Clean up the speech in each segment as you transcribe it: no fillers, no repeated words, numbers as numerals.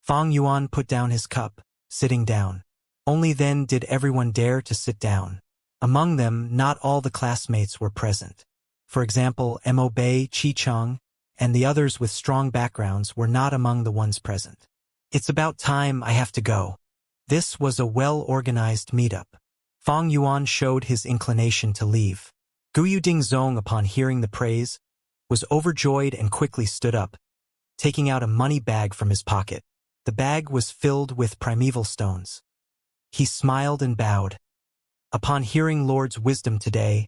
Fang Yuan put down his cup, sitting down. Only then did everyone dare to sit down. Among them, not all the classmates were present. For example, Mo Bei, Qi Cheng, and the others with strong backgrounds were not among the ones present. It's about time I have to go. This was a well-organized meetup. Fang Yuan showed his inclination to leave. Guyu Dingzong, upon hearing the praise, was overjoyed and quickly stood up, taking out a money bag from his pocket. The bag was filled with primeval stones. He smiled and bowed. Upon hearing Lord's wisdom today,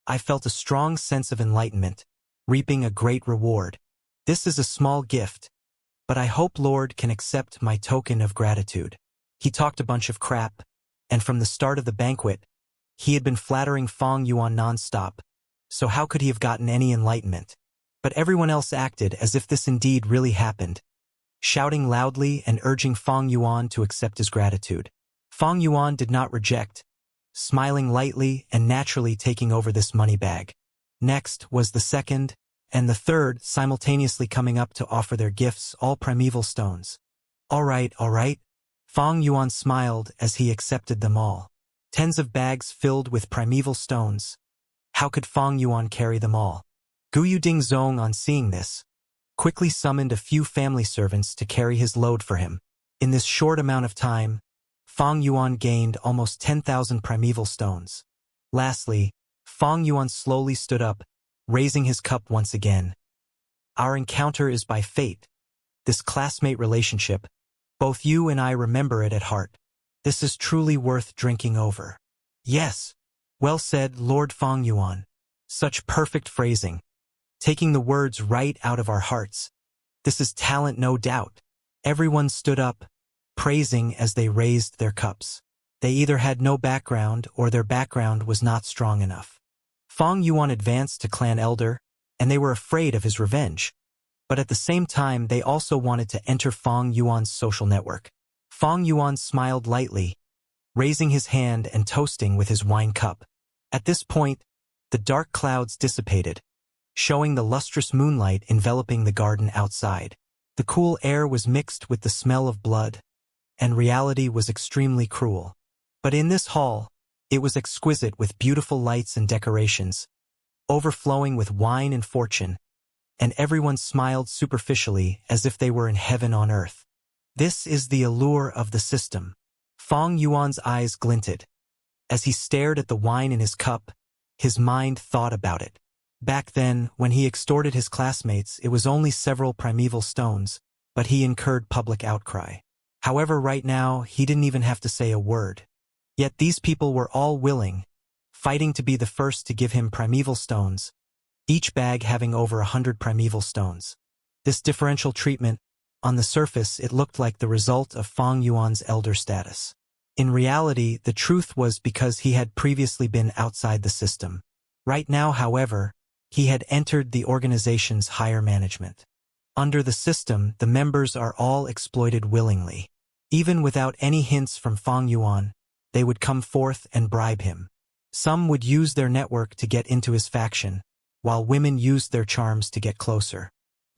I felt a strong sense of enlightenment, reaping a great reward. This is a small gift, but I hope Lord can accept my token of gratitude. He talked a bunch of crap, and from the start of the banquet, he had been flattering Fang Yuan non-stop, so how could he have gotten any enlightenment? But everyone else acted as if this indeed really happened, shouting loudly and urging Fang Yuan to accept his gratitude. Fang Yuan did not reject, smiling lightly and naturally taking over this money bag. Next was the second and the third simultaneously coming up to offer their gifts, all primeval stones. All right. Fang Yuan smiled as he accepted them all. Tens of bags filled with primeval stones. How could Fang Yuan carry them all? Guyu Dingzong, on seeing this, quickly summoned a few family servants to carry his load for him. In this short amount of time, Fang Yuan gained almost 10,000 primeval stones. Lastly, Fang Yuan slowly stood up, raising his cup once again. Our encounter is by fate. This classmate relationship, both you and I remember it at heart. This is truly worth drinking over. Yes. Well said, Lord Fang Yuan. Such perfect phrasing. Taking the words right out of our hearts. This is talent, no doubt. Everyone stood up, praising as they raised their cups. They either had no background or their background was not strong enough. Fang Yuan advanced to clan elder, and they were afraid of his revenge. But at the same time, they also wanted to enter Fang Yuan's social network. Fang Yuan smiled lightly, raising his hand and toasting with his wine cup. At this point, the dark clouds dissipated, showing the lustrous moonlight enveloping the garden outside. The cool air was mixed with the smell of blood, and reality was extremely cruel. But in this hall, it was exquisite with beautiful lights and decorations, overflowing with wine and fortune, and everyone smiled superficially as if they were in heaven on earth. This is the allure of the system. Fang Yuan's eyes glinted. As he stared at the wine in his cup, his mind thought about it. Back then, when he extorted his classmates, it was only several primeval stones, but he incurred public outcry. However, right now, he didn't even have to say a word. Yet these people were all willing, fighting to be the first to give him primeval stones, each bag having over 100 primeval stones. This differential treatment, on the surface, it looked like the result of Fang Yuan's elder status. In reality, the truth was because he had previously been outside the system. Right now, however, he had entered the organization's higher management. Under the system, the members are all exploited willingly. Even without any hints from Fang Yuan, they would come forth and bribe him. Some would use their network to get into his faction, while women used their charms to get closer.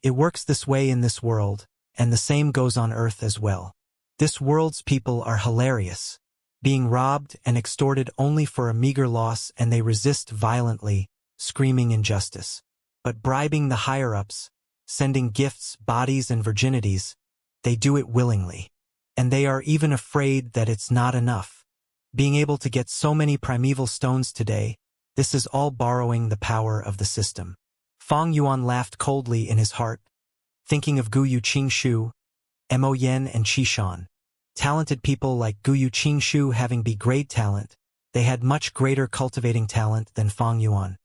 It works this way in this world, and the same goes on Earth as well. This world's people are hilarious, being robbed and extorted only for a meager loss, and they resist violently, screaming injustice. But bribing the higher-ups, sending gifts, bodies, and virginities, they do it willingly. And they are even afraid that it's not enough. Being able to get so many primeval stones today, this is all borrowing the power of the system. Fang Yuan laughed coldly in his heart, thinking of Guyu Qingshu, Mo Yen, and Qishan. Talented people like Guyu Qingshu having great talent, they had much greater cultivating talent than Fang Yuan.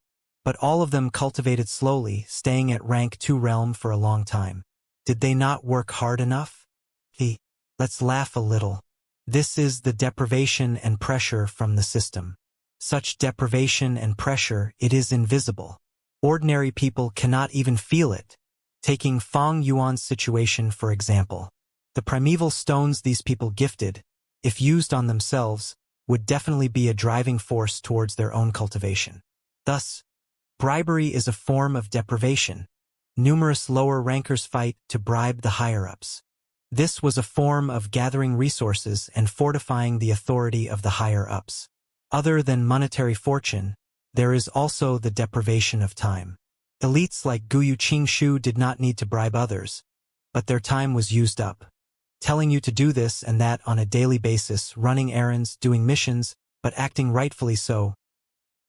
But all of them cultivated slowly, staying at rank 2 realm for a long time. Did they not work hard enough? Let's laugh a little. This is the deprivation and pressure from the system. Such deprivation and pressure, it is invisible. Ordinary people cannot even feel it. Taking Fang Yuan's situation for example. The primeval stones these people gifted, if used on themselves, would definitely be a driving force towards their own cultivation. Thus, bribery is a form of deprivation. Numerous lower rankers fight to bribe the higher-ups. This was a form of gathering resources and fortifying the authority of the higher-ups. Other than monetary fortune, there is also the deprivation of time. Elites like Guyu Qingshu did not need to bribe others, but their time was used up. Telling you to do this and that on a daily basis, running errands, doing missions, but acting rightfully so.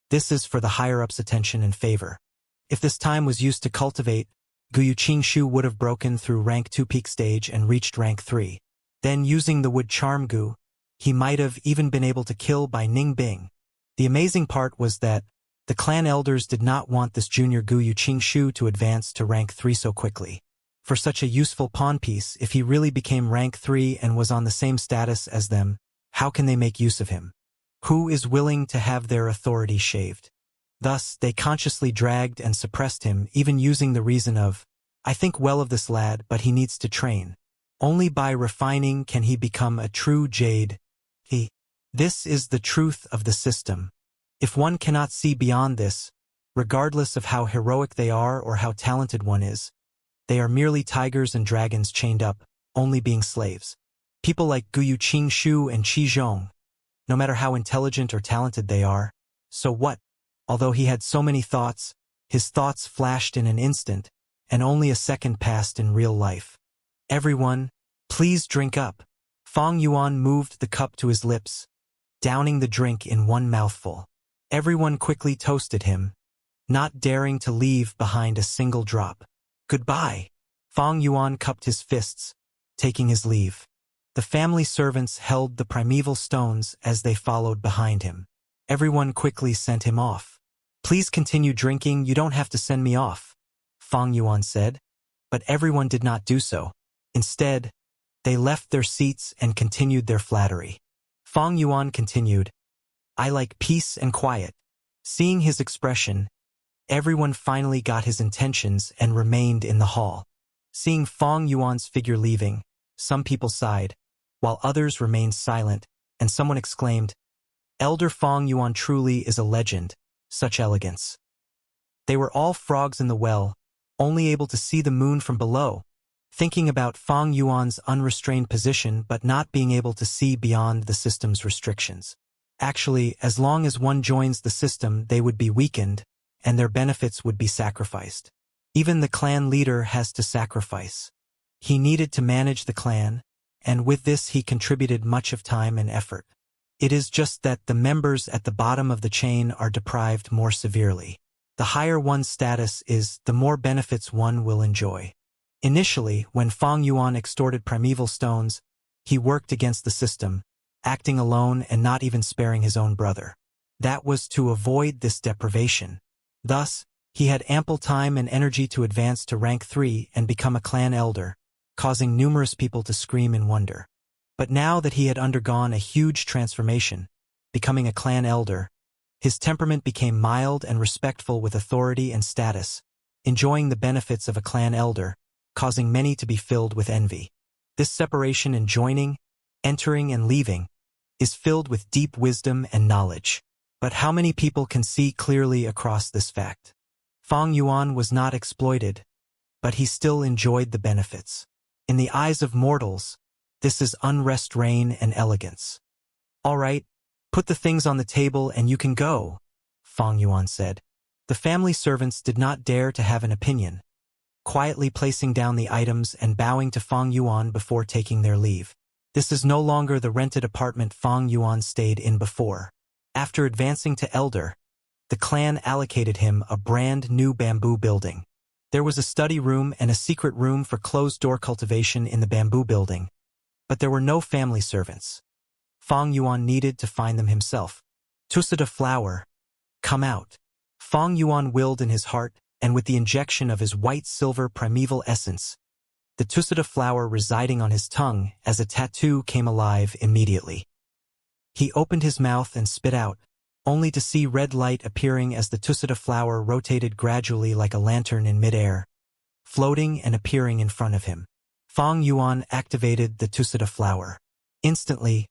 This is for the higher-ups' attention and favor. If this time was used to cultivate, Guyu Qingshu would have broken through rank 2 peak stage and reached rank 3. Then using the wood charm Gu, he might have even been able to kill by Ning Bing. The amazing part was that the clan elders did not want this junior Guyu Qingshu to advance to rank 3 so quickly. For such a useful pawn piece, if he really became rank 3 and was on the same status as them, how can they make use of him? Who is willing to have their authority shaved? Thus, they consciously dragged and suppressed him, even using the reason of, I think well of this lad, but he needs to train. Only by refining can he become a true jade. This is the truth of the system. If one cannot see beyond this, regardless of how heroic they are or how talented one is, they are merely tigers and dragons chained up, only being slaves. People like Guyu Qingshu and Qi Zhong, no matter how intelligent or talented they are, so what? Although he had so many thoughts, his thoughts flashed in an instant, and only a second passed in real life. Everyone, please drink up. Fang Yuan moved the cup to his lips, downing the drink in one mouthful. Everyone quickly toasted him, not daring to leave behind a single drop. Goodbye. Fang Yuan cupped his fists, taking his leave. The family servants held the primeval stones as they followed behind him. Everyone quickly sent him off. Please continue drinking, you don't have to send me off, Fang Yuan said. But everyone did not do so. Instead, they left their seats and continued their flattery. Fang Yuan continued, I like peace and quiet. Seeing his expression, everyone finally got his intentions and remained in the hall. Seeing Fang Yuan's figure leaving, some people sighed, while others remained silent, and someone exclaimed, Elder Fang Yuan truly is a legend, such elegance. They were all frogs in the well, only able to see the moon from below, thinking about Fang Yuan's unrestrained position but not being able to see beyond the system's restrictions. Actually, as long as one joins the system, they would be weakened, and their benefits would be sacrificed. Even the clan leader has to sacrifice. He needed to manage the clan, and with this he contributed much of time and effort. It is just that the members at the bottom of the chain are deprived more severely. The higher one's status is, the more benefits one will enjoy. Initially, when Fang Yuan extorted primeval stones, he worked against the system, acting alone and not even sparing his own brother. That was to avoid this deprivation. Thus, he had ample time and energy to advance to rank 3 and become a clan elder, causing numerous people to scream in wonder. But now that he had undergone a huge transformation, becoming a clan elder, his temperament became mild and respectful with authority and status, enjoying the benefits of a clan elder, causing many to be filled with envy. This separation in joining, entering and leaving, is filled with deep wisdom and knowledge. But how many people can see clearly across this fact? Fang Yuan was not exploited, but he still enjoyed the benefits. In the eyes of mortals, this is unrest, reign, and elegance. All right, put the things on the table and you can go, Fang Yuan said. The family servants did not dare to have an opinion, quietly placing down the items and bowing to Fang Yuan before taking their leave. This is no longer the rented apartment Fang Yuan stayed in before. After advancing to elder, the clan allocated him a brand new bamboo building. There was a study room and a secret room for closed-door cultivation in the bamboo building, but there were no family servants. Fang Yuan needed to find them himself. Tusada flower, come out. Fang Yuan willed in his heart, and with the injection of his white-silver primeval essence, the Tusada flower residing on his tongue as a tattoo came alive immediately. He opened his mouth and spit out, only to see red light appearing as the Tusada flower rotated gradually like a lantern in midair, floating and appearing in front of him. Fang Yuan activated the Tusada flower. Instantly,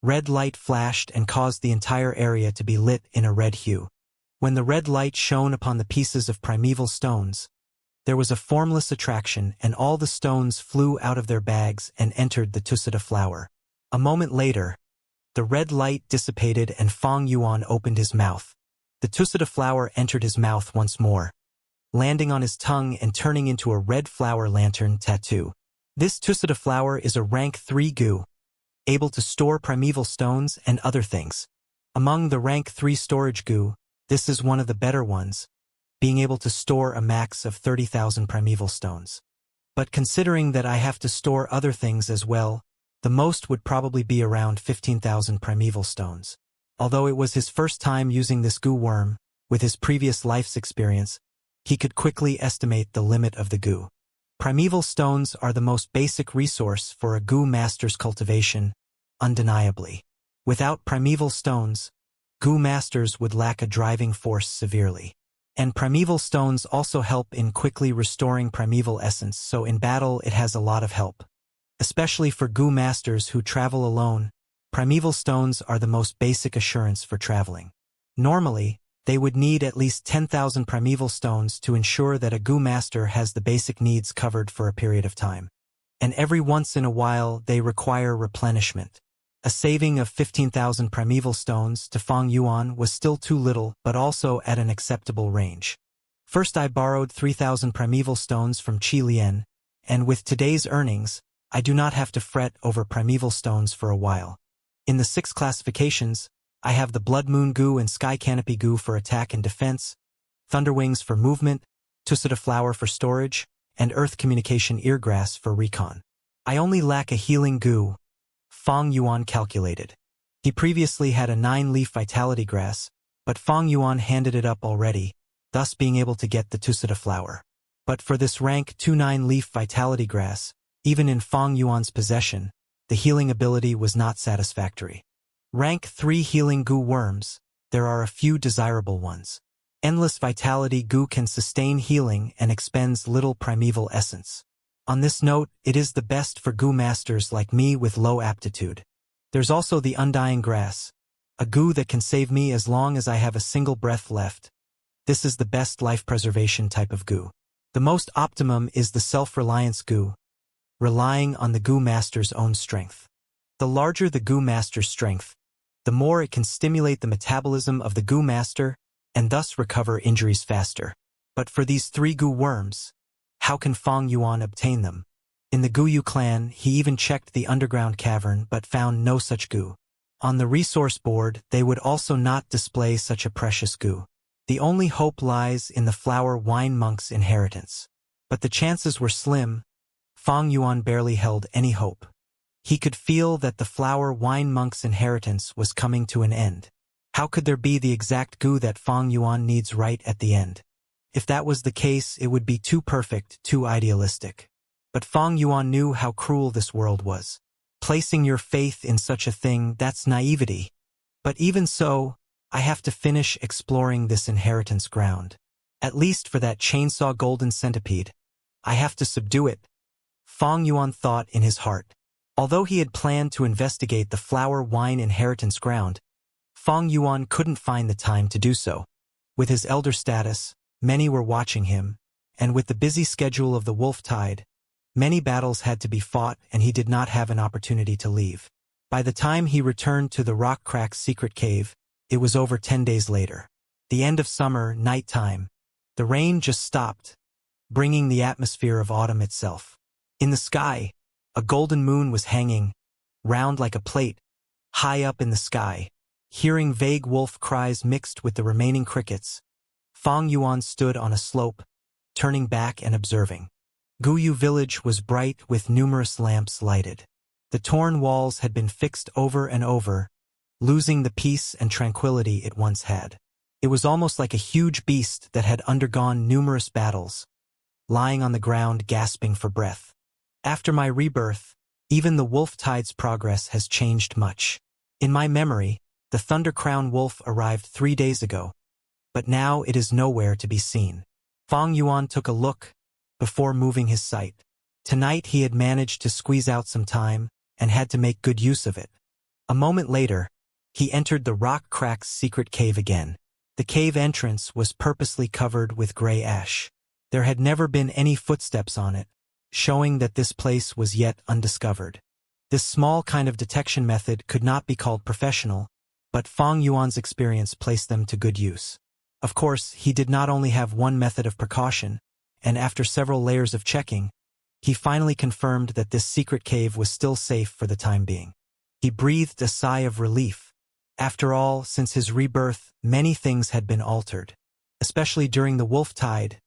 red light flashed and caused the entire area to be lit in a red hue. When the red light shone upon the pieces of primeval stones, There was a formless attraction, and all the stones flew out of their bags and entered the Tusita flower. A moment later, the red light dissipated and Fang Yuan opened his mouth. The Tusita flower entered his mouth once more, landing on his tongue and turning into a red flower lantern tattoo. This Tusita flower is a rank 3 goo, able to store primeval stones and other things. Among the rank 3 storage goo, this is one of the better ones, being able to store a max of 30,000 primeval stones. But considering that I have to store other things as well, the most would probably be around 15,000 primeval stones. Although it was his first time using this goo worm, with his previous life's experience, he could quickly estimate the limit of the goo. Primeval stones are the most basic resource for a goo master's cultivation, undeniably. Without primeval stones, goo masters would lack a driving force severely. And primeval stones also help in quickly restoring primeval essence, so in battle it has a lot of help. Especially for goo masters who travel alone, primeval stones are the most basic assurance for traveling. Normally, they would need at least 10,000 primeval stones to ensure that a goo master has the basic needs covered for a period of time. And every once in a while they require replenishment. A saving of 15,000 primeval stones to Fang Yuan was still too little, but also at an acceptable range. First I borrowed 3,000 primeval stones from Qi Lian, and with today's earnings, I do not have to fret over primeval stones for a while. In the 6 classifications, I have the Blood Moon Goo and Sky Canopy Goo for attack and defense, Thunderwings for movement, Tusita Flower for storage, and Earth Communication Eargrass for recon. I only lack a healing goo, Fang Yuan calculated. He previously had a 9-leaf Vitality Grass, but Fang Yuan handed it up already, thus being able to get the Tusita Flower. But for this rank 2 9-leaf Vitality Grass, even in Fang Yuan's possession, the healing ability was not satisfactory. Rank 3 healing goo worms, there are a few desirable ones. Endless Vitality Goo can sustain healing and expends little primeval essence. On this note, it is the best for goo masters like me with low aptitude. There's also the Undying Grass, a goo that can save me as long as I have a single breath left. This is the best life preservation type of goo. The most optimum is the Self-Reliance Goo, relying on the goo master's own strength. The larger the goo master's strength, the more it can stimulate the metabolism of the goo master and thus recover injuries faster. But for these 3 goo worms, how can Fang Yuan obtain them? In the Guyu clan, he even checked the underground cavern but found no such goo. On the resource board, they would also not display such a precious goo. The only hope lies in the Flower Wine Monk's inheritance. But the chances were slim. Fang Yuan barely held any hope. He could feel that the Flower Wine Monk's inheritance was coming to an end. How could there be the exact goo that Fang Yuan needs right at the end? If that was the case, it would be too perfect, too idealistic. But Fang Yuan knew how cruel this world was. Placing your faith in such a thing, that's naivety. But even so, I have to finish exploring this inheritance ground. At least for that chainsaw golden centipede. I have to subdue it. Fang Yuan thought in his heart. Although he had planned to investigate the Flower Wine inheritance ground, Fang Yuan couldn't find the time to do so. With his elder status, many were watching him, and with the busy schedule of the Wolf Tide, many battles had to be fought and he did not have an opportunity to leave. By the time he returned to the Rock Crack's secret cave, it was over 10 days later. The end of summer, nighttime. The rain just stopped, bringing the atmosphere of autumn itself. In the sky, a golden moon was hanging, round like a plate, high up in the sky. Hearing vague wolf cries mixed with the remaining crickets, Fang Yuan stood on a slope, turning back and observing. Guyu village was bright with numerous lamps lighted. The torn walls had been fixed over and over, losing the peace and tranquility it once had. It was almost like a huge beast that had undergone numerous battles, lying on the ground gasping for breath. After my rebirth, even the Wolf Tide's progress has changed much. In my memory, the Thunder Crown Wolf arrived 3 days ago, but now it is nowhere to be seen. Fang Yuan took a look before moving his sight. Tonight he had managed to squeeze out some time and had to make good use of it. A moment later, he entered the Rock Crack's secret cave again. The cave entrance was purposely covered with gray ash. There had never been any footsteps on it, showing that this place was yet undiscovered. This small kind of detection method could not be called professional, but Fang Yuan's experience placed them to good use. Of course, he did not only have one method of precaution, and after several layers of checking, he finally confirmed that this secret cave was still safe for the time being. He breathed a sigh of relief. After all, since his rebirth, many things had been altered. Especially during the wolf tide,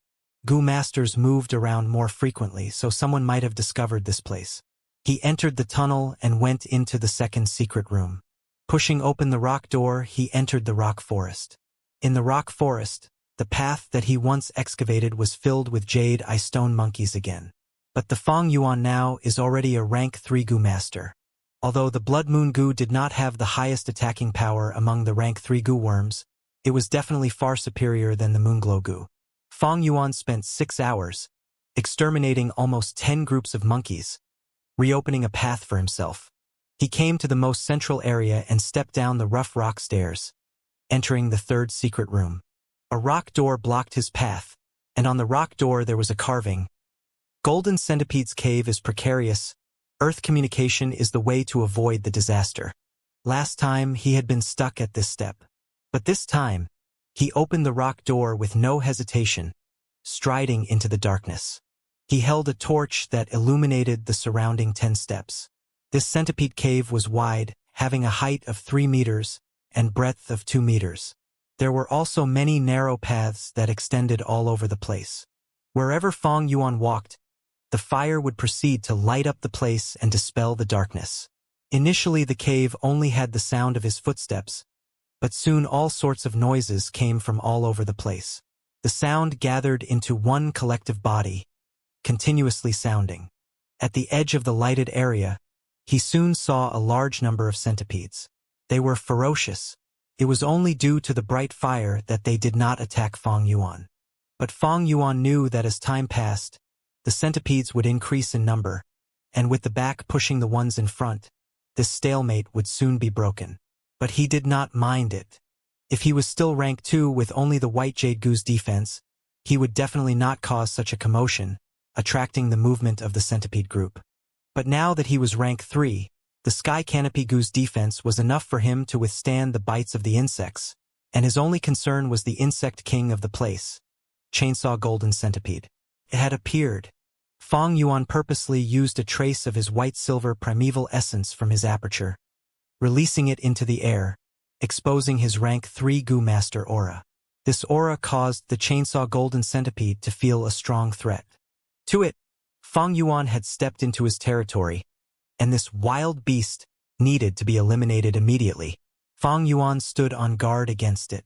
Goo Masters moved around more frequently, so someone might have discovered this place. He entered the tunnel and went into the second secret room. Pushing open the rock door, he entered the rock forest. In the rock forest, the path that he once excavated was filled with jade eye stone monkeys again. But the Fang Yuan now is already a rank 3 Goo Master. Although the Blood Moon Goo did not have the highest attacking power among the rank 3 Goo worms, it was definitely far superior than the Moonglow Goo. Fang Yuan spent 6 hours, exterminating almost 10 groups of monkeys, reopening a path for himself. He came to the most central area and stepped down the rough rock stairs, entering the third secret room. A rock door blocked his path, and on the rock door there was a carving. Golden Centipede's cave is precarious. Earth communication is the way to avoid the disaster. Last time he had been stuck at this step. But this time, he opened the rock door with no hesitation, striding into the darkness. He held a torch that illuminated the surrounding 10 steps. This centipede cave was wide, having a height of 3 meters and breadth of 2 meters. There were also many narrow paths that extended all over the place. Wherever Fang Yuan walked, the fire would proceed to light up the place and dispel the darkness. Initially, the cave only had the sound of his footsteps, but soon all sorts of noises came from all over the place. The sound gathered into one collective body, continuously sounding. At the edge of the lighted area, he soon saw a large number of centipedes. They were ferocious. It was only due to the bright fire that they did not attack Fang Yuan. But Fang Yuan knew that as time passed, the centipedes would increase in number, and with the back pushing the ones in front, this stalemate would soon be broken. But he did not mind it. If he was still rank 2 with only the White Jade Goo's defense, he would definitely not cause such a commotion, attracting the movement of the centipede group. But now that he was rank 3, the Sky Canopy Goo's defense was enough for him to withstand the bites of the insects, and his only concern was the insect king of the place, Chainsaw Golden Centipede. It had appeared. Fang Yuan purposely used a trace of his white-silver primeval essence from his aperture, releasing it into the air, exposing his rank 3 Goo Master aura. This aura caused the Chainsaw Golden Centipede to feel a strong threat. To it, Fang Yuan had stepped into his territory, and this wild beast needed to be eliminated immediately. Fang Yuan stood on guard against it.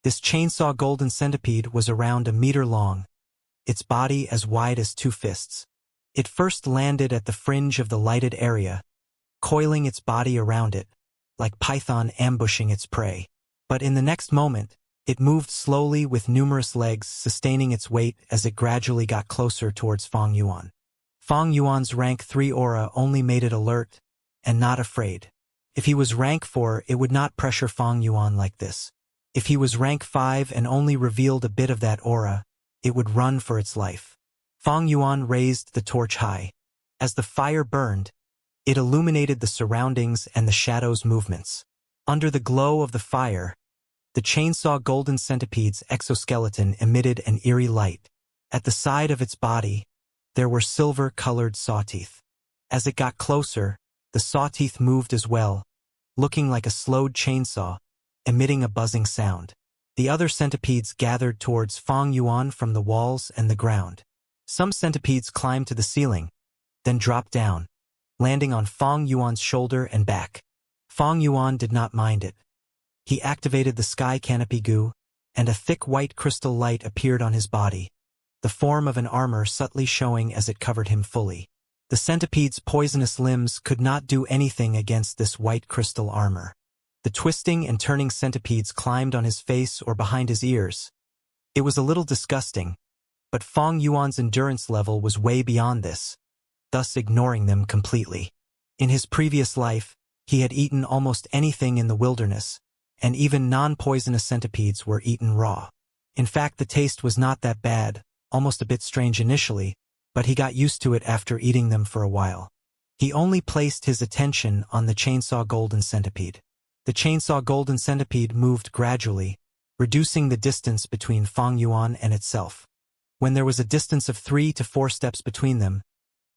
This Chainsaw Golden Centipede was around 1 meter long, its body as wide as 2 fists. It first landed at the fringe of the lighted area, coiling its body around it, like Python ambushing its prey. But in the next moment, it moved slowly with numerous legs sustaining its weight as it gradually got closer towards Fang Yuan. Fang Yuan's rank 3 aura only made it alert and not afraid. If he was rank 4, it would not pressure Fang Yuan like this. If he was rank 5 and only revealed a bit of that aura, it would run for its life. Fang Yuan raised the torch high. As the fire burned, it illuminated the surroundings and the shadows' movements. Under the glow of the fire, the Chainsaw Golden Centipede's exoskeleton emitted an eerie light. At the side of its body, there were silver-colored sawteeth. As it got closer, the sawteeth moved as well, looking like a slowed chainsaw, emitting a buzzing sound. The other centipedes gathered towards Fang Yuan from the walls and the ground. Some centipedes climbed to the ceiling, then dropped down, landing on Fang Yuan's shoulder and back. Fang Yuan did not mind it. He activated the Sky Canopy Goo, and a thick white crystal light appeared on his body, the form of an armor subtly showing as it covered him fully. The centipede's poisonous limbs could not do anything against this white crystal armor. The twisting and turning centipedes climbed on his face or behind his ears. It was a little disgusting, but Fang Yuan's endurance level was way beyond this, thus ignoring them completely. In his previous life, he had eaten almost anything in the wilderness, and even non-poisonous centipedes were eaten raw. In fact, the taste was not that bad, almost a bit strange initially, but he got used to it after eating them for a while. He only placed his attention on the chainsaw golden centipede. The chainsaw golden centipede moved gradually, reducing the distance between Fang Yuan and itself. When there was a distance of 3 to 4 steps between them,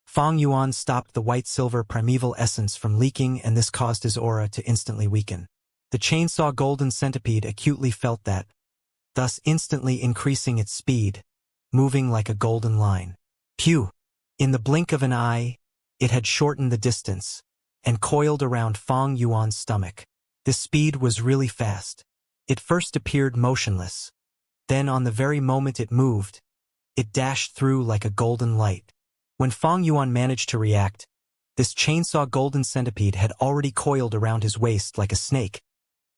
Fang Yuan stopped the white-silver primeval essence from leaking, and this caused his aura to instantly weaken. The chainsaw golden centipede acutely felt that, thus instantly increasing its speed, moving like a golden line. Pew! In the blink of an eye, it had shortened the distance, and coiled around Fang Yuan's stomach. The speed was really fast. It first appeared motionless. Then on the very moment it moved, it dashed through like a golden light. When Fang Yuan managed to react, this chainsaw golden centipede had already coiled around his waist like a snake,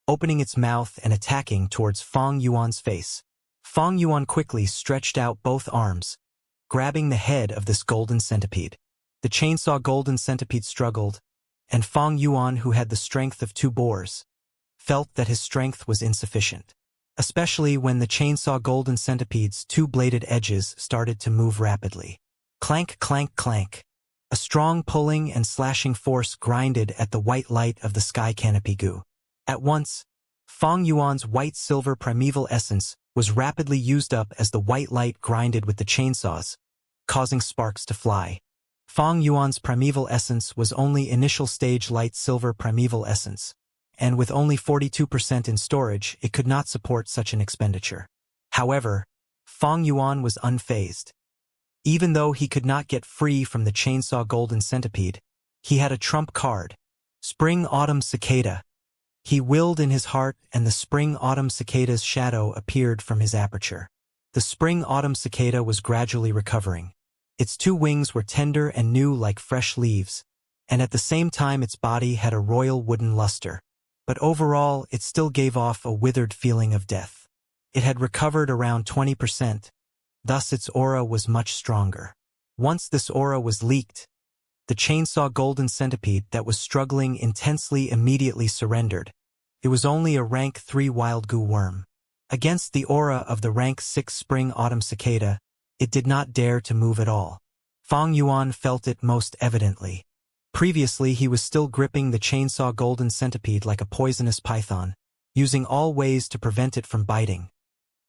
opening its mouth and attacking towards Fang Yuan's face. Fang Yuan quickly stretched out both arms, grabbing the head of this golden centipede. The chainsaw golden centipede struggled, and Fang Yuan, who had the strength of 2 boars, felt that his strength was insufficient, especially when the chainsaw golden centipede's 2-bladed edges started to move rapidly. Clank, clank, clank. A strong pulling and slashing force grinded at the white light of the sky canopy goo. At once, Fang Yuan's white-silver primeval essence was rapidly used up as the white light grinded with the chainsaws, causing sparks to fly. Fang Yuan's primeval essence was only initial stage light silver primeval essence, and with only 42% in storage, it could not support such an expenditure. However, Fang Yuan was unfazed. Even though he could not get free from the chainsaw golden centipede, he had a trump card, Spring-Autumn Cicada. He willed in his heart, and the Spring-Autumn Cicada's shadow appeared from his aperture. The Spring-Autumn Cicada was gradually recovering. Its 2 wings were tender and new like fresh leaves, and at the same time its body had a royal wooden luster. But overall, it still gave off a withered feeling of death. It had recovered around 20%, thus its aura was much stronger. Once this aura was leaked, the chainsaw golden centipede that was struggling intensely immediately surrendered. It was only a rank 3 wild goo worm. Against the aura of the rank 6 spring-autumn cicada, it did not dare to move at all. Fang Yuan felt it most evidently. Previously he was still gripping the chainsaw golden centipede like a poisonous python, using all ways to prevent it from biting.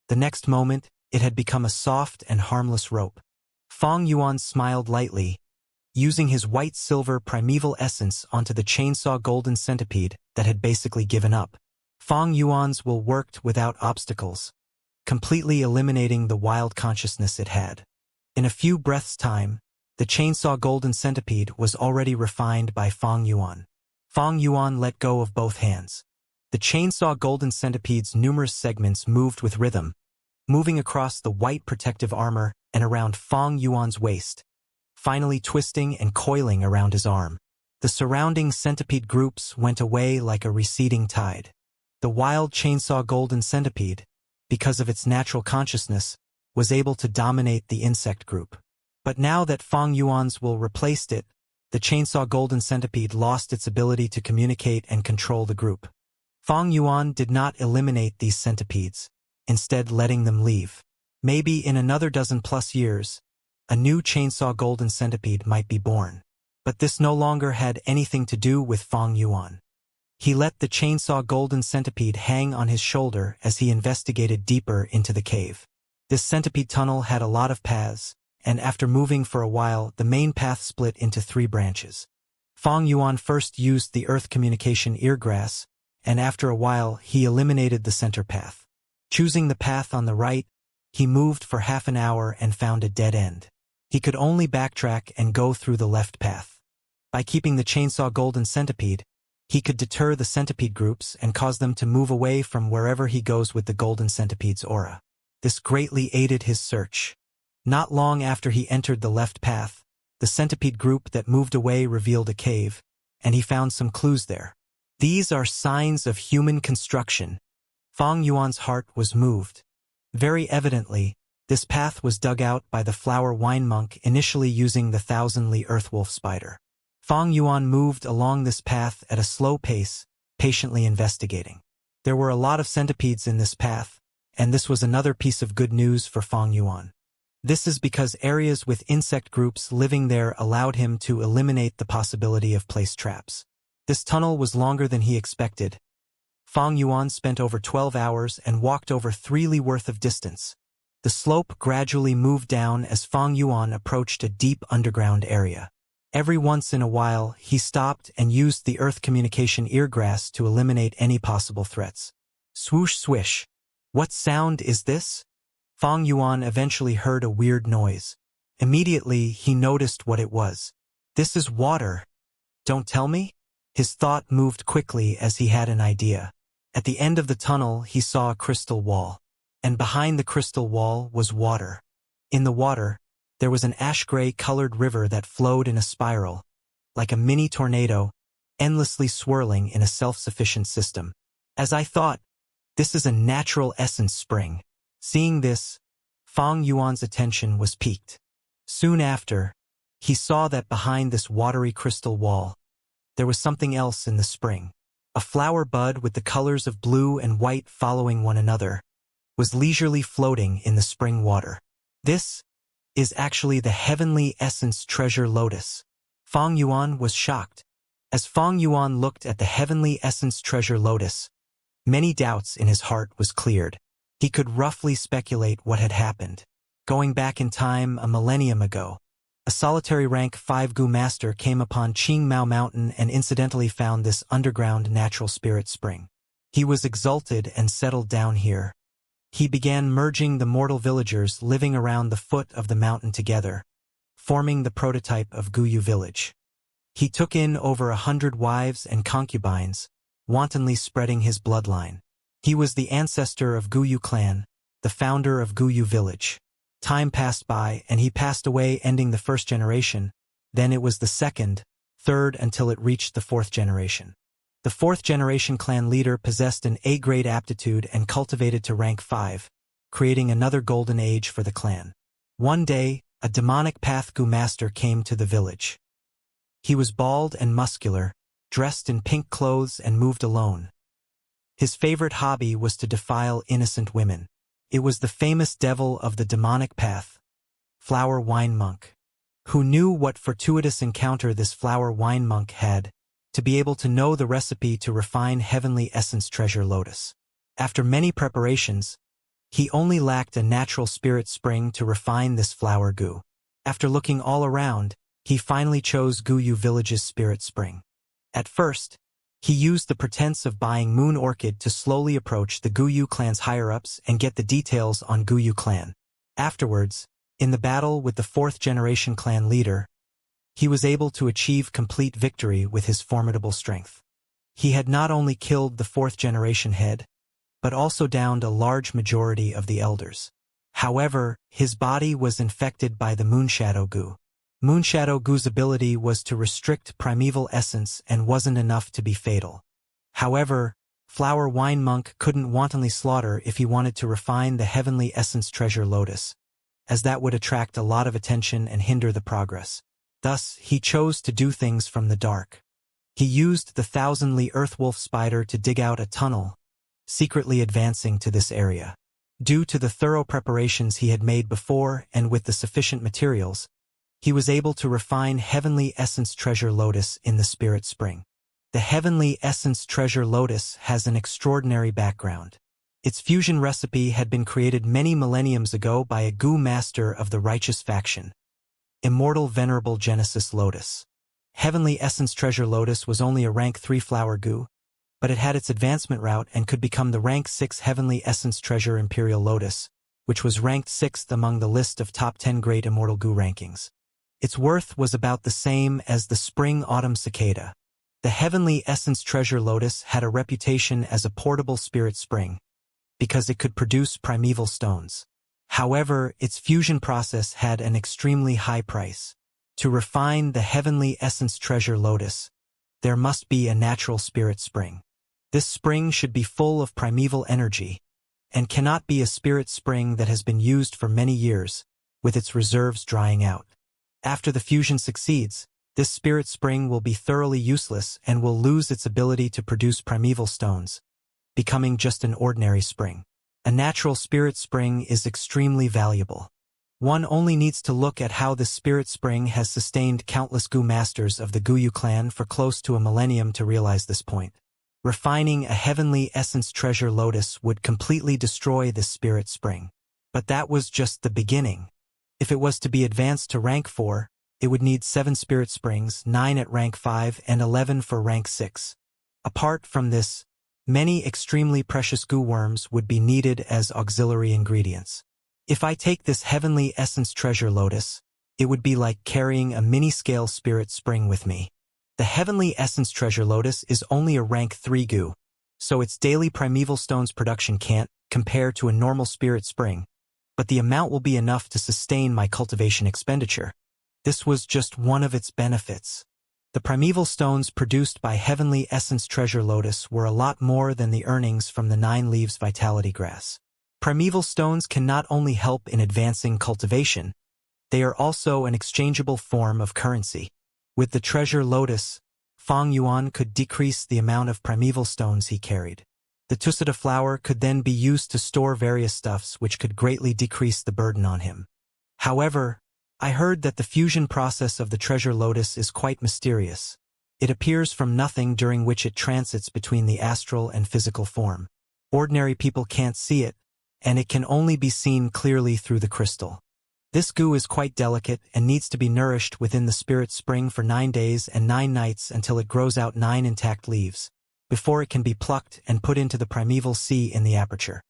The next moment, it had become a soft and harmless rope. Fang Yuan smiled lightly, using his white-silver primeval essence onto the chainsaw golden centipede that had basically given up. Fang Yuan's will worked without obstacles, completely eliminating the wild consciousness it had. In a few breaths' time, the chainsaw golden centipede was already refined by Fang Yuan. Fang Yuan let go of both hands. The chainsaw golden centipede's numerous segments moved with rhythm, moving across the white protective armor and around Fang Yuan's waist, finally twisting and coiling around his arm. The surrounding centipede groups went away like a receding tide. The wild chainsaw golden centipede, because of its natural consciousness, was able to dominate the insect group. But now that Fang Yuan's will replaced it, the chainsaw golden centipede lost its ability to communicate and control the group. Fang Yuan did not eliminate these centipedes, instead letting them leave. Maybe in another 12+ years, a new chainsaw golden centipede might be born. But this no longer had anything to do with Fang Yuan. He let the chainsaw golden centipede hang on his shoulder as he investigated deeper into the cave. This centipede tunnel had a lot of paths, and after moving for a while, the main path split into 3 branches. Fang Yuan first used the earth communication eargrass, and after a while he eliminated the center path. Choosing the path on the right, he moved for half an hour and found a dead end. He could only backtrack and go through the left path. By keeping the chainsaw golden centipede, he could deter the centipede groups and cause them to move away from wherever he goes with the golden centipede's aura. This greatly aided his search. Not long after he entered the left path, the centipede group that moved away revealed a cave, and he found some clues there. These are signs of human construction. Fang Yuan's heart was moved. Very evidently, this path was dug out by the flower wine monk initially using the 1,000-li earthwolf spider. Fang Yuan moved along this path at a slow pace, patiently investigating. There were a lot of centipedes in this path, and this was another piece of good news for Fang Yuan. This is because areas with insect groups living there allowed him to eliminate the possibility of place traps. This tunnel was longer than he expected. Fang Yuan spent over 12 hours and walked over 3 li worth of distance. The slope gradually moved down as Fang Yuan approached a deep underground area. Every once in a while, he stopped and used the earth communication eargrass to eliminate any possible threats. Swoosh swish. What sound is this? Fang Yuan eventually heard a weird noise. Immediately, he noticed what it was. This is water. Don't tell me? His thought moved quickly as he had an idea. At the end of the tunnel, he saw a crystal wall. And behind the crystal wall was water. In the water, there was an ash-gray-colored river that flowed in a spiral, like a mini tornado, endlessly swirling in a self-sufficient system. As I thought, this is a natural essence spring. Seeing this, Fang Yuan's attention was piqued. Soon after, he saw that behind this watery crystal wall, there was something else in the spring. A flower bud with the colors of blue and white following one another was leisurely floating in the spring water. This is actually the heavenly essence treasure lotus. Fang Yuan was shocked. As Fang Yuan looked at the heavenly essence treasure lotus, many doubts in his heart was cleared. He could roughly speculate what had happened. Going back in time a millennium ago, a solitary rank 5 Gu master came upon Qingmao Mountain and incidentally found this underground natural spirit spring. He was exalted and settled down here. He began merging the mortal villagers living around the foot of the mountain together, forming the prototype of Guyu village. He took in over 100 wives and concubines, wantonly spreading his bloodline. He was the ancestor of Guyu clan, the founder of Guyu village. Time passed by and he passed away, ending the first generation. Then it was the second, third until it reached the fourth generation. The fourth generation clan leader possessed an A-grade aptitude and cultivated to rank 5, creating another golden age for the clan. One day, a demonic path Gu master came to the village. He was bald and muscular, dressed in pink clothes and moved alone. His favorite hobby was to defile innocent women. It was the famous devil of the demonic path, Flower Wine Monk. Who knew what fortuitous encounter this Flower Wine Monk had, to be able to know the recipe to refine heavenly essence treasure lotus. After many preparations, he only lacked a natural spirit spring to refine this flower goo. After looking all around, he finally chose Guyu village's spirit spring. At first, he used the pretense of buying Moon Orchid to slowly approach the Guyu clan's higher-ups and get the details on Guyu clan. Afterwards, in the battle with the fourth-generation clan leader, he was able to achieve complete victory with his formidable strength. He had not only killed the fourth-generation head, but also downed a large majority of the elders. However, his body was infected by the Moonshadow Goo. Moonshadow Goo's ability was to restrict primeval essence and wasn't enough to be fatal. However, Flower Wine Monk couldn't wantonly slaughter if he wanted to refine the heavenly essence treasure lotus, as that would attract a lot of attention and hinder the progress. Thus, he chose to do things from the dark. He used the 1,000-li earthwolf spider to dig out a tunnel, secretly advancing to this area. Due to the thorough preparations he had made before and with the sufficient materials, he was able to refine Heavenly Essence Treasure Lotus in the Spirit Spring. The Heavenly Essence Treasure Lotus has an extraordinary background. Its fusion recipe had been created many millenniums ago by a Gu master of the righteous faction, Immortal Venerable Genesis Lotus. Heavenly Essence Treasure Lotus was only a rank 3 flower Gu, but it had its advancement route and could become the rank 6 Heavenly Essence Treasure Imperial Lotus, which was ranked 6th among the list of top 10 great Immortal Gu rankings. Its worth was about the same as the Spring-Autumn Cicada. The Heavenly Essence Treasure Lotus had a reputation as a portable spirit spring, because it could produce primeval stones. However, its fusion process had an extremely high price. To refine the Heavenly Essence Treasure Lotus, there must be a natural spirit spring. This spring should be full of primeval energy, and cannot be a spirit spring that has been used for many years, with its reserves drying out. After the fusion succeeds, this spirit spring will be thoroughly useless and will lose its ability to produce primeval stones, becoming just an ordinary spring. A natural spirit spring is extremely valuable. One only needs to look at how this spirit spring has sustained countless Gu masters of the Guyu clan for close to a millennium to realize this point. Refining a heavenly essence treasure lotus would completely destroy this spirit spring. But that was just the beginning. If it was to be advanced to rank 4, it would need 7 spirit springs, 9 at rank 5 and 11 for rank 6. Apart from this, many extremely precious Gu worms would be needed as auxiliary ingredients. If I take this heavenly essence treasure lotus, it would be like carrying a mini-scale spirit spring with me. The heavenly essence treasure lotus is only a rank 3 Gu, so its daily primeval stones production can't compare to a normal spirit spring, but the amount will be enough to sustain my cultivation expenditure. This was just one of its benefits. The primeval stones produced by heavenly essence treasure lotus were a lot more than the earnings from the 9 leaves vitality grass. Primeval stones can not only help in advancing cultivation, they are also an exchangeable form of currency. With the treasure lotus, Fang Yuan could decrease the amount of primeval stones he carried. The Tusita flower could then be used to store various stuffs which could greatly decrease the burden on him. However, I heard that the fusion process of the treasure lotus is quite mysterious. It appears from nothing during which it transits between the astral and physical form. Ordinary people can't see it, and it can only be seen clearly through the crystal. This Gu is quite delicate and needs to be nourished within the spirit spring for 9 days and 9 nights until it grows out 9 intact leaves, before it can be plucked and put into the primeval sea in the aperture.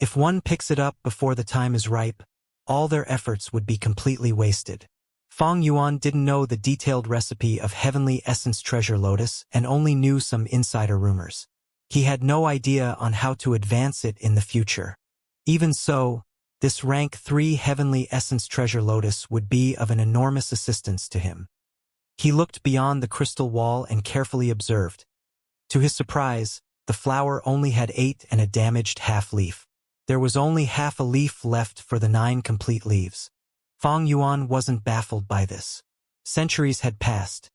If one picks it up before the time is ripe, all their efforts would be completely wasted. Fang Yuan didn't know the detailed recipe of heavenly essence treasure lotus and only knew some insider rumors. He had no idea on how to advance it in the future. Even so, this rank 3 heavenly essence treasure lotus would be of an enormous assistance to him. He looked beyond the crystal wall and carefully observed. To his surprise, the flower only had 8 and a damaged half leaf. There was only half a leaf left for the 9 complete leaves. Fang Yuan wasn't baffled by this. Centuries had passed.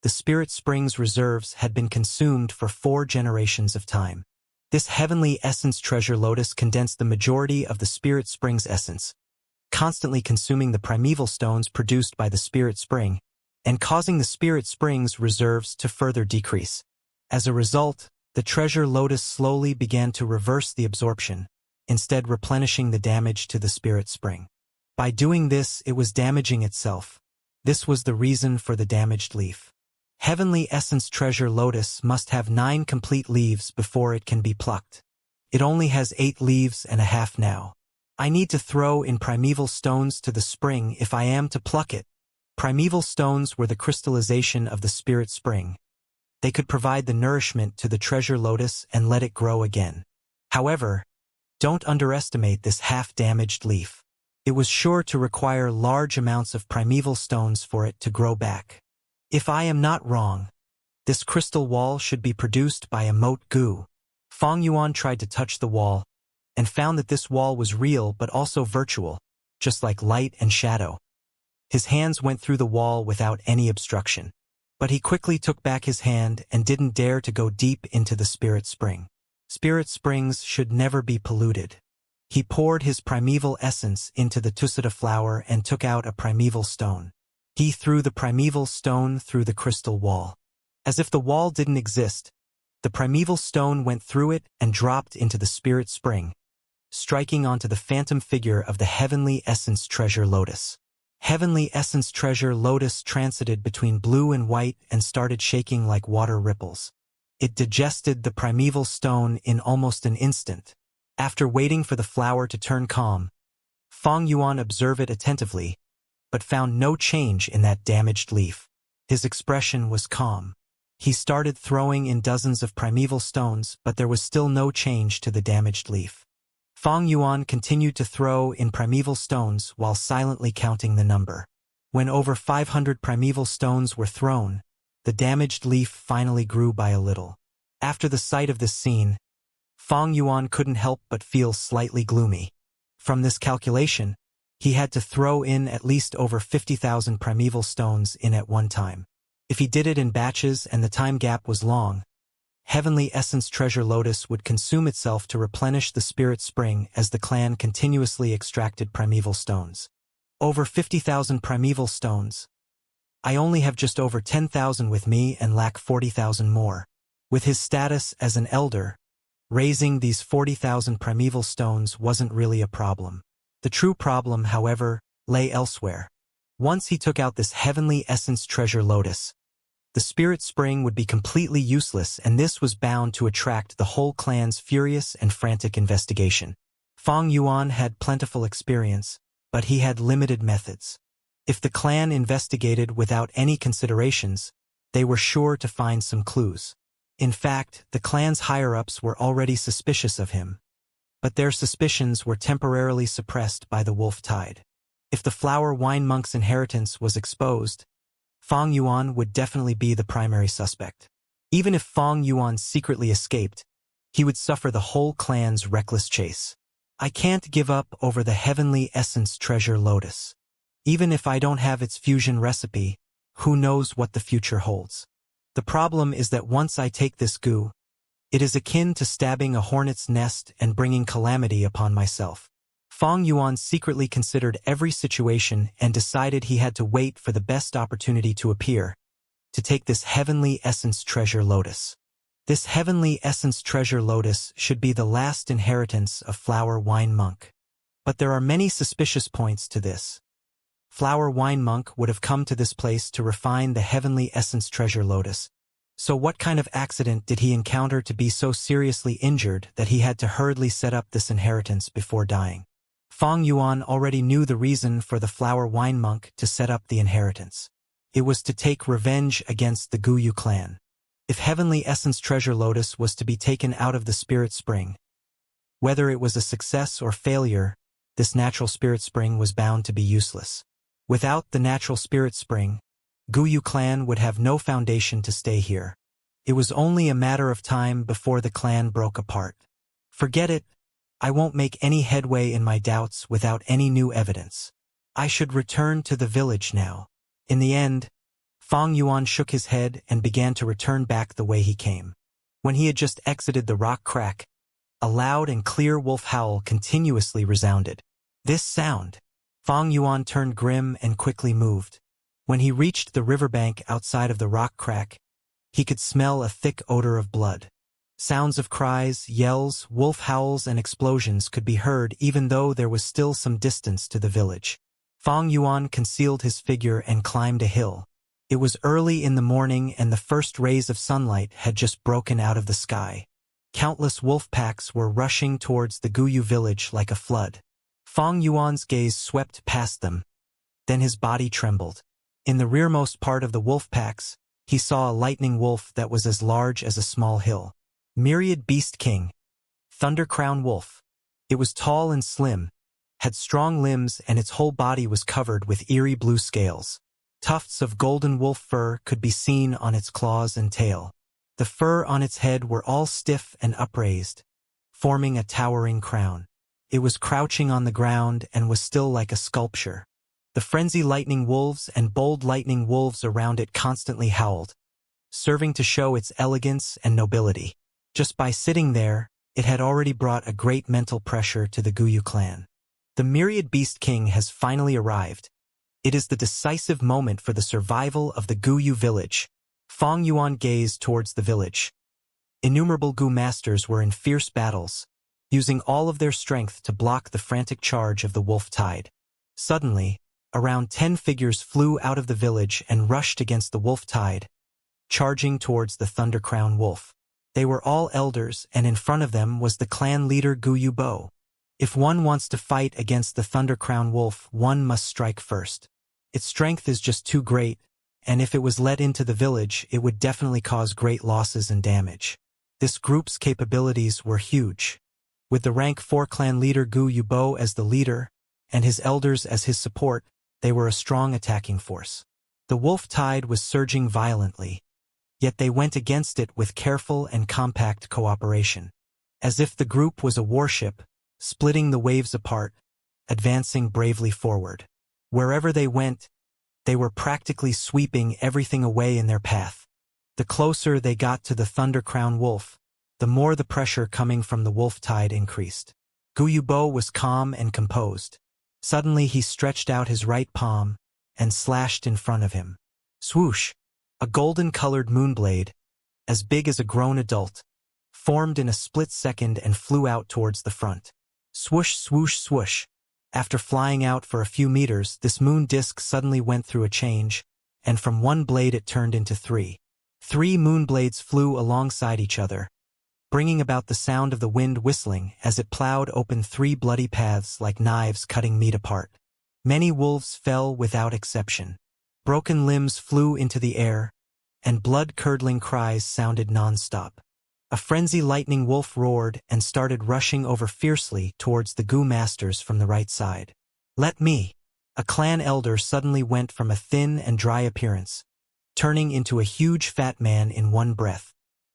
The spirit spring's reserves had been consumed for 4 generations of time. This heavenly essence treasure lotus condensed the majority of the spirit spring's essence, constantly consuming the primeval stones produced by the spirit spring, and causing the spirit spring's reserves to further decrease. As a result, the treasure lotus slowly began to reverse the absorption, instead replenishing the damage to the spirit spring. By doing this, it was damaging itself. This was the reason for the damaged leaf. Heavenly essence treasure lotus must have 9 complete leaves before it can be plucked. It only has 8 leaves and a half now. I need to throw in primeval stones to the spring if I am to pluck it. Primeval stones were the crystallization of the spirit spring. They could provide the nourishment to the treasure lotus and let it grow again. However, don't underestimate this half-damaged leaf. It was sure to require large amounts of primeval stones for it to grow back. If I am not wrong, this crystal wall should be produced by a moat Gu. Fang Yuan tried to touch the wall, and found that this wall was real but also virtual, just like light and shadow. His hands went through the wall without any obstruction. But he quickly took back his hand and didn't dare to go deep into the spirit spring. Spirit springs should never be polluted. He poured his primeval essence into the Tusita flower and took out a primeval stone. He threw the primeval stone through the crystal wall. As if the wall didn't exist, the primeval stone went through it and dropped into the spirit spring, striking onto the phantom figure of the heavenly essence treasure lotus. Heavenly essence treasure lotus transited between blue and white and started shaking like water ripples. It digested the primeval stone in almost an instant. After waiting for the flower to turn calm, Fang Yuan observed it attentively, but found no change in that damaged leaf. His expression was calm. He started throwing in dozens of primeval stones, but there was still no change to the damaged leaf. Fang Yuan continued to throw in primeval stones while silently counting the number. When over 500 primeval stones were thrown, the damaged leaf finally grew by a little. After the sight of this scene, Fang Yuan couldn't help but feel slightly gloomy. From this calculation, he had to throw in at least over 50,000 primeval stones in at one time. If he did it in batches and the time gap was long, Heavenly Essence Treasure Lotus would consume itself to replenish the spirit spring as the clan continuously extracted primeval stones. Over 50,000 primeval stones. I only have just over 10,000 with me and lack 40,000 more. With his status as an elder, raising these 40,000 primeval stones wasn't really a problem. The true problem, however, lay elsewhere. Once he took out this heavenly essence treasure lotus, the spirit spring would be completely useless, and this was bound to attract the whole clan's furious and frantic investigation. Fang Yuan had plentiful experience, but he had limited methods. If the clan investigated without any considerations, they were sure to find some clues. In fact, the clan's higher-ups were already suspicious of him, but their suspicions were temporarily suppressed by the wolf tide. If the flower wine monk's inheritance was exposed, Fang Yuan would definitely be the primary suspect. Even if Fang Yuan secretly escaped, he would suffer the whole clan's reckless chase. I can't give up over the heavenly essence treasure lotus. Even if I don't have its fusion recipe, who knows what the future holds. The problem is that once I take this goo, it is akin to stabbing a hornet's nest and bringing calamity upon myself. Fang Yuan secretly considered every situation and decided he had to wait for the best opportunity to appear, to take this heavenly essence treasure lotus. This heavenly essence treasure lotus should be the last inheritance of Flower Wine Monk. But there are many suspicious points to this. Flower Wine Monk would have come to this place to refine the heavenly essence treasure lotus. So what kind of accident did he encounter to be so seriously injured that he had to hurriedly set up this inheritance before dying? Fang Yuan already knew the reason for the Flower Wine Monk to set up the inheritance. It was to take revenge against the Guyu clan. If Heavenly Essence Treasure Lotus was to be taken out of the Spirit Spring, whether it was a success or failure, this natural Spirit Spring was bound to be useless. Without the natural Spirit Spring, Guyu clan would have no foundation to stay here. It was only a matter of time before the clan broke apart. Forget it. I won't make any headway in my doubts without any new evidence. I should return to the village now. In the end, Fang Yuan shook his head and began to return back the way he came. When he had just exited the rock crack, a loud and clear wolf howl continuously resounded. This sound. Fang Yuan turned grim and quickly moved. When he reached the riverbank outside of the rock crack, he could smell a thick odor of blood. Sounds of cries, yells, wolf howls, and explosions could be heard even though there was still some distance to the village. Fang Yuan concealed his figure and climbed a hill. It was early in the morning and the first rays of sunlight had just broken out of the sky. Countless wolf packs were rushing towards the Guyu village like a flood. Fang Yuan's gaze swept past them. Then his body trembled. In the rearmost part of the wolf packs, he saw a lightning wolf that was as large as a small hill. Myriad Beast King. Thunder Crown Wolf. It was tall and slim, had strong limbs, and its whole body was covered with eerie blue scales. Tufts of golden wolf fur could be seen on its claws and tail. The fur on its head were all stiff and upraised, forming a towering crown. It was crouching on the ground and was still like a sculpture. The frenzy lightning wolves and bold lightning wolves around it constantly howled, serving to show its elegance and nobility. Just by sitting there, it had already brought a great mental pressure to the Guyu clan. The Myriad Beast King has finally arrived. It is the decisive moment for the survival of the Guyu village. Fang Yuan gazed towards the village. Innumerable Gu masters were in fierce battles, using all of their strength to block the frantic charge of the wolf tide. Suddenly, around 10 figures flew out of the village and rushed against the wolf tide, charging towards the Thunder Crown Wolf. They were all elders, and in front of them was the clan leader Guyu Bo. If one wants to fight against the Thunder Crown Wolf, one must strike first. Its strength is just too great, and if it was let into the village, it would definitely cause great losses and damage. This group's capabilities were huge. With the rank 4 clan leader Guyu Bo as the leader, and his elders as his support, they were a strong attacking force. The wolf tide was surging violently, yet they went against it with careful and compact cooperation. As if the group was a warship, splitting the waves apart, advancing bravely forward. Wherever they went, they were practically sweeping everything away in their path. The closer they got to the Thunder Crown Wolf, the more the pressure coming from the wolf tide increased. Guyu Bo was calm and composed. Suddenly he stretched out his right palm and slashed in front of him. Swoosh! A golden-colored moonblade, as big as a grown adult, formed in a split second and flew out towards the front. Swoosh, swoosh, swoosh. After flying out for a few meters, this moon disk suddenly went through a change, and from one blade it turned into three. 3 moonblades flew alongside each other, bringing about the sound of the wind whistling as it plowed open 3 bloody paths like knives cutting meat apart. Many wolves fell without exception. Broken limbs flew into the air, and blood-curdling cries sounded non-stop. A frenzied lightning wolf roared and started rushing over fiercely towards the goo masters from the right side. Let me! A clan elder suddenly went from a thin and dry appearance, turning into a huge fat man in one breath.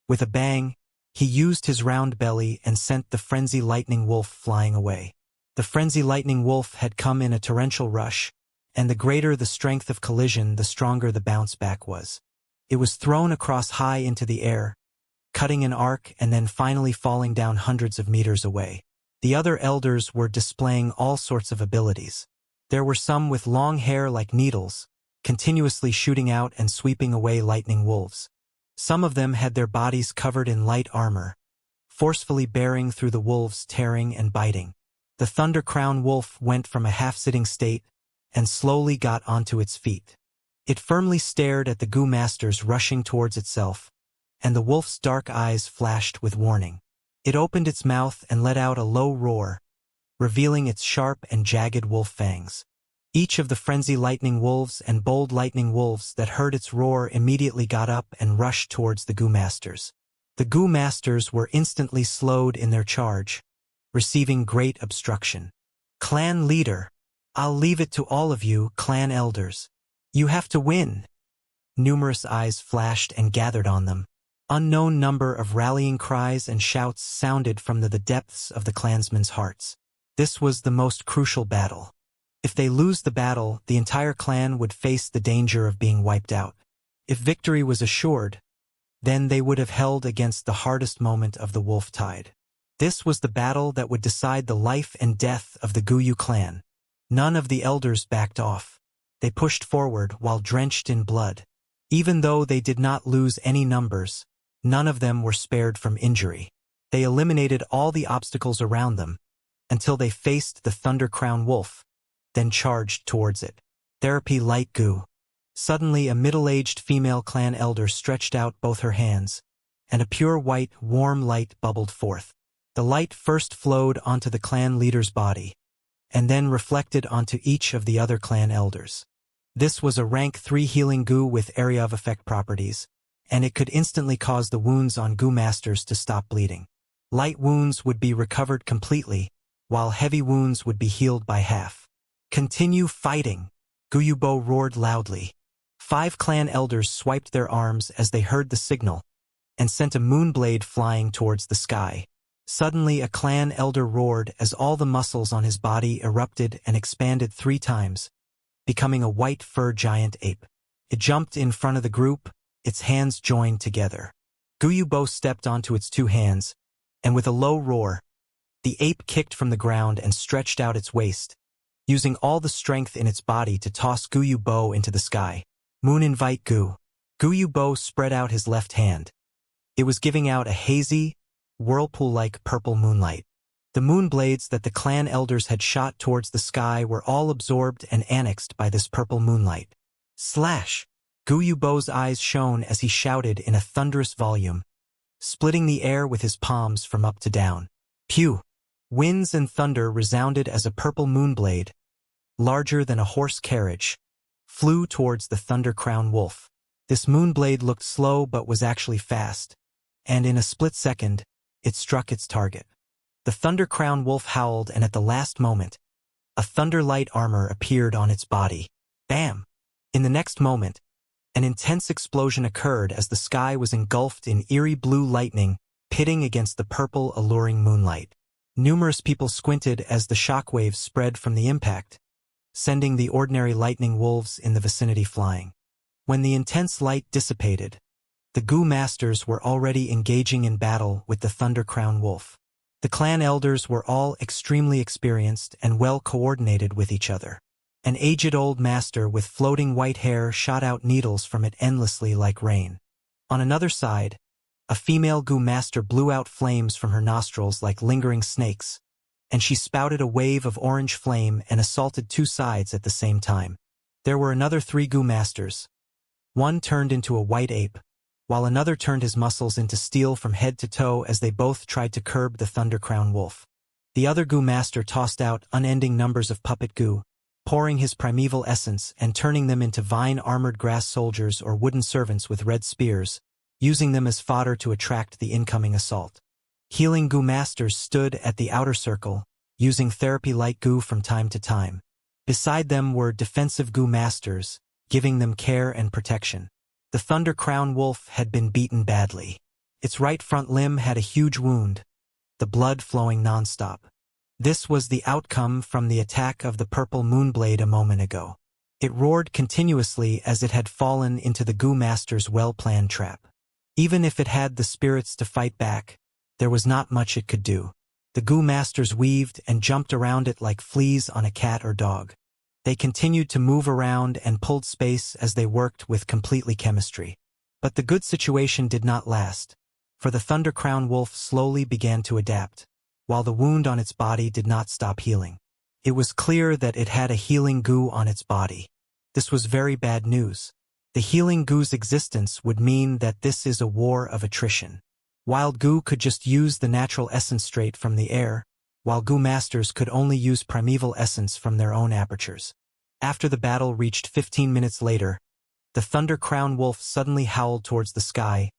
With a bang, he used his round belly and sent the frenzied lightning wolf flying away. The frenzied lightning wolf had come in a torrential rush, and the greater the strength of collision, the stronger the bounce back was. It was thrown across high into the air, cutting an arc and then finally falling down hundreds of meters away. The other elders were displaying all sorts of abilities. There were some with long hair like needles, continuously shooting out and sweeping away lightning wolves. Some of them had their bodies covered in light armor, forcefully bearing through the wolves, tearing and biting. The Thunder Crown wolf went from a half-sitting state and slowly got onto its feet. It firmly stared at the goo masters rushing towards itself, and the wolf's dark eyes flashed with warning. It opened its mouth and let out a low roar, revealing its sharp and jagged wolf fangs. Each of the frenzied lightning wolves and bold lightning wolves that heard its roar immediately got up and rushed towards the goo masters. The goo masters were instantly slowed in their charge, receiving great obstruction. Clan leader, I'll leave it to all of you, clan elders. You have to win. Numerous eyes flashed and gathered on them. Unknown number of rallying cries and shouts sounded from the depths of the clansmen's hearts. This was the most crucial battle. If they lose the battle, the entire clan would face the danger of being wiped out. If victory was assured, then they would have held against the hardest moment of the wolf tide. This was the battle that would decide the life and death of the Guyu clan. None of the elders backed off. They pushed forward while drenched in blood. Even though they did not lose any numbers, none of them were spared from injury. They eliminated all the obstacles around them until they faced the Thunder Crown wolf, then charged towards it. Therapy light goo. Suddenly a middle-aged female clan elder stretched out both her hands, and a pure white, warm light bubbled forth. The light first flowed onto the clan leader's body, and then reflected onto each of the other clan elders. This was a rank 3 healing goo with area of effect properties, and it could instantly cause the wounds on goo masters to stop bleeding. Light wounds would be recovered completely, while heavy wounds would be healed by half. Continue fighting, Guyubo roared loudly. 5 clan elders swiped their arms as they heard the signal, and sent a moonblade flying towards the sky. Suddenly a clan elder roared as all the muscles on his body erupted and expanded 3 times, becoming a white fur giant ape. It jumped in front of the group, its hands joined together. Guyubo stepped onto its 2 hands, and with a low roar, the ape kicked from the ground and stretched out its waist, using all the strength in its body to toss Guyubo into the sky. Moon invite Gu. Guyubo spread out his left hand. It was giving out a hazy, whirlpool-like purple moonlight. The moonblades that the clan elders had shot towards the sky were all absorbed and annexed by this purple moonlight. Slash! Guyubo's eyes shone as he shouted in a thunderous volume, splitting the air with his palms from up to down. Pew! Winds and thunder resounded as a purple moonblade, larger than a horse carriage, flew towards the Thunder Crown wolf. This moonblade looked slow but was actually fast, and in a split second, it struck its target. The Thunder Crown wolf howled, and at the last moment, a thunderlight armor appeared on its body. Bam! In the next moment, an intense explosion occurred as the sky was engulfed in eerie blue lightning, pitting against the purple, alluring moonlight. Numerous people squinted as the shockwaves spread from the impact, sending the ordinary lightning wolves in the vicinity flying. When the intense light dissipated, the Goo Masters were already engaging in battle with the Thunder Crown wolf. The clan elders were all extremely experienced and well coordinated with each other. An aged old master with floating white hair shot out needles from it endlessly like rain. On another side, a female goo master blew out flames from her nostrils like lingering snakes, and she spouted a wave of orange flame and assaulted two sides at the same time. There were another 3 goo masters. One turned into a white ape, while another turned his muscles into steel from head to toe as they both tried to curb the Thundercrown Wolf. The other goo master tossed out unending numbers of puppet goo, pouring his primeval essence and turning them into vine-armored grass soldiers or wooden servants with red spears, using them as fodder to attract the incoming assault. Healing goo masters stood at the outer circle, using therapy-like goo from time to time. Beside them were defensive goo masters, giving them care and protection. The Thunder Crown Wolf had been beaten badly. Its right front limb had a huge wound, the blood flowing nonstop. This was the outcome from the attack of the purple moonblade a moment ago. It roared continuously as it had fallen into the goo master's well-planned trap. Even if it had the spirits to fight back, there was not much it could do. The goo masters weaved and jumped around it like fleas on a cat or dog. They continued to move around and pulled space as they worked with completely chemistry. But the good situation did not last, for the Thunder Crown Wolf slowly began to adapt, while the wound on its body did not stop healing. It was clear that it had a healing goo on its body. This was very bad news. The healing goo's existence would mean that this is a war of attrition. Wild goo could just use the natural essence straight from the air, while goo masters could only use primeval essence from their own apertures. After the battle reached 15 minutes later, the Thunder Crown Wolf suddenly howled towards the sky,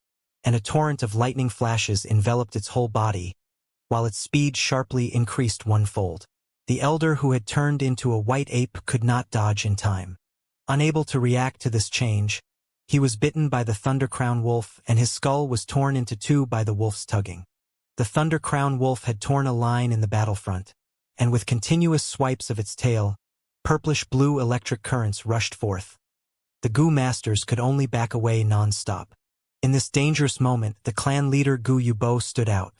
and a torrent of lightning flashes enveloped its whole body, while its speed sharply increased 1-fold. The elder who had turned into a white ape could not dodge in time. Unable to react to this change, he was bitten by the Thunder Crown Wolf and his skull was torn into 2 by the wolf's tugging. The Thunder Crown Wolf had torn a line in the battlefront, and with continuous swipes of its tail, purplish-blue electric currents rushed forth. The goo masters could only back away non-stop. In this dangerous moment, the clan leader Gu Yubo stood out.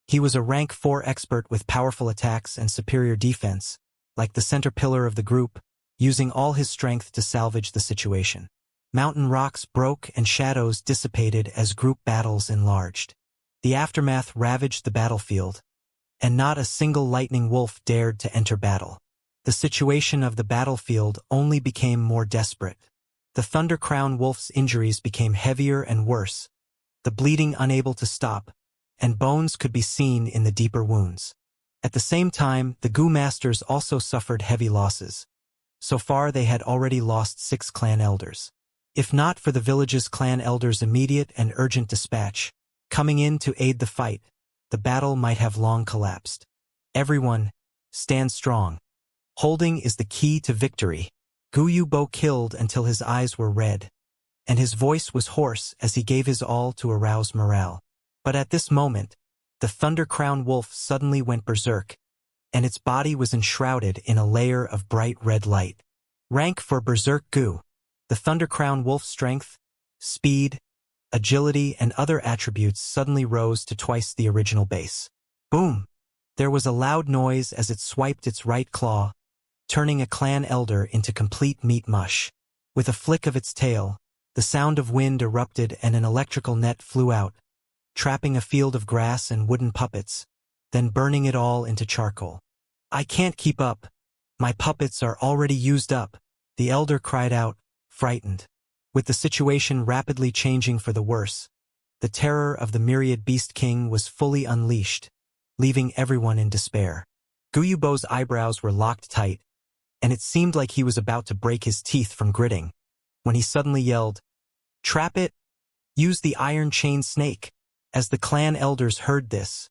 He was a rank 4 expert with powerful attacks and superior defense, like the center pillar of the group, using all his strength to salvage the situation. Mountain rocks broke and shadows dissipated as group battles enlarged. The aftermath ravaged the battlefield, and not a single lightning wolf dared to enter battle. The situation of the battlefield only became more desperate. The Thunder Crown Wolf's injuries became heavier and worse, the bleeding unable to stop, and bones could be seen in the deeper wounds. At the same time, the goo masters also suffered heavy losses. So far they had already lost 6 clan elders. If not for the village's clan elders' immediate and urgent dispatch, coming in to aid the fight, the battle might have long collapsed. Everyone, stand strong. Holding is the key to victory. Gu Yubo killed until his eyes were red, and his voice was hoarse as he gave his all to arouse morale. But at this moment, the Thunder Crown Wolf suddenly went berserk, and its body was enshrouded in a layer of bright red light. Rank for Berserk Gu. The Thunder Crown Wolf's strength, speed, agility, and other attributes suddenly rose to twice the original base. Boom! There was a loud noise as it swiped its right claw, turning a clan elder into complete meat mush. With a flick of its tail, the sound of wind erupted and an electrical net flew out, trapping a field of grass and wooden puppets, then burning it all into charcoal. I can't keep up. My puppets are already used up, the elder cried out, frightened. With the situation rapidly changing for the worse, the terror of the myriad Beast King was fully unleashed, leaving everyone in despair. Guyubo's eyebrows were locked tight, and it seemed like he was about to break his teeth from gritting, when he suddenly yelled, "Trap it! Use the iron chain snake!" As the clan elders heard this,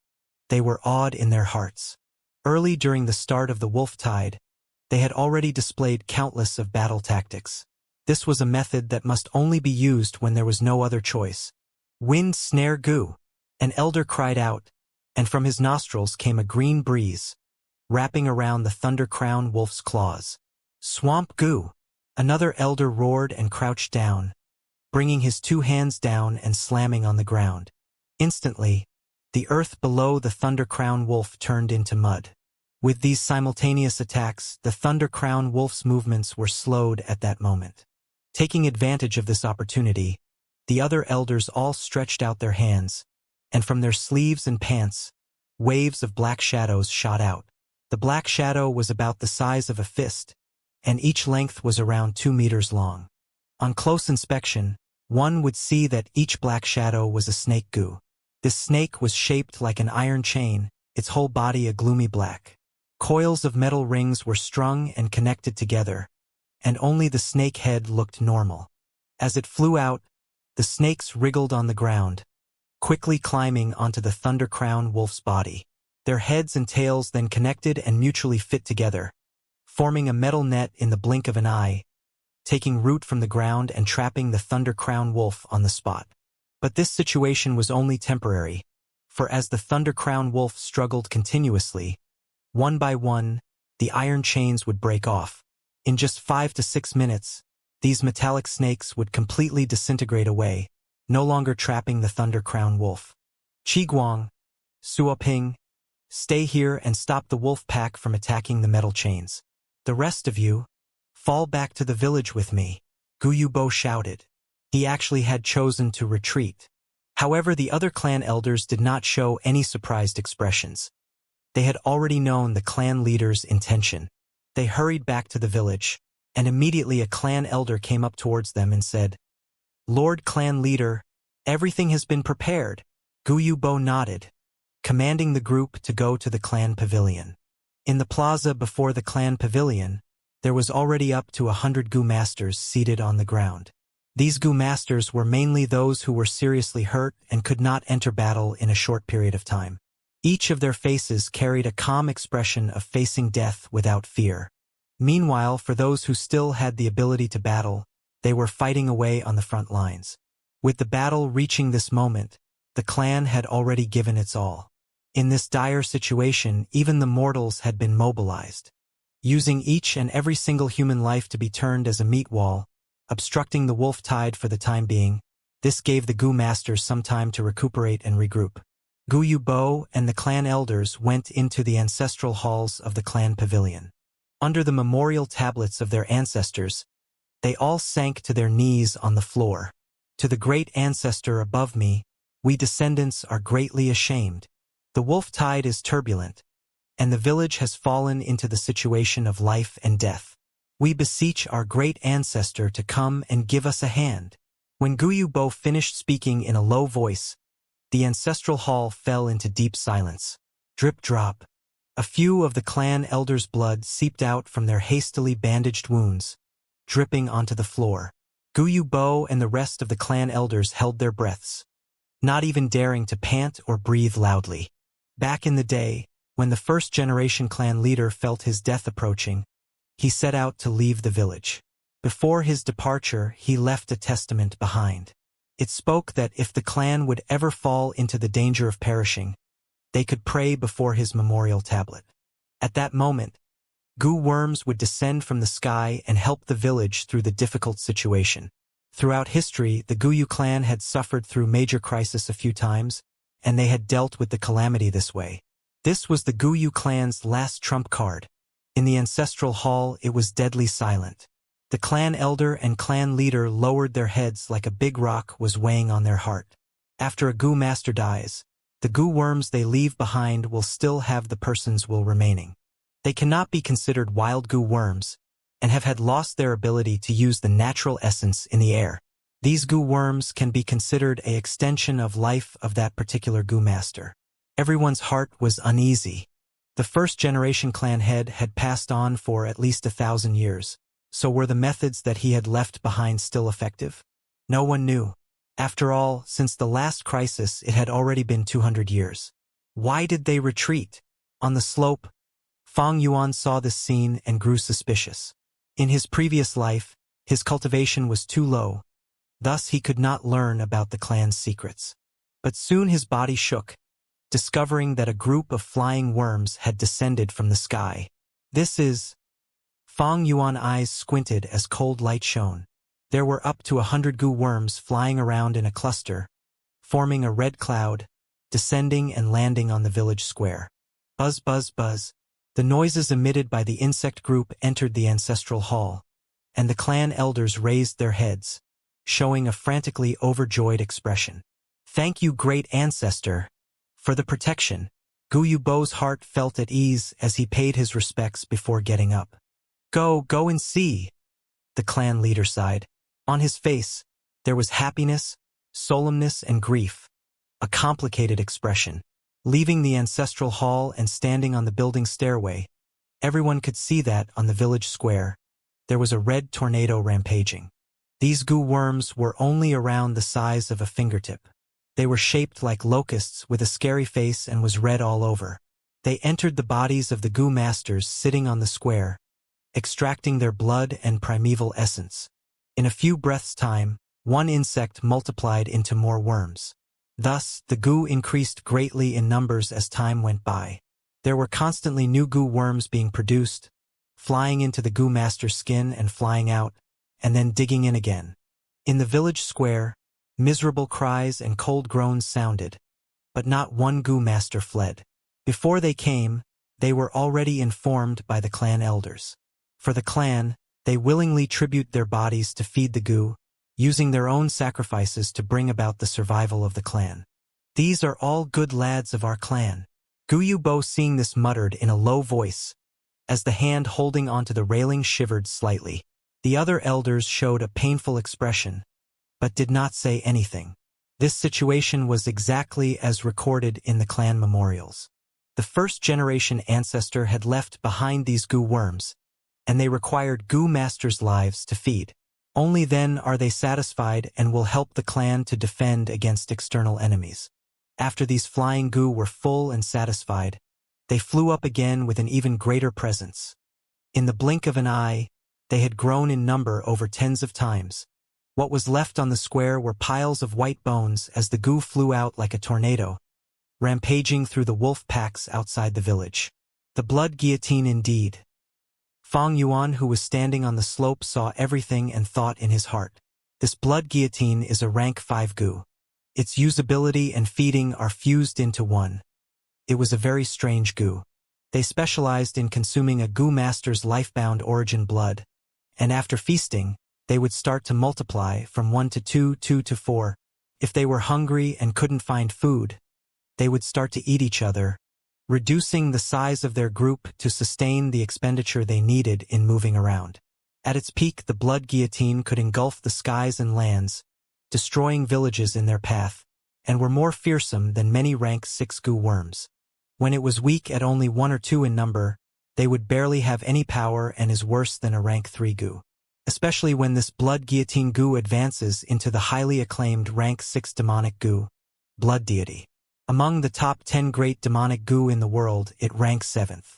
they were awed in their hearts. Early during the start of the Wolf Tide, they had already displayed countless of battle tactics. This was a method that must only be used when there was no other choice. Wind snare Gu! An elder cried out, and from his nostrils came a green breeze, wrapping around the Thunder Crown Wolf's claws. Swamp Gu! Another elder roared and crouched down, bringing his 2 hands down and slamming on the ground. Instantly, the earth below the Thunder Crown Wolf turned into mud. With these simultaneous attacks, the Thunder Crown Wolf's movements were slowed at that moment. Taking advantage of this opportunity, the other elders all stretched out their hands, and from their sleeves and pants, waves of black shadows shot out. The black shadow was about the size of a fist, and each length was around 2 meters long. On close inspection, one would see that each black shadow was a snake goo. This snake was shaped like an iron chain, its whole body a gloomy black. Coils of metal rings were strung and connected together, and only the snake head looked normal. As it flew out, the snakes wriggled on the ground, quickly climbing onto the Thunder Crown Wolf's body. Their heads and tails then connected and mutually fit together, forming a metal net in the blink of an eye, taking root from the ground and trapping the Thunder Crown Wolf on the spot. But this situation was only temporary, for as the Thunder Crown Wolf struggled continuously, one by one, the iron chains would break off. In just 5 to 6 minutes, these metallic snakes would completely disintegrate away, no longer trapping the Thunder Crown Wolf. Qiguang, Suoping, stay here and stop the wolf pack from attacking the metal chains. The rest of you, fall back to the village with me, Guyubo shouted. He actually had chosen to retreat. However, the other clan elders did not show any surprised expressions. They had already known the clan leader's intention. They hurried back to the village, and immediately a clan elder came up towards them and said, "Lord Clan Leader, everything has been prepared." Guyubo nodded, commanding the group to go to the clan pavilion. In the plaza before the clan pavilion, there was already up to 100 Gu masters seated on the ground. These Gu masters were mainly those who were seriously hurt and could not enter battle in a short period of time. Each of their faces carried a calm expression of facing death without fear. Meanwhile, for those who still had the ability to battle, they were fighting away on the front lines. With the battle reaching this moment, the clan had already given its all. In this dire situation, even the mortals had been mobilized, using each and every single human life to be turned as a meat wall, obstructing the wolf tide for the time being. This gave the Gu masters some time to recuperate and regroup. Guyubo and the clan elders went into the ancestral halls of the clan pavilion. Under the memorial tablets of their ancestors, they all sank to their knees on the floor. To the great ancestor above me, we descendants are greatly ashamed. The wolf tide is turbulent, and the village has fallen into the situation of life and death. We beseech our great ancestor to come and give us a hand. When Guyubo finished speaking in a low voice, the ancestral hall fell into deep silence. Drip drop. A few of the clan elders' blood seeped out from their hastily bandaged wounds, dripping onto the floor. Guyubo and the rest of the clan elders held their breaths, not even daring to pant or breathe loudly. Back in the day, when the first-generation clan leader felt his death approaching, he set out to leave the village. Before his departure, he left a testament behind. It spoke that if the clan would ever fall into the danger of perishing, they could pray before his memorial tablet. At that moment, Gu worms would descend from the sky and help the village through the difficult situation. Throughout history, the Guyu clan had suffered through major crisis a few times, and they had dealt with the calamity this way. This was the Guyu clan's last trump card. In the ancestral hall, it was deadly silent. The clan elder and clan leader lowered their heads like a big rock was weighing on their heart. After a Gu master dies, the Gu worms they leave behind will still have the person's will remaining. They cannot be considered wild Gu worms, and have had lost their ability to use the natural essence in the air. These Gu worms can be considered an extension of life of that particular Gu master. Everyone's heart was uneasy. The first-generation clan head had passed on for at least 1,000 years. So were the methods that he had left behind still effective? No one knew. After all, since the last crisis, it had already been 200 years. Why did they retreat? On the slope, Fang Yuan saw this scene and grew suspicious. In his previous life, his cultivation was too low, thus he could not learn about the clan's secrets. But soon his body shook, discovering that a group of flying worms had descended from the sky. This is... Fang Yuan's eyes squinted as cold light shone. There were up to 100 Gu worms flying around in a cluster, forming a red cloud, descending and landing on the village square. Buzz, buzz, buzz. The noises emitted by the insect group entered the ancestral hall, and the clan elders raised their heads, showing a frantically overjoyed expression. Thank you, great ancestor, for the protection. Guyubo's heart felt at ease as he paid his respects before getting up. Go and see, the clan leader sighed. On his face, there was happiness, solemnness, and grief, a complicated expression. Leaving the ancestral hall and standing on the building stairway, everyone could see that on the village square, there was a red tornado rampaging. These goo worms were only around the size of a fingertip. They were shaped like locusts with a scary face and was red all over. They entered the bodies of the goo masters sitting on the square, extracting their blood and primeval essence. In a few breaths' time, one insect multiplied into more worms. Thus, the goo increased greatly in numbers as time went by. There were constantly new goo worms being produced, flying into the goo master's skin and flying out, and then digging in again. In the village square, miserable cries and cold groans sounded, but not one goo master fled. Before they came, they were already informed by the clan elders. For the clan, they willingly tribute their bodies to feed the goo, using their own sacrifices to bring about the survival of the clan. These are all good lads of our clan. Guyubo, seeing this, muttered in a low voice, as the hand holding onto the railing shivered slightly. The other elders showed a painful expression, but did not say anything. This situation was exactly as recorded in the clan memorials. The first-generation ancestor had left behind these goo worms, and they required goo masters' lives to feed. Only then are they satisfied and will help the clan to defend against external enemies. After these flying goo were full and satisfied, they flew up again with an even greater presence. In the blink of an eye, they had grown in number over tens of times. What was left on the square were piles of white bones as the goo flew out like a tornado, rampaging through the wolf packs outside the village. The blood guillotine indeed. Feng Yuan, who was standing on the slope, saw everything and thought in his heart. This blood guillotine is a rank 5 goo. Its usability and feeding are fused into one. It was a very strange goo. They specialized in consuming a goo master's lifebound origin blood, and after feasting, they would start to multiply from 1 to 2, 2 to 4. If they were hungry and couldn't find food, they would start to eat each other, reducing the size of their group to sustain the expenditure they needed in moving around. At its peak, the blood guillotine could engulf the skies and lands, destroying villages in their path, and were more fearsome than many rank 6 goo worms. When it was weak at only 1 or 2 in number, they would barely have any power and is worse than a rank 3 goo. Especially when this blood guillotine goo advances into the highly acclaimed rank 6 demonic goo, blood deity. Among the top 10 great demonic goo in the world, it ranks 7th.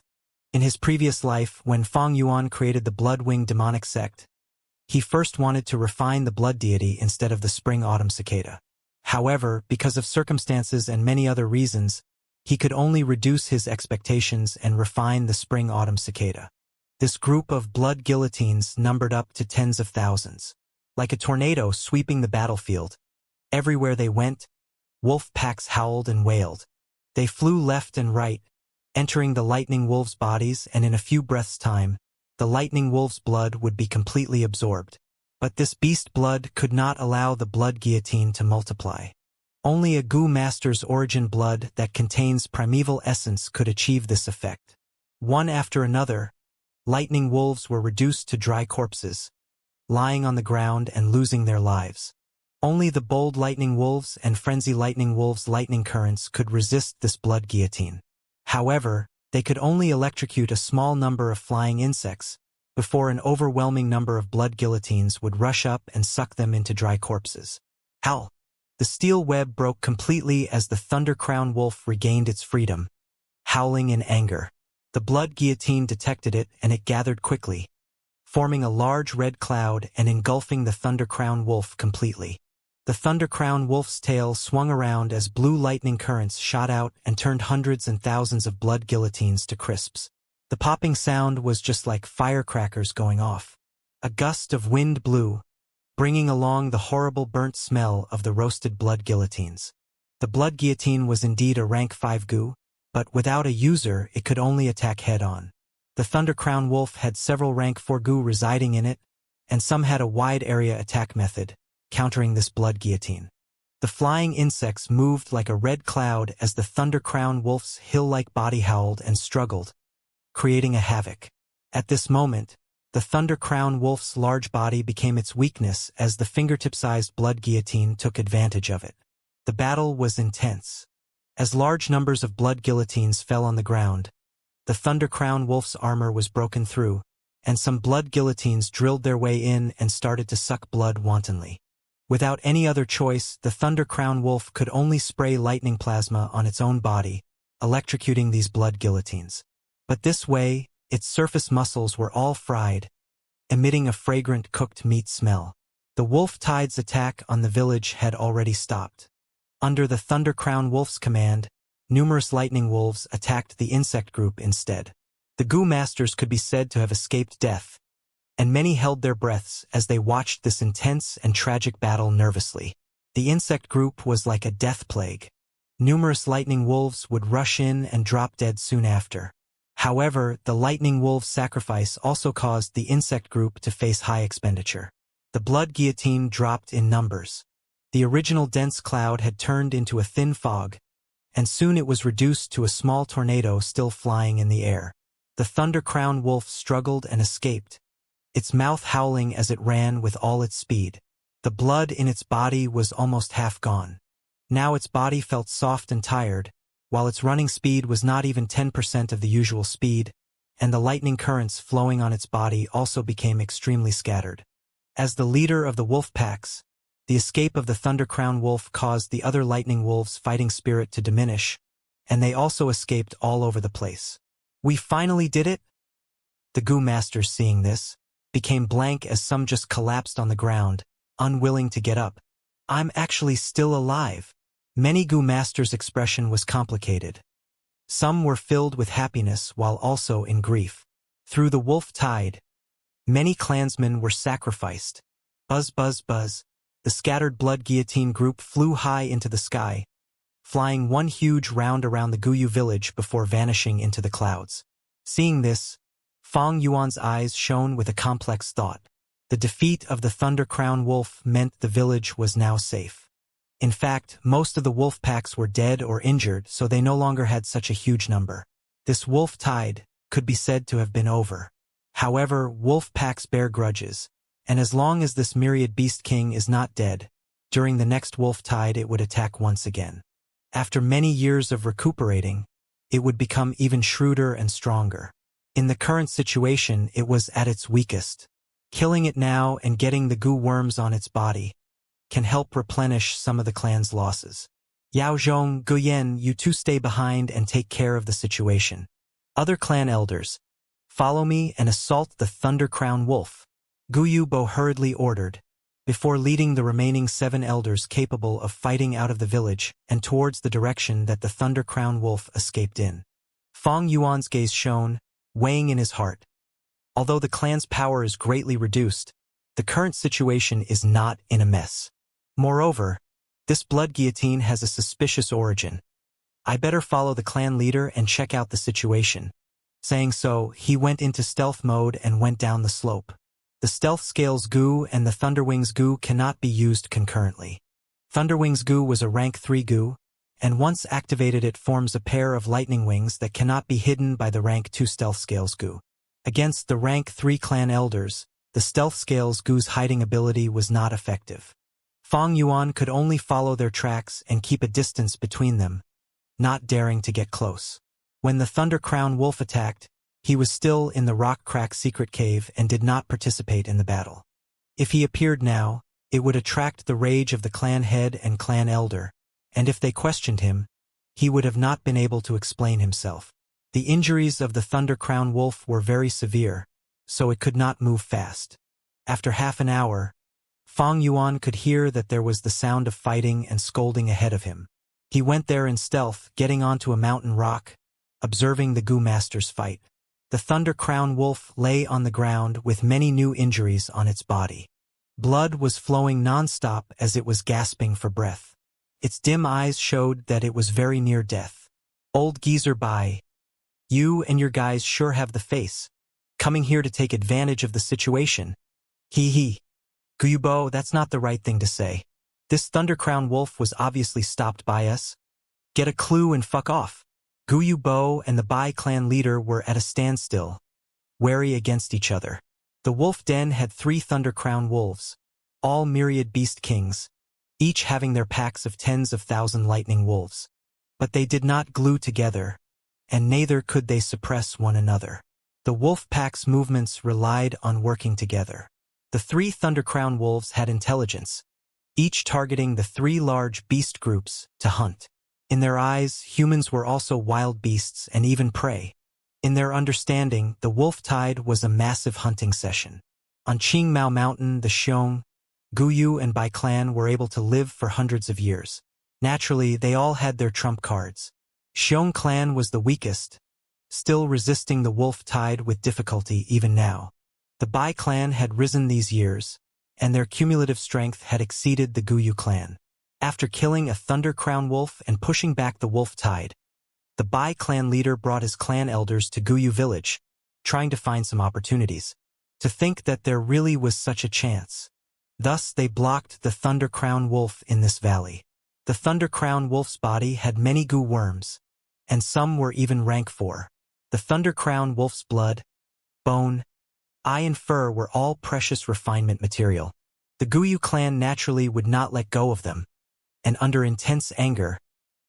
In his previous life, when Feng Yuan created the Bloodwing demonic sect, he first wanted to refine the blood deity instead of the spring-autumn cicada. However, because of circumstances and many other reasons, he could only reduce his expectations and refine the spring-autumn cicada. This group of blood guillotines numbered up to tens of thousands. Like a tornado sweeping the battlefield, everywhere they went, wolf packs howled and wailed. They flew left and right, entering the lightning wolves' bodies, and in a few breaths' time, the lightning wolves' blood would be completely absorbed. But this beast blood could not allow the blood guillotine to multiply. Only a goo master's origin blood that contains primeval essence could achieve this effect. One after another, lightning wolves were reduced to dry corpses, lying on the ground and losing their lives. Only the bold lightning wolves and frenzy lightning wolves' lightning currents could resist this blood guillotine. However, they could only electrocute a small number of flying insects before an overwhelming number of blood guillotines would rush up and suck them into dry corpses. Howl! The steel web broke completely as the Thunder Crown wolf regained its freedom, howling in anger. The blood guillotine detected it and it gathered quickly, forming a large red cloud and engulfing the Thunder Crown wolf completely. The Thunder Crown wolf's tail swung around as blue lightning currents shot out and turned hundreds and thousands of blood guillotines to crisps. The popping sound was just like firecrackers going off. A gust of wind blew, bringing along the horrible burnt smell of the roasted blood guillotines. The blood guillotine was indeed a rank 5 goo, but without a user it could only attack head-on. The Thunder Crown Wolf had several rank 4 goo residing in it, and some had a wide area attack method, countering this blood guillotine. The flying insects moved like a red cloud as the Thunder Crown Wolf's hill-like body howled and struggled, creating a havoc. At this moment, the Thunder Crown Wolf's large body became its weakness as the fingertip-sized blood guillotine took advantage of it. The battle was intense. As large numbers of blood guillotines fell on the ground, the Thunder Crown Wolf's armor was broken through, and some blood guillotines drilled their way in and started to suck blood wantonly. Without any other choice, the Thunder Crown Wolf could only spray lightning plasma on its own body, electrocuting these blood guillotines. But this way, its surface muscles were all fried, emitting a fragrant cooked meat smell. The Wolf Tide's attack on the village had already stopped. Under the Thunder Crown Wolf's command, numerous lightning wolves attacked the insect group instead. The Goo Masters could be said to have escaped death, and many held their breaths as they watched this intense and tragic battle nervously. The insect group was like a death plague. Numerous lightning wolves would rush in and drop dead soon after. However, the lightning wolves' sacrifice also caused the insect group to face high expenditure. The blood guillotine dropped in numbers. The original dense cloud had turned into a thin fog, and soon it was reduced to a small tornado still flying in the air. The Thunder Crown Wolf struggled and escaped, its mouth howling as it ran with all its speed. The blood in its body was almost half gone. Now its body felt soft and tired, while its running speed was not even 10% of the usual speed, and the lightning currents flowing on its body also became extremely scattered. As the leader of the wolf packs, the escape of the Thunder Crown Wolf caused the other lightning wolves' fighting spirit to diminish, and they also escaped all over the place. "We finally did it?" The Goo Masters, seeing this, became blank as some just collapsed on the ground, unwilling to get up. "I'm actually still alive." Many Goo Masters' expression was complicated. Some were filled with happiness while also in grief. Through the Wolf Tide, many clansmen were sacrificed. Buzz, buzz, buzz. The scattered blood guillotine group flew high into the sky, flying one huge round around the Guyu village before vanishing into the clouds. Seeing this, Fong Yuan's eyes shone with a complex thought. The defeat of the Thunder Crown Wolf meant the village was now safe. In fact, most of the wolf packs were dead or injured, so they no longer had such a huge number. This wolf tide could be said to have been over. However, wolf packs bear grudges, and as long as this myriad beast king is not dead, during the next wolf tide it would attack once again. After many years of recuperating, it would become even shrewder and stronger. In the current situation, it was at its weakest. Killing it now and getting the goo worms on its body can help replenish some of the clan's losses. Yao Zhong, Guyen, you two stay behind and take care of the situation. Other clan elders, follow me and assault the Thunder Crown Wolf, Guyu Bo hurriedly ordered, before leading the remaining 7 elders capable of fighting out of the village and towards the direction that the Thunder Crown Wolf escaped in. Fong Yuan's gaze shone, weighing in his heart. Although the clan's power is greatly reduced, the current situation is not in a mess. Moreover, this blood guillotine has a suspicious origin. I better follow the clan leader and check out the situation. Saying so, he went into stealth mode and went down the slope. The Stealth Scales Goo and the Thunderwings Goo cannot be used concurrently. Thunderwings Goo was a rank 3 Goo, and once activated it forms a pair of lightning wings that cannot be hidden by the rank 2 Stealth Scales Goo. Against the rank 3 clan elders, the Stealth Scales Goo's hiding ability was not effective. Fong Yuan could only follow their tracks and keep a distance between them, not daring to get close. When the Thunder Crown Wolf attacked, he was still in the Rock Crack secret cave and did not participate in the battle. If he appeared now, it would attract the rage of the clan head and clan elder, and if they questioned him, he would have not been able to explain himself. The injuries of the Thunder Crown Wolf were very severe, so it could not move fast. After half an hour, Fong Yuan could hear that there was the sound of fighting and scolding ahead of him. He went there in stealth, getting onto a mountain rock, observing the Goo Masters fight. The Thunder Crown Wolf lay on the ground with many new injuries on its body. Blood was flowing non-stop as it was gasping for breath. Its dim eyes showed that it was very near death. Old geezer Bai, you and your guys sure have the face. Coming here to take advantage of the situation. Hee hee. Guyubo, that's not the right thing to say. This Thundercrown wolf was obviously stopped by us. Get a clue and fuck off. Guyubo and the Bai clan leader were at a standstill, wary against each other. The wolf den had 3 Thundercrown wolves, all myriad beast kings, each having their packs of tens of thousand lightning wolves. But they did not glue together, and neither could they suppress one another. The wolf pack's movements relied on working together. The 3 Thundercrown wolves had intelligence, each targeting the 3 large beast groups to hunt. In their eyes, humans were also wild beasts and even prey. In their understanding, the wolf tide was a massive hunting session. On Qingmao Mountain, the Xiong, Guyu and Bai clan were able to live for hundreds of years. Naturally, they all had their trump cards. Xiong clan was the weakest, still resisting the wolf tide with difficulty even now. The Bai clan had risen these years, and their cumulative strength had exceeded the Guyu clan. After killing a Thundercrown wolf and pushing back the wolf tide, the Bai clan leader brought his clan elders to Guyu village, trying to find some opportunities. To think that there really was such a chance. Thus they blocked the Thundercrown wolf in this valley. The Thundercrown wolf's body had many goo worms, and some were even rank 4. The Thundercrown wolf's blood, bone, eye and fur were all precious refinement material. The Guyu clan naturally would not let go of them, and under intense anger,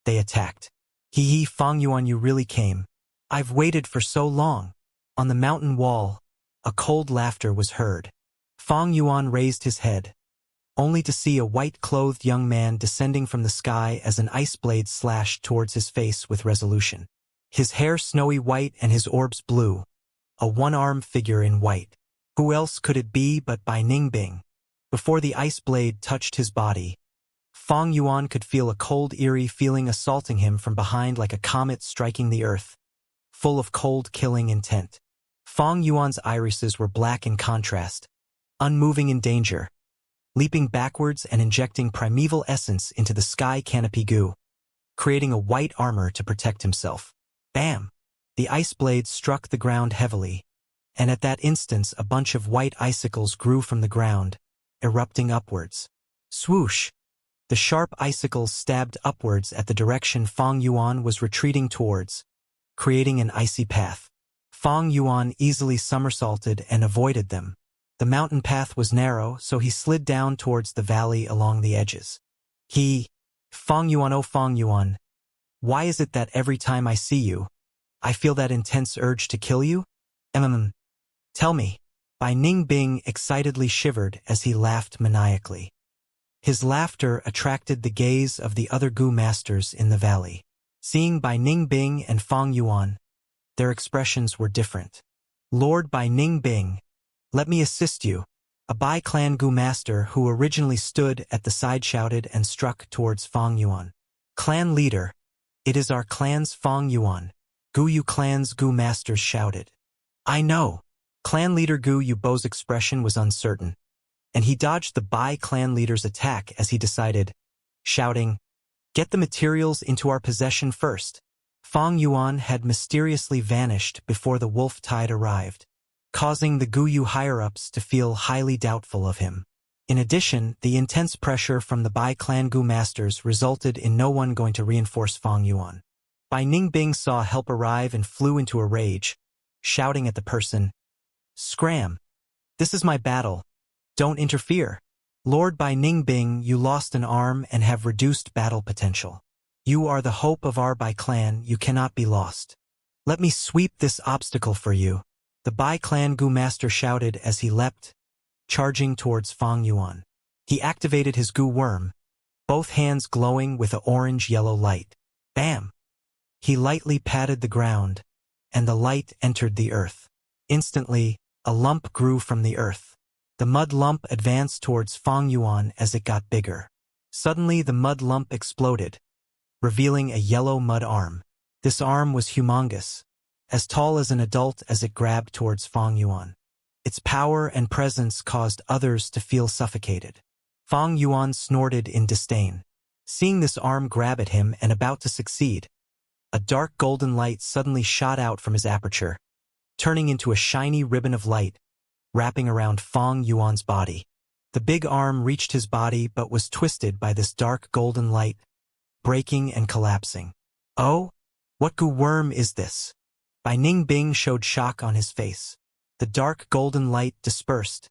they attacked. Hee hee, Fang Yuan, you really came. I've waited for so long. On the mountain wall, a cold laughter was heard. Fang Yuan raised his head, only to see a white-clothed young man descending from the sky as an ice blade slashed towards his face with resolution. His hair snowy white and his orbs blue, a one-armed figure in white. Who else could it be but Bai Ningbing? Before the ice blade touched his body, Fang Yuan could feel a cold, eerie feeling assaulting him from behind like a comet striking the earth, full of cold, killing intent. Fang Yuan's irises were black in contrast, unmoving in danger, leaping backwards and injecting primeval essence into the sky canopy goo, creating a white armor to protect himself. Bam! The ice blade struck the ground heavily, and at that instant a bunch of white icicles grew from the ground, erupting upwards. Swoosh! The sharp icicles stabbed upwards at the direction Fang Yuan was retreating towards, creating an icy path. Fang Yuan easily somersaulted and avoided them. The mountain path was narrow, so he slid down towards the valley along the edges. Fang Yuan, oh Fang Yuan, why is it that every time I see you, I feel that intense urge to kill you? Tell me. Bai Ningbing excitedly shivered as he laughed maniacally. His laughter attracted the gaze of the other Gu masters in the valley. Seeing Bai Ningbing and Fang Yuan, their expressions were different. Lord Bai Ningbing, let me assist you. A Bai clan Gu master who originally stood at the side shouted and struck towards Fang Yuan. Clan leader, it is our clan's Fang Yuan. Guyu clan's Gu masters shouted. I know. Clan leader Gu Yubo's expression was uncertain, and he dodged the Bai clan leader's attack as he decided, shouting, get the materials into our possession first. Fang Yuan had mysteriously vanished before the wolf tide arrived, causing the Guyu higher-ups to feel highly doubtful of him. In addition, the intense pressure from the Bai clan Gu masters resulted in no one going to reinforce Fang Yuan. Bai Ningbing saw help arrive and flew into a rage, shouting at the person, Scram! This is my battle. Don't interfere. Lord Bai Ningbing, you lost an arm and have reduced battle potential. You are the hope of our Bai clan, you cannot be lost. Let me sweep this obstacle for you. The Bai clan Gu master shouted as he leapt, charging towards Fang Yuan. He activated his Gu worm, both hands glowing with an orange-yellow light. Bam! He lightly patted the ground, and the light entered the earth. Instantly, a lump grew from the earth. The mud lump advanced towards Fang Yuan as it got bigger. Suddenly the mud lump exploded, revealing a yellow mud arm. This arm was humongous, as tall as an adult as it grabbed towards Fang Yuan. Its power and presence caused others to feel suffocated. Fang Yuan snorted in disdain. Seeing this arm grab at him and about to succeed, a dark golden light suddenly shot out from his aperture, turning into a shiny ribbon of light, wrapping around Fang Yuan's body. The big arm reached his body but was twisted by this dark golden light, breaking and collapsing. "Oh? What goo worm is this?" Bai Ningbing showed shock on his face. The dark golden light dispersed,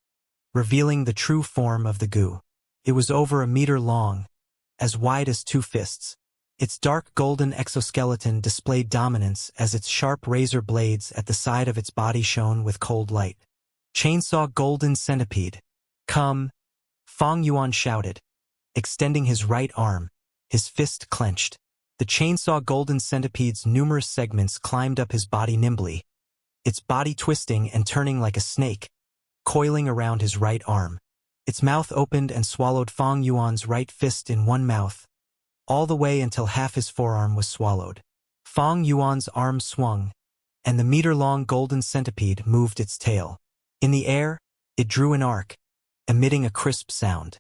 revealing the true form of the goo. It was over a meter long, as wide as 2 fists. Its dark golden exoskeleton displayed dominance as its sharp razor blades at the side of its body shone with cold light. "Chainsaw golden centipede. Come!" Fang Yuan shouted, extending his right arm, his fist clenched. The chainsaw golden centipede's numerous segments climbed up his body nimbly, its body twisting and turning like a snake, coiling around his right arm. Its mouth opened and swallowed Fang Yuan's right fist in one mouth, all the way until half his forearm was swallowed. Fang Yuan's arm swung, and the meter-long golden centipede moved its tail. In the air, it drew an arc, emitting a crisp sound.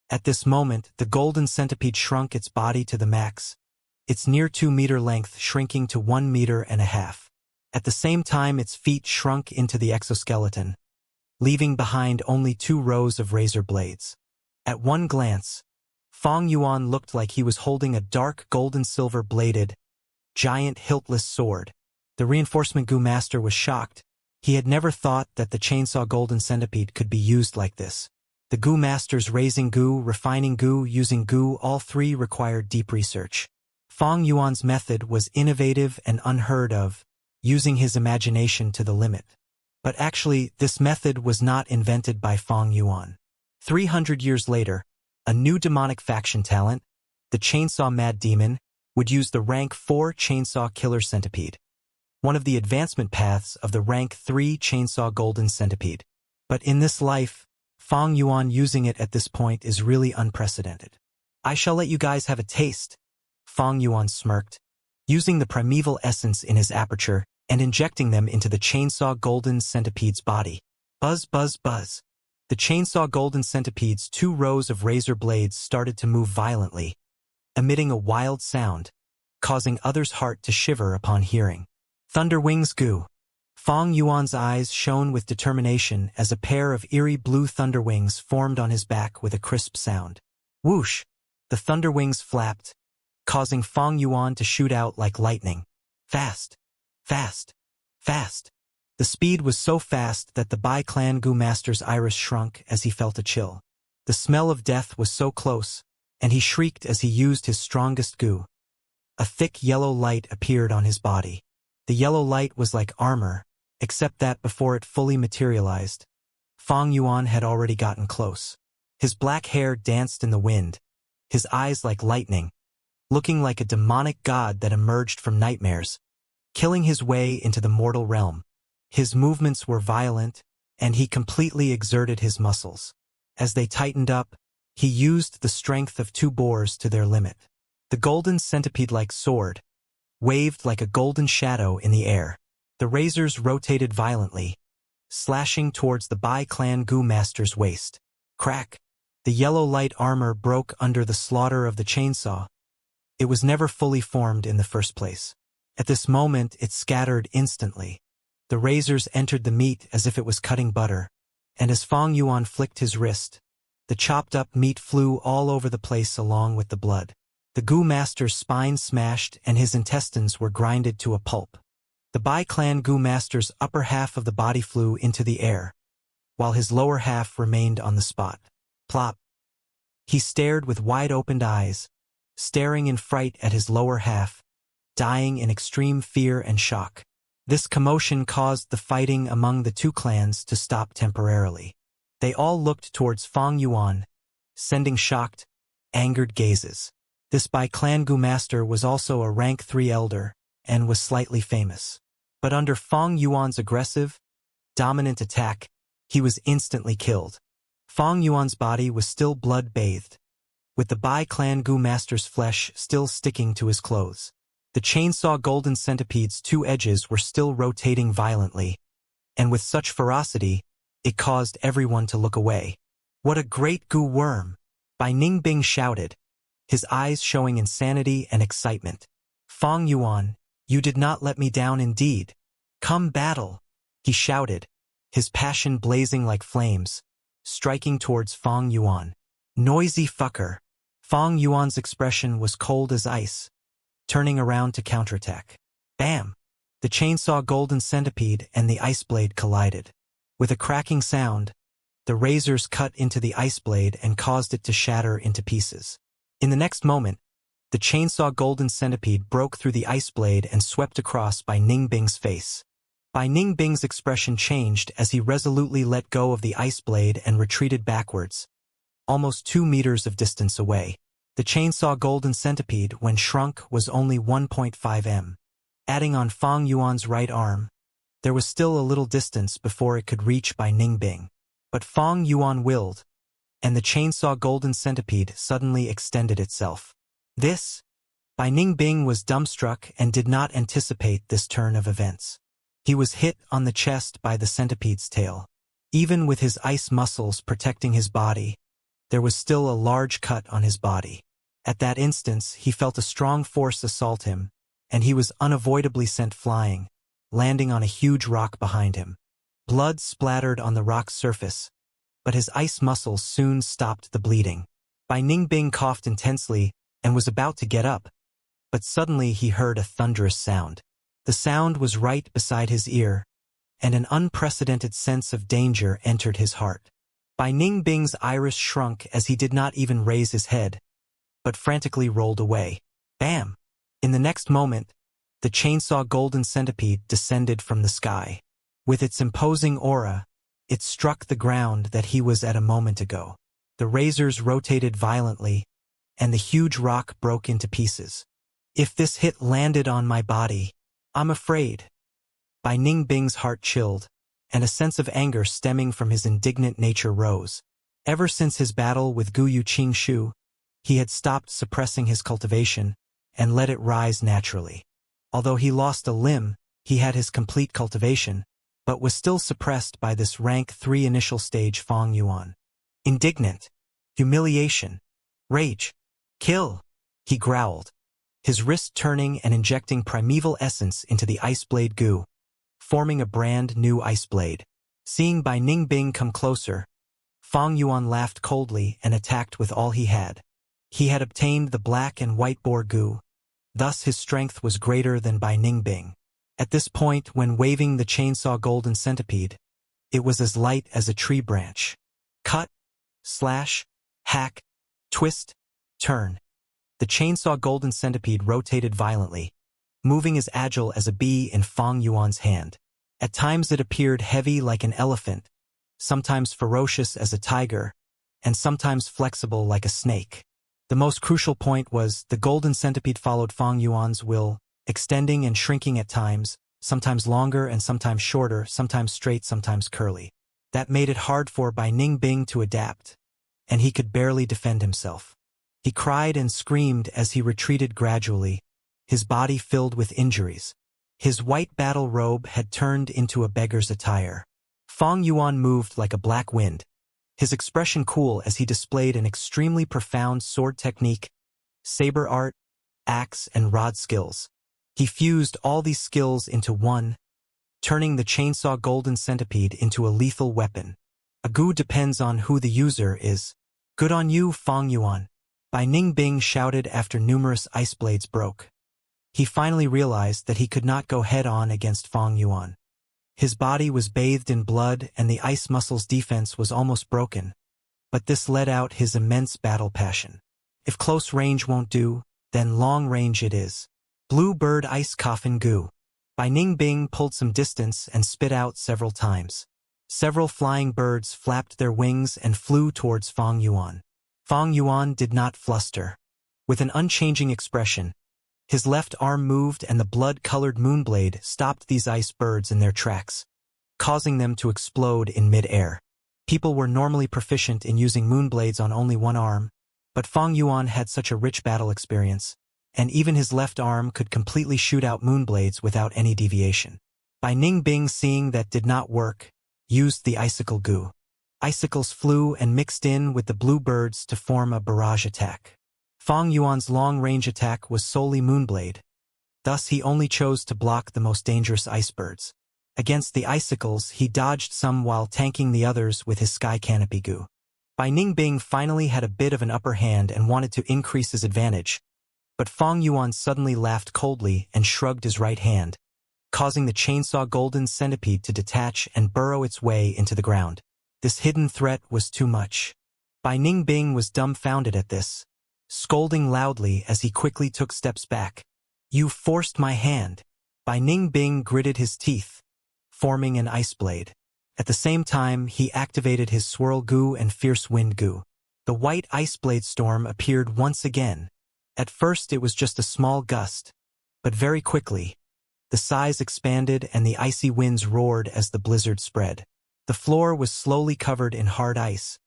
At this moment, the golden centipede shrunk its body to the max, its near 2-meter length shrinking to 1.5 meters. At the same time, its feet shrunk into the exoskeleton, leaving behind only 2 rows of razor blades. At one glance, Fang Yuan looked like he was holding a dark golden silver-bladed, giant hiltless sword. The reinforcement goo master was shocked. He had never thought that the chainsaw golden centipede could be used like this. The goo masters raising goo, refining goo, using goo, all 3 required deep research. Fang Yuan's method was innovative and unheard of, using his imagination to the limit. But actually, this method was not invented by Fang Yuan. 300 years later, a new demonic faction talent, the Chainsaw Mad Demon, would use the rank 4 Chainsaw Killer Centipede, one of the advancement paths of the rank 3 Chainsaw Golden Centipede. But in this life, Fang Yuan using it at this point is really unprecedented. "I shall let you guys have a taste," Fang Yuan smirked, using the primeval essence in his aperture and injecting them into the Chainsaw Golden Centipede's body. Buzz, buzz, buzz. The Chainsaw Golden Centipede's 2 rows of razor blades started to move violently, emitting a wild sound, causing others' heart to shiver upon hearing. "Thunder wings goo." Fang Yuan's eyes shone with determination as a pair of eerie blue thunder wings formed on his back with a crisp sound. Whoosh! The thunder wings flapped, causing Fang Yuan to shoot out like lightning. Fast! Fast! Fast! The speed was so fast that the Bai Clan Goo Master's iris shrunk as he felt a chill. The smell of death was so close, and he shrieked as he used his strongest goo. A thick yellow light appeared on his body. The yellow light was like armor, except that before it fully materialized, Fang Yuan had already gotten close. His black hair danced in the wind, his eyes like lightning, looking like a demonic god that emerged from nightmares, killing his way into the mortal realm. His movements were violent, and he completely exerted his muscles. As they tightened up, he used the strength of 2 boars to their limit. The golden centipede-like sword waved like a golden shadow in the air. The razors rotated violently, slashing towards the Bai Clan Goo Master's waist. Crack! The yellow light armor broke under the slaughter of the chainsaw. It was never fully formed in the first place. At this moment, it scattered instantly. The razors entered the meat as if it was cutting butter, and as Fang Yuan flicked his wrist, the chopped-up meat flew all over the place along with the blood. The Goo Master's spine smashed and his intestines were grinded to a pulp. The Bai Clan Goo Master's upper half of the body flew into the air, while his lower half remained on the spot. Plop! He stared with wide-opened eyes, staring in fright at his lower half, dying in extreme fear and shock. This commotion caused the fighting among the 2 clans to stop temporarily. They all looked towards Fang Yuan, sending shocked, angered gazes. This Bai Clan Goo Master was also a rank 3 elder, and was slightly famous. But under Fang Yuan's aggressive, dominant attack, he was instantly killed. Fang Yuan's body was still blood-bathed, with the Bai Clan Goo Master's flesh still sticking to his clothes. The chainsaw golden centipede's 2 edges were still rotating violently, and with such ferocity, it caused everyone to look away. "What a great goo worm!" Bai Ningbing shouted, his eyes showing insanity and excitement. "Fang Yuan, you did not let me down indeed. Come battle," he shouted, his passion blazing like flames, striking towards Fang Yuan. "Noisy fucker." Fang Yuan's expression was cold as ice, turning around to counterattack. Bam! The chainsaw golden centipede and the ice blade collided. With a cracking sound, the razors cut into the ice blade and caused it to shatter into pieces. In the next moment, the chainsaw golden centipede broke through the ice blade and swept across Bai Ningbing's face. Bai Ningbing's expression changed as he resolutely let go of the ice blade and retreated backwards, almost 2 meters of distance away. The chainsaw golden centipede, when shrunk, was only 1.5 m. Adding on Fang Yuan's right arm, there was still a little distance before it could reach Bai Ningbing. But Fang Yuan willed, and the chainsaw golden centipede suddenly extended itself. Bai Ningbing was dumbstruck and did not anticipate this turn of events. He was hit on the chest by the centipede's tail. Even with his ice muscles protecting his body, there was still a large cut on his body. At that instant, he felt a strong force assault him, and he was unavoidably sent flying, landing on a huge rock behind him. Blood splattered on the rock's surface, but his ice muscles soon stopped the bleeding. Bai Ningbing coughed intensely and was about to get up, but suddenly he heard a thunderous sound. The sound was right beside his ear, and an unprecedented sense of danger entered his heart. Bai Ningbing's iris shrunk as he did not even raise his head, but frantically rolled away. Bam! In the next moment, the chainsaw golden centipede descended from the sky. With its imposing aura, it struck the ground that he was at a moment ago. The razors rotated violently, and the huge rock broke into pieces. "If this hit landed on my body, I'm afraid." Bai Ningbing's heart chilled, and a sense of anger stemming from his indignant nature rose. Ever since his battle with Guyu Qingshu, he had stopped suppressing his cultivation and let it rise naturally. Although he lost a limb, he had his complete cultivation, but was still suppressed by this rank 3 initial stage Fang Yuan. Indignant, humiliation, rage, kill, he growled, his wrist turning and injecting primeval essence into the ice blade goo, forming a brand new ice blade. Seeing Bai Ningbing come closer, Fang Yuan laughed coldly and attacked with all he had. He had obtained the black and white boar goo, thus his strength was greater than Bai Ningbing. At this point, when waving the chainsaw golden centipede, it was as light as a tree branch. Cut, slash, hack, twist, turn. The chainsaw golden centipede rotated violently, moving as agile as a bee in Fang Yuan's hand. At times it appeared heavy like an elephant, sometimes ferocious as a tiger, and sometimes flexible like a snake. The most crucial point was the golden centipede followed Fang Yuan's will, extending and shrinking at times, sometimes longer and sometimes shorter, sometimes straight, sometimes curly. That made it hard for Bai Ningbing to adapt, and he could barely defend himself. He cried and screamed as he retreated gradually, his body filled with injuries. His white battle robe had turned into a beggar's attire. Fang Yuan moved like a black wind, his expression cool as he displayed an extremely profound sword technique, saber art, axe and rod skills. He fused all these skills into one, turning the chainsaw golden centipede into a lethal weapon. A goo depends on who the user is. "Good on you, Fang Yuan," Bai Ningbing shouted after numerous ice blades broke. He finally realized that he could not go head-on against Fang Yuan. His body was bathed in blood and the ice muscle's defense was almost broken, but this let out his immense battle passion. If close range won't do, then long range it is. Blue bird ice coffin goo. Bai Ningbing pulled some distance and spit out several times. Several flying birds flapped their wings and flew towards Fang Yuan. Fang Yuan did not fluster. With an unchanging expression, his left arm moved and the blood-colored moonblade stopped these ice birds in their tracks, causing them to explode in mid-air. People were normally proficient in using moonblades on only one arm, but Fang Yuan had such a rich battle experience, and even his left arm could completely shoot out moonblades without any deviation. Bai Ningbing, seeing that did not work, used the icicle goo. Icicles flew and mixed in with the blue birds to form a barrage attack. Fang Yuan's long-range attack was solely Moonblade. Thus he only chose to block the most dangerous icebergs. Against the icicles, he dodged some while tanking the others with his sky canopy goo. Bai Ningbing finally had a bit of an upper hand and wanted to increase his advantage, but Fang Yuan suddenly laughed coldly and shrugged his right hand, causing the chainsaw golden centipede to detach and burrow its way into the ground. This hidden threat was too much. Bai Ningbing was dumbfounded at this, scolding loudly as he quickly took steps back. "You forced my hand." Bai Ningbing gritted his teeth, forming an ice blade. At the same time, he activated his swirl goo and fierce wind goo. The white ice blade storm appeared once again. At first it was just a small gust, but very quickly, the size expanded and the icy winds roared as the blizzard spread. The floor was slowly covered in hard ice,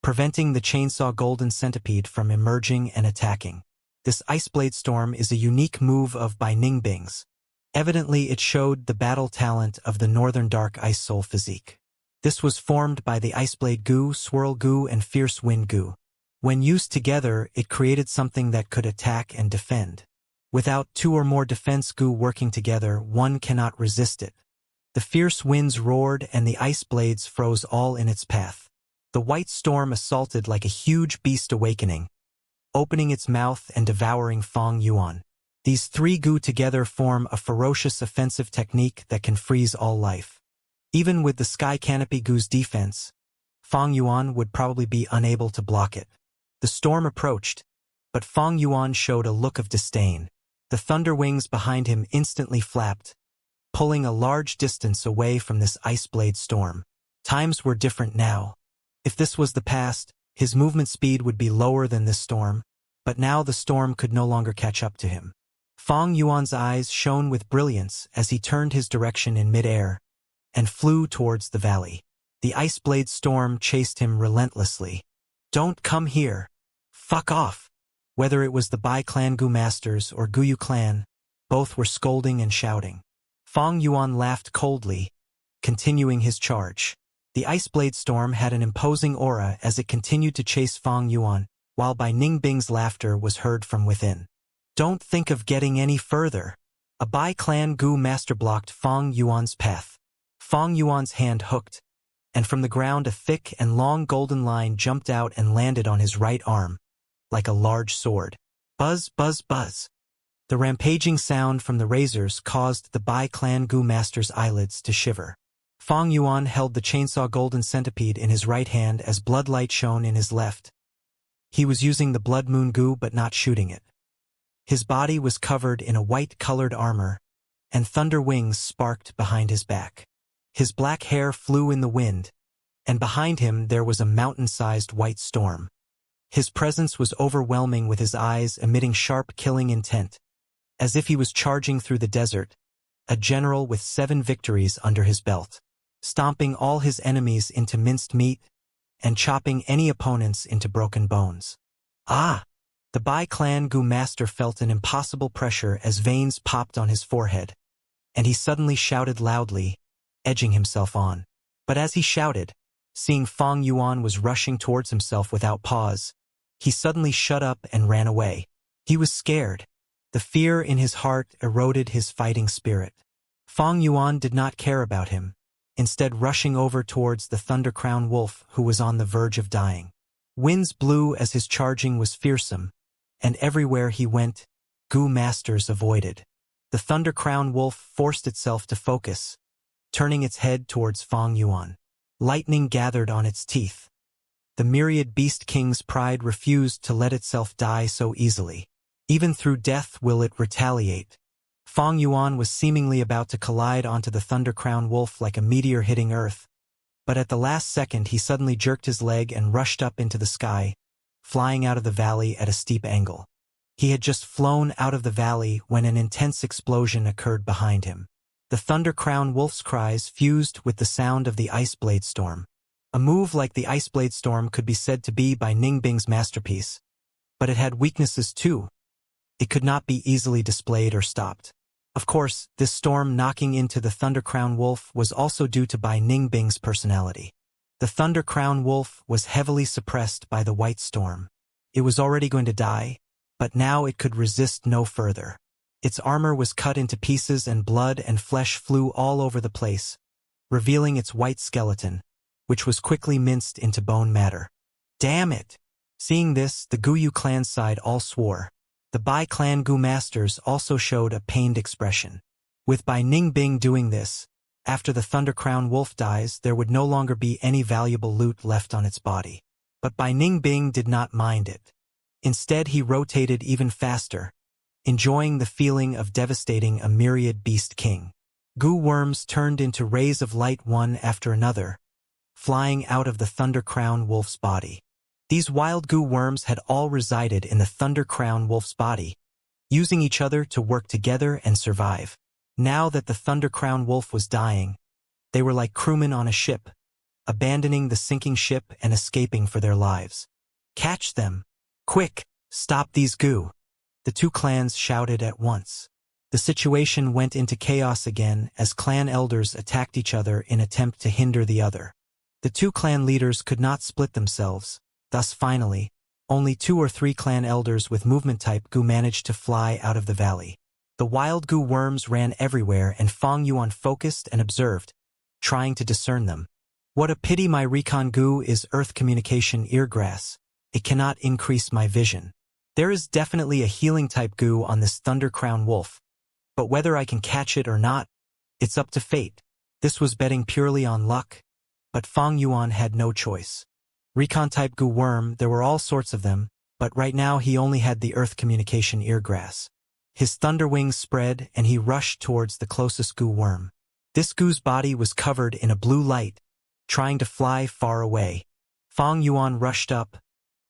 preventing the chainsaw golden centipede from emerging and attacking. This ice blade storm is a unique move of Bai Ningbing's. Evidently it showed the battle talent of the northern dark ice soul physique. This was formed by the ice blade goo, swirl goo, and fierce wind goo. When used together, it created something that could attack and defend. Without two or more defense goo working together, one cannot resist it. The fierce winds roared and the ice blades froze all in its path. The white storm assaulted like a huge beast awakening, opening its mouth and devouring Fang Yuan. These three goo together form a ferocious offensive technique that can freeze all life. Even with the sky canopy goo's defense, Fang Yuan would probably be unable to block it. The storm approached, but Fang Yuan showed a look of disdain. The thunder wings behind him instantly flapped, pulling a large distance away from this ice blade storm. Times were different now. If this was the past, his movement speed would be lower than this storm, but now the storm could no longer catch up to him. Fang Yuan's eyes shone with brilliance as he turned his direction in midair and flew towards the valley. The ice blade storm chased him relentlessly. "Don't come here. Fuck off." Whether it was the Bai clan Gu masters or Guyu clan, both were scolding and shouting. Fang Yuan laughed coldly, continuing his charge. The ice blade storm had an imposing aura as it continued to chase Fang Yuan, while Bai Ningbing's laughter was heard from within. "Don't think of getting any further." A Bai clan Gu master blocked Fang Yuan's path. Fang Yuan's hand hooked, and from the ground a thick and long golden line jumped out and landed on his right arm, like a large sword. Buzz, buzz, buzz. The rampaging sound from the razors caused the Bai clan Gu master's eyelids to shiver. Fang Yuan held the chainsaw golden centipede in his right hand as bloodlight shone in his left. He was using the blood moon Gu but not shooting it. His body was covered in a white-colored armor, and thunder wings sparked behind his back. His black hair flew in the wind, and behind him there was a mountain-sized white storm. His presence was overwhelming with his eyes emitting sharp killing intent, as if he was charging through the desert, a general with 7 victories under his belt, stomping all his enemies into minced meat and chopping any opponents into broken bones. Ah! The Bai clan Gu master felt an impossible pressure as veins popped on his forehead, and he suddenly shouted loudly, edging himself on. But as he shouted, seeing Fang Yuan was rushing towards himself without pause, he suddenly shut up and ran away. He was scared. The fear in his heart eroded his fighting spirit. Fang Yuan did not care about him, instead rushing over towards the Thunder Crown Wolf who was on the verge of dying. Winds blew as his charging was fearsome, and everywhere he went, Gu masters avoided. The Thunder Crown Wolf forced itself to focus, turning its head towards Fang Yuan. Lightning gathered on its teeth. The myriad Beast King's pride refused to let itself die so easily. Even through death will it retaliate. Fang Yuan was seemingly about to collide onto the Thunder Crown Wolf like a meteor hitting Earth, but at the last second he suddenly jerked his leg and rushed up into the sky, flying out of the valley at a steep angle. He had just flown out of the valley when an intense explosion occurred behind him. The Thunder Crown Wolf's cries fused with the sound of the Ice Blade Storm. A move like the Ice Blade Storm could be said to be Bai Ningbing's masterpiece, but it had weaknesses too. It could not be easily displayed or stopped. Of course, this storm knocking into the Thunder Crown Wolf was also due to Bai Ningbing's personality. The Thunder Crown Wolf was heavily suppressed by the White Storm. It was already going to die, but now it could resist no further. Its armor was cut into pieces and blood and flesh flew all over the place, revealing its white skeleton, which was quickly minced into bone matter. Damn it! Seeing this, the Guyu clan side all swore. The Bai clan Gu masters also showed a pained expression. With Bai Ningbing doing this, after the Thunder Crown Wolf dies, there would no longer be any valuable loot left on its body. But Bai Ningbing did not mind it. Instead, he rotated even faster, enjoying the feeling of devastating a myriad beast king. Gu worms turned into rays of light one after another, flying out of the Thunder Crown Wolf's body. These wild Gu worms had all resided in the Thunder Crown Wolf's body, using each other to work together and survive. Now that the Thunder Crown Wolf was dying, they were like crewmen on a ship, abandoning the sinking ship and escaping for their lives. Catch them! Quick! Stop these Gu! The two clans shouted at once. The situation went into chaos again as clan elders attacked each other in attempt to hinder the other. The two clan leaders could not split themselves, thus finally, only 2 or 3 clan elders with movement-type Gu managed to fly out of the valley. The wild Gu worms ran everywhere and Fong Yuan focused and observed, trying to discern them. What a pity my recon Gu is earth communication eargrass. It cannot increase my vision. There is definitely a healing type Gu on this Thunder Crown Wolf, but whether I can catch it or not, it's up to fate. This was betting purely on luck, but Fong Yuan had no choice. Recon type Gu worm, there were all sorts of them, but right now he only had the earth communication eargrass. His thunder wings spread and he rushed towards the closest Gu worm. This Gu's body was covered in a blue light, trying to fly far away. Fong Yuan rushed up,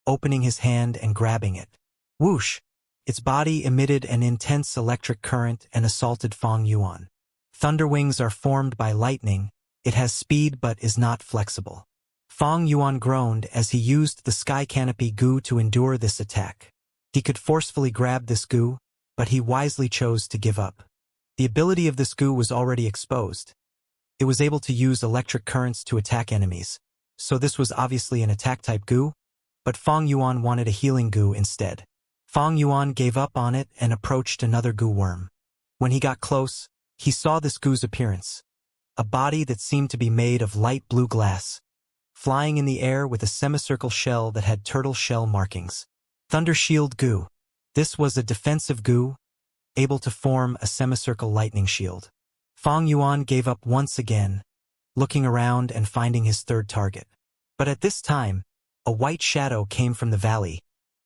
opening his hand and grabbing it. Whoosh! Its body emitted an intense electric current and assaulted Fong Yuan. Thunder wings are formed by lightning. It has speed but is not flexible. Fong Yuan groaned as he used the sky canopy Gu to endure this attack. He could forcefully grab this Gu, but he wisely chose to give up. The ability of this Gu was already exposed. It was able to use electric currents to attack enemies, so this was obviously an attack-type Gu, but Fong Yuan wanted a healing Gu instead. Fong Yuan gave up on it and approached another Gu worm. When he got close, he saw this Gu's appearance. A body that seemed to be made of light blue glass, flying in the air with a semicircle shell that had turtle shell markings. Thunder Shield Gu. This was a defensive Gu, able to form a semicircle lightning shield. Fong Yuan gave up once again, looking around and finding his third target. But at this time, a white shadow came from the valley,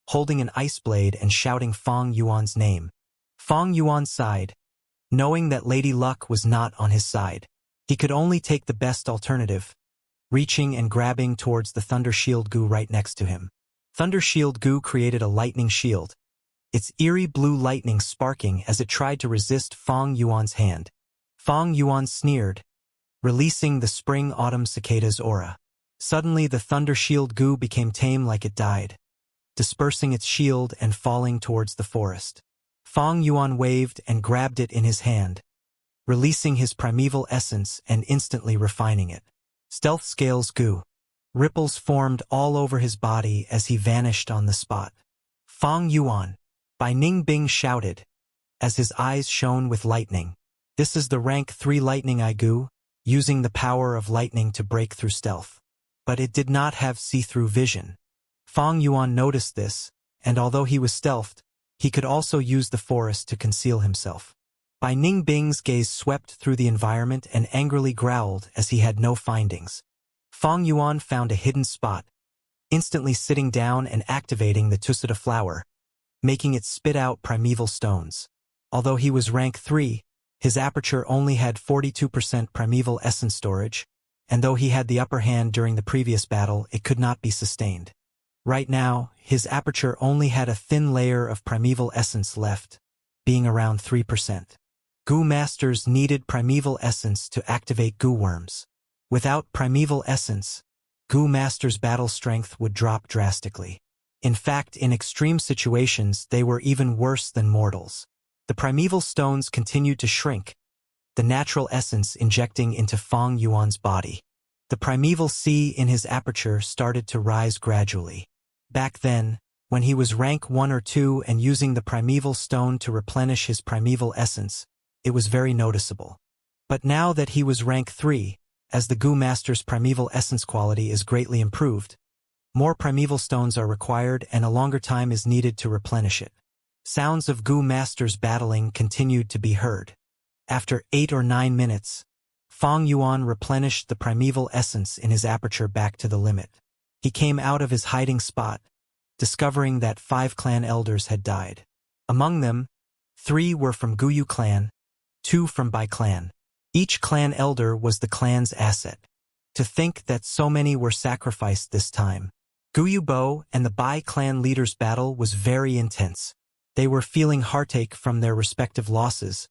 holding an ice blade and shouting Fong Yuan's name. Fong Yuan sighed, knowing that Lady Luck was not on his side. He could only take the best alternative, reaching and grabbing towards the Thunder Shield Gu right next to him. Thunder Shield Gu created a lightning shield, its eerie blue lightning sparking as it tried to resist Fong Yuan's hand. Fong Yuan sneered, releasing the spring-autumn cicada's aura. Suddenly the Thunder Shield Gu became tame like it died, dispersing its shield and falling towards the forest. Fong Yuan waved and grabbed it in his hand, releasing his primeval essence and instantly refining it. Stealth Scales Gu. Ripples formed all over his body as he vanished on the spot. Fong Yuan. Bai Ningbing shouted, as his eyes shone with lightning. This is the rank 3 Lightning Eye Gu, using the power of lightning to break through stealth. But it did not have see-through vision. Fong Yuan noticed this, and although he was stealthed, he could also use the forest to conceal himself. Bai Ningbing's gaze swept through the environment and angrily growled as he had no findings. Fong Yuan found a hidden spot, instantly sitting down and activating the Tusita flower, making it spit out primeval stones. Although he was rank 3, his aperture only had 42% primeval essence storage, and though he had the upper hand during the previous battle, it could not be sustained. Right now, his aperture only had a thin layer of primeval essence left, being around 3%. Gu Masters needed primeval essence to activate Gu worms. Without primeval essence, Gu Masters' battle strength would drop drastically. In fact, in extreme situations, they were even worse than mortals. The primeval stones continued to shrink, the natural essence injecting into Fong Yuan's body. The primeval sea in his aperture started to rise gradually. Back then, When he was rank 1 or 2 and using the primeval stone to replenish his primeval essence, it was very noticeable. But now that he was rank 3, as the Goo Master's primeval essence quality is greatly improved, more primeval stones are required and a longer time is needed to replenish it. Sounds of Goo Masters battling continued to be heard. After 8 or 9 minutes, Fong Yuan replenished the primeval essence in his aperture back to the limit. He came out of his hiding spot, discovering that 5 clan elders had died. Among them, 3 were from Guyu clan, 2 from Bai clan. Each clan elder was the clan's asset. To think that so many were sacrificed this time. Guyu Bo and the Bai clan leaders' battle was very intense. They were feeling heartache from their respective losses,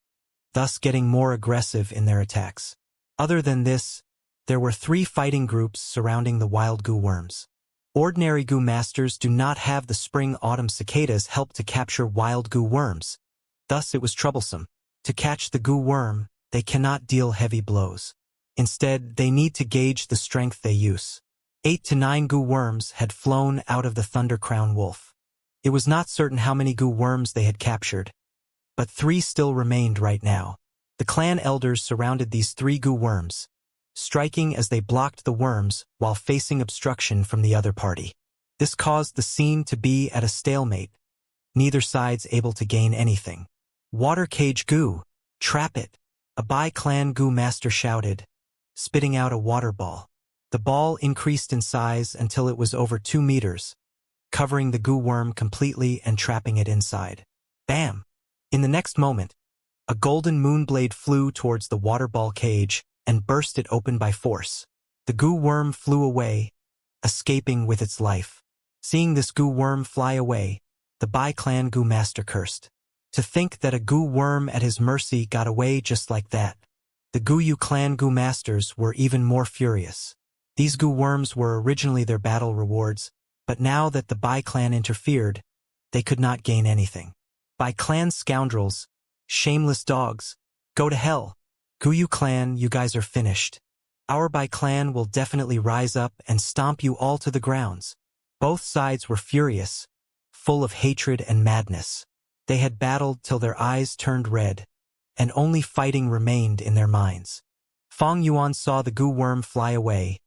thus getting more aggressive in their attacks. Other than this, there were 3 fighting groups surrounding the wild Goo worms. Ordinary Goo Masters do not have the spring-autumn cicadas help to capture wild Goo worms. Thus it was troublesome. To catch the Goo worm, they cannot deal heavy blows. Instead, they need to gauge the strength they use. 8 to 9 Goo worms had flown out of the Thunder Crown Wolf. It was not certain how many Goo worms they had captured, but 3 still remained right now. The clan elders surrounded these 3 Goo worms, striking as they blocked the worms while facing obstruction from the other party. This caused the scene to be at a stalemate, neither side's able to gain anything. Water Cage Goo, trap it, a Bai clan Goo Master shouted, spitting out a water ball. The ball increased in size until it was over 2 meters, covering the Goo worm completely and trapping it inside. Bam! In the next moment, a golden moonblade flew towards the water ball cage and burst it open by force. The Goo worm flew away, escaping with its life. Seeing this Goo worm fly away, the Bai clan Goo Master cursed. To think that a Goo worm at his mercy got away just like that. The Guyu clan Goo Masters were even more furious. These Goo worms were originally their battle rewards, but now that the Bai clan interfered, they could not gain anything. Bai clan scoundrels, shameless dogs, go to hell. Guyu clan, you guys are finished. Our Bai clan will definitely rise up and stomp you all to the grounds. Both sides were furious, full of hatred and madness. They had battled till their eyes turned red, and only fighting remained in their minds. Fong Yuan saw the Goo worm fly away.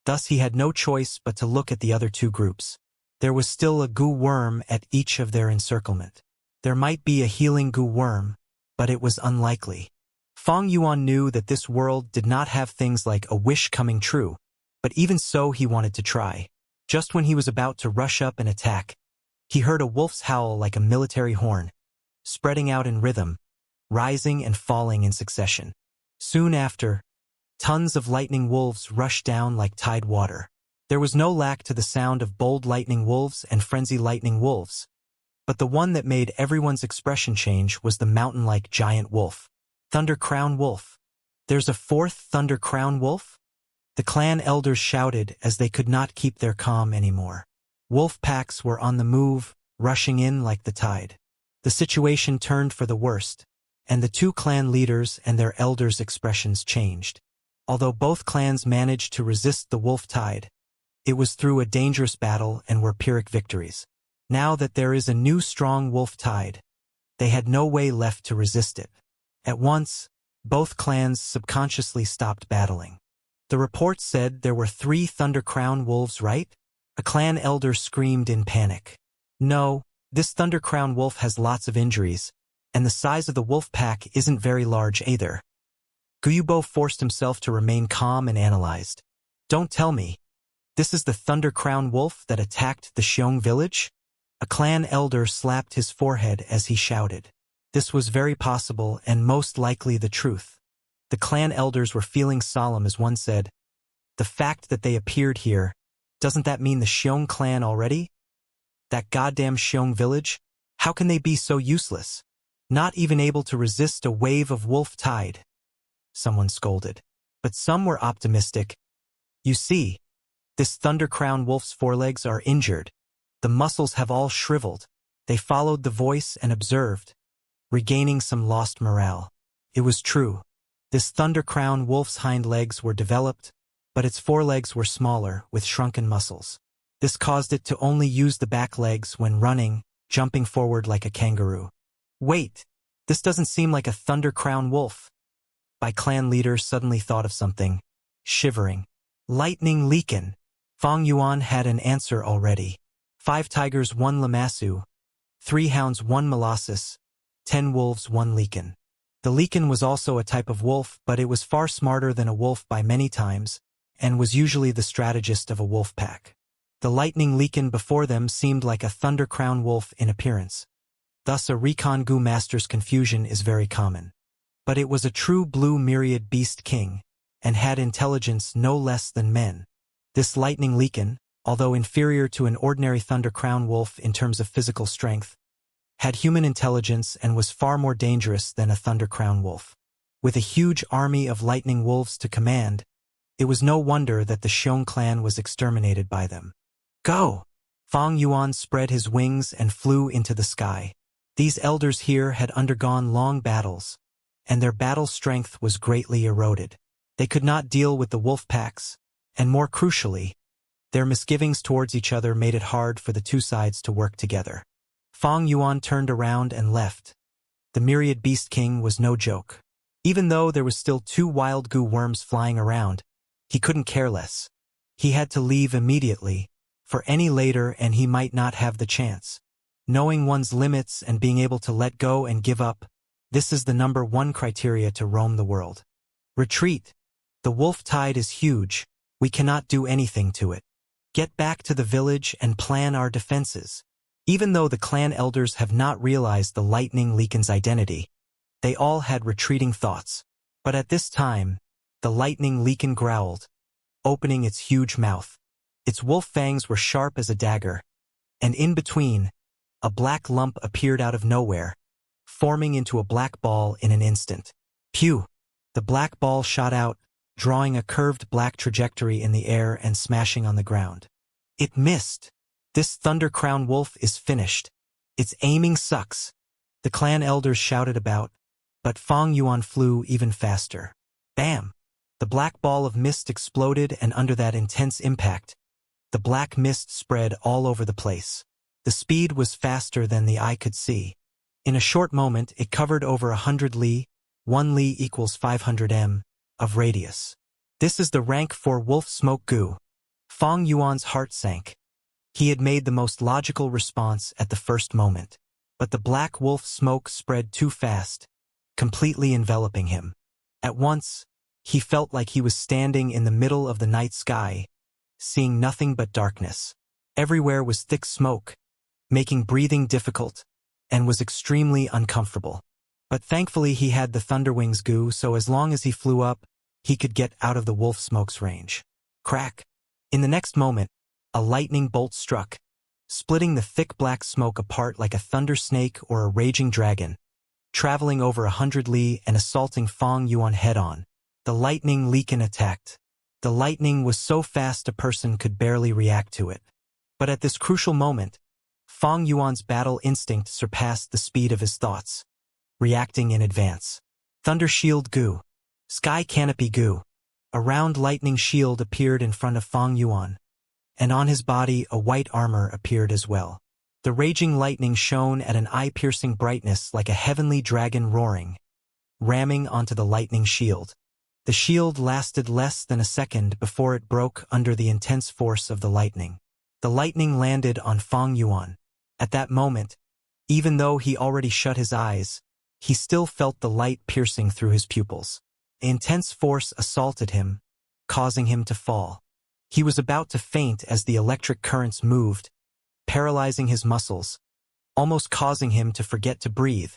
Thus he had no choice but to look at the other 2 groups. There was still a Goo worm at each of their encirclement. There might be a healing Goo worm, but it was unlikely. Fong Yuan knew that this world did not have things like a wish coming true, but even so he wanted to try. Just when he was about to rush up and attack, he heard a wolf's howl like a military horn, spreading out in rhythm, rising and falling in succession. Soon after, tons of lightning wolves rushed down like tide water. There was no lack to the sound of bold lightning wolves and frenzy lightning wolves, but the one that made everyone's expression change was the mountain-like giant wolf. Thunder Crown Wolf. There's a 4th Thunder Crown Wolf? The clan elders shouted as they could not keep their calm anymore. Wolf packs were on the move, rushing in like the tide. The situation turned for the worst, and the 2 clan leaders and their elders' expressions changed. Although both clans managed to resist the wolf tide, it was through a dangerous battle and were Pyrrhic victories. Now that there is a new strong wolf tide, they had no way left to resist it. At once, both clans subconsciously stopped battling. The report said there were 3 Thunder Crown wolves, right? A clan elder screamed in panic. No, this Thunder Crown wolf has lots of injuries, and the size of the wolf pack isn't very large either. Guyubo forced himself to remain calm and analyzed. Don't tell me. This is the Thunder Crown wolf that attacked the Xiong village? A clan elder slapped his forehead as he shouted. This was very possible and most likely the truth. The clan elders were feeling solemn as one said, the fact that they appeared here, doesn't that mean the Xiong clan already? That goddamn Xiong village? How can they be so useless? Not even able to resist a wave of wolf tide. Someone scolded. But some were optimistic. You see, this Thunder Crown wolf's forelegs are injured. The muscles have all shriveled. They followed the voice and observed, regaining some lost morale. It was true. This Thunder Crown wolf's hind legs were developed, but its forelegs were smaller, with shrunken muscles. This caused it to only use the back legs when running, jumping forward like a kangaroo. Wait, this doesn't seem like a Thunder Crown wolf. My clan leader suddenly thought of something, shivering. Lightning Leakin. Fong Yuan had an answer already. 5 tigers 1 Lamassu, 3 hounds 1 Molossus, 10 wolves 1 Leakin. The Leakin was also a type of wolf, but it was far smarter than a wolf by many times, and was usually the strategist of a wolf pack. The lightning Leakin before them seemed like a Thunder Crown wolf in appearance. Thus a Recon Gu master's confusion is very common. But it was a true blue myriad beast king, and had intelligence no less than men. This lightning Leakin, although inferior to an ordinary Thunder Crown wolf in terms of physical strength, had human intelligence and was far more dangerous than a Thunder Crown wolf. With a huge army of lightning wolves to command, it was no wonder that the Xiong clan was exterminated by them. Go! Fong Yuan spread his wings and flew into the sky. These elders here had undergone long battles, and their battle strength was greatly eroded. They could not deal with the wolf packs, and more crucially, their misgivings towards each other made it hard for the two sides to work together. Fong Yuan turned around and left. The myriad beast king was no joke. Even though there was still 2 wild goo worms flying around, he couldn't care less. He had to leave immediately, for any later and he might not have the chance. Knowing one's limits and being able to let go and give up, this is the #1 criteria to roam the world. Retreat. The wolf tide is huge. We cannot do anything to it. Get back to the village and plan our defenses. Even though the clan elders have not realized the lightning Leakin's identity, they all had retreating thoughts. But at this time, the lightning Leakin growled, opening its huge mouth. Its wolf fangs were sharp as a dagger, and in between, a black lump appeared out of nowhere, forming into a black ball in an instant. Pew! The black ball shot out, drawing a curved black trajectory in the air and smashing on the ground. It missed. This Thunder Crown wolf is finished. Its aiming sucks. The clan elders shouted about, but Fong Yuan flew even faster. Bam! The black ball of mist exploded, and under that intense impact, the black mist spread all over the place. The speed was faster than the eye could see. In a short moment, it covered over 100 li, 1 li equals 500 m, of radius. This is the rank for wolf smoke goo. Fong Yuan's heart sank. He had made the most logical response at the first moment. But the black wolf smoke spread too fast, completely enveloping him. At once, he felt like he was standing in the middle of the night sky, seeing nothing but darkness. Everywhere was thick smoke, making breathing difficult, and was extremely uncomfortable. But thankfully he had the Thunderwings goo, so as long as he flew up, he could get out of the wolf smoke's range. Crack! In the next moment, a lightning bolt struck, splitting the thick black smoke apart like a thunder snake or a raging dragon, traveling over 100 li and assaulting Fong Yuan head-on. The lightning Leakin attacked. The lightning was so fast a person could barely react to it. But at this crucial moment, Fong Yuan's battle instinct surpassed the speed of his thoughts, reacting in advance. Thunder Shield Goo. Sky Canopy Goo. A round lightning shield appeared in front of Fong Yuan, and on his body a white armor appeared as well. The raging lightning shone at an eye-piercing brightness like a heavenly dragon roaring, ramming onto the lightning shield. The shield lasted less than a second before it broke under the intense force of the lightning. The lightning landed on Fong Yuan. At that moment, even though he already shut his eyes, he still felt the light piercing through his pupils. Intense force assaulted him, causing him to fall. He was about to faint as the electric currents moved, paralyzing his muscles, almost causing him to forget to breathe.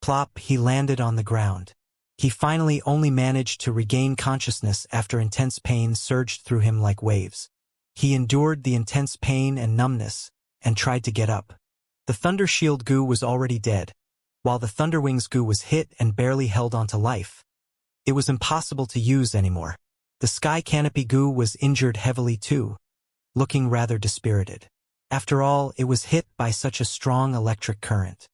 Plop, he landed on the ground. He finally only managed to regain consciousness after intense pain surged through him like waves. He endured the intense pain and numbness, and tried to get up. The Thunder Shield Goo was already dead, while the Thunderwings Goo was hit and barely held onto life. It was impossible to use anymore. The Sky Canopy Goo was injured heavily too, looking rather dispirited. After all, it was hit by such a strong electric current.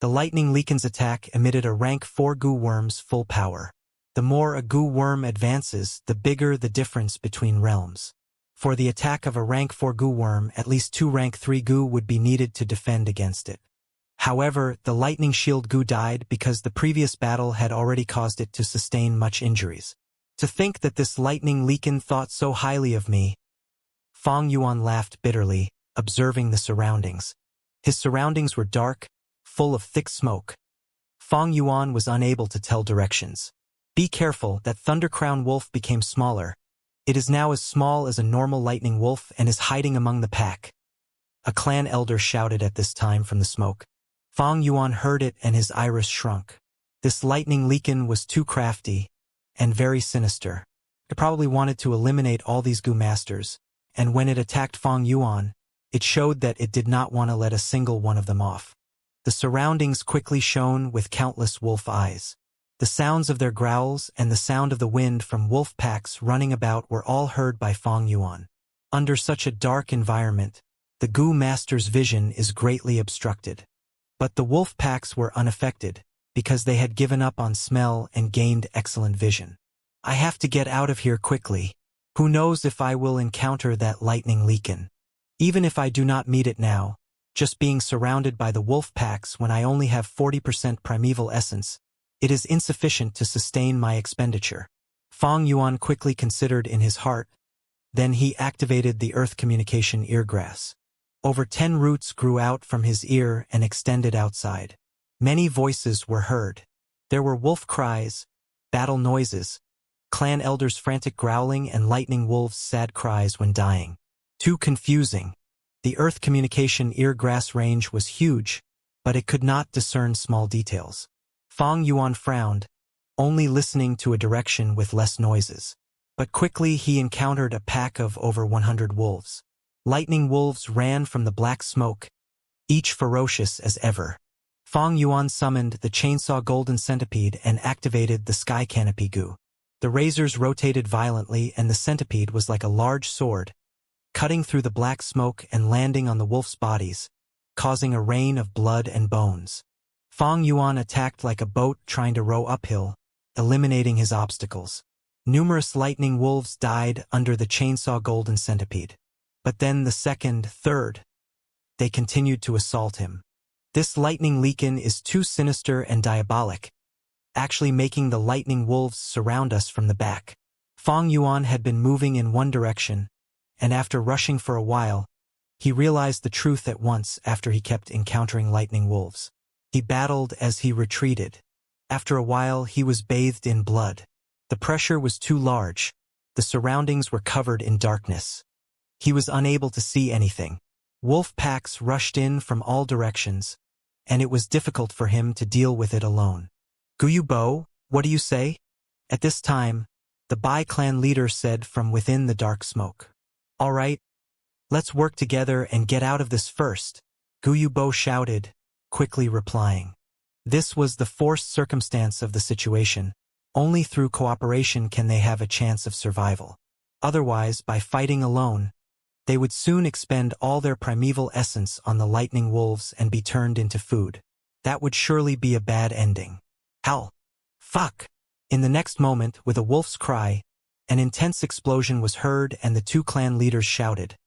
The Lightning Leakin's attack emitted a rank 4 goo worm's full power. The more a goo worm advances, the bigger the difference between realms. For the attack of a rank 4 goo worm, at least 2 rank 3 goo would be needed to defend against it. However, the lightning shield goo died because the previous battle had already caused it to sustain much injuries. To think that this lightning leakin thought so highly of me. Fang Yuan laughed bitterly, observing the surroundings. His surroundings were dark, full of thick smoke. Fang Yuan was unable to tell directions. Be careful, that Thundercrown wolf became smaller. It is now as small as a normal lightning wolf and is hiding among the pack. A clan elder shouted at this time from the smoke. Fang Yuan heard it and his iris shrunk. This lightning leakin was too crafty and very sinister. It probably wanted to eliminate all these goo masters, and when it attacked Fang Yuan, it showed that it did not want to let a single one of them off. The surroundings quickly shone with countless wolf eyes. The sounds of their growls and the sound of the wind from wolf packs running about were all heard by Fang Yuan. Under such a dark environment, the goo master's vision is greatly obstructed. But the wolf packs were unaffected, because they had given up on smell and gained excellent vision. I have to get out of here quickly. Who knows if I will encounter that lightning leakin. Even if I do not meet it now, just being surrounded by the wolf packs when I only have 40% primeval essence, it is insufficient to sustain my expenditure. Fang Yuan quickly considered in his heart. Then he activated the earth communication eargrass. Over 10 roots grew out from his ear and extended outside. Many voices were heard. There were wolf cries, battle noises, clan elders' frantic growling, and lightning wolves' sad cries when dying. Too confusing. The earth communication eargrass range was huge, but it could not discern small details. Fang Yuan frowned, only listening to a direction with less noises. But quickly he encountered a pack of over 100 wolves. Lightning wolves ran from the black smoke, each ferocious as ever. Fang Yuan summoned the chainsaw golden centipede and activated the sky canopy goo. The razors rotated violently and the centipede was like a large sword, cutting through the black smoke and landing on the wolf's bodies, causing a rain of blood and bones. Fang Yuan attacked like a boat trying to row uphill, eliminating his obstacles. Numerous lightning wolves died under the chainsaw golden centipede. But then the second, third, they continued to assault him. This lightning leakin is too sinister and diabolic, actually making the lightning wolves surround us from the back. Fang Yuan had been moving in one direction, and after rushing for a while, he realized the truth at once after he kept encountering lightning wolves. He battled as he retreated. After a while, he was bathed in blood. The pressure was too large. The surroundings were covered in darkness. He was unable to see anything. Wolf packs rushed in from all directions, and it was difficult for him to deal with it alone. Guyu Bo, what do you say? At this time, the Bai clan leader said from within the dark smoke. All right, let's work together and get out of this first, Guyu Bo shouted, quickly replying. This was the forced circumstance of the situation. Only through cooperation can they have a chance of survival. Otherwise, by fighting alone, they would soon expend all their primeval essence on the lightning wolves and be turned into food. That would surely be a bad ending. Hell! Fuck! In the next moment, with a wolf's cry, an intense explosion was heard and the two clan leaders shouted,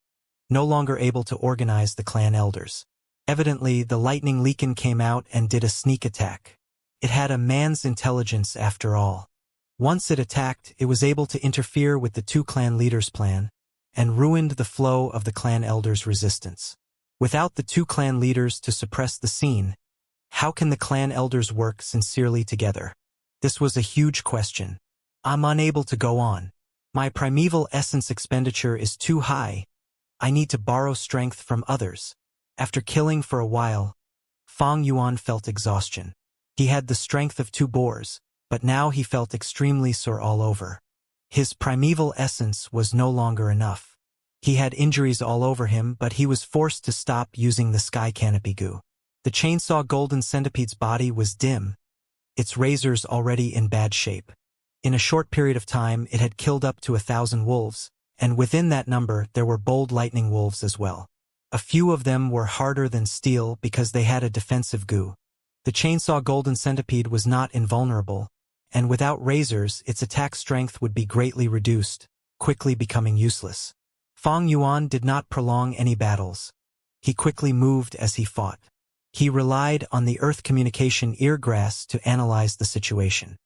no longer able to organize the clan elders. Evidently, the lightning leakin came out and did a sneak attack. It had a man's intelligence after all. Once it attacked, it was able to interfere with the two clan leaders' plan, and ruined the flow of the clan elders' resistance. Without the two clan leaders to suppress the scene, how can the clan elders work sincerely together? This was a huge question. I'm unable to go on. My primeval essence expenditure is too high. I need to borrow strength from others. After killing for a while, Fang Yuan felt exhaustion. He had the strength of 2 boars, but now he felt extremely sore all over. His primeval essence was no longer enough. He had injuries all over him, but he was forced to stop using the sky canopy goo. The chainsaw golden centipede's body was dim, its razors already in bad shape. In a short period of time, it had killed up to 1,000 wolves, and within that number there were bold lightning wolves as well. A few of them were harder than steel because they had a defensive goo. The chainsaw golden centipede was not invulnerable, and without razors its attack strength would be greatly reduced, quickly becoming useless. Fang Yuan did not prolong any battles. He quickly moved as he fought. He relied on the earth communication eargrass to analyze the situation.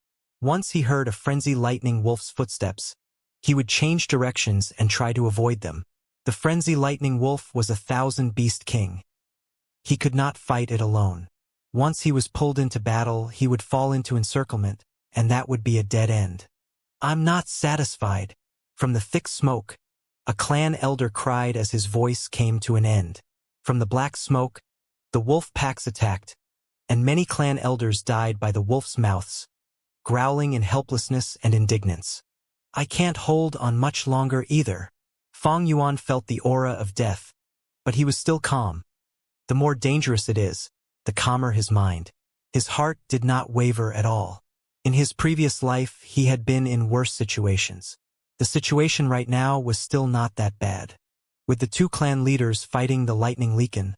Once he heard a frenzy lightning wolf's footsteps, he would change directions and try to avoid them. The frenzy lightning wolf was a 1,000-beast king. He could not fight it alone. Once he was pulled into battle, he would fall into encirclement, and that would be a dead end. "I'm not satisfied." From the thick smoke, a clan elder cried as his voice came to an end. From the black smoke, the wolf packs attacked, and many clan elders died by the wolf's mouths, growling in helplessness and indignance. "I can't hold on much longer either." Fang Yuan felt the aura of death, but he was still calm. The more dangerous it is, the calmer his mind. His heart did not waver at all. In his previous life, he had been in worse situations. The situation right now was still not that bad. With the two clan leaders fighting the lightning Leakin,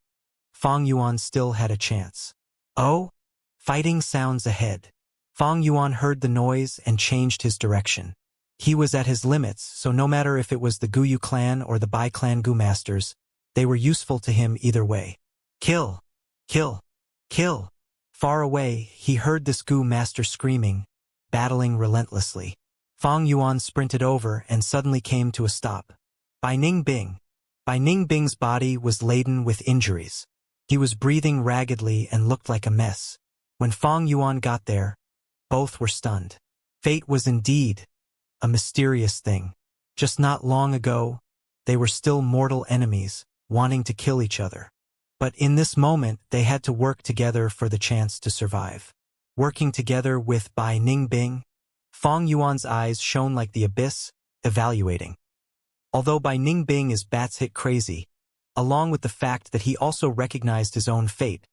Fang Yuan still had a chance. Oh? Fighting sounds ahead. Fang Yuan heard the noise and changed his direction. He was at his limits, so no matter if it was the Guyu clan or the Bai clan Gu masters, they were useful to him either way. Kill! Kill! Kill! Far away, he heard this Gu master screaming, battling relentlessly. Fang Yuan sprinted over and suddenly came to a stop. Bai Ningbing. Bai Ningbing's body was laden with injuries. He was breathing raggedly and looked like a mess. When Fang Yuan got there, both were stunned. Fate was indeed a mysterious thing. Just not long ago, they were still mortal enemies, wanting to kill each other. But in this moment, they had to work together for the chance to survive. Working together with Bai Ningbing, Fang Yuan's eyes shone like the abyss, evaluating. Although Bai Ningbing is batshit crazy, along with the fact that he also recognized his own fate,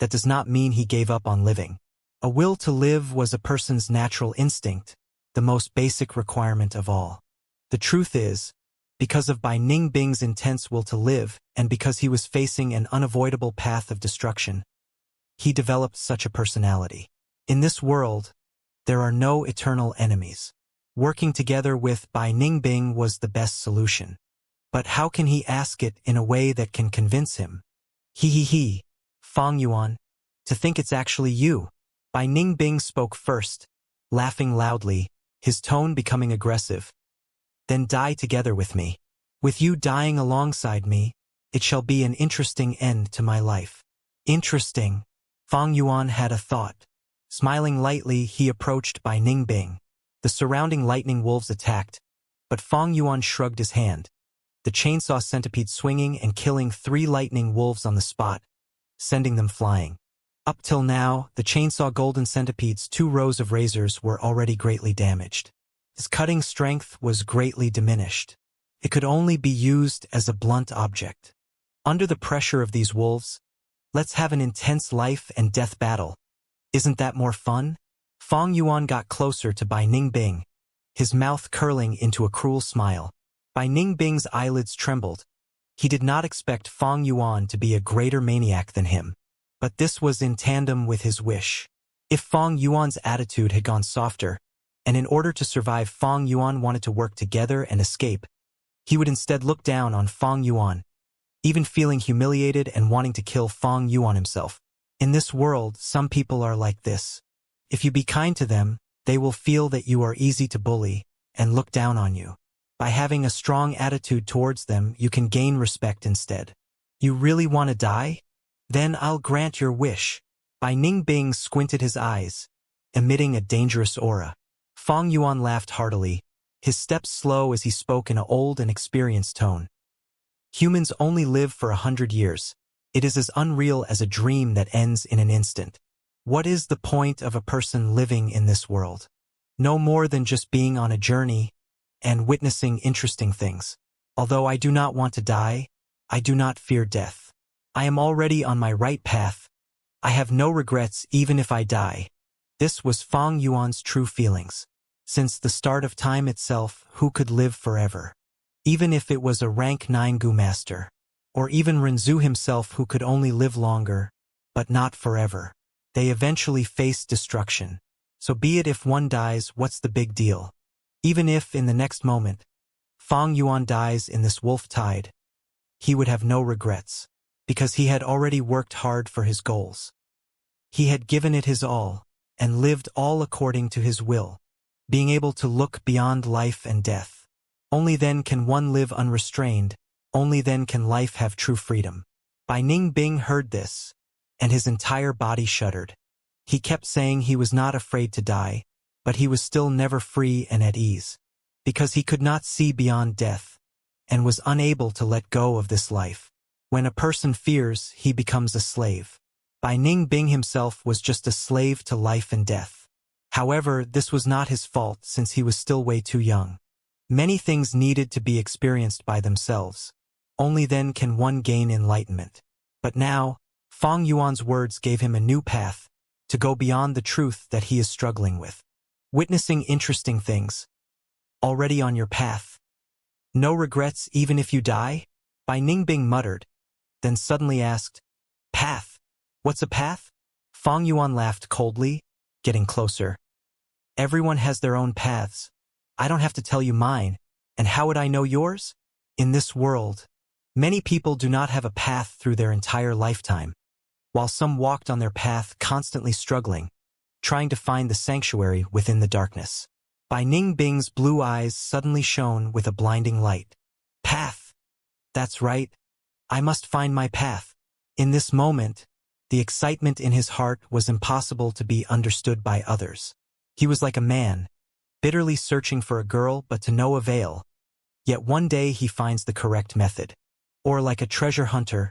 that does not mean he gave up on living. A will to live was a person's natural instinct, the most basic requirement of all. The truth is, because of Bai Ningbing's intense will to live, and because he was facing an unavoidable path of destruction, he developed such a personality. In this world, there are no eternal enemies. Working together with Bai Ningbing was the best solution. But how can he ask it in a way that can convince him? He, Fang Yuan, to think it's actually you. Bai Ningbing spoke first, laughing loudly, his tone becoming aggressive. Then die together with me. With you dying alongside me, it shall be an interesting end to my life. Interesting. Fang Yuan had a thought. Smiling lightly, he approached Bai Ningbing. The surrounding lightning wolves attacked, but Fang Yuan shrugged his hand. The chainsaw centipede swinging and killing 3 lightning wolves on the spot, sending them flying. Up till now, the chainsaw golden centipede's 2 rows of razors were already greatly damaged. His cutting strength was greatly diminished. It could only be used as a blunt object. Under the pressure of these wolves, let's have an intense life and death battle. Isn't that more fun? Fang Yuan got closer to Bai Ningbing, his mouth curling into a cruel smile. Bai Ningbing's eyelids trembled. He did not expect Fang Yuan to be a greater maniac than him. But this was in tandem with his wish. If Fang Yuan's attitude had gone softer, and in order to survive Fang Yuan wanted to work together and escape, he would instead look down on Fang Yuan, even feeling humiliated and wanting to kill Fang Yuan himself. In this world, some people are like this. If you be kind to them, they will feel that you are easy to bully and look down on you. By having a strong attitude towards them, you can gain respect instead. You really want to die? Then I'll grant your wish. Bai Ningbing squinted his eyes, emitting a dangerous aura. Fang Yuan laughed heartily, his steps slow as he spoke in an old and experienced tone. Humans only live for 100 years. It is as unreal as a dream that ends in an instant. What is the point of a person living in this world? No more than just being on a journey and witnessing interesting things. Although I do not want to die, I do not fear death. I am already on my right path. I have no regrets even if I die. This was Fang Yuan's true feelings. Since the start of time itself, who could live forever? Even if it was a rank 9 Gu master. Or even Renzu himself who could only live longer, but not forever. They eventually face destruction. So be it if one dies, what's the big deal? Even if, in the next moment, Fang Yuan dies in this wolf tide, he would have no regrets, because he had already worked hard for his goals. He had given it his all, and lived all according to his will, being able to look beyond life and death. Only then can one live unrestrained, only then can life have true freedom. Bai Ningbing heard this, and his entire body shuddered. He kept saying he was not afraid to die, but he was still never free and at ease, because he could not see beyond death, and was unable to let go of this life. When a person fears, he becomes a slave. Bai Ningbing himself was just a slave to life and death. However, this was not his fault since he was still way too young. Many things needed to be experienced by themselves. Only then can one gain enlightenment. But now, Fang Yuan's words gave him a new path, to go beyond the truth that he is struggling with. Witnessing interesting things. Already on your path. No regrets even if you die? Bai Ningbing muttered, then suddenly asked, Path? What's a path? Fang Yuan laughed coldly, getting closer. Everyone has their own paths. I don't have to tell you mine, and how would I know yours? In this world, many people do not have a path through their entire lifetime, while some walked on their path constantly struggling, trying to find the sanctuary within the darkness. Bai Ningbing's blue eyes suddenly shone with a blinding light. Path! That's right. I must find my path. In this moment, the excitement in his heart was impossible to be understood by others. He was like a man, bitterly searching for a girl but to no avail. Yet one day he finds the correct method. Or like a treasure hunter,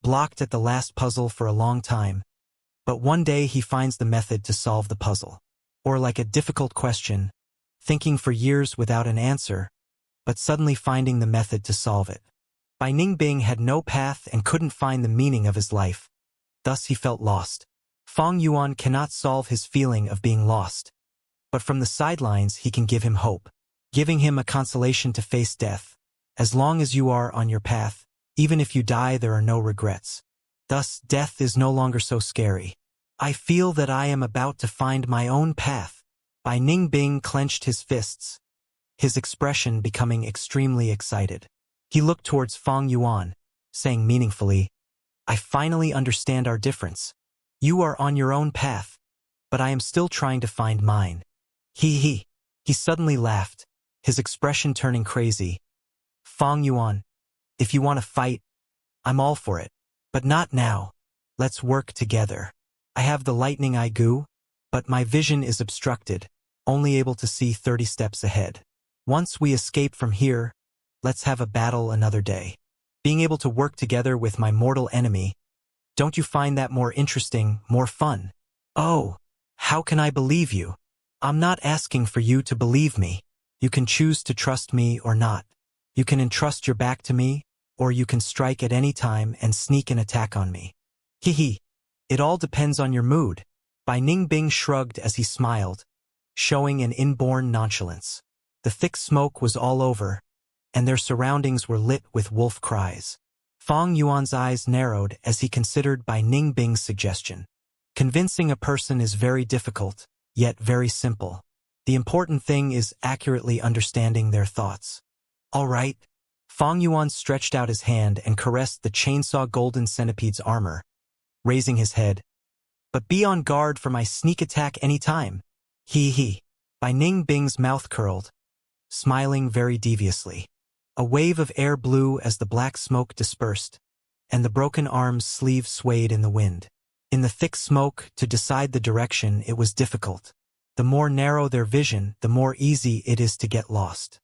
blocked at the last puzzle for a long time, but one day he finds the method to solve the puzzle. Or like a difficult question, thinking for years without an answer, but suddenly finding the method to solve it. Bai Ningbing had no path and couldn't find the meaning of his life. Thus he felt lost. Fang Yuan cannot solve his feeling of being lost. But from the sidelines he can give him hope, giving him a consolation to face death. As long as you are on your path, even if you die there are no regrets. Thus death is no longer so scary. I feel that I am about to find my own path. Bai Ningbing clenched his fists, his expression becoming extremely excited. He looked towards Fang Yuan, saying meaningfully, I finally understand our difference. You are on your own path, but I am still trying to find mine. He suddenly laughed, his expression turning crazy. Fang Yuan, if you want to fight, I'm all for it. But not now. Let's work together. I have the lightning eye goo, but my vision is obstructed, only able to see 30 steps ahead. Once we escape from here, let's have a battle another day. Being able to work together with my mortal enemy, don't you find that more interesting, more fun? Oh, how can I believe you? I'm not asking for you to believe me. You can choose to trust me or not. You can entrust your back to me, or you can strike at any time and sneak an attack on me. It all depends on your mood. Bai Ningbing shrugged as he smiled, showing an inborn nonchalance. The thick smoke was all over, and their surroundings were lit with wolf cries. Fang Yuan's eyes narrowed as he considered Bai Ningbing's suggestion. Convincing a person is very difficult, yet very simple. The important thing is accurately understanding their thoughts. All right. Fang Yuan stretched out his hand and caressed the chainsaw golden centipede's armor, raising his head. But be on guard for my sneak attack any time. Bai Ningbing's mouth curled, smiling very deviously. A wave of air blew as the black smoke dispersed, and the broken arm's sleeve swayed in the wind. In the thick smoke, to decide the direction, it was difficult. The more narrow their vision, the more easy it is to get lost.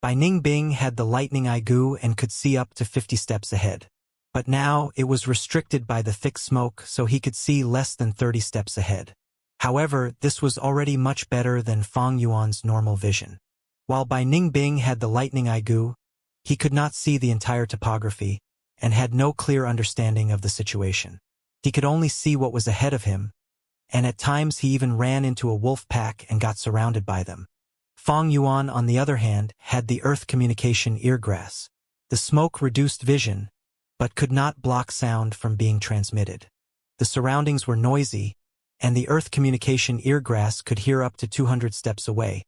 Bai Ningbing had the lightning eye goo and could see up to 50 steps ahead. But now it was restricted by the thick smoke, so he could see less than 30 steps ahead. However, this was already much better than Fang Yuan's normal vision. While Bai Ningbing had the lightning eye goo, he could not see the entire topography and had no clear understanding of the situation. He could only see what was ahead of him, and at times he even ran into a wolf pack and got surrounded by them. Fang Yuan, on the other hand, had the earth communication eargrass. The smoke reduced vision, but could not block sound from being transmitted. The surroundings were noisy, and the earth communication eargrass could hear up to 200 steps away.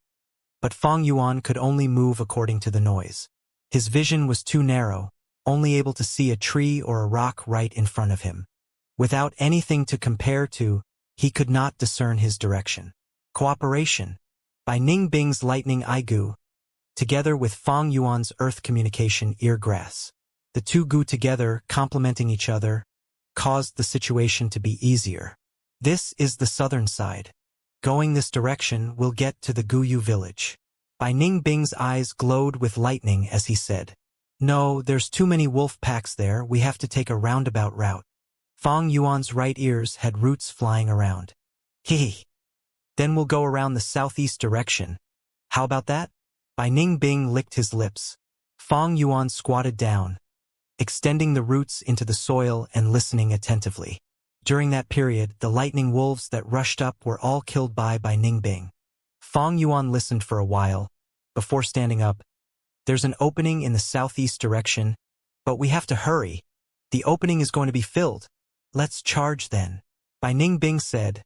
But Fang Yuan could only move according to the noise. His vision was too narrow, only able to see a tree or a rock right in front of him. Without anything to compare to, he could not discern his direction. Cooperation. By Ning Bing's lightning Aigu, together with Fang Yuan's earth communication eargrass. The two gu together, complementing each other, caused the situation to be easier. This is the southern side. Going this direction, we'll get to the Guyu village. By Ning Bing's eyes glowed with lightning as he said, "No, there's too many wolf packs there, we have to take a roundabout route." Fang Yuan's right ears had roots flying around. Hee. Then we'll go around the southeast direction. How about that? Bai Ning Bing licked his lips. Fang Yuan squatted down, extending the roots into the soil and listening attentively. During that period, the lightning wolves that rushed up were all killed by Ning Bing. Fang Yuan listened for a while, before standing up. "There's an opening in the southeast direction, but we have to hurry. The opening is going to be filled. Let's charge then," Bai Ning Bing said,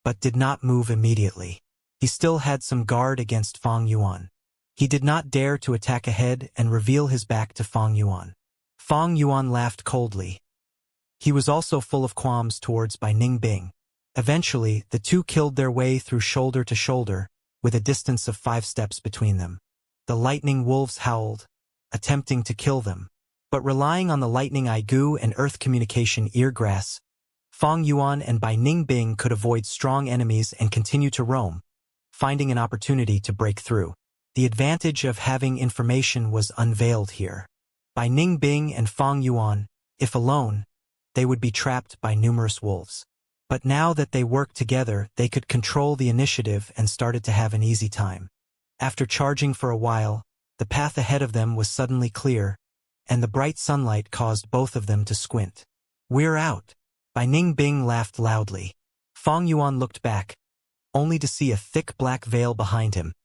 but did not move immediately. He still had some guard against Fang Yuan. He did not dare to attack ahead and reveal his back to Fang Yuan. Fang Yuan laughed coldly. He was also full of qualms towards Bai Ning Bing. Eventually, the two killed their way through shoulder to shoulder, with a distance of 5 steps between them. The lightning wolves howled, attempting to kill them. But relying on the lightning Aigu and earth communication eargrass, Fang Yuan and Bai Ning Bing could avoid strong enemies and continue to roam, finding an opportunity to break through. The advantage of having information was unveiled here. Bai Ning Bing and Fang Yuan, if alone, they would be trapped by numerous wolves. But now that they worked together, they could control the initiative and started to have an easy time. After charging for a while, the path ahead of them was suddenly clear, and the bright sunlight caused both of them to squint. "We're out." Bai Ning Bing laughed loudly. Fang Yuan looked back, only to see a thick black veil behind him,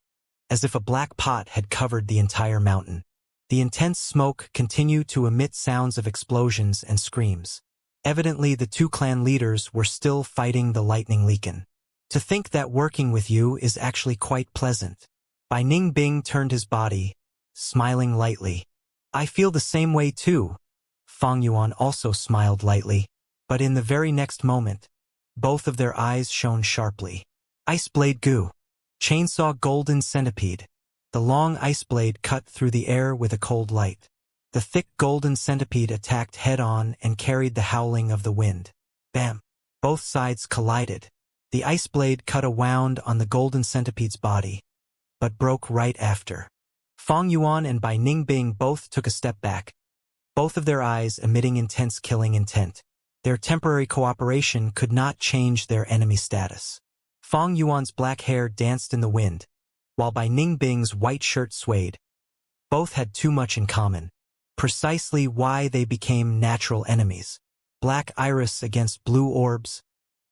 as if a black pot had covered the entire mountain. The intense smoke continued to emit sounds of explosions and screams. Evidently, the two clan leaders were still fighting the lightning Leakin. "To think that working with you is actually quite pleasant." Bai Ning Bing turned his body, smiling lightly. "I feel the same way too." Fang Yuan also smiled lightly, but in the very next moment, both of their eyes shone sharply. Ice Blade Gu. Chainsaw Golden Centipede. The long ice blade cut through the air with a cold light. The thick golden centipede attacked head-on and carried the howling of the wind. Bam! Both sides collided. The ice blade cut a wound on the golden centipede's body, but broke right after. Fang Yuan and Bai Ning Bing both took a step back, both of their eyes emitting intense killing intent. Their temporary cooperation could not change their enemy status. Fang Yuan's black hair danced in the wind, while Bai Ning Bing's white shirt swayed. Both had too much in common. Precisely why they became natural enemies. Black iris against blue orbs,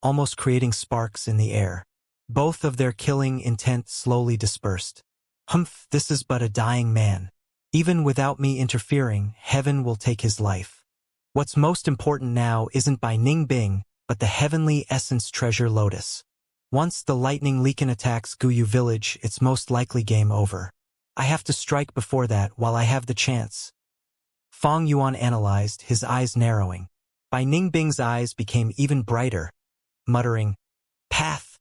almost creating sparks in the air. Both of their killing intent slowly dispersed. "Humph, this is but a dying man. Even without me interfering, heaven will take his life. What's most important now isn't Bai Ning Bing, but the heavenly essence treasure lotus. Once the lightning Leakin attacks Guyu village, it's most likely game over. I have to strike before that while I have the chance." Fang Yuan analyzed, his eyes narrowing. Bai Ning Bing's eyes became even brighter, muttering, "Path.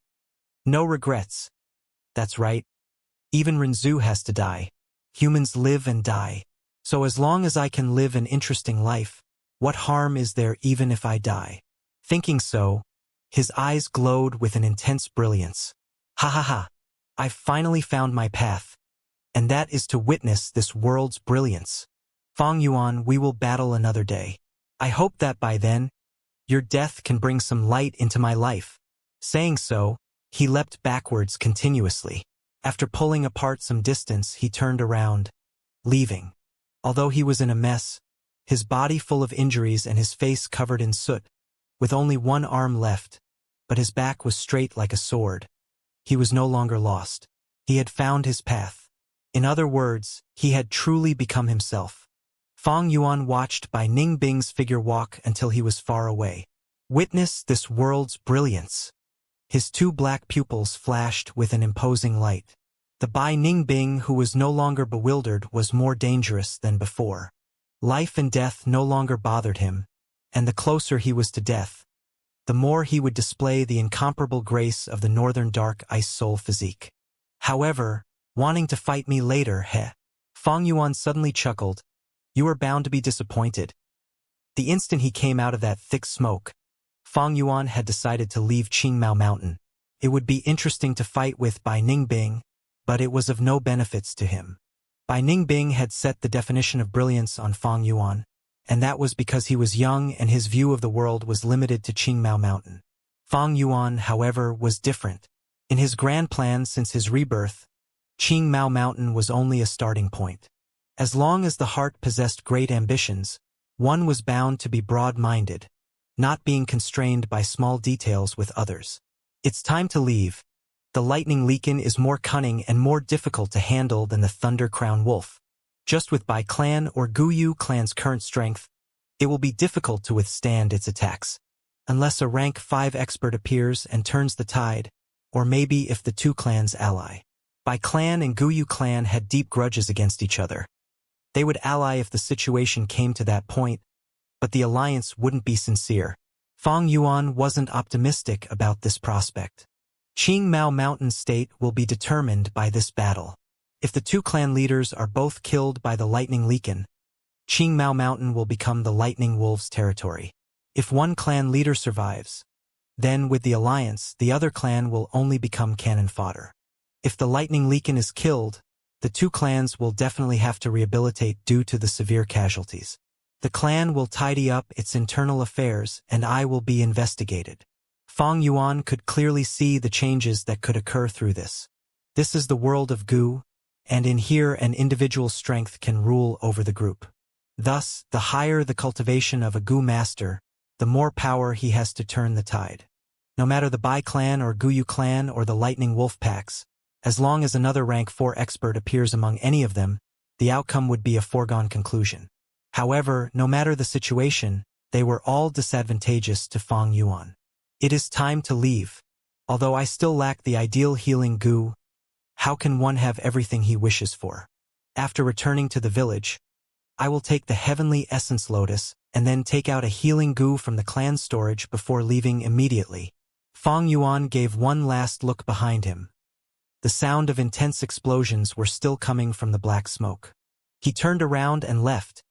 No regrets. That's right. Even Renzu has to die. Humans live and die. So as long as I can live an interesting life, what harm is there even if I die?" Thinking so, his eyes glowed with an intense brilliance. "Ha ha ha. I've finally found my path. And that is to witness this world's brilliance. Fang Yuan, we will battle another day. I hope that by then, your death can bring some light into my life." Saying so, he leapt backwards continuously. After pulling apart some distance, he turned around, leaving. Although he was in a mess, his body full of injuries and his face covered in soot, with only one arm left, but his back was straight like a sword. He was no longer lost. He had found his path. In other words, he had truly become himself. Fang Yuan watched Bai Ning Bing's figure walk until he was far away. Witness this world's brilliance. His two black pupils flashed with an imposing light. The Bai Ningbing, who was no longer bewildered, was more dangerous than before. Life and death no longer bothered him, and the closer he was to death, the more he would display the incomparable grace of the northern dark ice soul physique. However, wanting to fight me later, heh? Fang Yuan suddenly chuckled. You are bound to be disappointed. The instant he came out of that thick smoke, Fang Yuan had decided to leave Qingmao Mountain. It would be interesting to fight with Bai Ningbing, but it was of no benefits to him. Bai Ningbing had set the definition of brilliance on Fang Yuan, and that was because he was young and his view of the world was limited to Qingmao Mountain. Fang Yuan, however, was different. In his grand plan since his rebirth, Qingmao Mountain was only a starting point. As long as the heart possessed great ambitions, one was bound to be broad-minded, not being constrained by small details with others. It's time to leave. The lightning lichen is more cunning and more difficult to handle than the thunder crown wolf. Just with Bai clan or Guyu clan's current strength, it will be difficult to withstand its attacks. Unless a rank 5 expert appears and turns the tide, or maybe if the two clans ally. Bai clan and Guyu clan had deep grudges against each other. They would ally if the situation came to that point, but the alliance wouldn't be sincere. Fang Yuan wasn't optimistic about this prospect. Qingmao Mountain State will be determined by this battle. If the two clan leaders are both killed by the lightning lichen, Qingmao Mountain will become the lightning wolves' territory. If one clan leader survives, then with the alliance, the other clan will only become cannon fodder. If the lightning lichen is killed, the two clans will definitely have to rehabilitate due to the severe casualties. The clan will tidy up its internal affairs and I will be investigated. Fang Yuan could clearly see the changes that could occur through this. This is the world of Gu, and in here an individual's strength can rule over the group. Thus, the higher the cultivation of a Gu master, the more power he has to turn the tide. No matter the Bai clan or Guyu clan or the Lightning Wolf packs, as long as another rank 4 expert appears among any of them, the outcome would be a foregone conclusion. However, no matter the situation, they were all disadvantageous to Fang Yuan. It is time to leave. Although I still lack the ideal healing Gu, how can one have everything he wishes for? After returning to the village, I will take the heavenly essence lotus and then take out a healing Gu from the clan storage before leaving immediately. Fang Yuan gave one last look behind him. The sound of intense explosions were still coming from the black smoke. He turned around and left,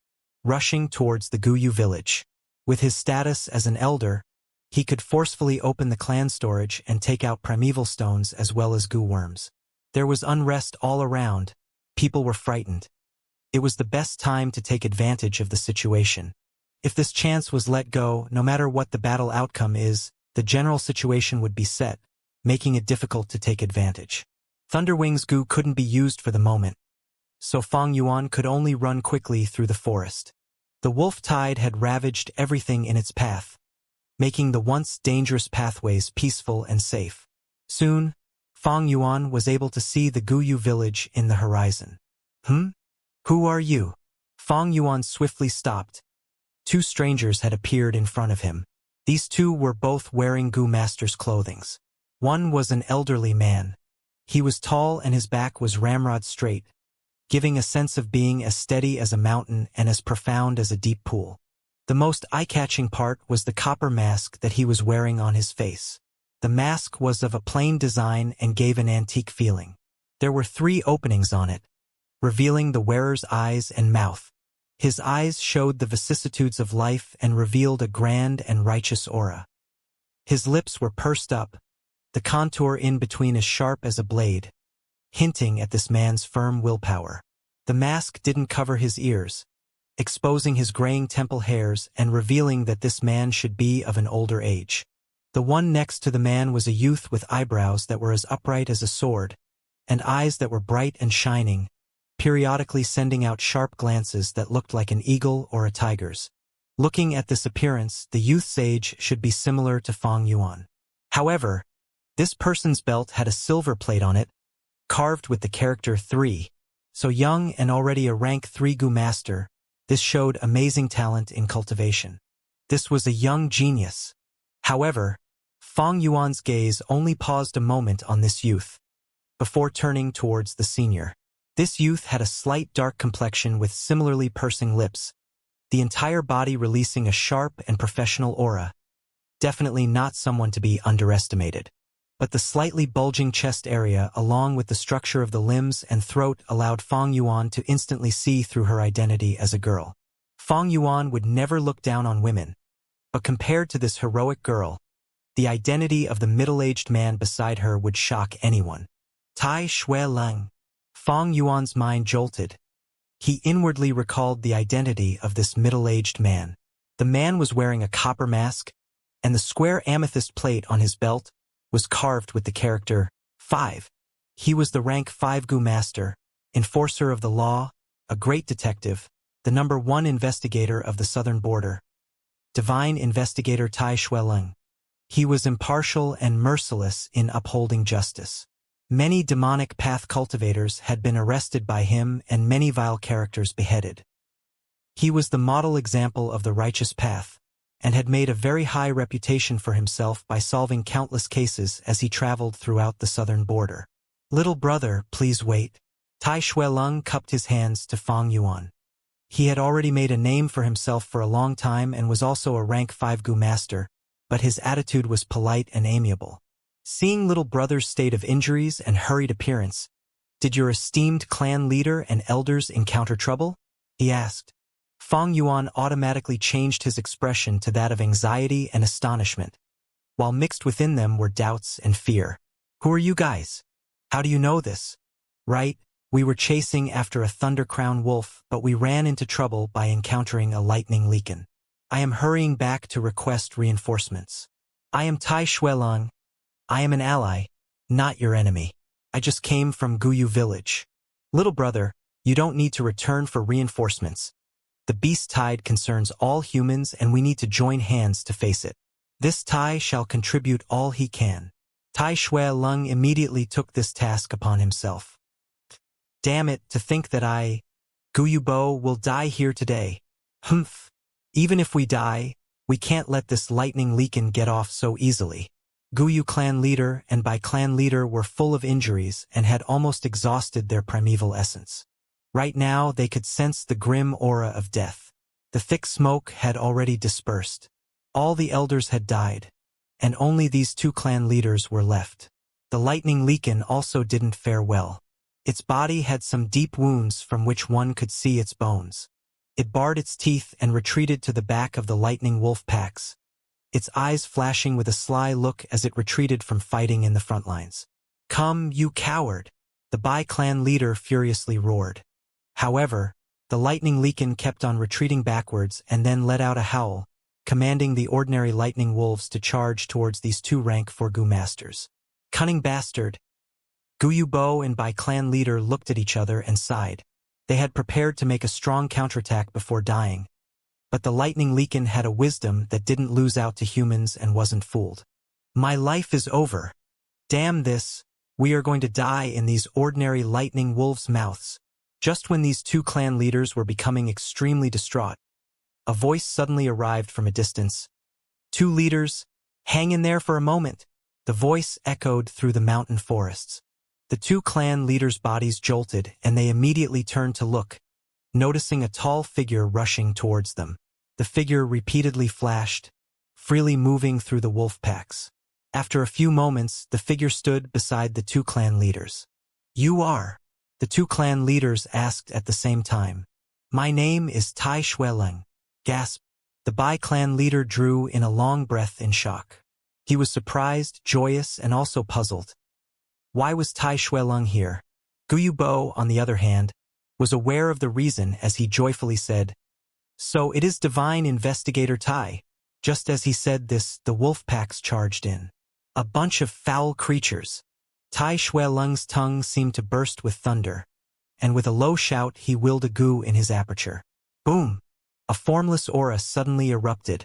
rushing towards the Guyu village. With his status as an elder, he could forcefully open the clan storage and take out primeval stones as well as Gu worms. There was unrest all around. People were frightened. It was the best time to take advantage of the situation. If this chance was let go, no matter what the battle outcome is, the general situation would be set, making it difficult to take advantage. Thunderwing's Gu couldn't be used for the moment, so Fang Yuan could only run quickly through the forest. The wolf tide had ravaged everything in its path, making the once dangerous pathways peaceful and safe. Soon, Fang Yuan was able to see the Guyu village in the horizon. Who are you? Fang Yuan swiftly stopped. Two strangers had appeared in front of him. These two were both wearing Gu Master's clothing. One was an elderly man. He was tall and his back was ramrod straight, giving a sense of being as steady as a mountain and as profound as a deep pool. The most eye-catching part was the copper mask that he was wearing on his face. The mask was of a plain design and gave an antique feeling. There were 3 openings on it, revealing the wearer's eyes and mouth. His eyes showed the vicissitudes of life and revealed a grand and righteous aura. His lips were pursed up, the contour in between as sharp as a blade, hinting at this man's firm willpower. The mask didn't cover his ears, exposing his graying temple hairs and revealing that this man should be of an older age. The one next to the man was a youth with eyebrows that were as upright as a sword, and eyes that were bright and shining, periodically sending out sharp glances that looked like an eagle or a tiger's. Looking at this appearance, the youth's age should be similar to Fang Yuan. However, this person's belt had a silver plate on it, carved with the character 3. So young and already a rank 3 Gu master, this showed amazing talent in cultivation. This was a young genius. However, Fang Yuan's gaze only paused a moment on this youth. before turning towards the senior. This youth had a slight dark complexion with similarly pursing lips, the entire body releasing a sharp and professional aura. Definitely not someone to be underestimated. But the slightly bulging chest area along with the structure of the limbs and throat allowed Fang Yuan to instantly see through her identity as a girl. Fang Yuan would never look down on women, but compared to this heroic girl, the identity of the middle-aged man beside her would shock anyone. Tai Shui Leng. Fang Yuan's mind jolted. He inwardly recalled the identity of this middle-aged man. The man was wearing a copper mask, and the square amethyst plate on his belt was carved with the character 5. He was the rank 5 Gu Master, enforcer of the law, a great detective, the number 1 investigator of the southern border. Divine Investigator Tai Shueleng. He was impartial and merciless in upholding justice. Many demonic path cultivators had been arrested by him and many vile characters beheaded. He was the model example of the righteous path, and had made a very high reputation for himself by solving countless cases as he traveled throughout the southern border. Little brother, please wait. Tai Shueleng cupped his hands to Fang Yuan. He had already made a name for himself for a long time and was also a rank 5 Gu master, but his attitude was polite and amiable. Seeing little brother's state of injuries and hurried appearance, "Did your esteemed clan leader and elders encounter trouble?" he asked. Fang Yuan automatically changed his expression to that of anxiety and astonishment, while mixed within them were doubts and fear. "Who are you guys? How do you know this?" "Right, we were chasing after a thunder-crowned wolf, but we ran into trouble by encountering a lightning leakin. I am hurrying back to request reinforcements. I am Tai Shueleng. I am an ally, not your enemy. I just came from Guyu village. Little brother, you don't need to return for reinforcements. The beast tide concerns all humans and we need to join hands to face it. This Tai shall contribute all he can." Tai Shueleng immediately took this task upon himself. "Damn it, to think that Guyubo, will die here today. Humph. Even if we die, we can't let this lightning leakin get off so easily." Guyu clan leader and by clan leader were full of injuries and had almost exhausted their primeval essence. Right now they could sense the grim aura of death. The thick smoke had already dispersed. All the elders had died, and only these 2 clan leaders were left. The lightning leakin also didn't fare well. Its body had some deep wounds from which one could see its bones. It bared its teeth and retreated to the back of the lightning wolf packs, its eyes flashing with a sly look as it retreated from fighting in the front lines. "Come, you coward!" the Bai clan leader furiously roared. However, the lightning leakin kept on retreating backwards and then let out a howl, commanding the ordinary lightning wolves to charge towards these 2 rank 4 Gu masters. "Cunning bastard!" Guyubo and Bai clan leader looked at each other and sighed. They had prepared to make a strong counterattack before dying, but the lightning leakin had a wisdom that didn't lose out to humans and wasn't fooled. "My life is over. Damn this, we are going to die in these ordinary lightning wolves' mouths." Just when these 2 clan leaders were becoming extremely distraught, a voice suddenly arrived from a distance. "2 leaders, hang in there for a moment." The voice echoed through the mountain forests. The 2 clan leaders' bodies jolted and they immediately turned to look, noticing a tall figure rushing towards them. The figure repeatedly flashed, freely moving through the wolf packs. After a few moments, the figure stood beside the 2 clan leaders. "You are?" the 2 clan leaders asked at the same time. "My name is Tai Shueleng." Gasp. The Bai clan leader drew in a long breath in shock. He was surprised, joyous, and also puzzled. Why was Tai Shueleng here? Guyubo, on the other hand, was aware of the reason as he joyfully said, "So it is Divine Investigator Tai." Just as he said this, the wolf packs charged in. A bunch of foul creatures. Tai Shueleng's tongue seemed to burst with thunder, and with a low shout he willed a Gu in his aperture. Boom! A formless aura suddenly erupted,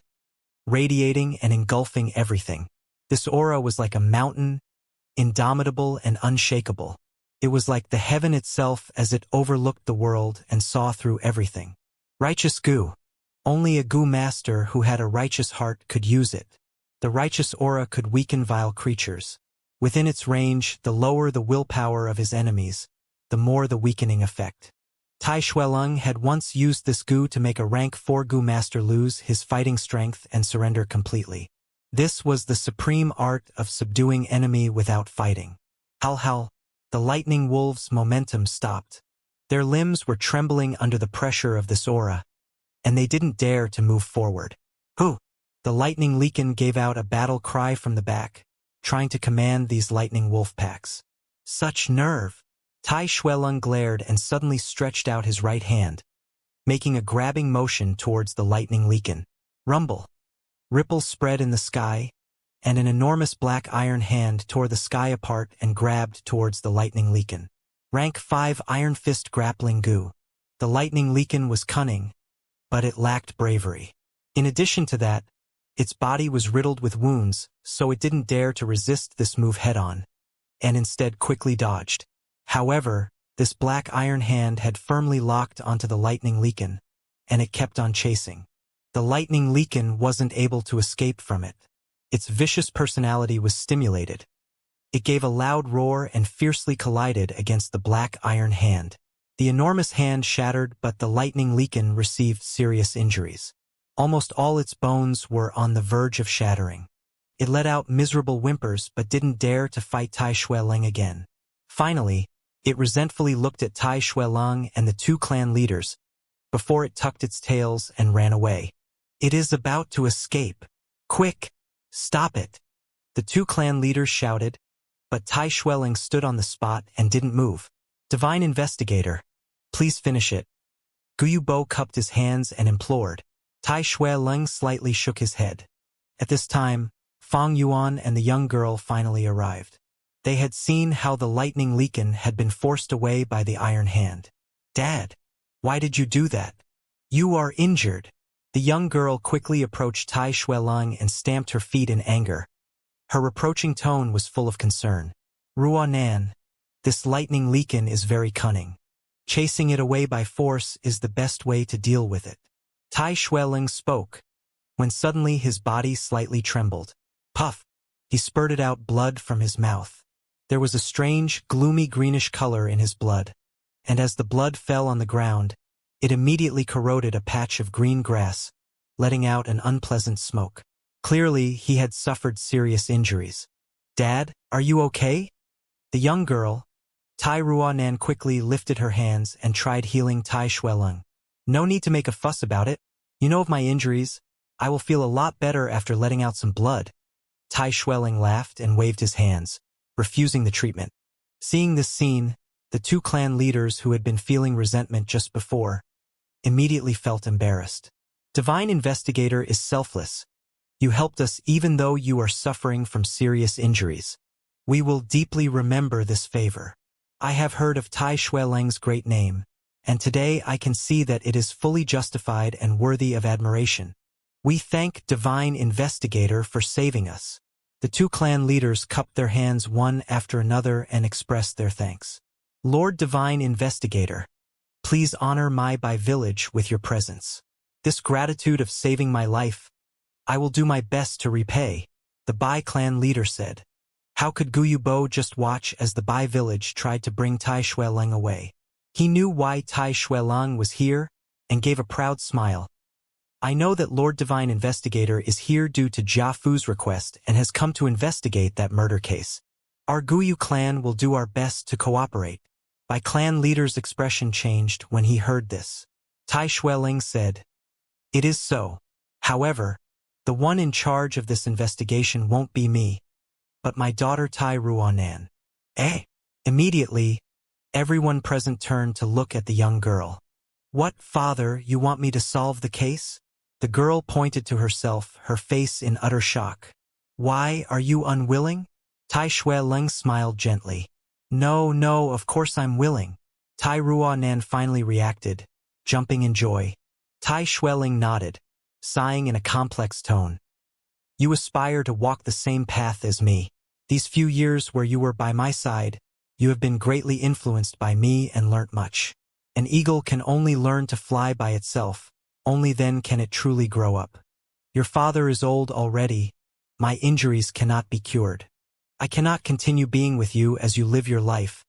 radiating and engulfing everything. This aura was like a mountain, indomitable and unshakable. It was like the heaven itself as it overlooked the world and saw through everything. Righteous Gu. Only a Gu master who had a righteous heart could use it. The righteous aura could weaken vile creatures, Within its range, the lower the willpower of his enemies, the more the weakening effect. Tai Xuelong had once used this gu to make a rank 4 gu master lose his fighting strength and surrender completely. This was the supreme art of subduing enemy without fighting. Hal, the lightning wolves' momentum stopped. Their limbs were trembling under the pressure of this aura, and they didn't dare to move forward. Who? The lightning Leakin gave out a battle cry from the back, trying to command these lightning wolf packs. Such nerve! Tai Xuelong glared and suddenly stretched out his right hand, making a grabbing motion towards the lightning Leakin. Rumble! Ripples spread in the sky, and an enormous black iron hand tore the sky apart and grabbed towards the lightning Leakin. Rank 5 Iron Fist Grappling Gu. The lightning Leakin was cunning, but it lacked bravery. In addition to that, its body was riddled with wounds, so it didn't dare to resist this move head-on, and instead quickly dodged. However, this black iron hand had firmly locked onto the lightning Leakin, and it kept on chasing. The lightning Leakin wasn't able to escape from it. Its vicious personality was stimulated. It gave a loud roar and fiercely collided against the black iron hand. The enormous hand shattered, but the lightning Leakin received serious injuries. Almost all its bones were on the verge of shattering. It let out miserable whimpers but didn't dare to fight Tai Xuelong again. Finally, it resentfully looked at Tai Xuelong and the two clan leaders, before it tucked its tails and ran away. It is about to escape. Quick! Stop it! The two clan leaders shouted, but Tai Xuelong stood on the spot and didn't move. Divine Investigator, please finish it. Guyu Bo cupped his hands and implored. Tai Xuelong slightly shook his head. At this time, Fang Yuan and the young girl finally arrived. They had seen how the lightning Leakin had been forced away by the iron hand. Dad, why did you do that? You are injured. The young girl quickly approached Tai Xuelong and stamped her feet in anger. Her reproaching tone was full of concern. Ruanan, this lightning Leakin is very cunning. Chasing it away by force is the best way to deal with it. Tai Xuelong spoke, when suddenly his body slightly trembled. Puff! He spurted out blood from his mouth. There was a strange, gloomy greenish color in his blood, and as the blood fell on the ground, it immediately corroded a patch of green grass, letting out an unpleasant smoke. Clearly, he had suffered serious injuries. Dad, are you okay? The young girl, Tai Ruanan, quickly lifted her hands and tried healing Tai Xuelong. No need to make a fuss about it. You know of my injuries. I will feel a lot better after letting out some blood. Tai Xuelong laughed and waved his hands, refusing the treatment. Seeing this scene, the two clan leaders who had been feeling resentment just before immediately felt embarrassed. Divine Investigator is selfless. You helped us even though you are suffering from serious injuries. We will deeply remember this favor. I have heard of Tai Xuelong's great name, and today I can see that it is fully justified and worthy of admiration. We thank Divine Investigator for saving us. The two clan leaders cupped their hands one after another and expressed their thanks. Lord Divine Investigator, please honor my Bai village with your presence. This gratitude of saving my life, I will do my best to repay, the Bai clan leader said. How could Guyu Bo just watch as the Bai village tried to bring Tai Xuelong away? He knew why Tai Xuelong was here and gave a proud smile. I know that Lord Divine Investigator is here due to Jia Fu's request and has come to investigate that murder case. Our Guyu clan will do our best to cooperate. Bai clan leader's expression changed when he heard this. Tai Xuelong said, It is so. However, the one in charge of this investigation won't be me, but my daughter Tai Ruanan. Eh? Immediately, everyone present turned to look at the young girl. What, father, you want me to solve the case? The girl pointed to herself, her face in utter shock. Why, are you unwilling? Tai Xuelong smiled gently. No, of course I'm willing. Tai Ruanan finally reacted, jumping in joy. Tai Xuelong nodded, sighing in a complex tone. You aspire to walk the same path as me. These few years where you were by my side, you have been greatly influenced by me and learnt much. An eagle can only learn to fly by itself, only then can it truly grow up. Your father is old already. My injuries cannot be cured. I cannot continue being with you as you live your life,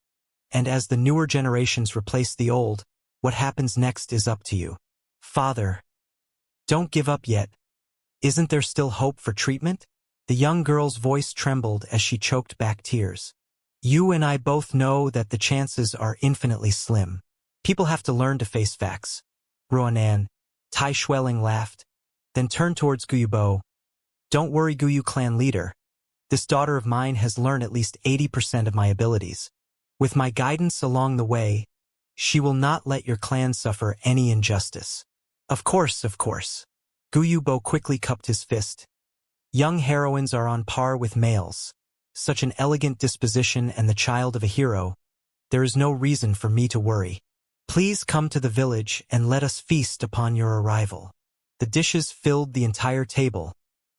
and as the newer generations replace the old, what happens next is up to you. Father, don't give up yet. Isn't there still hope for treatment? The young girl's voice trembled as she choked back tears. You and I both know that the chances are infinitely slim. People have to learn to face facts. Ruanan, Tai Xueling laughed, then turned towards Guyubo. Don't worry, Guyu clan leader. This daughter of mine has learned at least 80% of my abilities. With my guidance along the way, she will not let your clan suffer any injustice. Of course, of course. Guyubo quickly cupped his fist. Young heroines are on par with males. Such an elegant disposition and the child of a hero. There is no reason for me to worry. Please come to the village and let us feast upon your arrival. The dishes filled the entire table,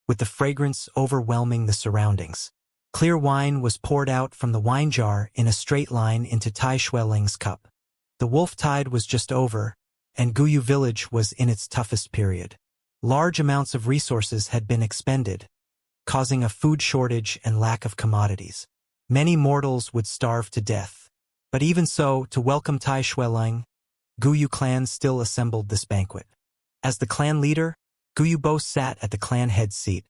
with the fragrance overwhelming the surroundings. Clear wine was poured out from the wine jar in a straight line into Tai Xueling's cup. The wolf tide was just over, and Guyu village was in its toughest period. Large amounts of resources had been expended, causing a food shortage and lack of commodities. Many mortals would starve to death. But even so, to welcome Tai Xueling, Guyu clan still assembled this banquet. As the clan leader, Guyu Bo sat at the clan head seat,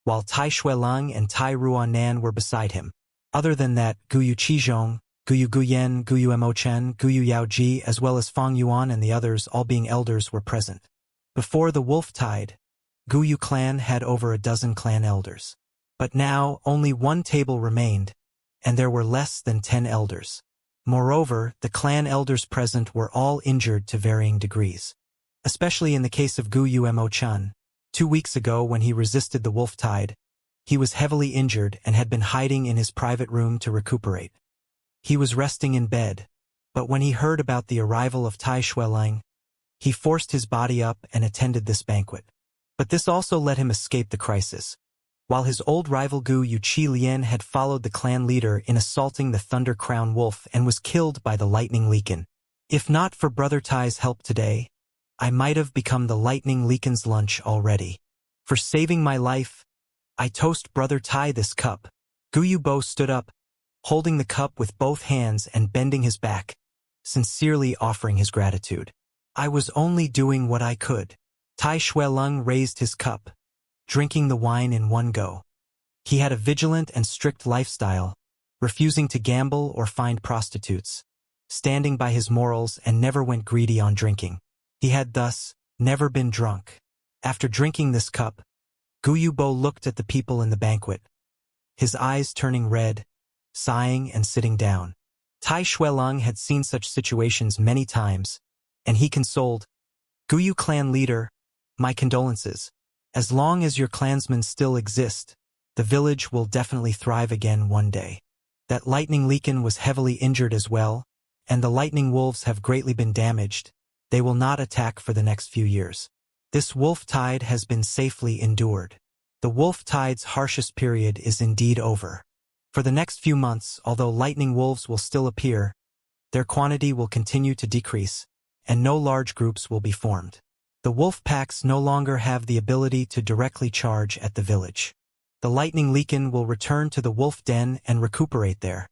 while Tai Xueling and Tai Ruanan were beside him. Other than that, Guyu Qizhong, Guyu Guyen, Guyu Emochen, Guyu Yaoji, as well as Fang Yuan and the others, all being elders, were present. Before the wolf tide, Guyu clan had over a dozen clan elders. But now only one table remained, and there were less than 10 elders. Moreover, the clan elders present were all injured to varying degrees. Especially in the case of Guyu Emochen. 2 weeks ago, when he resisted the wolf tide, he was heavily injured and had been hiding in his private room to recuperate. He was resting in bed, but when he heard about the arrival of Tai Xueling, he forced his body up and attended this banquet. But this also let him escape the crisis. While his old rival Gu Yuqi Lian had followed the clan leader in assaulting the Thunder Crown Wolf and was killed by the Lightning Leakin. If not for Brother Tai's help today, I might have become the Lightning Leakin's lunch already. For saving my life, I toast Brother Tai this cup. Guyu Bo stood up, holding the cup with both hands and bending his back, sincerely offering his gratitude. I was only doing what I could. Tai Xueling raised his cup, drinking the wine in one go. He had a vigilant and strict lifestyle, refusing to gamble or find prostitutes, standing by his morals and never went greedy on drinking. He had thus never been drunk. After drinking this cup, Guyu Bo looked at the people in the banquet, his eyes turning red, sighing and sitting down. Tai Xueling had seen such situations many times, and he consoled, Guyu clan leader, my condolences. As long as your clansmen still exist, the village will definitely thrive again one day. That Lightning Leakin was heavily injured as well, and the Lightning Wolves have greatly been damaged. They will not attack for the next few years. This wolf tide has been safely endured. The wolf tide's harshest period is indeed over. For the next few months, although lightning wolves will still appear, their quantity will continue to decrease, and no large groups will be formed. The wolf packs no longer have the ability to directly charge at the village. The Lightning Leakin will return to the wolf den and recuperate there,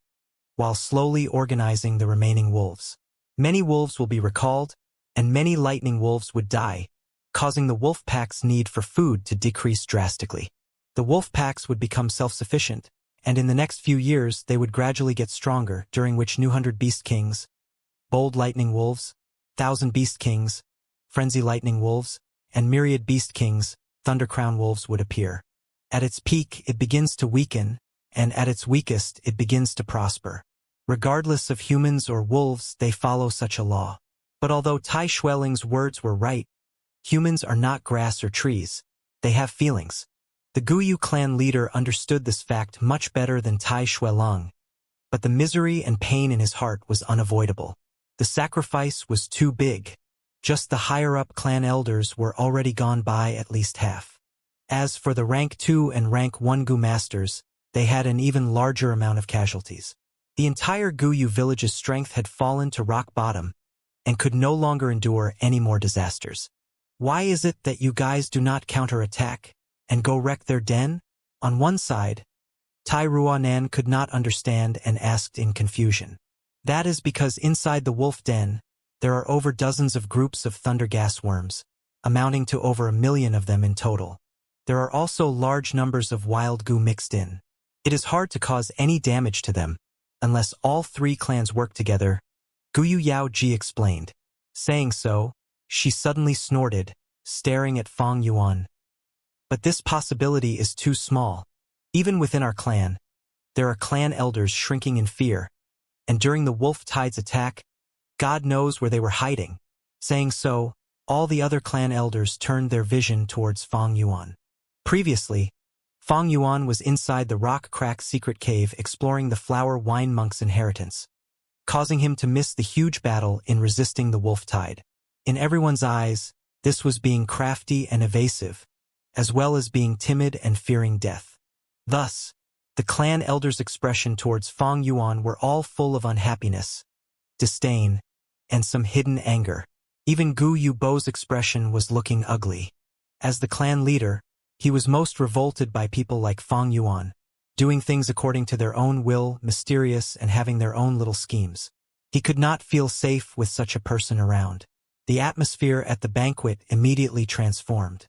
while slowly organizing the remaining wolves. Many wolves will be recalled, and many lightning wolves would die, causing the wolf pack's need for food to decrease drastically. The wolf packs would become self-sufficient, and in the next few years they would gradually get stronger, during which new 100 Beast Kings, Bold Lightning Wolves, 1,000 Beast Kings, Frenzy Lightning Wolves, and myriad Beast Kings, Thunder Crown Wolves would appear. At its peak, it begins to weaken, and at its weakest, it begins to prosper. Regardless of humans or wolves, they follow such a law. But although Tai Xueling's words were right, humans are not grass or trees. They have feelings. The Guyu clan leader understood this fact much better than Tai Xueling, but the misery and pain in his heart was unavoidable. The sacrifice was too big. Just the higher-up clan elders were already gone by at least half. As for the rank 2 and rank 1 Gu masters, they had an even larger amount of casualties. The entire Guyu village's strength had fallen to rock bottom, and could no longer endure any more disasters. Why is it that you guys do not counterattack and go wreck their den? On one side, Tai Ruanan could not understand and asked in confusion. That is because inside the wolf den, there are over dozens of groups of thunder gas worms, amounting to over 1 million of them in total. There are also large numbers of wild goo mixed in. It is hard to cause any damage to them, unless all 3 clans work together, Guyu Yao Ji explained. Saying so, she suddenly snorted, staring at Fang Yuan. But this possibility is too small. Even within our clan, there are clan elders shrinking in fear, and during the wolf tide's attack, God knows where they were hiding. Saying so, all the other clan elders turned their vision towards Fang Yuan. Previously, Fang Yuan was inside the rock crack secret cave exploring the flower wine monk's inheritance, causing him to miss the huge battle in resisting the wolf tide. In everyone's eyes, this was being crafty and evasive, as well as being timid and fearing death. Thus, the clan elders' expression towards Fang Yuan were all full of unhappiness, disdain, and some hidden anger. Even Gu Yubo's expression was looking ugly. As the clan leader, he was most revolted by people like Fang Yuan, doing things according to their own will, mysterious, and having their own little schemes. He could not feel safe with such a person around. The atmosphere at the banquet immediately transformed.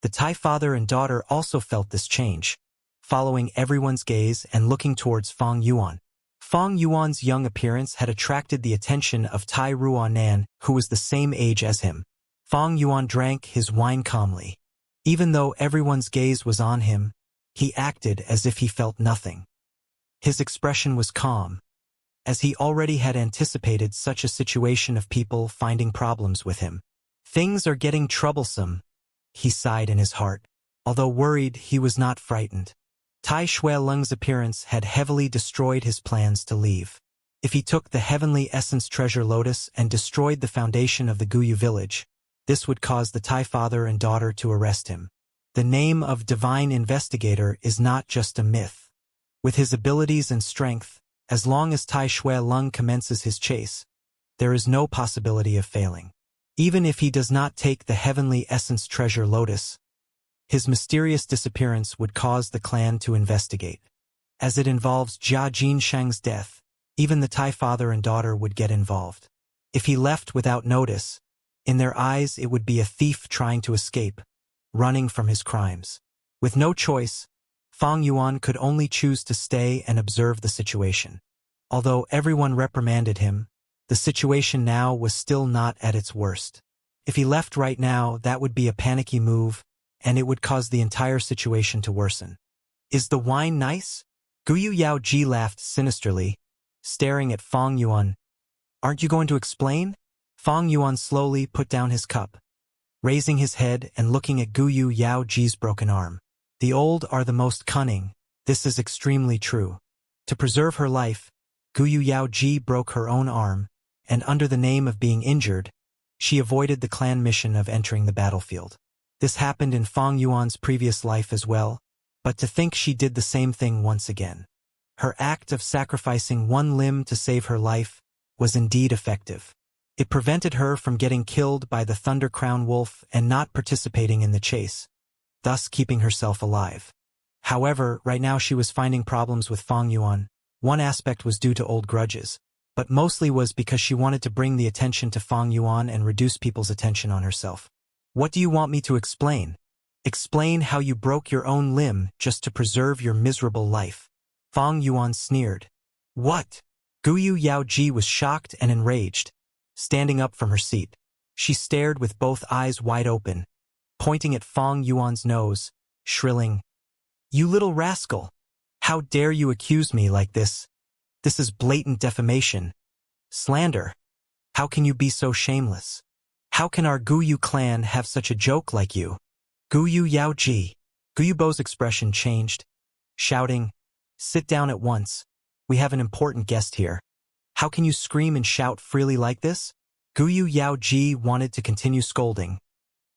The Tai father and daughter also felt this change, following everyone's gaze and looking towards Fang Yuan. Fang Yuan's young appearance had attracted the attention of Tai Ruanan, who was the same age as him. Fang Yuan drank his wine calmly. Even though everyone's gaze was on him, he acted as if he felt nothing. His expression was calm, as he already had anticipated such a situation of people finding problems with him. Things are getting troublesome, he sighed in his heart. Although worried, he was not frightened. Tai Shuelung's appearance had heavily destroyed his plans to leave. If he took the heavenly essence treasure lotus and destroyed the foundation of the Guyu village, this would cause the Tai father and daughter to arrest him. The name of Divine Investigator is not just a myth. With his abilities and strength, as long as Tai Shuelung commences his chase, there is no possibility of failing. Even if he does not take the heavenly essence treasure lotus, his mysterious disappearance would cause the clan to investigate. As it involves Jia Jinshang's death, even the Tai father and daughter would get involved. If he left without notice, in their eyes it would be a thief trying to escape, running from his crimes. With no choice, Fang Yuan could only choose to stay and observe the situation. Although everyone reprimanded him, the situation now was still not at its worst. If he left right now, that would be a panicky move, and it would cause the entire situation to worsen. Is the wine nice? Guyu Yao Ji laughed sinisterly, staring at Fang Yuan. Aren't you going to explain? Fang Yuan slowly put down his cup, raising his head and looking at Guyu Yao Ji's broken arm. The old are the most cunning. This is extremely true. To preserve her life, Guyu Yao Ji broke her own arm, and under the name of being injured, she avoided the clan mission of entering the battlefield. This happened in Fang Yuan's previous life as well, but to think she did the same thing once again. Her act of sacrificing one limb to save her life was indeed effective. It prevented her from getting killed by the Thunder Crown Wolf and not participating in the chase, thus keeping herself alive. However, right now she was finding problems with Fang Yuan. One aspect was due to old grudges, but mostly was because she wanted to bring the attention to Fang Yuan and reduce people's attention on herself. What do you want me to explain? Explain how you broke your own limb just to preserve your miserable life. Fang Yuan sneered. What? Guyu Yao Ji was shocked and enraged. Standing up from her seat, she stared with both eyes wide open, pointing at Fang Yuan's nose, shrilling, You little rascal! How dare you accuse me like this? This is blatant defamation. Slander. How can you be so shameless? How can our Guyu clan have such a joke like you? Guyu Yao Ji. Guyubo's expression changed, shouting, Sit down at once. We have an important guest here. How can you scream and shout freely like this? Guyu Yao Ji wanted to continue scolding,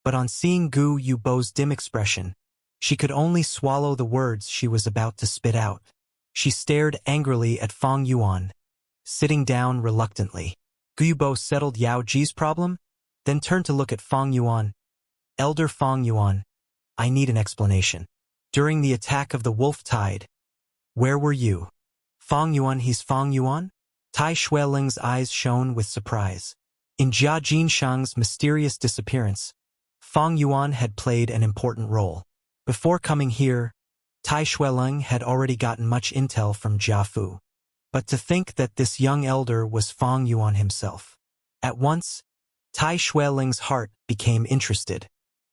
but on seeing Gu Yubo's dim expression, she could only swallow the words she was about to spit out. She stared angrily at Fang Yuan, sitting down reluctantly. Gu Yubo settled Yao Ji's problem, then turned to look at Fang Yuan. Elder Fang Yuan, I need an explanation. During the attack of the wolf tide, Where were you? Fang Yuan, he's Fang Yuan? Tai Xueling's eyes shone with surprise. In Jia Jinshang's mysterious disappearance, Fang Yuan had played an important role. Before coming here, Tai Xueling had already gotten much intel from Jia Fu. But to think that this young elder was Fang Yuan himself. At once, Tai Xueling's heart became interested.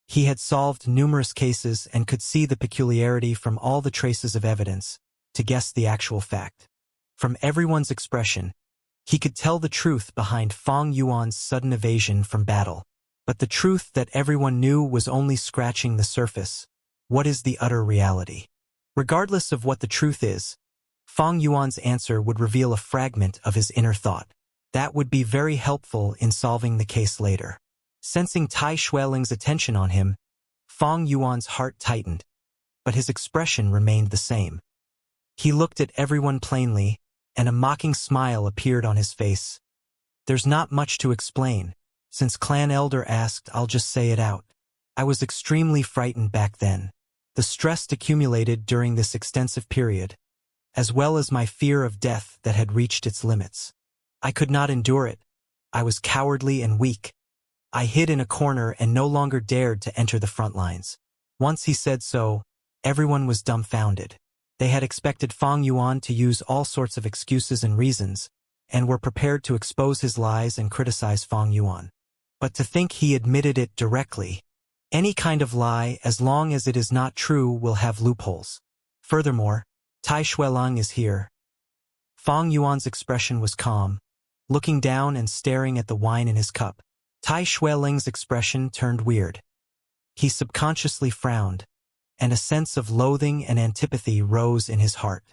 He had solved numerous cases and could see the peculiarity from all the traces of evidence to guess the actual fact. From everyone's expression, he could tell the truth behind Fang Yuan's sudden evasion from battle. But the truth that everyone knew was only scratching the surface. What is the utter reality? Regardless of what the truth is, Fang Yuan's answer would reveal a fragment of his inner thought. That would be very helpful in solving the case later. Sensing Tai Xueling's attention on him, Fang Yuan's heart tightened, but his expression remained the same. He looked at everyone plainly, and a mocking smile appeared on his face. There's not much to explain. Since Clan Elder asked, I'll just say it out. I was extremely frightened back then. The stress accumulated during this extensive period, as well as my fear of death that had reached its limits. I could not endure it. I was cowardly and weak. I hid in a corner and no longer dared to enter the front lines. Once he said so, everyone was dumbfounded. They had expected Fang Yuan to use all sorts of excuses and reasons, and were prepared to expose his lies and criticize Fang Yuan. But to think he admitted it directly. Any kind of lie, as long as it is not true, will have loopholes. Furthermore, Tai Xueling is here. Fang Yuan's expression was calm, looking down and staring at the wine in his cup. Tai Xueling's expression turned weird. He subconsciously frowned, and a sense of loathing and antipathy rose in his heart.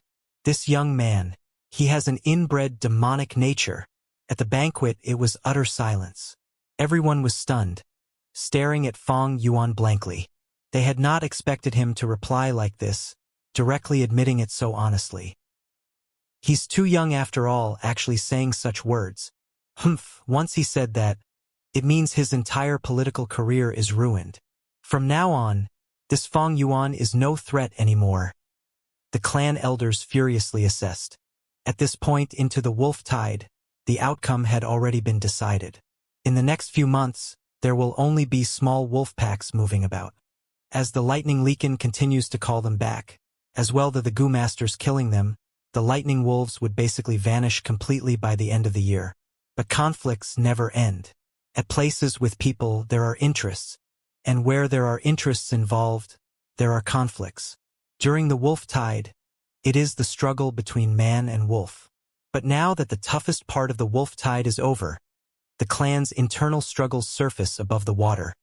This young man, he has an inbred demonic nature. At the banquet, it was utter silence. Everyone was stunned, staring at Fang Yuan blankly. They had not expected him to reply like this, directly admitting it so honestly. He's too young after all, actually saying such words. Humph, once he said that, it means his entire political career is ruined. From now on, this Fang Yuan is no threat anymore. The clan elders furiously assessed. At this point into the wolf tide, the outcome had already been decided. In the next few months, there will only be small wolf packs moving about. As the lightning leakin continues to call them back, as well as the goo masters killing them, the lightning wolves would basically vanish completely by the end of the year. But conflicts never end. At places with people, there are interests, and where there are interests involved, there are conflicts. During the wolf tide, it is the struggle between man and wolf. But now that the toughest part of the wolf tide is over, the clan's internal struggles surface above the water,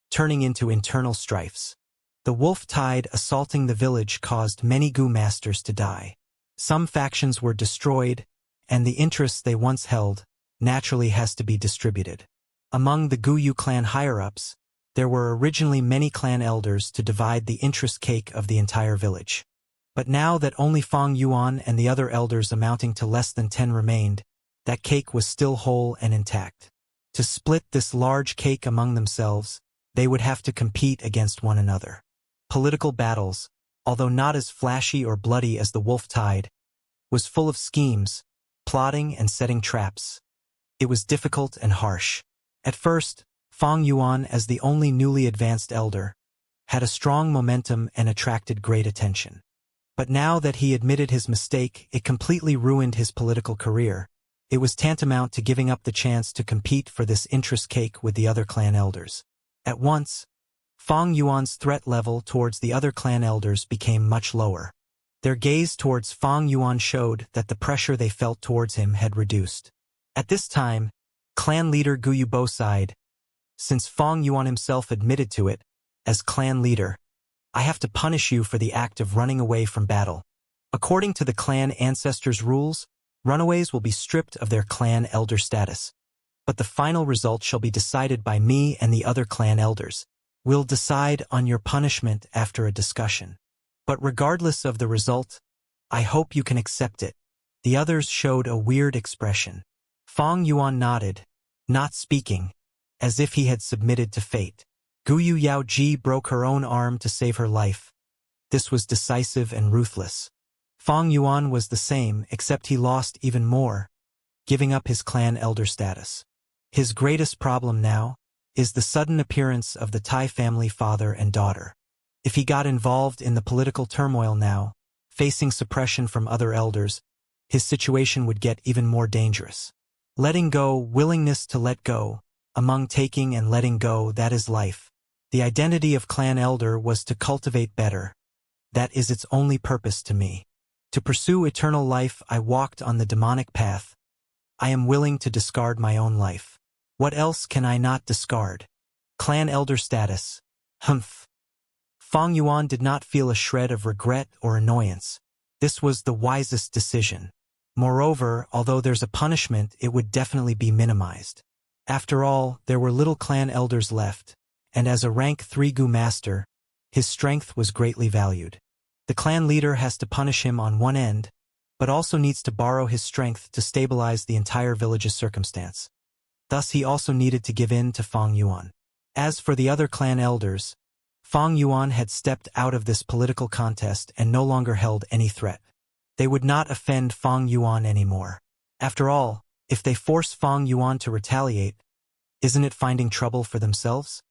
turning into internal strifes. The wolf tide assaulting the village caused many goo masters to die. Some factions were destroyed, and the interests they once held naturally has to be distributed. Among the Guyu clan higher-ups, there were originally many clan elders to divide the interest cake of the entire village. But now that only Fang Yuan and the other elders amounting to less than 10 remained, that cake was still whole and intact. To split this large cake among themselves, they would have to compete against one another. Political battles, although not as flashy or bloody as the wolf tide, was full of schemes, plotting and setting traps. It was difficult and harsh. At first, Fang Yuan, as the only newly advanced elder, had a strong momentum and attracted great attention. But now that he admitted his mistake, it completely ruined his political career. It was tantamount to giving up the chance to compete for this interest cake with the other clan elders. At once, Fang Yuan's threat level towards the other clan elders became much lower. Their gaze towards Fang Yuan showed that the pressure they felt towards him had reduced. At this time, clan leader Guyu Bo sighed. Since Fang Yuan himself admitted to it, as clan leader, I have to punish you for the act of running away from battle. According to the clan ancestors' rules, runaways will be stripped of their clan elder status. But the final result shall be decided by me and the other clan elders. We'll decide on your punishment after a discussion. But regardless of the result, I hope you can accept it. The others showed a weird expression. Fang Yuan nodded, not speaking, as if he had submitted to fate. Guyu Yaoji broke her own arm to save her life. This was decisive and ruthless. Fang Yuan was the same, except he lost even more, giving up his clan elder status. His greatest problem now is the sudden appearance of the Tai family father and daughter. If he got involved in the political turmoil now, facing suppression from other elders, his situation would get even more dangerous. Letting go, willingness to let go, among taking and letting go, that is life. The identity of clan elder was to cultivate better. That is its only purpose to me. To pursue eternal life, I walked on the demonic path. I am willing to discard my own life. What else can I not discard? Clan elder status. Humph. Fang Yuan did not feel a shred of regret or annoyance. This was the wisest decision. Moreover, although there's a punishment, it would definitely be minimized. After all, there were little clan elders left, and as a rank 3 Gu master, his strength was greatly valued. The clan leader has to punish him on one end, but also needs to borrow his strength to stabilize the entire village's circumstance. Thus he also needed to give in to Fang Yuan. As for the other clan elders, Fang Yuan had stepped out of this political contest and no longer held any threat. They would not offend Fang Yuan anymore. After all, if they force Fang Yuan to retaliate, isn't it finding trouble for themselves?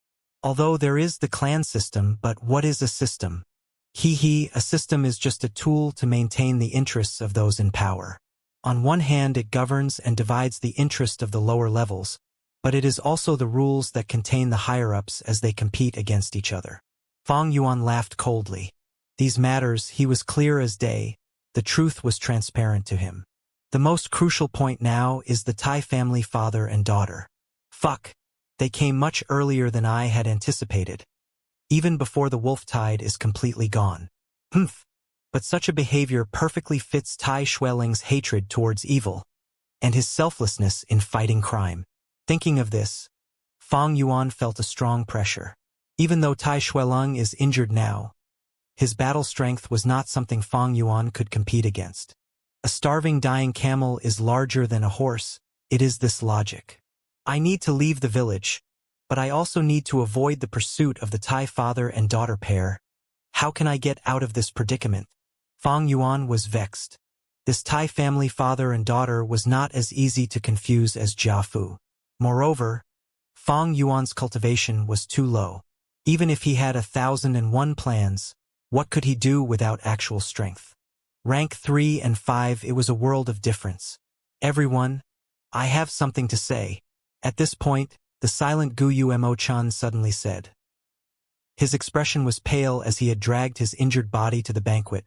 Although there is the clan system, but what is a system? A system is just a tool to maintain the interests of those in power. On one hand, it governs and divides the interest of the lower levels, but it is also the rules that contain the higher-ups as they compete against each other. Fang Yuan laughed coldly. These matters, he was clear as day. The truth was transparent to him. The most crucial point now is the Tai family father and daughter. Fuck. They came much earlier than I had anticipated. Even before the wolf tide is completely gone. Humph. But such a behavior perfectly fits Tai Xueling's hatred towards evil, and his selflessness in fighting crime. Thinking of this, Fang Yuan felt a strong pressure. Even though Tai Xueling is injured now, his battle strength was not something Fang Yuan could compete against. A starving dying camel is larger than a horse. It is this logic. I need to leave the village, but I also need to avoid the pursuit of the Tai father and daughter pair. How can I get out of this predicament? Fang Yuan was vexed. This Tai family father and daughter was not as easy to confuse as Jiafu. Moreover, Fang Yuan's cultivation was too low. Even if he had 1,001 plans, what could he do without actual strength? Rank 3 and 5, it was a world of difference. Everyone, I have something to say. At this point, the silent Guyu Mo-chan suddenly said. His expression was pale as he had dragged his injured body to the banquet,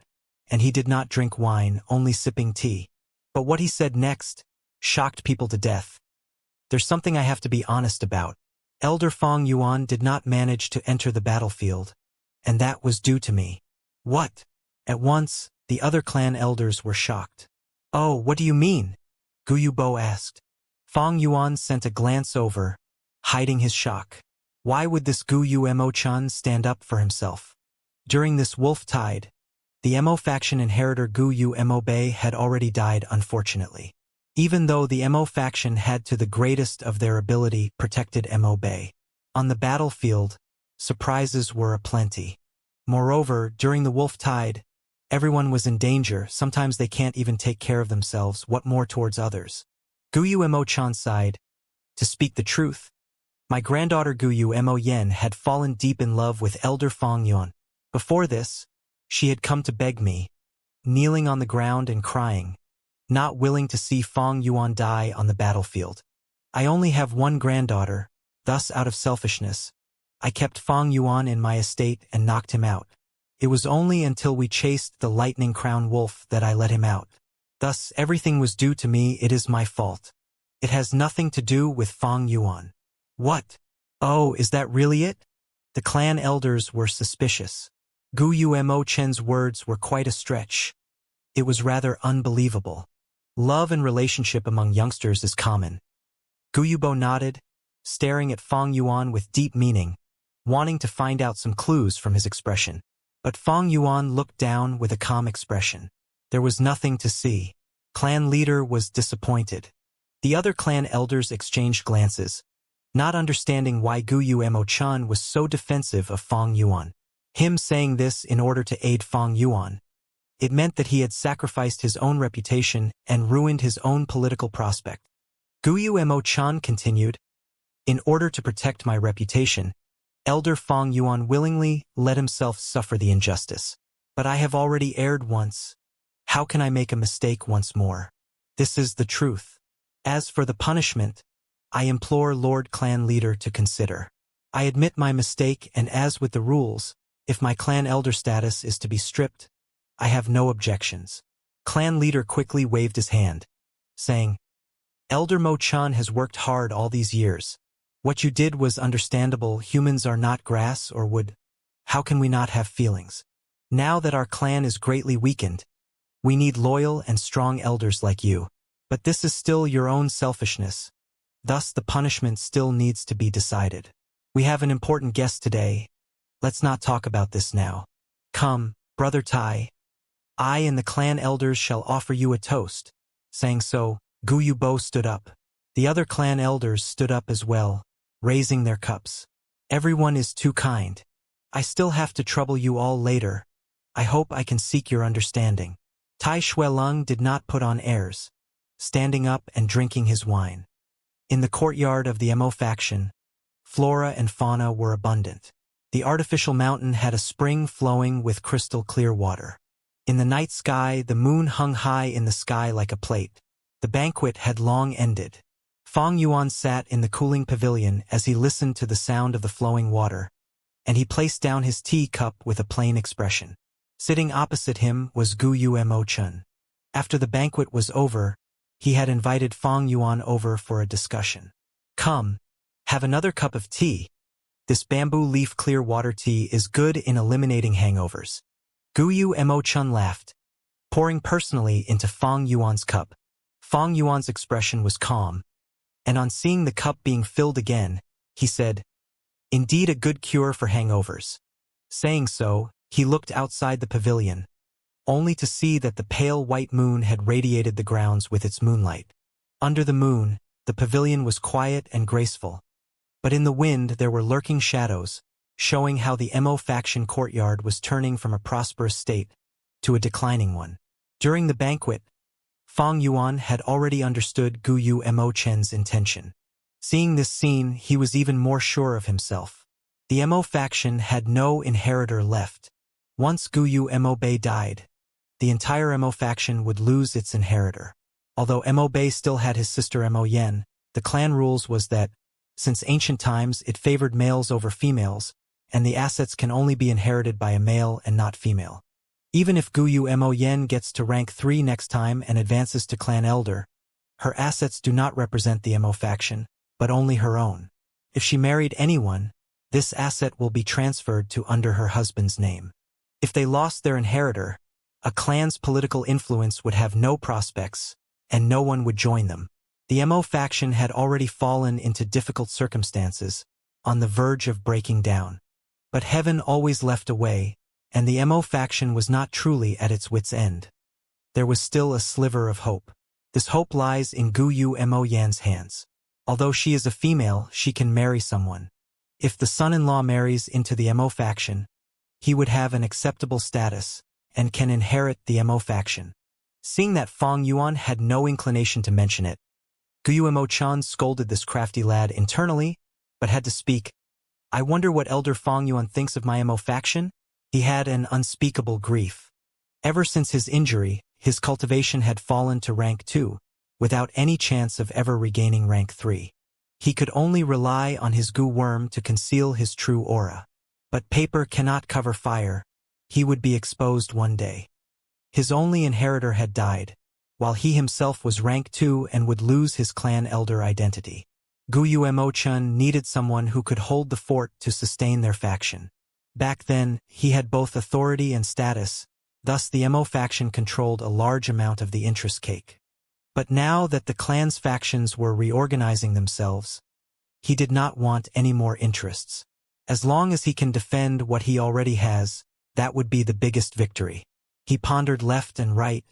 and he did not drink wine, only sipping tea. But what he said next shocked people to death. There's something I have to be honest about. Elder Fang Yuan did not manage to enter the battlefield, and that was due to me. What? At once, the other clan elders were shocked. Oh, what do you mean? Guyu Bo asked. Fang Yuan sent a glance over, hiding his shock. Why would this Guyu Mo-chan stand up for himself? During this wolf tide, the Mo faction inheritor Guyu Mo Bei had already died unfortunately. Even though the Mo faction had to the greatest of their ability protected Mo Bei. On the battlefield, surprises were aplenty. Moreover, during the wolf tide, everyone was in danger. Sometimes they can't even take care of themselves, what more towards others. Guyu Mo-chan sighed. To speak the truth, my granddaughter Guyu Mo Yen had fallen deep in love with Elder Fang Yuan. Before this, she had come to beg me, kneeling on the ground and crying, not willing to see Fang Yuan die on the battlefield. I only have one granddaughter, thus out of selfishness, I kept Fang Yuan in my estate and knocked him out. It was only until we chased the lightning crown wolf that I let him out. Thus everything was due to me. It is my fault. It has nothing to do with Fang Yuan. What? Oh, is that really it? The clan elders were suspicious. Guyu Mo Chen's words were quite a stretch. It was rather unbelievable. Love and relationship among youngsters is common. Guyu Bo nodded, staring at Fang Yuan with deep meaning, wanting to find out some clues from his expression. But Fang Yuan looked down with a calm expression. There was nothing to see. Clan leader was disappointed. The other clan elders exchanged glances, not understanding why Guyu Mo-chan was so defensive of Fang Yuan. Him saying this in order to aid Fang Yuan. It meant that he had sacrificed his own reputation and ruined his own political prospect. Guyu Mo-chan continued, "In order to protect my reputation, Elder Fong Yuan willingly let himself suffer the injustice. But I have already erred once. How can I make a mistake once more? This is the truth. As for the punishment, I implore Lord Clan Leader to consider. I admit my mistake, and as with the rules, if my clan elder status is to be stripped, I have no objections." Clan Leader quickly waved his hand, saying, "Elder Mo-chan has worked hard all these years. What you did was understandable. Humans are not grass or wood. How can we not have feelings? Now that our clan is greatly weakened, we need loyal and strong elders like you. But this is still your own selfishness. Thus the punishment still needs to be decided. We have an important guest today. Let's not talk about this now. Come, Brother Tai. I and the clan elders shall offer you a toast." Saying so, Guyu Bo stood up. The other clan elders stood up as well, raising their cups. "Everyone is too kind. I still have to trouble you all later. I hope I can seek your understanding." Tai Shuelong did not put on airs, standing up and drinking his wine. In the courtyard of the Mo faction, flora and fauna were abundant. The artificial mountain had a spring flowing with crystal clear water. In the night sky, the moon hung high in the sky like a plate. The banquet had long ended. Fong Yuan sat in the cooling pavilion as he listened to the sound of the flowing water, and he placed down his tea cup with a plain expression. Sitting opposite him was Guyu Mo-chan. After the banquet was over, he had invited Fong Yuan over for a discussion. "Come, have another cup of tea. This bamboo leaf clear water tea is good in eliminating hangovers." Guyu Mo-chan laughed, pouring personally into Fong Yuan's cup. Fong Yuan's expression was calm, and on seeing the cup being filled again, he said, "Indeed a good cure for hangovers." Saying so, he looked outside the pavilion, only to see that the pale white moon had radiated the grounds with its moonlight. Under the moon, the pavilion was quiet and graceful, but in the wind there were lurking shadows, showing how the Mo faction courtyard was turning from a prosperous state to a declining one. During the banquet, Fong Yuan had already understood Guyu Mo-chan's intention. Seeing this scene, he was even more sure of himself. The Mo faction had no inheritor left. Once Guyu Mo-bei died, the entire Mo faction would lose its inheritor. Although Mo-bei still had his sister Mo-yen, the clan rules was that, since ancient times, it favored males over females, and the assets can only be inherited by a male and not female. Even if Guyu Mo-yen gets to rank 3 next time and advances to clan elder, her assets do not represent the Mo faction, but only her own. If she married anyone, this asset will be transferred to under her husband's name. If they lost their inheritor, a clan's political influence would have no prospects, and no one would join them. The Mo faction had already fallen into difficult circumstances, on the verge of breaking down. But heaven always left a way, and the Mo faction was not truly at its wit's end. There was still a sliver of hope. This hope lies in Guyu Mo-yan's hands. Although she is a female, she can marry someone. If the son-in-law marries into the Mo faction, he would have an acceptable status, and can inherit the Mo faction. Seeing that Fong Yuan had no inclination to mention it, Guyu Mo-chan scolded this crafty lad internally, but had to speak. "I wonder what Elder Fong Yuan thinks of my Mo faction?" He had an unspeakable grief. Ever since his injury, his cultivation had fallen to rank 2, without any chance of ever regaining rank 3. He could only rely on his goo worm to conceal his true aura. But paper cannot cover fire. He would be exposed one day. His only inheritor had died, while he himself was rank 2 and would lose his clan elder identity. Guyu Mo-chan needed someone who could hold the fort to sustain their faction. Back then, he had both authority and status, thus the Mo faction controlled a large amount of the interest cake. But now that the clan's factions were reorganizing themselves, he did not want any more interests. As long as he can defend what he already has, that would be the biggest victory. He pondered left and right,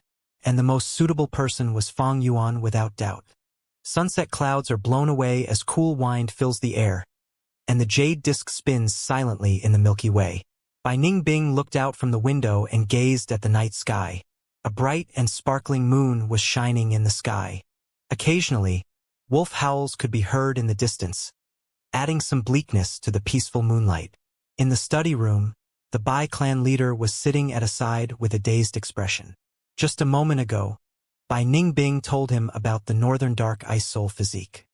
and the most suitable person was Fong Yuan without doubt. Sunset clouds are blown away as cool wind fills the air, and the jade disk spins silently in the Milky Way. Bai Ningbing looked out from the window and gazed at the night sky. A bright and sparkling moon was shining in the sky. Occasionally, wolf howls could be heard in the distance, adding some bleakness to the peaceful moonlight. In the study room, the Bai clan leader was sitting at a side with a dazed expression. Just a moment ago, Bai Ningbing told him about the Northern Dark Ice Soul physique.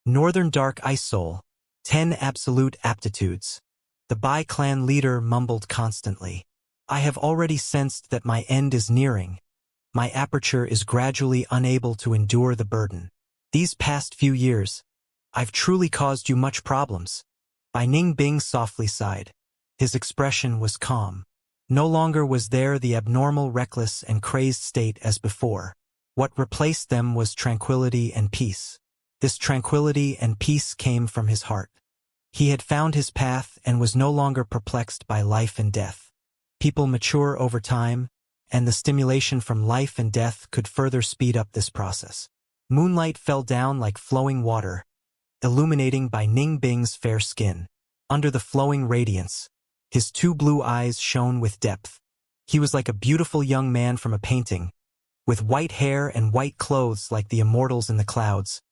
Northern Dark Ice Soul, 10 absolute aptitudes. The Bai clan leader mumbled constantly. I have already sensed that my end is nearing. My aperture is gradually unable to endure the burden. These past few years, I've truly caused you much problems. Bai Ningbing softly sighed. His expression was calm. No longer was there the abnormal, reckless, and crazed state as before. What replaced them was tranquility and peace. This tranquility and peace came from his heart. He had found his path and was no longer perplexed by life and death. People mature over time, and the stimulation from life and death could further speed up this process. Moonlight fell down like flowing water, illuminating Bai Ningbing's fair skin. Under the flowing radiance, his two blue eyes shone with depth. He was like a beautiful young man from a painting, with white hair and white clothes like the immortals in the clouds,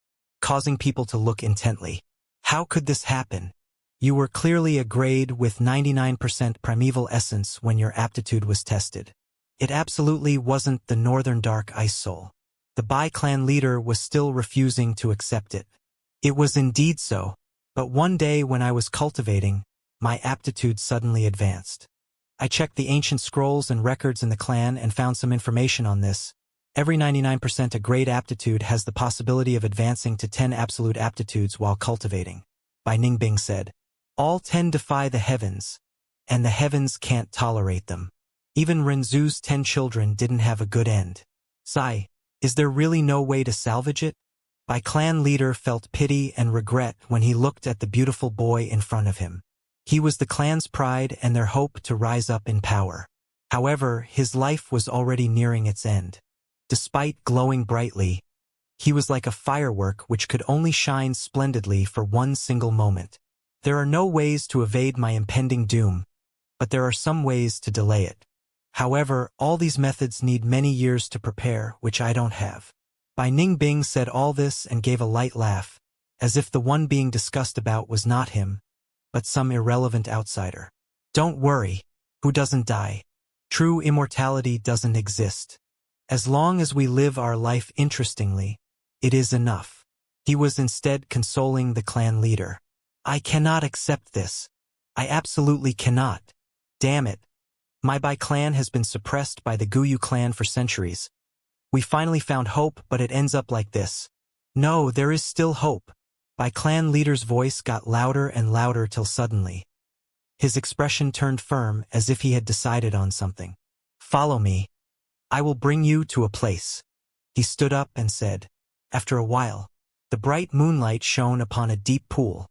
causing people to look intently. How could this happen? You were clearly a grade with 99% primeval essence when your aptitude was tested. It absolutely wasn't the Northern Dark Ice Soul. The Bai clan leader was still refusing to accept it. It was indeed so, but one day when I was cultivating, my aptitude suddenly advanced. I checked the ancient scrolls and records in the clan and found some information on this. Every 99% a grade aptitude has the possibility of advancing to 10 absolute aptitudes while cultivating. Bai Ningbing said, all 10 defy the heavens, and the heavens can't tolerate them. Even Renzu's 10 children didn't have a good end. Sai, is there really no way to salvage it? Bai clan leader felt pity and regret when he looked at the beautiful boy in front of him. He was the clan's pride and their hope to rise up in power. However, his life was already nearing its end. Despite glowing brightly, he was like a firework which could only shine splendidly for one single moment. There are no ways to evade my impending doom, but there are some ways to delay it. However, all these methods need many years to prepare, which I don't have. Bai Ningbing said all this and gave a light laugh, as if the one being discussed about was not him, but some irrelevant outsider. Don't worry, who doesn't die? True immortality doesn't exist. As long as we live our life interestingly, it is enough. He was instead consoling the clan leader. I cannot accept this. I absolutely cannot. Damn it. My Bai clan has been suppressed by the Guyu clan for centuries. We finally found hope, but it ends up like this. No, there is still hope. Bai clan leader's voice got louder and louder till suddenly his expression turned firm as if he had decided on something. Follow me. I will bring you to a place. He stood up and said. After a while, the bright moonlight shone upon a deep pool.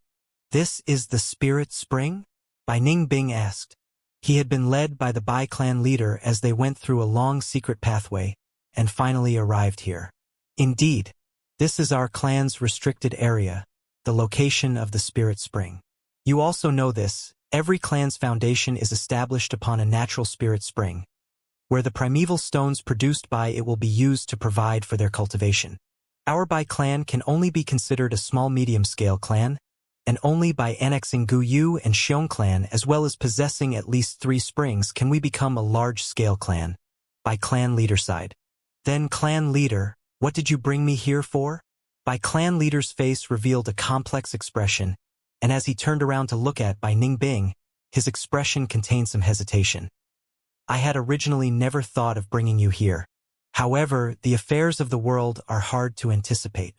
This is the spirit spring? Bai Ningbing asked. He had been led by the Bai clan leader as they went through a long secret pathway, and finally arrived here. Indeed, this is our clan's restricted area, the location of the spirit spring. You also know this, every clan's foundation is established upon a natural spirit spring, where the primeval stones produced by it will be used to provide for their cultivation. Our Bai clan can only be considered a small medium-scale clan, and only by annexing Guyu and Xiong clan as well as possessing at least 3 springs can we become a large-scale clan. By clan leader side. Then clan leader, what did you bring me here for? By clan leader's face revealed a complex expression, and as he turned around to look at Bai Ningbing, his expression contained some hesitation. I had originally never thought of bringing you here. However, the affairs of the world are hard to anticipate.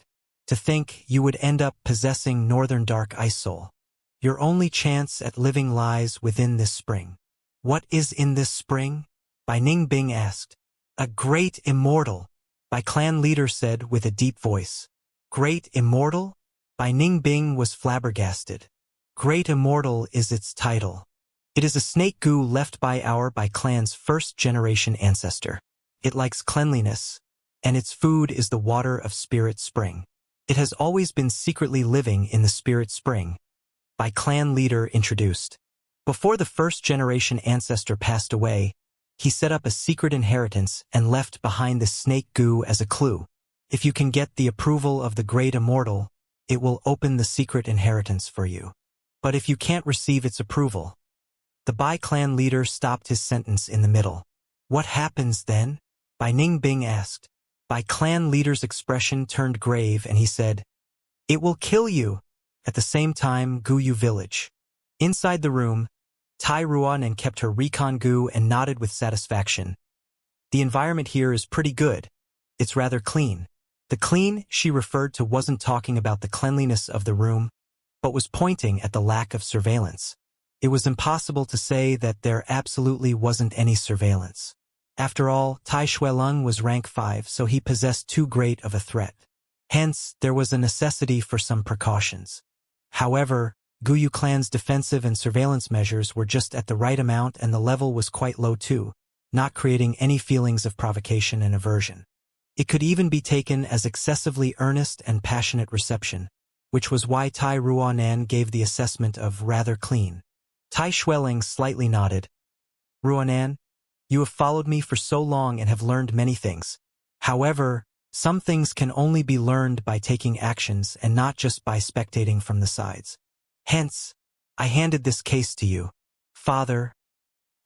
To think you would end up possessing Northern Dark Ice Soul. Your only chance at living lies within this spring. What is in this spring? Bai Ningbing asked. A great immortal, Bai clan leader said with a deep voice. Great immortal? Bai Ningbing was flabbergasted. Great Immortal is its title. It is a snake goo left by our Bai clan's first-generation ancestor. It likes cleanliness, and its food is the water of Spirit Spring. It has always been secretly living in the Spirit Spring. Bai clan leader introduced. Before the first-generation ancestor passed away, he set up a secret inheritance and left behind the snake goo as a clue. If you can get the approval of the great Immortal, it will open the secret inheritance for you. But if you can't receive its approval, the Bai clan leader stopped his sentence in the middle. What happens then? Bai Ningbing asked. Bai clan leader's expression turned grave and he said, "It will kill you." At the same time, Guyu village. Inside the room, Tai Ruanan kept her recon goo and nodded with satisfaction. The environment here is pretty good. It's rather clean. The clean she referred to wasn't talking about the cleanliness of the room, but was pointing at the lack of surveillance. It was impossible to say that there absolutely wasn't any surveillance. After all, Tai Shuelong was rank 5, so he possessed too great of a threat. Hence, there was a necessity for some precautions. However, Guyu clan's defensive and surveillance measures were just at the right amount and the level was quite low too, not creating any feelings of provocation and aversion. It could even be taken as excessively earnest and passionate reception, which was why Tai Ruanan gave the assessment of rather clean. Tai Shueling slightly nodded. Ruanan, you have followed me for so long and have learned many things. However, some things can only be learned by taking actions and not just by spectating from the sides. Hence, I handed this case to you. Father,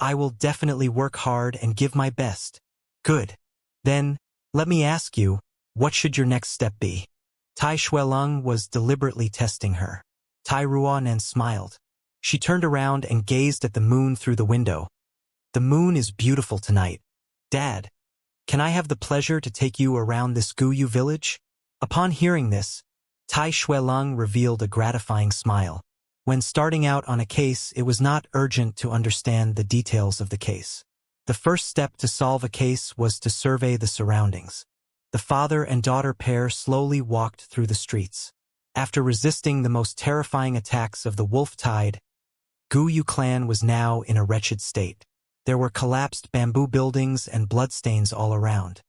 I will definitely work hard and give my best. Good. Then, let me ask you, what should your next step be? Tai Shuelong was deliberately testing her. Tai Ruanan smiled. She turned around and gazed at the moon through the window. The moon is beautiful tonight. Dad, can I have the pleasure to take you around this Guyu village? Upon hearing this, Tai Shuelong revealed a gratifying smile. When starting out on a case, it was not urgent to understand the details of the case. The first step to solve a case was to survey the surroundings. The father and daughter pair slowly walked through the streets. After resisting the most terrifying attacks of the wolf tide, Guyu clan was now in a wretched state. There were collapsed bamboo buildings and bloodstains all around.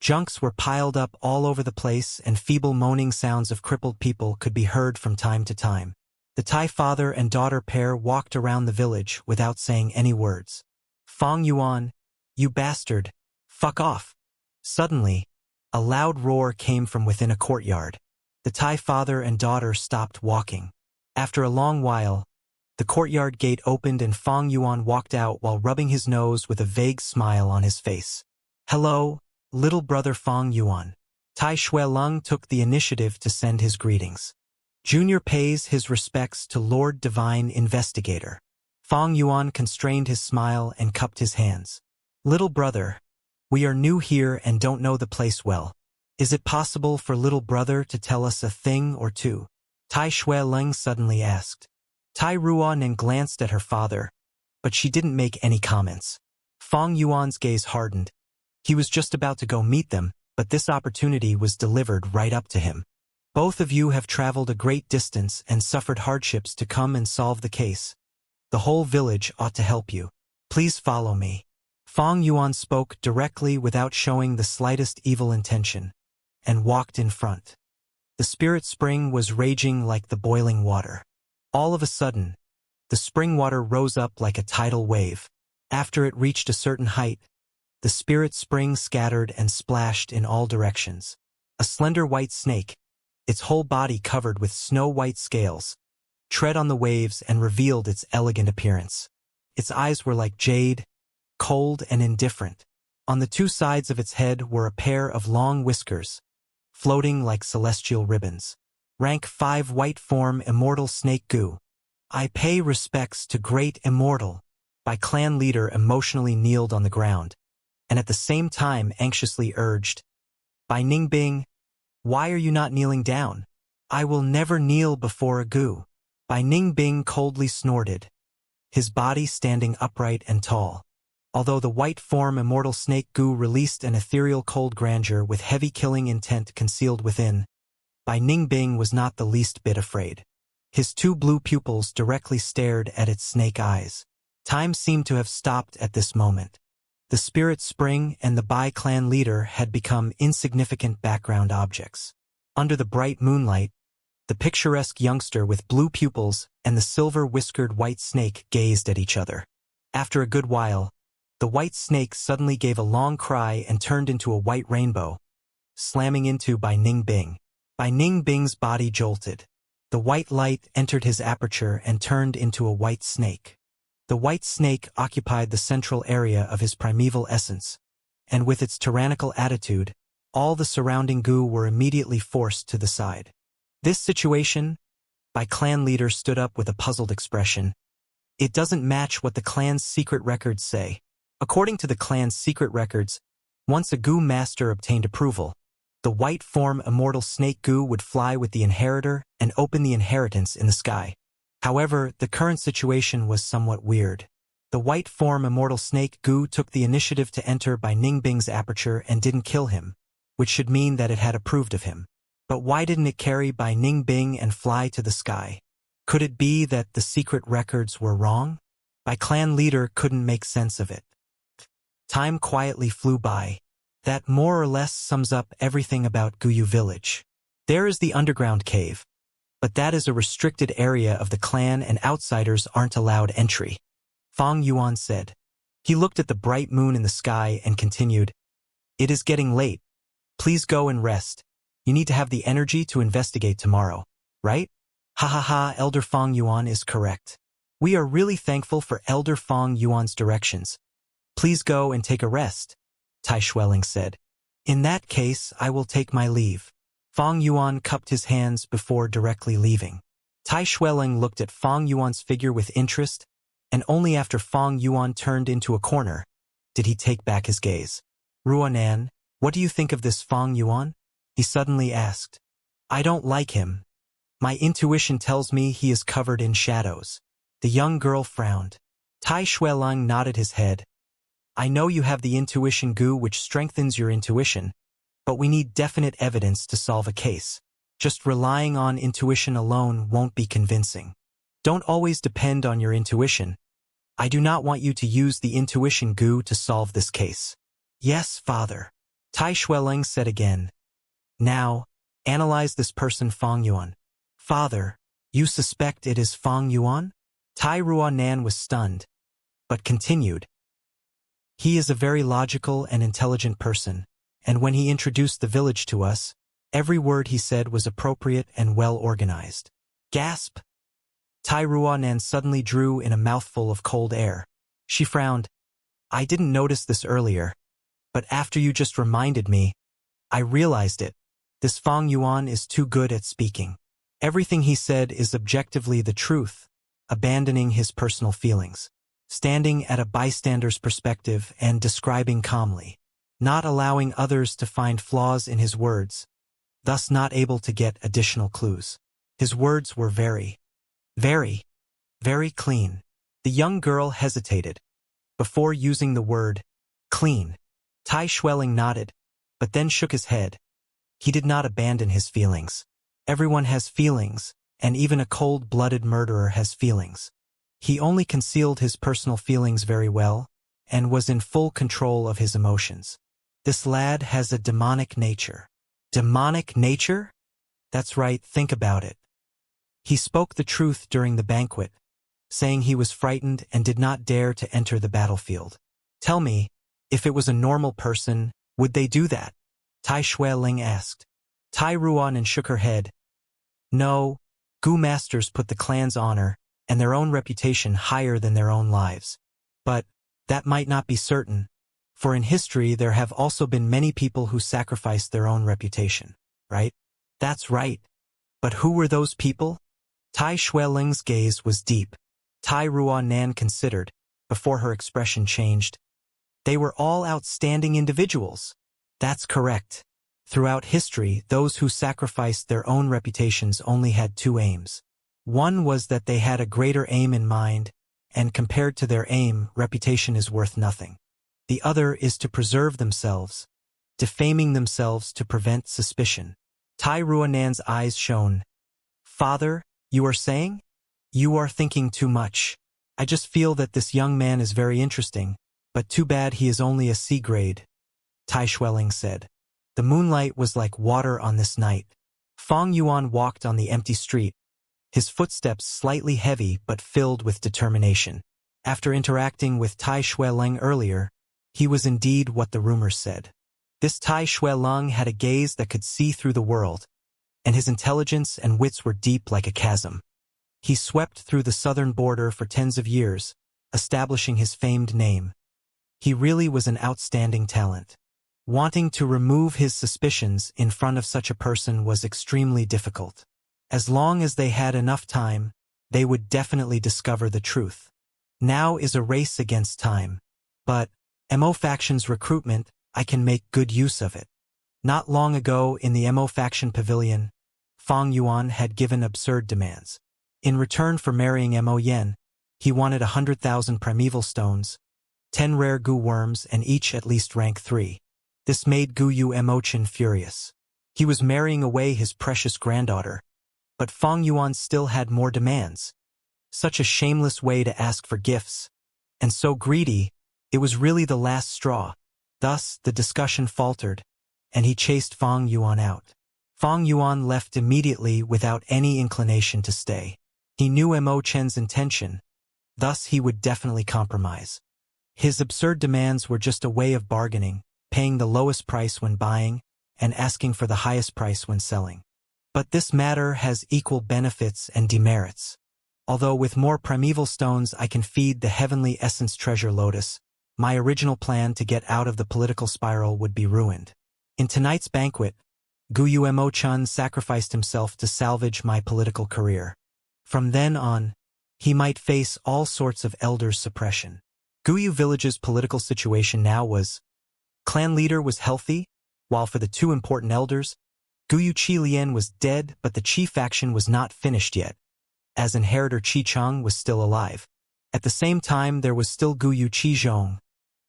Junks were piled up all over the place and feeble moaning sounds of crippled people could be heard from time to time. The Thai father and daughter pair walked around the village without saying any words. Fong Yuan, you bastard, fuck off. Suddenly, a loud roar came from within a courtyard. The Thai father and daughter stopped walking. After a long while, the courtyard gate opened and Fong Yuan walked out while rubbing his nose with a vague smile on his face. Hello, little brother Fong Yuan. Tai Shuelong took the initiative to send his greetings. Junior pays his respects to Lord Divine Investigator. Fong Yuan constrained his smile and cupped his hands. Little brother, we are new here and don't know the place well. Is it possible for little brother to tell us a thing or two? Tai Shuelong suddenly asked. Tai Ruanan glanced at her father, but she didn't make any comments. Fong Yuan's gaze hardened. He was just about to go meet them, but this opportunity was delivered right up to him. Both of you have traveled a great distance and suffered hardships to come and solve the case. The whole village ought to help you. Please follow me. Fong Yuan spoke directly without showing the slightest evil intention, and walked in front. The spirit spring was raging like the boiling water. All of a sudden, the spring water rose up like a tidal wave. After it reached a certain height, the spirit spring scattered and splashed in all directions. A slender white snake, its whole body covered with snow-white scales, tread on the waves and revealed its elegant appearance. Its eyes were like jade, cold and indifferent. On the two sides of its head were a pair of long whiskers, floating like celestial ribbons. Rank 5 white form Immortal snake goo. I pay respects to great Immortal. By clan leader emotionally kneeled on the ground, and at the same time anxiously urged, By Ningbing, why are you not kneeling down? I will never kneel before a goo. Bai Ningbing coldly snorted, his body standing upright and tall. Although the white form Immortal snake goo released an ethereal cold grandeur with heavy killing intent concealed within, Bai Ningbing was not the least bit afraid. His two blue pupils directly stared at its snake eyes. Time seemed to have stopped at this moment. The spirit spring and the Bai clan leader had become insignificant background objects. Under the bright moonlight, The picturesque youngster with blue pupils and the silver-whiskered white snake gazed at each other. After a good while, the white snake suddenly gave a long cry and turned into a white rainbow, slamming into Bai Ning Bing. Bai Ning Bing's body jolted. The white light entered his aperture and turned into a white snake. The white snake occupied the central area of his primeval essence, and with its tyrannical attitude, all the surrounding goo were immediately forced to the side. This situation, Bai clan leader stood up with a puzzled expression. It doesn't match what the clan's secret records say. According to the clan's secret records, once a goo master obtained approval, the white form immortal snake goo would fly with the inheritor and open the inheritance in the sky. However, the current situation was somewhat weird. The white form immortal snake goo took the initiative to enter Bai Ning Bing's aperture and didn't kill him, which should mean that it had approved of him. But why didn't it carry Bai Ning Bing and fly to the sky? Could it be that the secret records were wrong? Bai clan leader couldn't make sense of it. Time quietly flew by. That more or less sums up everything about Guyu village. There is the underground cave, but that is a restricted area of the clan and outsiders aren't allowed entry. Fang Yuan said. He looked at the bright moon in the sky and continued, "It is getting late. Please go and rest. You need to have the energy to investigate tomorrow, right?" Ha ha ha, Elder Fang Yuan is correct. We are really thankful for Elder Fang Yuan's directions. Please go and take a rest, Tai Xueling said. In that case, I will take my leave. Fang Yuan cupped his hands before directly leaving. Tai Xueling looked at Fang Yuan's figure with interest, and only after Fang Yuan turned into a corner did he take back his gaze. Ruanan, what do you think of this Fang Yuan? He suddenly asked. I don't like him. My intuition tells me he is covered in shadows. The young girl frowned. Tai Xueling nodded his head. I know you have the intuition goo which strengthens your intuition, but we need definite evidence to solve a case. Just relying on intuition alone won't be convincing. Don't always depend on your intuition. I do not want you to use the intuition goo to solve this case. Yes, father. Tai Xueling said again. Now, analyze this person Fang Yuan. Father, you suspect it is Fang Yuan? Tai Ruanan was stunned, but continued. He is a very logical and intelligent person, and when he introduced the village to us, every word he said was appropriate and well organized. Gasp! Tai Ruanan suddenly drew in a mouthful of cold air. She frowned. I didn't notice this earlier, but after you just reminded me, I realized it. This Fang Yuan is too good at speaking. Everything he said is objectively the truth, abandoning his personal feelings, standing at a bystander's perspective and describing calmly, not allowing others to find flaws in his words, thus not able to get additional clues. His words were very clean. The young girl hesitated. Before using the word clean, Tai Xueling nodded, but then shook his head. He did not abandon his feelings. Everyone has feelings, and even a cold-blooded murderer has feelings. He only concealed his personal feelings very well, and was in full control of his emotions. This lad has a demonic nature. Demonic nature? That's right, think about it. He spoke the truth during the banquet, saying he was frightened and did not dare to enter the battlefield. Tell me, if it was a normal person, would they do that? Tai Xueling asked. Tai Ruanan shook her head. No, Gu masters put the clan's honor and their own reputation higher than their own lives. But that might not be certain, for in history there have also been many people who sacrificed their own reputation, right? That's right. But who were those people? Tai Xueling's gaze was deep. Tai Ruanan considered, before her expression changed. They were all outstanding individuals. That's correct. Throughout history, those who sacrificed their own reputations only had two aims. One was that they had a greater aim in mind, and compared to their aim, reputation is worth nothing. The other is to preserve themselves, defaming themselves to prevent suspicion. Tai Ruanan's eyes shone. Father, you are saying? You are thinking too much. I just feel that this young man is very interesting, but too bad he is only a C grade, Tai Xueling said. The moonlight was like water on this night. Fong Yuan walked on the empty street, his footsteps slightly heavy but filled with determination. After interacting with Tai Shueleng earlier, he was indeed what the rumors said. This Tai Shueleng had a gaze that could see through the world, and his intelligence and wits were deep like a chasm. He swept through the southern border for tens of years, establishing his famed name. He really was an outstanding talent. Wanting to remove his suspicions in front of such a person was extremely difficult. As long as they had enough time, they would definitely discover the truth. Now is a race against time. But, MO Faction's recruitment, I can make good use of it. Not long ago in the MO Faction Pavilion, Fong Yuan had given absurd demands. In return for marrying Mo Yen, he wanted 100,000 primeval stones, 10 rare Gu worms and each at least rank 3. This made Gu Yu Emochin furious. He was marrying away his precious granddaughter, but Fong Yuan still had more demands. Such a shameless way to ask for gifts. And so greedy, it was really the last straw. Thus, the discussion faltered, and he chased Fong Yuan out. Fong Yuan left immediately without any inclination to stay. He knew Mo Chen's intention, thus he would definitely compromise. His absurd demands were just a way of bargaining, paying the lowest price when buying, and asking for the highest price when selling. But this matter has equal benefits and demerits. Although with more primeval stones I can feed the heavenly essence treasure lotus, my original plan to get out of the political spiral would be ruined. In tonight's banquet, Guyu Emo-chun sacrificed himself to salvage my political career. From then on, he might face all sorts of elders' suppression. Guyu village's political situation now was, clan leader was healthy, while for the two important elders, Guyu Qi-lian was dead but the Qi faction was not finished yet, as inheritor Qi-chang was still alive. At the same time there was still Guyu Qi-zhong,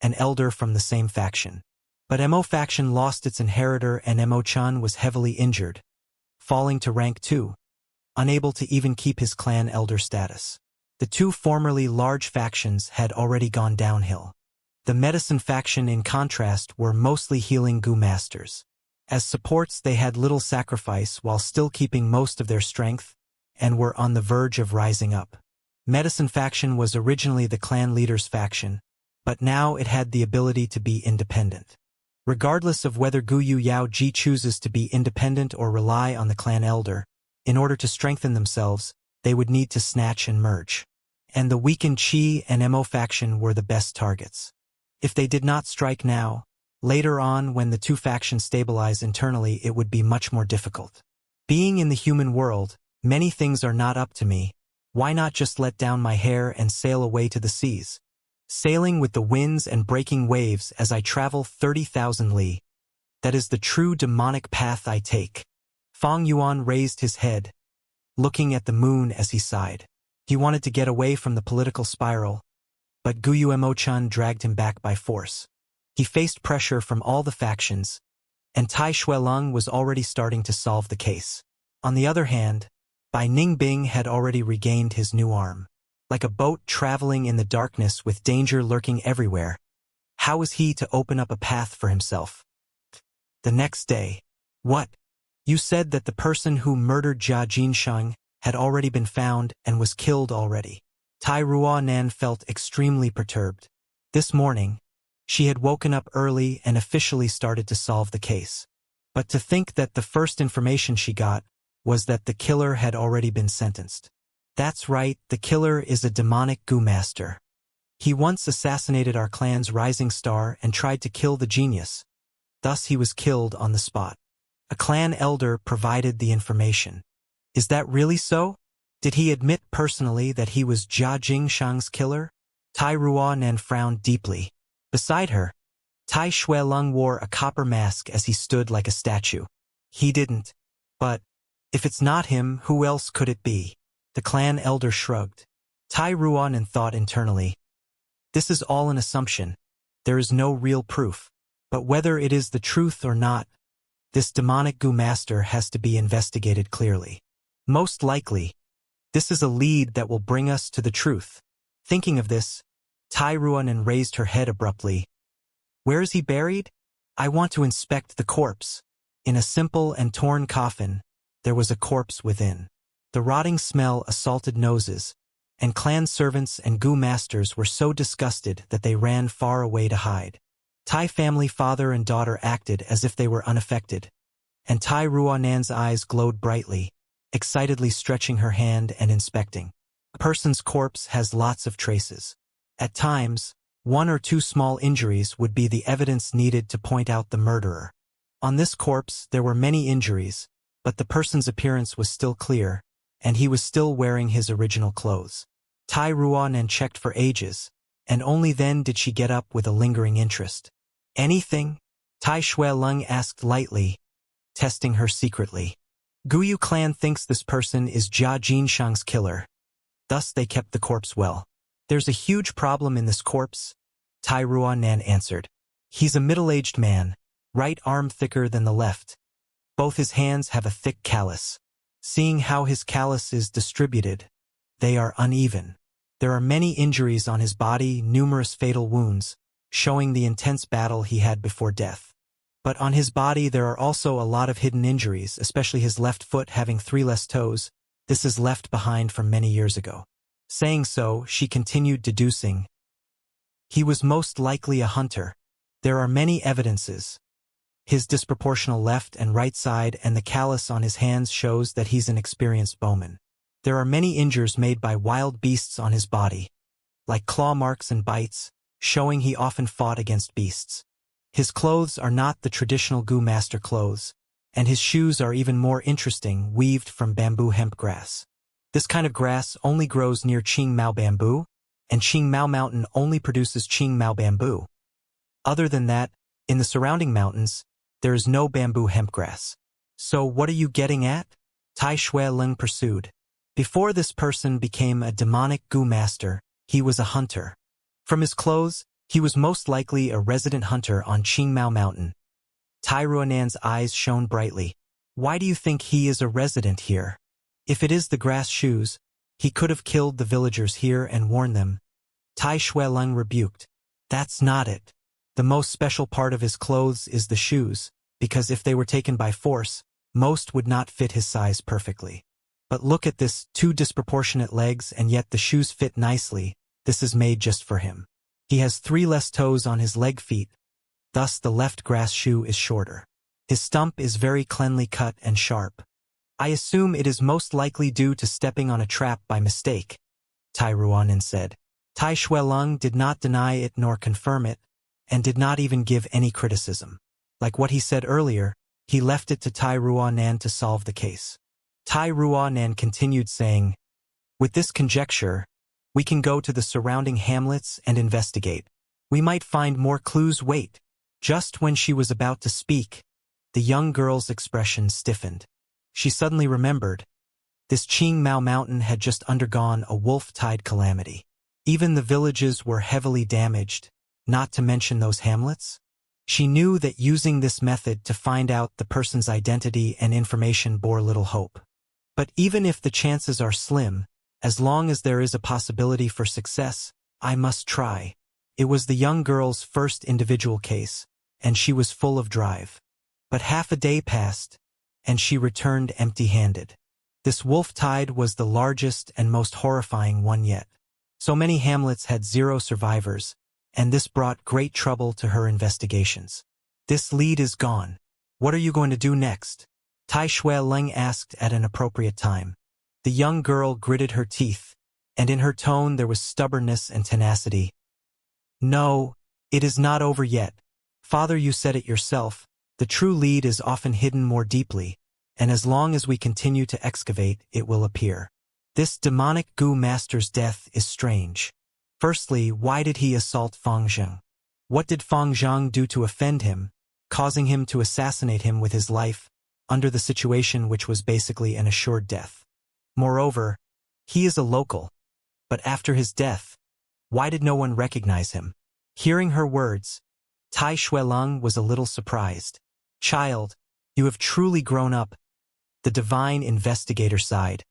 an elder from the same faction. But Mo faction lost its inheritor and Mo-chan was heavily injured, falling to rank 2, unable to even keep his clan elder status. The two formerly large factions had already gone downhill. The medicine faction in contrast were mostly healing Gu masters. As supports they had little sacrifice while still keeping most of their strength, and were on the verge of rising up. Medicine faction was originally the clan leader's faction, but now it had the ability to be independent. Regardless of whether Guyu Yao Ji chooses to be independent or rely on the clan elder, in order to strengthen themselves, they would need to snatch and merge. And the weakened Qi and Mo faction were the best targets. If they did not strike now, later on when the two factions stabilize internally it would be much more difficult. Being in the human world, many things are not up to me. Why not just let down my hair and sail away to the seas? Sailing with the winds and breaking waves as I travel 30,000 li. That is the true demonic path I take. Fong Yuan raised his head, looking at the moon as he sighed. He wanted to get away from the political spiral, but Guyu Mo-chan dragged him back by force. He faced pressure from all the factions, and Tai Shueleng was already starting to solve the case. On the other hand, Bai Ningbing had already regained his new arm. Like a boat traveling in the darkness with danger lurking everywhere, how was he to open up a path for himself? The next day. What? You said that the person who murdered Jia Jinsheng had already been found and was killed already. Tai Ruanan felt extremely perturbed. This morning, she had woken up early and officially started to solve the case. But to think that the first information she got was that the killer had already been sentenced. That's right, the killer is a demonic Gu master. He once assassinated our clan's rising star and tried to kill the genius. Thus he was killed on the spot. A clan elder provided the information. Is that really so? Did he admit personally that he was Jia Jingshang's killer? Tai Ruanan frowned deeply. Beside her, Tai Shueleng wore a copper mask as he stood like a statue. He didn't. But, if it's not him, who else could it be? The clan elder shrugged. Tai Ruanan thought internally. This is all an assumption. There is no real proof. But whether it is the truth or not, this demonic Gu master has to be investigated clearly. Most likely, this is a lead that will bring us to the truth. Thinking of this, Tai Ruanan raised her head abruptly. Where is he buried? I want to inspect the corpse. In a simple and torn coffin, there was a corpse within. The rotting smell assaulted noses, and clan servants and goo masters were so disgusted that they ran far away to hide. Tai family father and daughter acted as if they were unaffected, and Tai Ruanan's eyes glowed brightly, excitedly stretching her hand and inspecting. A person's corpse has lots of traces. At times, 1 or 2 small injuries would be the evidence needed to point out the murderer. On this corpse there were many injuries, but the person's appearance was still clear, and he was still wearing his original clothes. Tai Ruanan checked for ages, and only then did she get up with a lingering interest. Anything? Tai Shueleng asked lightly, testing her secretly. Guyu clan thinks this person is Jia Jinshang's killer. Thus they kept the corpse well. There's a huge problem in this corpse, Tai Ruanan answered. He's a middle-aged man, right arm thicker than the left. Both his hands have a thick callus. Seeing how his callus is distributed, they are uneven. There are many injuries on his body, numerous fatal wounds, showing the intense battle he had before death. But on his body there are also a lot of hidden injuries, especially his left foot having 3 less toes. This is left behind from many years ago. Saying so, she continued deducing. He was most likely a hunter. There are many evidences. His disproportional left and right side and the callus on his hands shows that he's an experienced bowman. There are many injuries made by wild beasts on his body, like claw marks and bites, showing he often fought against beasts. His clothes are not the traditional Gu master clothes, and his shoes are even more interesting, weaved from bamboo hemp grass. This kind of grass only grows near Qing Mao bamboo, and Qing Mao Mountain only produces Qing Mao bamboo. Other than that, in the surrounding mountains, there is no bamboo hemp grass. So what are you getting at? Tai Shueleng pursued. Before this person became a demonic Gu master, he was a hunter. From his clothes, he was most likely a resident hunter on Qing Mao Mountain. Tai Ruanan's eyes shone brightly. Why do you think he is a resident here? If it is the grass shoes, he could have killed the villagers here and worn them. Tai Shueleng rebuked. That's not it. The most special part of his clothes is the shoes, because if they were taken by force, most would not fit his size perfectly. But look at this, 2 disproportionate legs, and yet the shoes fit nicely. This is made just for him. He has 3 less toes on his leg feet, thus the left grass shoe is shorter. His stump is very cleanly cut and sharp. I assume it is most likely due to stepping on a trap by mistake, Tai Ruanan said. Tai Shueleng did not deny it nor confirm it, and did not even give any criticism. Like what he said earlier, he left it to Tai Ruanan to solve the case. Tai Ruanan continued saying, with this conjecture, we can go to the surrounding hamlets and investigate. We might find more clues. Wait. Just when she was about to speak, the young girl's expression stiffened. She suddenly remembered. This Qing Mao Mountain had just undergone a wolf tide calamity. Even the villages were heavily damaged, not to mention those hamlets. She knew that using this method to find out the person's identity and information bore little hope. But even if the chances are slim, as long as there is a possibility for success, I must try. It was the young girl's first individual case, and she was full of drive. But half a day passed, and she returned empty-handed. This wolf tide was the largest and most horrifying one yet. So many hamlets had 0 survivors, and this brought great trouble to her investigations. This lead is gone. What are you going to do next? Tai Shueleng asked at an appropriate time. The young girl gritted her teeth, and in her tone there was stubbornness and tenacity. No, it is not over yet. Father, you said it yourself. The true lead is often hidden more deeply, and as long as we continue to excavate, it will appear. This demonic Gu master's death is strange. Firstly, why did he assault Fang Zheng? What did Fang Zheng do to offend him, causing him to assassinate him with his life, under the situation which was basically an assured death? Moreover, he is a local. But after his death, why did no one recognize him? Hearing her words, Tai Shueleng was a little surprised. Child, you have truly grown up. The divine investigator sighed,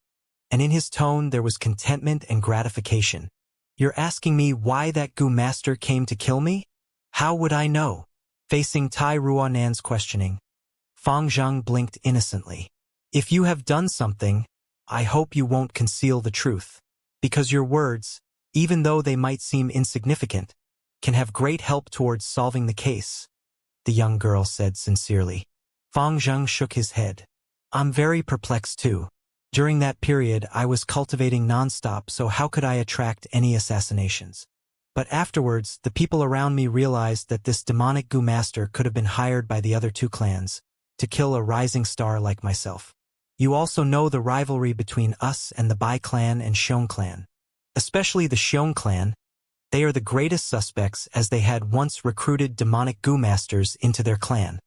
and in his tone there was contentment and gratification. You're asking me why that Gu master came to kill me? How would I know? Facing Tai Ruanan's questioning, Fang Zheng blinked innocently. If you have done something, I hope you won't conceal the truth. Because your words, even though they might seem insignificant, can have great help towards solving the case, the young girl said sincerely. Fang Zheng shook his head. I'm very perplexed too. During that period, I was cultivating nonstop, so how could I attract any assassinations? But afterwards, the people around me realized that this demonic Gu master could have been hired by the other two clans to kill a rising star like myself. You also know the rivalry between us and the Bai clan and Xiong clan. Especially the Xiong clan, they are the greatest suspects as they had once recruited demonic Gu masters into their clan.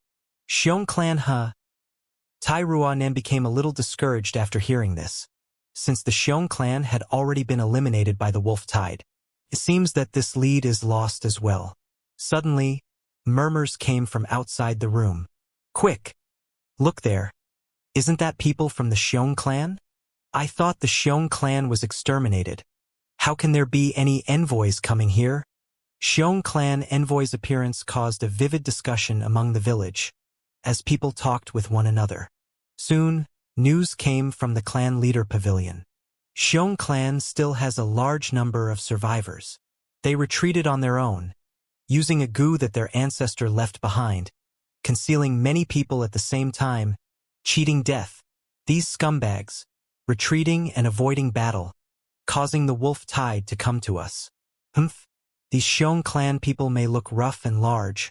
Xiong clan Tai Ruanan became a little discouraged after hearing this. Since the Xiong clan had already been eliminated by the wolf tide, it seems that this lead is lost as well. Suddenly, murmurs came from outside the room. Quick! Look there. Isn't that people from the Xiong clan? I thought the Xiong clan was exterminated. How can there be any envoys coming here? Xiong clan envoy's appearance caused a vivid discussion among the village, as people talked with one another. Soon, news came from the clan leader pavilion. Xiong clan still has a large number of survivors. They retreated on their own, using a gu that their ancestor left behind, concealing many people at the same time, cheating death. These scumbags, retreating and avoiding battle, causing the wolf tide to come to us. These Xiong clan people may look rough and large,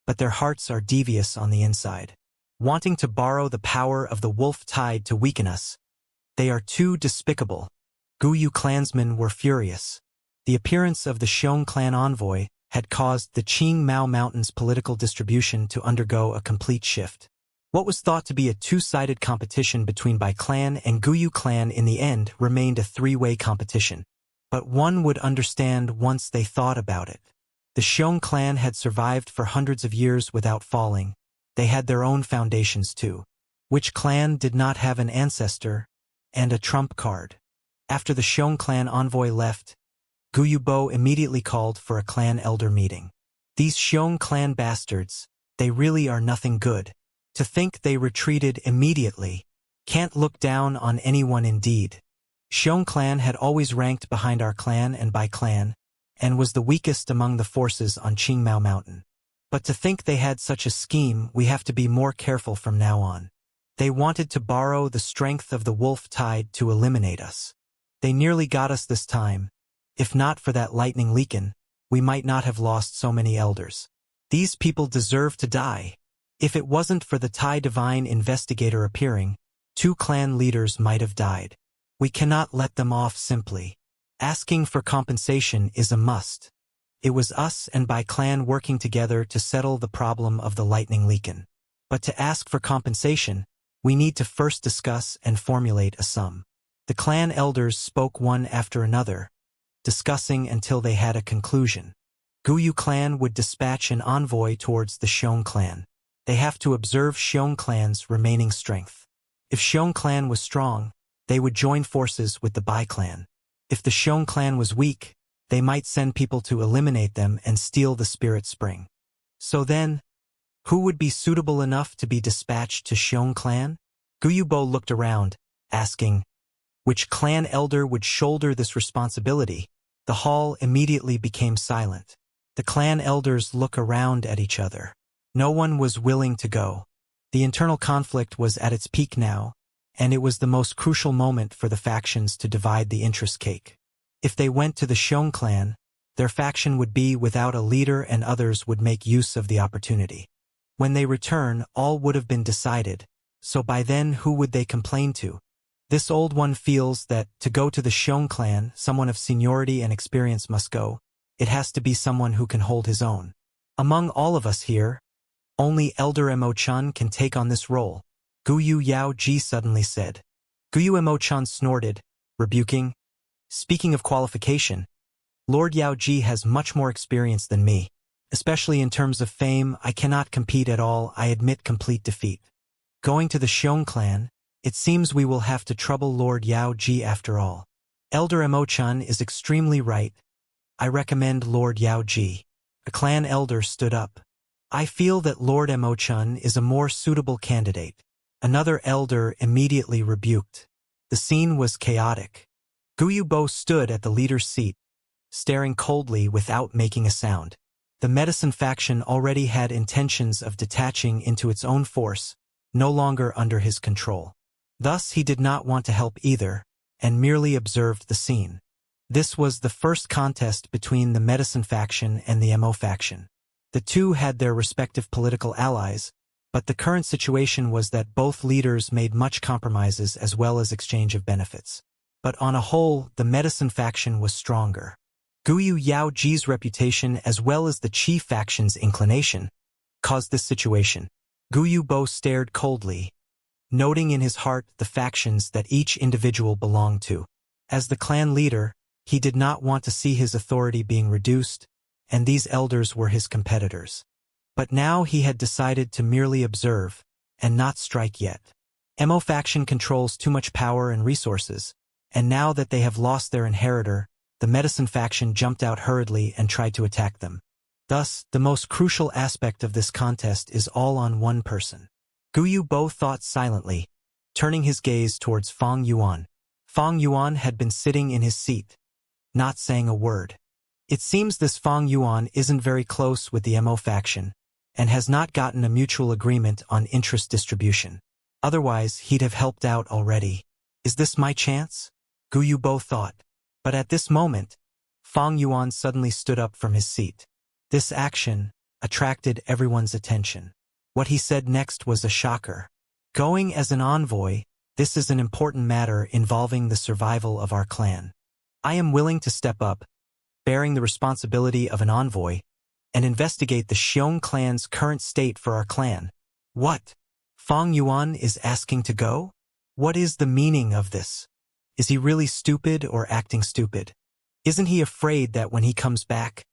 but their hearts are devious on the inside. Wanting to borrow the power of the wolf tide to weaken us, they are too despicable. Guyu clansmen were furious. The appearance of the Xiong clan envoy had caused the Qing Mao Mountains political distribution to undergo a complete shift. What was thought to be a two-sided competition between Bai clan and Guyu clan in the end remained a three-way competition. But one would understand once they thought about it. The Xiong clan had survived for hundreds of years without falling. They had their own foundations too. Which clan did not have an ancestor and a trump card? After the Xiong clan envoy left, Guyu Bo immediately called for a clan elder meeting. These Xiong clan bastards, they really are nothing good. To think they retreated immediately. Can't look down on anyone indeed. Xiong clan had always ranked behind our clan and Bai clan, and was the weakest among the forces on Qingmao Mountain. But to think they had such a scheme, we have to be more careful from now on. They wanted to borrow the strength of the wolf tide to eliminate us. They nearly got us this time. If not for that lightning leakin, we might not have lost so many elders. These people deserve to die. If it wasn't for the Tai Divine Investigator appearing, 2 clan leaders might have died. We cannot let them off simply. Asking for compensation is a must. It was us and Bai clan working together to settle the problem of the lightning leakin. But to ask for compensation, we need to first discuss and formulate a sum. The clan elders spoke one after another, discussing until they had a conclusion. Guyu clan would dispatch an envoy towards the Xiong clan. They have to observe Xiong clan's remaining strength. If Xiong clan was strong, they would join forces with the Bai clan. If the Xiong clan was weak, they might send people to eliminate them and steal the spirit spring. So then, who would be suitable enough to be dispatched to Xiong clan? Guyubo looked around, asking, which clan elder would shoulder this responsibility? The hall immediately became silent. The clan elders looked around at each other. No one was willing to go. The internal conflict was at its peak now, and it was the most crucial moment for the factions to divide the interest cake. If they went to the Xiong clan, their faction would be without a leader and others would make use of the opportunity. When they return, all would have been decided, so by then who would they complain to? This old one feels that, to go to the Xiong clan, someone of seniority and experience must go. It has to be someone who can hold his own. Among all of us here, only Elder Mo-chan can take on this role, Guyu Yao-ji suddenly said. Guyu Mo-chan snorted, rebuking. Speaking of qualification, Lord Yao-ji has much more experience than me. Especially in terms of fame, I cannot compete at all. I admit complete defeat. Going to the Xiong clan, it seems we will have to trouble Lord Yao-ji after all. Elder Emo-chan is extremely right. I recommend Lord Yao-ji. A clan elder stood up. I feel that Lord Emo-chan is a more suitable candidate. Another elder immediately rebuked. The scene was chaotic. Guyubo stood at the leader's seat, staring coldly without making a sound. The medicine faction already had intentions of detaching into its own force, no longer under his control. Thus he did not want to help either, and merely observed the scene. This was the first contest between the medicine faction and the MO faction. The two had their respective political allies, but the current situation was that both leaders made much compromises as well as exchange of benefits. But on a whole, the medicine faction was stronger. Guyu Yaoji's reputation as well as the Qi faction's inclination caused this situation. Guyubo stared coldly, noting in his heart the factions that each individual belonged to. As the clan leader, he did not want to see his authority being reduced, and these elders were his competitors. But now he had decided to merely observe, and not strike yet. MO faction controls too much power and resources, and now that they have lost their inheritor, the medicine faction jumped out hurriedly and tried to attack them. Thus, the most crucial aspect of this contest is all on one person. Guyubo thought silently, turning his gaze towards Fang Yuan. Fang Yuan had been sitting in his seat, not saying a word. It seems this Fang Yuan isn't very close with the MO faction, and has not gotten a mutual agreement on interest distribution. Otherwise, he'd have helped out already. Is this my chance? Guyubo thought. But at this moment, Fang Yuan suddenly stood up from his seat. This action attracted everyone's attention. What he said next was a shocker. Going as an envoy, this is an important matter involving the survival of our clan. I am willing to step up, bearing the responsibility of an envoy, and investigate the Xiong clan's current state for our clan. What? Fang Yuan is asking to go? What is the meaning of this? Is he really stupid or acting stupid? Isn't he afraid that when he comes back,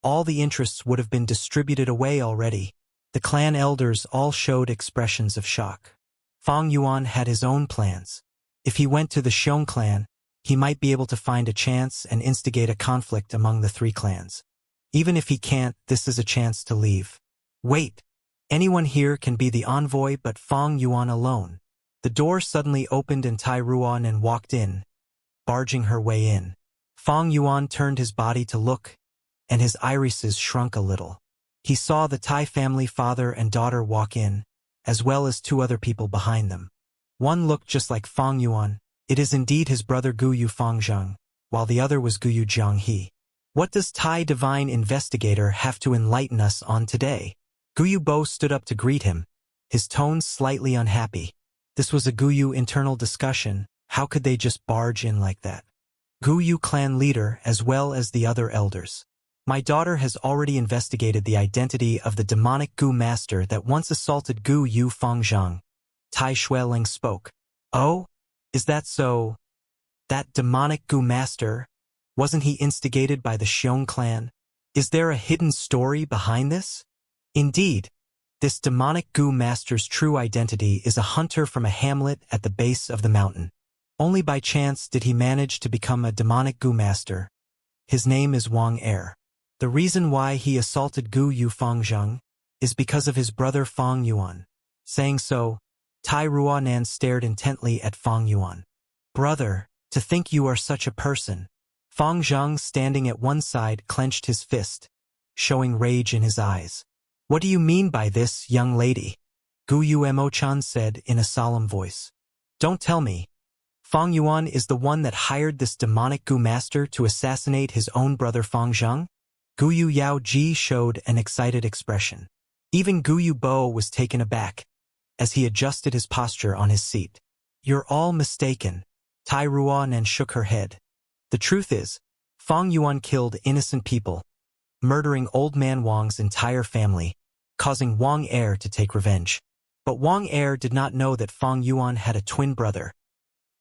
all the interests would have been distributed away already? The clan elders all showed expressions of shock. Fang Yuan had his own plans. If he went to the Xiong clan, he might be able to find a chance and instigate a conflict among the three clans. Even if he can't, this is a chance to leave. Wait! Anyone here can be the envoy but Fang Yuan alone. The door suddenly opened and Tai Ruan walked in, barging her way in. Fang Yuan turned his body to look, and his irises shrunk a little. He saw the Tai family father and daughter walk in, as well as two other people behind them. One looked just like Fang Yuan. It is indeed his brother Guyu Fangzheng, while the other was Guyu Jianghe. What does Tai Divine Investigator have to enlighten us on today? Guyu Bo stood up to greet him, his tone slightly unhappy. This was a Guyu internal discussion. How could they just barge in like that? Guyu clan leader as well as the other elders. My daughter has already investigated the identity of the demonic Gu master that once assaulted Gu Yu Fangzheng. Tai Xueling spoke. Oh? Is that so? That demonic Gu master? Wasn't he instigated by the Xiong clan? Is there a hidden story behind this? Indeed, this demonic Gu master's true identity is a hunter from a hamlet at the base of the mountain. Only by chance did he manage to become a demonic Gu master. His name is Wang Er. The reason why he assaulted Gu Yu Fangzheng is because of his brother Fang Yuan. Saying so, Tai Ruanan stared intently at Fang Yuan. Brother, to think you are such a person. Fang Zheng, standing at one side, clenched his fist, showing rage in his eyes. What do you mean by this, young lady? Gu Yu Mo-chan said in a solemn voice. Don't tell me. Fang Yuan is the one that hired this demonic Gu master to assassinate his own brother Fang Zheng? Gu Yu Yao Ji showed an excited expression. Even Gu Yu Bo was taken aback, as he adjusted his posture on his seat. You're all mistaken. Tai Ruanan shook her head. The truth is, Fang Yuan killed innocent people, murdering old man Wang's entire family, causing Wang Er to take revenge. But Wang Er did not know that Fang Yuan had a twin brother.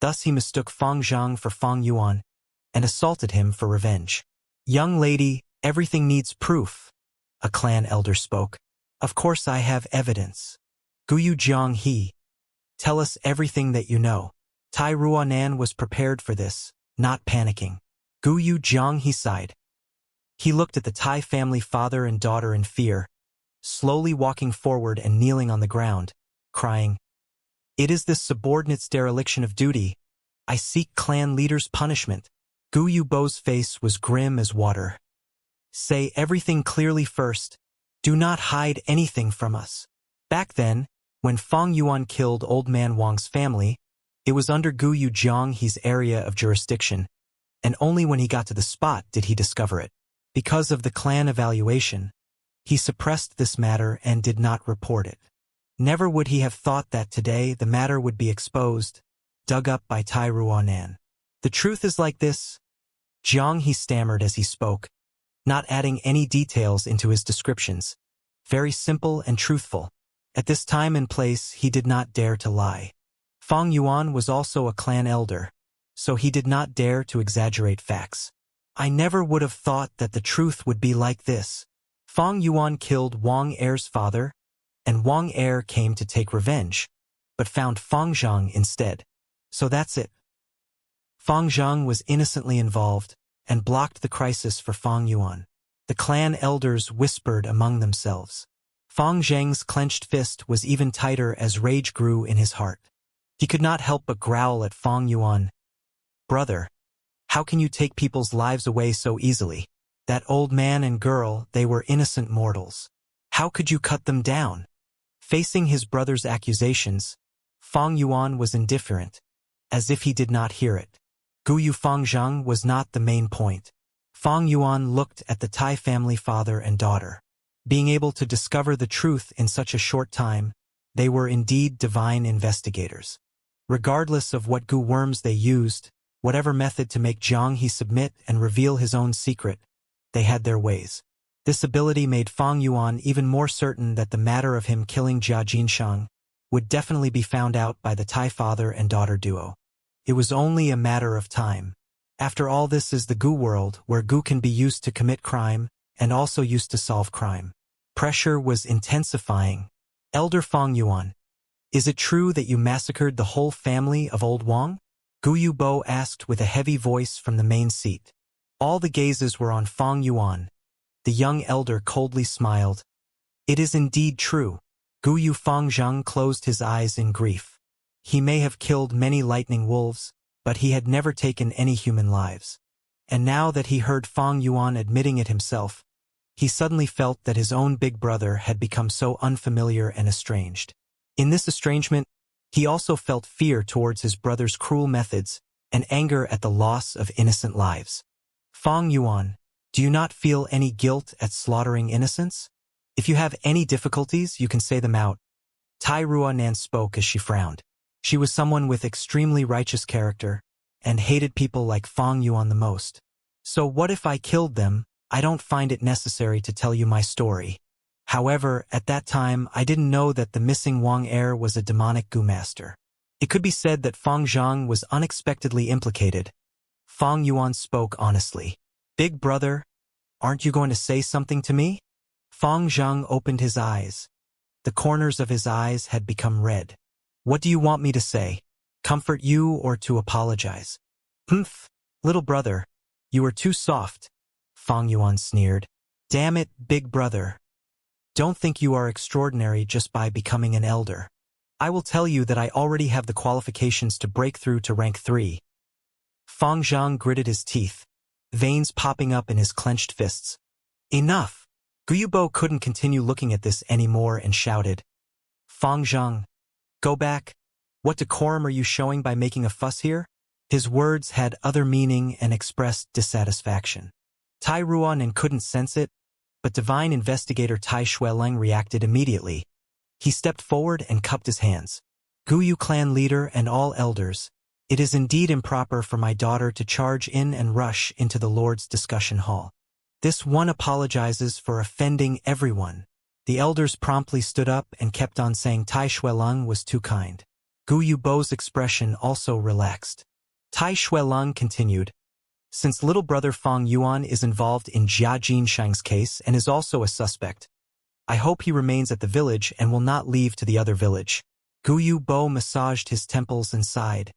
Thus he mistook Fang Zheng for Fang Yuan and assaulted him for revenge. Young lady, everything needs proof, a clan elder spoke. Of course I have evidence. Guyu Jianghe, tell us everything that you know. Tai Ruanan was prepared for this, not panicking. Guyu Jianghe sighed. He looked at the Tai family father and daughter in fear, slowly walking forward and kneeling on the ground, crying, It is this subordinate's dereliction of duty. I seek clan leader's punishment. Gu Yubo's face was grim as water. Say everything clearly first. Do not hide anything from us. Back then, when Fang Yuan killed Old Man Wang's family, it was under Gu Yujiang's area of jurisdiction, and only when he got to the spot did he discover it. Because of the clan evaluation, he suppressed this matter and did not report it. Never would he have thought that today the matter would be exposed, dug up by Tai Ruanan. The truth is like this. Jiang, he stammered as he spoke, not adding any details into his descriptions. Very simple and truthful. At this time and place he did not dare to lie. Fang Yuan was also a clan elder, so he did not dare to exaggerate facts. I never would have thought that the truth would be like this. Fang Yuan killed Wang Er's father, and Wang Er came to take revenge, but found Fang Zhang instead. So that's it. Fang Zhang was innocently involved, and blocked the crisis for Fang Yuan. The clan elders whispered among themselves. Fang Zhang's clenched fist was even tighter as rage grew in his heart. He could not help but growl at Fang Yuan. Brother, how can you take people's lives away so easily? That old man and girl, they were innocent mortals. How could you cut them down? Facing his brother's accusations, Fang Yuan was indifferent, as if he did not hear it. Guyu Fangzhang was not the main point. Fang Yuan looked at the Tai family father and daughter. Being able to discover the truth in such a short time, they were indeed divine investigators. Regardless of what goo worms they used, whatever method to make Jiang he submit and reveal his own secret, they had their ways. This ability made Fang Yuan even more certain that the matter of him killing Jia Jinshang would definitely be found out by the Tai father and daughter duo. It was only a matter of time. After all, this is the goo world, where goo can be used to commit crime and also used to solve crime. Pressure was intensifying. Elder Fang Yuan, is it true that you massacred the whole family of old Wang? Gu Yubo asked with a heavy voice from the main seat. All the gazes were on Fang Yuan. The young elder coldly smiled. It is indeed true. Gu Yu Fangzhang closed his eyes in grief. He may have killed many lightning wolves, but he had never taken any human lives. And now that he heard Fang Yuan admitting it himself, he suddenly felt that his own big brother had become so unfamiliar and estranged. In this estrangement, he also felt fear towards his brother's cruel methods and anger at the loss of innocent lives. Fang Yuan, do you not feel any guilt at slaughtering innocents? If you have any difficulties, you can say them out. Tai Ruanan spoke as she frowned. She was someone with extremely righteous character, and hated people like Fang Yuan the most. So what if I killed them? I don't find it necessary to tell you my story. However, at that time, I didn't know that the missing Wang Er was a demonic goo master. It could be said that Fang Zhang was unexpectedly implicated. Fang Yuan spoke honestly. Big brother, aren't you going to say something to me? Fang Zhang opened his eyes. The corners of his eyes had become red. What do you want me to say? Comfort you or to apologize? Humph, little brother, you are too soft. Fang Yuan sneered. Damn it, big brother. Don't think you are extraordinary just by becoming an elder. I will tell you that I already have the qualifications to break through to rank 3. Fang Zhang gritted his teeth, veins popping up in his clenched fists. Enough! Guyubo couldn't continue looking at this anymore and shouted. Fang Zhang, go back. What decorum are you showing by making a fuss here? His words had other meaning and expressed dissatisfaction. Tai Ruanan couldn't sense it, but divine investigator Tai Xueleng reacted immediately. He stepped forward and cupped his hands. Guyu clan leader and all elders, it is indeed improper for my daughter to charge in and rush into the Lord's discussion hall. This one apologizes for offending everyone. The elders promptly stood up and kept on saying Tai Xueleng was too kind. Guyu Bo's expression also relaxed. Tai Xueleng continued. Since little brother Fang Yuan is involved in Jia Jinshang's case and is also a suspect, I hope he remains at the village and will not leave to the other village. Guyu Bo massaged his temples and sighed.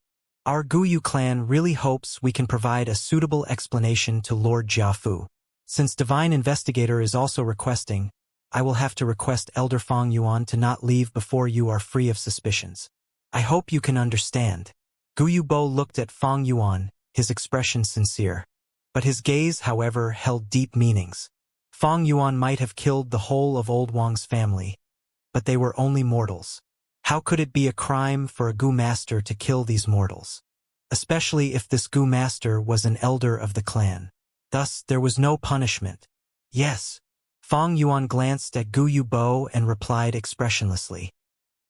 Our Guyu clan really hopes we can provide a suitable explanation to Lord Jiafu. Since Divine Investigator is also requesting, I will have to request Elder Fang Yuan to not leave before you are free of suspicions. I hope you can understand. Gu Yubo looked at Fang Yuan, his expression sincere. But his gaze, however, held deep meanings. Fang Yuan might have killed the whole of old Wang's family, but they were only mortals. How could it be a crime for a Gu master to kill these mortals? Especially if this Gu master was an elder of the clan. Thus, there was no punishment. Yes. Fang Yuan glanced at Gu Yubo and replied expressionlessly.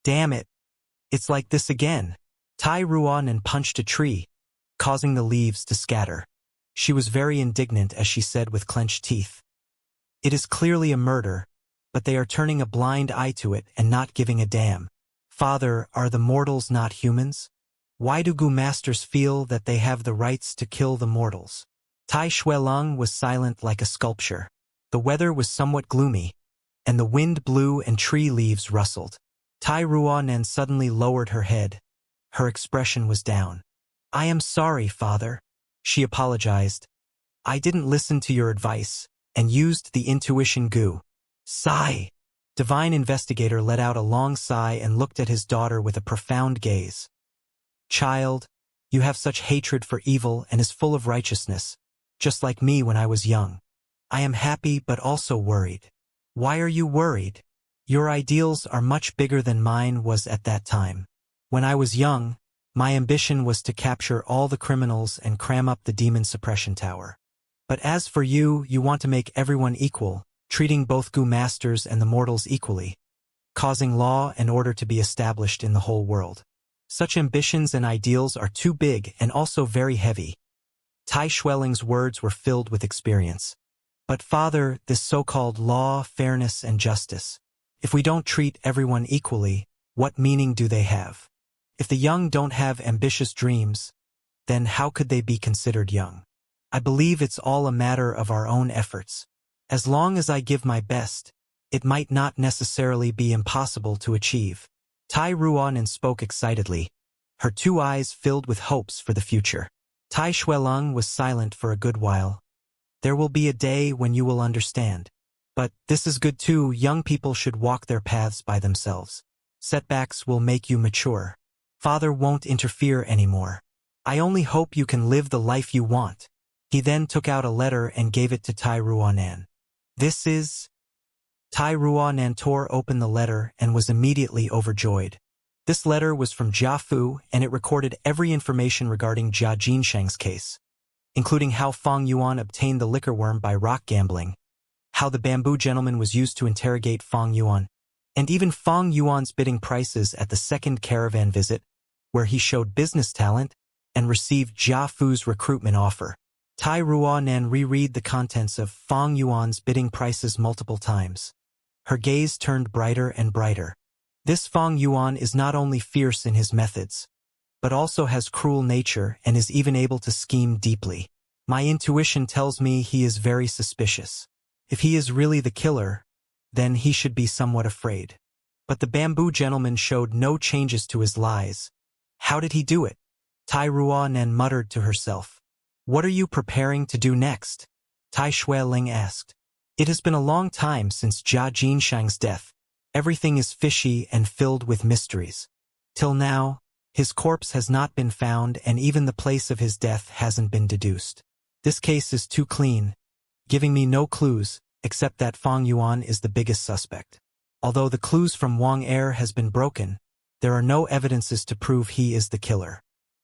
Damn it. It's like this again. Tai Ruan and punched a tree, causing the leaves to scatter. She was very indignant as she said with clenched teeth. It is clearly a murder, but they are turning a blind eye to it and not giving a damn. Father, are the mortals not humans? Why do Gu masters feel that they have the rights to kill the mortals? Tai Shuelong was silent like a sculpture. The weather was somewhat gloomy, and the wind blew and tree leaves rustled. Tai Ruanan suddenly lowered her head. Her expression was down. I am sorry, father. She apologized. I didn't listen to your advice, and used the intuition Gu. Sigh. Divine Investigator let out a long sigh and looked at his daughter with a profound gaze. Child, you have such hatred for evil and is full of righteousness, just like me when I was young. I am happy but also worried. Why are you worried? Your ideals are much bigger than mine was at that time. When I was young, my ambition was to capture all the criminals and cram up the demon suppression tower. But as for you, you want to make everyone equal, treating both Gu masters and the mortals equally, causing law and order to be established in the whole world. Such ambitions and ideals are too big and also very heavy. Tai Shueling's words were filled with experience. But father, this so-called law, fairness, and justice, if we don't treat everyone equally, what meaning do they have? If the young don't have ambitious dreams, then how could they be considered young? I believe it's all a matter of our own efforts. As long as I give my best, it might not necessarily be impossible to achieve. Tai Ruanan spoke excitedly, her two eyes filled with hopes for the future. Tai Shuelong was silent for a good while. There will be a day when you will understand. But this is good too, young people should walk their paths by themselves. Setbacks will make you mature. Father won't interfere anymore. I only hope you can live the life you want. He then took out a letter and gave it to Tai Ruanan. This is... Tai Ruanan tore open the letter and was immediately overjoyed. This letter was from Jia Fu and it recorded every information regarding Jia Jinsheng's case, including how Fang Yuan obtained the liquor worm by rock gambling, how the bamboo gentleman was used to interrogate Fang Yuan, and even Fang Yuan's bidding prices at the second caravan visit, where he showed business talent and received Jia Fu's recruitment offer. Tai Ruanan reread the contents of Fang Yuan's bidding prices multiple times. Her gaze turned brighter and brighter. This Fang Yuan is not only fierce in his methods, but also has cruel nature and is even able to scheme deeply. My intuition tells me he is very suspicious. If he is really the killer, then he should be somewhat afraid. But the bamboo gentleman showed no changes to his lies. How did he do it? Tai Ruanan muttered to herself. What are you preparing to do next? Tai Shueling asked. It has been a long time since Jia Jinsheng's death. Everything is fishy and filled with mysteries. Till now, his corpse has not been found and even the place of his death hasn't been deduced. This case is too clean, giving me no clues, except that Fang Yuan is the biggest suspect. Although the clues from Wang Er has been broken, there are no evidences to prove he is the killer.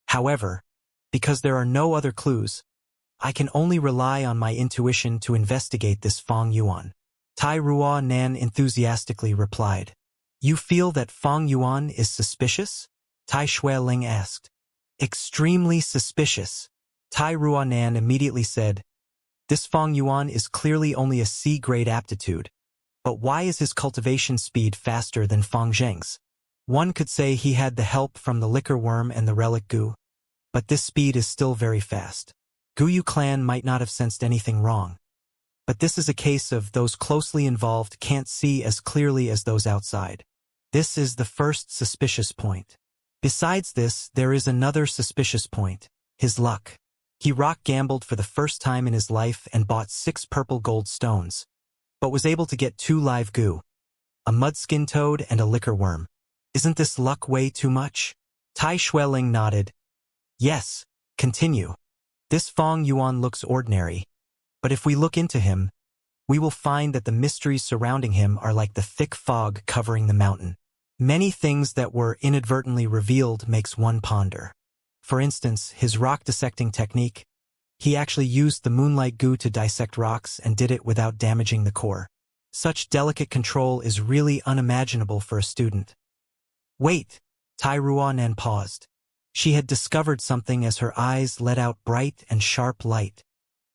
However, because there are no other clues, I can only rely on my intuition to investigate this Fang Yuan. Tai Ruanan enthusiastically replied. You feel that Fang Yuan is suspicious? Tai Shueling asked. Extremely suspicious. Tai Ruanan immediately said, this Fang Yuan is clearly only a C-grade aptitude, but why is his cultivation speed faster than Fang Zheng's? One could say he had the help from the liquor worm and the relic Gu, but this speed is still very fast. Guyu clan might not have sensed anything wrong, but this is a case of those closely involved can't see as clearly as those outside. This is the first suspicious point. Besides this, there is another suspicious point, his luck. He rock gambled for the first time in his life and bought 6 purple gold stones, but was able to get 2 live Gu, a mudskin toad and a liquor worm. Isn't this luck way too much? Tai Xueling nodded. Yes, continue. This Fong Yuan looks ordinary, but if we look into him, we will find that the mysteries surrounding him are like the thick fog covering the mountain. Many things that were inadvertently revealed makes one ponder. For instance, his rock dissecting technique. He actually used the moonlight goo to dissect rocks and did it without damaging the core. Such delicate control is really unimaginable for a student. Wait, Tai Ruanan paused. She had discovered something as her eyes let out bright and sharp light.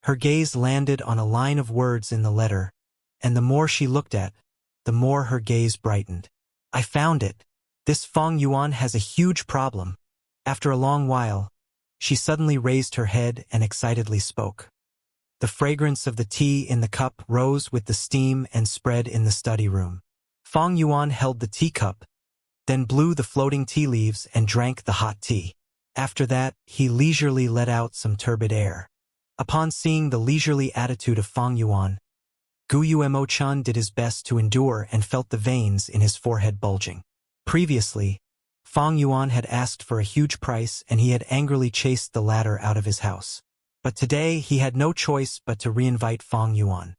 Her gaze landed on a line of words in the letter, and the more she looked at, the more her gaze brightened. I found it. This Fong Yuan has a huge problem. After a long while, she suddenly raised her head and excitedly spoke. The fragrance of the tea in the cup rose with the steam and spread in the study room. Fong Yuan held the teacup, then blew the floating tea leaves and drank the hot tea. After that, he leisurely let out some turbid air. Upon seeing the leisurely attitude of Fong Yuan, Guyu Mo-chan did his best to endure and felt the veins in his forehead bulging. Previously, Fong Yuan had asked for a huge price and he had angrily chased the latter out of his house. But today he had no choice but to reinvite Fong Yuan.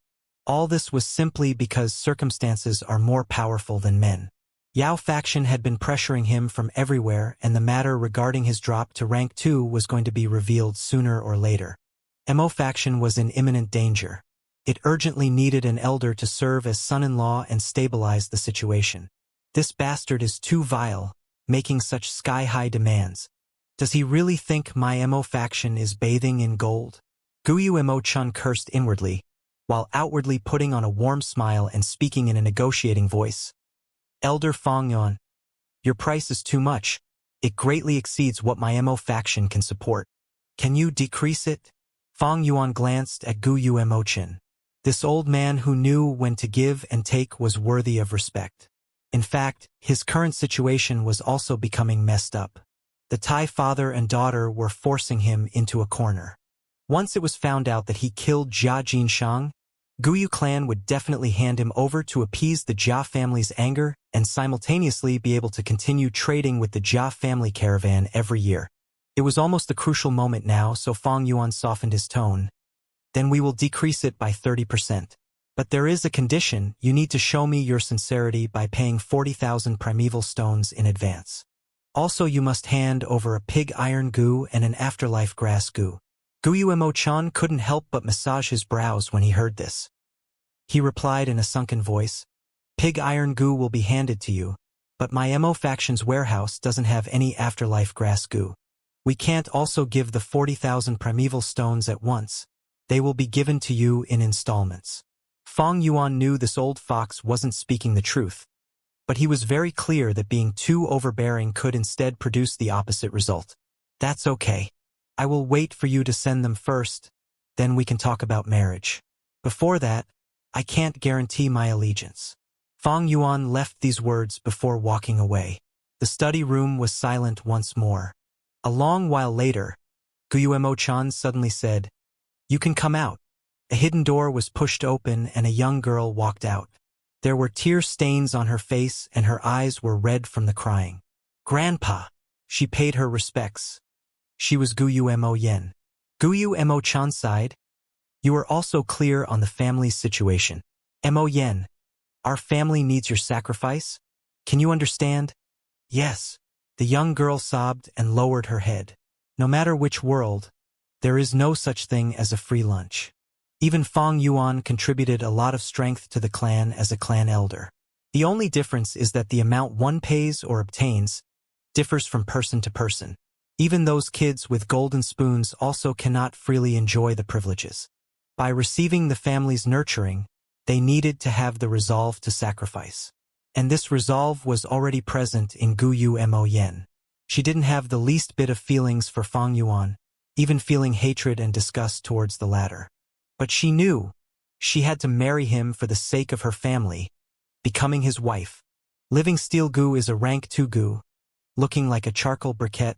All this was simply because circumstances are more powerful than men. Yao faction had been pressuring him from everywhere and the matter regarding his drop to rank 2 was going to be revealed sooner or later. Mo faction was in imminent danger. It urgently needed an elder to serve as son-in-law and stabilize the situation. This bastard is too vile, making such sky-high demands. Does he really think my Mo faction is bathing in gold? Guyu Mo-chun cursed inwardly, while outwardly putting on a warm smile and speaking in a negotiating voice. Elder Fong Yuan, your price is too much. It greatly exceeds what my Mo faction can support. Can you decrease it? Fong Yuan glanced at Guyu Mo-chan. This old man who knew when to give and take was worthy of respect. In fact, his current situation was also becoming messed up. The Tai father and daughter were forcing him into a corner. Once it was found out that he killed Jia Jinshang, Guyu clan would definitely hand him over to appease the Jia family's anger and simultaneously be able to continue trading with the Jia family caravan every year. It was almost the crucial moment now, so Fong Yuan softened his tone. Then we will decrease it by 30%. But there is a condition. You need to show me your sincerity by paying 40,000 primeval stones in advance. Also you must hand over a pig iron goo and an afterlife grass goo. Guyu Mo-chan couldn't help but massage his brows when he heard this. He replied in a sunken voice, Pig iron goo will be handed to you, but my Mo faction's warehouse doesn't have any afterlife grass goo. We can't also give the 40,000 primeval stones at once. They will be given to you in installments. Fong Yuan knew this old fox wasn't speaking the truth, but he was very clear that being too overbearing could instead produce the opposite result. That's okay. I will wait for you to send them first, then we can talk about marriage. Before that, I can't guarantee my allegiance. Fong Yuan left these words before walking away. The study room was silent once more. A long while later, Guyu Mo-chan suddenly said, You can come out. A hidden door was pushed open and a young girl walked out. There were tear stains on her face and her eyes were red from the crying. Grandpa! She paid her respects. She was Guyu Mo-yen. Guyu Mo-chan sighed. You are also clear on the family's situation. Mo-yen, our family needs your sacrifice? Can you understand? Yes. The young girl sobbed and lowered her head. No matter which world, there is no such thing as a free lunch. Even Fong Yuan contributed a lot of strength to the clan as a clan elder. The only difference is that the amount one pays or obtains differs from person to person. Even those kids with golden spoons also cannot freely enjoy the privileges. By receiving the family's nurturing, they needed to have the resolve to sacrifice. And this resolve was already present in Guyu Mo-yen. She didn't have the least bit of feelings for Fong Yuan, even feeling hatred and disgust towards the latter. But she knew she had to marry him for the sake of her family, becoming his wife. Living steel goo is a rank 2 goo, looking like a charcoal briquette,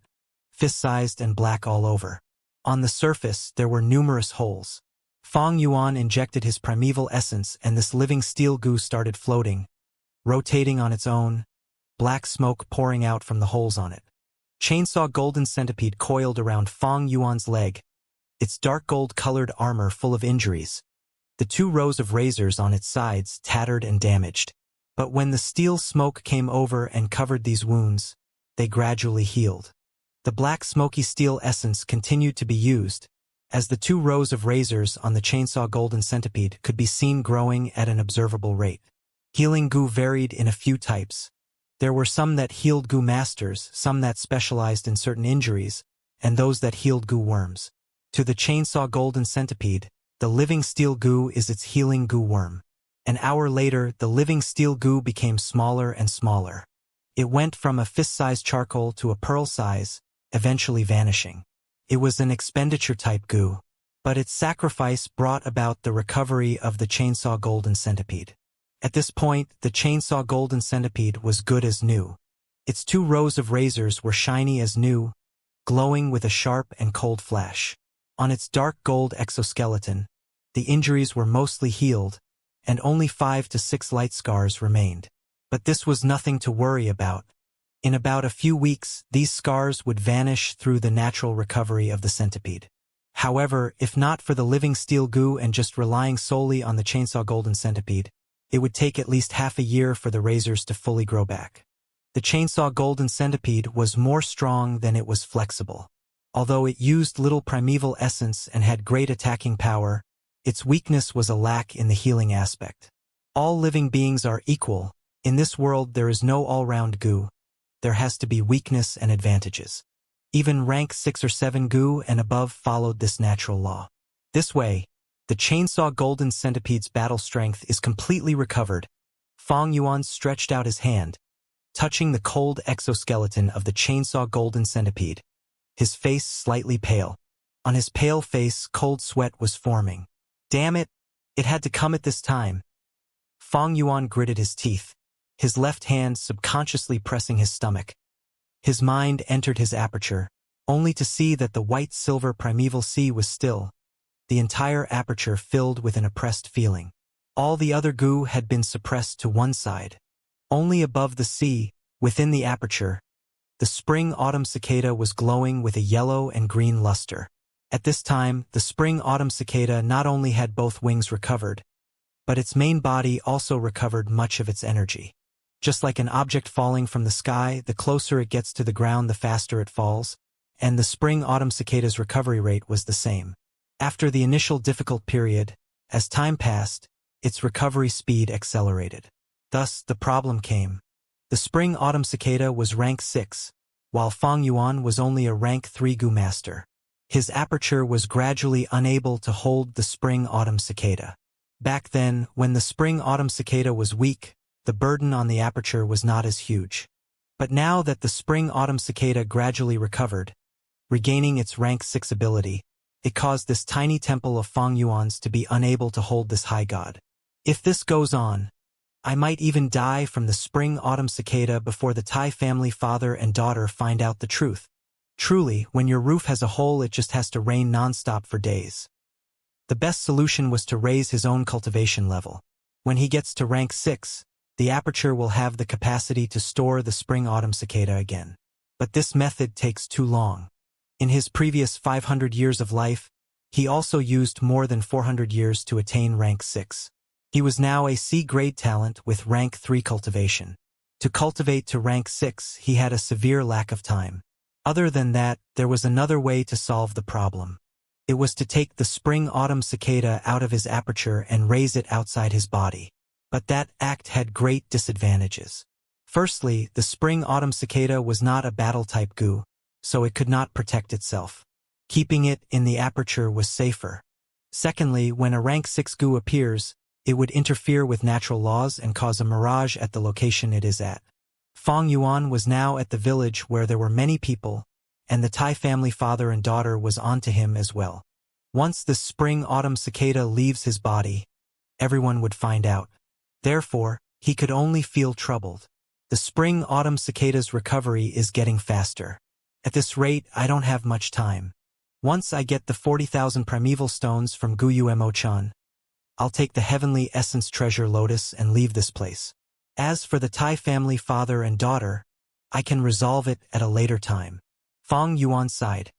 fist-sized and black all over. On the surface, there were numerous holes. Fong Yuan injected his primeval essence and this living steel goo started floating, rotating on its own, black smoke pouring out from the holes on it. Chainsaw golden centipede coiled around Fang Yuan's leg, its dark gold-colored armor full of injuries. The 2 rows of razors on its sides tattered and damaged. But when the steel smoke came over and covered these wounds, they gradually healed. The black smoky steel essence continued to be used, as the 2 rows of razors on the chainsaw golden centipede could be seen growing at an observable rate. Healing goo varied in a few types. There were some that healed goo masters, some that specialized in certain injuries, and those that healed goo worms. To the chainsaw golden centipede, the living steel goo is its healing goo worm. An hour later, the living steel goo became smaller and smaller. It went from a fist-sized charcoal to a pearl size, eventually vanishing. It was an expenditure-type goo, but its sacrifice brought about the recovery of the chainsaw golden centipede. At this point, the chainsaw golden centipede was good as new. Its 2 rows of razors were shiny as new, glowing with a sharp and cold flash. On its dark gold exoskeleton, the injuries were mostly healed, and only 5 to 6 light scars remained. But this was nothing to worry about. In about a few weeks, these scars would vanish through the natural recovery of the centipede. However, if not for the living steel goo and just relying solely on the chainsaw golden centipede, it would take at least half a year for the razors to fully grow back. The chainsaw golden centipede was more strong than it was flexible. Although it used little primeval essence and had great attacking power, its weakness was a lack in the healing aspect. All living beings are equal. In this world there is no all-round goo. There has to be weakness and advantages. Even rank 6 or 7 goo and above followed this natural law. This way, the chainsaw golden centipede's battle strength is completely recovered. Fang Yuan stretched out his hand, touching the cold exoskeleton of the chainsaw golden centipede. His face slightly pale. On his pale face, cold sweat was forming. Damn it! It had to come at this time. Fang Yuan gritted his teeth, his left hand subconsciously pressing his stomach. His mind entered his aperture, only to see that the white-silver primeval sea was still, the entire aperture filled with an oppressed feeling. All the other goo had been suppressed to one side. Only above the sea, within the aperture, the spring-autumn cicada was glowing with a yellow and green luster. At this time, the spring-autumn cicada not only had both wings recovered, but its main body also recovered much of its energy. Just like an object falling from the sky, the closer it gets to the ground the faster it falls, and the spring-autumn cicada's recovery rate was the same. After the initial difficult period, as time passed, its recovery speed accelerated. Thus, the problem came. The spring-autumn cicada was rank 6, while Fang Yuan was only a rank 3 goo master. His aperture was gradually unable to hold the spring-autumn cicada. Back then, when the spring-autumn cicada was weak, the burden on the aperture was not as huge. But now that the spring-autumn cicada gradually recovered, regaining its rank 6 ability, it caused this tiny temple of Fang Yuan's to be unable to hold this high god. If this goes on, I might even die from the spring-autumn cicada before the Tai family father and daughter find out the truth. Truly, when your roof has a hole, it just has to rain non-stop for days. The best solution was to raise his own cultivation level. When he gets to rank 6, the aperture will have the capacity to store the spring-autumn cicada again. But this method takes too long. In his previous 500 years of life, he also used more than 400 years to attain rank 6. He was now a C-grade talent with rank 3 cultivation. To cultivate to rank 6, he had a severe lack of time. Other than that, there was another way to solve the problem. It was to take the spring-autumn cicada out of his aperture and raise it outside his body. But that act had great disadvantages. Firstly, the spring-autumn cicada was not a battle-type goo, so it could not protect itself. Keeping it in the aperture was safer. Secondly, when a rank 6 goo appears, it would interfere with natural laws and cause a mirage at the location it is at. Fang Yuan was now at the village where there were many people, and the Tai family father and daughter was onto him as well. Once the spring-autumn cicada leaves his body, everyone would find out. Therefore, he could only feel troubled. The spring-autumn cicada's recovery is getting faster. At this rate, I don't have much time. Once I get the 40,000 primeval stones from Guyu Mo-chan, I'll take the heavenly essence treasure lotus and leave this place. As for the Tai family father and daughter, I can resolve it at a later time. Fong Yuan sighed.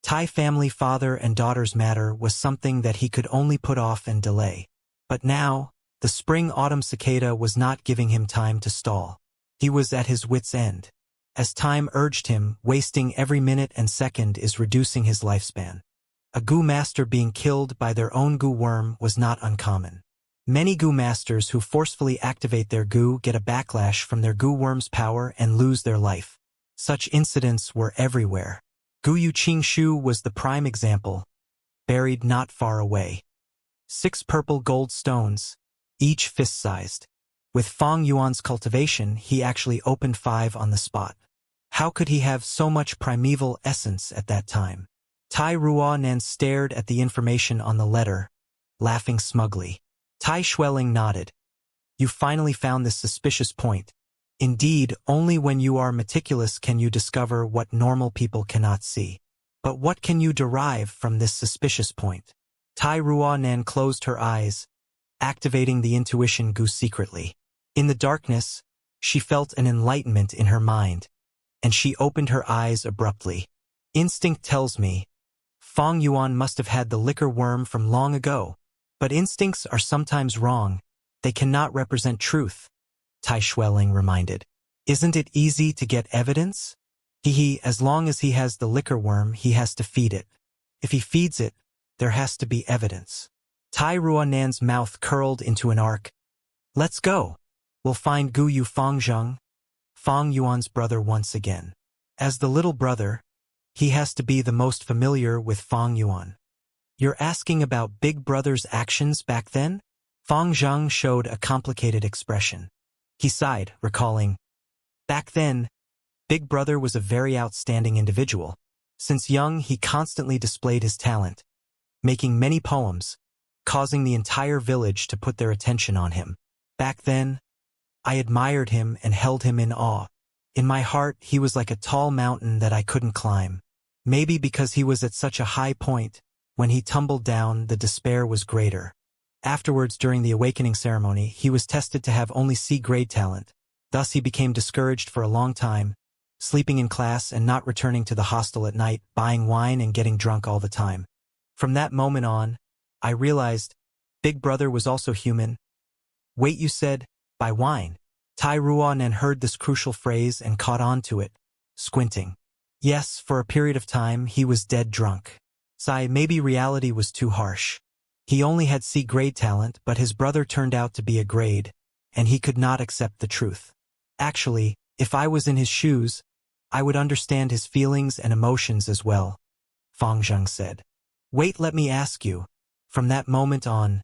Tai family father and daughter's matter was something that he could only put off and delay. But now, the spring-autumn cicada was not giving him time to stall. He was at his wit's end. As time urged him, wasting every minute and second is reducing his lifespan. A goo master being killed by their own goo worm was not uncommon. Many goo masters who forcefully activate their goo get a backlash from their goo worm's power and lose their life. Such incidents were everywhere. Gu Yuqingshu was the prime example, buried not far away. 6 purple gold stones, each fist-sized. With Fong Yuan's cultivation, he actually opened 5 on the spot. How could he have so much primeval essence at that time? Tai Ruanan stared at the information on the letter, laughing smugly. Tai Xueling nodded. You finally found this suspicious point. Indeed, only when you are meticulous can you discover what normal people cannot see. But what can you derive from this suspicious point? Tai Ruanan closed her eyes, activating the intuition goo secretly. In the darkness, she felt an enlightenment in her mind, and she opened her eyes abruptly. Instinct tells me, Fong Yuan must have had the liquor worm from long ago. But instincts are sometimes wrong. They cannot represent truth, Tai Xueling reminded. Isn't it easy to get evidence? As long as he has the liquor worm, he has to feed it. If he feeds it, there has to be evidence. Tai Ruanan's mouth curled into an arc. Let's go. We'll find Gu Yu Fongzheng, Fong Yuan's brother once again. As the little brother, he has to be the most familiar with Fong Yuan. You're asking about Big Brother's actions back then? Fong Zhang showed a complicated expression. He sighed, recalling, back then, Big Brother was a very outstanding individual. Since young, he constantly displayed his talent, making many poems, causing the entire village to put their attention on him. Back then, I admired him and held him in awe. In my heart, he was like a tall mountain that I couldn't climb. Maybe because he was at such a high point, when he tumbled down, the despair was greater. Afterwards, during the awakening ceremony, he was tested to have only C-grade talent. Thus he became discouraged for a long time, sleeping in class and not returning to the hostel at night, buying wine and getting drunk all the time. From that moment on, I realized Big Brother was also human. Wait, you said, by wine. Tai Ruanan heard this crucial phrase and caught on to it, squinting. Yes, for a period of time, he was dead drunk. Maybe reality was too harsh. He only had C-grade talent, but his brother turned out to be a grade, and he could not accept the truth. Actually, if I was in his shoes, I would understand his feelings and emotions as well, Fong Zheng said. Wait, let me ask you. From that moment on,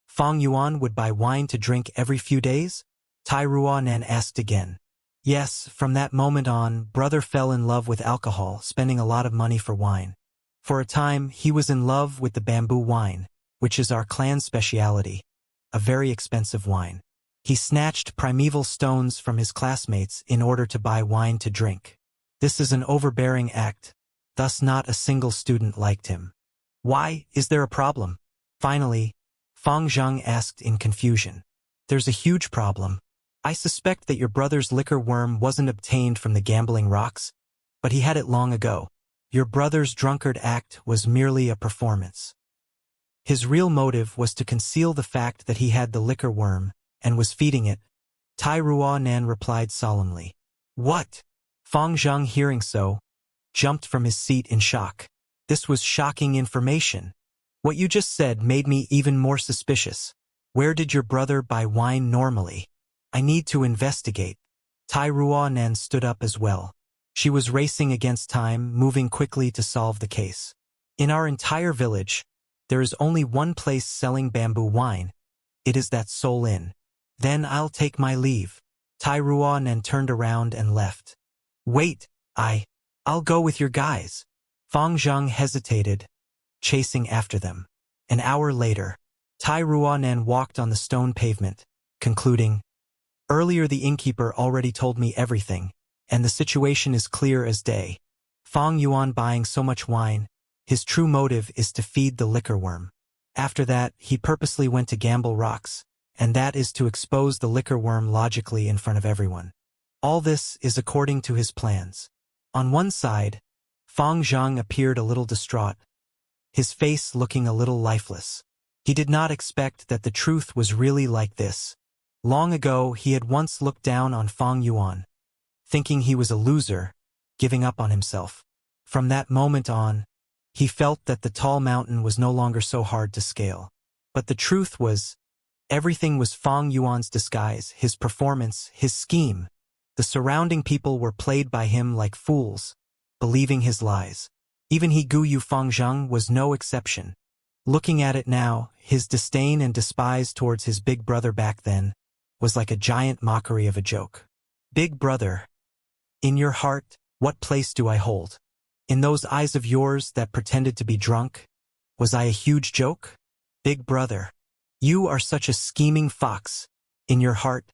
Fong Yuan would buy wine to drink every few days? Tai Ruanan asked again. Yes, from that moment on, brother fell in love with alcohol, spending a lot of money for wine. For a time, he was in love with the bamboo wine, which is our clan's specialty, a very expensive wine. He snatched primeval stones from his classmates in order to buy wine to drink. This is an overbearing act, thus not a single student liked him. Why, is there a problem? Finally, Fong Zheng asked in confusion. There's a huge problem. I suspect that your brother's liquor worm wasn't obtained from the gambling rocks, but he had it long ago. Your brother's drunkard act was merely a performance. His real motive was to conceal the fact that he had the liquor worm, and was feeding it. Tai Ruanan replied solemnly. What? Fong Zheng, hearing so, jumped from his seat in shock. This was shocking information. What you just said made me even more suspicious. Where did your brother buy wine normally? I need to investigate. Tai Ruanan stood up as well. She was racing against time, moving quickly to solve the case. In our entire village, there is only one place selling bamboo wine. It is that Soul Inn. Then I'll take my leave. Tai Ruanan turned around and left. Wait, I'll go with your guys. Fong Zheng hesitated, chasing after them. An hour later, Tai Ruanan walked on the stone pavement, concluding, earlier the innkeeper already told me everything, and the situation is clear as day. Fong Yuan buying so much wine, his true motive is to feed the liquor worm. After that, he purposely went to gamble rocks, and that is to expose the liquor worm logically in front of everyone. All this is according to his plans. On one side, Fang Zhang appeared a little distraught, his face looking a little lifeless. He did not expect that the truth was really like this. Long ago, he had once looked down on Fang Yuan, thinking he was a loser, giving up on himself. From that moment on, he felt that the tall mountain was no longer so hard to scale. But the truth was, everything was Fang Yuan's disguise, his performance, his scheme. The surrounding people were played by him like fools, believing his lies. Even he Guyu Fangzheng was no exception. Looking at it now, his disdain and despise towards his big brother back then was like a giant mockery of a joke. Big brother, in your heart, what place do I hold? In those eyes of yours that pretended to be drunk, was I a huge joke? Big brother, you are such a scheming fox. In your heart,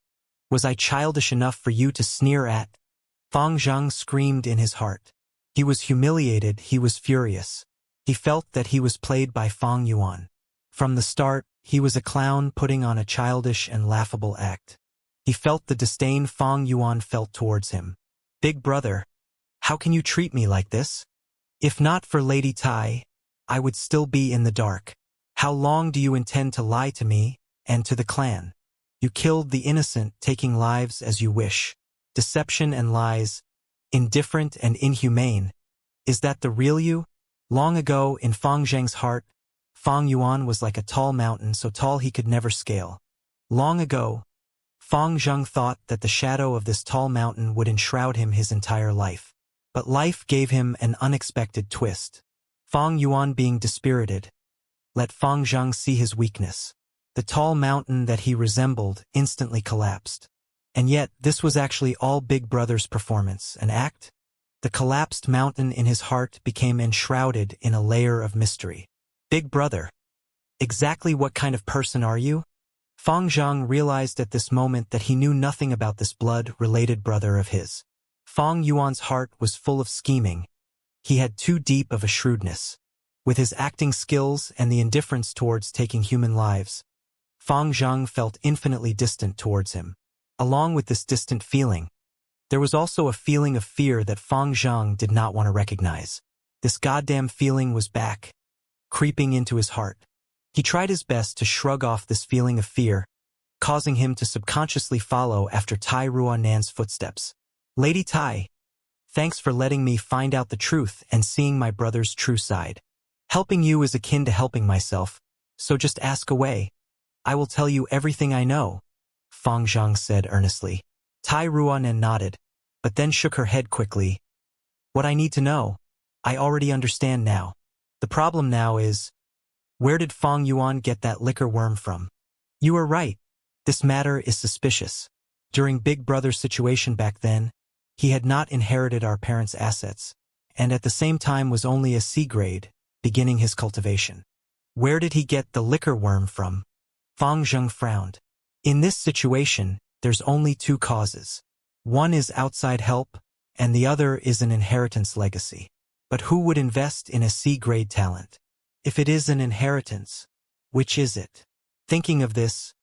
was I childish enough for you to sneer at? Fang Zhang screamed in his heart. He was humiliated, he was furious. He felt that he was played by Fang Yuan. From the start, he was a clown putting on a childish and laughable act. He felt the disdain Fang Yuan felt towards him. Big brother, how can you treat me like this? If not for Lady Tai, I would still be in the dark. How long do you intend to lie to me and to the clan? You killed the innocent, taking lives as you wish. Deception and lies, indifferent and inhumane. Is that the real you? Long ago, in Fang Zheng's heart, Fang Yuan was like a tall mountain, so tall he could never scale. Long ago, Fang Zheng thought that the shadow of this tall mountain would enshroud him his entire life. But life gave him an unexpected twist. Fang Yuan being dispirited, let Fang Zheng see his weakness. The tall mountain that he resembled instantly collapsed. And yet, this was actually all Big Brother's performance, an act? The collapsed mountain in his heart became enshrouded in a layer of mystery. Big Brother, exactly what kind of person are you? Fang Zheng realized at this moment that he knew nothing about this blood-related brother of his. Fang Yuan's heart was full of scheming. He had too deep of a shrewdness. With his acting skills and the indifference towards taking human lives, Fang Zheng felt infinitely distant towards him. Along with this distant feeling, there was also a feeling of fear that Fang Zheng did not want to recognize. This goddamn feeling was back, creeping into his heart. He tried his best to shrug off this feeling of fear, causing him to subconsciously follow after Tai Ruanan's footsteps. Lady Tai, thanks for letting me find out the truth and seeing my brother's true side. Helping you is akin to helping myself, so just ask away. I will tell you everything I know, Fang Zheng said earnestly. Tai Ruanan nodded, but then shook her head quickly. What I need to know, I already understand now. The problem now is, where did Fang Yuan get that liquor worm from? You are right. This matter is suspicious. During Big Brother's situation back then, he had not inherited our parents' assets, and at the same time was only a C grade, beginning his cultivation. Where did he get the liquor worm from? Fang Zheng frowned. In this situation, there's only two causes. One is outside help, and the other is an inheritance legacy. But who would invest in a C-grade talent? If it is an inheritance, which is it? Thinking of this,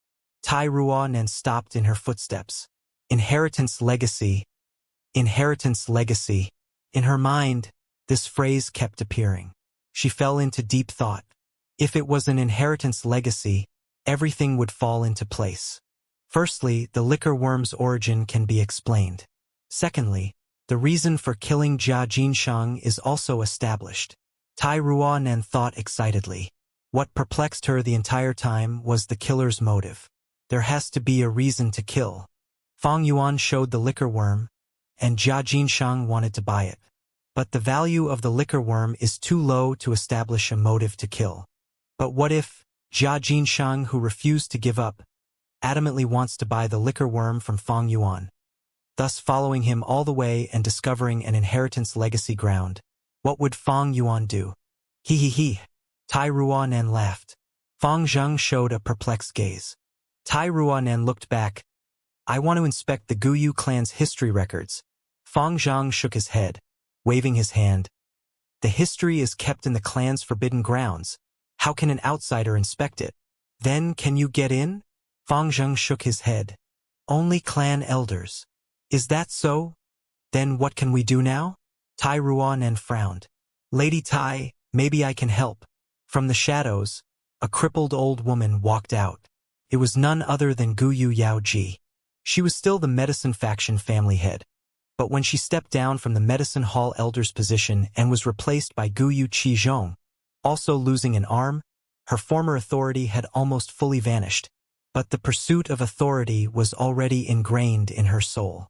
Tai Ruanan stopped in her footsteps. Inheritance legacy. Inheritance legacy. In her mind, this phrase kept appearing. She fell into deep thought. If it was an inheritance legacy, everything would fall into place. Firstly, the liquor worm's origin can be explained. Secondly, the reason for killing Jia Jinsheng is also established. Tai Ruanan thought excitedly. What perplexed her the entire time was the killer's motive. There has to be a reason to kill. Fang Yuan showed the liquor worm, and Jia Jinsheng wanted to buy it. But the value of the liquor worm is too low to establish a motive to kill. But what if Jia Jinsheng, who refused to give up, adamantly wants to buy the liquor worm from Fang Yuan, thus following him all the way and discovering an inheritance legacy ground? What would Fang Yuan do? He. Tai Ruanan laughed. Fang Zheng showed a perplexed gaze. Tai Ruanan looked back. I want to inspect the Guyu clan's history records. Fang Zheng shook his head, waving his hand. The history is kept in the clan's forbidden grounds. How can an outsider inspect it? Then can you get in? Fang Zheng shook his head. Only clan elders. Is that so? Then what can we do now? Tai Ruanan frowned. Lady Tai, maybe I can help. From the shadows, a crippled old woman walked out. It was none other than Guyu Yaoji. She was still the medicine faction family head. But when she stepped down from the medicine hall elder's position and was replaced by Guyu Qizhong, also losing an arm, her former authority had almost fully vanished. But the pursuit of authority was already ingrained in her soul.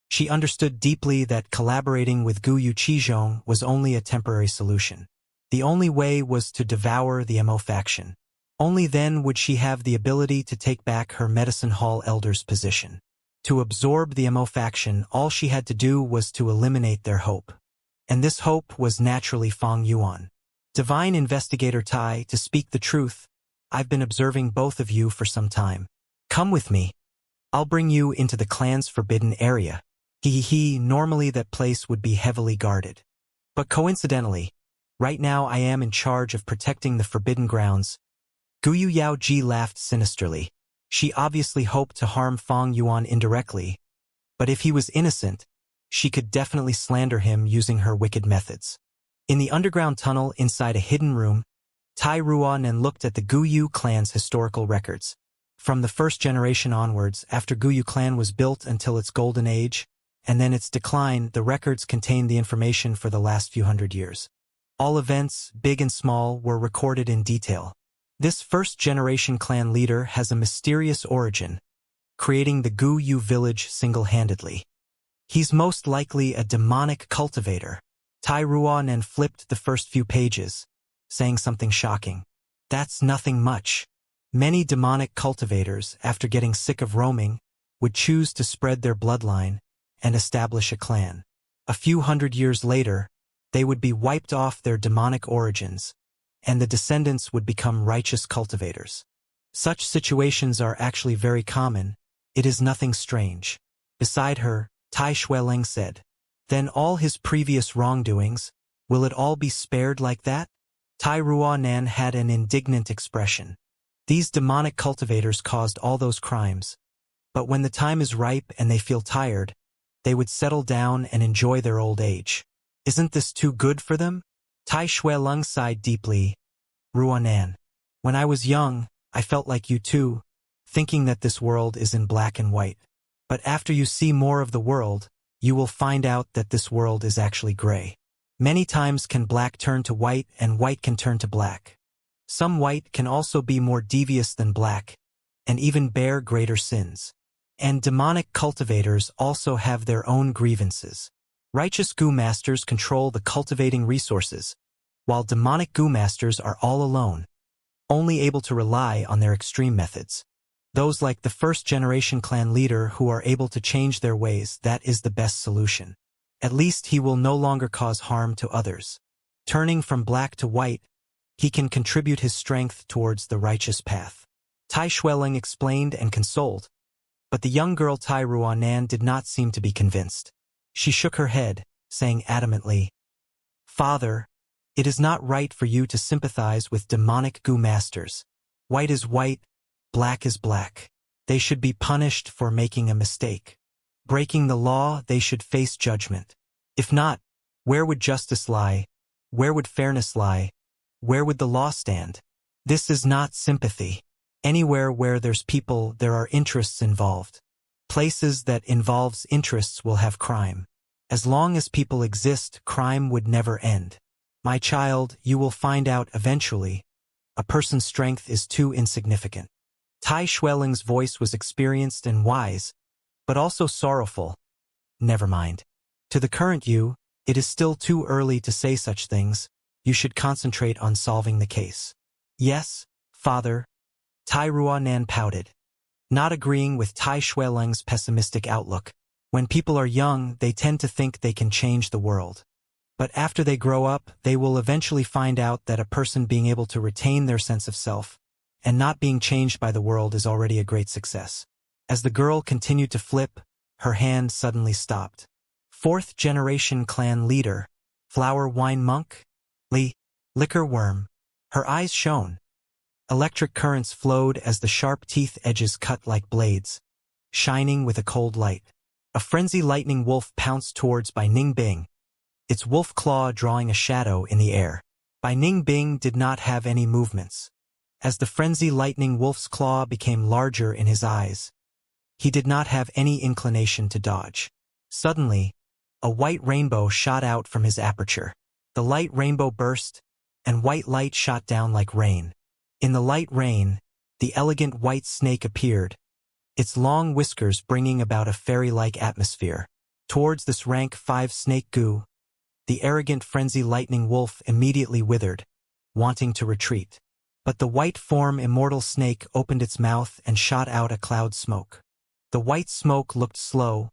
She understood deeply that collaborating with Guyu Qizhong was only a temporary solution. The only way was to devour the Mo faction. Only then would she have the ability to take back her medicine hall elder's position. To absorb the Mo faction, all she had to do was to eliminate their hope. And this hope was naturally Fang Yuan. Divine Investigator Tai, to speak the truth, I've been observing both of you for some time. Come with me. I'll bring you into the clan's forbidden area. Normally that place would be heavily guarded. But coincidentally, right now I am in charge of protecting the forbidden grounds. Guyu Yaoji laughed sinisterly. She obviously hoped to harm Fang Yuan indirectly, but if he was innocent, she could definitely slander him using her wicked methods. In the underground tunnel inside a hidden room, Tai Ruanan looked at the Guyu clan's historical records. From the first generation onwards, after Guyu clan was built until its golden age, and then its decline, the records contained the information for the last few hundred years. All events, big and small, were recorded in detail. This first-generation clan leader has a mysterious origin, creating the Guyu village single-handedly. He's most likely a demonic cultivator. Tai Ruanan flipped the first few pages, saying something shocking. That's nothing much. Many demonic cultivators, after getting sick of roaming, would choose to spread their bloodline and establish a clan. A few hundred years later, they would be wiped off their demonic origins, and the descendants would become righteous cultivators. Such situations are actually very common. It is nothing strange. Beside her, Tai Xueleng said, Then all his previous wrongdoings, will it all be spared like that? Tai Ruanan had an indignant expression. These demonic cultivators caused all those crimes. But when the time is ripe and they feel tired, they would settle down and enjoy their old age. Isn't this too good for them? Tai Xueleng sighed deeply. Ruanan, when I was young, I felt like you too, thinking that this world is in black and white. But after you see more of the world, you will find out that this world is actually gray. Many times can black turn to white and white can turn to black. Some white can also be more devious than black, and even bear greater sins. And demonic cultivators also have their own grievances. Righteous Gu Masters control the cultivating resources, while demonic Gu Masters are all alone, only able to rely on their extreme methods. Those like the first-generation clan leader who are able to change their ways, that is the best solution. At least he will no longer cause harm to others. Turning from black to white, he can contribute his strength towards the righteous path. Tai Xueleng explained and consoled, but the young girl Tai Ruanan did not seem to be convinced. She shook her head, saying adamantly, Father, it is not right for you to sympathize with demonic Gu Masters. White is white, black is black. They should be punished for making a mistake. Breaking the law, they should face judgment. If not, where would justice lie? Where would fairness lie? Where would the law stand? This is not sympathy. Anywhere where there's people, there are interests involved. Places that involves interests will have crime. As long as people exist, crime would never end. My child, you will find out eventually. A person's strength is too insignificant. Tai Xueleng's voice was experienced and wise, but also sorrowful. Never mind. To the current you, it is still too early to say such things. You should concentrate on solving the case. Yes, Father. Tai Ruanan pouted, not agreeing with Tai Xueleng's pessimistic outlook. When people are young, they tend to think they can change the world. But after they grow up, they will eventually find out that a person being able to retain their sense of self and not being changed by the world is already a great success. As the girl continued to flip, her hand suddenly stopped. Fourth-generation clan leader, flower wine monk, liquor worm. Her eyes shone. Electric currents flowed as the sharp teeth edges cut like blades, shining with a cold light. A frenzy lightning wolf pounced towards by Ning Bing, its wolf claw drawing a shadow in the air. Bai Ningbing did not have any movements. As the frenzy lightning wolf's claw became larger in his eyes, he did not have any inclination to dodge. Suddenly, a white rainbow shot out from his aperture. The light rainbow burst, and white light shot down like rain. In the light rain, the elegant white snake appeared, its long whiskers bringing about a fairy-like atmosphere. Towards this rank 5 snake goo, the arrogant frenzy lightning wolf immediately withered, wanting to retreat. But the white form immortal snake opened its mouth and shot out a cloud smoke. The white smoke looked slow,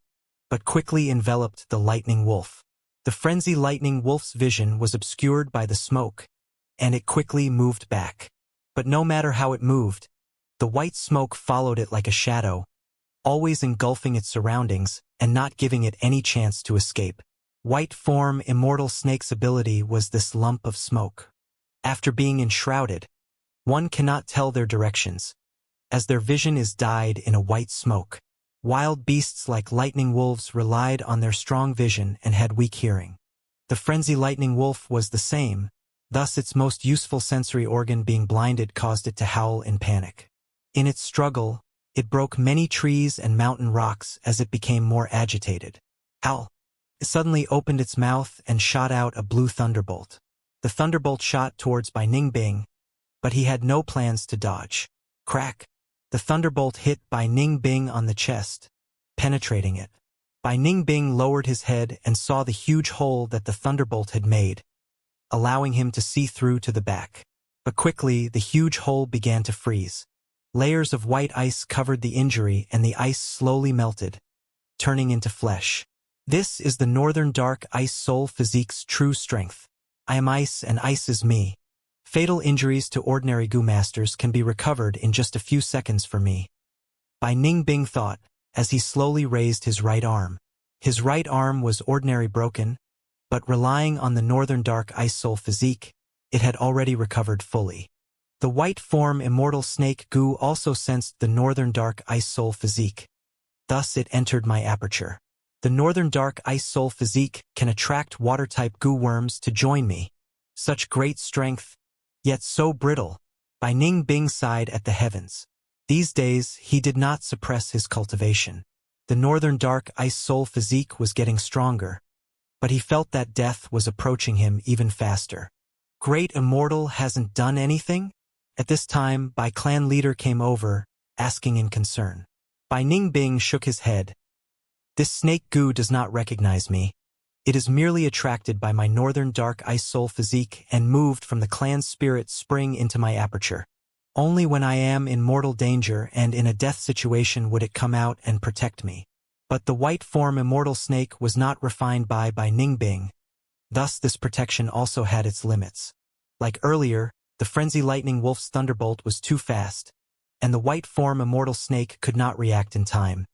but quickly enveloped the lightning wolf. The frenzy lightning wolf's vision was obscured by the smoke, and it quickly moved back. But no matter how it moved, the white smoke followed it like a shadow, always engulfing its surroundings and not giving it any chance to escape. White form immortal snake's ability was this lump of smoke. After being enshrouded, one cannot tell their directions, as their vision is dyed in a white smoke. Wild beasts like lightning wolves relied on their strong vision and had weak hearing. The frenzy lightning wolf was the same, thus its most useful sensory organ being blinded caused it to howl in panic. In its struggle, it broke many trees and mountain rocks as it became more agitated. Howl! It suddenly opened its mouth and shot out a blue thunderbolt. The thunderbolt shot towards Bai Ningbing, but he had no plans to dodge. Crack! The thunderbolt hit Bai Ningbing on the chest, penetrating it. Bai Ningbing lowered his head and saw the huge hole that the thunderbolt had made, allowing him to see through to the back. But quickly, the huge hole began to freeze. Layers of white ice covered the injury and the ice slowly melted, turning into flesh. This is the Northern Dark Ice Soul Physique's true strength. I am ice and ice is me. Fatal injuries to ordinary goo masters can be recovered in just a few seconds for me. Bai Ningbing thought, as he slowly raised his right arm. His right arm was ordinary broken, but relying on the Northern Dark Ice Soul Physique, it had already recovered fully. The white form immortal snake goo also sensed the Northern Dark Ice Soul Physique. Thus it entered my aperture. The Northern Dark Ice Soul Physique can attract water-type goo worms to join me. Such great strength, yet so brittle. Bai Ningbing sighed at the heavens. These days, he did not suppress his cultivation. The Northern Dark Ice Soul Physique was getting stronger, but he felt that death was approaching him even faster. Great Immortal hasn't done anything? At this time, Bai clan leader came over, asking in concern. Bai Ningbing shook his head. This snake goo does not recognize me. It is merely attracted by my Northern Dark Ice Soul Physique and moved from the clan's spirit spring into my aperture. Only when I am in mortal danger and in a death situation would it come out and protect me. But the white form immortal snake was not refined by Ningbing. Thus this protection also had its limits. Like earlier, the frenzy lightning wolf's thunderbolt was too fast, and the white form immortal snake could not react in time.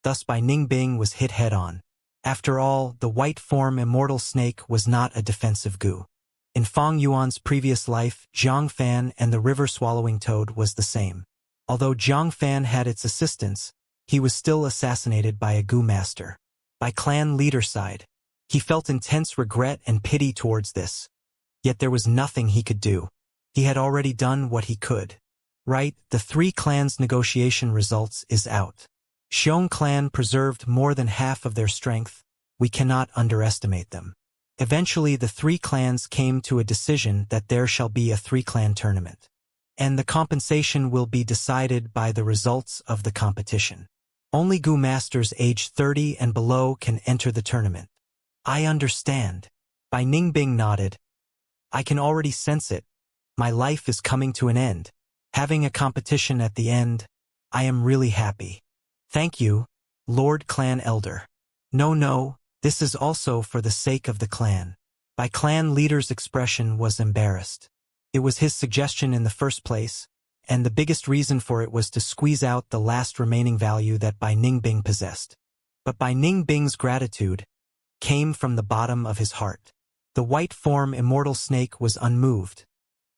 Thus Bai Ningbing was hit head-on. After all, the white form immortal snake was not a defensive goo. In Feng Yuan's previous life, Jiang Fan and the river-swallowing toad was the same. Although Jiang Fan had its assistance, he was still assassinated by a goo master. By clan leader side, he felt intense regret and pity towards this. Yet there was nothing he could do. He had already done what he could. Right, the 3 clans' negotiation results is out. Xiong clan preserved more than half of their strength. We cannot underestimate them. Eventually the 3 clans came to a decision that there shall be a 3-clan tournament. And the compensation will be decided by the results of the competition. Only goo masters age 30 and below can enter the tournament. I understand. Bai Ningbing nodded. I can already sense it. My life is coming to an end. Having a competition at the end, I am really happy. Thank you, Lord Clan Elder. No, this is also for the sake of the clan. Bai clan leader's expression was embarrassed. It was his suggestion in the first place, and the biggest reason for it was to squeeze out the last remaining value that Bai Ningbing possessed. But Bai Ningbing's gratitude came from the bottom of his heart. The white form immortal snake was unmoved,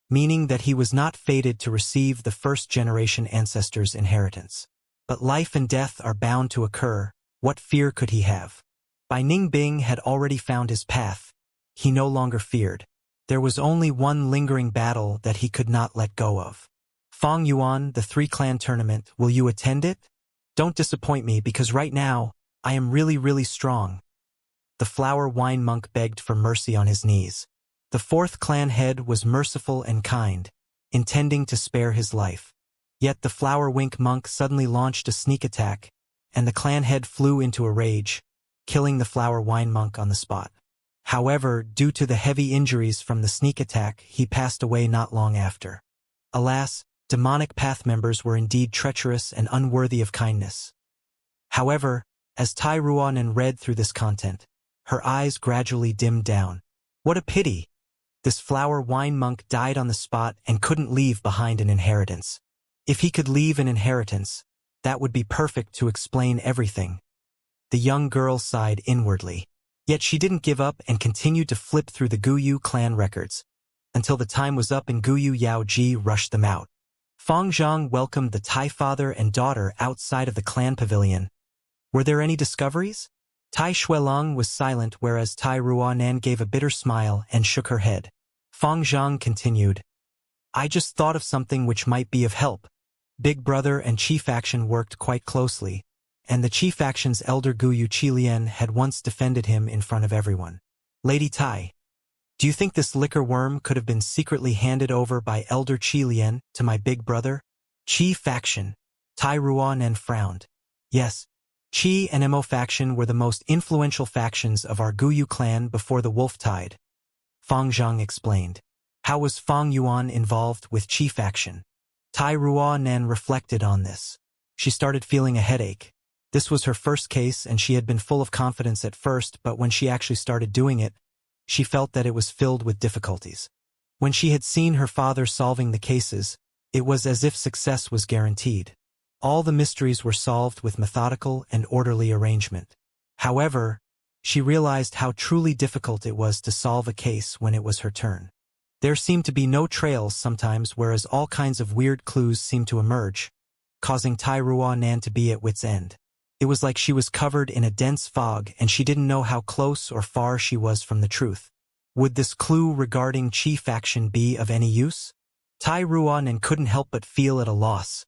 meaning that he was not fated to receive the first-generation ancestors' inheritance. But life and death are bound to occur. What fear could he have? Bai Ningbing had already found his path. he no longer feared. There was only one lingering battle that he could not let go of. Fong Yuan, the three-clan tournament, will you attend it? Don't disappoint me because right now, I am really strong. The flower wine monk begged for mercy on his knees. The fourth clan head was merciful and kind, intending to spare his life. Yet the flower wink monk suddenly launched a sneak attack, and the clan head flew into a rage, killing the flower wine monk on the spot. However, due to the heavy injuries from the sneak attack, he passed away not long after. Alas, demonic path members were indeed treacherous and unworthy of kindness. However, as Tai Ruanan read through this content, her eyes gradually dimmed down. What a pity! This flower wine monk died on the spot and couldn't leave behind an inheritance. If he could leave an inheritance, that would be perfect to explain everything. The young girl sighed inwardly. Yet she didn't give up and continued to flip through the Guyu clan records, until the time was up and Guyu Yaoji rushed them out. Fong Zhang welcomed the Tai father and daughter outside of the clan pavilion. Were there any discoveries? Tai Shuelong was silent whereas Tai Ruanan gave a bitter smile and shook her head. Fong Zhang continued, I just thought of something which might be of help. Big Brother and Chief Action worked quite closely, and the Chief Action's elder Guyu Qilian had once defended him in front of everyone. Lady Tai, do you think this liquor worm could have been secretly handed over by Elder Qilian to my big brother? Chief Action. Tai Ruanan frowned. Yes, Qi and Mo faction were the most influential factions of our Guyu clan before the Wolf Tide. Fong Zhang explained. How was Fong Yuan involved with Chief Action? Tai Ruanan reflected on this. She started feeling a headache. This was her first case and she had been full of confidence at first, but when she actually started doing it, she felt that it was filled with difficulties. When she had seen her father solving the cases, it was as if success was guaranteed. All the mysteries were solved with methodical and orderly arrangement. However, she realized how truly difficult it was to solve a case when it was her turn. There seemed to be no trails sometimes, whereas all kinds of weird clues seemed to emerge, causing Tai Ruanan to be at wit's end. It was like she was covered in a dense fog and she didn't know how close or far she was from the truth. Would this clue regarding Chief Action be of any use? Tai Ruanan couldn't help but feel at a loss,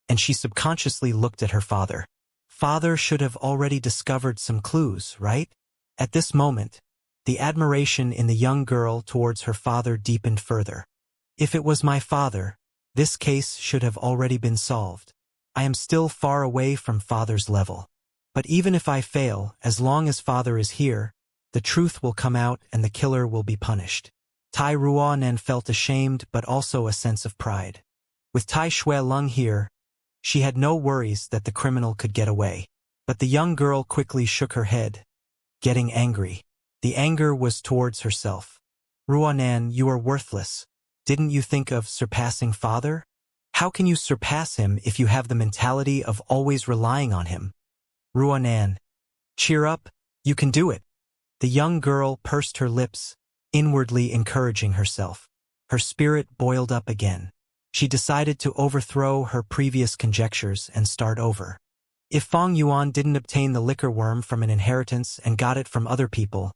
and she subconsciously looked at her father. Father should have already discovered some clues, right? At this moment, the admiration in the young girl towards her father deepened further. If it was my father, this case should have already been solved. I am still far away from father's level. But even if I fail, as long as father is here, the truth will come out and the killer will be punished. Tai Ruanan felt ashamed but also a sense of pride. With Tai Shuelong here, she had no worries that the criminal could get away. But the young girl quickly shook her head, getting angry. The anger was towards herself. Ruanan, you are worthless. Didn't you think of surpassing father? How can you surpass him if you have the mentality of always relying on him? Ruanan, cheer up, you can do it. The young girl pursed her lips, inwardly encouraging herself. Her spirit boiled up again. She decided to overthrow her previous conjectures and start over. If Fong Yuan didn't obtain the liquor worm from an inheritance and got it from other people,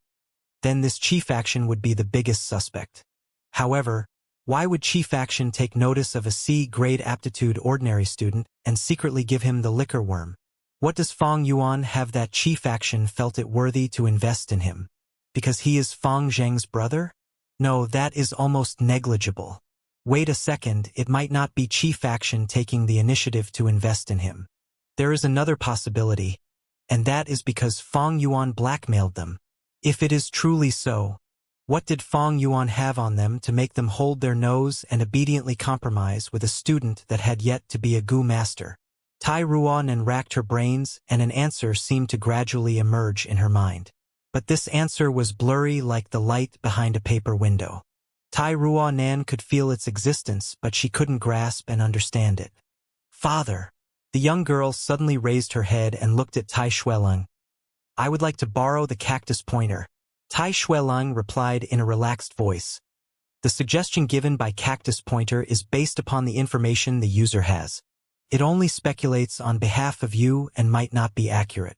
then this Chief Action would be the biggest suspect. However, why would Chief Action take notice of a C-grade aptitude ordinary student and secretly give him the liquor worm? What does Fong Yuan have that Chief Action felt it worthy to invest in him? Because he is Fong Zheng's brother? No, that is almost negligible. Wait a second, it might not be Chief Action taking the initiative to invest in him. There is another possibility, and that is because Fong Yuan blackmailed them. If it is truly so, what did Fong Yuan have on them to make them hold their nose and obediently compromise with a student that had yet to be a Gu master? Tai Ruanan racked her brains and an answer seemed to gradually emerge in her mind. But this answer was blurry like the light behind a paper window. Tai Ruanan could feel its existence, but she couldn't grasp and understand it. Father! The young girl suddenly raised her head and looked at Tai Shuelong. I would like to borrow the cactus pointer. Tai Shuelong replied in a relaxed voice. The suggestion given by Cactus Pointer is based upon the information the user has. It only speculates on behalf of you and might not be accurate.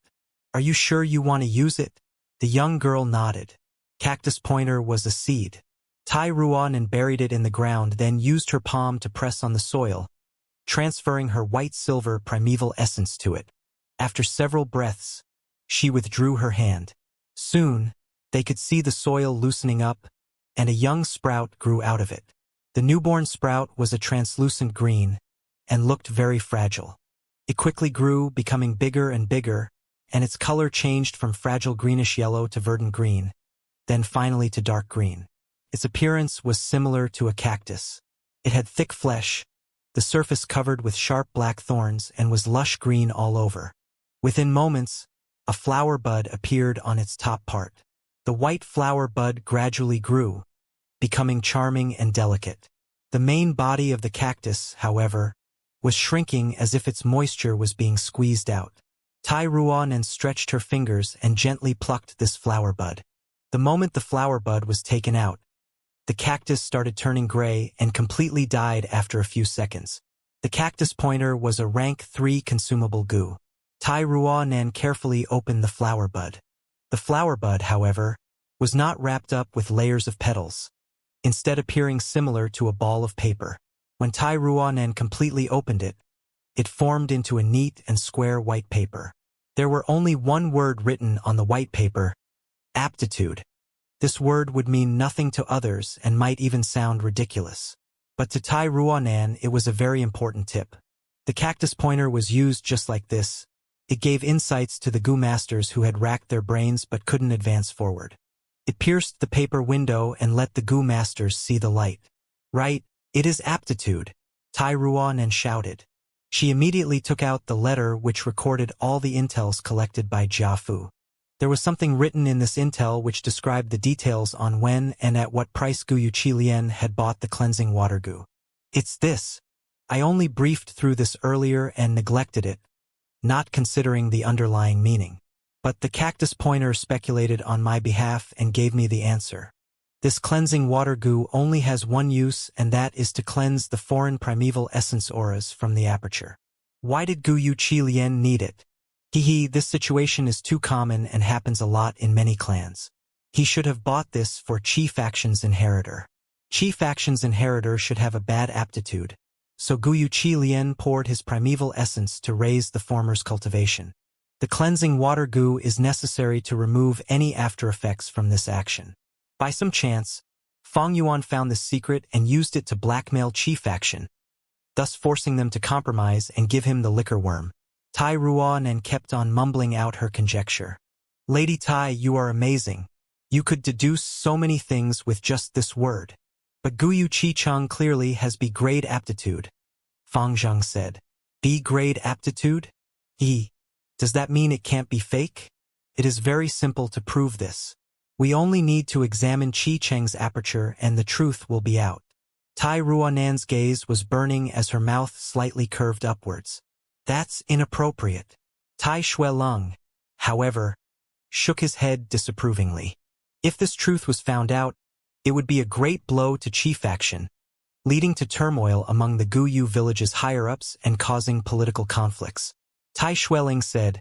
Are you sure you want to use it? The young girl nodded. Cactus pointer was a seed. Tai Ruan buried it in the ground, then used her palm to press on the soil, transferring her white-silver primeval essence to it. After several breaths, she withdrew her hand. Soon, they could see the soil loosening up, and a young sprout grew out of it. The newborn sprout was a translucent green, and looked very fragile. It quickly grew, becoming bigger and bigger, and its color changed from fragile greenish yellow to verdant green, then finally to dark green. Its appearance was similar to a cactus. It had thick flesh, the surface covered with sharp black thorns, and was lush green all over. Within moments, a flower bud appeared on its top part. The white flower bud gradually grew, becoming charming and delicate. The main body of the cactus, however, was shrinking as if its moisture was being squeezed out. Tai Ruan stretched her fingers and gently plucked this flower bud. The moment the flower bud was taken out, the cactus started turning gray and completely died after a few seconds. The cactus pointer was a rank 3 consumable goo. Tai Ruan carefully opened the flower bud. The flower bud, however, was not wrapped up with layers of petals, instead appearing similar to a ball of paper. When Tai Ruan completely opened it, it formed into a neat and square white paper. There were only one word written on the white paper: aptitude. This word would mean nothing to others and might even sound ridiculous. But to Tai Ruan it was a very important tip. The cactus pointer was used just like this. It gave insights to the goo masters who had racked their brains but couldn't advance forward. It pierced the paper window and let the goo masters see the light. Right, it is aptitude, Tai Ruan shouted. She immediately took out the letter which recorded all the intels collected by Jiafu. There was something written in this intel which described the details on when and at what price Gu Yuqi had bought the cleansing water goo. It's this. I only briefed through this earlier and neglected it, not considering the underlying meaning. But the cactus pointer speculated on my behalf and gave me the answer. This cleansing water goo only has one use, and that is to cleanse the foreign primeval essence auras from the aperture. Why did Gu Yuqi need it? This situation is too common and happens a lot in many clans. He should have bought this for Chi Faction's inheritor. Chi Faction's inheritor should have a bad aptitude, so Gu Yuqi poured his primeval essence to raise the former's cultivation. The cleansing water goo is necessary to remove any after effects from this action. By some chance, Feng Yuan found this secret and used it to blackmail Chi Faction, thus forcing them to compromise and give him the liquor worm. Tai Ruan kept on mumbling out her conjecture. Lady Tai, you are amazing. You could deduce so many things with just this word. But Gu Yuqi clearly has B-grade aptitude, Fang Zhang said. B-grade aptitude? Does that mean it can't be fake? It is very simple to prove this. We only need to examine Qi Cheng's aperture and the truth will be out. Tai Ruan's gaze was burning as her mouth slightly curved upwards. That's inappropriate. Tai Shuelong, however, shook his head disapprovingly. If this truth was found out, it would be a great blow to Qi Faction, leading to turmoil among the Gu Yu village's higher-ups and causing political conflicts. Tai Shueling said,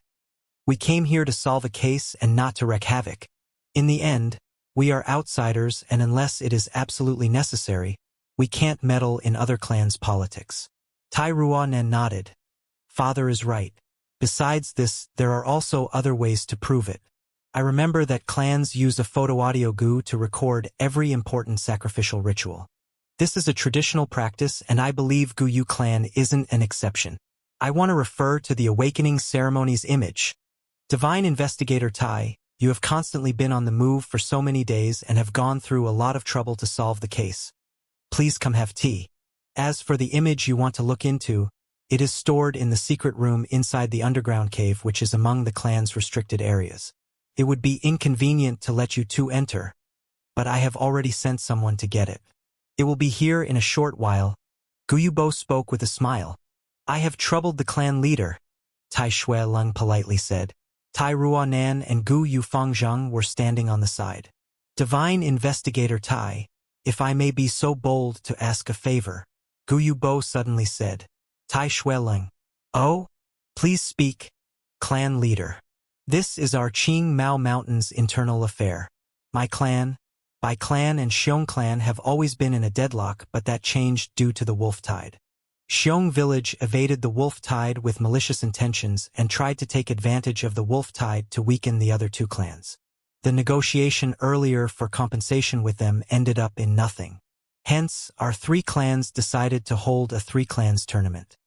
"We came here to solve a case and not to wreak havoc. In the end, we are outsiders, and unless it is absolutely necessary, we can't meddle in other clans' politics." Tai Ruan nodded. Father is right. Besides this, there are also other ways to prove it. I remember that clans use a photo-audio goo to record every important sacrificial ritual. This is a traditional practice, and I believe Gu Yu clan isn't an exception. I want to refer to the awakening ceremony's image. Divine Investigator Tai, you have constantly been on the move for so many days and have gone through a lot of trouble to solve the case. Please come have tea. As for the image you want to look into, it is stored in the secret room inside the underground cave, which is among the clan's restricted areas. It would be inconvenient to let you two enter, but I have already sent someone to get it. It will be here in a short while. Gu Yubo spoke with a smile. I have troubled the clan leader, Tai Shuelong politely said. Tai Ruanan and Gu Yufangzheng were standing on the side. Divine Investigator Tai, if I may be so bold to ask a favor, Gu Yubo suddenly said. Tai Shuelong. Oh? Please speak, clan leader. This is our Qing Mao Mountain's internal affair. My clan, Bai clan and Xiong clan have always been in a deadlock, but that changed due to the wolf tide. Xiong village evaded the wolf tide with malicious intentions and tried to take advantage of the wolf tide to weaken the other two clans. The negotiation earlier for compensation with them ended up in nothing. Hence, our three clans decided to hold a three clans tournament.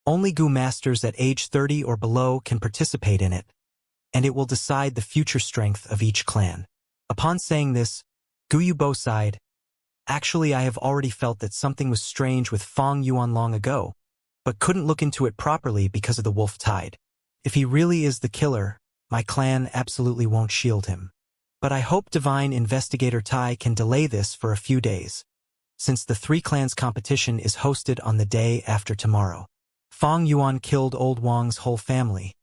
Only Gu masters at age 30 or below can participate in it, and it will decide the future strength of each clan. Upon saying this, Gu Yubo sighed. Actually, I have already felt that something was strange with Fong Yuan long ago, but couldn't look into it properly because of the wolf tide. If he really is the killer, my clan absolutely won't shield him. But I hope Divine Investigator Tai can delay this for a few days, since the three clans competition is hosted on the day after tomorrow. Fong Yuan killed Old Wang's whole family,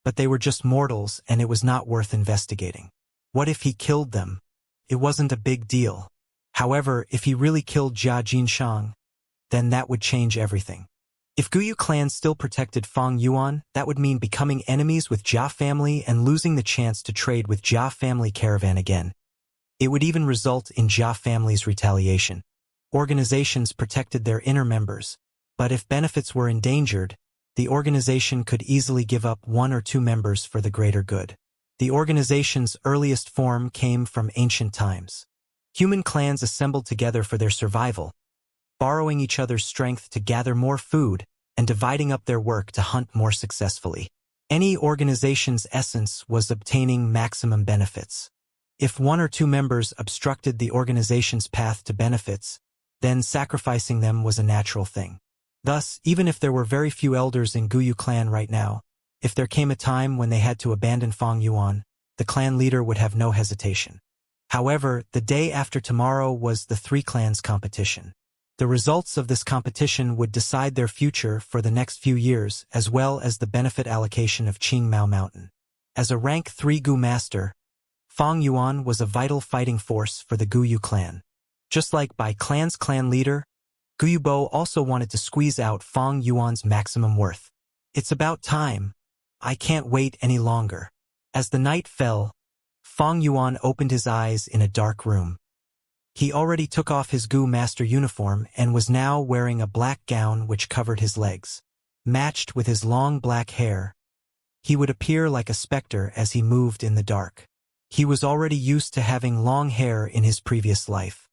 but they were just mortals and it was not worth investigating. What if he killed them? It wasn't a big deal. However, if he really killed Jia Jinshang, then that would change everything. If Guyu clan still protected Fong Yuan, that would mean becoming enemies with Jia family and losing the chance to trade with Jia family caravan again. It would even result in Jia family's retaliation. Organizations protected their inner members, but if benefits were endangered, the organization could easily give up one or two members for the greater good. The organization's earliest form came from ancient times. Human clans assembled together for their survival, borrowing each other's strength to gather more food and dividing up their work to hunt more successfully. Any organization's essence was obtaining maximum benefits. If one or two members obstructed the organization's path to benefits, then sacrificing them was a natural thing. Thus, even if there were very few elders in Guyu clan right now, if there came a time when they had to abandon Fong Yuan, the clan leader would have no hesitation. However, the day after tomorrow was the three clans competition. The results of this competition would decide their future for the next few years, as well as the benefit allocation of Qingmao Mountain. As a rank 3 Gu master, Fong Yuan was a vital fighting force for the Guyu clan. Just like Bai clan's clan leader, Guyu Bo also wanted to squeeze out Fong Yuan's maximum worth. It's about time. I can't wait any longer. As the night fell, Fong Yuan opened his eyes in a dark room. He already took off his Gu master uniform and was now wearing a black gown which covered his legs. Matched with his long black hair, he would appear like a specter as he moved in the dark. He was already used to having long hair in his previous life.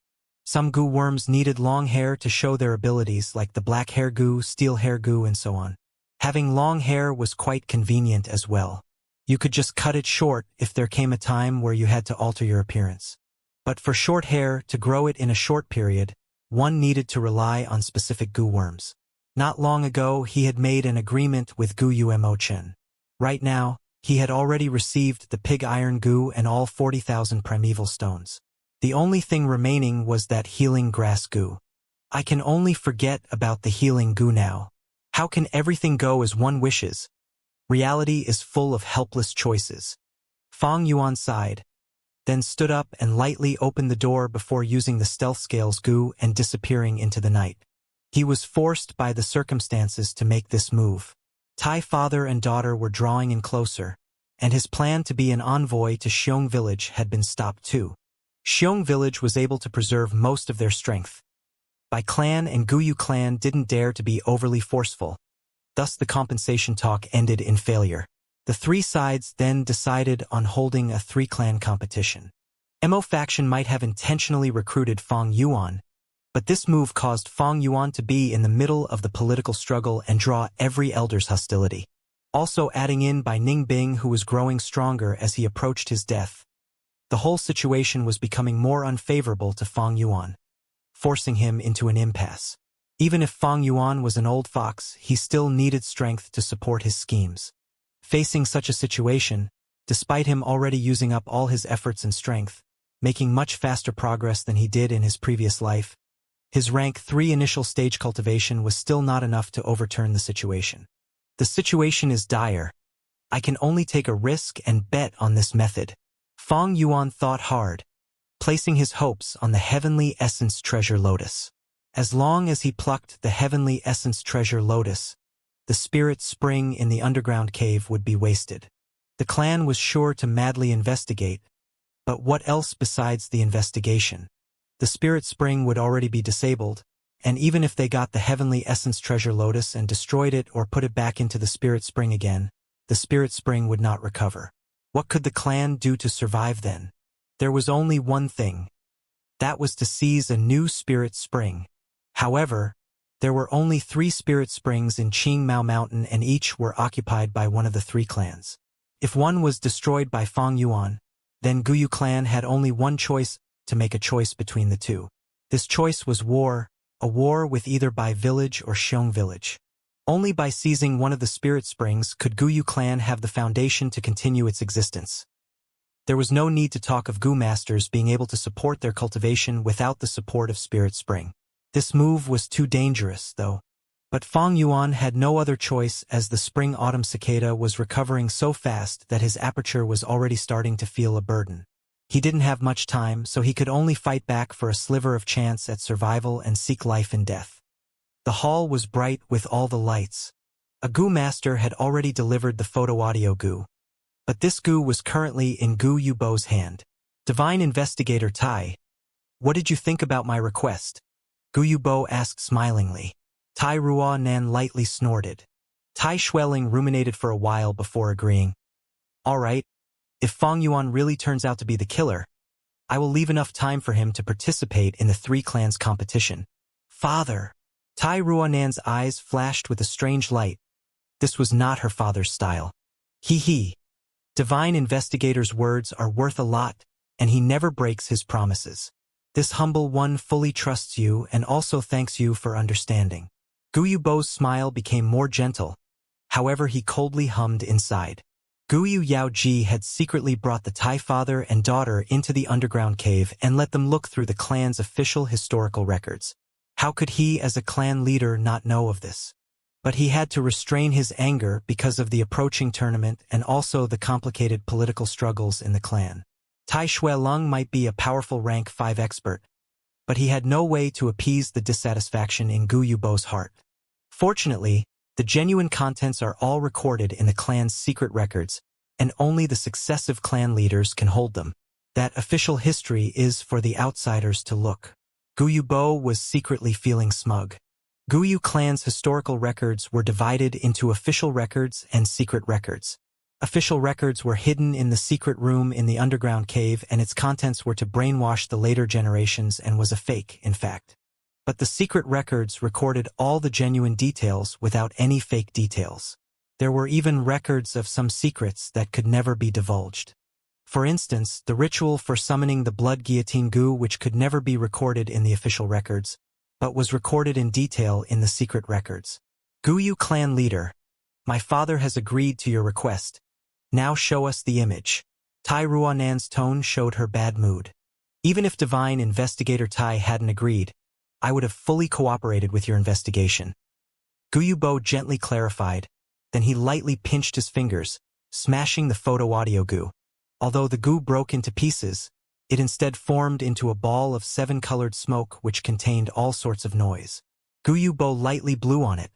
Some Gu worms needed long hair to show their abilities, like the black hair Gu, steel hair Gu, and so on. Having long hair was quite convenient as well. You could just cut it short if there came a time where you had to alter your appearance. But for short hair, to grow it in a short period, one needed to rely on specific Gu worms. Not long ago, he had made an agreement with Gu Umo Chen. Right now, he had already received the pig iron Gu and all 40,000 primeval stones. The only thing remaining was that healing grass Gu. I can only forget about the healing Gu now. How can everything go as one wishes? Reality is full of helpless choices. Fong Yuan sighed, then stood up and lightly opened the door before using the stealth scales Gu and disappearing into the night. He was forced by the circumstances to make this move. Tai father and daughter were drawing in closer, and his plan to be an envoy to Xiong village had been stopped too. Xiong village was able to preserve most of their strength. Bai clan and Guyu clan didn't dare to be overly forceful. Thus the compensation talk ended in failure. The three sides then decided on holding a three-clan competition. Mo faction might have intentionally recruited Fong Yuan, but this move caused Fong Yuan to be in the middle of the political struggle and draw every elder's hostility. Also adding in by Ning Bing, who was growing stronger as he approached his death. The whole situation was becoming more unfavorable to Fong Yuan, forcing him into an impasse. Even if Fong Yuan was an old fox, he still needed strength to support his schemes. Facing such a situation, despite him already using up all his efforts and strength, making much faster progress than he did in his previous life, his rank 3 initial stage cultivation was still not enough to overturn the situation. The situation is dire. I can only take a risk and bet on this method. Fong Yuan thought hard, placing his hopes on the Heavenly Essence Treasure Lotus. As long as he plucked the Heavenly Essence Treasure Lotus, the spirit spring in the underground cave would be wasted. The clan was sure to madly investigate, But what else besides the investigation? The spirit spring would already be disabled, and even if they got the heavenly essence treasure lotus and destroyed it or put it back into the spirit spring again, the spirit spring would not recover. What could the clan do to survive then? There was only one thing. That was to seize a new spirit spring. However, there were only 3 spirit springs in Qingmao Mountain and each were occupied by one of the 3 clans. If one was destroyed by Fang Yuan, then Guyu clan had only one choice to make a choice between the 2. This choice was war, a war with either Bai village or Xiong village. Only by seizing one of the spirit springs could Guyu clan have the foundation to continue its existence. There was no need to talk of Gu masters being able to support their cultivation without the support of spirit spring. This move was too dangerous, though. But Fang Yuan had no other choice as the spring-autumn cicada was recovering so fast that his aperture was already starting to feel a burden. He didn't have much time, so he could only fight back for a sliver of chance at survival and seek life in death. The hall was bright with all the lights. A Gu master had already delivered the photo-audio Gu. But this Gu was currently in Gu Yubo's hand. Divine Investigator Tai, what did you think about my request? Gu Yubo asked smilingly. Tai Ruanan lightly snorted. Tai Xueling ruminated for a while before agreeing. All right, if Fang Yuan really turns out to be the killer, I will leave enough time for him to participate in the 3 clans competition. Father! Tai Ruanan's eyes flashed with a strange light. This was not her father's style. He. Divine Investigator's words are worth a lot, and he never breaks his promises. This humble one fully trusts you and also thanks you for understanding. Gu Yubo's smile became more gentle. However, he coldly hummed inside. Guyu Yaoji had secretly brought the Tai father and daughter into the underground cave and let them look through the clan's official historical records. How could he, as a clan leader, not know of this? But he had to restrain his anger because of the approaching tournament and also the complicated political struggles in the clan. Tai Xuelong might be a powerful rank 5 expert, but he had no way to appease the dissatisfaction in Gu Yubo's heart. Fortunately, the genuine contents are all recorded in the clan's secret records, and only the successive clan leaders can hold them. That official history is for the outsiders to look. Gu Yubo was secretly feeling smug. Guyu clan's historical records were divided into official records and secret records. Official records were hidden in the secret room in the underground cave, and its contents were to brainwash the later generations and was a fake, in fact. But the secret records recorded all the genuine details without any fake details. There were even records of some secrets that could never be divulged. For instance, the ritual for summoning the blood guillotine Gu, which could never be recorded in the official records, but was recorded in detail in the secret records. Guyu clan leader, my father has agreed to your request. Now show us the image. Tai Ruanan's tone showed her bad mood. Even if Divine Investigator Tai hadn't agreed, I would have fully cooperated with your investigation. Gu Yubo gently clarified, then he lightly pinched his fingers, smashing the photo-audio Gu. Although the Gu broke into pieces, it instead formed into a ball of 7-colored smoke which contained all sorts of noise. Gu Yubo lightly blew on it.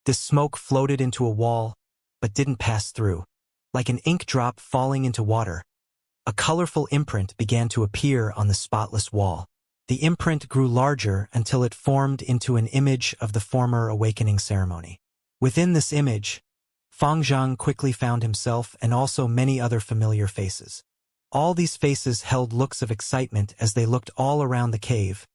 This smoke floated into a wall, but didn't pass through. Like an ink drop falling into water, a colorful imprint began to appear on the spotless wall. The imprint grew larger until it formed into an image of the former awakening ceremony. Within this image, Fang Zhang quickly found himself and also many other familiar faces. All these faces held looks of excitement as they looked all around the cave,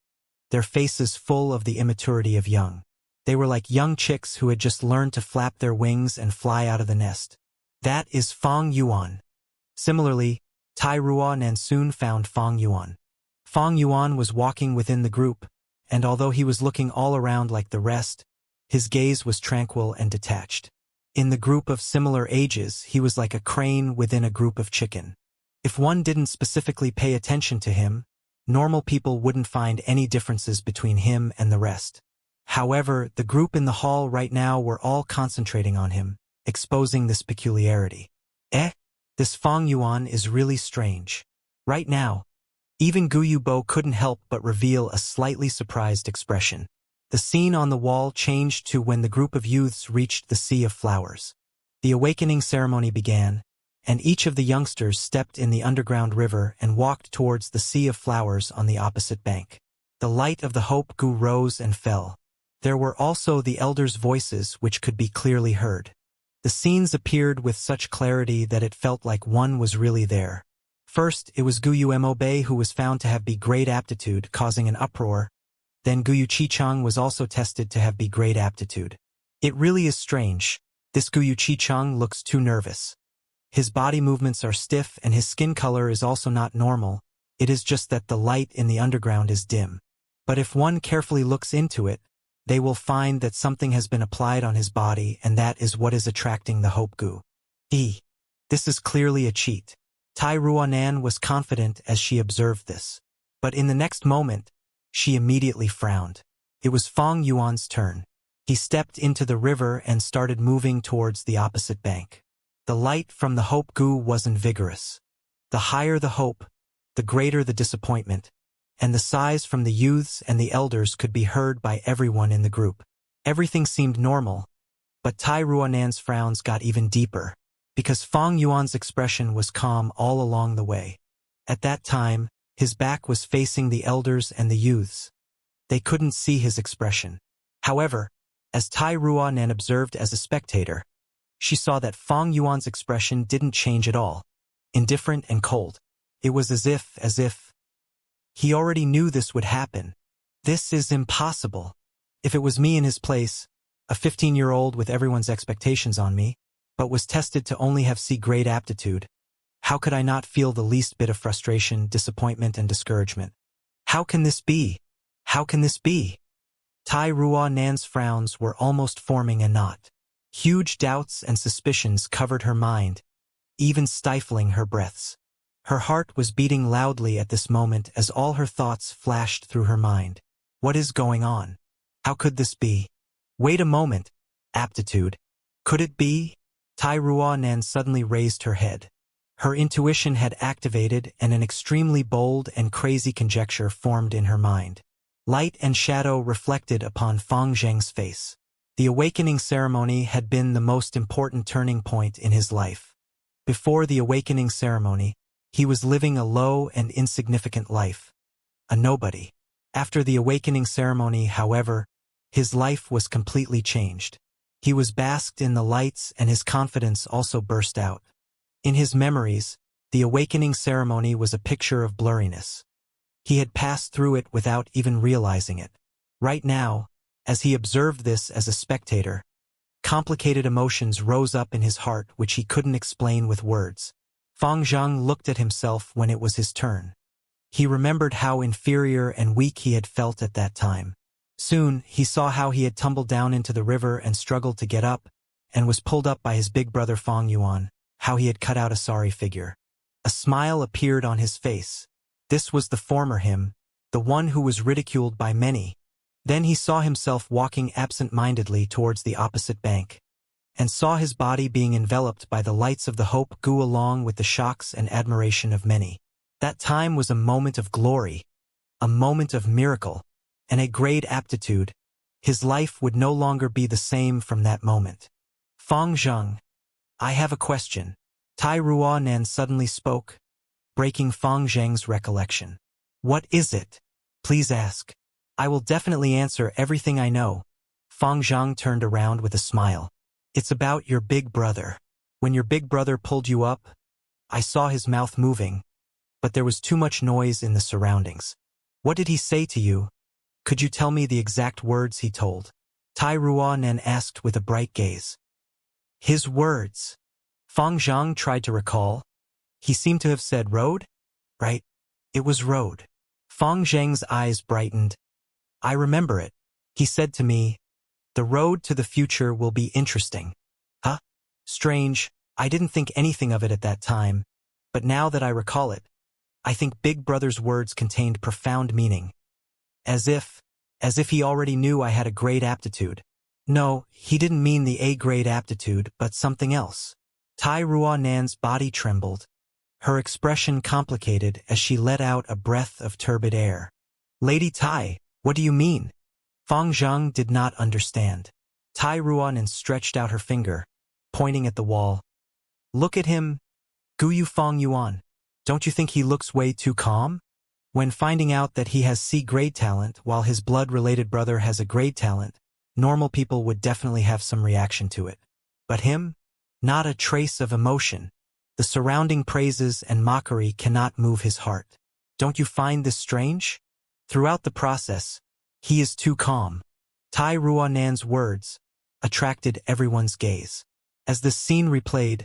their faces full of the immaturity of young. They were like young chicks who had just learned to flap their wings and fly out of the nest. That is Fang Yuan. Similarly, Tai Ruanan soon found Fang Yuan. Fang Yuan was walking within the group, and although he was looking all around like the rest, his gaze was tranquil and detached. In the group of similar ages, he was like a crane within a group of chicken. If one didn't specifically pay attention to him, normal people wouldn't find any differences between him and the rest. However, the group in the hall right now were all concentrating on him, exposing this peculiarity. This Fang Yuan is really strange. Right now, even Gu Yubo couldn't help but reveal a slightly surprised expression. The scene on the wall changed to when the group of youths reached the Sea of Flowers. The awakening ceremony began, and each of the youngsters stepped in the underground river and walked towards the sea of flowers on the opposite bank. The light of the hope goo rose and fell. There were also the elders' voices which could be clearly heard. The scenes appeared with such clarity that it felt like one was really there. First, it was Guyu Mobe who was found to have great aptitude, causing an uproar. Then Guyu Chichang was also tested to have great aptitude. It really is strange. This Guyu Chichang looks too nervous. His body movements are stiff and his skin color is also not normal. It is just that the light in the underground is dim. But if one carefully looks into it, they will find that something has been applied on his body, and that is what is attracting the hope goo. This is clearly a cheat. Tai Ruanan was confident as she observed this. But in the next moment, she immediately frowned. It was Fong Yuan's turn. He stepped into the river and started moving towards the opposite bank. The light from the hope goo wasn't vigorous. The higher the hope, the greater the disappointment, and the sighs from the youths and the elders could be heard by everyone in the group. Everything seemed normal, but Tai Ruanan's frowns got even deeper, because Fong Yuan's expression was calm all along the way. At that time, his back was facing the elders and the youths. They couldn't see his expression. However, as Tai Ruanan observed as a spectator, she saw that Fong Yuan's expression didn't change at all, indifferent and cold. It was as if he already knew this would happen. This is impossible. If it was me in his place, a 15-year-old with everyone's expectations on me, but was tested to only have C-grade aptitude, how could I not feel the least bit of frustration, disappointment, and discouragement? How can this be? How can this be? Tai Ruanan's frowns were almost forming a knot. Huge doubts and suspicions covered her mind, even stifling her breaths. Her heart was beating loudly at this moment as all her thoughts flashed through her mind. What is going on? How could this be? Wait a moment. Aptitude. Could it be? Tai Ruanan suddenly raised her head. Her intuition had activated and an extremely bold and crazy conjecture formed in her mind. Light and shadow reflected upon Fang Zheng's face. The awakening ceremony had been the most important turning point in his life. Before the awakening ceremony, he was living a low and insignificant life, a nobody. After the awakening ceremony, however, his life was completely changed. He was basked in the lights and his confidence also burst out. In his memories, the awakening ceremony was a picture of blurriness. He had passed through it without even realizing it. Right now, as he observed this as a spectator, complicated emotions rose up in his heart which he couldn't explain with words. Fang Zhang looked at himself when it was his turn. He remembered how inferior and weak he had felt at that time. Soon, he saw how he had tumbled down into the river and struggled to get up, and was pulled up by his big brother Fang Yuan, how he had cut out a sorry figure. A smile appeared on his face. This was the former him, the one who was ridiculed by many. Then he saw himself walking absent-mindedly towards the opposite bank, and saw his body being enveloped by the lights of the hope goo along with the shocks and admiration of many. That time was a moment of glory, a moment of miracle, and a great aptitude. His life would no longer be the same from that moment. Fang Zhang, I have a question. Tai Ruanan suddenly spoke, breaking Fang Zhang's recollection. What is it? Please ask. I will definitely answer everything I know. Fang Zhang turned around with a smile. It's about your big brother. When your big brother pulled you up, I saw his mouth moving, but there was too much noise in the surroundings. What did he say to you? Could you tell me the exact words he told? Tai Ruanan asked with a bright gaze. His words. Fang Zhang tried to recall. He seemed to have said road? Right? It was road. Fang Zhang's eyes brightened. I remember it. He said to me, the road to the future will be interesting. Huh? Strange, I didn't think anything of it at that time, but now that I recall it, I think Big Brother's words contained profound meaning. As if he already knew I had a great aptitude. No, he didn't mean the A-grade aptitude, but something else. Tai Ruanan's body trembled. Her expression complicated as she let out a breath of turbid air. Lady Tai, what do you mean? Fang Zhang did not understand. Tai Ruanan stretched out her finger, pointing at the wall. Look at him. Guyu Fong Yuan. Don't you think he looks way too calm? When finding out that he has C-grade talent while his blood-related brother has a grade talent, normal people would definitely have some reaction to it. But him? Not a trace of emotion. The surrounding praises and mockery cannot move his heart. Don't you find this strange? Throughout the process, he is too calm. Tai Ruanan's words attracted everyone's gaze. As the scene replayed,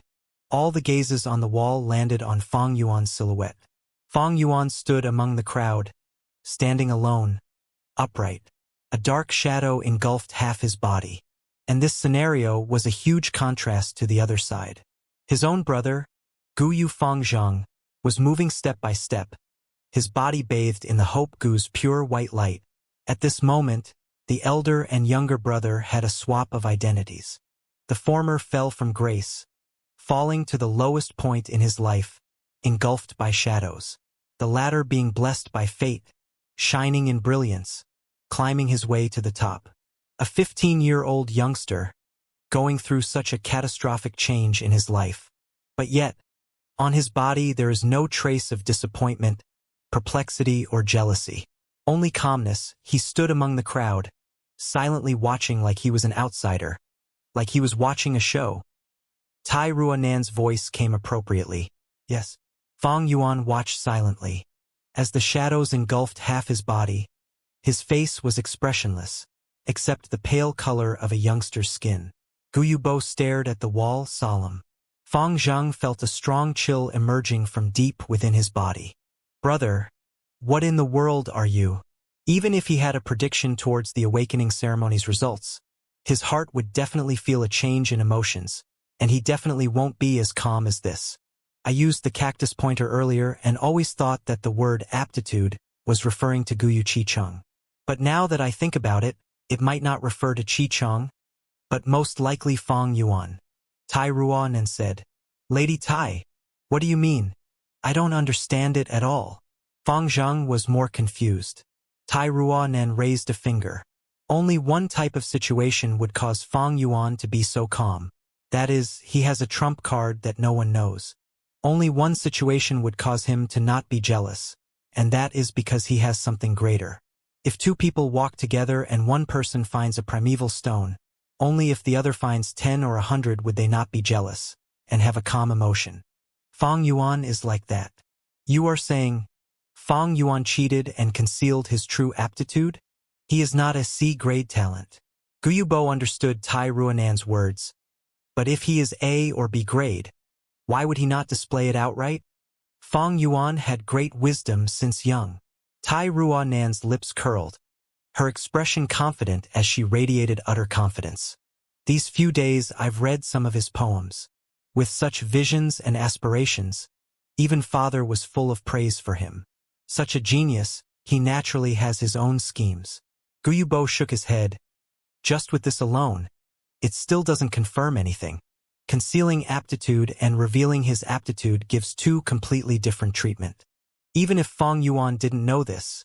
all the gazes on the wall landed on Fong Yuan's silhouette. Fong Yuan stood among the crowd, standing alone, upright. A dark shadow engulfed half his body. And this scenario was a huge contrast to the other side. His own brother, Guyu Fongzhang, was moving step by step, his body bathed in the Hope Gu's pure white light. At this moment, the elder and younger brother had a swap of identities. The former fell from grace, falling to the lowest point in his life, engulfed by shadows. The latter being blessed by fate, shining in brilliance, climbing his way to the top. A 15-year-old youngster, going through such a catastrophic change in his life. But yet, on his body there is no trace of disappointment, perplexity, or jealousy. Only calmness. He stood among the crowd, silently watching like he was an outsider, like he was watching a show. Tai Ruanan's voice came appropriately. Yes. Fong Yuan watched silently. As the shadows engulfed half his body, his face was expressionless, except the pale color of a youngster's skin. Guyu Bo stared at the wall, solemn. Fong Zhang felt a strong chill emerging from deep within his body. Brother, what in the world are you? Even if he had a prediction towards the awakening ceremony's results, his heart would definitely feel a change in emotions, and he definitely won't be as calm as this. I used the cactus pointer earlier and always thought that the word aptitude was referring to Guyu Chi-chung. But now that I think about it, it might not refer to Chi-chung, but most likely Fong Yuan. Tai Ruanan said, Lady Tai, what do you mean? I don't understand it at all. Fong Zhang was more confused. Tai Ruanan raised a finger. Only one type of situation would cause Fong Yuan to be so calm. That is, he has a trump card that no one knows. Only one situation would cause him to not be jealous, and that is because he has something greater. If two people walk together and one person finds a primeval stone, only if the other finds 10 or 100 would they not be jealous, and have a calm emotion. Fong Yuan is like that. You are saying, Fong Yuan cheated and concealed his true aptitude? He is not a C-grade talent. Guyu Bo understood Tai Ruanan's words. But if he is A or B grade, why would he not display it outright? Fong Yuan had great wisdom since young. Tai Ruanan's lips curled, her expression confident as she radiated utter confidence. These few days I've read some of his poems. With such visions and aspirations, even father was full of praise for him. Such a genius, he naturally has his own schemes. Guyu Bo shook his head. Just with this alone, it still doesn't confirm anything. Concealing aptitude and revealing his aptitude gives two completely different treatment. Even if Fong Yuan didn't know this,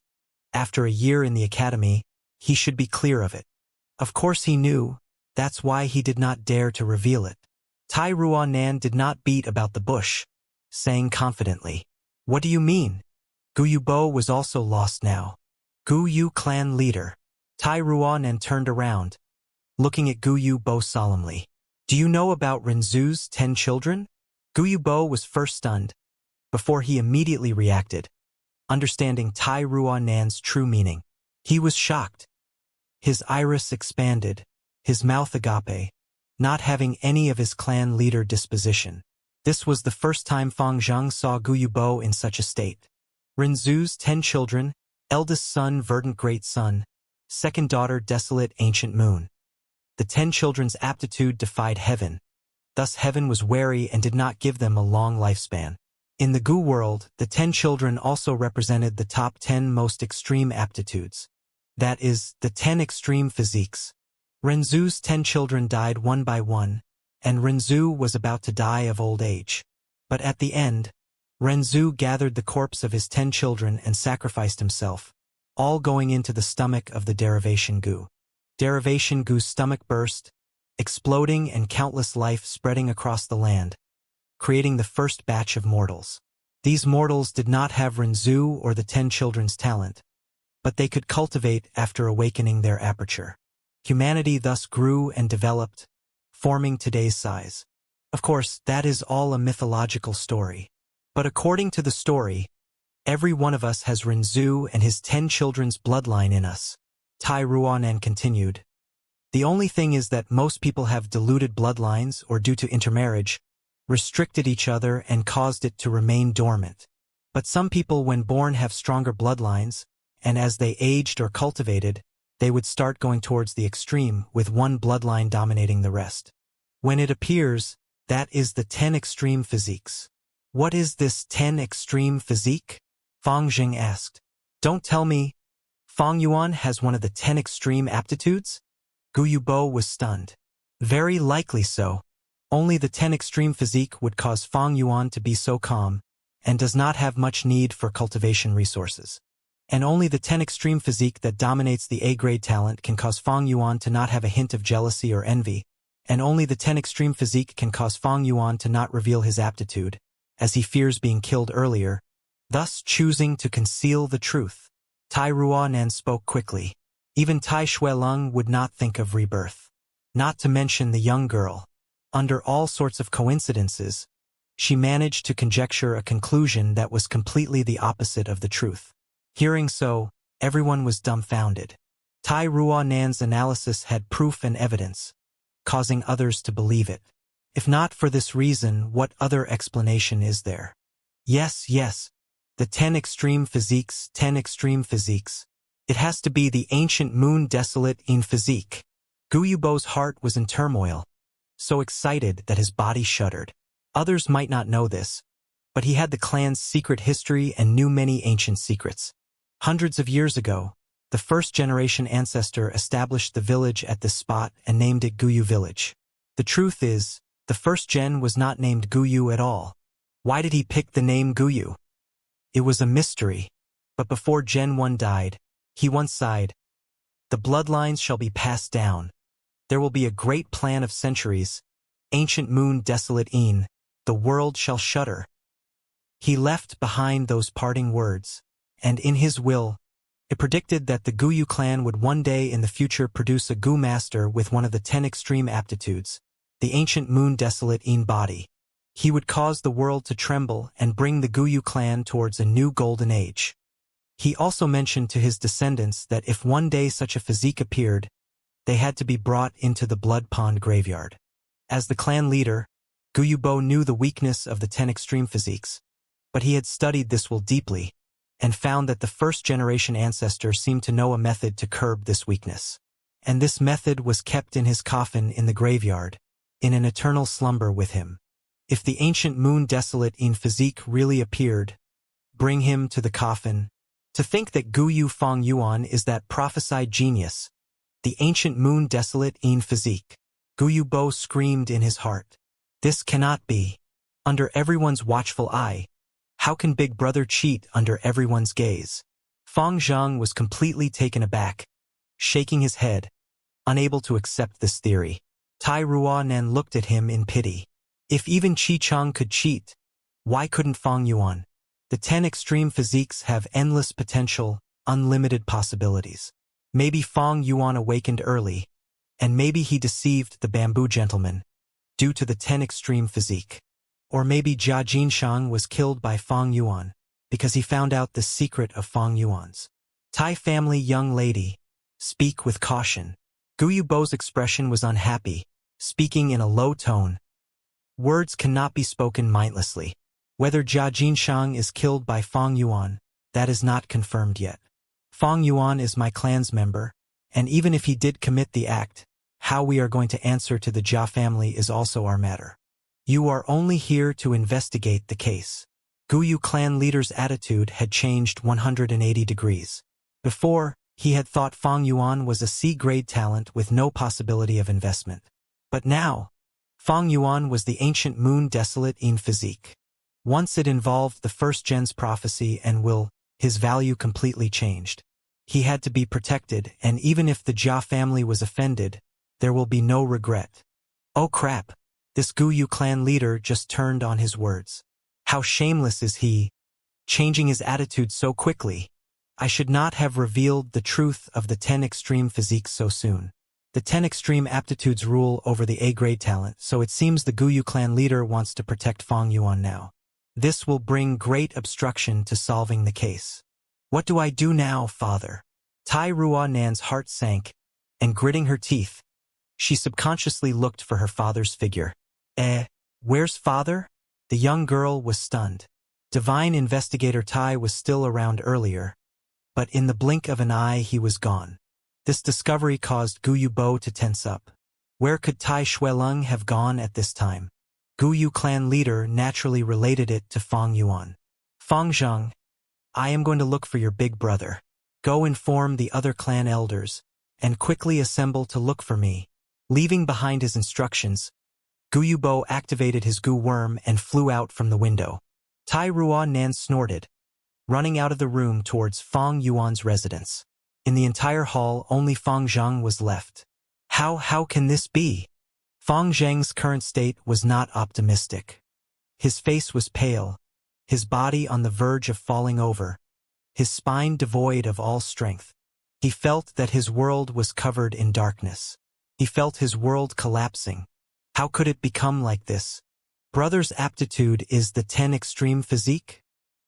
after a year in the academy, he should be clear of it. Of course he knew, that's why he did not dare to reveal it. Tai Ruanan did not beat about the bush, saying confidently, What do you mean? Guyu Bo was also lost now. Guyu clan leader. Tai Ruanan turned around, looking at Guyu Bo solemnly. Do you know about Renzu's 10 children? Guyu Bo was first stunned, before he immediately reacted, understanding Tai Ruanan's true meaning. He was shocked. His iris expanded, his mouth agape, not having any of his clan leader disposition. This was the first time Fong Zhang saw Guyu Bo in such a state. Renzu's 10 children, eldest son verdant great sun, second daughter desolate ancient moon. The 10 children's aptitude defied heaven. Thus heaven was wary and did not give them a long lifespan. In the Gu world, the 10 children also represented the top 10 most extreme aptitudes. That is, the 10 extreme physiques. Renzu's 10 children died one by one, and Renzu was about to die of old age. But at the end, Renzu gathered the corpse of his 10 children and sacrificed himself, all going into the stomach of the Derivation Gu. Derivation Gu's stomach burst, exploding and countless life spreading across the land, creating the first batch of mortals. These mortals did not have Renzu or the 10 children's talent, but they could cultivate after awakening their aperture. Humanity thus grew and developed, forming today's size. Of course, that is all a mythological story. But according to the story, every one of us has Renzu and his 10 children's bloodline in us. Tai Ruanan continued. The only thing is that most people have diluted bloodlines or due to intermarriage, restricted each other and caused it to remain dormant. But some people when born have stronger bloodlines, and as they aged or cultivated, they would start going towards the extreme with one bloodline dominating the rest. When it appears, that is the 10 extreme physiques. What is this 10 extreme physique? Fang Jing asked. Don't tell me, Fang Yuan has one of the 10 extreme aptitudes? Gu Yubo was stunned. Very likely so. Only the 10 extreme physique would cause Fang Yuan to be so calm, and does not have much need for cultivation resources. And only the 10 extreme physique that dominates the A-grade talent can cause Fang Yuan to not have a hint of jealousy or envy, and only the 10 extreme physique can cause Fang Yuan to not reveal his aptitude, as he fears being killed earlier, thus choosing to conceal the truth. Tai Ruanan spoke quickly. Even Tai Shueleng would not think of rebirth. Not to mention the young girl. Under all sorts of coincidences, she managed to conjecture a conclusion that was completely the opposite of the truth. Hearing so, everyone was dumbfounded. Tai Ruanan's analysis had proof and evidence, causing others to believe it. If not for this reason, what other explanation is there? Yes, the 10 extreme physiques, 10 extreme physiques. It has to be the ancient moon desolate in physique. Gu Yubo's heart was in turmoil, so excited that his body shuddered. Others might not know this, but he had the clan's secret history and knew many ancient secrets. Hundreds of years ago, the first-generation ancestor established the village at this spot and named it Guyu Village. The truth is, the first gen was not named Guyu at all. Why did he pick the name Guyu? It was a mystery, but before Gen 1 died, he once sighed, "The bloodlines shall be passed down. There will be a great plan of centuries. Ancient moon desolate een, the world shall shudder." He left behind those parting words, and in his will, it predicted that the Guyu clan would one day in the future produce a Gu master with one of the 10 extreme aptitudes, the ancient moon desolate een body. He would cause the world to tremble and bring the Guyu clan towards a new golden age. He also mentioned to his descendants that if one day such a physique appeared, they had to be brought into the blood pond graveyard. As the clan leader, Gu Yubo knew the weakness of the 10 extreme physiques, but he had studied this will deeply, and found that the first-generation ancestor seemed to know a method to curb this weakness. And this method was kept in his coffin in the graveyard, in an eternal slumber with him. If the ancient moon desolate in physique really appeared, bring him to the coffin. To think that Guyu Fang Yuan is that prophesied genius, the ancient moon desolate in physique. Gu Yubo screamed in his heart. This cannot be. Under everyone's watchful eye, how can Big Brother cheat under everyone's gaze? Fang Zhang was completely taken aback, shaking his head, unable to accept this theory. Tai Ruanan looked at him in pity. If even Qi Chang could cheat, why couldn't Fang Yuan? The 10 extreme physiques have endless potential, unlimited possibilities. Maybe Fang Yuan awakened early, and maybe he deceived the bamboo gentleman, due to the 10 extreme physique. Or maybe Jia Jinshang was killed by Fang Yuan, because he found out the secret of Fang Yuan's. Tai family young lady, speak with caution. Gu Yubo's expression was unhappy, speaking in a low tone. Words cannot be spoken mindlessly. Whether Jia Jinshang is killed by Fang Yuan, that is not confirmed yet. Fang Yuan is my clan's member, and even if he did commit the act, how we are going to answer to the Jia family is also our matter. You are only here to investigate the case. Guyu clan leader's attitude had changed 180 degrees. Before, he had thought Fang Yuan was a C-grade talent with no possibility of investment. But now, Fang Yuan was the ancient moon desolate in physique. Once it involved the first gen's prophecy and will, his value completely changed. He had to be protected, and even if the Jia family was offended, there will be no regret. Oh crap! This Guyu clan leader just turned on his words. How shameless is he, changing his attitude so quickly. I should not have revealed the truth of the 10 extreme physiques so soon. The 10 extreme aptitudes rule over the A-grade talent, so it seems the Guyu clan leader wants to protect Fang Yuan now. This will bring great obstruction to solving the case. What do I do now, father? Tai Rua Nan's heart sank, and gritting her teeth, she subconsciously looked for her father's figure. Where's father? The young girl was stunned. Divine Investigator Tai was still around earlier, but in the blink of an eye he was gone. This discovery caused Guyu Bo to tense up. Where could Tai Shueleng have gone at this time? Guyu clan leader naturally related it to Fang Yuan. Fang Zheng, I am going to look for your big brother. Go inform the other clan elders, and quickly assemble to look for me. Leaving behind his instructions, Guyu Bo activated his Gu worm and flew out from the window. Tai Rua Nan snorted, running out of the room towards Fang Yuan's residence. In the entire hall, only Fang Zheng was left. How can this be? Fang Zheng's current state was not optimistic. His face was pale, his body on the verge of falling over, his spine devoid of all strength. He felt that his world was covered in darkness. He felt his world collapsing. How could it become like this? Brother's aptitude is the 10 extreme physique?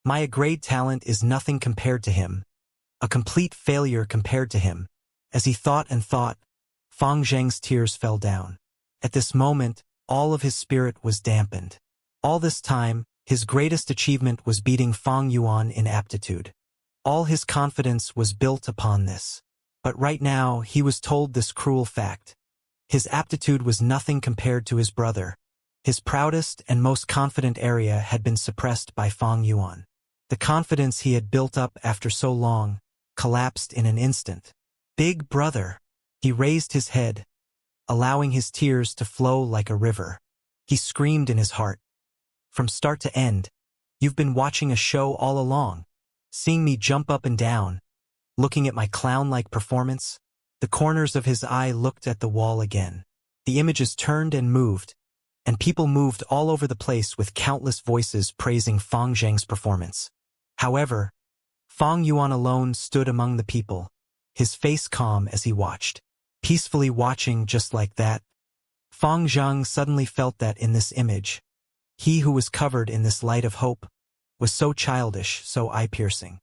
My A-grade talent is nothing compared to him. A complete failure compared to him. As he thought and thought, Fang Zheng's tears fell down. At this moment, all of his spirit was dampened. All this time, his greatest achievement was beating Fang Yuan in aptitude. All his confidence was built upon this. But right now, he was told this cruel fact. His aptitude was nothing compared to his brother. His proudest and most confident area had been suppressed by Fang Yuan. The confidence he had built up after so long collapsed in an instant. Big brother. He raised his head, allowing his tears to flow like a river. He screamed in his heart. From start to end, you've been watching a show all along, seeing me jump up and down, looking at my clown-like performance. The corners of his eye looked at the wall again. The images turned and moved, and people moved all over the place with countless voices praising Fang Zheng's performance. However, Fang Yuan alone stood among the people, his face calm as he watched. Peacefully watching just like that, Fang Zheng suddenly felt that in this image, he who was covered in this light of hope was so childish, so eye-piercing.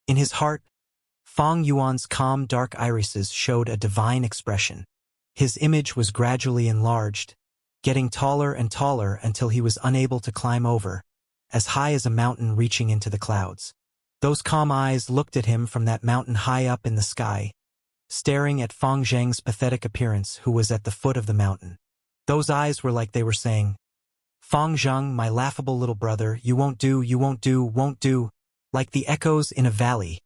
In his heart, Fang Yuan's calm dark irises showed a divine expression. His image was gradually enlarged, getting taller and taller until he was unable to climb over, as high as a mountain reaching into the clouds. Those calm eyes looked at him from that mountain high up in the sky, staring at Fang Zheng's pathetic appearance who was at the foot of the mountain. Those eyes were like they were saying, Fang Zheng, my laughable little brother, you won't do, won't do, like the echoes in a valley,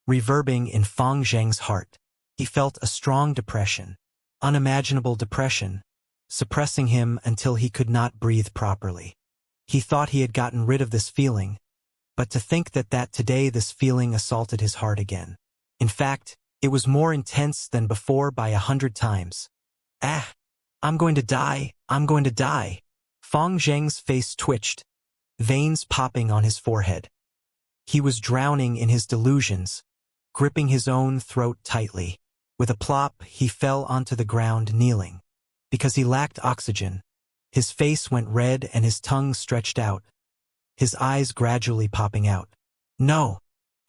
reverbing in Fang Zheng's heart. He felt a strong depression, unimaginable depression, suppressing him until he could not breathe properly. He thought he had gotten rid of this feeling, but to think that today this feeling assaulted his heart again. In fact, it was more intense than before by 100 times. I'm going to die, I'm going to die. Fang Zheng's face twitched, veins popping on his forehead. He was drowning in his delusions, gripping his own throat tightly. With a plop, he fell onto the ground kneeling. Because he lacked oxygen, his face went red and his tongue stretched out, his eyes gradually popping out. No,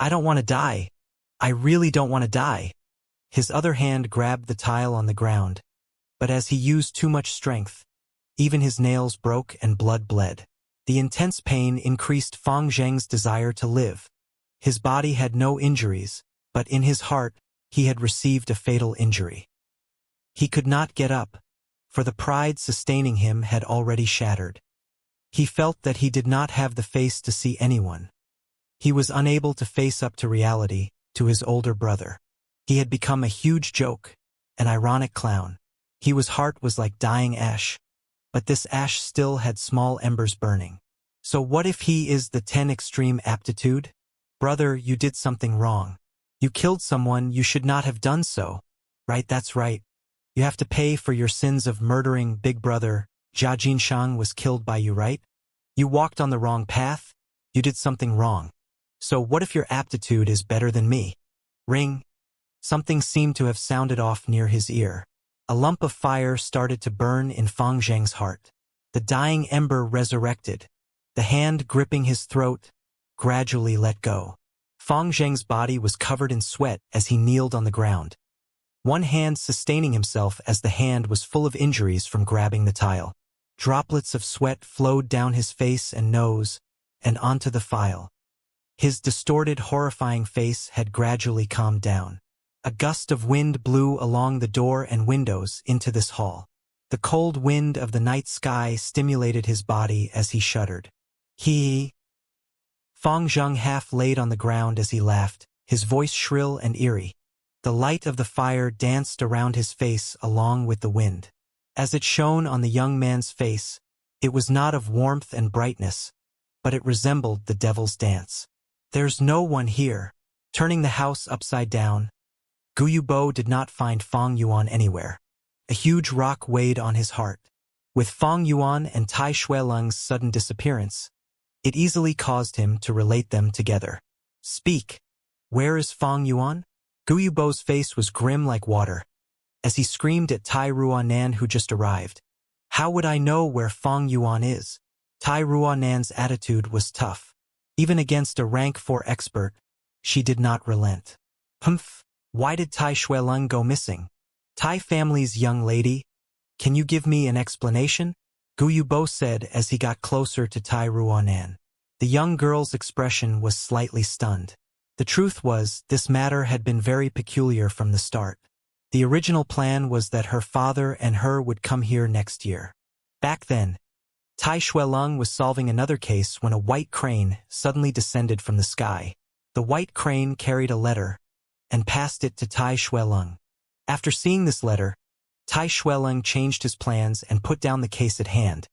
I don't want to die. I really don't want to die. His other hand grabbed the tile on the ground, but as he used too much strength, even his nails broke and blood bled. The intense pain increased Fang Zheng's desire to live. His body had no injuries, but in his heart, he had received a fatal injury. He could not get up, for the pride sustaining him had already shattered. He felt that he did not have the face to see anyone. He was unable to face up to reality, to his older brother. He had become a huge joke, an ironic clown. His heart was like dying ash, but this ash still had small embers burning. So what if he is the 10 extreme aptitude? Brother, you did something wrong. You killed someone you should not have done so. Right, that's right. You have to pay for your sins of murdering big brother. Jia Jinshang was killed by you, right? You walked on the wrong path? You did something wrong. So what if your aptitude is better than me? Ring. Something seemed to have sounded off near his ear. A lump of fire started to burn in Fang Zheng's heart. The dying ember resurrected. The hand gripping his throat gradually let go. Fang Zheng's body was covered in sweat as he kneeled on the ground, one hand sustaining himself as the hand was full of injuries from grabbing the tile. Droplets of sweat flowed down his face and nose, and onto the file. His distorted, horrifying face had gradually calmed down. A gust of wind blew along the door and windows into this hall. The cold wind of the night sky stimulated his body as he shuddered. Fang Zheng half laid on the ground as he laughed, his voice shrill and eerie. The light of the fire danced around his face along with the wind. As it shone on the young man's face, it was not of warmth and brightness, but it resembled the devil's dance. There's no one here. Turning the house upside down, Gu Yubo did not find Fang Yuan anywhere. A huge rock weighed on his heart. With Fang Yuan and Tai Shuelung's sudden disappearance, it easily caused him to relate them together. Speak. Where is Fang Yuan? Gu Yubo's face was grim like water, as he screamed at Tai Ruanan who just arrived. How would I know where Fang Yuan is? Tai Ruanan's attitude was tough. Even against a rank 4 expert, she did not relent. Humph. Why did Tai Shuelung go missing? Tai family's young lady? Can you give me an explanation? Gu Yubo said as he got closer to Tai Ruanan. The young girl's expression was slightly stunned. The truth was, this matter had been very peculiar from the start. The original plan was that her father and her would come here next year. Back then, Tai Shuelung was solving another case when a white crane suddenly descended from the sky. The white crane carried a letter and passed it to Tai Shuelung. After seeing this letter, Tai Shuelung changed his plans and put down the case at hand,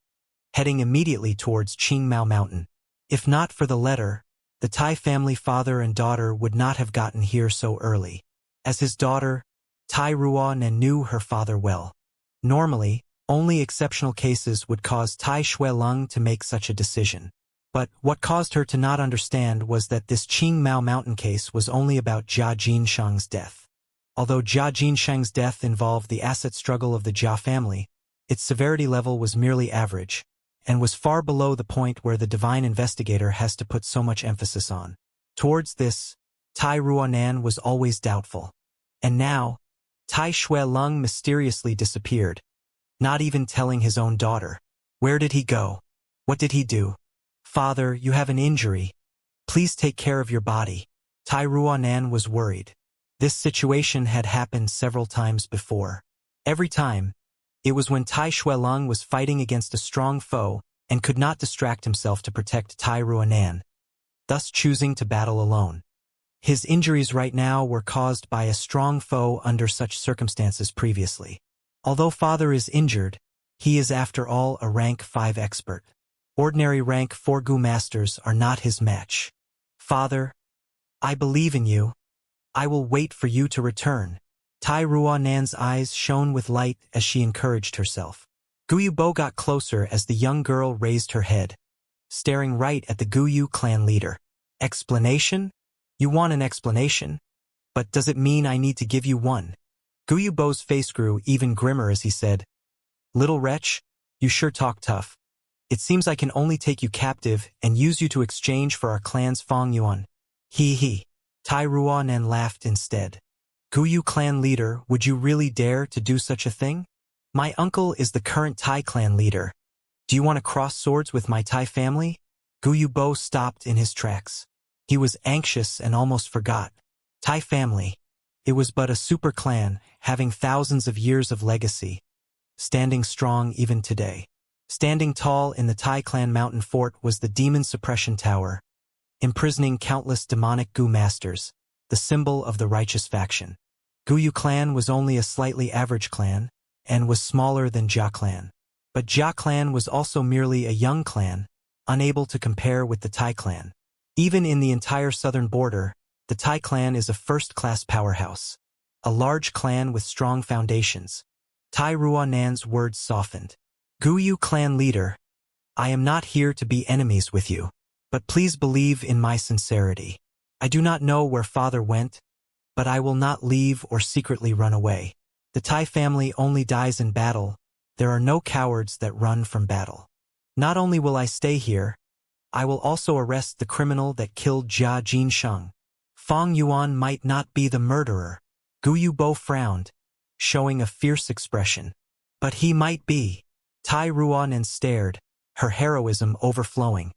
heading immediately towards Qingmao Mountain. If not for the letter, the Tai family father and daughter would not have gotten here so early. As his daughter, Tai Ruanan knew her father well. Normally, only exceptional cases would cause Tai Shuelung to make such a decision. But what caused her to not understand was that this Qingmao Mountain case was only about Jia Jinshang's death. Although Jia Jinshang's death involved the asset struggle of the Jia family, its severity level was merely average, and was far below the point where the divine investigator has to put so much emphasis on. Towards this, Tai Ruanan was always doubtful. And now, Tai Shuelung mysteriously disappeared, not even telling his own daughter. Where did he go? What did he do? Father, you have an injury. Please take care of your body. Tai Ruanan was worried. This situation had happened several times before. Every time, it was when Tai Shuelung was fighting against a strong foe and could not distract himself to protect Tai Ruanan, thus choosing to battle alone. His injuries right now were caused by a strong foe under such circumstances previously. Although father is injured, he is after all a rank 5 expert. Ordinary rank 4 Gu masters are not his match. Father, I believe in you. I will wait for you to return. Tai Ruanan's eyes shone with light as she encouraged herself. Gu Yubo got closer as the young girl raised her head, staring right at the Gu Yu clan leader. Explanation? You want an explanation? But does it mean I need to give you one? Gu Yubo's face grew even grimmer as he said, Little wretch, you sure talk tough. It seems I can only take you captive and use you to exchange for our clan's Fang Yuan. He. Tai Ruanan laughed instead. Gu Yu clan leader, would you really dare to do such a thing? My uncle is the current Tai clan leader. Do you want to cross swords with my Tai family? Gu Yubo stopped in his tracks. He was anxious and almost forgot. Tai family. It was but a super clan, having thousands of years of legacy, standing strong even today. Standing tall in the Tai clan mountain fort was the Demon Suppression Tower, imprisoning countless demonic Gu masters, the symbol of the righteous faction. Gu Yu clan was only a slightly average clan, and was smaller than Jia clan. But Jia clan was also merely a young clan, unable to compare with the Tai clan. Even in the entire southern border, the Tai clan is a first-class powerhouse, a large clan with strong foundations. Tai Ruanan's words softened. Guyu clan leader, I am not here to be enemies with you, but please believe in my sincerity. I do not know where father went, but I will not leave or secretly run away. The Tai family only dies in battle. There are no cowards that run from battle. Not only will I stay here, I will also arrest the criminal that killed Jia Jinsheng. Fang Yuan might not be the murderer. Guyu Bo frowned, showing a fierce expression. But he might be. Tai Ruanan stared, her heroism overflowing.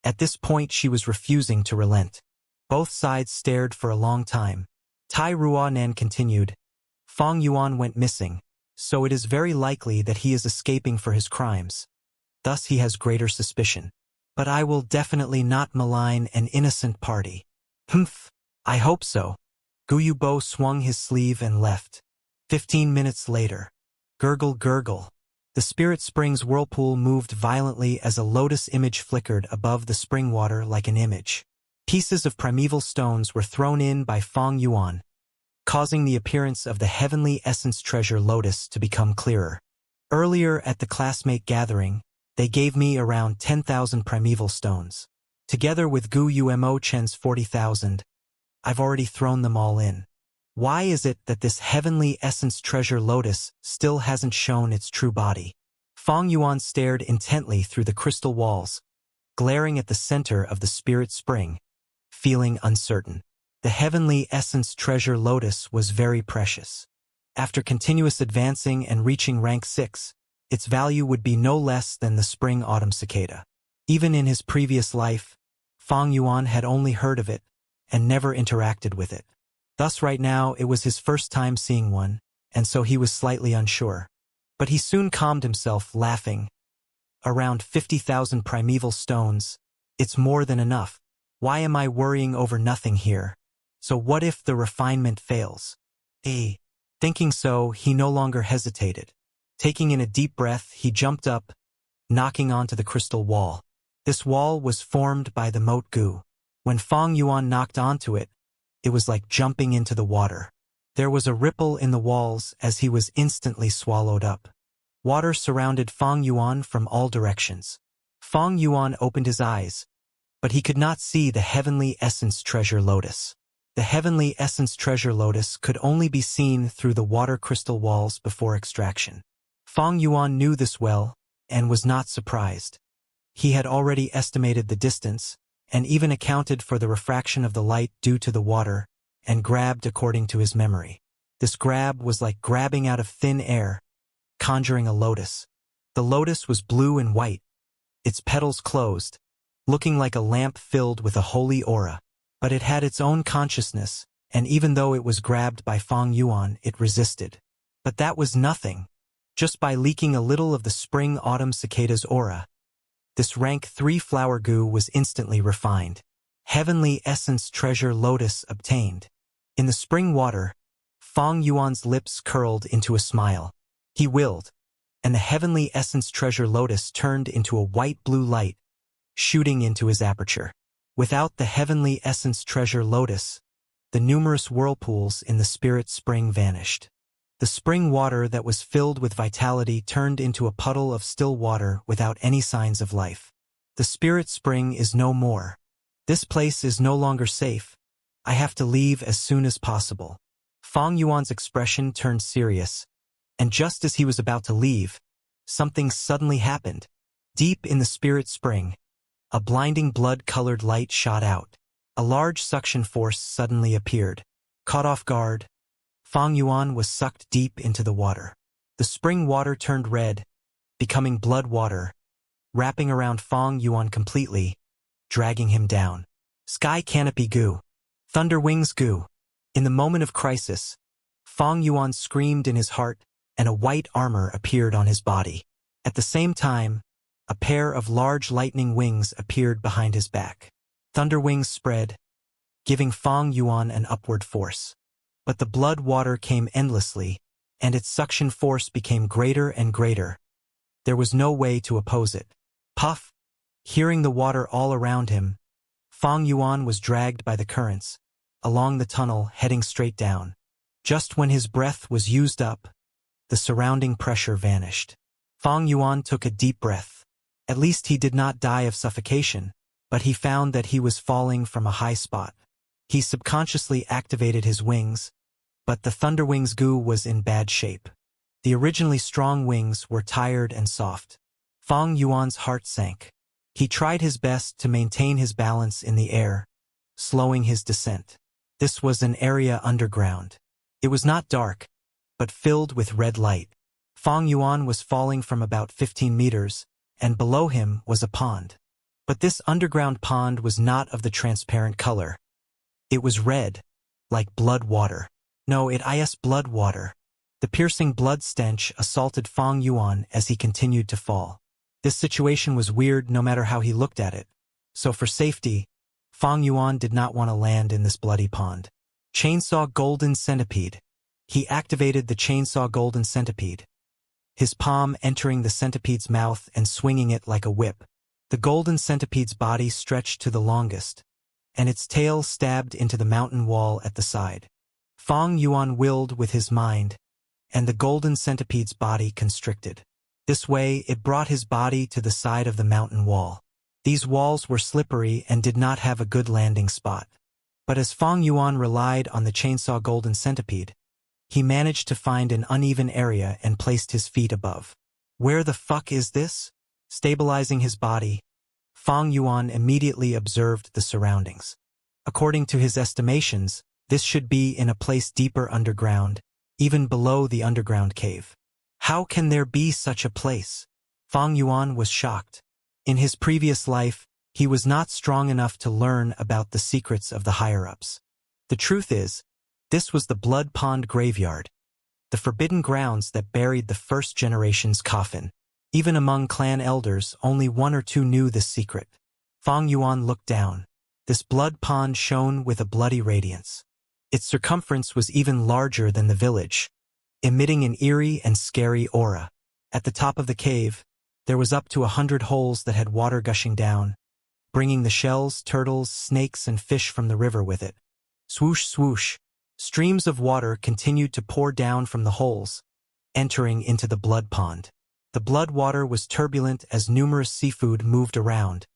At this point she was refusing to relent. Both sides stared for a long time. Tai Ruanan continued, Fang Yuan went missing, so it is very likely that he is escaping for his crimes. Thus he has greater suspicion. But I will definitely not malign an innocent party. Humph, I hope so. Guyu Bo swung his sleeve and left. 15 minutes later. Gurgle gurgle. The spirit spring's whirlpool moved violently as a lotus image flickered above the spring water like an image. Pieces of primeval stones were thrown in by Fang Yuan, causing the appearance of the heavenly essence treasure lotus to become clearer. Earlier at the classmate gathering, they gave me around 10,000 primeval stones. Together with Gu Umo Chen's 40,000, I've already thrown them all in. Why is it that this heavenly essence treasure lotus still hasn't shown its true body? Fang Yuan stared intently through the crystal walls, glaring at the center of the spirit spring, feeling uncertain. The heavenly essence treasure lotus was very precious. After continuous advancing and reaching rank 6, its value would be no less than the spring-autumn cicada. Even in his previous life, Fang Yuan had only heard of it and never interacted with it. Thus right now it was his first time seeing one, and so he was slightly unsure. But he soon calmed himself, laughing. Around 50,000 primeval stones. It's more than enough. Why am I worrying over nothing here? So what if the refinement fails? Thinking so, he no longer hesitated. Taking in a deep breath, he jumped up, knocking onto the crystal wall. This wall was formed by the moat Gu. When Fang Yuan knocked onto it, it was like jumping into the water. There was a ripple in the walls as he was instantly swallowed up. Water surrounded Fang Yuan from all directions. Fang Yuan opened his eyes, but he could not see the heavenly essence treasure lotus. The heavenly essence treasure lotus could only be seen through the water crystal walls before extraction. Fang Yuan knew this well, and was not surprised. He had already estimated the distance, and even accounted for the refraction of the light due to the water, and grabbed according to his memory. This grab was like grabbing out of thin air, conjuring a lotus. The lotus was blue and white, its petals closed, looking like a lamp filled with a holy aura. But it had its own consciousness, and even though it was grabbed by Fang Yuan, it resisted. But that was nothing. Just by leaking a little of the spring-autumn cicada's aura, this rank 3 flower goo was instantly refined. Heavenly essence treasure lotus obtained. In the spring water, Fang Yuan's lips curled into a smile. He willed, and the heavenly essence treasure lotus turned into a white-blue light, shooting into his aperture. Without the heavenly essence treasure lotus, the numerous whirlpools in the spirit spring vanished. The spring water that was filled with vitality turned into a puddle of still water without any signs of life. The spirit spring is no more. This place is no longer safe. I have to leave as soon as possible. Fang Yuan's expression turned serious, and just as he was about to leave, something suddenly happened. Deep in the spirit spring, a blinding blood-colored light shot out. A large suction force suddenly appeared. Caught off guard, Fang Yuan was sucked deep into the water. The spring water turned red, becoming blood water, wrapping around Fang Yuan completely, dragging him down. Sky canopy goo. Thunder wings goo. In the moment of crisis, Fang Yuan screamed in his heart, and a white armor appeared on his body. At the same time, a pair of large lightning wings appeared behind his back. Thunder wings spread, giving Fang Yuan an upward force. But the blood water came endlessly, and its suction force became greater and greater. There was no way to oppose it. Puff! Hearing the water all around him, Fang Yuan was dragged by the currents, along the tunnel heading straight down. Just when his breath was used up, the surrounding pressure vanished. Fang Yuan took a deep breath. At least he did not die of suffocation, but he found that he was falling from a high spot. He subconsciously activated his wings, but the Thunderwing's goo was in bad shape. The originally strong wings were tired and soft. Fang Yuan's heart sank. He tried his best to maintain his balance in the air, slowing his descent. This was an area underground. It was not dark, but filled with red light. Fang Yuan was falling from about 15 meters, and below him was a pond. But this underground pond was not of the transparent color. It was red, like blood water. No, it is blood water. The piercing blood stench assaulted Fang Yuan as he continued to fall. This situation was weird no matter how he looked at it. So for safety, Fang Yuan did not want to land in this bloody pond. Chainsaw Golden Centipede. He activated the Chainsaw Golden Centipede, his palm entering the centipede's mouth and swinging it like a whip. The golden centipede's body stretched to the longest, and its tail stabbed into the mountain wall at the side. Fang Yuan willed with his mind, and the golden centipede's body constricted. This way, it brought his body to the side of the mountain wall. These walls were slippery and did not have a good landing spot. But as Fang Yuan relied on the Chainsaw Golden Centipede, he managed to find an uneven area and placed his feet above. Where the fuck is this? Stabilizing his body, Fang Yuan immediately observed the surroundings. According to his estimations, this should be in a place deeper underground, even below the underground cave. How can there be such a place? Fang Yuan was shocked. In his previous life, he was not strong enough to learn about the secrets of the higher-ups. The truth is, this was the Blood Pond Graveyard, the forbidden grounds that buried the first generation's coffin. Even among clan elders, only one or two knew this secret. Fang Yuan looked down. This blood pond shone with a bloody radiance. Its circumference was even larger than the village, emitting an eerie and scary aura. At the top of the cave, there was up to 100 holes that had water gushing down, bringing the shells, turtles, snakes, and fish from the river with it. Swoosh, swoosh. Streams of water continued to pour down from the holes, entering into the blood pond. The blood water was turbulent as numerous seafood moved around,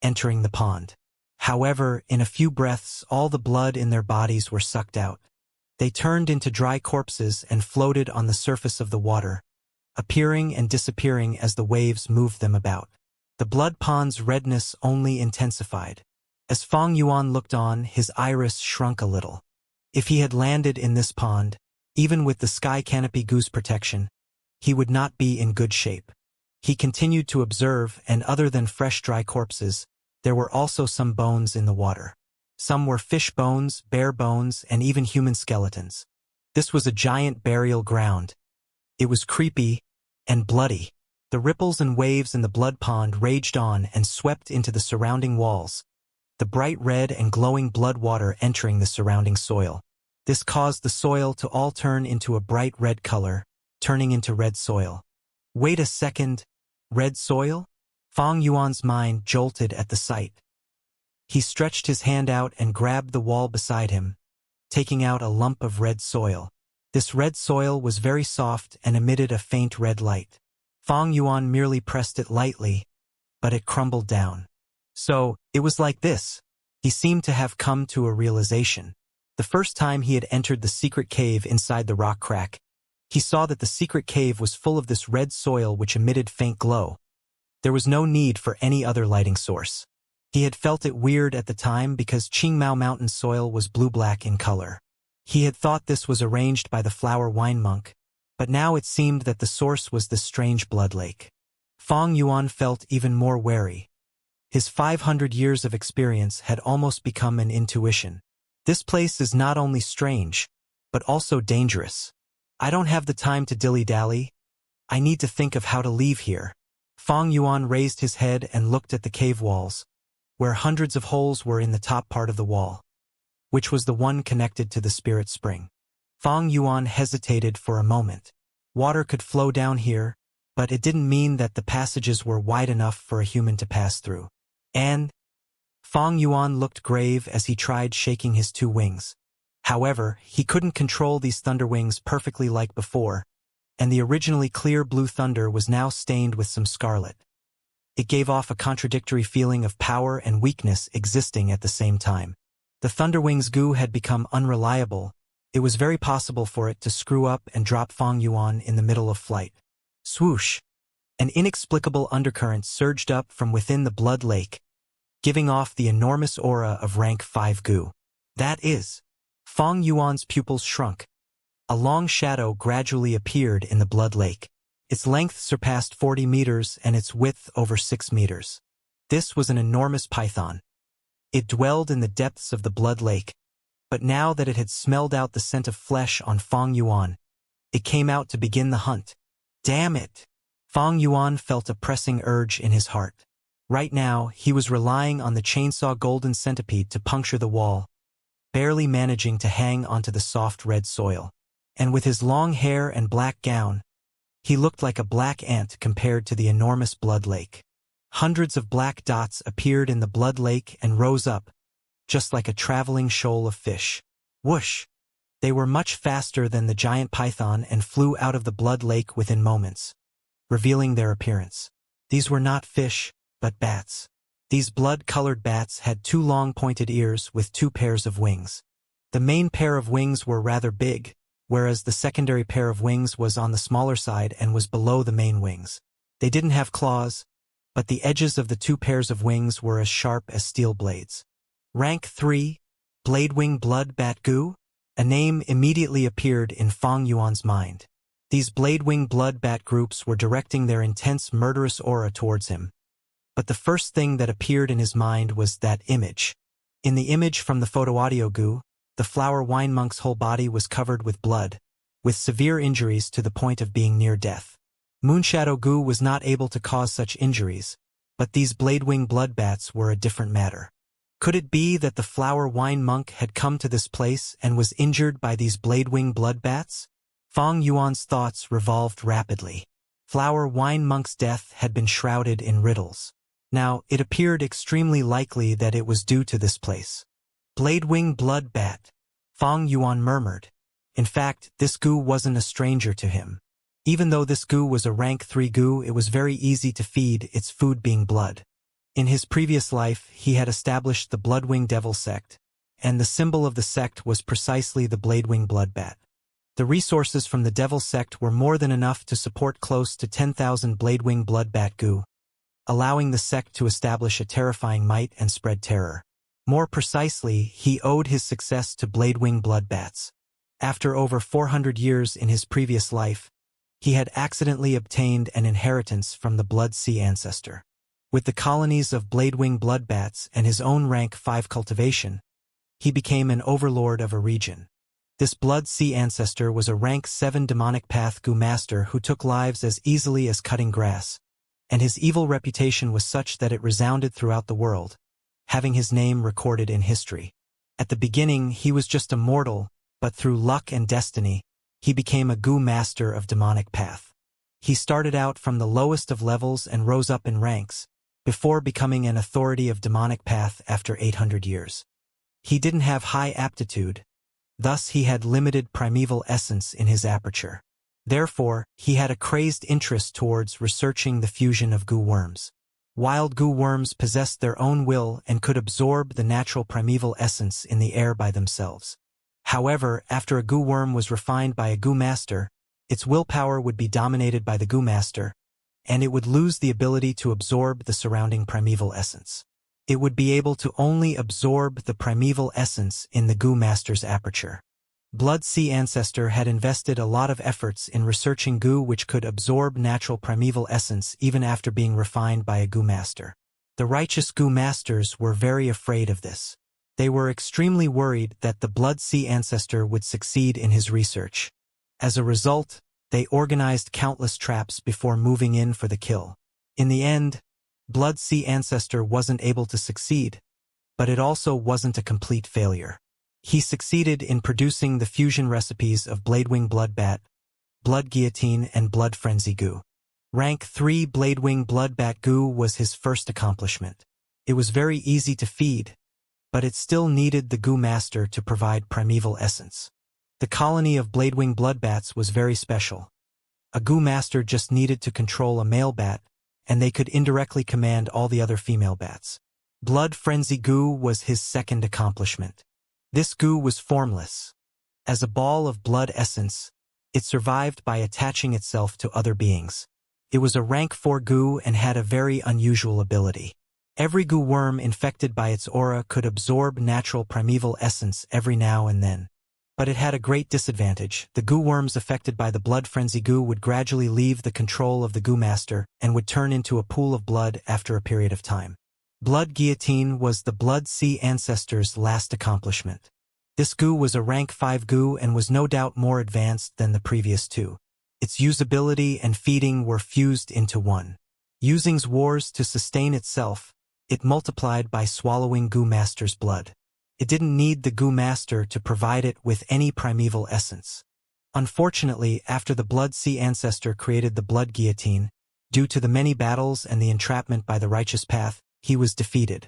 entering the pond. However, in a few breaths, all the blood in their bodies were sucked out. They turned into dry corpses and floated on the surface of the water, appearing and disappearing as the waves moved them about. The blood pond's redness only intensified. As Fang Yuan looked on, his iris shrunk a little. If he had landed in this pond, even with the sky canopy goose protection, he would not be in good shape. He continued to observe, and other than fresh dry corpses, there were also some bones in the water. Some were fish bones, bear bones, and even human skeletons. This was a giant burial ground. It was creepy and bloody. The ripples and waves in the blood pond raged on and swept into the surrounding walls, the bright red and glowing blood water entering the surrounding soil. This caused the soil to all turn into a bright red color, turning into red soil. Wait a second, red soil? Fang Yuan's mind jolted at the sight. He stretched his hand out and grabbed the wall beside him, taking out a lump of red soil. This red soil was very soft and emitted a faint red light. Fang Yuan merely pressed it lightly, but it crumbled down. So, it was like this. He seemed to have come to a realization. The first time he had entered the secret cave inside the rock crack, he saw that the secret cave was full of this red soil which emitted faint glow. There was no need for any other lighting source. He had felt it weird at the time because Qingmao Mountain soil was blue-black in color. He had thought this was arranged by the flower wine monk, but now it seemed that the source was this strange blood lake. Fang Yuan felt even more wary. His 500 years of experience had almost become an intuition. This place is not only strange, but also dangerous. I don't have the time to dilly-dally. I need to think of how to leave here. Fang Yuan raised his head and looked at the cave walls, where hundreds of holes were in the top part of the wall, which was the one connected to the spirit spring. Fang Yuan hesitated for a moment. Water could flow down here, but it didn't mean that the passages were wide enough for a human to pass through. And Fang Yuan looked grave as he tried shaking his two wings. However, he couldn't control these thunder wings perfectly like before, and the originally clear blue thunder was now stained with some scarlet. It gave off a contradictory feeling of power and weakness existing at the same time. The Thunderwing's goo had become unreliable. It was very possible for it to screw up and drop Fang Yuan in the middle of flight. Swoosh! An inexplicable undercurrent surged up from within the blood lake, giving off the enormous aura of rank 5 goo. That is, Fang Yuan's pupils shrunk. A long shadow gradually appeared in the blood lake. Its length surpassed 40 meters and its width over 6 meters. This was an enormous python. It dwelled in the depths of the blood lake, but now that it had smelled out the scent of flesh on Fang Yuan, it came out to begin the hunt. Damn it! Fang Yuan felt a pressing urge in his heart. Right now, he was relying on the chainsaw golden centipede to puncture the wall, barely managing to hang onto the soft red soil. And with his long hair and black gown, he looked like a black ant compared to the enormous blood lake. Hundreds of black dots appeared in the blood lake and rose up, just like a traveling shoal of fish. Whoosh! They were much faster than the giant python and flew out of the blood lake within moments, revealing their appearance. These were not fish, but bats. These blood-colored bats had 2 long pointed ears with 2 pairs of wings. The main pair of wings were rather big, whereas the secondary pair of wings was on the smaller side and was below the main wings. They didn't have claws, but the edges of the 2 pairs of wings were as sharp as steel blades. Rank 3, Bladewing Blood Bat Goo? A name immediately appeared in Fang Yuan's mind. These Bladewing Blood Bat groups were directing their intense murderous aura towards him. But the first thing that appeared in his mind was that image. In the image from the photo-audio goo, the flower wine monk's whole body was covered with blood, with severe injuries to the point of being near death. Moonshadow goo was not able to cause such injuries, but these Bladewing blood bats were a different matter. Could it be that the flower wine monk had come to this place and was injured by these Bladewing blood bats? Fang Yuan's thoughts revolved rapidly. Flower wine monk's death had been shrouded in riddles. Now, it appeared extremely likely that it was due to this place. Bladewing blood bat, Fang Yuan murmured. In fact, this goo wasn't a stranger to him. Even though this goo was a rank 3 goo, it was very easy to feed, its food being blood. In his previous life, he had established the Bloodwing Devil sect, and the symbol of the sect was precisely the Bladewing blood bat. The resources from the Devil sect were more than enough to support close to 10,000 Bladewing blood bat goo, allowing the sect to establish a terrifying might and spread terror. More precisely, he owed his success to Bladewing blood bats. After over 400 years in his previous life, he had accidentally obtained an inheritance from the Blood Sea ancestor. With the colonies of Bladewing blood bats and his own rank 5 cultivation, he became an overlord of a region. This Blood Sea ancestor was a rank 7 demonic path goo master who took lives as easily as cutting grass, and his evil reputation was such that it resounded throughout the world, having his name recorded in history. At the beginning, he was just a mortal, but through luck and destiny, he became a goo master of demonic path. He started out from the lowest of levels and rose up in ranks, before becoming an authority of demonic path after 800 years. He didn't have high aptitude, thus he had limited primeval essence in his aperture. Therefore, he had a crazed interest towards researching the fusion of goo worms. Wild goo worms possessed their own will and could absorb the natural primeval essence in the air by themselves. However, after a goo worm was refined by a goo master, its willpower would be dominated by the goo master, and it would lose the ability to absorb the surrounding primeval essence. It would be able to only absorb the primeval essence in the goo master's aperture. Blood Sea Ancestor had invested a lot of efforts in researching goo which could absorb natural primeval essence even after being refined by a goo master. The righteous goo masters were very afraid of this. They were extremely worried that the Blood Sea Ancestor would succeed in his research. As a result, they organized countless traps before moving in for the kill. In the end, Blood Sea Ancestor wasn't able to succeed, but it also wasn't a complete failure. He succeeded in producing the fusion recipes of Bladewing blood bat, blood guillotine, and blood frenzy goo. Rank 3 Bladewing blood bat goo was his first accomplishment. It was very easy to feed, but it still needed the goo master to provide primeval essence. The colony of Bladewing blood bats was very special. A goo master just needed to control a male bat, and they could indirectly command all the other female bats. Blood Frenzy Goo was his second accomplishment. This goo was formless. As a ball of blood essence, it survived by attaching itself to other beings. It was a rank 4 goo and had a very unusual ability. Every goo worm infected by its aura could absorb natural primeval essence every now and then. But it had a great disadvantage. The goo worms affected by the blood frenzy goo would gradually leave the control of the goo master and would turn into a pool of blood after a period of time. Blood Guillotine was the Blood Sea Ancestor's last accomplishment. This goo was a rank 5 goo and was no doubt more advanced than the previous two. Its usability and feeding were fused into one. Using wars to sustain itself, it multiplied by swallowing Goo Master's blood. It didn't need the Goo Master to provide it with any primeval essence. Unfortunately, after the Blood Sea Ancestor created the Blood Guillotine, due to the many battles and the entrapment by the righteous path, he was defeated.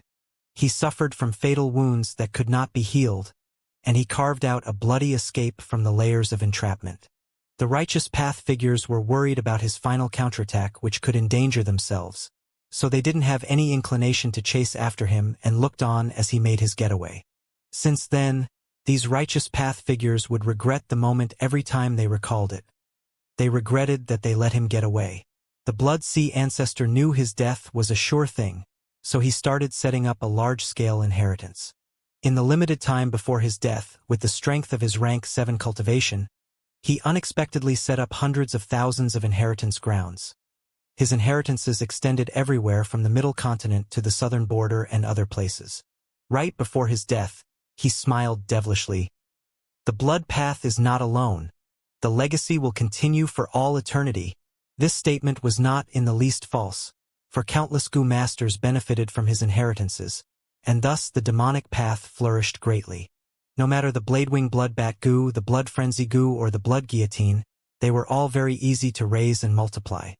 He suffered from fatal wounds that could not be healed, and he carved out a bloody escape from the layers of entrapment. The righteous path figures were worried about his final counterattack, which could endanger themselves, so they didn't have any inclination to chase after him and looked on as he made his getaway. Since then, these righteous path figures would regret the moment every time they recalled it. They regretted that they let him get away. The Blood Sea Ancestor knew his death was a sure thing, so he started setting up a large-scale inheritance. In the limited time before his death, with the strength of his rank 7 cultivation, he unexpectedly set up hundreds of thousands of inheritance grounds. His inheritances extended everywhere from the middle continent to the southern border and other places. Right before his death, he smiled devilishly. The blood path is not alone. The legacy will continue for all eternity. This statement was not in the least false, for countless goo masters benefited from his inheritances, and thus the demonic path flourished greatly. No matter the Bladewing Bloodbat Goo, the Blood Frenzy Goo, or the Blood Guillotine, they were all very easy to raise and multiply.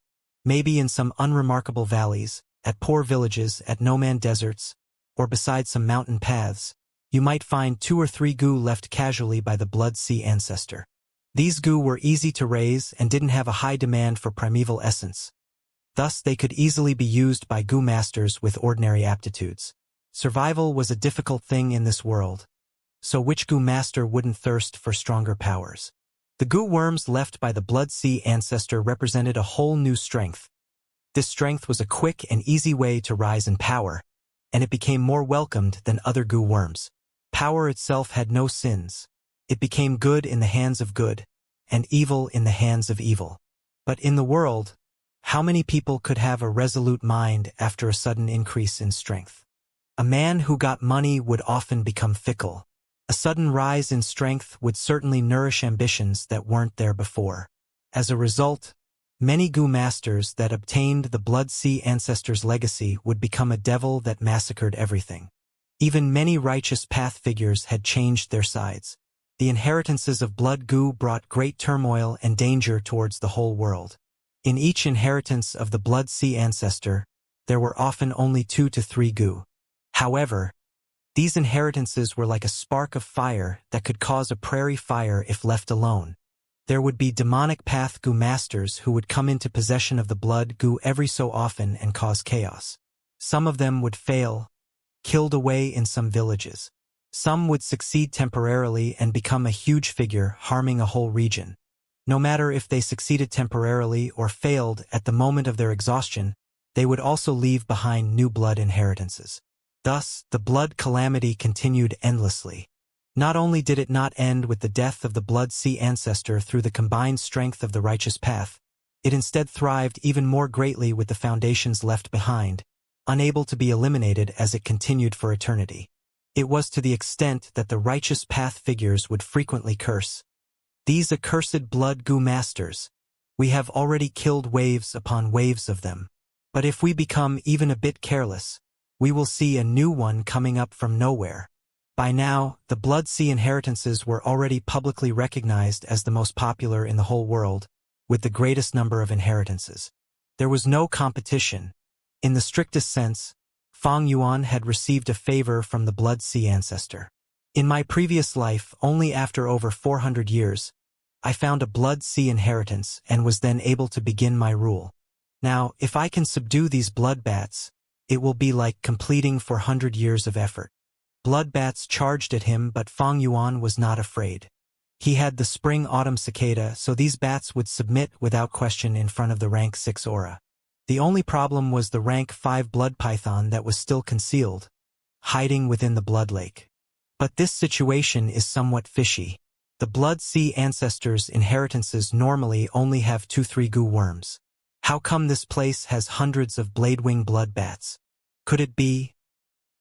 Maybe in some unremarkable valleys, at poor villages, at no-man deserts, or beside some mountain paths, you might find 2 or 3 goo left casually by the Blood Sea Ancestor. These goo were easy to raise and didn't have a high demand for primeval essence. Thus they could easily be used by goo masters with ordinary aptitudes. Survival was a difficult thing in this world, so which goo master wouldn't thirst for stronger powers? The goo worms left by the Blood Sea Ancestor represented a whole new strength. This strength was a quick and easy way to rise in power, and it became more welcomed than other goo worms. Power itself had no sins. It became good in the hands of good, and evil in the hands of evil. But in the world, how many people could have a resolute mind after a sudden increase in strength? A man who got money would often become fickle. A sudden rise in strength would certainly nourish ambitions that weren't there before. As a result, many goo masters that obtained the Blood Sea Ancestor's legacy would become a devil that massacred everything. Even many righteous path figures had changed their sides. The inheritances of blood goo brought great turmoil and danger towards the whole world. In each inheritance of the Blood Sea Ancestor, there were often only 2 to 3 goo. However, these inheritances were like a spark of fire that could cause a prairie fire if left alone. There would be demonic path goo masters who would come into possession of the blood goo every so often and cause chaos. Some of them would fail, killed away in some villages. Some would succeed temporarily and become a huge figure, harming a whole region. No matter if they succeeded temporarily or failed at the moment of their exhaustion, they would also leave behind new blood inheritances. Thus, the blood calamity continued endlessly. Not only did it not end with the death of the Blood Sea Ancestor through the combined strength of the righteous path, it instead thrived even more greatly with the foundations left behind, unable to be eliminated as it continued for eternity. It was to the extent that the righteous path figures would frequently curse. These accursed blood goo masters, we have already killed waves upon waves of them. But if we become even a bit careless, we will see a new one coming up from nowhere. By now, the Blood Sea inheritances were already publicly recognized as the most popular in the whole world, with the greatest number of inheritances. There was no competition. In the strictest sense, Fang Yuan had received a favor from the Blood Sea Ancestor. In my previous life, only after over 400 years, I found a blood sea inheritance and was then able to begin my rule. Now, if I can subdue these blood bats, it will be like completing 400 years of effort. Blood bats charged at him, but Fang Yuan was not afraid. He had the spring-autumn cicada, so these bats would submit without question in front of the rank 6 aura. The only problem was the rank 5 blood python that was still concealed, hiding within the blood lake. But this situation is somewhat fishy. The blood sea ancestors' inheritances normally only have 2-3 goo worms. How come this place has hundreds of bladewing blood bats? Could it be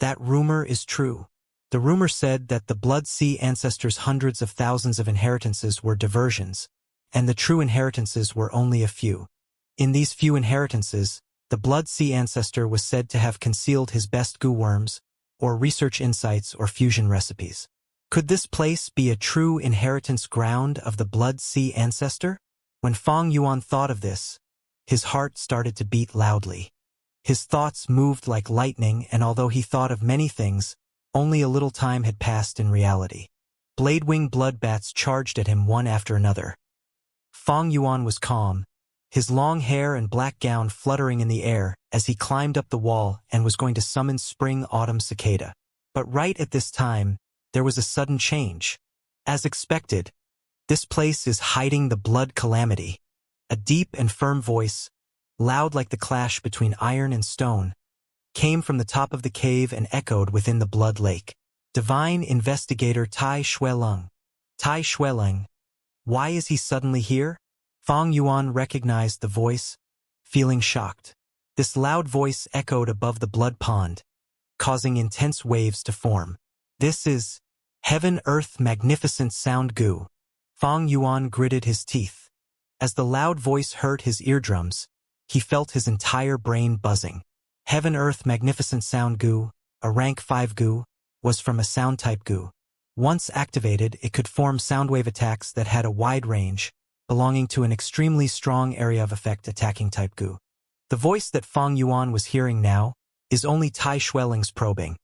that rumor is true? The rumor said that the blood sea ancestors' hundreds of thousands of inheritances were diversions, and the true inheritances were only a few. In these few inheritances, the blood sea ancestor was said to have concealed his best goo worms, or research insights or fusion recipes. Could this place be a true inheritance ground of the blood sea ancestor? When Fang Yuan thought of this, his heart started to beat loudly. His thoughts moved like lightning, and although he thought of many things, only a little time had passed in reality. Bladewing blood bats charged at him one after another. Fang Yuan was calm, his long hair and black gown fluttering in the air as he climbed up the wall and was going to summon spring-autumn cicada. But right at this time, there was a sudden change. As expected, this place is hiding the blood calamity. A deep and firm voice, loud like the clash between iron and stone, came from the top of the cave and echoed within the blood lake. Divine Investigator Tai Xueleng. Tai Xueleng. Why is he suddenly here? Fang Yuan recognized the voice, feeling shocked. This loud voice echoed above the blood pond, causing intense waves to form. This is Heaven Earth Magnificent Sound Goo. Fang Yuan gritted his teeth. As the loud voice hurt his eardrums, he felt his entire brain buzzing. Heaven Earth Magnificent Sound Goo, a rank 5 goo, was from a sound type goo. Once activated, it could form soundwave attacks that had a wide range, belonging to an extremely strong area of effect attacking type goo. The voice that Fang Yuan was hearing now is only Tai Xueleng's probing.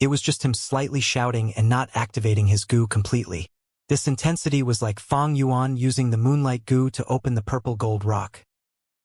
It was just him slightly shouting and not activating his goo completely. This intensity was like Fang Yuan using the moonlight goo to open the purple gold rock.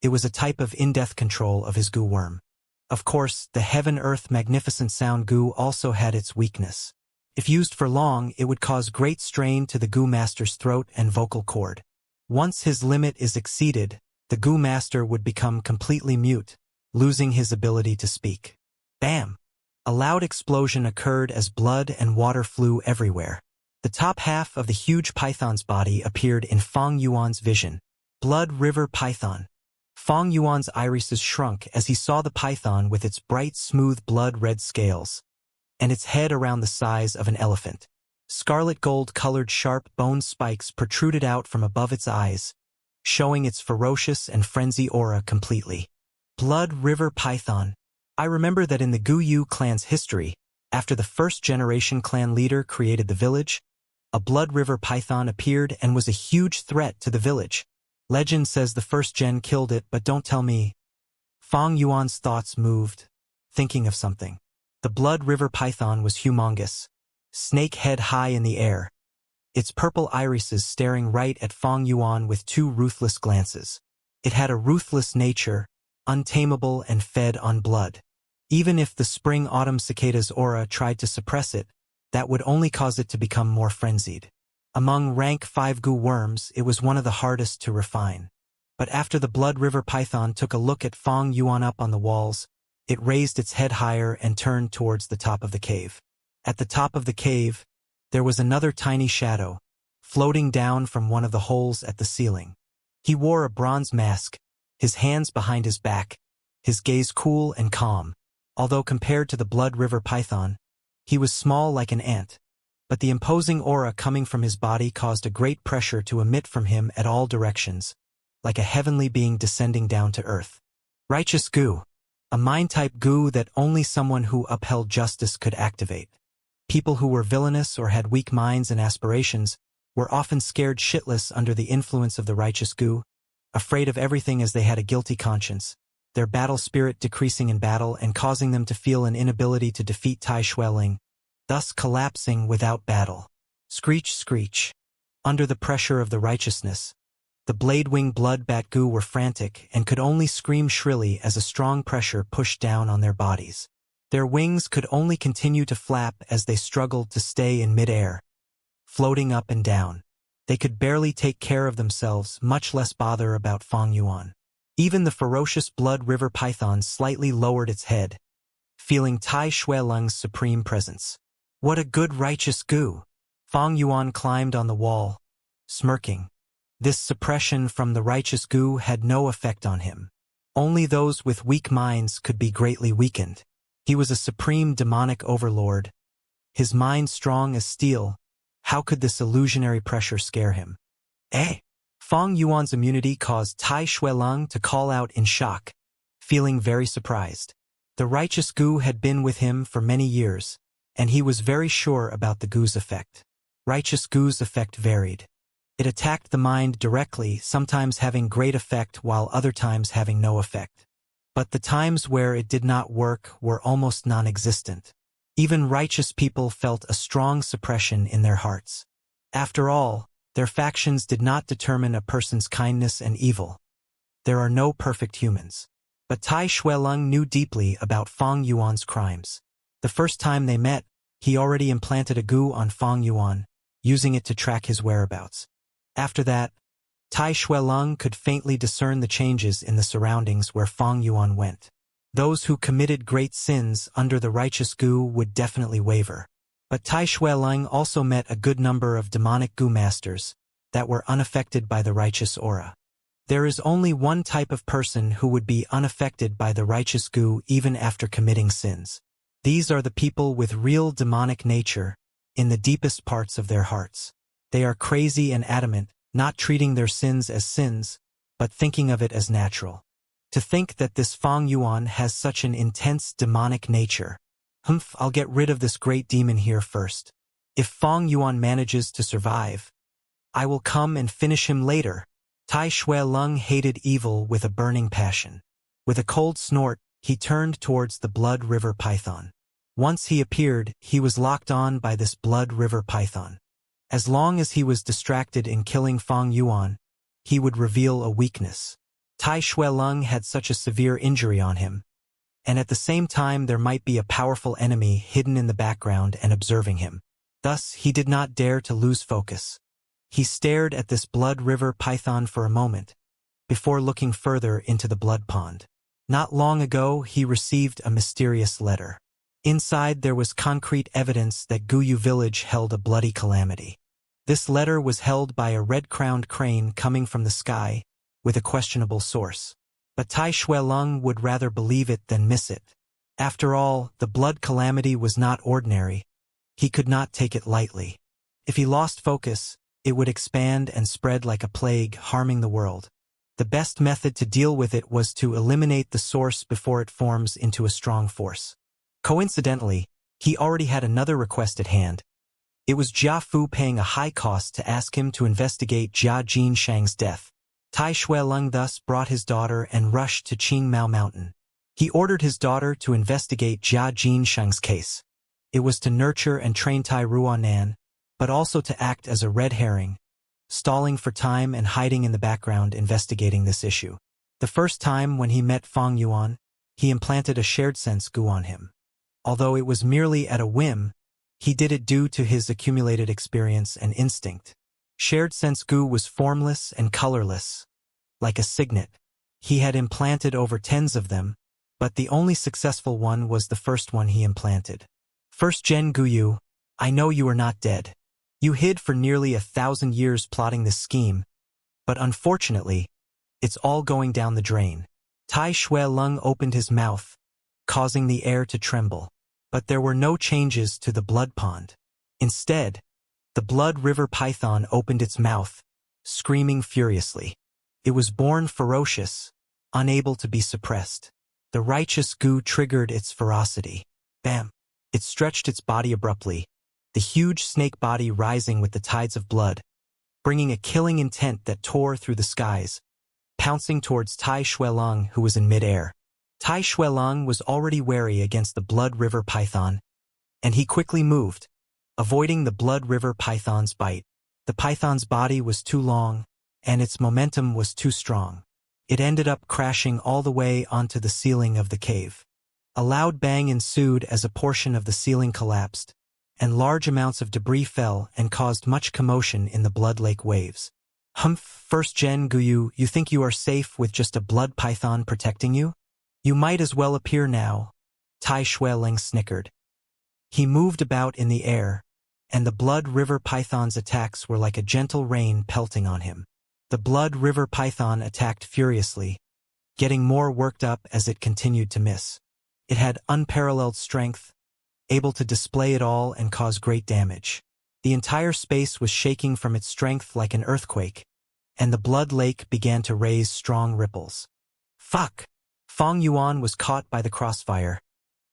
It was a type of in-depth control of his goo worm. Of course, the Heaven Earth Magnificent Sound Goo also had its weakness. If used for long, it would cause great strain to the Goo Master's throat and vocal cord. Once his limit is exceeded, the Goo Master would become completely mute, losing his ability to speak. Bam! A loud explosion occurred as blood and water flew everywhere. The top half of the huge python's body appeared in Fang Yuan's vision. Blood River Python. Fang Yuan's irises shrunk as he saw the python with its bright, smooth blood-red scales, and its head around the size of an elephant. Scarlet gold-colored sharp bone spikes protruded out from above its eyes, showing its ferocious and frenzy aura completely. Blood River Python. I remember that in the Guyu clan's history, after the first-generation clan leader created the village, a Blood River Python appeared and was a huge threat to the village. Legend says the first gen killed it, but don't tell me. Fang Yuan's thoughts moved, thinking of something. The Blood River Python was humongous, snake head high in the air, its purple irises staring right at Fang Yuan with two ruthless glances. It had a ruthless nature, untamable and fed on blood. Even if the spring-autumn cicada's aura tried to suppress it, that would only cause it to become more frenzied. Among rank 5 goo worms, it was one of the hardest to refine. But after the Blood River Python took a look at Fang Yuan up on the walls, it raised its head higher and turned towards the top of the cave. At the top of the cave, there was another tiny shadow, floating down from one of the holes at the ceiling. He wore a bronze mask, his hands behind his back, his gaze cool and calm. Although compared to the Blood River Python, he was small like an ant. But the imposing aura coming from his body caused a great pressure to emit from him at all directions, like a heavenly being descending down to earth. Righteous Goo. A mind-type goo that only someone who upheld justice could activate. People who were villainous or had weak minds and aspirations were often scared shitless under the influence of the righteous goo, afraid of everything as they had a guilty conscience, their battle spirit decreasing in battle and causing them to feel an inability to defeat Tai Xueleng, thus collapsing without battle. Screech, screech. Under the pressure of the righteousness, the blade-wing blood bat goo were frantic and could only scream shrilly as a strong pressure pushed down on their bodies. Their wings could only continue to flap as they struggled to stay in mid-air, floating up and down. They could barely take care of themselves, much less bother about Fang Yuan. Even the ferocious blood river python slightly lowered its head, feeling Tai Shuelung's supreme presence. What a good righteous goo! Fang Yuan climbed on the wall, smirking. This suppression from the righteous goo had no effect on him. Only those with weak minds could be greatly weakened. He was a supreme demonic overlord, his mind strong as steel. How could this illusionary pressure scare him? Fang Yuan's immunity caused Tai Shuelung to call out in shock, feeling very surprised. The righteous goo had been with him for many years, and he was very sure about the goo's effect. Righteous goo's effect varied. It attacked the mind directly, sometimes having great effect while other times having no effect. But the times where it did not work were almost non-existent. Even righteous people felt a strong suppression in their hearts. After all, their factions did not determine a person's kindness and evil. There are no perfect humans. But Tai Shuelung knew deeply about Fang Yuan's crimes. The first time they met, he already implanted a goo on Fang Yuan, using it to track his whereabouts. After that, Tai Shuelung could faintly discern the changes in the surroundings where Fang Yuan went. Those who committed great sins under the righteous goo would definitely waver. But Tai Shuelung also met a good number of demonic goo masters that were unaffected by the righteous aura. There is only one type of person who would be unaffected by the righteous goo even after committing sins. These are the people with real demonic nature in the deepest parts of their hearts. They are crazy and adamant, not treating their sins as sins, but thinking of it as natural. To think that this Fang Yuan has such an intense demonic nature. I'll get rid of this great demon here first. If Fang Yuan manages to survive, I will come and finish him later. Tai Shuelung hated evil with a burning passion. With a cold snort, he turned towards the blood river python. Once he appeared, he was locked on by this blood river python. As long as he was distracted in killing Fang Yuan, he would reveal a weakness. Tai Shuelung had such a severe injury on him, and at the same time there might be a powerful enemy hidden in the background and observing him. Thus, he did not dare to lose focus. He stared at this blood river python for a moment, before looking further into the blood pond. Not long ago, he received a mysterious letter. Inside there was concrete evidence that Guyu village held a bloody calamity. This letter was held by a red-crowned crane coming from the sky, with a questionable source. But Tai Shuelung would rather believe it than miss it. After all, the blood calamity was not ordinary. He could not take it lightly. If he lost focus, it would expand and spread like a plague, harming the world. The best method to deal with it was to eliminate the source before it forms into a strong force. Coincidentally, he already had another request at hand. It was Jia Fu paying a high cost to ask him to investigate Jia Jinshang's death. Tai Shuelung thus brought his daughter and rushed to Qingmao Mountain. He ordered his daughter to investigate Jia Jinshang's case. It was to nurture and train Tai Ruanan, but also to act as a red herring, stalling for time and hiding in the background investigating this issue. The first time when he met Fang Yuan, he implanted a shared sense goo on him. Although it was merely at a whim, he did it due to his accumulated experience and instinct. Shared sense goo was formless and colorless, like a signet. He had implanted over tens of them, but the only successful one was the first one he implanted. First Gen Guyu, I know you are not dead. You hid for nearly 1,000 years plotting this scheme, but unfortunately, it's all going down the drain. Tai Shuelung opened his mouth, causing the air to tremble. But there were no changes to the blood pond. Instead, the blood river python opened its mouth, screaming furiously. It was born ferocious, unable to be suppressed. The righteous goo triggered its ferocity. Bam! It stretched its body abruptly, the huge snake body rising with the tides of blood, bringing a killing intent that tore through the skies, pouncing towards Tai Shuelung, who was in midair. Tai Shuelung was already wary against the blood river python, and he quickly moved, avoiding the blood river python's bite. The python's body was too long, and its momentum was too strong. It ended up crashing all the way onto the ceiling of the cave. A loud bang ensued as a portion of the ceiling collapsed, and large amounts of debris fell and caused much commotion in the blood lake waves. Humph, first gen Guyu, you think you are safe with just a blood python protecting you? You might as well appear now, Tai Shueling snickered. He moved about in the air, and the blood river python's attacks were like a gentle rain pelting on him. The blood river python attacked furiously, getting more worked up as it continued to miss. It had unparalleled strength, able to display it all and cause great damage. The entire space was shaking from its strength like an earthquake, and the blood lake began to raise strong ripples. Fuck! Fong Yuan was caught by the crossfire,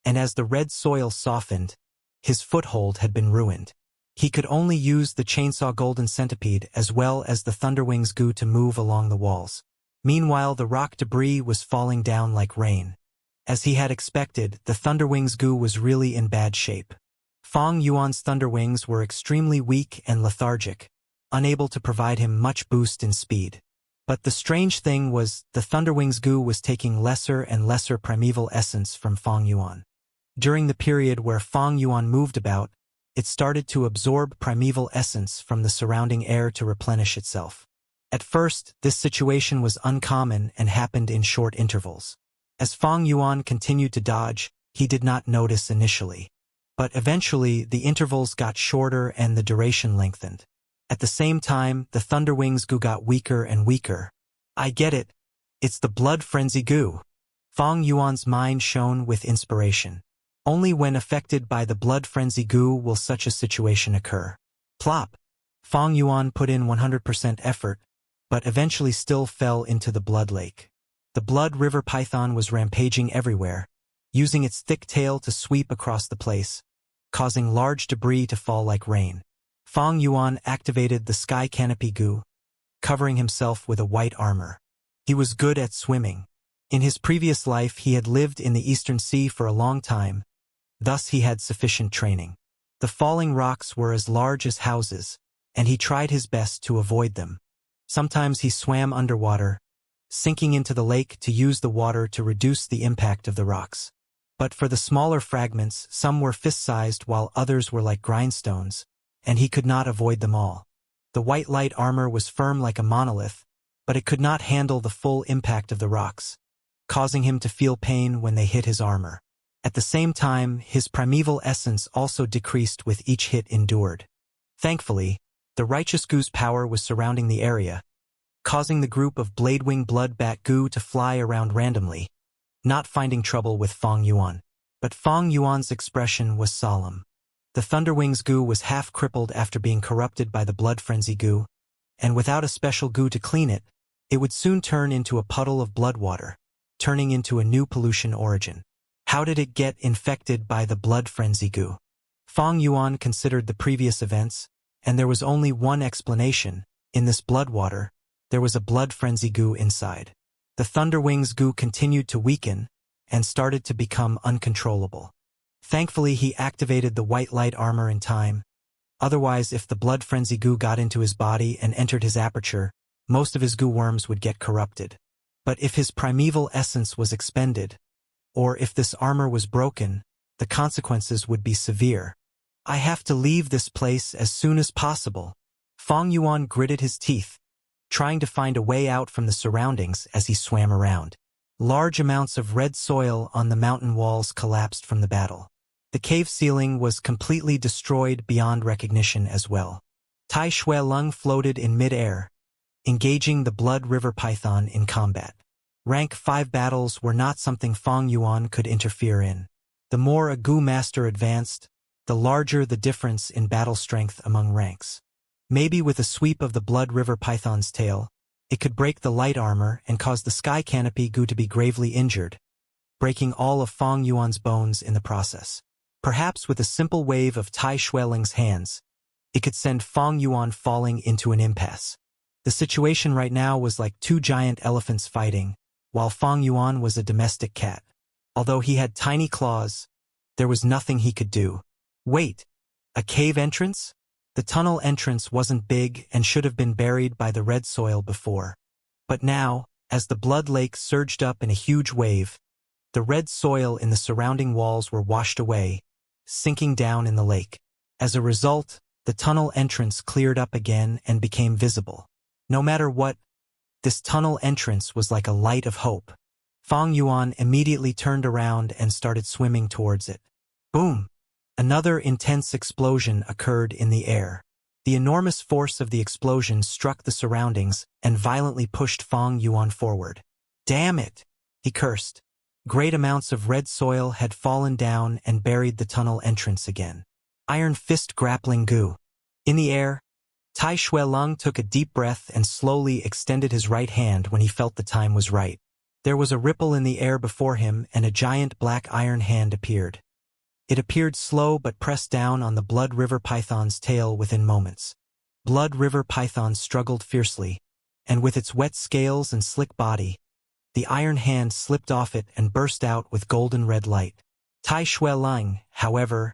and as the red soil softened, his foothold had been ruined. He could only use the chainsaw golden centipede as well as the thunderwings goo to move along the walls. Meanwhile, the rock debris was falling down like rain. As he had expected, the thunderwings goo was really in bad shape. Fong Yuan's thunderwings were extremely weak and lethargic, unable to provide him much boost in speed. But the strange thing was, the thunderwings goo was taking lesser and lesser primeval essence from Fong Yuan. During the period where Fong Yuan moved about, it started to absorb primeval essence from the surrounding air to replenish itself. At first, this situation was uncommon and happened in short intervals. As Fong Yuan continued to dodge, he did not notice initially. But eventually, the intervals got shorter and the duration lengthened. At the same time, the thunderwings goo got weaker and weaker. I get it. It's the blood frenzy goo. Fong Yuan's mind shone with inspiration. Only when affected by the blood frenzy goo will such a situation occur. Plop! Fong Yuan put in 100% effort, but eventually still fell into the blood lake. The blood river python was rampaging everywhere, using its thick tail to sweep across the place, causing large debris to fall like rain. Fong Yuan activated the sky canopy goo, covering himself with a white armor. He was good at swimming. In his previous life he had lived in the Eastern Sea for a long time, thus he had sufficient training. The falling rocks were as large as houses, and he tried his best to avoid them. Sometimes he swam underwater, sinking into the lake to use the water to reduce the impact of the rocks. But for the smaller fragments, some were fist-sized while others were like grindstones, and he could not avoid them all. The white light armor was firm like a monolith, but it could not handle the full impact of the rocks, causing him to feel pain when they hit his armor. At the same time, his primeval essence also decreased with each hit endured. Thankfully, the righteous goo's power was surrounding the area, causing the group of bladewing blood bat goo to fly around randomly, not finding trouble with Fong Yuan. But Fong Yuan's expression was solemn. The thunderwings goo was half crippled after being corrupted by the blood frenzy goo, and without a special goo to clean it, it would soon turn into a puddle of blood water, turning into a new pollution origin. How did it get infected by the blood frenzy goo? Fong Yuan considered the previous events, and there was only one explanation. In this blood water, there was a blood frenzy goo inside. The thunderwings goo continued to weaken and started to become uncontrollable. Thankfully, he activated the white light armor in time. Otherwise, if the blood frenzy goo got into his body and entered his aperture, most of his goo worms would get corrupted. But if his primeval essence was expended, or if this armor was broken, the consequences would be severe. I have to leave this place as soon as possible. Fong Yuan gritted his teeth, trying to find a way out from the surroundings as he swam around. Large amounts of red soil on the mountain walls collapsed from the battle. The cave ceiling was completely destroyed beyond recognition as well. Tai Shueling floated in mid-air, engaging the blood river python in combat. Rank 5 battles were not something Fong Yuan could interfere in. The more a goo master advanced, the larger the difference in battle strength among ranks. Maybe with a sweep of the blood river python's tail, it could break the light armor and cause the sky canopy goo to be gravely injured, breaking all of Fong Yuan's bones in the process. Perhaps with a simple wave of Tai Shueling's hands, it could send Fong Yuan falling into an impasse. The situation right now was like two giant elephants fighting, while Fong Yuan was a domestic cat. Although he had tiny claws, there was nothing he could do. Wait, a cave entrance? The tunnel entrance wasn't big and should have been buried by the red soil before. But now, as the blood lake surged up in a huge wave, the red soil in the surrounding walls were washed away, sinking down in the lake. As a result, the tunnel entrance cleared up again and became visible. No matter what, this tunnel entrance was like a light of hope. Fang Yuan immediately turned around and started swimming towards it. Boom! Another intense explosion occurred in the air. The enormous force of the explosion struck the surroundings and violently pushed Fang Yuan forward. Damn it! He cursed. Great amounts of red soil had fallen down and buried the tunnel entrance again. Iron Fist grappling goo. In the air, Tai Shuelong took a deep breath and slowly extended his right hand when he felt the time was right. There was a ripple in the air before him and a giant black iron hand appeared. It appeared slow but pressed down on the Blood River Python's tail within moments. Blood River Python struggled fiercely, and with its wet scales and slick body, the iron hand slipped off it and burst out with golden red light. Tai Shuelong, however,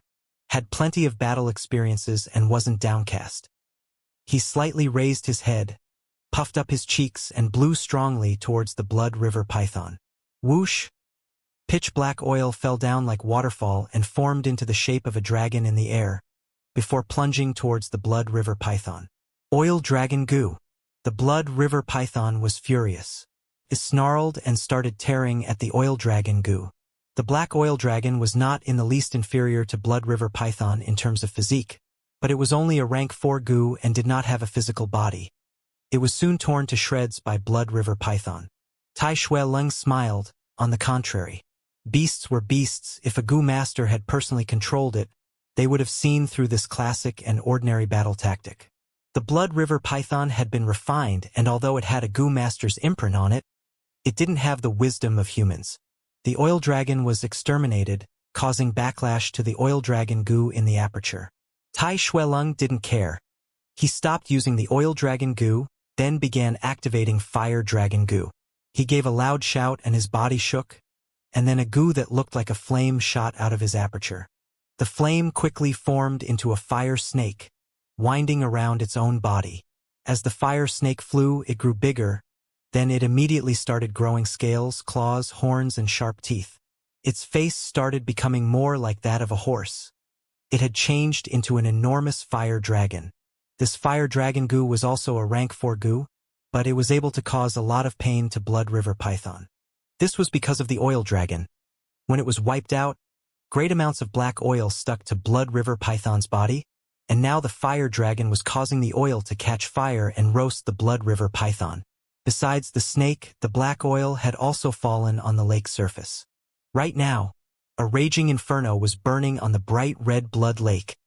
had plenty of battle experiences and wasn't downcast. He slightly raised his head, puffed up his cheeks and blew strongly towards the Blood River Python. Whoosh! Pitch black oil fell down like waterfall and formed into the shape of a dragon in the air, before plunging towards the Blood River Python. Oil Dragon Goo. The Blood River Python was furious. It snarled and started tearing at the Oil Dragon Goo. The black oil dragon was not in the least inferior to Blood River Python in terms of physique, but it was only a rank 4 goo and did not have a physical body. It was soon torn to shreds by Blood River Python. Tai Shuelong smiled. On the contrary, beasts were beasts. If a goo master had personally controlled it, they would have seen through this classic and ordinary battle tactic. The Blood River Python had been refined, and although it had a goo master's imprint on it, it didn't have the wisdom of humans. The oil dragon was exterminated, causing backlash to the oil dragon goo in the aperture. Tai Shuelong didn't care. He stopped using the oil dragon goo, then began activating fire dragon goo. He gave a loud shout and his body shook, and then a goo that looked like a flame shot out of his aperture. The flame quickly formed into a fire snake, winding around its own body. As the fire snake flew, it grew bigger. Then it immediately started growing scales, claws, horns, and sharp teeth. Its face started becoming more like that of a horse. It had changed into an enormous fire dragon. This fire dragon goo was also a rank 4 goo, but it was able to cause a lot of pain to Blood River Python. This was because of the oil dragon. When it was wiped out, great amounts of black oil stuck to Blood River Python's body, and now the fire dragon was causing the oil to catch fire and roast the Blood River Python. Besides the snake, the black oil had also fallen on the lake surface. Right now, a raging inferno was burning on the bright red blood lake,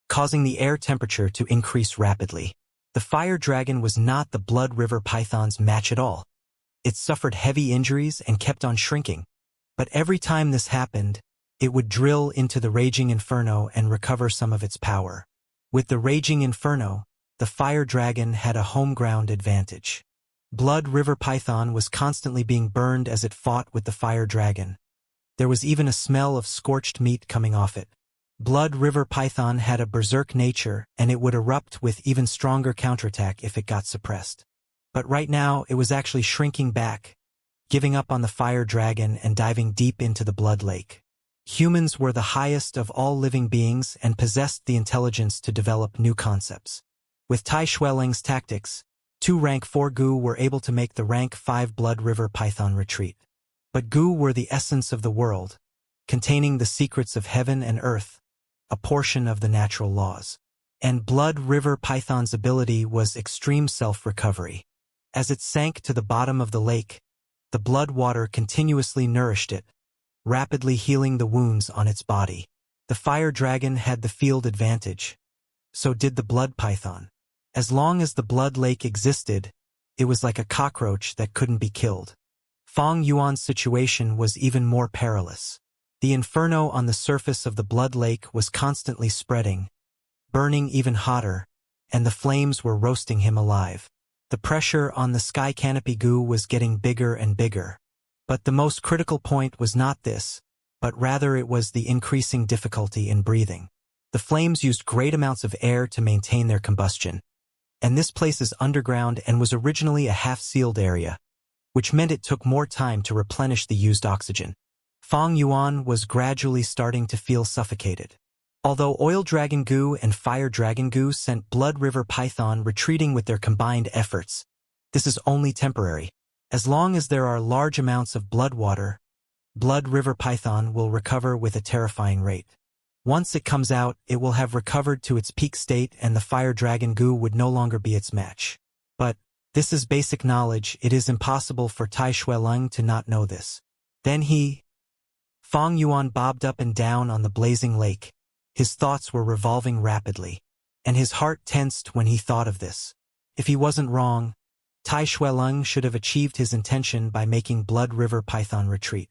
causing the air temperature to increase rapidly. The fire dragon was not the Blood River Python's match at all. It suffered heavy injuries and kept on shrinking. But every time this happened, it would drill into the raging inferno and recover some of its power. With the raging inferno, the fire dragon had a home ground advantage. Blood River Python was constantly being burned as it fought with the fire dragon. There was even a smell of scorched meat coming off it. Blood River Python had a berserk nature, and it would erupt with even stronger counterattack if it got suppressed. But right now, it was actually shrinking back, giving up on the fire dragon and diving deep into the blood lake. Humans were the highest of all living beings and possessed the intelligence to develop new concepts. With Tai Shuelong's tactics, 2 rank 4 goo were able to make the rank 5 Blood River Python retreat. But goo were the essence of the world, containing the secrets of heaven and earth, a portion of the natural laws. And Blood River Python's ability was extreme self-recovery. As it sank to the bottom of the lake, the blood water continuously nourished it, rapidly healing the wounds on its body. The fire dragon had the field advantage. So did the blood python. As long as the blood lake existed, it was like a cockroach that couldn't be killed. Fang Yuan's situation was even more perilous. The inferno on the surface of the blood lake was constantly spreading, burning even hotter, and the flames were roasting him alive. The pressure on the sky canopy goo was getting bigger and bigger. But the most critical point was not this, but rather it was the increasing difficulty in breathing. The flames used great amounts of air to maintain their combustion, and this place is underground and was originally a half-sealed area, which meant it took more time to replenish the used oxygen. Fang Yuan was gradually starting to feel suffocated. Although Oil Dragon Goo and Fire Dragon Goo sent Blood River Python retreating with their combined efforts, this is only temporary. As long as there are large amounts of blood water, Blood River Python will recover with a terrifying rate. Once it comes out, it will have recovered to its peak state and the Fire Dragon Goo would no longer be its match. But this is basic knowledge. It is impossible for Tai Shueleng to not know this. Then Fang Yuan bobbed up and down on the blazing lake. His thoughts were revolving rapidly, and his heart tensed when he thought of this. If he wasn't wrong, Tai Shueleng should have achieved his intention by making Blood River Python retreat.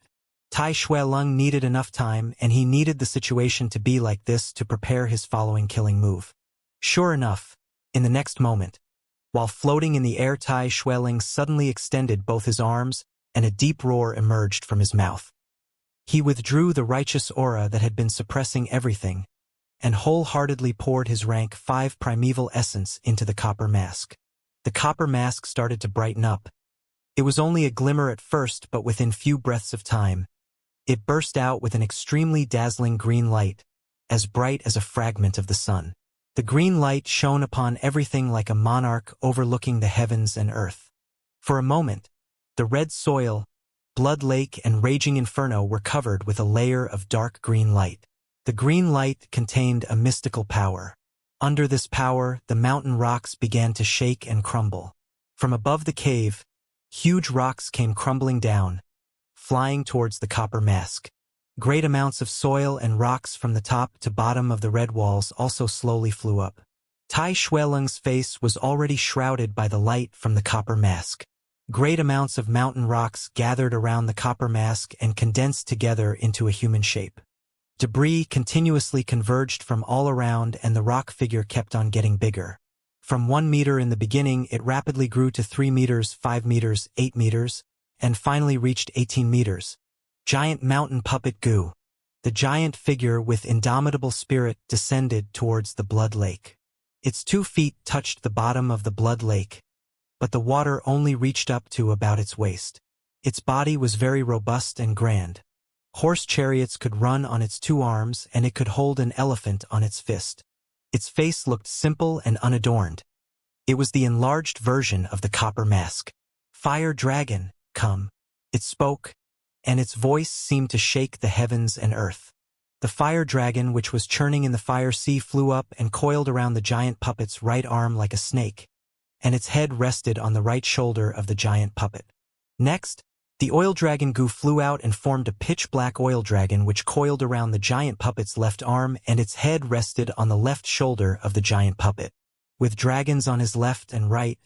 Tai Shueleng needed enough time, and he needed the situation to be like this to prepare his following killing move. Sure enough, in the next moment, while floating in the air, Tai Shueleng suddenly extended both his arms, and a deep roar emerged from his mouth. He withdrew the righteous aura that had been suppressing everything, and wholeheartedly poured his rank 5 primeval essence into the copper mask. The copper mask started to brighten up. It was only a glimmer at first, but within few breaths of time, it burst out with an extremely dazzling green light, as bright as a fragment of the sun. The green light shone upon everything like a monarch overlooking the heavens and earth. For a moment, the red soil, blood lake, and raging inferno were covered with a layer of dark green light. The green light contained a mystical power. Under this power, the mountain rocks began to shake and crumble. From above the cave, huge rocks came crumbling down, flying towards the copper mask. Great amounts of soil and rocks from the top to bottom of the red walls also slowly flew up. Tai Shueleng's face was already shrouded by the light from the copper mask. Great amounts of mountain rocks gathered around the copper mask and condensed together into a human shape. Debris continuously converged from all around, and the rock figure kept on getting bigger. From 1 meter in the beginning, it rapidly grew to 3 meters, 5 meters, 8 meters, and finally reached 18 meters. Giant Mountain Puppet Goo. The giant figure with indomitable spirit descended towards the blood lake. Its 2 feet touched the bottom of the blood lake, but the water only reached up to about its waist. Its body was very robust and grand. Horse chariots could run on its 2 arms, and it could hold an elephant on its fist. Its face looked simple and unadorned. It was the enlarged version of the copper mask. Fire Dragon, come. It spoke, and its voice seemed to shake the heavens and earth. The fire dragon, which was churning in the fire sea, flew up and coiled around the giant puppet's right arm like a snake, and its head rested on the right shoulder of the giant puppet. Next, the oil dragon Goo flew out and formed a pitch-black oil dragon which coiled around the giant puppet's left arm, and its head rested on the left shoulder of the giant puppet. With dragons on his left and right,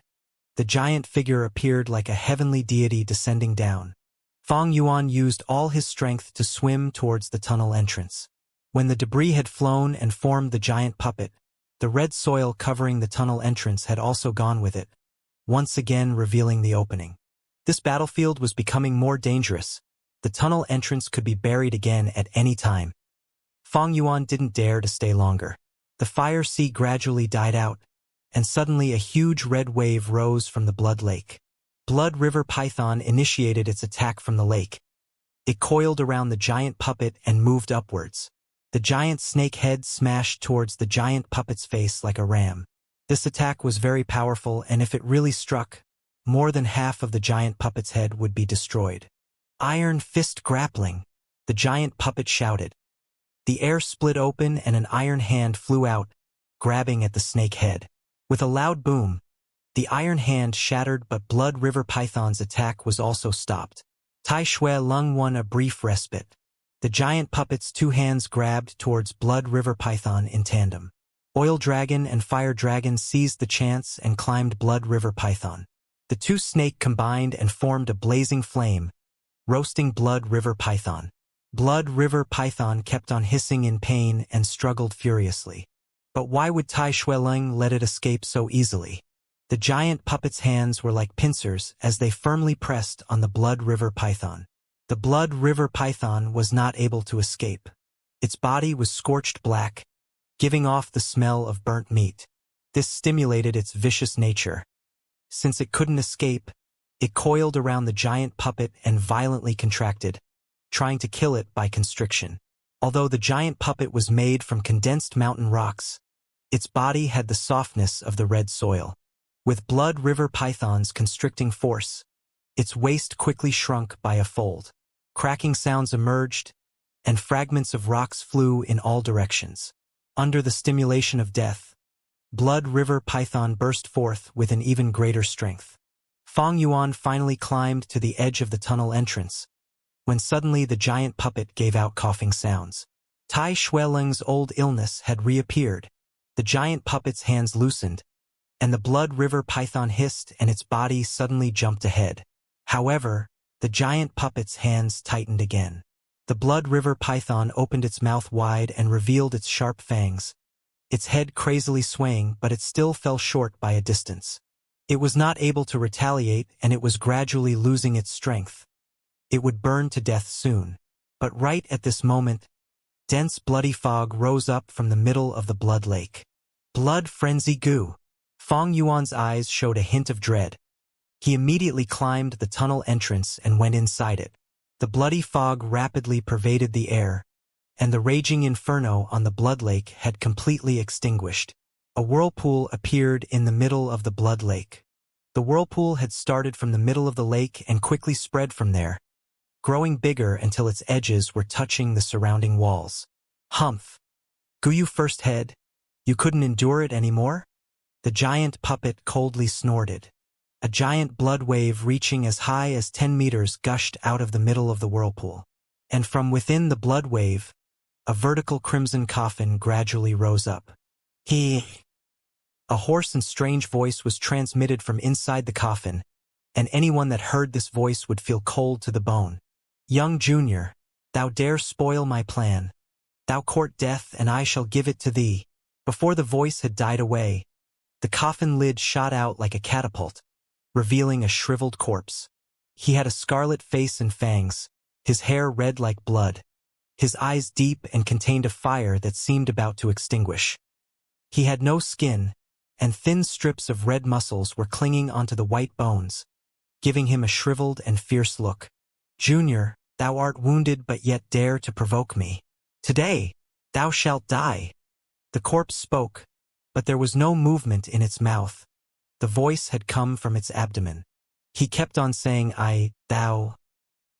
the giant figure appeared like a heavenly deity descending down. Fang Yuan used all his strength to swim towards the tunnel entrance. When the debris had flown and formed the giant puppet, the red soil covering the tunnel entrance had also gone with it, once again revealing the opening. This battlefield was becoming more dangerous. The tunnel entrance could be buried again at any time. Fang Yuan didn't dare to stay longer. The fire sea gradually died out, and suddenly a huge red wave rose from the blood lake. Blood River Python initiated its attack from the lake. It coiled around the giant puppet and moved upwards. The giant snake head smashed towards the giant puppet's face like a ram. This attack was very powerful, and if it really struck, more than half of the giant puppet's head would be destroyed. Iron Fist Grappling, the giant puppet shouted. The air split open and an iron hand flew out, grabbing at the snake head. With a loud boom, the iron hand shattered, but Blood River Python's attack was also stopped. Tai Shueleng won a brief respite. The giant puppet's 2 hands grabbed towards Blood River Python in tandem. Oil Dragon and Fire Dragon seized the chance and climbed Blood River Python. The 2 snake combined and formed a blazing flame, roasting Blood River Python. Blood River Python kept on hissing in pain and struggled furiously. But why would Tai Shueleng let it escape so easily? The giant puppet's hands were like pincers as they firmly pressed on the Blood River Python. The Blood River Python was not able to escape. Its body was scorched black, giving off the smell of burnt meat. This stimulated its vicious nature. Since it couldn't escape, it coiled around the giant puppet and violently contracted, trying to kill it by constriction. Although the giant puppet was made from condensed mountain rocks, its body had the softness of the red soil. With blood river python's constricting force, its waist quickly shrunk by a fold. Cracking sounds emerged, and fragments of rocks flew in all directions. Under the stimulation of death, blood river python burst forth with an even greater strength. Fang Yuan finally climbed to the edge of the tunnel entrance, when suddenly the giant puppet gave out coughing sounds. Tai Shuileng's old illness had reappeared. The giant puppet's hands loosened, and the blood river python hissed and its body suddenly jumped ahead. However, the giant puppet's hands tightened again. The blood river python opened its mouth wide and revealed its sharp fangs, its head crazily swaying, but it still fell short by a distance. It was not able to retaliate, and it was gradually losing its strength. It would burn to death soon. But right at this moment, dense bloody fog rose up from the middle of the blood lake. Blood frenzy goo. Fang Yuan's eyes showed a hint of dread. He immediately climbed the tunnel entrance and went inside it. The bloody fog rapidly pervaded the air, and the raging inferno on the blood lake had completely extinguished. A whirlpool appeared in the middle of the blood lake. The whirlpool had started from the middle of the lake and quickly spread from there, growing bigger until its edges were touching the surrounding walls. Humph! Guyu first head, you couldn't endure it anymore? The giant puppet coldly snorted. A giant blood wave reaching as high as 10 meters gushed out of the middle of the whirlpool. And from within the blood wave, a vertical crimson coffin gradually rose up. A hoarse and strange voice was transmitted from inside the coffin, and anyone that heard this voice would feel cold to the bone. Young Junior, thou dare spoil my plan. Thou court death, and I shall give it to thee. Before the voice had died away, the coffin lid shot out like a catapult, revealing a shriveled corpse. He had a scarlet face and fangs, his hair red like blood, his eyes deep and contained a fire that seemed about to extinguish. He had no skin, and thin strips of red muscles were clinging onto the white bones, giving him a shriveled and fierce look. Junior, thou art wounded but yet dare to provoke me. Today, thou shalt die. The corpse spoke, but there was no movement in its mouth. The voice had come from its abdomen. He kept on saying I, thou.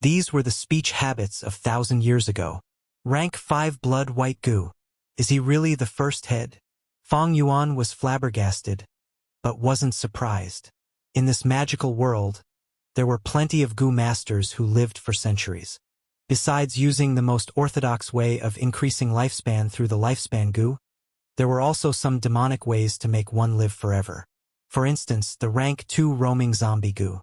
These were the speech habits of 1,000 years ago. Rank 5 blood white goo. Is he really the first head? Fang Yuan was flabbergasted, but wasn't surprised. In this magical world, there were plenty of goo masters who lived for centuries. Besides using the most orthodox way of increasing lifespan through the lifespan goo, there were also some demonic ways to make one live forever. For instance, the rank 2 roaming zombie goo.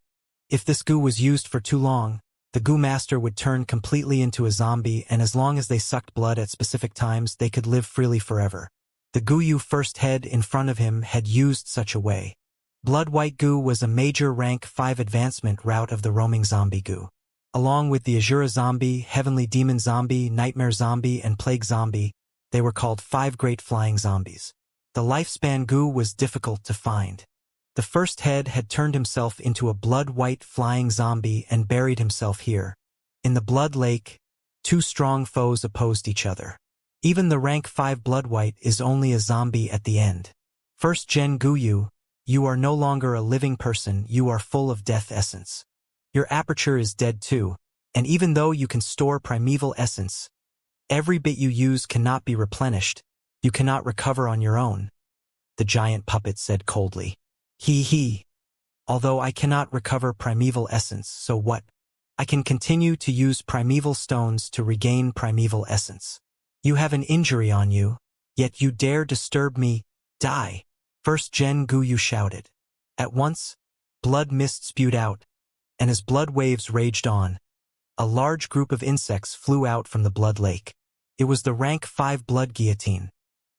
If this goo was used for too long, the goo master would turn completely into a zombie, and as long as they sucked blood at specific times, they could live freely forever. The Guyu first head in front of him had used such a way. Blood white goo was a major rank 5 advancement route of the roaming zombie goo. Along with the Azura zombie, heavenly demon zombie, nightmare zombie, and plague zombie, they were called 5 great flying zombies. The lifespan goo was difficult to find. The first head had turned himself into a blood-white flying zombie and buried himself here. In the blood lake, 2 strong foes opposed each other. Even the rank 5 blood white is only a zombie at the end. First Gen Guyu, you are no longer a living person, you are full of death essence. Your aperture is dead too, and even though you can store primeval essence, every bit you use cannot be replenished, you cannot recover on your own. The giant puppet said coldly. He. Although I cannot recover primeval essence, so what? I can continue to use primeval stones to regain primeval essence. You have an injury on you, yet you dare disturb me, die. First Gen Guyu shouted. At once, blood mist spewed out, and as blood waves raged on, a large group of insects flew out from the blood lake. It was the rank 5 blood guillotine.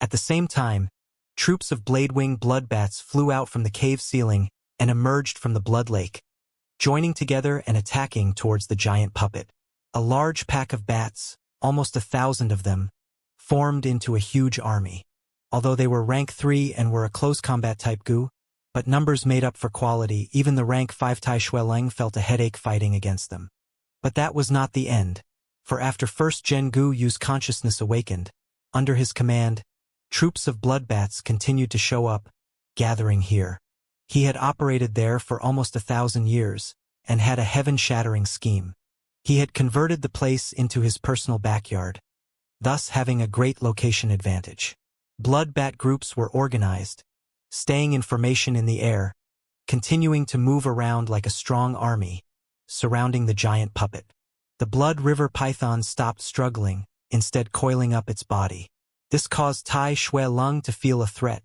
At the same time, troops of blade-wing blood bats flew out from the cave ceiling and emerged from the blood lake, joining together and attacking towards the giant puppet. A large pack of bats, almost 1,000 of them, formed into a huge army. although they were rank 3 and were a close combat type Gu, but numbers made up for quality. Even the rank 5 Tai Xueleng felt a headache fighting against them. But that was not the end, for after first Gen Gu Yu's consciousness awakened, under his command, troops of bloodbats continued to show up, gathering here. He had operated there for almost 1,000 years, and had a heaven-shattering scheme. He had converted the place into his personal backyard, thus having a great location advantage. Bloodbat groups were organized, staying in formation in the air, continuing to move around like a strong army, surrounding the giant puppet. The Blood River python stopped struggling, instead coiling up its body. This caused Tai Xueleng to feel a threat,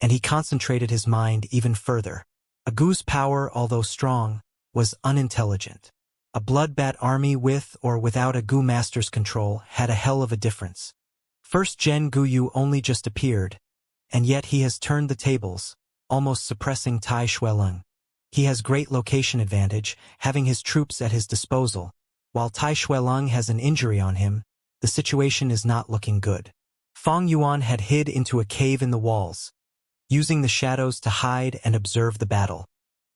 and he concentrated his mind even further. A Gu's power, although strong, was unintelligent. A bloodbat army with or without a Gu master's control had a hell of a difference. First Gen Gu Yu only just appeared, and yet he has turned the tables, almost suppressing Tai Xueleng. He has great location advantage, having his troops at his disposal. While Tai Xueleng has an injury on him, the situation is not looking good. Fang Yuan had hid into a cave in the walls, using the shadows to hide and observe the battle.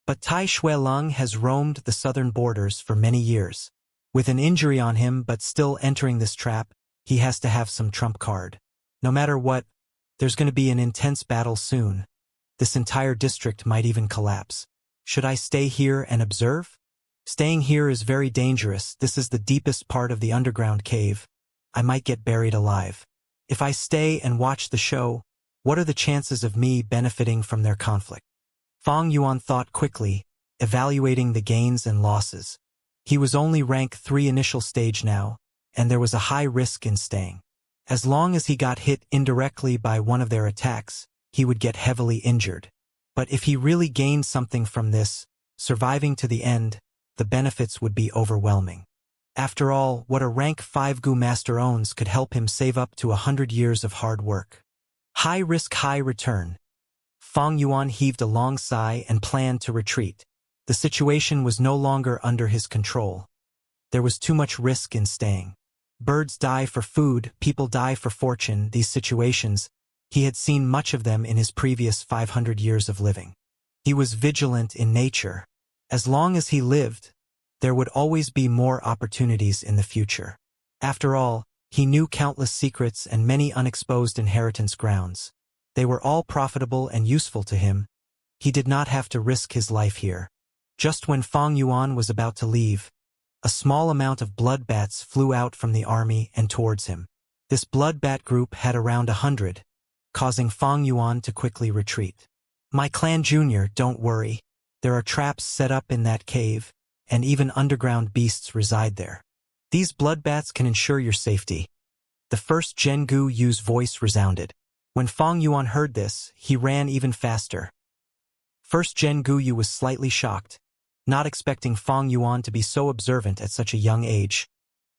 But Tai Xueleng has roamed the southern borders for many years. With an injury on him but still entering this trap, he has to have some trump card. No matter what, there's going to be an intense battle soon. This entire district might even collapse. Should I stay here and observe? Staying here is very dangerous. This is the deepest part of the underground cave. I might get buried alive. If I stay and watch the show, what are the chances of me benefiting from their conflict? Fang Yuan thought quickly, evaluating the gains and losses. He was only rank 3 initial stage now, and there was a high risk in staying. As long as he got hit indirectly by one of their attacks, he would get heavily injured. But if he really gained something from this, surviving to the end, the benefits would be overwhelming. After all, what a rank 5 Gu master owns could help him save up to 100 years of hard work. High risk, high return. Fang Yuan heaved a long sigh and planned to retreat. The situation was no longer under his control. There was too much risk in staying. Birds die for food, people die for fortune. These situations, he had seen much of them in his previous 500 years of living. He was vigilant in nature. As long as he lived, there would always be more opportunities in the future. After all, he knew countless secrets and many unexposed inheritance grounds. They were all profitable and useful to him. He did not have to risk his life here. Just when Fang Yuan was about to leave, a small amount of bloodbats flew out from the army and towards him. This bloodbat group had around 100, causing Fang Yuan to quickly retreat. My clan junior, don't worry. There are traps set up in that cave, and even underground beasts reside there. These bloodbats can ensure your safety. The first Gen Gu Yu's voice resounded. When Fang Yuan heard this, he ran even faster. First Gen Gu Yu was slightly shocked, not expecting Fang Yuan to be so observant at such a young age,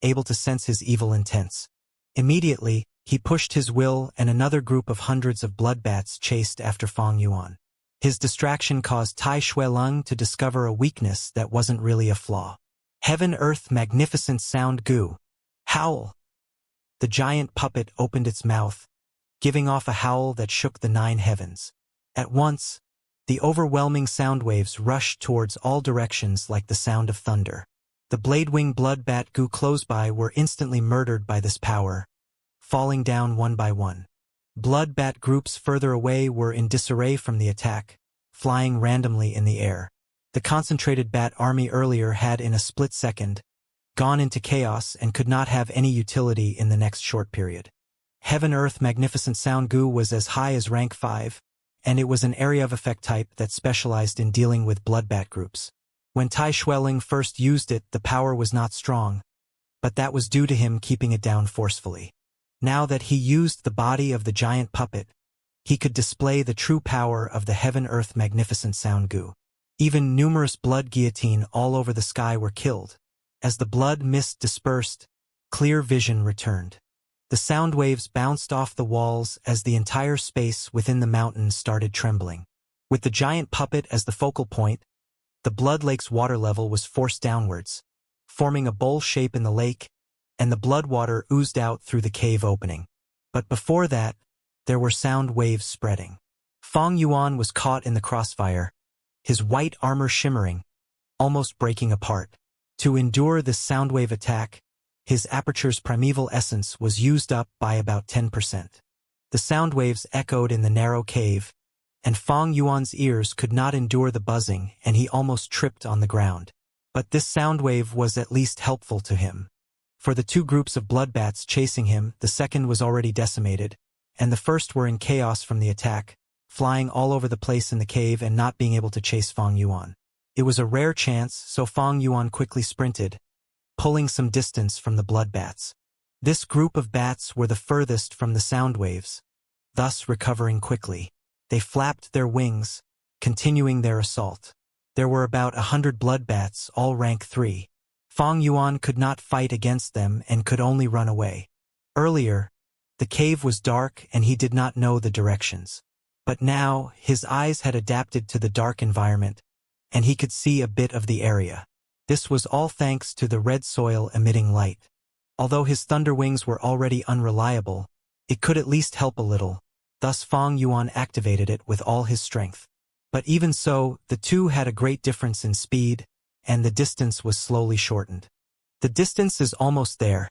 able to sense his evil intents. Immediately, he pushed his will and another group of hundreds of bloodbats chased after Fang Yuan. His distraction caused Tai Xueleng to discover a weakness that wasn't really a flaw. Heaven Earth Magnificent Sound Gu. Howl. The giant puppet opened its mouth, giving off a howl that shook the 9 heavens. At once, the overwhelming sound waves rushed towards all directions like the sound of thunder. The Bladewing Bloodbat Gu close by were instantly murdered by this power, falling down one by one. Bloodbat groups further away were in disarray from the attack, flying randomly in the air. The concentrated bat army earlier had in a split second gone into chaos and could not have any utility in the next short period. Heaven Earth Magnificent Sound Gu was as high as rank 5, and it was an area of effect type that specialized in dealing with bloodbat groups. When Tai Xueleng first used it, the power was not strong, but that was due to him keeping it down forcefully. Now that he used the body of the giant puppet, he could display the true power of the Heaven Earth Magnificent Sound Gu. Even numerous blood guillotine all over the sky were killed. As the blood mist dispersed, clear vision returned. The sound waves bounced off the walls as the entire space within the mountain started trembling. With the giant puppet as the focal point, the blood lake's water level was forced downwards, forming a bowl shape in the lake, and the blood water oozed out through the cave opening. But before that, There were sound waves spreading. Fang Yuan was caught in the crossfire, his white armor shimmering, almost breaking apart. To endure this soundwave attack, his aperture's primeval essence was used up by about 10%. The sound waves echoed in the narrow cave, and Fang Yuan's ears could not endure the buzzing and he almost tripped on the ground. But this sound wave was at least helpful to him. For the two groups of bloodbats chasing him, the second was already decimated, and the first were in chaos from the attack, flying all over the place in the cave and not being able to chase Fang Yuan. It was a rare chance, so Fang Yuan quickly sprinted, pulling some distance from the bloodbats. This group of bats were the furthest from the sound waves, thus recovering quickly. They flapped their wings, continuing their assault. There were about 100 bloodbats, all rank 3. Fang Yuan could not fight against them and could only run away. Earlier, the cave was dark and he did not know the directions. But now, his eyes had adapted to the dark environment, and he could see a bit of the area. This was all thanks to the red soil emitting light. Although his thunder wings were already unreliable, it could at least help a little. Thus Fang Yuan activated it with all his strength. But even so, the two had a great difference in speed, and the distance was slowly shortened. The distance is almost there.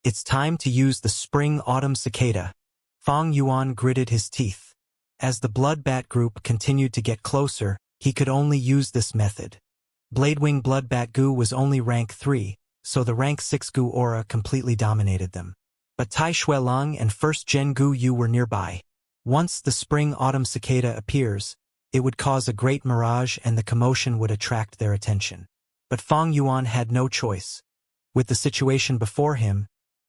It's time to use the spring-autumn cicada. Fang Yuan gritted his teeth. As the bloodbat group continued to get closer, he could only use this method. Bladewing bloodbat Gu was only rank 3, so the rank 6 Gu aura completely dominated them. But Tai Shuelong and 1st Gen Gu Yu were nearby. Once the spring-autumn cicada appears, it would cause a great mirage and the commotion would attract their attention. But Fang Yuan had no choice. With the situation before him,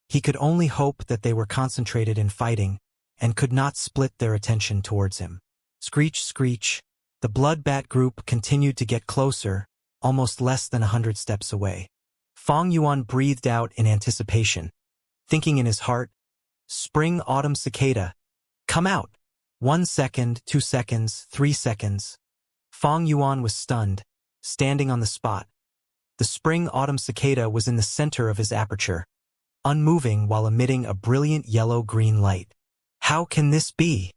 he could only hope that they were concentrated in fighting and could not split their attention towards him. Screech, screech. The bloodbat group continued to get closer, almost less than 100 steps away. Fang Yuan breathed out in anticipation, thinking in his heart, "Spring-autumn cicada, come out." 1 second, 2 seconds, 3 seconds. Fang Yuan was stunned, standing on the spot. The spring-autumn cicada was in the center of his aperture, unmoving while emitting a brilliant yellow-green light. How can this be?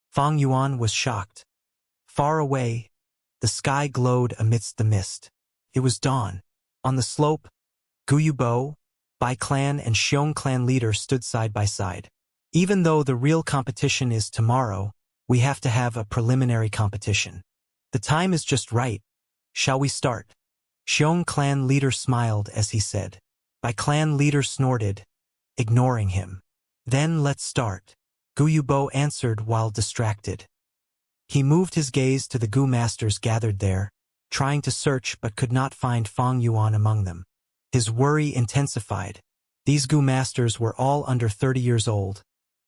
Fang Yuan was shocked. Far away, the sky glowed amidst the mist. It was dawn. On the slope, Guyubo, Bai clan and Xiong clan leader stood side by side. Even though the real competition is tomorrow, we have to have a preliminary competition. The time is just right. Shall we start? Xiong clan leader smiled as he said. Bai clan leader snorted, ignoring him. Then let's start. Guyubo answered while distracted. He moved his gaze to the Gu masters gathered there, trying to search but could not find Fang Yuan among them. His worry intensified. These Gu masters were all under 30 years old,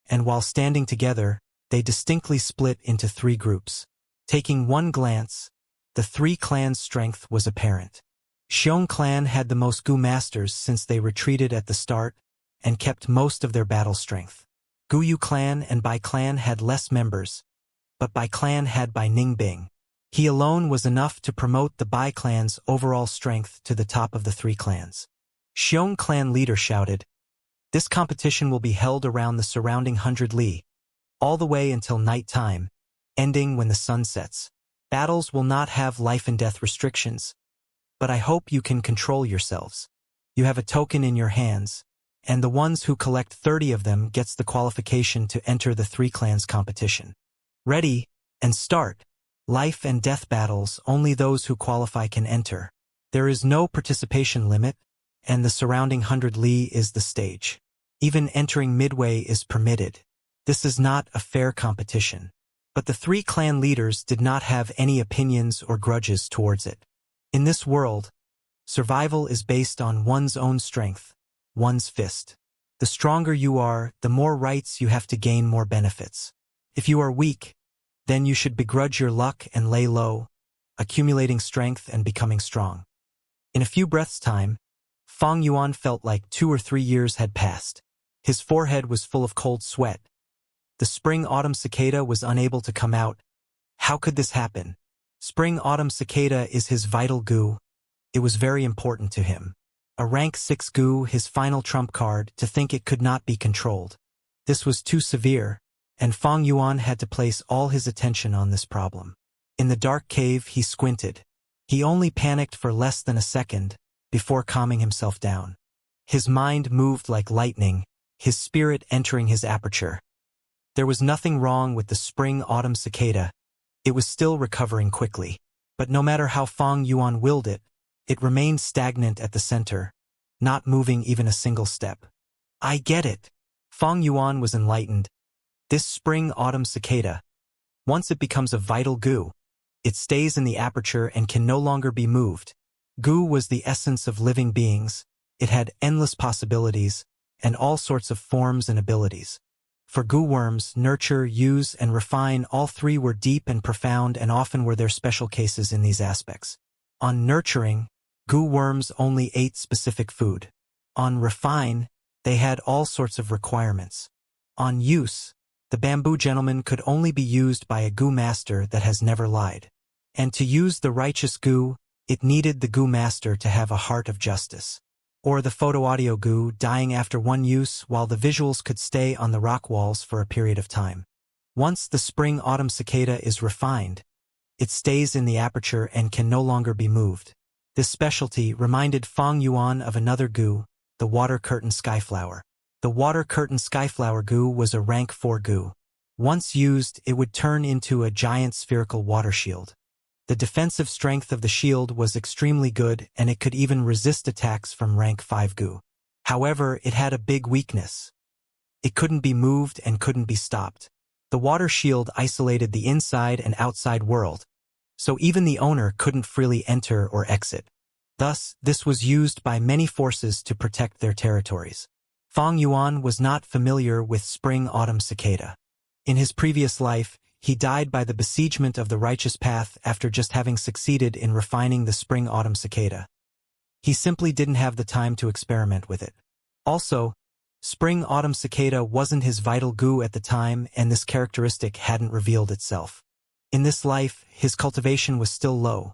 and while standing together, they distinctly split into 3 groups. Taking one glance, the 3 clans' strength was apparent. Xiong clan had the most Gu masters since they retreated at the start and kept most of their battle strength. Guyu clan and Bai clan had less members, but Bai clan had Bai Ningbing. He alone was enough to promote the Bai clan's overall strength to the top of the 3 clans. Xiong clan leader shouted, "This competition will be held around the surrounding 100 li, all the way until night time, ending when the sun sets. Battles will not have life and death restrictions, but I hope you can control yourselves. You have a token in your hands, and the ones who collect 30 of them gets the qualification to enter the 3 clans competition. Ready, and start. Life and death battles, only those who qualify can enter. There is no participation limit, and the surrounding 100 li is the stage. Even entering midway is permitted. This is not a fair competition." But the 3 clan leaders did not have any opinions or grudges towards it. In this world, survival is based on one's own strength, one's fist. The stronger you are, the more rights you have to gain more benefits. If you are weak, then you should begrudge your luck and lay low, accumulating strength and becoming strong. In a few breaths' time, Fang Yuan felt like 2 or 3 years had passed. His forehead was full of cold sweat. The spring-autumn cicada was unable to come out. How could this happen? Spring-autumn cicada is his vital Gu. It was very important to him. A rank 6 Gu, his final trump card, to think it could not be controlled. This was too severe. and Fang Yuan had to place all his attention on this problem. In the dark cave, he squinted. He only panicked for less than a second before calming himself down. His mind moved like lightning, his spirit entering his aperture. There was nothing wrong with the spring-autumn cicada. It was still recovering quickly. But no matter how Fang Yuan willed it, it remained stagnant at the center, not moving even a single step. I get it. Fang Yuan was enlightened. This spring-autumn cicada, once it becomes a vital goo, it stays in the aperture and can no longer be moved. Goo was the essence of living beings. It had endless possibilities and all sorts of forms and abilities. For goo worms, nurture, use, and refine, all three were deep and profound and often were their special cases in these aspects. On nurturing, goo worms only ate specific food. On refine, they had all sorts of requirements. On use, the bamboo gentleman could only be used by a goo master that has never lied. And to use the righteous goo, it needed the goo master to have a heart of justice. Or the photo-audio goo dying after one use while the visuals could stay on the rock walls for a period of time. Once the spring-autumn cicada is refined, it stays in the aperture and can no longer be moved. This specialty reminded Fang Yuan of another goo, the water curtain skyflower. The water curtain skyflower goo was a rank 4 goo. Once used, it would turn into a giant spherical water shield. The defensive strength of the shield was extremely good, and it could even resist attacks from rank 5 goo. However, it had a big weakness. It couldn't be moved and couldn't be stopped. The water shield isolated the inside and outside world, so even the owner couldn't freely enter or exit. Thus, this was used by many forces to protect their territories. Fang Yuan was not familiar with spring-autumn cicada. In his previous life, he died by the besiegement of the righteous path after just having succeeded in refining the spring-autumn cicada. He simply didn't have the time to experiment with it. Also, spring-autumn cicada wasn't his vital goo at the time, and this characteristic hadn't revealed itself. In this life, his cultivation was still low,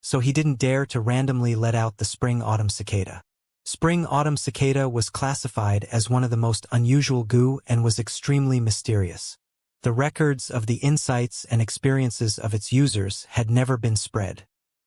so he didn't dare to randomly let out the spring-autumn cicada. Spring-autumn cicada was classified as one of the most unusual goo and was extremely mysterious. The records of the insights and experiences of its users had never been spread.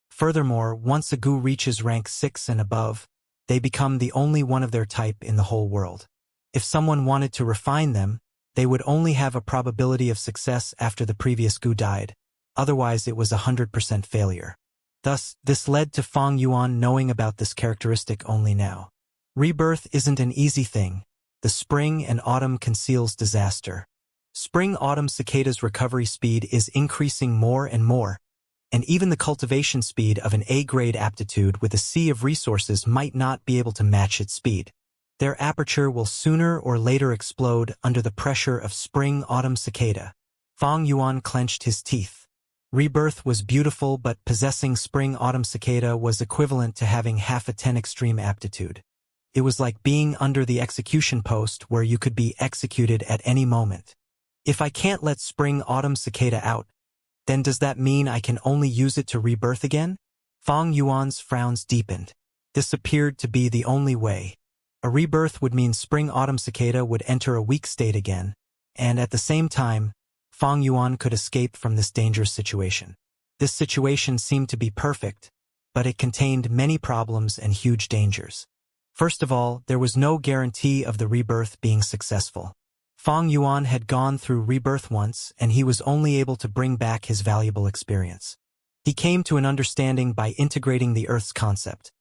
Furthermore, once a goo reaches rank 6 and above, they become the only one of their type in the whole world. If someone wanted to refine them, they would only have a probability of success after the previous goo died. Otherwise, it was 100% failure. Thus, this led to Fang Yuan knowing about this characteristic only now. Rebirth isn't an easy thing. The spring and autumn conceals disaster. Spring-autumn cicada's recovery speed is increasing more and more, and even the cultivation speed of an A-grade aptitude with a sea of resources might not be able to match its speed. Their aperture will sooner or later explode under the pressure of spring-autumn cicada. Fang Yuan clenched his teeth. Rebirth was beautiful, but possessing spring-autumn cicada was equivalent to having half a 10 extreme aptitude. It was like being under the execution post where you could be executed at any moment. If I can't let spring-autumn cicada out, then does that mean I can only use it to rebirth again? Fang Yuan's frowns deepened. This appeared to be the only way. A rebirth would mean spring-autumn cicada would enter a weak state again, and at the same time, Fang Yuan could escape from this dangerous situation. This situation seemed to be perfect, but it contained many problems and huge dangers. First of all, there was no guarantee of the rebirth being successful. Fang Yuan had gone through rebirth once, and he was only able to bring back his valuable experience. He came to an understanding by integrating the Earth's concept.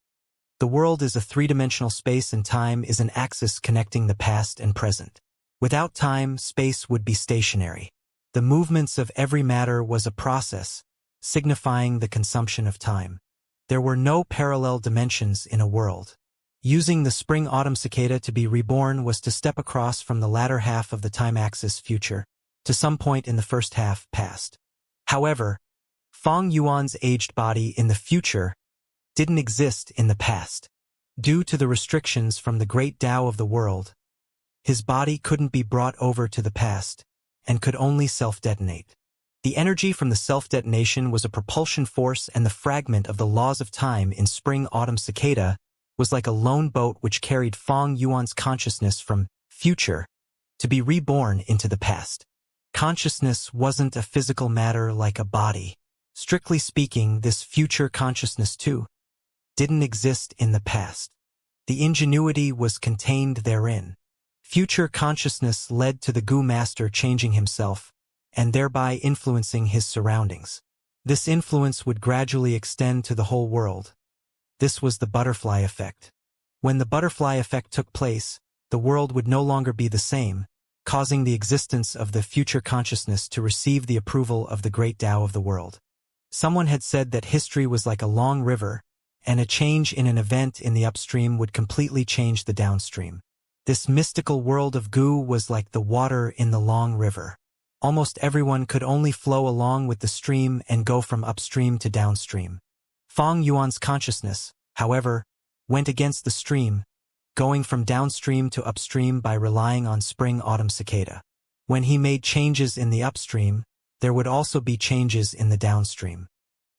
The world is a three-dimensional space, and time is an axis connecting the past and present. Without time, space would be stationary. The movements of every matter was a process, signifying the consumption of time. There were no parallel dimensions in a world. Using the spring-autumn cicada to be reborn was to step across from the latter half of the time axis future to some point in the first half past. However, Fang Yuan's aged body in the future didn't exist in the past. Due to the restrictions from the great Tao of the world, his body couldn't be brought over to the past and could only self-detonate. The energy from the self-detonation was a propulsion force, and the fragment of the laws of time in spring-autumn cicada was like a lone boat which carried Fang Yuan's consciousness from future to be reborn into the past. Consciousness wasn't a physical matter like a body. Strictly speaking, this future consciousness too didn't exist in the past. The ingenuity was contained therein. Future consciousness led to the goo master changing himself, and thereby influencing his surroundings. This influence would gradually extend to the whole world. This was the butterfly effect. When the butterfly effect took place, the world would no longer be the same, causing the existence of the future consciousness to receive the approval of the great Tao of the world. Someone had said that history was like a long river, and a change in an event in the upstream would completely change the downstream. This mystical world of goo was like the water in the long river. Almost everyone could only flow along with the stream and go from upstream to downstream. Fang Yuan's consciousness, however, went against the stream, going from downstream to upstream by relying on spring-autumn cicada. When he made changes in the upstream, there would also be changes in the downstream.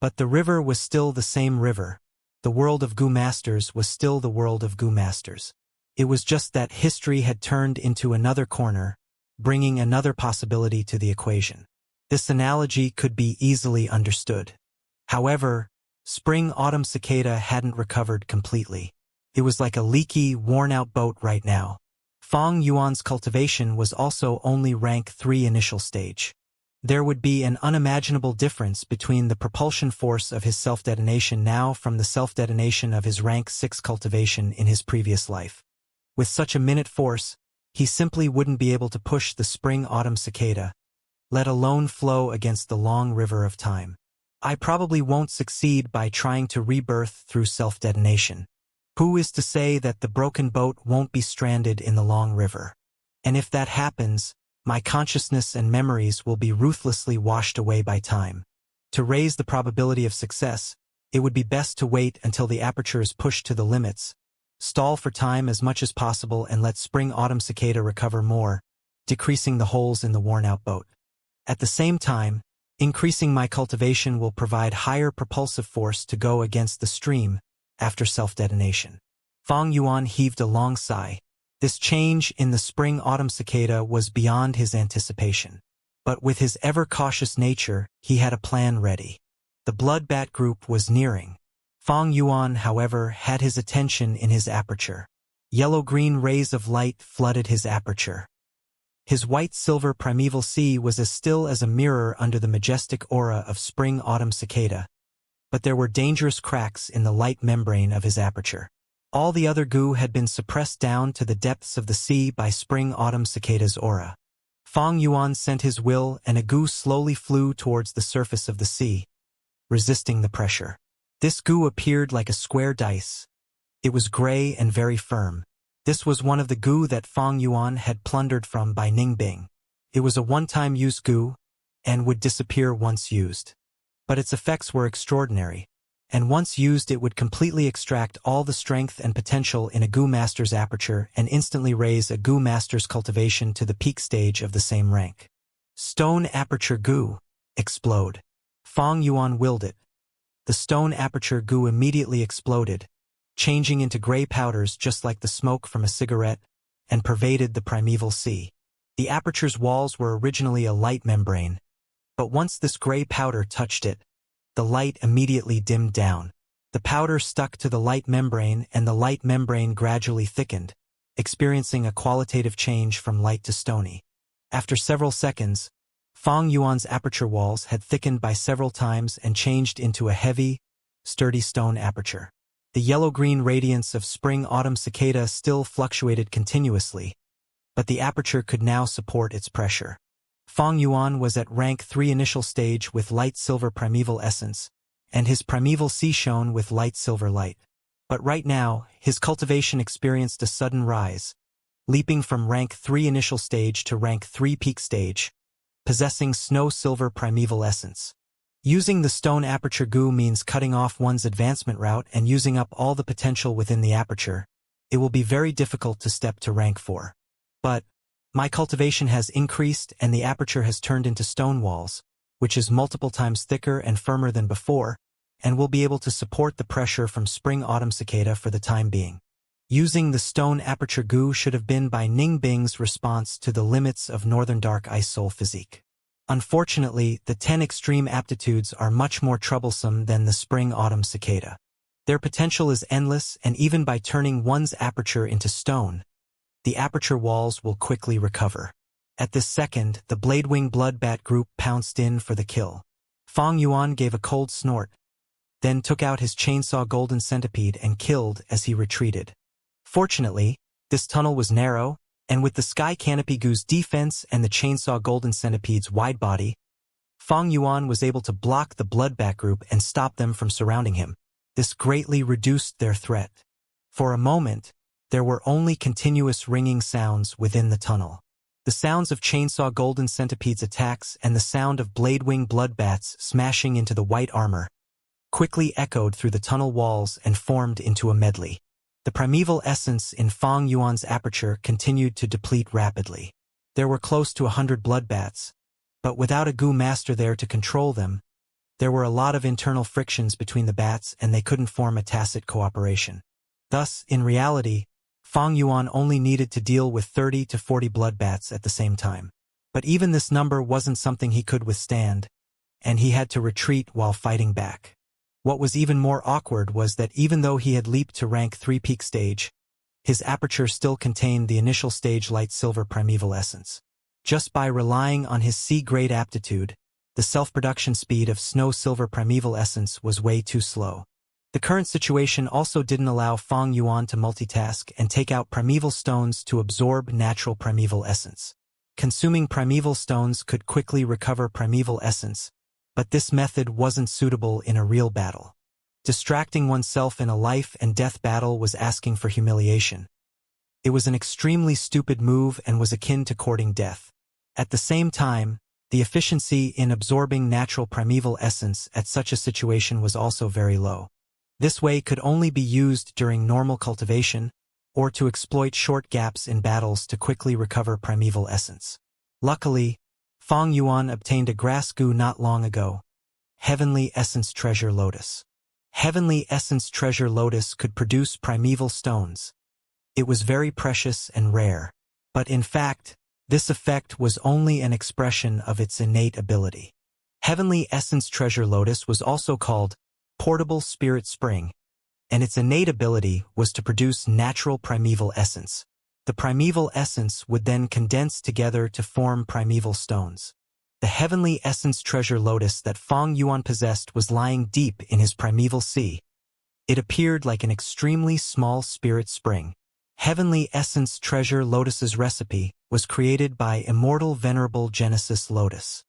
But the river was still the same river. The world of goo masters was still the world of goo masters. It was just that history had turned into another corner, bringing another possibility to the equation. This analogy could be easily understood. However, spring-autumn cicada hadn't recovered completely. It was like a leaky, worn-out boat right now. Fang Yuan's cultivation was also only rank 3 initial stage. There would be an unimaginable difference between the propulsion force of his self-detonation now from the self-detonation of his rank 6 cultivation in his previous life. With such a minute force, he simply wouldn't be able to push the spring-autumn cicada, let alone flow against the long river of time. I probably won't succeed by trying to rebirth through self-detonation. Who is to say that the broken boat won't be stranded in the long river? And if that happens, my consciousness and memories will be ruthlessly washed away by time. To raise the probability of success, it would be best to wait until the aperture is pushed to the limits, stall for time as much as possible and let spring-autumn cicada recover more, decreasing the holes in the worn-out boat. At the same time, increasing my cultivation will provide higher propulsive force to go against the stream after self-detonation. Fang Yuan heaved a long sigh. This change in the spring-autumn cicada was beyond his anticipation. But with his ever-cautious nature, he had a plan ready. The blood-bat group was nearing. Fang Yuan, however, had his attention in his aperture. Yellow-green rays of light flooded his aperture. His white-silver primeval sea was as still as a mirror under the majestic aura of spring-autumn cicada, but there were dangerous cracks in the light membrane of his aperture. All the other goo had been suppressed down to the depths of the sea by spring-autumn cicada's aura. Fang Yuan sent his will and a goo slowly flew towards the surface of the sea, resisting the pressure. This goo appeared like a square dice. It was gray and very firm. This was one of the goo that Fang Yuan had plundered from by Ningbing. It was a one-time use goo, and would disappear once used. But its effects were extraordinary, and once used it would completely extract all the strength and potential in a goo master's aperture and instantly raise a goo master's cultivation to the peak stage of the same rank. Stone aperture goo. Explode. Fang Yuan willed it. The stone aperture goo immediately exploded, changing into gray powders just like the smoke from a cigarette, and pervaded the primeval sea. The aperture's walls were originally a light membrane, but once this gray powder touched it, the light immediately dimmed down. The powder stuck to the light membrane and the light membrane gradually thickened, experiencing a qualitative change from light to stony. After several seconds, Fang Yuan's aperture walls had thickened by several times and changed into a heavy, sturdy stone aperture. The yellow-green radiance of spring-autumn cicada still fluctuated continuously, but the aperture could now support its pressure. Fang Yuan was at rank 3 initial stage with light silver primeval essence, and his primeval sea shone with light silver light. But right now, his cultivation experienced a sudden rise, leaping from rank 3 initial stage to rank 3 peak stage, possessing snow silver primeval essence. Using the stone aperture goo means cutting off one's advancement route and using up all the potential within the aperture. It will be very difficult to step to rank 4. But my cultivation has increased and the aperture has turned into stone walls, which is multiple times thicker and firmer than before, and will be able to support the pressure from spring-autumn cicada for the time being. Using the stone aperture goo should have been by Ningbing's response to the limits of Northern Dark Ice Soul physique. Unfortunately, the 10 extreme aptitudes are much more troublesome than the spring-autumn cicada. Their potential is endless, and even by turning one's aperture into stone, the aperture walls will quickly recover. At this second, the Bladewing Bloodbat group pounced in for the kill. Fang Yuan gave a cold snort, then took out his chainsaw golden centipede and killed as he retreated. Fortunately, this tunnel was narrow, and with the Sky Canopy Goo's defense and the chainsaw golden centipede's wide body, Fang Yuan was able to block the Bloodbat group and stop them from surrounding him. This greatly reduced their threat. For a moment, there were only continuous ringing sounds within the tunnel. The sounds of chainsaw golden centipede's attacks and the sound of Bladewing Bloodbats smashing into the white armor quickly echoed through the tunnel walls and formed into a medley. The primeval essence in Fang Yuan's aperture continued to deplete rapidly. There were close to 100 bloodbats, but without a goo master there to control them, there were a lot of internal frictions between the bats and they couldn't form a tacit cooperation. Thus, in reality, Fang Yuan only needed to deal with 30 to 40 bloodbats at the same time. But even this number wasn't something he could withstand, and he had to retreat while fighting back. What was even more awkward was that even though he had leaped to rank 3 peak stage, his aperture still contained the initial stage light silver primeval essence. Just by relying on his C-grade aptitude, the self-production speed of snow silver primeval essence was way too slow. The current situation also didn't allow Fang Yuan to multitask and take out primeval stones to absorb natural primeval essence. Consuming primeval stones could quickly recover primeval essence, but this method wasn't suitable in a real battle. Distracting oneself in a life and death battle was asking for humiliation. It was an extremely stupid move and was akin to courting death. At the same time, the efficiency in absorbing natural primeval essence at such a situation was also very low. This way could only be used during normal cultivation, or to exploit short gaps in battles to quickly recover primeval essence. Luckily, Fang Yuan obtained a grass goo not long ago. Heavenly Essence Treasure Lotus. Heavenly Essence Treasure Lotus could produce primeval stones. It was very precious and rare. But in fact, this effect was only an expression of its innate ability. Heavenly Essence Treasure Lotus was also called Portable Spirit Spring, and its innate ability was to produce natural primeval essence. The primeval essence would then condense together to form primeval stones. The Heavenly Essence Treasure Lotus that Fang Yuan possessed was lying deep in his primeval sea. It appeared like an extremely small spirit spring. Heavenly Essence Treasure Lotus's recipe was created by Immortal Venerable Genesis Lotus.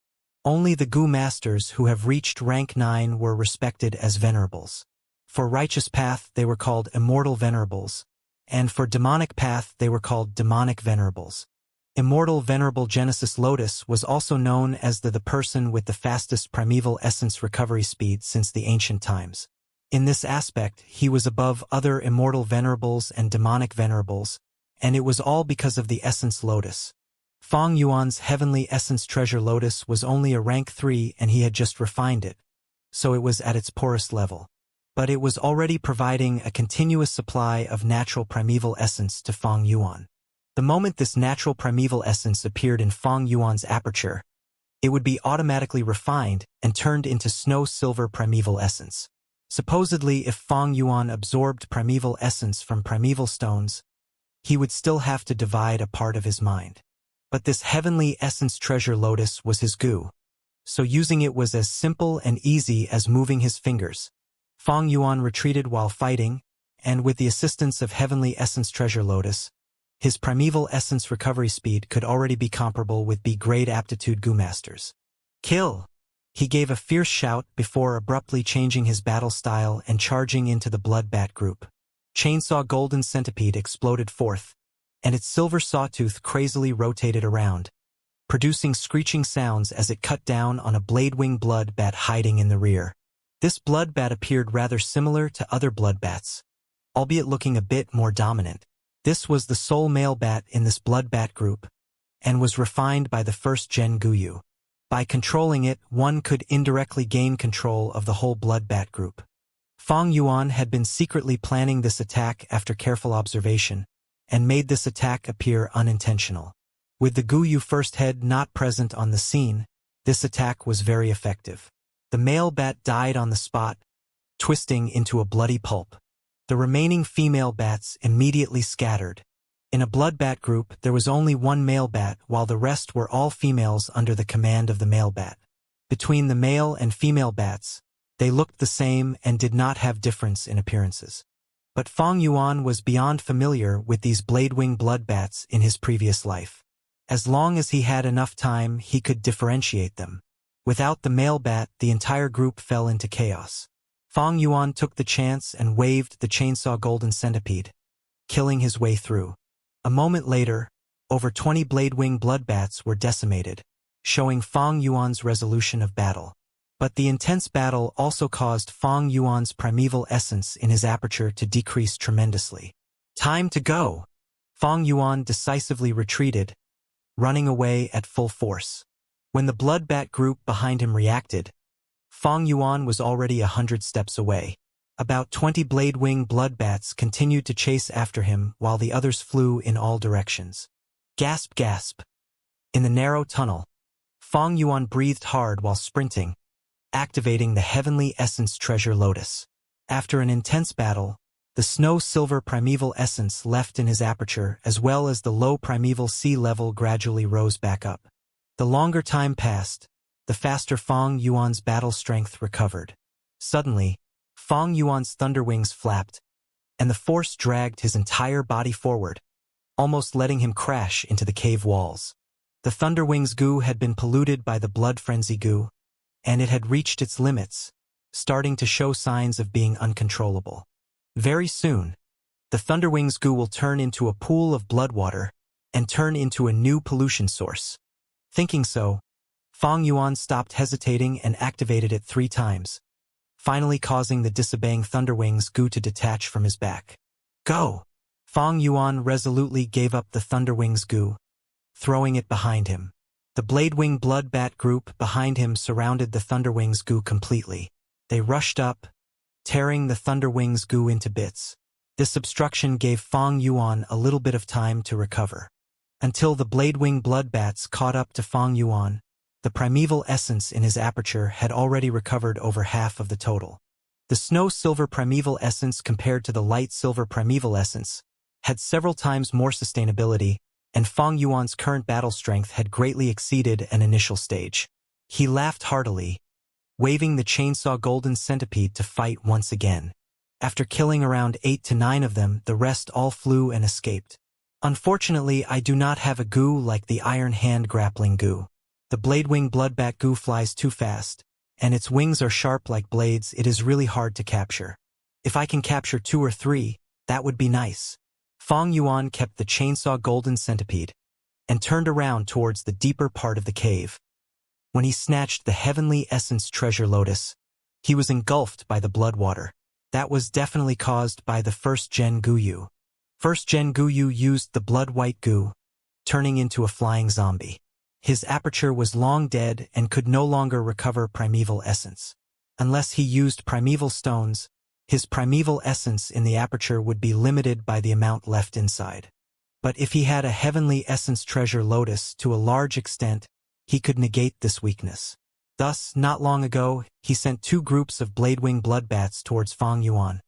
Only the Goo Masters who have reached rank 9 were respected as Venerables. For Righteous Path they were called Immortal Venerables, and for Demonic Path they were called Demonic Venerables. Immortal Venerable Genesis Lotus was also known as the person with the fastest primeval essence recovery speed since the ancient times. In this aspect, he was above other Immortal Venerables and Demonic Venerables, and it was all because of the Essence Lotus. Fang Yuan's Heavenly Essence Treasure Lotus was only a rank 3 and he had just refined it, so it was at its poorest level. But it was already providing a continuous supply of natural primeval essence to Fang Yuan. The moment this natural primeval essence appeared in Fang Yuan's aperture, it would be automatically refined and turned into snow silver primeval essence. Supposedly, if Fang Yuan absorbed primeval essence from primeval stones, he would still have to divide a part of his mind. But this Heavenly Essence Treasure Lotus was his goo, so using it was as simple and easy as moving his fingers. Fang Yuan retreated while fighting, and with the assistance of Heavenly Essence Treasure Lotus, his primeval essence recovery speed could already be comparable with B-grade aptitude Goo Masters. Kill! He gave a fierce shout before abruptly changing his battle style and charging into the Bloodbat group. Chainsaw Golden Centipede exploded forth, and its silver sawtooth crazily rotated around, producing screeching sounds as it cut down on a Bladewing Bloodbat hiding in the rear. This Bloodbat appeared rather similar to other Bloodbats, albeit looking a bit more dominant. This was the sole male bat in this Bloodbat group, and was refined by the first-gen Guyu. By controlling it, one could indirectly gain control of the whole Bloodbat group. Fang Yuan had been secretly planning this attack after careful observation, and made this attack appear unintentional. With the Guyu first head not present on the scene, This attack was very effective. The male bat died on the spot, twisting into a bloody pulp. The remaining female bats immediately scattered. In a blood bat group, there was only one male bat, while the rest were all females under the command of the male bat. Between the male and female bats, they looked the same and did not have difference in appearances. But Fong Yuan was beyond familiar with these blade-wing blood bats in his previous life. As long as he had enough time, he could differentiate them. Without the male bat, the entire group fell into chaos. Fong Yuan took the chance and waved the chainsaw golden centipede, killing his way through. A moment later, over 20 blade-wing blood bats were decimated, showing Fong Yuan's resolution of battle. But the intense battle also caused Fong Yuan's primeval essence in his aperture to decrease tremendously. Time to go! Fong Yuan decisively retreated, running away at full force. When the blood bat group behind him reacted, Fong Yuan was already 100 steps away. About 20 blade-wing blood bats continued to chase after him while the others flew in all directions. Gasp, gasp. In the narrow tunnel, Fong Yuan breathed hard while sprinting, activating the heavenly essence treasure lotus. After an intense battle, the snow-silver primeval essence left in his aperture as well as the low primeval sea level gradually rose back up. The longer time passed, the faster Fong Yuan's battle strength recovered. Suddenly, Fong Yuan's thunder wings flapped, and the force dragged his entire body forward, almost letting him crash into the cave walls. The thunder wings goo had been polluted by the blood frenzy goo, and it had reached its limits, starting to show signs of being uncontrollable. Very soon, the thunder wings goo will turn into a pool of blood water and turn into a new pollution source. Thinking so, Fong Yuan stopped hesitating and activated it 3 times, finally causing the disobeying Thunderwings goo to detach from his back. Go! Fong Yuan resolutely gave up the Thunderwings goo, throwing it behind him. The Bladewing blood bat group behind him surrounded the Thunderwings goo completely. They rushed up, tearing the Thunderwings goo into bits. This obstruction gave Fong Yuan a little bit of time to recover. Until the Bladewing blood bats caught up to Fong Yuan, the primeval essence in his aperture had already recovered over half of the total. The snow-silver primeval essence compared to the light-silver primeval essence had several times more sustainability, and Fong Yuan's current battle strength had greatly exceeded an initial stage. He laughed heartily, waving the chainsaw golden centipede to fight once again. After killing around 8 to 9 of them, the rest all flew and escaped. Unfortunately, I do not have a goo like the Iron Hand grappling goo. The Bladewing bloodbat goo flies too fast, and its wings are sharp like blades. It is really hard to capture. If I can capture 2 or 3, that would be nice. Fong Yuan kept the chainsaw golden centipede and turned around towards the deeper part of the cave. When he snatched the heavenly essence treasure lotus, he was engulfed by the blood water. That was definitely caused by the first gen Guyu. First gen Guyu used the blood white goo, turning into a flying zombie. His aperture was long dead and could no longer recover primeval essence. Unless he used primeval stones, his primeval essence in the aperture would be limited by the amount left inside. But if he had a heavenly essence treasure lotus to a large extent, he could negate this weakness. Thus, not long ago, he sent 2 groups of Bladewing bloodbats towards Fong Yuan,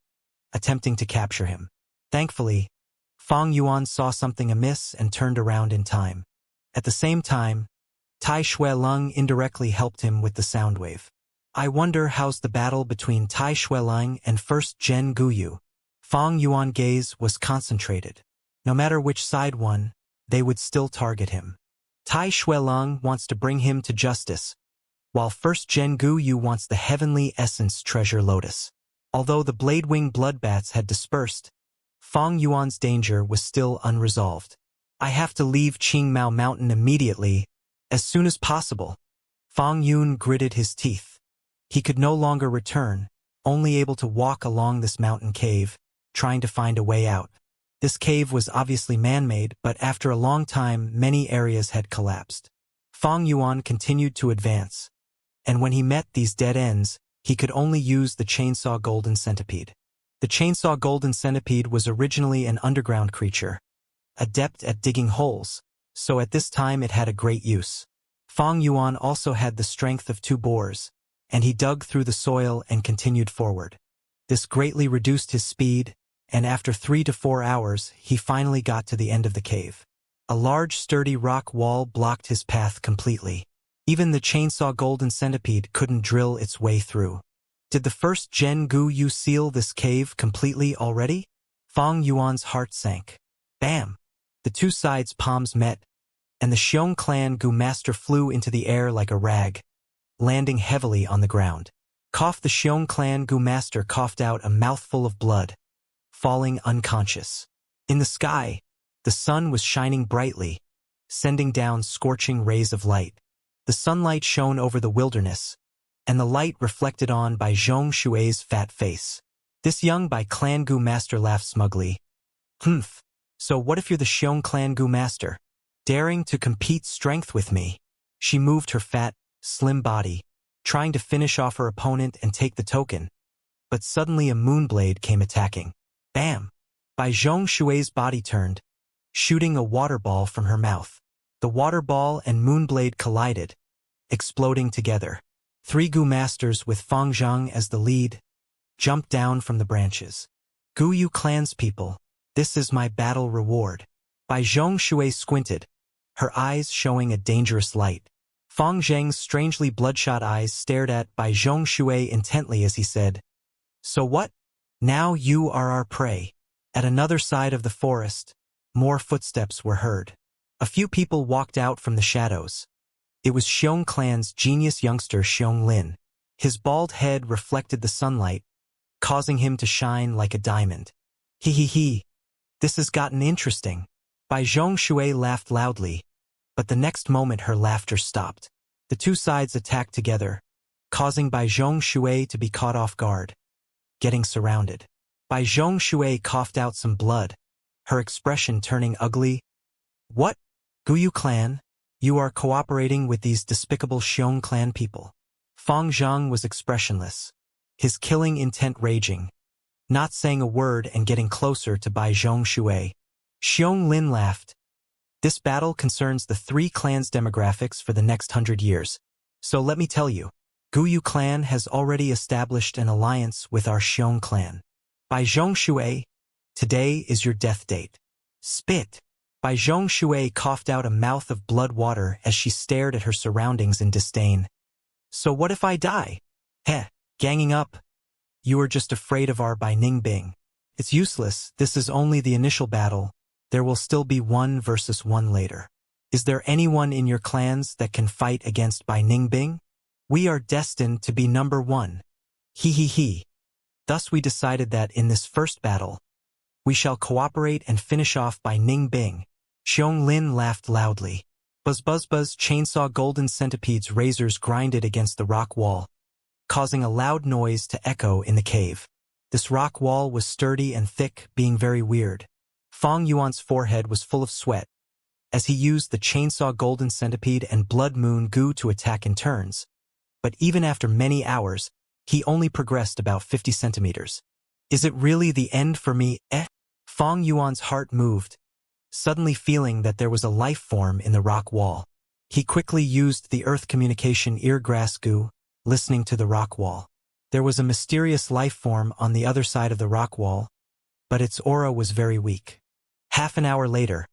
attempting to capture him. Thankfully, Fong Yuan saw something amiss and turned around in time. At the same time, Tai Shuelung indirectly helped him with the sound wave. I wonder how's the battle between Tai Shuelung and first gen Guyu. Fong Yuan's gaze was concentrated. No matter which side won, they would still target him. Tai Shuelung wants to bring him to justice, while first gen Guyu wants the heavenly essence treasure lotus. Although the Bladewing bloodbats had dispersed, Fong Yuan's danger was still unresolved. I have to leave Qingmao Mountain immediately, as soon as possible. Fong Yun gritted his teeth. He could no longer return, only able to walk along this mountain cave, trying to find a way out. This cave was obviously man-made, but after a long time, many areas had collapsed. Fong Yuan continued to advance, and when he met these dead ends, he could only use the chainsaw golden centipede. The chainsaw golden centipede was originally an underground creature, adept at digging holes, so at this time it had a great use. Fang Yuan also had the strength of 2 boars, and he dug through the soil and continued forward. This greatly reduced his speed, and after 3 to 4 hours, he finally got to the end of the cave. A large sturdy rock wall blocked his path completely. Even the chainsaw golden centipede couldn't drill its way through. Did the first Gen Gu Yu seal this cave completely already? Fang Yuan's heart sank. Bam! The 2 sides' palms met, and the Xiong clan Gu master flew into the air like a rag, landing heavily on the ground. Cough! The Xiong clan Gu master coughed out a mouthful of blood, falling unconscious. In the sky, the sun was shining brightly, sending down scorching rays of light. The sunlight shone over the wilderness, and the light reflected on by Zhong Shui's fat face. This young Bai clan Gu master laughed smugly. Humph. So what if you're the Xiong clan Gu master, daring to compete strength with me? She moved her fat, slim body, trying to finish off her opponent and take the token. But suddenly a moonblade came attacking. Bam! Bai Zhong Shui's body turned, shooting a water ball from her mouth. The water ball and moonblade collided, exploding together. 3 Gu masters with Fang Zhang as the lead jumped down from the branches. Gu Yu clanspeople, this is my battle reward. Bai Zhong Shui squinted, her eyes showing a dangerous light. Fang Zheng's strangely bloodshot eyes stared at Bai Zhong Shui intently as he said, "So what? Now you are our prey." At another side of the forest, more footsteps were heard. A few people walked out from the shadows. It was Xiong clan's genius youngster Xiong Lin. His bald head reflected the sunlight, causing him to shine like a diamond. He. This has gotten interesting. Bai Zhong Shui laughed loudly, but the next moment her laughter stopped. The 2 sides attacked together, causing Bai Zhong Shui to be caught off guard, getting surrounded. Bai Zhong Shui coughed out some blood, her expression turning ugly. What? Gu Yu clan? You are cooperating with these despicable Xiong clan people. Fang Zhang was expressionless, his killing intent raging, not saying a word and getting closer to Bai Zhong Shui. Xiong Lin laughed. This battle concerns the 3 clans' demographics for the next 100 years. So let me tell you, Gu Yu clan has already established an alliance with our Xiong clan. Bai Zhong Shui, today is your death date. Spit. Bai Zhong Shui coughed out a mouth of blood water as she stared at her surroundings in disdain. So what if I die? Heh, ganging up. You are just afraid of our Bai Ningbing. It's useless, this is only the initial battle. There will still be 1 versus 1 later. Is there anyone in your clans that can fight against Bai Ningbing? We are destined to be number 1. He. Thus we decided that in this first battle, we shall cooperate and finish off Bai Ningbing. Xiong Lin laughed loudly. Buzz, chainsaw golden centipede's razors grinded against the rock wall, causing a loud noise to echo in the cave. This rock wall was sturdy and thick, being very weird. Fang Yuan's forehead was full of sweat, as he used the chainsaw golden centipede and blood moon Gu to attack in turns. But even after many hours, he only progressed about 50 centimeters. Is it really the end for me? Fang Yuan's heart moved, suddenly feeling that there was a life form in the rock wall. He quickly used the earth communication eargrass Gu, listening to the rock wall. There was a mysterious life form on the other side of the rock wall, but its aura was very weak. Half an hour later,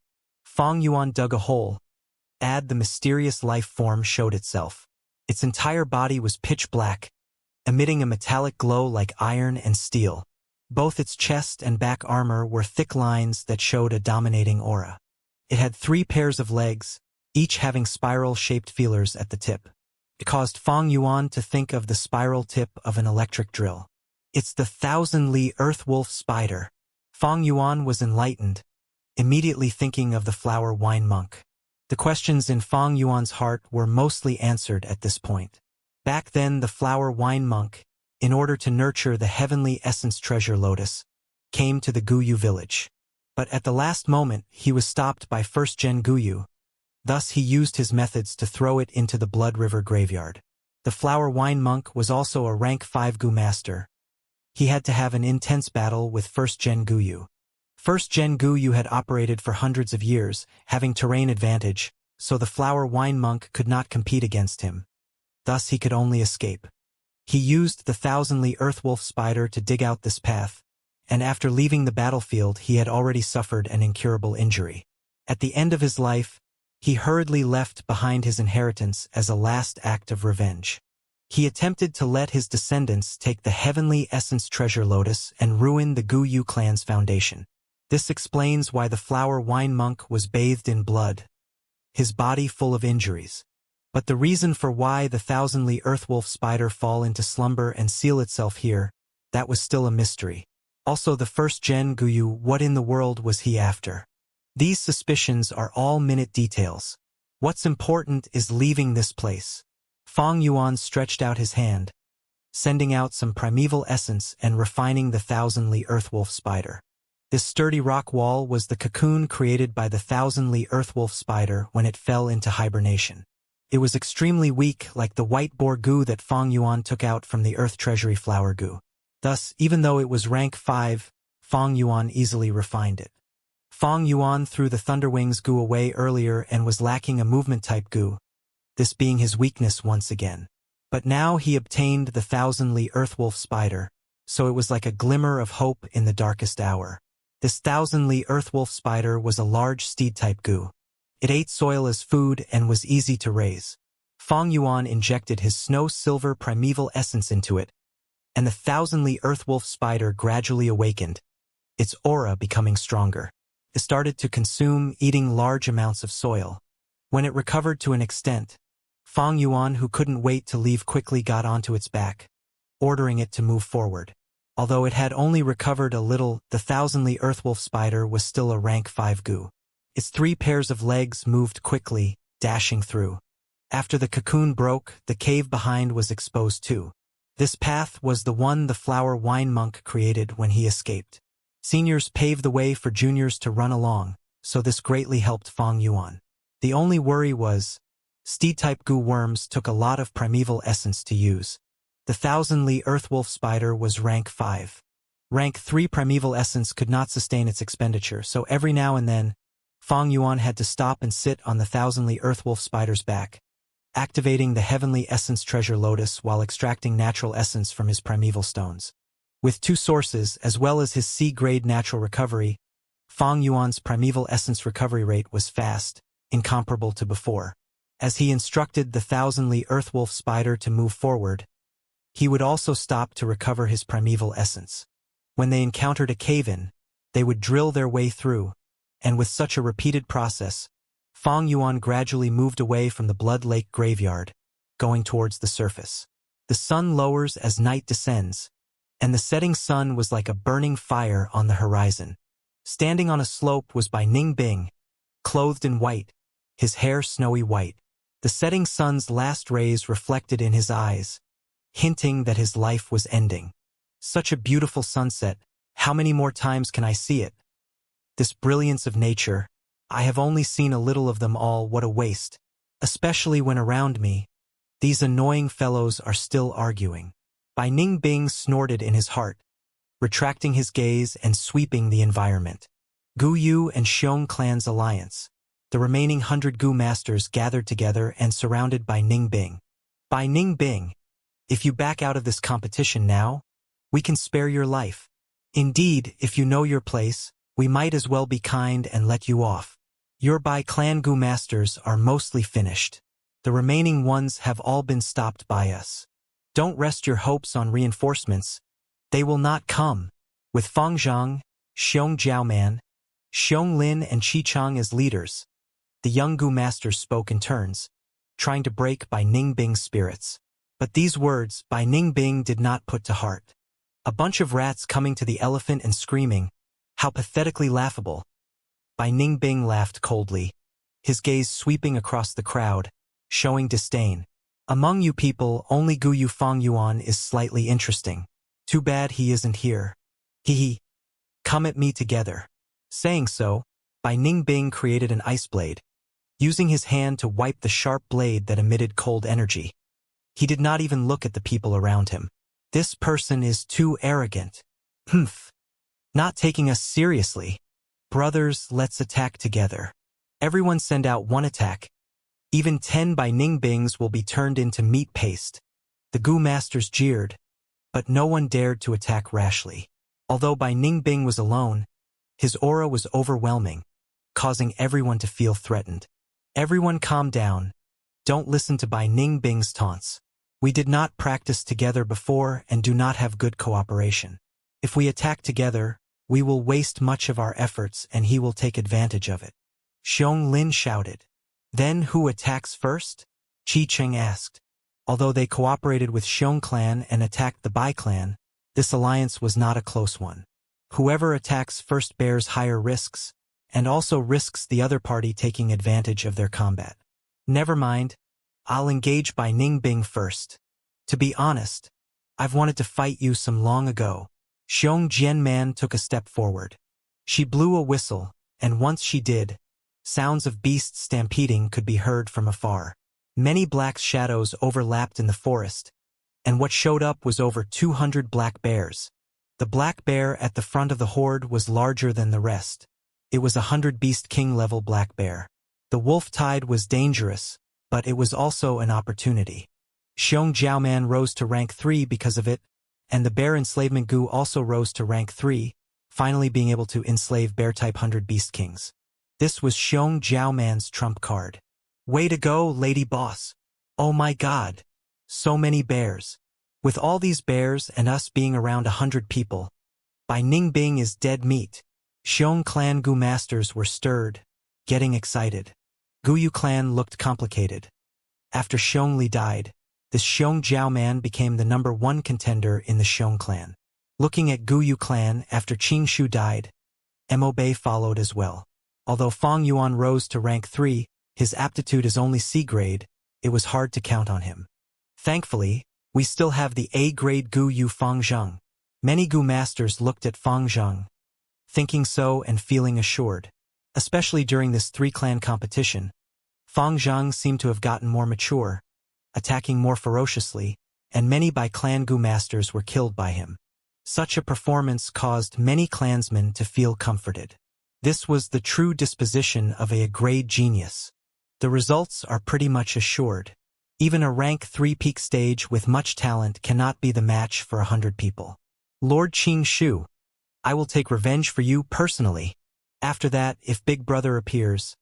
Fang Yuan dug a hole. The mysterious life form showed itself. Its entire body was pitch black, emitting a metallic glow like iron and steel. Both its chest and back armor were thick lines that showed a dominating aura. It had 3 pairs of legs, each having spiral-shaped feelers at the tip. It caused Fang Yuan to think of the spiral tip of an electric drill. It's the 1,000-li earth wolf spider. Fang Yuan was enlightened, immediately thinking of the flower wine monk. The questions in Fang Yuan's heart were mostly answered at this point. Back then, the flower wine monk, in order to nurture the heavenly essence treasure lotus, came to the Gu Yu village. But at the last moment, he was stopped by first Gen Gu Yu. Thus he used his methods to throw it into the Blood River graveyard. The flower wine monk was also a rank 5 Gu master. He had to have an intense battle with first Gen Gu Yu. First Gen Gu Yu had operated for hundreds of years, having terrain advantage, so the flower wine monk could not compete against him. Thus he could only escape. He used the thousandly earthwolf spider to dig out this path, and after leaving the battlefield he had already suffered an incurable injury. At the end of his life, he hurriedly left behind his inheritance as a last act of revenge. He attempted to let his descendants take the heavenly essence treasure lotus and ruin the Gu-Yu clan's foundation. This explains why the flower wine monk was bathed in blood, his body full of injuries. But the reason for why the thousandly earthwolf spider fall into slumber and seal itself here, that was still a mystery. Also the first-gen Gu-Yu, what in the world was he after? These suspicions are all minute details. What's important is leaving this place. Feng Yuan stretched out his hand, sending out some primeval essence and refining the thousandly earthwolf spider. This sturdy rock wall was the cocoon created by the thousandly earthwolf spider when it fell into hibernation. It was extremely weak, like the white boar goo that Feng Yuan took out from the earth treasury flower goo. Thus, even though it was rank 5, Feng Yuan easily refined it. Feng Yuan threw the Thunderwings goo away earlier and was lacking a movement-type goo, this being his weakness once again. But now he obtained the thousandly earthwolf spider, so it was like a glimmer of hope in the darkest hour. This thousandly earthwolf spider was a large steed-type goo. It ate soil as food and was easy to raise. Feng Yuan injected his snow-silver primeval essence into it, and the thousandly earthwolf spider gradually awakened, its aura becoming stronger. It started to consume, eating large amounts of soil. When it recovered to an extent, Feng Yuan, who couldn't wait to leave, quickly got onto its back, ordering it to move forward. Although it had only recovered a little, the thousandly earthwolf spider was still a rank 5 goo. Its 3 pairs of legs moved quickly, dashing through. After the cocoon broke, the cave behind was exposed too. This path was the one the flower wine monk created when he escaped. Seniors paved the way for juniors to run along, so this greatly helped Feng Yuan. The only worry was, steed-type goo worms took a lot of primeval essence to use. The thousandly earthwolf spider was rank 5. Rank 3 primeval essence could not sustain its expenditure, so every now and then, Feng Yuan had to stop and sit on the thousandly earthwolf spider's back, activating the heavenly essence treasure lotus while extracting natural essence from his primeval stones. With 2 sources, as well as his C-grade natural recovery, Feng Yuan's primeval essence recovery rate was fast, incomparable to before. As he instructed the thousandly earthwolf spider to move forward, he would also stop to recover his primeval essence. When they encountered a cave-in, they would drill their way through, and with such a repeated process, Feng Yuan gradually moved away from the Blood Lake graveyard, going towards the surface. The sun lowers as night descends, and the setting sun was like a burning fire on the horizon. Standing on a slope was Bai Ningbing, clothed in white, his hair snowy white. The setting sun's last rays reflected in his eyes, hinting that his life was ending. Such a beautiful sunset, how many more times can I see it? This brilliance of nature, I have only seen a little of them all, what a waste. Especially when around me, these annoying fellows are still arguing. Bai Ningbing snorted in his heart, retracting his gaze and sweeping the environment. Gu Yu and Xiong clan's alliance. The remaining 100 Gu masters gathered together and surrounded Bai Ningbing. Bai Ningbing, if you back out of this competition now, we can spare your life. Indeed, if you know your place, we might as well be kind and let you off. Your Bai clan Gu masters are mostly finished. The remaining ones have all been stopped by us. Don't rest your hopes on reinforcements. They will not come. With Feng Zhang, Xiong Jiaoman, Xiong Lin and Qi Chang as leaders, the young Gu masters spoke in turns, trying to break Bai Ningbing's spirits. But these words Bai Ningbing did not put to heart. A bunch of rats coming to the elephant and screaming, how pathetically laughable. Bai Ningbing laughed coldly, his gaze sweeping across the crowd, showing disdain. Among you people, only Gu Yu Feng Yuan is slightly interesting. Too bad he isn't here. Hee. Come at me together. Saying so, Bai Ningbing created an ice blade, using his hand to wipe the sharp blade that emitted cold energy. He did not even look at the people around him. This person is too arrogant. Humph. Not taking us seriously. Brothers, let's attack together. Everyone send out one attack, Even 10 by Ningbings will be turned into meat paste. The Gu masters jeered, but no one dared to attack rashly. Although Bai Ningbing was alone, his aura was overwhelming, causing everyone to feel threatened. Everyone calm down. Don't listen to Bai Ningbing's taunts. We did not practice together before and do not have good cooperation. If we attack together, we will waste much of our efforts and he will take advantage of it. Xiong Lin shouted. Then who attacks first? Qi Cheng asked. Although they cooperated with Xiong clan and attacked the Bai clan, this alliance was not a close one. Whoever attacks first bears higher risks, and also risks the other party taking advantage of their combat. Never mind, I'll engage Bai Ningbing first. To be honest, I've wanted to fight you some long ago. Xiong Jianman took a step forward. She blew a whistle, and once she did, sounds of beasts stampeding could be heard from afar. Many black shadows overlapped in the forest, and what showed up was over 200 black bears. The black bear at the front of the horde was larger than the rest. It was 100 Beast King level black bear. The wolf tide was dangerous, but it was also an opportunity. Xiong Jiaoman rose to rank 3 because of it, and the bear enslavement Gu also rose to rank 3, finally being able to enslave bear-type 100 Beast Kings. This was Xiong Jiaoman's trump card. Way to go, lady boss. Oh my god. So many bears. With all these bears and us being around 100 people, Bai Ningbing is dead meat. Xiong clan Gu masters were stirred, getting excited. Guyu clan looked complicated. After Xiong Li died, this Xiong Jiaoman became the #1 contender in the Xiong clan. Looking at Guyu clan after Qing Shu died, Mo Bei followed as well. Although Fang Yuan rose to rank 3, his aptitude is only C grade, it was hard to count on him. Thankfully, we still have the A-grade Gu Yu Fang Zheng. Many Gu masters looked at Fang Zheng, thinking so and feeling assured. Especially during this 3-clan competition, Fang Zheng seemed to have gotten more mature, attacking more ferociously, and many Bai clan Gu masters were killed by him. Such a performance caused many clansmen to feel comforted. This was the true disposition of a grade genius. The results are pretty much assured. Even a rank 3 peak stage with much talent cannot be the match for 100 people. Lord Qing Shu, I will take revenge for you personally. After that, if Big Brother appears.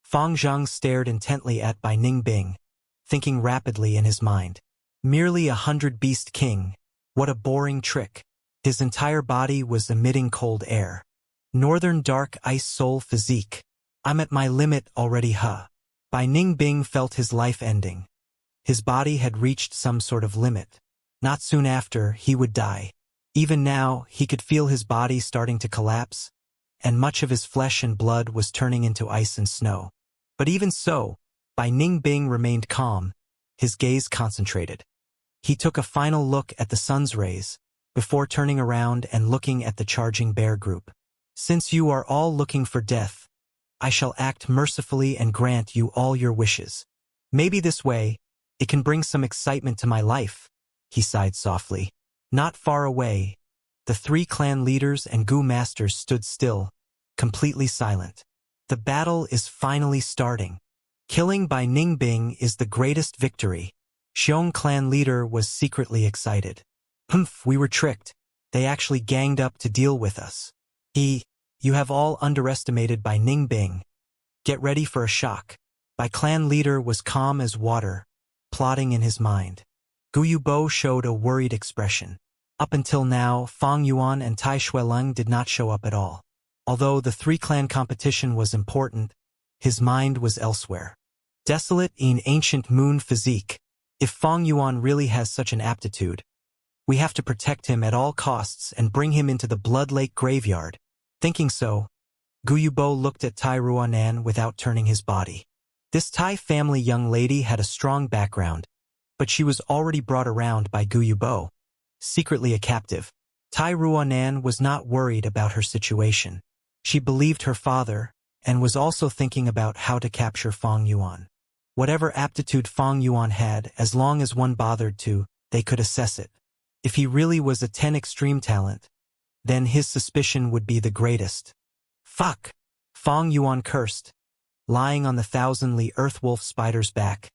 Fang Zheng stared intently at Bai Ningbing, thinking rapidly in his mind. Merely 100 Beast King. What a boring trick. His entire body was emitting cold air. Northern Dark Ice Soul Physique. I'm at my limit already, huh? Bai Ningbing felt his life ending. His body had reached some sort of limit. Not soon after, he would die. Even now, he could feel his body starting to collapse, and much of his flesh and blood was turning into ice and snow. But even so, Bai Ningbing remained calm, his gaze concentrated. He took a final look at the sun's rays, before turning around and looking at the charging bear group. Since you are all looking for death, I shall act mercifully and grant you all your wishes. Maybe this way, it can bring some excitement to my life, he sighed softly. Not far away, the 3 clan leaders and Gu masters stood still, completely silent. The battle is finally starting. Killing Bai Ningbing is the greatest victory. Xiong clan leader was secretly excited. Humph, we were tricked. They actually ganged up to deal with us. You have all underestimated Bai Ningbing. Get ready for a shock. Bai clan leader was calm as water, plotting in his mind. Guyu Bo showed a worried expression. Up until now, Fang Yuan and Tai Shueleng did not show up at all. Although the 3-clan competition was important, his mind was elsewhere. Desolate in ancient moon physique. If Fang Yuan really has such an aptitude, we have to protect him at all costs and bring him into the Blood Lake graveyard. Thinking so, Guyu Bo looked at Tai Ruanan without turning his body. This Tai family young lady had a strong background, but she was already brought around by Guyu Bo, secretly a captive. Tai Ruanan was not worried about her situation. She believed her father, and was also thinking about how to capture Fang Yuan. Whatever aptitude Fang Yuan had, as long as one bothered to, they could assess it. If he really was a 10 extreme talent, then his suspicion would be the greatest. Fuck! Fang Yuan cursed. lying on the thousand-li earth wolf spider's back,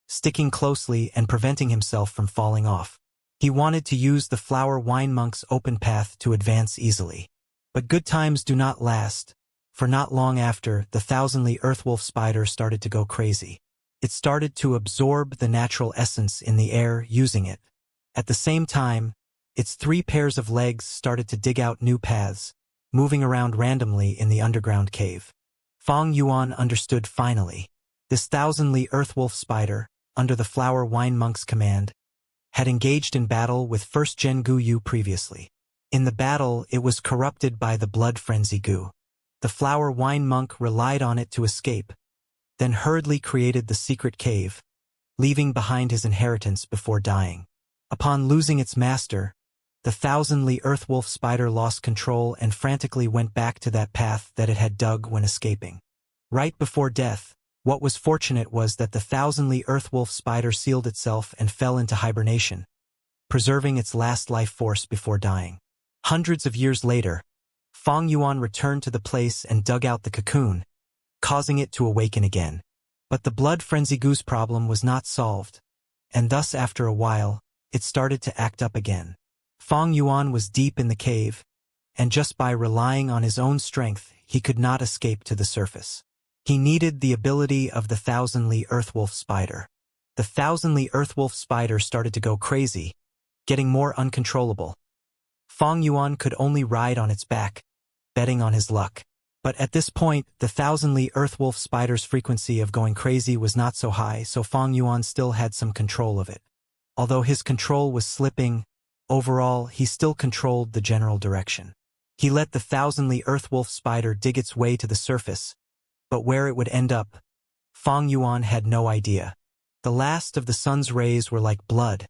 sticking closely and preventing himself from falling off. He wanted to use the flower wine monk's open path to advance easily. But good times do not last, for not long after, the thousand-li earth wolf spider started to go crazy. It started to absorb the natural essence in the air using it. At the same time, its 3 pairs of legs started to dig out new paths, moving around randomly in the underground cave. Fang Yuan understood finally. This thousand-li earthwolf spider, under the flower wine monk's command, had engaged in battle with first-gen Gu Yu previously. In the battle, it was corrupted by the blood frenzy Gu. The flower wine monk relied on it to escape, then hurriedly created the secret cave, leaving behind his inheritance before dying. Upon losing its master, the thousand-li earthwolf spider lost control and frantically went back to that path that it had dug when escaping. Right before death, what was fortunate was that the thousand-li earthwolf spider sealed itself and fell into hibernation, preserving its last life force before dying. Hundreds of years later, Fang Yuan returned to the place and dug out the cocoon, causing it to awaken again. But the blood frenzy goose problem was not solved, and thus after a while, it started to act up again. Fang Yuan was deep in the cave, and just by relying on his own strength, he could not escape to the surface. He needed the ability of the thousand-li earthwolf spider. The thousand-li earthwolf spider started to go crazy, getting more uncontrollable. Fang Yuan could only ride on its back, betting on his luck. But at this point, the thousand-li earthwolf spider's frequency of going crazy was not so high, so Fang Yuan still had some control of it. Although his control was slipping, overall, he still controlled the general direction. He let the thousand-li earthwolf spider dig its way to the surface, but where it would end up, Fang Yuan had no idea. The last of the sun's rays were like blood,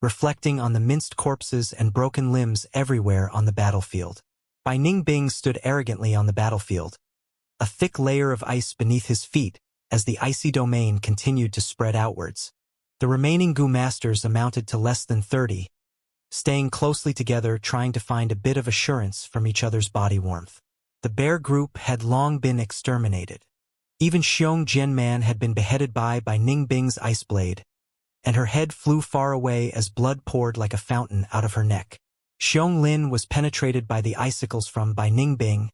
reflecting on the minced corpses and broken limbs everywhere on the battlefield. Bai Ningbing stood arrogantly on the battlefield, a thick layer of ice beneath his feet as the icy domain continued to spread outwards. The remaining Gu masters amounted to less than 30, staying closely together trying to find a bit of assurance from each other's body warmth. The bear group had long been exterminated. Even Xiong Jianman had been beheaded by Ningbing's ice blade, and her head flew far away as blood poured like a fountain out of her neck. Xiong Lin was penetrated by the icicles from Bai Ningbing,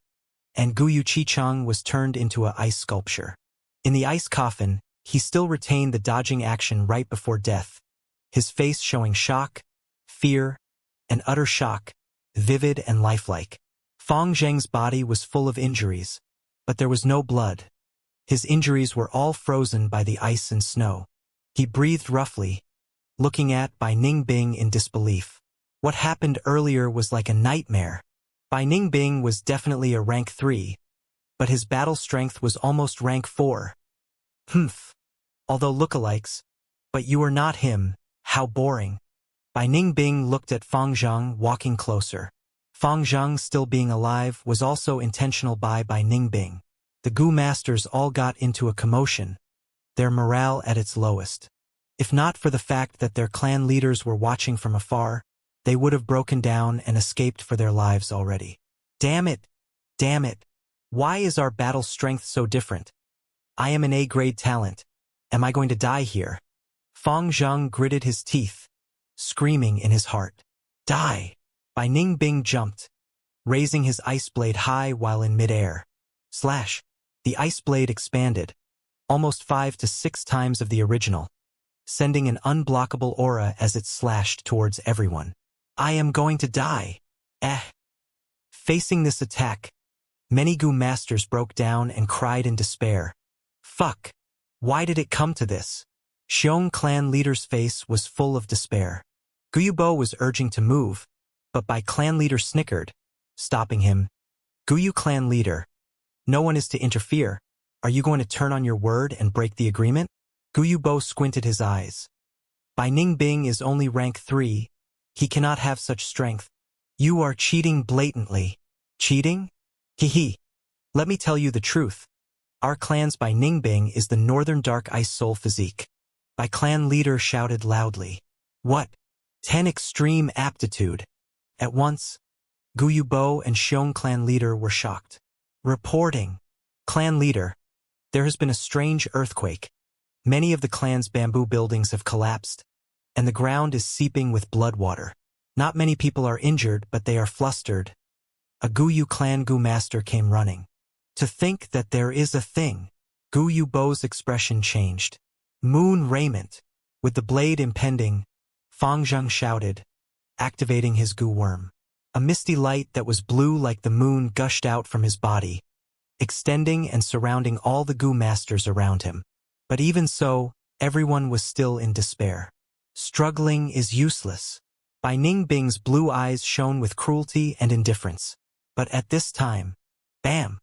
and Guyu Qicheng was turned into an ice sculpture. In the ice coffin, he still retained the dodging action right before death, his face showing shock, fear, and utter shock, vivid and lifelike. Fang Zheng's body was full of injuries, but there was no blood. His injuries were all frozen by the ice and snow. He breathed roughly, looking at Bai Ningbing in disbelief. What happened earlier was like a nightmare. Bai Ningbing was definitely a rank 3, but his battle strength was almost rank 4. Humph. Although lookalikes, but you are not him, how boring. Bai Ningbing looked at Fang Zheng walking closer. Fang Zheng, still being alive, was also intentional by Bai Ningbing. The Gu masters all got into a commotion, their morale at its lowest. If not for the fact that their clan leaders were watching from afar, they would have broken down and escaped for their lives already. Damn it! Damn it! Why is our battle strength so different? I am an A-grade talent. Am I going to die here? Fang Zheng gritted his teeth, screaming in his heart. Die! Bai Ningbing jumped, raising his ice blade high while in midair. Slash! The ice blade expanded, almost 5 to 6 times of the original, sending an unblockable aura as it slashed towards everyone. I am going to die. Facing this attack, many Gu masters broke down and cried in despair. Fuck! Why did it come to this? Xiong clan leader's face was full of despair. Guyubo was urging to move, but Bai clan leader snickered, stopping him. Guyu clan leader, no one is to interfere. Are you going to turn on your word and break the agreement? Guyubo squinted his eyes. Bai Ningbing is only rank 3. He cannot have such strength. You are cheating blatantly. Cheating? Hee. Let me tell you the truth. Our clan's Bai Ningbing is the Northern Dark Ice Soul physique. Bai clan leader shouted loudly. What? 10 extreme aptitude. At once, Guyubo and Xiong clan leader were shocked. Reporting. Clan leader. There has been a strange earthquake. Many of the clan's bamboo buildings have collapsed, and the ground is seeping with blood water. Not many people are injured, but they are flustered. A Guyu clan Gu master came running. To think that there is a thing. Guyu Bo's expression changed. Moon raiment. With the blade impending, Fang Zheng shouted, activating his Gu worm. A misty light that was blue like the moon gushed out from his body, extending and surrounding all the Gu masters around him. But even so, everyone was still in despair. Struggling is useless. Bai Ningbing's blue eyes shone with cruelty and indifference. But at this time, bam!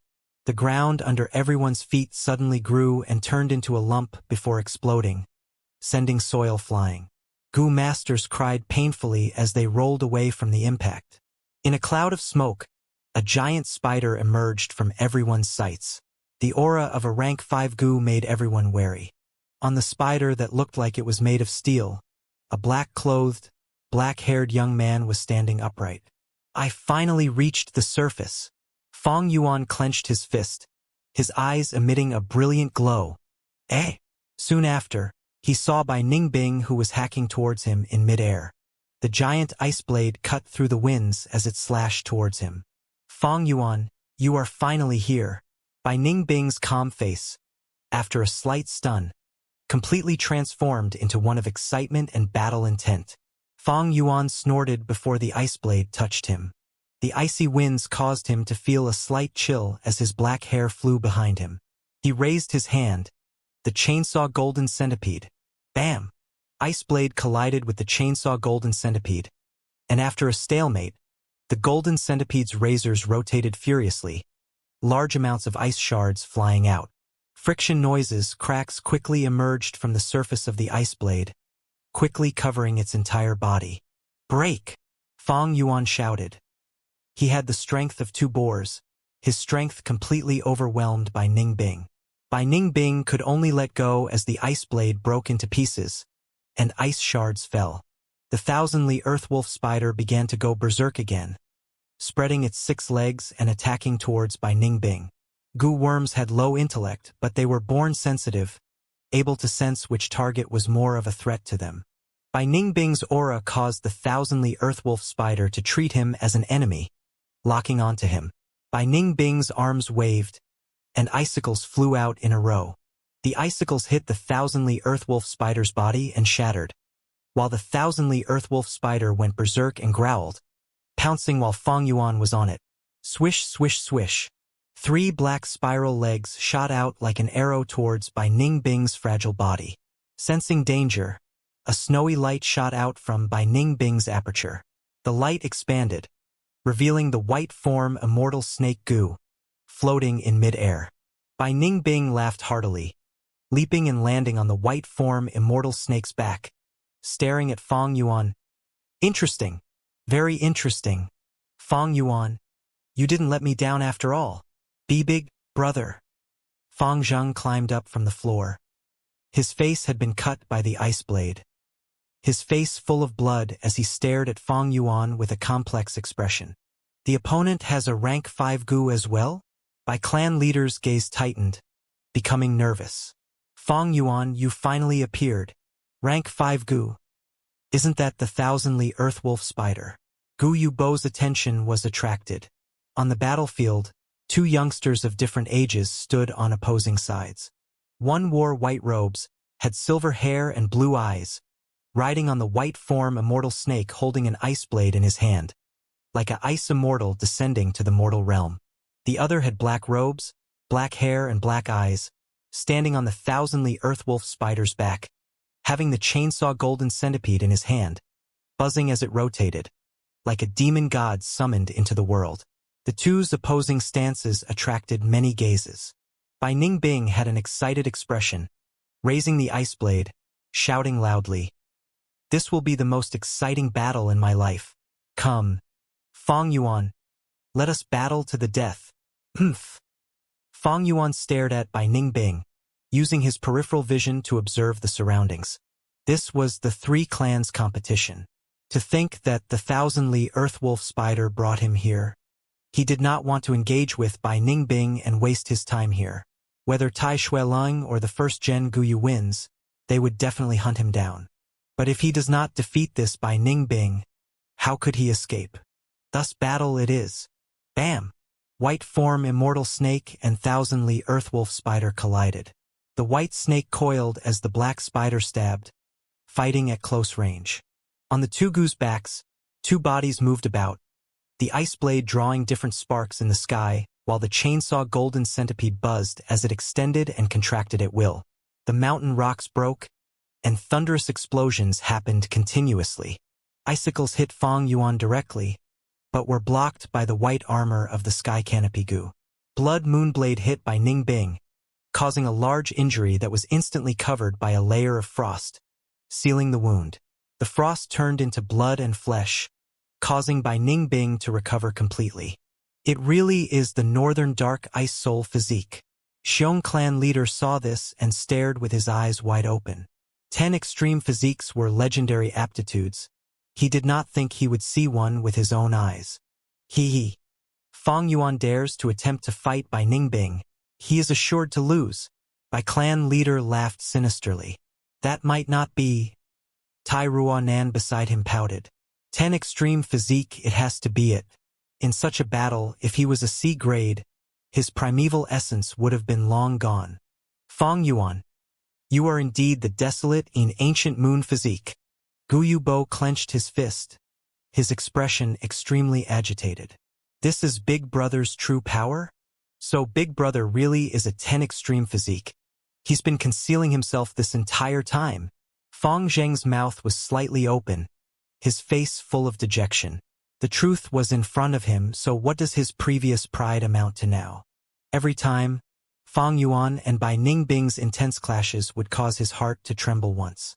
The ground under everyone's feet suddenly grew and turned into a lump before exploding, sending soil flying. Gu masters cried painfully as they rolled away from the impact. In a cloud of smoke, a giant spider emerged from everyone's sights. The aura of a rank 5 Gu made everyone wary. On the spider that looked like it was made of steel, a black-clothed, black-haired young man was standing upright. I finally reached the surface. Fang Yuan clenched his fist, his eyes emitting a brilliant glow. Eh? Soon after, he saw Bai Ningbing who was hacking towards him in midair. The giant ice blade cut through the winds as it slashed towards him. Fang Yuan, you are finally here. Bai Ningbing's calm face, after a slight stun, completely transformed into one of excitement and battle intent. Fang Yuan snorted before the ice blade touched him. The icy winds caused him to feel a slight chill as his black hair flew behind him. He raised his hand, the chainsaw golden centipede. Bam! Ice blade collided with the chainsaw golden centipede, and after a stalemate, the golden centipede's razors rotated furiously, large amounts of ice shards flying out. Friction noises, cracks quickly emerged from the surface of the ice blade, quickly covering its entire body. Break! Fang Yuan shouted. He had the strength of 2 boars, his strength completely overwhelmed by Ningbing. Bai Ningbing could only let go as the ice blade broke into pieces, and ice shards fell. The thousandly earthwolf spider began to go berserk again, spreading its 6 legs and attacking towards Bai Ningbing. Gu worms had low intellect, but they were born sensitive, able to sense which target was more of a threat to them. Bai Ningbing's aura caused the thousandly earthwolf spider to treat him as an enemy, locking onto him. Bai Ningbing's arms waved, and icicles flew out in a row. The icicles hit the thousandly earthwolf spider's body and shattered, while the thousandly earthwolf spider went berserk and growled, pouncing while Fang Yuan was on it. Swish, swish, swish. 3 black spiral legs shot out like an arrow towards Bai Ningbing's fragile body. Sensing danger, a snowy light shot out from Bai Ningbing's aperture. The light expanded, revealing the white form Immortal Snake Gu, floating in mid-air. Bai Ningbing laughed heartily, leaping and landing on the white form Immortal Snake's back, staring at Fang Yuan. Interesting. Very interesting. Fang Yuan, you didn't let me down after all. Be big, brother. Fang Zheng climbed up from the floor. His face had been cut by the ice blade. His face full of blood as he stared at Fang Yuan with a complex expression. The opponent has a rank 5 Gu as well? Bai clan leader's gaze tightened, becoming nervous. Fang Yuan, you finally appeared. Rank 5 Gu. Isn't that the thousandly earthwolf spider? Guyu Bo's attention was attracted. On the battlefield, 2 youngsters of different ages stood on opposing sides. One wore white robes, had silver hair and blue eyes, riding on the white form Immortal Snake holding an ice blade in his hand, like a ice immortal descending to the mortal realm. The other had black robes, black hair and black eyes, standing on the thousandly earthwolf spider's back, having the chainsaw golden centipede in his hand, buzzing as it rotated, like a demon god summoned into the world. The 2's opposing stances attracted many gazes. Bai Ningbing had an excited expression, raising the ice blade, shouting loudly, "This will be the most exciting battle in my life. Come, Fang Yuan, let us battle to the death." Humph. Fang Yuan stared at Bai Ningbing, using his peripheral vision to observe the surroundings. This was the 3 clans' competition. To think that the thousandly earthwolf spider brought him here. He did not want to engage with Bai Ningbing and waste his time here. Whether Tai Shuileng or the first-gen Guyu wins, they would definitely hunt him down. But if he does not defeat this by Ningbing, how could he escape? Thus battle it is. Bam! White form Immortal Snake and Thousandly Earthwolf Spider collided. The white snake coiled as the black spider stabbed, fighting at close range. On the two Gu's backs, two bodies moved about, the ice blade drawing different sparks in the sky, while the chainsaw golden centipede buzzed as it extended and contracted at will. The mountain rocks broke, and thunderous explosions happened continuously. Icicles hit Fang Yuan directly, but were blocked by the white armor of the Sky Canopy Gu. Blood Moonblade hit by Ningbing, causing a large injury that was instantly covered by a layer of frost, sealing the wound. The frost turned into blood and flesh, causing by Ningbing to recover completely. It really is the Northern Dark Ice Soul physique. Xiong clan leader saw this and stared with his eyes wide open. 10 extreme physiques were legendary aptitudes. He did not think he would see one with his own eyes. He. Fang Yuan dares to attempt to fight by Ningbing. He is assured to lose. By clan leader laughed sinisterly. That might not be. Tai Ruanan beside him pouted. 10 extreme physique, it has to be it. In such a battle, if he was a C grade, his primeval essence would have been long gone. Fang Yuan, you are indeed the desolate in ancient moon physique. Guyu Bo clenched his fist, his expression extremely agitated. This is Big Brother's true power? So Big Brother really is a 10 extreme physique. He's been concealing himself this entire time. Fang Zheng's mouth was slightly open, his face full of dejection. The truth was in front of him, so what does his previous pride amount to now? Every time, Fang Yuan and Bai Ningbing's intense clashes would cause his heart to tremble once.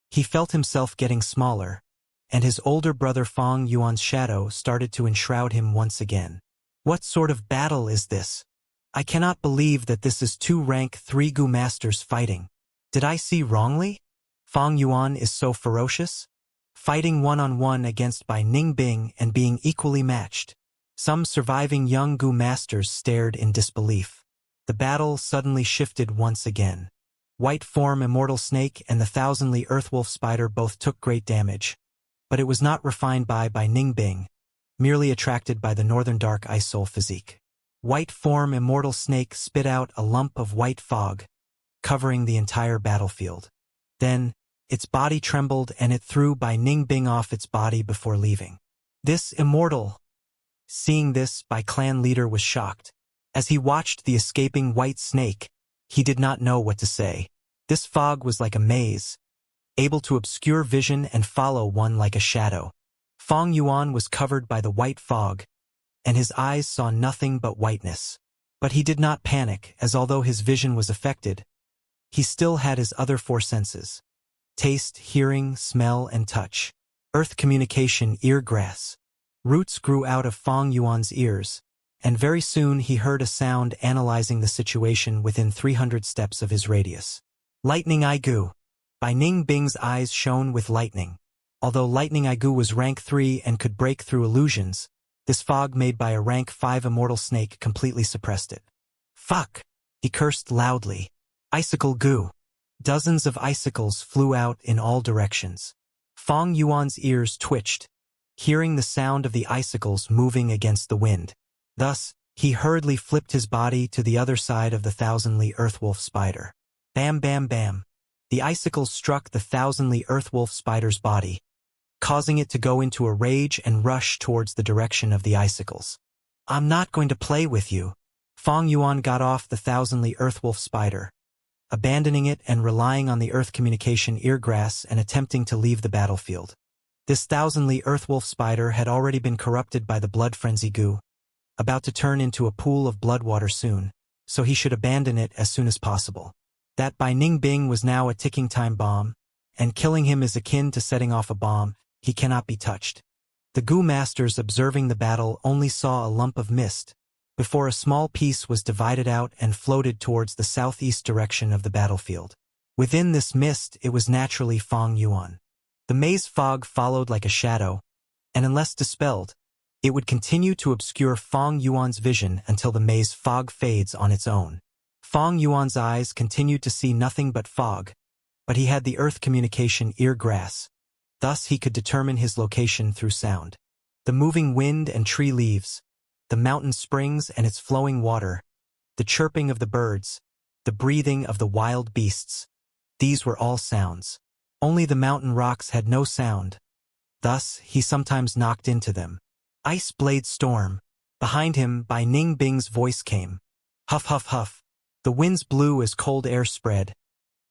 He felt himself getting smaller, and his older brother Fang Yuan's shadow started to enshroud him once again. What sort of battle is this? I cannot believe that this is two rank 3 Gu masters fighting. Did I see wrongly? Fang Yuan is so ferocious? Fighting one-on-one against Bai Ningbing and being equally matched. Some surviving young Gu masters stared in disbelief. The battle suddenly shifted once again. White form Immortal Snake and the Thousandly Earthwolf Spider both took great damage. But it was not refined by Ningbing, merely attracted by the Northern Dark Ice Soul physique. White form Immortal Snake spit out a lump of white fog, covering the entire battlefield. Then, its body trembled and it threw Bai Ningbing off its body before leaving. This Immortal. Seeing this, Bai clan leader was shocked. As he watched the escaping white snake, he did not know what to say. This fog was like a maze, able to obscure vision and follow one like a shadow. Fang Yuan was covered by the white fog, and his eyes saw nothing but whiteness. But he did not panic, as although his vision was affected, he still had his other 4 senses. Taste, hearing, smell, and touch. Earth communication eargrass. Roots grew out of Fang Yuan's ears, and very soon he heard a sound analyzing the situation within 300 steps of his radius. Lightning Aigu. Bai Ningbing's eyes shone with lightning. Although Lightning Aigu was rank 3 and could break through illusions, this fog made by a rank 5 Immortal Snake completely suppressed it. Fuck! He cursed loudly. Icicle Gu. Dozens of icicles flew out in all directions. Fang Yuan's ears twitched, hearing the sound of the icicles moving against the wind. Thus, he hurriedly flipped his body to the other side of the Thousandly Earthwolf Spider. Bam bam bam. The icicles struck the Thousandly Earthwolf Spider's body, causing it to go into a rage and rush towards the direction of the icicles. I'm not going to play with you. Fang Yuan got off the Thousandly Earthwolf Spider, abandoning it and relying on the Earth communication eargrass and attempting to leave the battlefield. This Thousandly Earthwolf Spider had already been corrupted by the blood frenzy Gu, about to turn into a pool of blood water soon, so he should abandon it as soon as possible. That Bai Ningbing was now a ticking time bomb, and killing him is akin to setting off a bomb. He cannot be touched. The Gu masters observing the battle only saw a lump of mist, before a small piece was divided out and floated towards the southeast direction of the battlefield. Within this mist it was naturally Fang Yuan. The maze fog followed like a shadow, and unless dispelled, it would continue to obscure Fang Yuan's vision until the maze fog fades on its own. Fong Yuan's eyes continued to see nothing but fog, but he had the earth communication ear grass. Thus he could determine his location through sound. The moving wind and tree leaves, the mountain springs and its flowing water, the chirping of the birds, the breathing of the wild beasts. These were all sounds. Only the mountain rocks had no sound. Thus, he sometimes knocked into them. Ice blade storm. Behind him, Bai Ning Bing's voice came. Huff, huff, huff. The winds blew as cold air spread.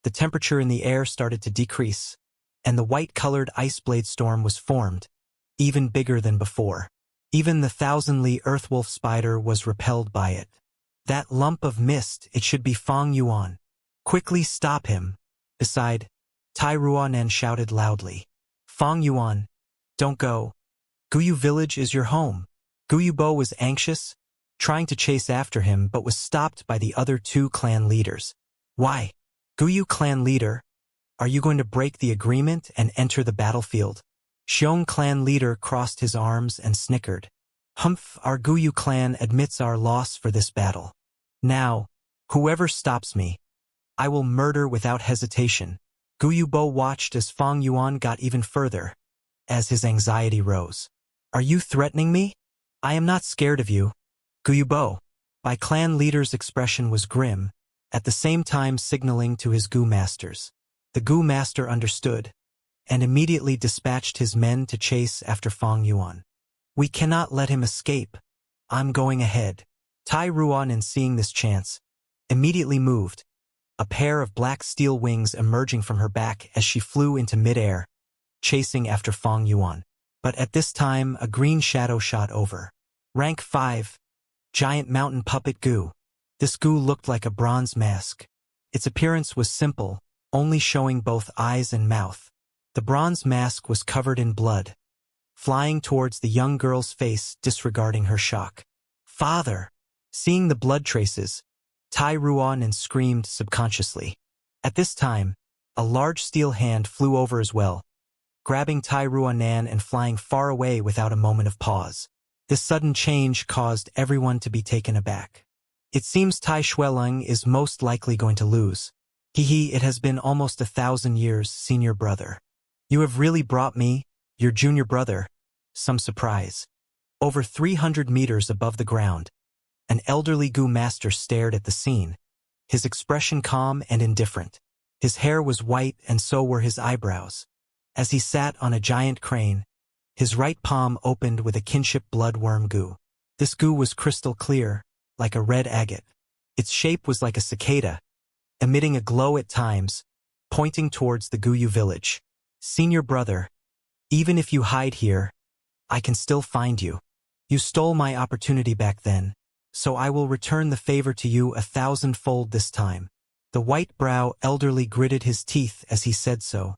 The temperature in the air started to decrease, and the white-colored ice blade storm was formed, even bigger than before. Even the 1,000-li earthwolf spider was repelled by it. That lump of mist, it should be Fong Yuan. Quickly stop him. Beside, Tai Ruanan shouted loudly. Fong Yuan, don't go. Guyu village is your home. Guyu Bo was anxious, trying to chase after him but was stopped by the other two clan leaders. Why? Guyu clan leader, are you going to break the agreement and enter the battlefield? Xiong clan leader crossed his arms and snickered. Humph, our Guyu clan admits our loss for this battle. Now, whoever stops me, I will murder without hesitation. Guyu Bo watched as Fong Yuan got even further, as his anxiety rose. Are you threatening me? I am not scared of you. Guyu Bo. By clan leader's expression was grim, at the same time signaling to his Gu masters. The Gu master understood, and immediately dispatched his men to chase after Fong Yuan. We cannot let him escape. I'm going ahead. Tai Ruanan, seeing this chance, immediately moved, a pair of black steel wings emerging from her back as she flew into midair, chasing after Fong Yuan. But at this time, a green shadow shot over. Rank 5. Giant Mountain Puppet Gu. This Gu looked like a bronze mask. Its appearance was simple, only showing both eyes and mouth. The bronze mask was covered in blood, flying towards the young girl's face, disregarding her shock. Father! Seeing the blood traces, Tai Ruanan screamed subconsciously. At this time, a large steel hand flew over as well, grabbing Tai Ruanan and flying far away without a moment of pause. This sudden change caused everyone to be taken aback. It seems Tai Shueleng is most likely going to lose. It has been almost 1,000 years, senior brother. You have really brought me, your junior brother, some surprise. Over 300 meters above the ground, an elderly Gu master stared at the scene, his expression calm and indifferent. His hair was white and so were his eyebrows. As he sat on a giant crane, his right palm opened with a kinship bloodworm Gu. This Gu was crystal clear, like a red agate. Its shape was like a cicada, emitting a glow at times, pointing towards the Guyu village. Senior brother, even if you hide here, I can still find you. You stole my opportunity back then, so I will return the favor to you 1,000-fold this time. The white brow elderly gritted his teeth as he said so,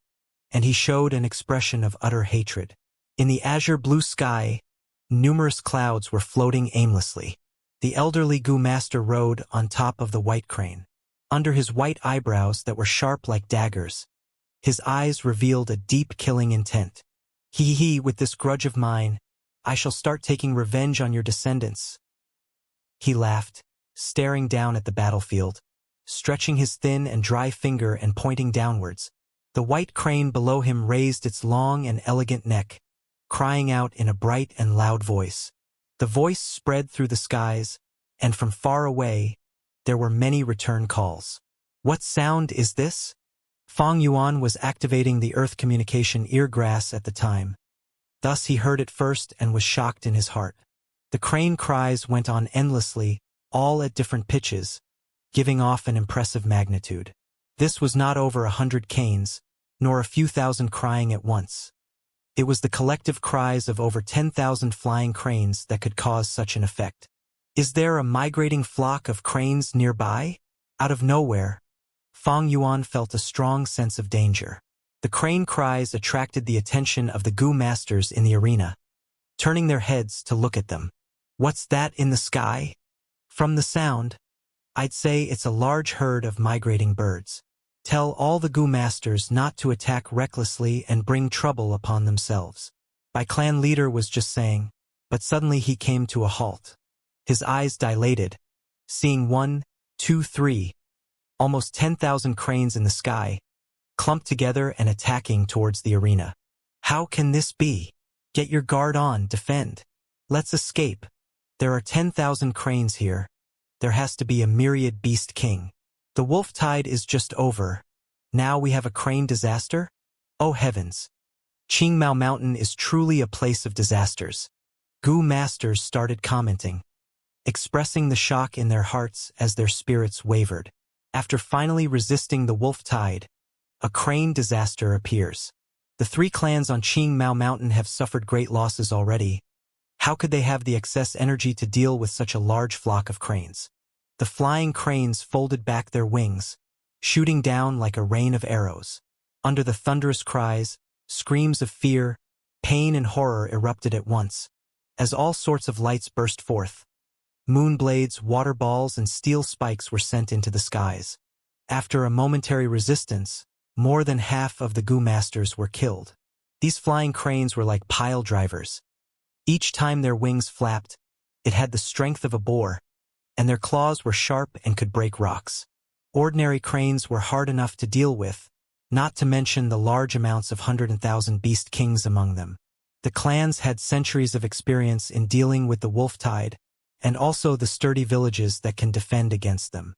and he showed an expression of utter hatred. In the azure blue sky, numerous clouds were floating aimlessly. The elderly Gu master rode on top of the white crane. Under his white eyebrows that were sharp like daggers, his eyes revealed a deep killing intent. With this grudge of mine, I shall start taking revenge on your descendants. He laughed, staring down at the battlefield, stretching his thin and dry finger and pointing downwards. The white crane below him raised its long and elegant neck, crying out in a bright and loud voice. The voice spread through the skies, and from far away, there were many return calls. What sound is this? Fong Yuan was activating the earth communication eargrass at the time. Thus he heard it first and was shocked in his heart. The crane cries went on endlessly, all at different pitches, giving off an impressive magnitude. This was not over 100 canes, nor a few thousand crying at once. It was the collective cries of over 10,000 flying cranes that could cause such an effect. Is there a migrating flock of cranes nearby? Out of nowhere, Fong Yuan felt a strong sense of danger. The crane cries attracted the attention of the Gu masters in the arena, turning their heads to look at them. What's that in the sky? From the sound, I'd say it's a large herd of migrating birds. Tell all the Gu masters not to attack recklessly and bring trouble upon themselves. My clan leader was just saying, but suddenly he came to a halt. His eyes dilated, seeing 1, 2-3. Almost 10,000 cranes in the sky, clumped together and attacking towards the arena. How can this be? Get your guard on, defend. Let's escape. There are 10,000 cranes here. There has to be a myriad beast king. The wolf tide is just over. Now we have a crane disaster? Oh heavens. Qingmao Mountain is truly a place of disasters. Gu masters started commenting, expressing the shock in their hearts as their spirits wavered. After finally resisting the wolf tide, a crane disaster appears. The 3 clans on Qingmao Mountain have suffered great losses already. How could they have the excess energy to deal with such a large flock of cranes? The flying cranes folded back their wings, shooting down like a rain of arrows. Under the thunderous cries, screams of fear, pain and horror erupted at once, as all sorts of lights burst forth. Moonblades, water balls, and steel spikes were sent into the skies. After a momentary resistance, more than half of the Gu masters were killed. These flying cranes were like pile drivers. Each time their wings flapped, it had the strength of a boar, and their claws were sharp and could break rocks. Ordinary cranes were hard enough to deal with, not to mention the large amounts of 100,000 beast kings among them. The clans had centuries of experience in dealing with the wolf tide, and also the sturdy villages that can defend against them.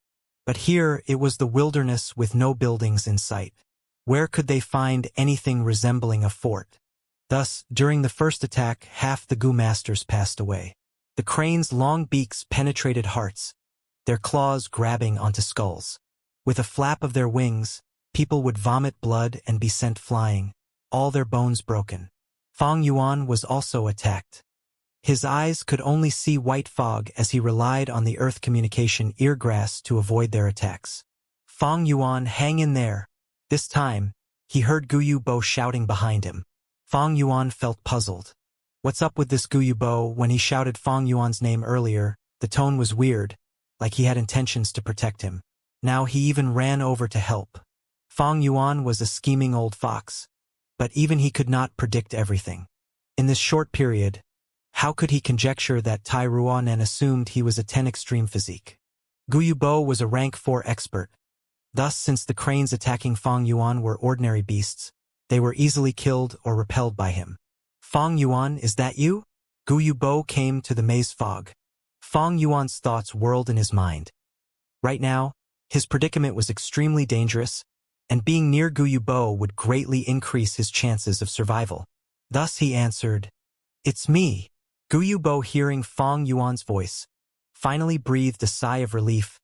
But here it was the wilderness with no buildings in sight. Where could they find anything resembling a fort? Thus, during the first attack, half the Gu masters passed away. The cranes' long beaks penetrated hearts, their claws grabbing onto skulls. With a flap of their wings, people would vomit blood and be sent flying, all their bones broken. Fang Yuan was also attacked. His eyes could only see white fog as he relied on the earth communication eargrass to avoid their attacks. Fang Yuan, hang in there. This time, he heard Guyu Bo shouting behind him. Fang Yuan felt puzzled. What's up with this Guyu Bo? When he shouted Fang Yuan's name earlier, the tone was weird, like he had intentions to protect him. Now he even ran over to help. Fang Yuan was a scheming old fox, but even he could not predict everything. In this short period, how could he conjecture that Tai Ruanen assumed he was a 10 extreme physique? Guyu Bo was a rank 4 expert. Thus, since the cranes attacking Fang Yuan were ordinary beasts, they were easily killed or repelled by him. Fang Yuan, is that you? Guyu Bo came to the maze fog. Fang Yuan's thoughts whirled in his mind. Right now, his predicament was extremely dangerous, and being near Guyu Bo would greatly increase his chances of survival. Thus he answered, "It's me." Guyu Bo, hearing Fang Yuan's voice, finally breathed a sigh of relief.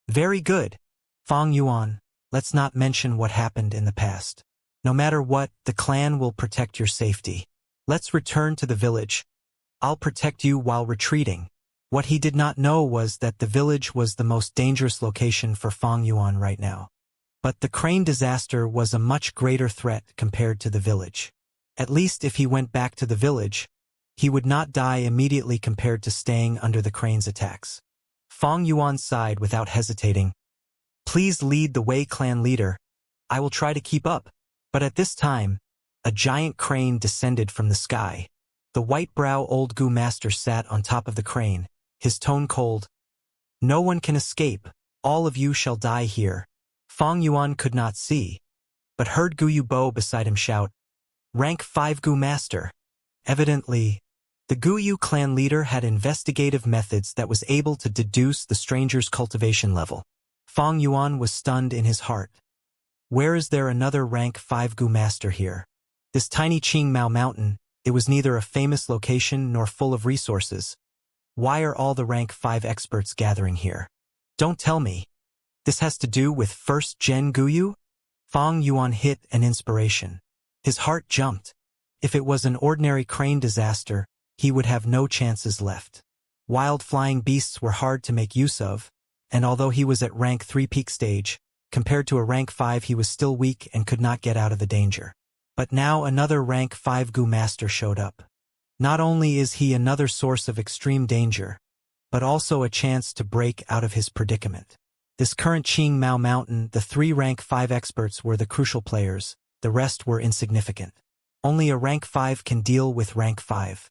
"Very good. Fang Yuan, let's not mention what happened in the past. No matter what, the clan will protect your safety. Let's return to the village. I'll protect you while retreating." What he did not know was that the village was the most dangerous location for Fang Yuan right now. But the crane disaster was a much greater threat compared to the village. At least if he went back to the village, he would not die immediately compared to staying under the crane's attacks. Fang Yuan sighed without hesitating. "Please lead the way, clan leader. I will try to keep up." But at this time, a giant crane descended from the sky. The white-brow old Gu master sat on top of the crane, his tone cold. "No one can escape. All of you shall die here." Fang Yuan could not see, but heard Guyu Bo beside him shout, "Rank 5 Gu master." Evidently, the Guyu clan leader had investigative methods that was able to deduce the stranger's cultivation level. Fang Yuan was stunned in his heart. Where is there another rank 5 Gu master here? This tiny Qingmao Mountain, it was neither a famous location nor full of resources. Why are all the rank 5 experts gathering here? Don't tell me. This has to do with first Gen Guyu? Fang Yuan hit an inspiration. His heart jumped. If it was an ordinary crane disaster, he would have no chances left. Wild flying beasts were hard to make use of, and although he was at rank 3 peak stage, compared to a rank 5 he was still weak and could not get out of the danger. But now another rank 5 Gu master showed up. Not only is he another source of extreme danger, but also a chance to break out of his predicament. This current Qingmao Mountain, the 3 rank 5 experts were the crucial players, the rest were insignificant. Only a rank 5 can deal with rank 5.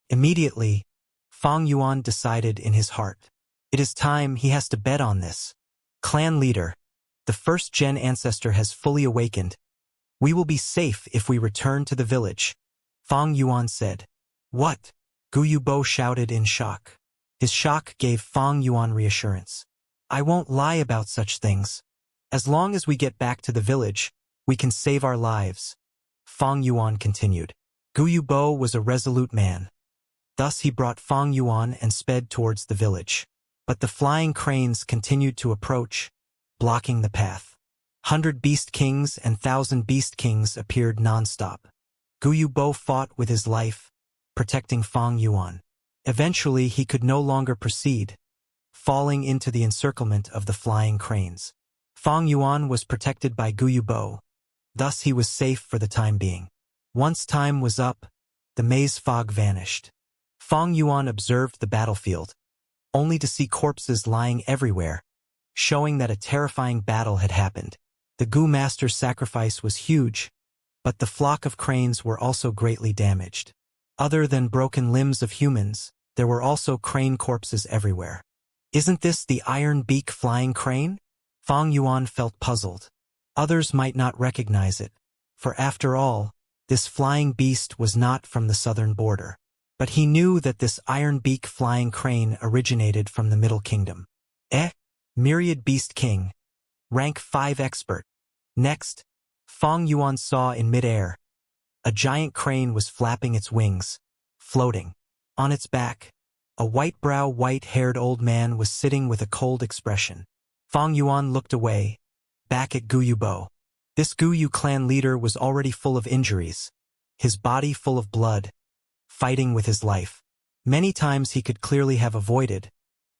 Immediately, Fang Yuan decided in his heart. It is time, he has to bet on this. Clan leader. The first-gen ancestor has fully awakened. We will be safe if we return to the village. Fang Yuan said. What? Gu Yubo shouted in shock. His shock gave Fang Yuan reassurance. I won't lie about such things. As long as we get back to the village, we can save our lives. Fang Yuan continued. Gu Yubo was a resolute man. Thus he brought Fang Yuan and sped towards the village. But the flying cranes continued to approach, blocking the path. 100 Beast Kings and 1,000 Beast Kings appeared non-stop. Gu Yubo fought with his life, protecting Fang Yuan. Eventually he could no longer proceed, falling into the encirclement of the flying cranes. Fang Yuan was protected by Gu Yubo. Thus he was safe for the time being. Once time was up, the maze fog vanished. Fang Yuan observed the battlefield, only to see corpses lying everywhere, showing that a terrifying battle had happened. The Gu Master's sacrifice was huge, but the flock of cranes were also greatly damaged. Other than broken limbs of humans, there were also crane corpses everywhere. Isn't this the iron beak flying crane? Fang Yuan felt puzzled. Others might not recognize it, for after all, this flying beast was not from the southern border. But he knew that this iron beak flying crane originated from the Middle Kingdom. Myriad Beast King. Rank 5 expert. Next, Fang Yuan saw in midair. A giant crane was flapping its wings, floating. On its back, a white-brow, white-haired old man was sitting with a cold expression. Fang Yuan looked away, back at Gu Yubo. This Gu Yu clan leader was already full of injuries, his body full of blood, fighting with his life. Many times he could clearly have avoided,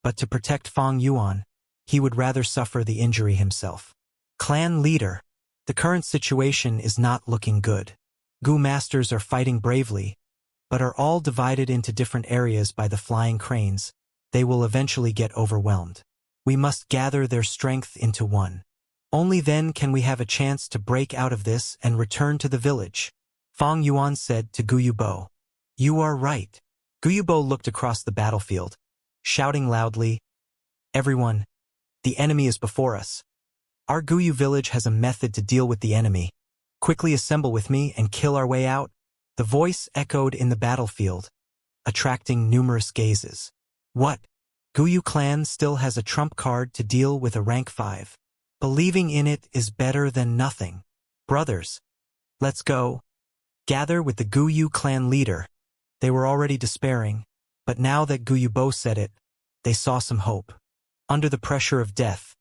but to protect Fang Yuan, he would rather suffer the injury himself. Clan leader. The current situation is not looking good. Gu masters are fighting bravely, but are all divided into different areas by the flying cranes. They will eventually get overwhelmed. We must gather their strength into one. Only then can we have a chance to break out of this and return to the village. Fang Yuan said to Gu Yubo. You are right. Gu Yubo looked across the battlefield, shouting loudly, Everyone, the enemy is before us. Our Gu Yu village has a method to deal with the enemy. Quickly assemble with me and kill our way out. The voice echoed in the battlefield, attracting numerous gazes. What? Gu Yu clan still has a trump card to deal with a rank 5. Believing in it is better than nothing. Brothers, let's go. Gather with the Gu Yu clan leader. They were already despairing, but now that Gu Yubo said it, they saw some hope. Under the pressure of death,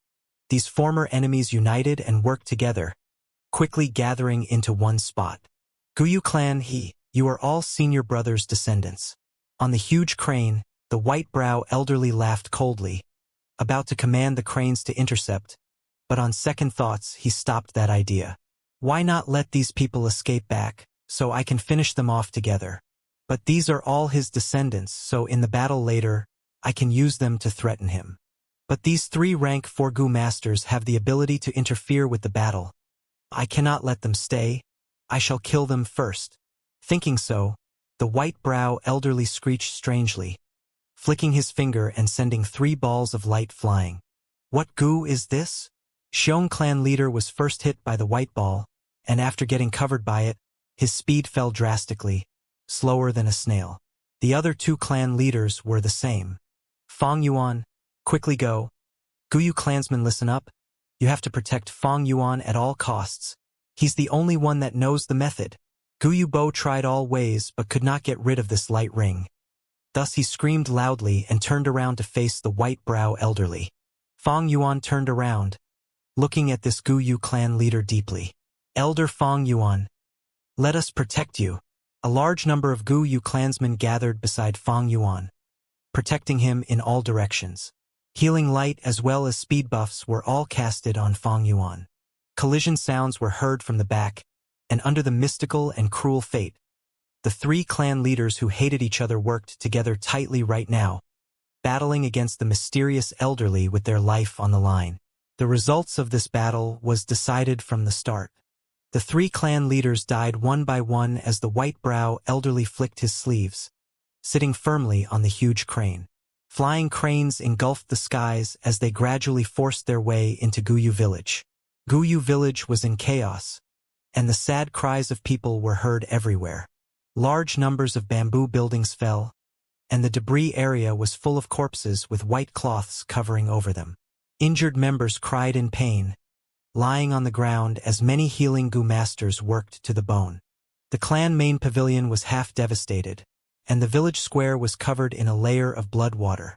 these former enemies united and worked together, quickly gathering into one spot. Gu Yu clan, you are all senior brothers' descendants. On the huge crane, the white-brow elderly laughed coldly, about to command the cranes to intercept, but on second thoughts he stopped that idea. Why not let these people escape back, so I can finish them off together? But these are all his descendants, so in the battle later, I can use them to threaten him. But these 3 rank 4 Gu masters have the ability to interfere with the battle. I cannot let them stay. I shall kill them first. Thinking so, the white-brow elderly screeched strangely, flicking his finger and sending 3 balls of light flying. What Gu is this? Xiong clan leader was first hit by the white ball, and after getting covered by it, his speed fell drastically, slower than a snail. The other 2 clan leaders were the same. Fang Yuan, quickly go. Gu Yu clansmen, listen up. You have to protect Fang Yuan at all costs. He's the only one that knows the method. Gu Yubo tried all ways but could not get rid of this light ring. Thus he screamed loudly and turned around to face the white-brow elderly. Fang Yuan turned around, looking at this Gu Yu clan leader deeply. Elder Fang Yuan, let us protect you. A large number of Gu Yu clansmen gathered beside Fang Yuan, protecting him in all directions. Healing light as well as speed buffs were all casted on Fang Yuan. Collision sounds were heard from the back, and under the mystical and cruel fate, the 3 clan leaders who hated each other worked together tightly right now, battling against the mysterious elderly with their life on the line. The results of this battle was decided from the start. The 3 clan leaders died one by one as the white-brow elderly flicked his sleeves, sitting firmly on the huge crane. Flying cranes engulfed the skies as they gradually forced their way into Guyu village. Guyu village was in chaos, and the sad cries of people were heard everywhere. Large numbers of bamboo buildings fell, and the debris area was full of corpses with white cloths covering over them. Injured members cried in pain, lying on the ground as many healing Gu masters worked to the bone. The clan main pavilion was half devastated, and the village square was covered in a layer of blood water.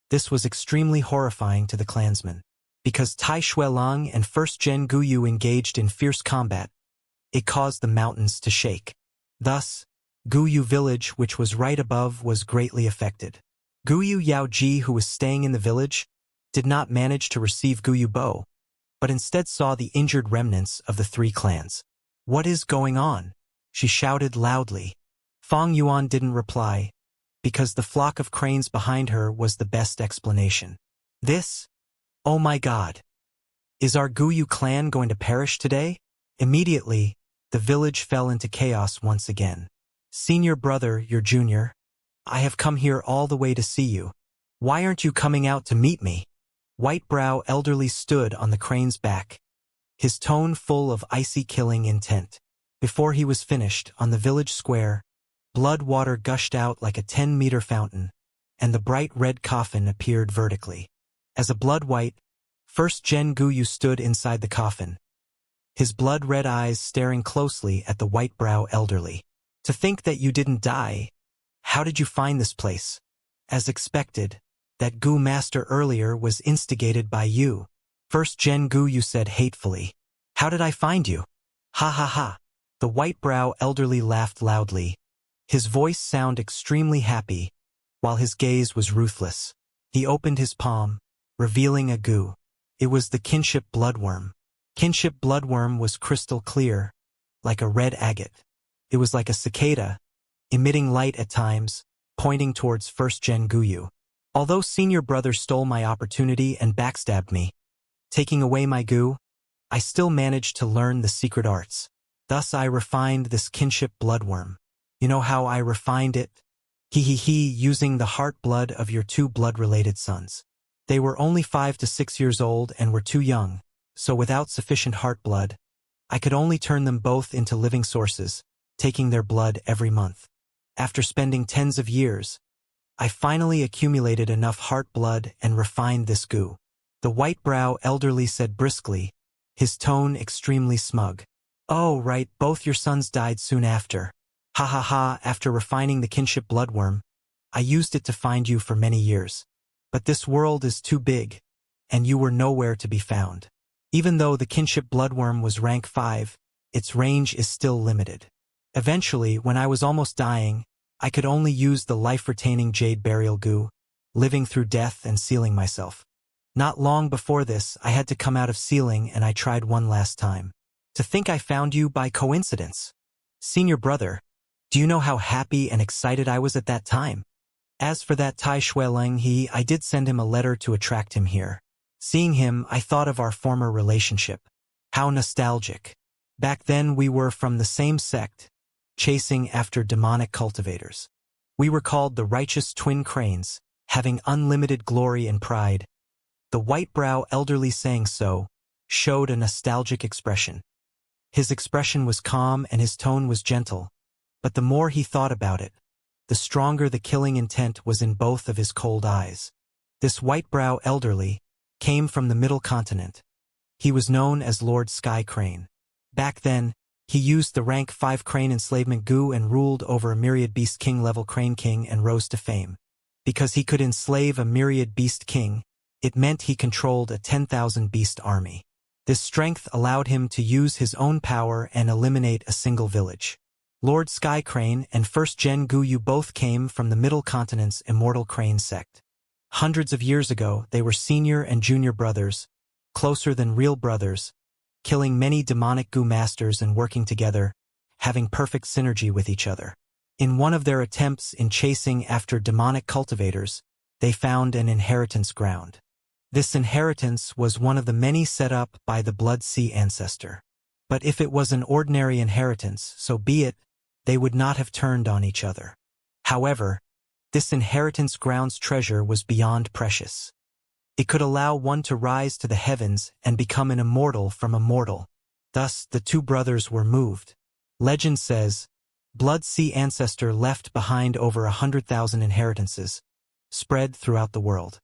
This was extremely horrifying to the clansmen. Because Tai Shuelang and 1st Gen Guyu engaged in fierce combat, it caused the mountains to shake. Thus, Guyu village, which was right above, was greatly affected. Guyu Yaoji, who was staying in the village, did not manage to receive Guyu Bo, but instead saw the injured remnants of the 3 clans. "What is going on?" she shouted loudly. Fang Yuan didn't reply, because the flock of cranes behind her was the best explanation. "This? Oh my God! Is our Guyu clan going to perish today?" Immediately, the village fell into chaos once again. "Senior brother, your junior, I have come here all the way to see you. Why aren't you coming out to meet me?" White-brow elderly stood on the crane's back, his tone full of icy killing intent. Before he was finished, on the village square, blood water gushed out like a 10-meter fountain, and the bright red coffin appeared vertically. As a blood-white, 1st Gen Guyu stood inside the coffin, his blood-red eyes staring closely at the white-brow elderly. "To think that you didn't die. How did you find this place?" "As expected, that Gu master earlier was instigated by you," 1st Gen Guyu said hatefully. "How did I find you?" "Ha ha ha." The white-brow elderly laughed loudly. His voice sounded extremely happy, while his gaze was ruthless. He opened his palm, revealing a Gu. It was the kinship bloodworm. Kinship bloodworm was crystal clear, like a red agate. It was like a cicada, emitting light at times, pointing towards 1st Gen Guyu. "Although senior brother stole my opportunity and backstabbed me, taking away my Gu, I still managed to learn the secret arts. Thus I refined this kinship bloodworm. You know how I refined it? Using the heart blood of your 2 blood-related sons. They were only 5 to 6 years old and were too young, so without sufficient heart blood, I could only turn them both into living sources, taking their blood every month. After spending tens of years, I finally accumulated enough heart blood and refined this Gu." The white-brow elderly said briskly, his tone extremely smug. "Oh right, both your sons died soon after. Ha ha ha, after refining the kinship bloodworm, I used it to find you for many years. But this world is too big, and you were nowhere to be found. Even though the kinship bloodworm was rank 5, its range is still limited. Eventually, when I was almost dying, I could only use the life-retaining jade burial Gu, living through death and sealing myself. Not long before this, I had to come out of sealing and I tried one last time. To think I found you by coincidence. Senior brother, do you know how happy and excited I was at that time? As for that Tai Shuelang, I did send him a letter to attract him here. Seeing him, I thought of our former relationship. How nostalgic. Back then we were from the same sect, chasing after demonic cultivators. We were called the righteous twin cranes, having unlimited glory and pride." The white-brow elderly saying so showed a nostalgic expression. His expression was calm and his tone was gentle, but the more he thought about it, the stronger the killing intent was in both of his cold eyes. This white-brow elderly came from the Middle Continent. He was known as Lord Sky Crane. Back then, he used the rank 5 crane enslavement Gu and ruled over a myriad beast king level crane king and rose to fame. Because he could enslave a myriad beast king, it meant he controlled a 10,000 beast army. This strength allowed him to use his own power and eliminate a single village. Lord Sky Crane and 1st Gen Guyu both came from the Middle Continent's Immortal Crane sect. Hundreds of years ago, they were senior and junior brothers, closer than real brothers, killing many demonic Gu masters and working together, having perfect synergy with each other. In one of their attempts in chasing after demonic cultivators, they found an inheritance ground. This inheritance was one of the many set up by the Blood Sea ancestor. But if it was an ordinary inheritance, so be it, they would not have turned on each other. However, This inheritance ground's treasure was beyond precious. It could allow one to rise to the heavens and become an immortal from a mortal. Thus, the two brothers were moved. Legend says, Blood Sea ancestor left behind over 100,000 inheritances, spread throughout the world.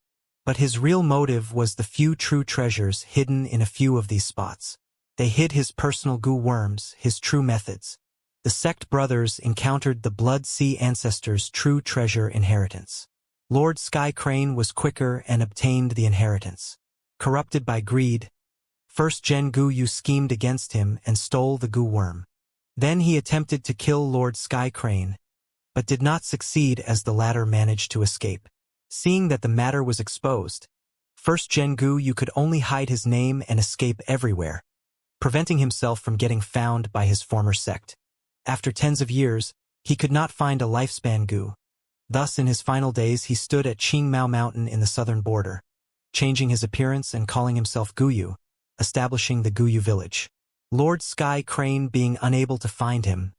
But his real motive was the few true treasures hidden in a few of these spots. They hid his personal goo worms, his true methods. The sect brothers encountered the Blood Sea ancestor's true treasure inheritance. Lord Sky Crane was quicker and obtained the inheritance. Corrupted by greed, first Gen Guyu schemed against him and stole the goo worm. Then he attempted to kill Lord Sky Crane, but did not succeed as the latter managed to escape. Seeing that the matter was exposed, first Gen Guyu could only hide his name and escape everywhere, preventing himself from getting found by his former sect. After tens of years, he could not find a lifespan Gu. Thus in his final days he stood at Qingmao Mountain in the southern border, changing his appearance and calling himself Guyu, establishing the Guyu village. Lord Sky Crane, being unable to find him,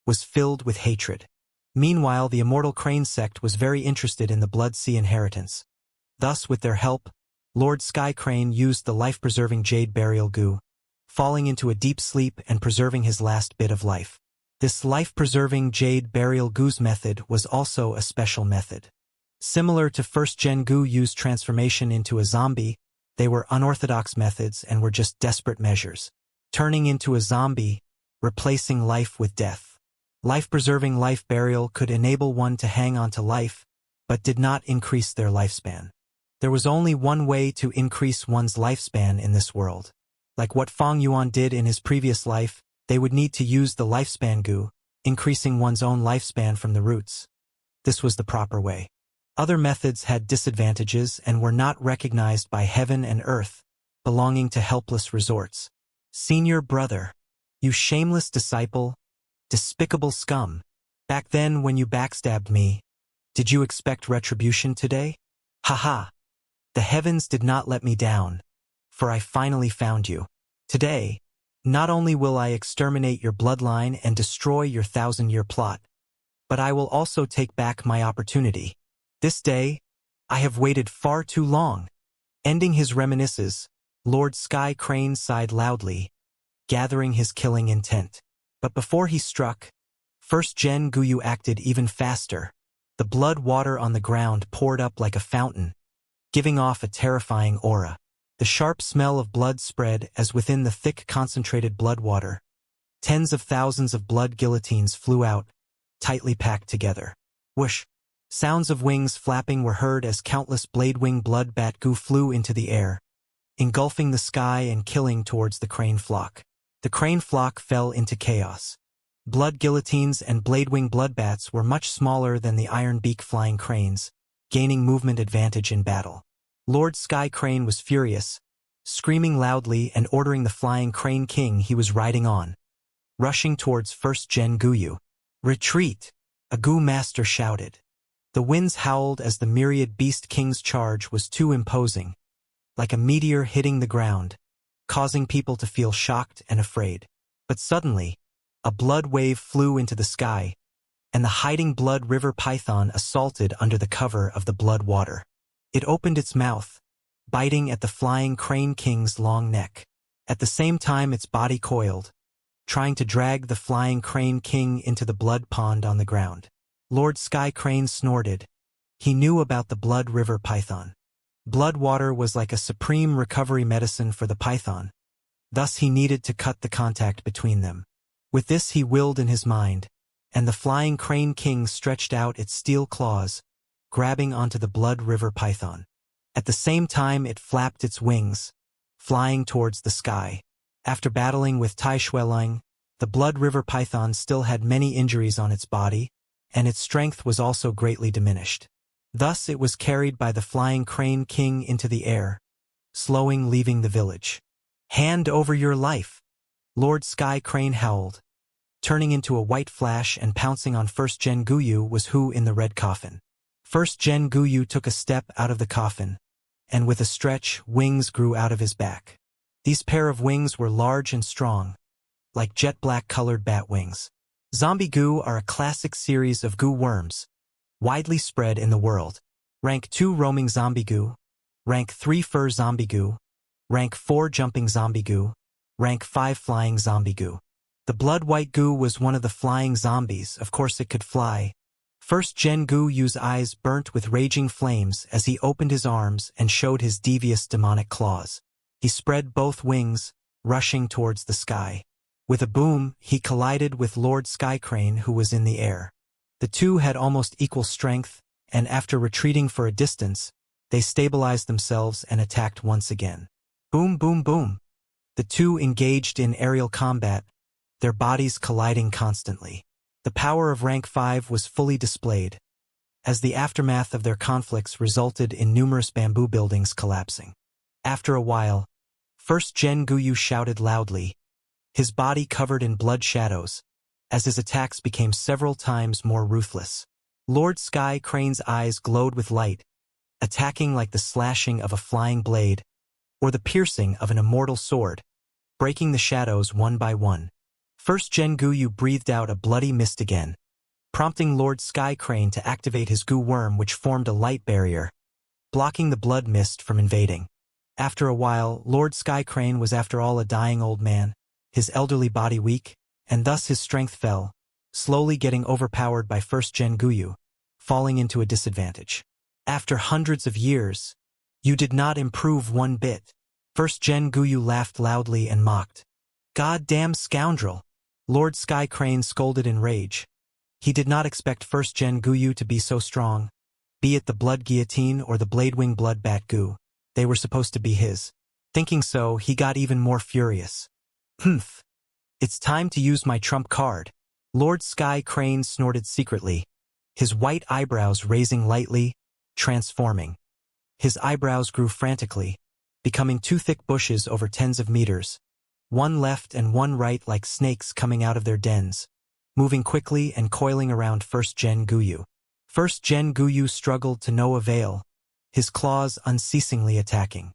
was filled with hatred. Meanwhile, the Immortal Crane sect was very interested in the Blood Sea inheritance. Thus, with their help, Lord Sky Crane used the life-preserving Jade Burial Gu, falling into a deep sleep and preserving his last bit of life. This life-preserving Jade Burial Gu's method was also a special method. Similar to first Gen Gu used transformation into a zombie, they were unorthodox methods and were just desperate measures. Turning into a zombie, replacing life with death. Life-preserving life burial could enable one to hang on to life, but did not increase their lifespan. There was only one way to increase one's lifespan in this world. Like what Feng Yuan did in his previous life, they would need to use the lifespan Gu, increasing one's own lifespan from the roots. This was the proper way. Other methods had disadvantages and were not recognized by heaven and earth, belonging to helpless resorts. Senior brother, you shameless disciple, despicable scum. Back then when you backstabbed me, did you expect retribution today? Haha. The heavens did not let me down, for I finally found you. Today, not only will I exterminate your bloodline and destroy your 1,000-year plot, but I will also take back my opportunity. This day, I have waited far too long. Ending his reminiscences, Lord Sky Crane sighed loudly, gathering his killing intent. But before he struck, first Gen Guyu acted even faster. The blood water on the ground poured up like a fountain, giving off a terrifying aura. The sharp smell of blood spread as within the thick concentrated blood water. Tens of thousands of blood guillotines flew out, tightly packed together. Whoosh! Sounds of wings flapping were heard as countless blade-wing blood bat Gu flew into the air, engulfing the sky and killing towards the crane flock. The crane flock fell into chaos. Blood guillotines and blade-wing bloodbats were much smaller than the iron beak flying cranes, gaining movement advantage in battle. Lord Sky Crane was furious, screaming loudly and ordering the flying crane king he was riding on, rushing towards first Gen Guyu. Retreat! A Gu master shouted. The winds howled as the myriad beast king's charge was too imposing, like a meteor hitting the ground, causing people to feel shocked and afraid. But suddenly, a blood wave flew into the sky, and the hiding blood river python assaulted under the cover of the blood water. It opened its mouth, biting at the flying crane king's long neck. At the same time its body coiled, trying to drag the flying crane king into the blood pond on the ground. Lord Sky Crane snorted. He knew about the blood river python. Blood water was like a supreme recovery medicine for the python. Thus he needed to cut the contact between them. With this he willed in his mind, and the flying crane king stretched out its steel claws, grabbing onto the blood river python. At the same time it flapped its wings, flying towards the sky. After battling with Tai Shueling, the blood river python still had many injuries on its body, and its strength was also greatly diminished. Thus it was carried by the flying crane king into the air, slowing leaving the village. Hand over your life! Lord Sky Crane howled, turning into a white flash and pouncing on first Gen Guyu was who in the red coffin. First Gen Guyu took a step out of the coffin, and with a stretch, wings grew out of his back. These pair of wings were large and strong, like jet black colored bat wings. Zombie Gu are a classic series of Gu worms, widely spread in the world. Rank 2 roaming zombie goo, rank 3 fur zombie goo, rank 4 jumping zombie goo, rank 5 flying zombie goo. The blood white goo was one of the flying zombies, of course it could fly. First gen goo used eyes burnt with raging flames as he opened his arms and showed his devious demonic claws. He spread both wings, rushing towards the sky. With a boom, he collided with Lord Skycrane, who was in the air. The two had almost equal strength, and after retreating for a distance, they stabilized themselves and attacked once again. Boom, boom, boom. The two engaged in aerial combat, their bodies colliding constantly. The power of rank 5 was fully displayed, as the aftermath of their conflicts resulted in numerous bamboo buildings collapsing. After a while, First Gen Guyu shouted loudly, his body covered in blood shadows, as his attacks became several times more ruthless. Lord Sky Crane's eyes glowed with light, attacking like the slashing of a flying blade, or the piercing of an immortal sword, breaking the shadows one by one. First Gen Guyu breathed out a bloody mist again, prompting Lord Sky Crane to activate his goo worm, which formed a light barrier, blocking the blood mist from invading. After a while, Lord Sky Crane was after all a dying old man, his elderly body weak, and thus his strength fell, slowly getting overpowered by First Gen Guyu, falling into a disadvantage. After hundreds of years, you did not improve one bit. First Gen Guyu laughed loudly and mocked. "God-damn scoundrel!" Lord Sky Crane scolded in rage. He did not expect First Gen Guyu to be so strong, be it the blood guillotine or the bladewing blood bat goo. They were supposed to be his. Thinking so, he got even more furious. "Humph! It's time to use my trump card." Lord Sky Crane snorted secretly, his white eyebrows raising lightly, transforming. His eyebrows grew frantically, becoming two thick bushes over tens of meters, one left and one right like snakes coming out of their dens, moving quickly and coiling around First Gen Guyu. First Gen Guyu struggled to no avail, his claws unceasingly attacking.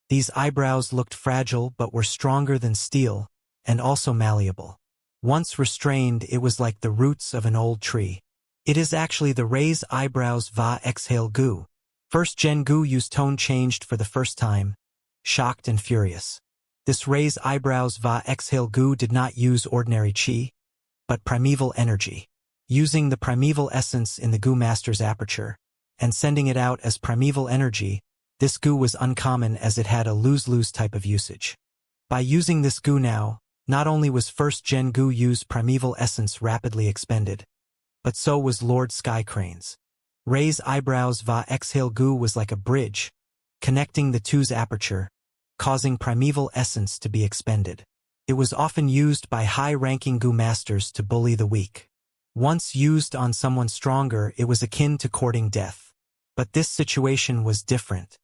These eyebrows looked fragile but were stronger than steel, and also malleable. Once restrained, it was like the roots of an old tree. It is actually the raise eyebrows va exhale goo. First Gen Guyu's tone changed for the first time, shocked and furious. This raise eyebrows va exhale goo did not use ordinary chi, but primeval energy. Using the primeval essence in the goo master's aperture, and sending it out as primeval energy, this goo was uncommon as it had a lose-lose type of usage. By using this goo now, not only was First Gen Guyu's primeval essence rapidly expended, but so was Lord Sky Crane's. Raise eyebrows va exhale goo was like a bridge, connecting the two's aperture, causing primeval essence to be expended. It was often used by high-ranking goo masters to bully the weak. Once used on someone stronger, it was akin to courting death. But this situation was different.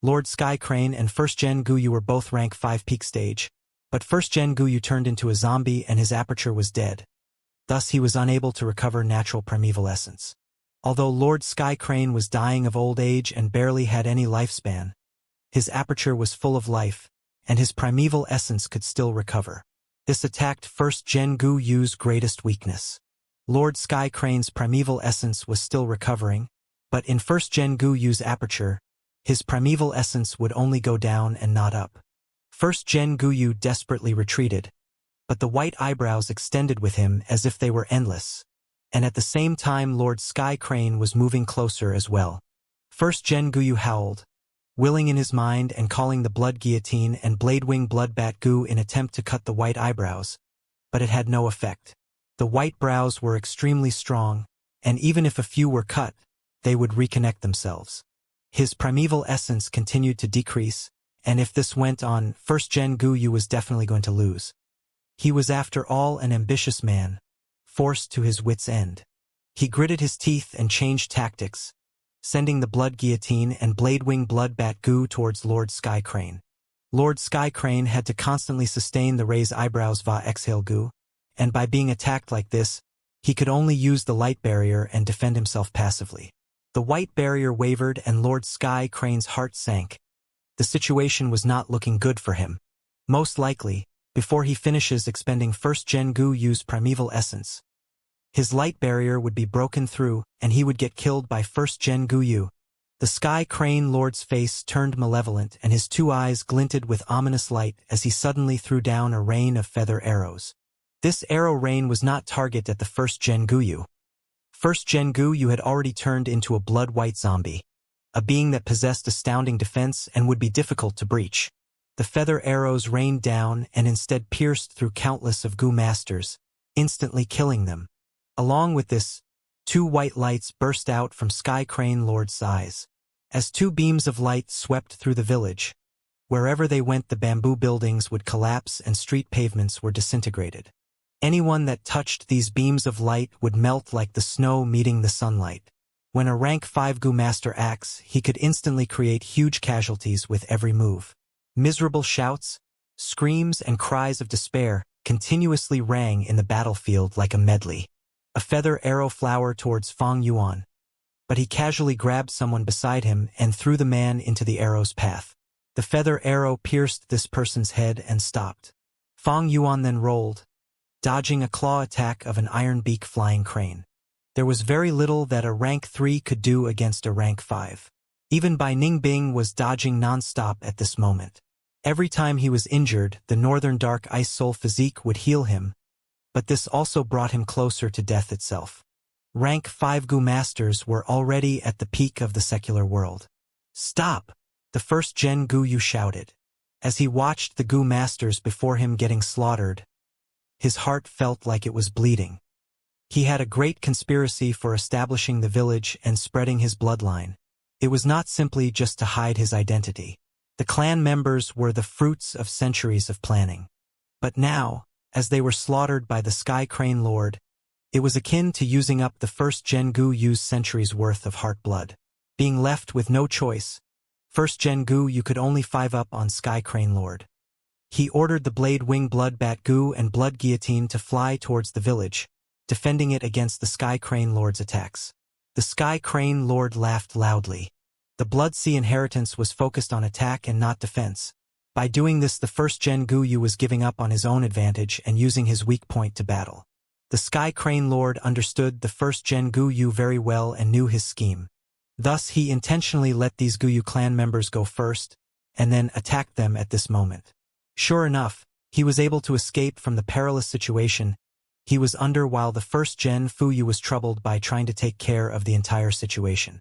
Lord Sky Crane and First Gen Guyu were both rank 5 peak stage, but First Gen Guyu turned into a zombie and his aperture was dead. Thus he was unable to recover natural primeval essence. Although Lord Sky Crane was dying of old age and barely had any lifespan, his aperture was full of life, and his primeval essence could still recover. This attacked First Gen Guyu's greatest weakness. Lord Sky Crane's primeval essence was still recovering, but in First Gen Guyu's aperture, his primeval essence would only go down and not up. First Gen Guyu desperately retreated, but the white eyebrows extended with him as if they were endless, and at the same time Lord Sky Crane was moving closer as well. First Gen Guyu howled, willing in his mind and calling the blood guillotine and bladewing blood bat goo in attempt to cut the white eyebrows, but it had no effect. The white brows were extremely strong, and even if a few were cut, they would reconnect themselves. His primeval essence continued to decrease, and if this went on, First Gen Guyu was definitely going to lose. He was after all an ambitious man, forced to his wits' end. He gritted his teeth and changed tactics, sending the blood guillotine and bladewing blood bat goo towards Lord Sky Crane. Lord Sky Crane had to constantly sustain the raise eyebrows va exhale goo, and by being attacked like this, he could only use the light barrier and defend himself passively. The white barrier wavered and Lord Sky Crane's heart sank. The situation was not looking good for him. Most likely, before he finishes expending First Gen Guyu's primeval essence, His light barrier would be broken through, and he would get killed by first-gen Guyu. The Sky Crane Lord's face turned malevolent, and his two eyes glinted with ominous light as he suddenly threw down a rain of feather arrows. This arrow rain was not targeted at the first-gen Guyu. First-gen Guyu had already turned into a blood-white zombie, a being that possessed astounding defense and would be difficult to breach. The feather arrows rained down and instead pierced through countless of Gu masters, instantly killing them. Along with this, two white lights burst out from Sky Crane Lord's eyes. As two beams of light swept through the village, wherever they went the bamboo buildings would collapse and street pavements were disintegrated. Anyone that touched these beams of light would melt like the snow meeting the sunlight. When a rank 5 Gu master acts, he could instantly create huge casualties with every move. Miserable shouts, screams, and cries of despair continuously rang in the battlefield like a medley. A feather arrow flowered towards Fang Yuan, but he casually grabbed someone beside him and threw the man into the arrow's path. The feather arrow pierced this person's head and stopped. Fang Yuan then rolled, dodging a claw attack of an iron beak flying crane. There was very little that a rank 3 could do against a rank 5. Even Bai Ningbing was dodging non-stop at this moment. Every time he was injured, the Northern Dark Ice Soul physique would heal him, but this also brought him closer to death itself. Rank 5 Gu masters were already at the peak of the secular world. "Stop!" the first-gen Guyu shouted. As he watched the Gu masters before him getting slaughtered, his heart felt like it was bleeding. He had a great conspiracy for establishing the village and spreading his bloodline. It was not simply just to hide his identity. The clan members were the fruits of centuries of planning. But now, as they were slaughtered by the Sky Crane Lord, it was akin to using up the first-gen Guyu's centuries' worth of heart blood. Being left with no choice, first-gen Guyu could only 5-up on Sky Crane Lord. He ordered the Blade Wing Bloodbat Gu and Blood Guillotine to fly towards the village, defending it against the Sky Crane Lord's attacks. The Sky Crane Lord laughed loudly. The Blood Sea inheritance was focused on attack and not defense. By doing this, the first-gen Guyu was giving up on his own advantage and using his weak point to battle. The Sky Crane Lord understood the first-gen Guyu very well and knew his scheme. Thus, he intentionally let these Guyu clan members go first, and then attacked them at this moment. Sure enough, he was able to escape from the perilous situation he was under while the first-gen Fuyu was troubled by trying to take care of the entire situation.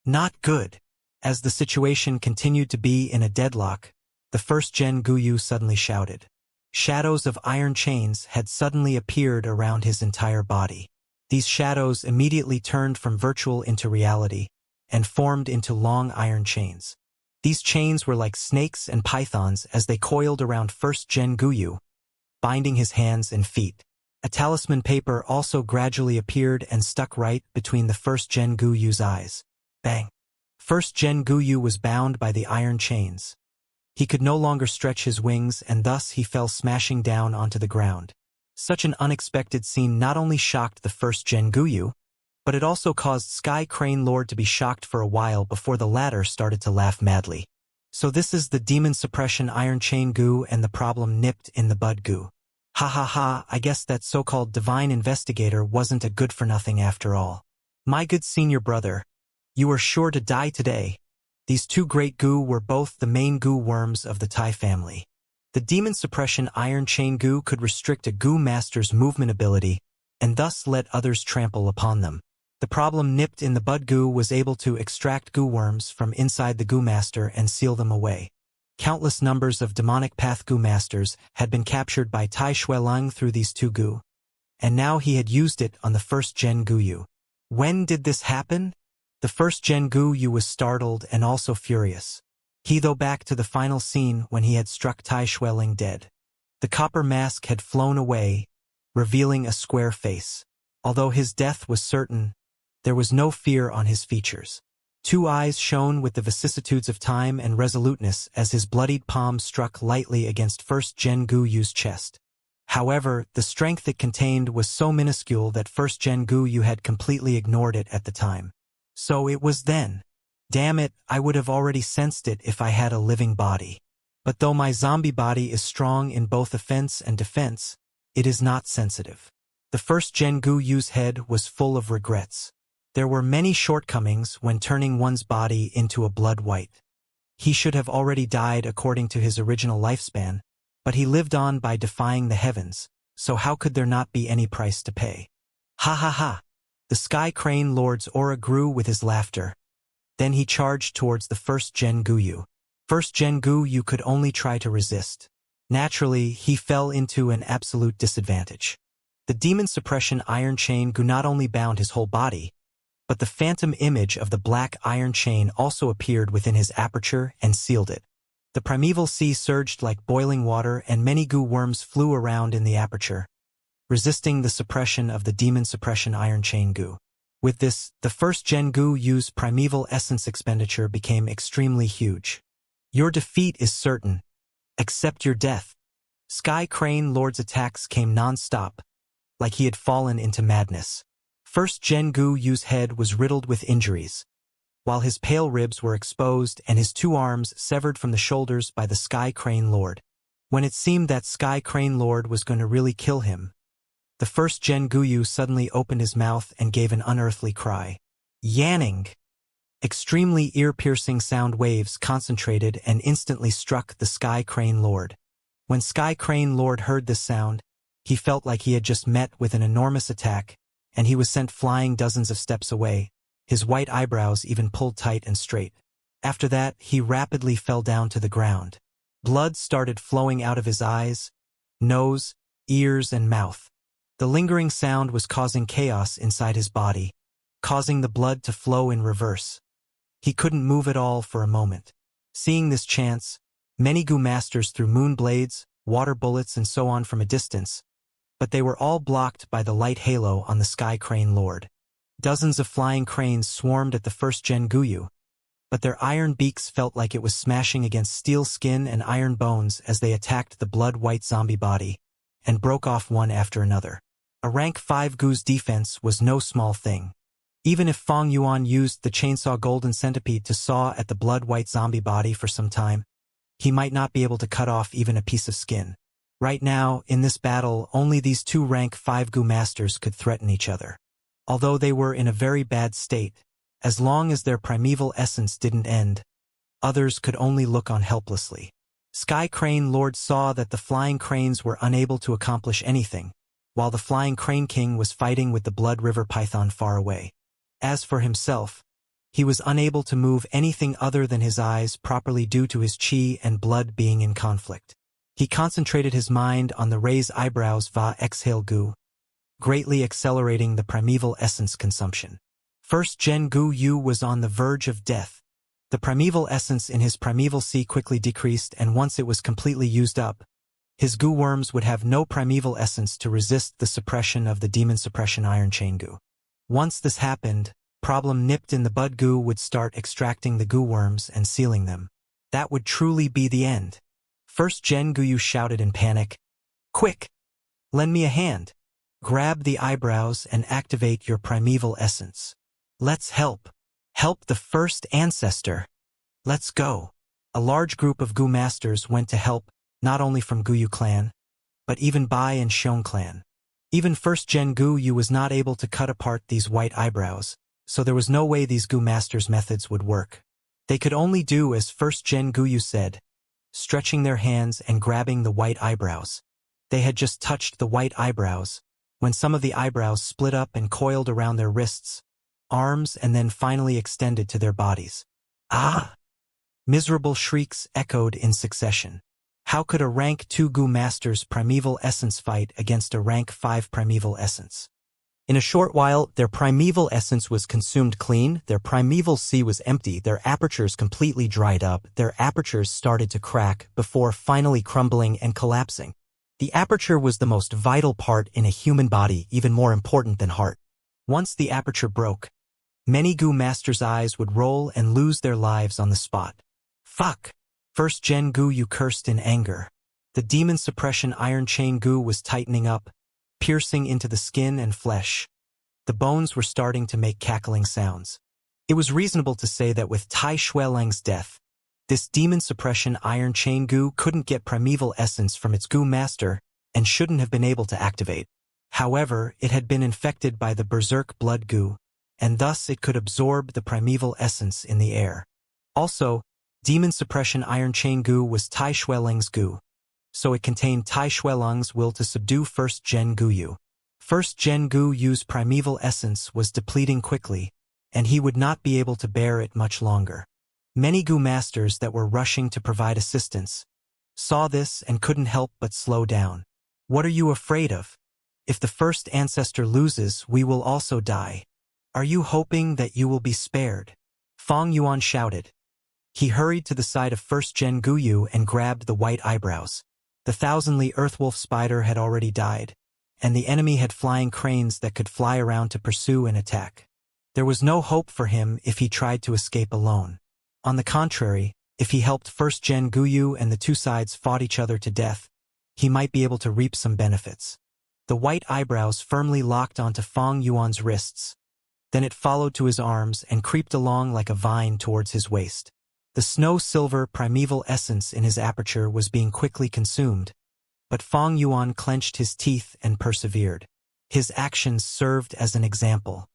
Not good. As the situation continued to be in a deadlock, the first-gen Guyu suddenly shouted. Shadows of iron chains had suddenly appeared around his entire body. These shadows immediately turned from virtual into reality and formed into long iron chains. These chains were like snakes and pythons as they coiled around first-gen Guyu, binding his hands and feet. A talisman paper also gradually appeared and stuck right between the first-gen Guyu's eyes. Bang! First-gen Guyu was bound by the iron chains. He could no longer stretch his wings and thus he fell smashing down onto the ground. Such an unexpected scene not only shocked the first-gen Guyu, but it also caused Sky Crane Lord to be shocked for a while before the latter started to laugh madly. So this is the Demon Suppression Iron Chain Gu and the problem nipped in the bud Gu. Ha ha ha, I guess that so-called divine investigator wasn't a good-for-nothing after all. My good senior brother, you are sure to die today. These two great Gu were both the main Gu worms of the Tai family. The Demon Suppression Iron Chain Gu could restrict a Gu master's movement ability and thus let others trample upon them. The problem nipped in the bud Gu was able to extract Gu worms from inside the Gu master and seal them away. Countless numbers of demonic path Gu masters had been captured by Tai Shuelung through these two Gu, and now he had used it on the first-gen Guyu. When did this happen? The first-gen Guyu was startled and also furious. He though back to the final scene when he had struck Tai Shueling dead. The copper mask had flown away, revealing a square face. Although his death was certain, there was no fear on his features. Two eyes shone with the vicissitudes of time and resoluteness as his bloodied palm struck lightly against first-gen Guyu's chest. However, the strength it contained was so minuscule that first-gen Guyu had completely ignored it at the time. So it was then. Damn it, I would have already sensed it if I had a living body. But though my zombie body is strong in both offense and defense, it is not sensitive. The first Gen Gu Yu's head was full of regrets. There were many shortcomings when turning one's body into a blood white. He should have already died according to his original lifespan, but he lived on by defying the heavens, so how could there not be any price to pay? Ha ha ha! The Sky Crane Lord's aura grew with his laughter. Then he charged towards the first Gen Gu Yu. First Gen Gu Yu could only try to resist. Naturally, he fell into an absolute disadvantage. The demon suppression iron chain Gu not only bound his whole body, but the phantom image of the black iron chain also appeared within his aperture and sealed it. The primeval sea surged like boiling water and many Gu worms flew around in the aperture, resisting the suppression of the demon suppression iron chain Gu. With this, the first Gen Gu Yu's primeval essence expenditure became extremely huge. Your defeat is certain. Accept your death. Sky Crane Lord's attacks came non-stop, like he had fallen into madness. First Gen Gu Yu's head was riddled with injuries, while his pale ribs were exposed and his two arms severed from the shoulders by the Sky Crane Lord. When it seemed that Sky Crane Lord was going to really kill him, the first Gen Gu Yu suddenly opened his mouth and gave an unearthly cry. Yanning! Extremely ear-piercing sound waves concentrated and instantly struck the Sky Crane Lord. When Sky Crane Lord heard this sound, he felt like he had just met with an enormous attack, and he was sent flying dozens of steps away, his white eyebrows even pulled tight and straight. After that, he rapidly fell down to the ground. Blood started flowing out of his eyes, nose, ears, and mouth. The lingering sound was causing chaos inside his body, causing the blood to flow in reverse. He couldn't move at all for a moment. Seeing this chance, many Gu masters threw moon blades, water bullets, and so on from a distance, but they were all blocked by the light halo on the Sky Crane Lord. Dozens of flying cranes swarmed at the first Gen Gu Yu, but their iron beaks felt like it was smashing against steel skin and iron bones as they attacked the blood-white zombie body, and broke off one after another. A rank 5 Gu's defense was no small thing. Even if Fong Yuan used the chainsaw golden centipede to saw at the blood-white zombie body for some time, he might not be able to cut off even a piece of skin. Right now, in this battle, only these two rank 5 Gu masters could threaten each other. Although they were in a very bad state, as long as their primeval essence didn't end, others could only look on helplessly. Sky Crane Lord saw that the flying cranes were unable to accomplish anything, while the flying crane king was fighting with the blood river python far away. As for himself, he was unable to move anything other than his eyes properly due to his chi and blood being in conflict. He concentrated his mind on the raise eyebrows va exhale Gu, greatly accelerating the primeval essence consumption. First Gen Gu Yu was on the verge of death. The primeval essence in his primeval sea quickly decreased, and once it was completely used up, his Gu worms would have no primeval essence to resist the suppression of the demon suppression iron chain Gu. Once this happened, problem nipped in the bud Gu would start extracting the Gu worms and sealing them. That would truly be the end. First Gen Gu Yu shouted in panic, "Quick! Lend me a hand. Grab the eyebrows and activate your primeval essence. Let's help. Help the first ancestor. Let's go." A large group of Gu masters went to help, not only from Gu Yu clan, but even Bai and Xiong clan. Even first Gen Gu Yu was not able to cut apart these white eyebrows, so there was no way these Gu masters' methods would work. They could only do as first Gen Gu Yu said, stretching their hands and grabbing the white eyebrows. They had just touched the white eyebrows, when some of the eyebrows split up and coiled around their wrists, arms, and then finally extended to their bodies. Ah! Miserable shrieks echoed in succession. How could a rank 2 Gu master's primeval essence fight against a rank 5 primeval essence? In a short while, their primeval essence was consumed clean, their primeval sea was empty, their apertures completely dried up, their apertures started to crack before finally crumbling and collapsing. The aperture was the most vital part in a human body, even more important than heart. Once the aperture broke, many Gu masters' eyes would roll and lose their lives on the spot. Fuck! First Gen Gu Yu cursed in anger. The demon suppression iron chain Gu was tightening up, piercing into the skin and flesh. The bones were starting to make cackling sounds. It was reasonable to say that with Tai Shuelang's death, this demon suppression iron chain Gu couldn't get primeval essence from its Gu master and shouldn't have been able to activate. However, it had been infected by the berserk blood goo, and thus it could absorb the primeval essence in the air. Also, demon suppression iron chain goo was Tai Shueling's goo, so it contained Tai Shueling's will to subdue first gen goo yu. First gen goo yu's primeval essence was depleting quickly, and he would not be able to bear it much longer. Many goo masters that were rushing to provide assistance saw this and couldn't help but slow down. What are you afraid of? If the first ancestor loses, we will also die. Are you hoping that you will be spared? Fong Yuan shouted. He hurried to the side of first gen Guyu and grabbed the white eyebrows. The thousandly earthwolf spider had already died, and the enemy had flying cranes that could fly around to pursue and attack. There was no hope for him if he tried to escape alone. On the contrary, if he helped first gen Guyu and the two sides fought each other to death, he might be able to reap some benefits. The white eyebrows firmly locked onto Fong Yuan's wrists. Then it followed to his arms and creeped along like a vine towards his waist. The snow-silver primeval essence in his aperture was being quickly consumed, but Fong Yuan clenched his teeth and persevered. His actions served as an example.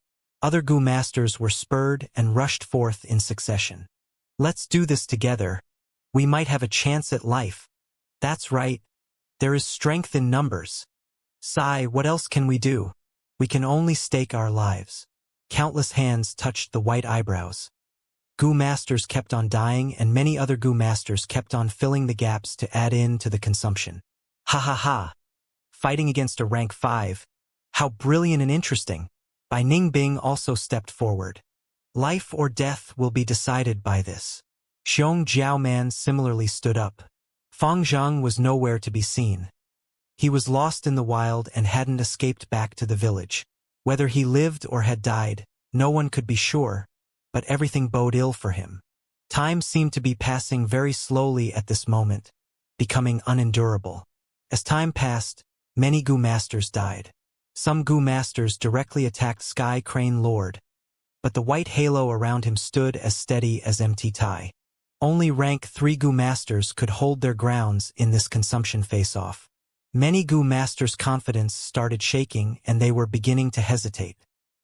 Other Gu masters were spurred and rushed forth in succession. Let's do this together. We might have a chance at life. That's right. There is strength in numbers. Sai, what else can we do? We can only stake our lives. Countless hands touched the white eyebrows. Gu masters kept on dying, and many other Gu masters kept on filling the gaps to add in to the consumption. Ha ha ha! Fighting against a rank 5. How brilliant and interesting! Bai Ningbing also stepped forward. Life or death will be decided by this. Xiong Jiaoman similarly stood up. Fang Zhang was nowhere to be seen. He was lost in the wild and hadn't escaped back to the village. Whether he lived or had died, no one could be sure, but everything bode ill for him. Time seemed to be passing very slowly at this moment, becoming unendurable. As time passed, many Gu masters died. Some Gu masters directly attacked Sky Crane Lord, but the white halo around him stood as steady as empty Tai. Only rank 3 Gu masters could hold their grounds in this consumption face-off. Many Gu masters' confidence started shaking and they were beginning to hesitate.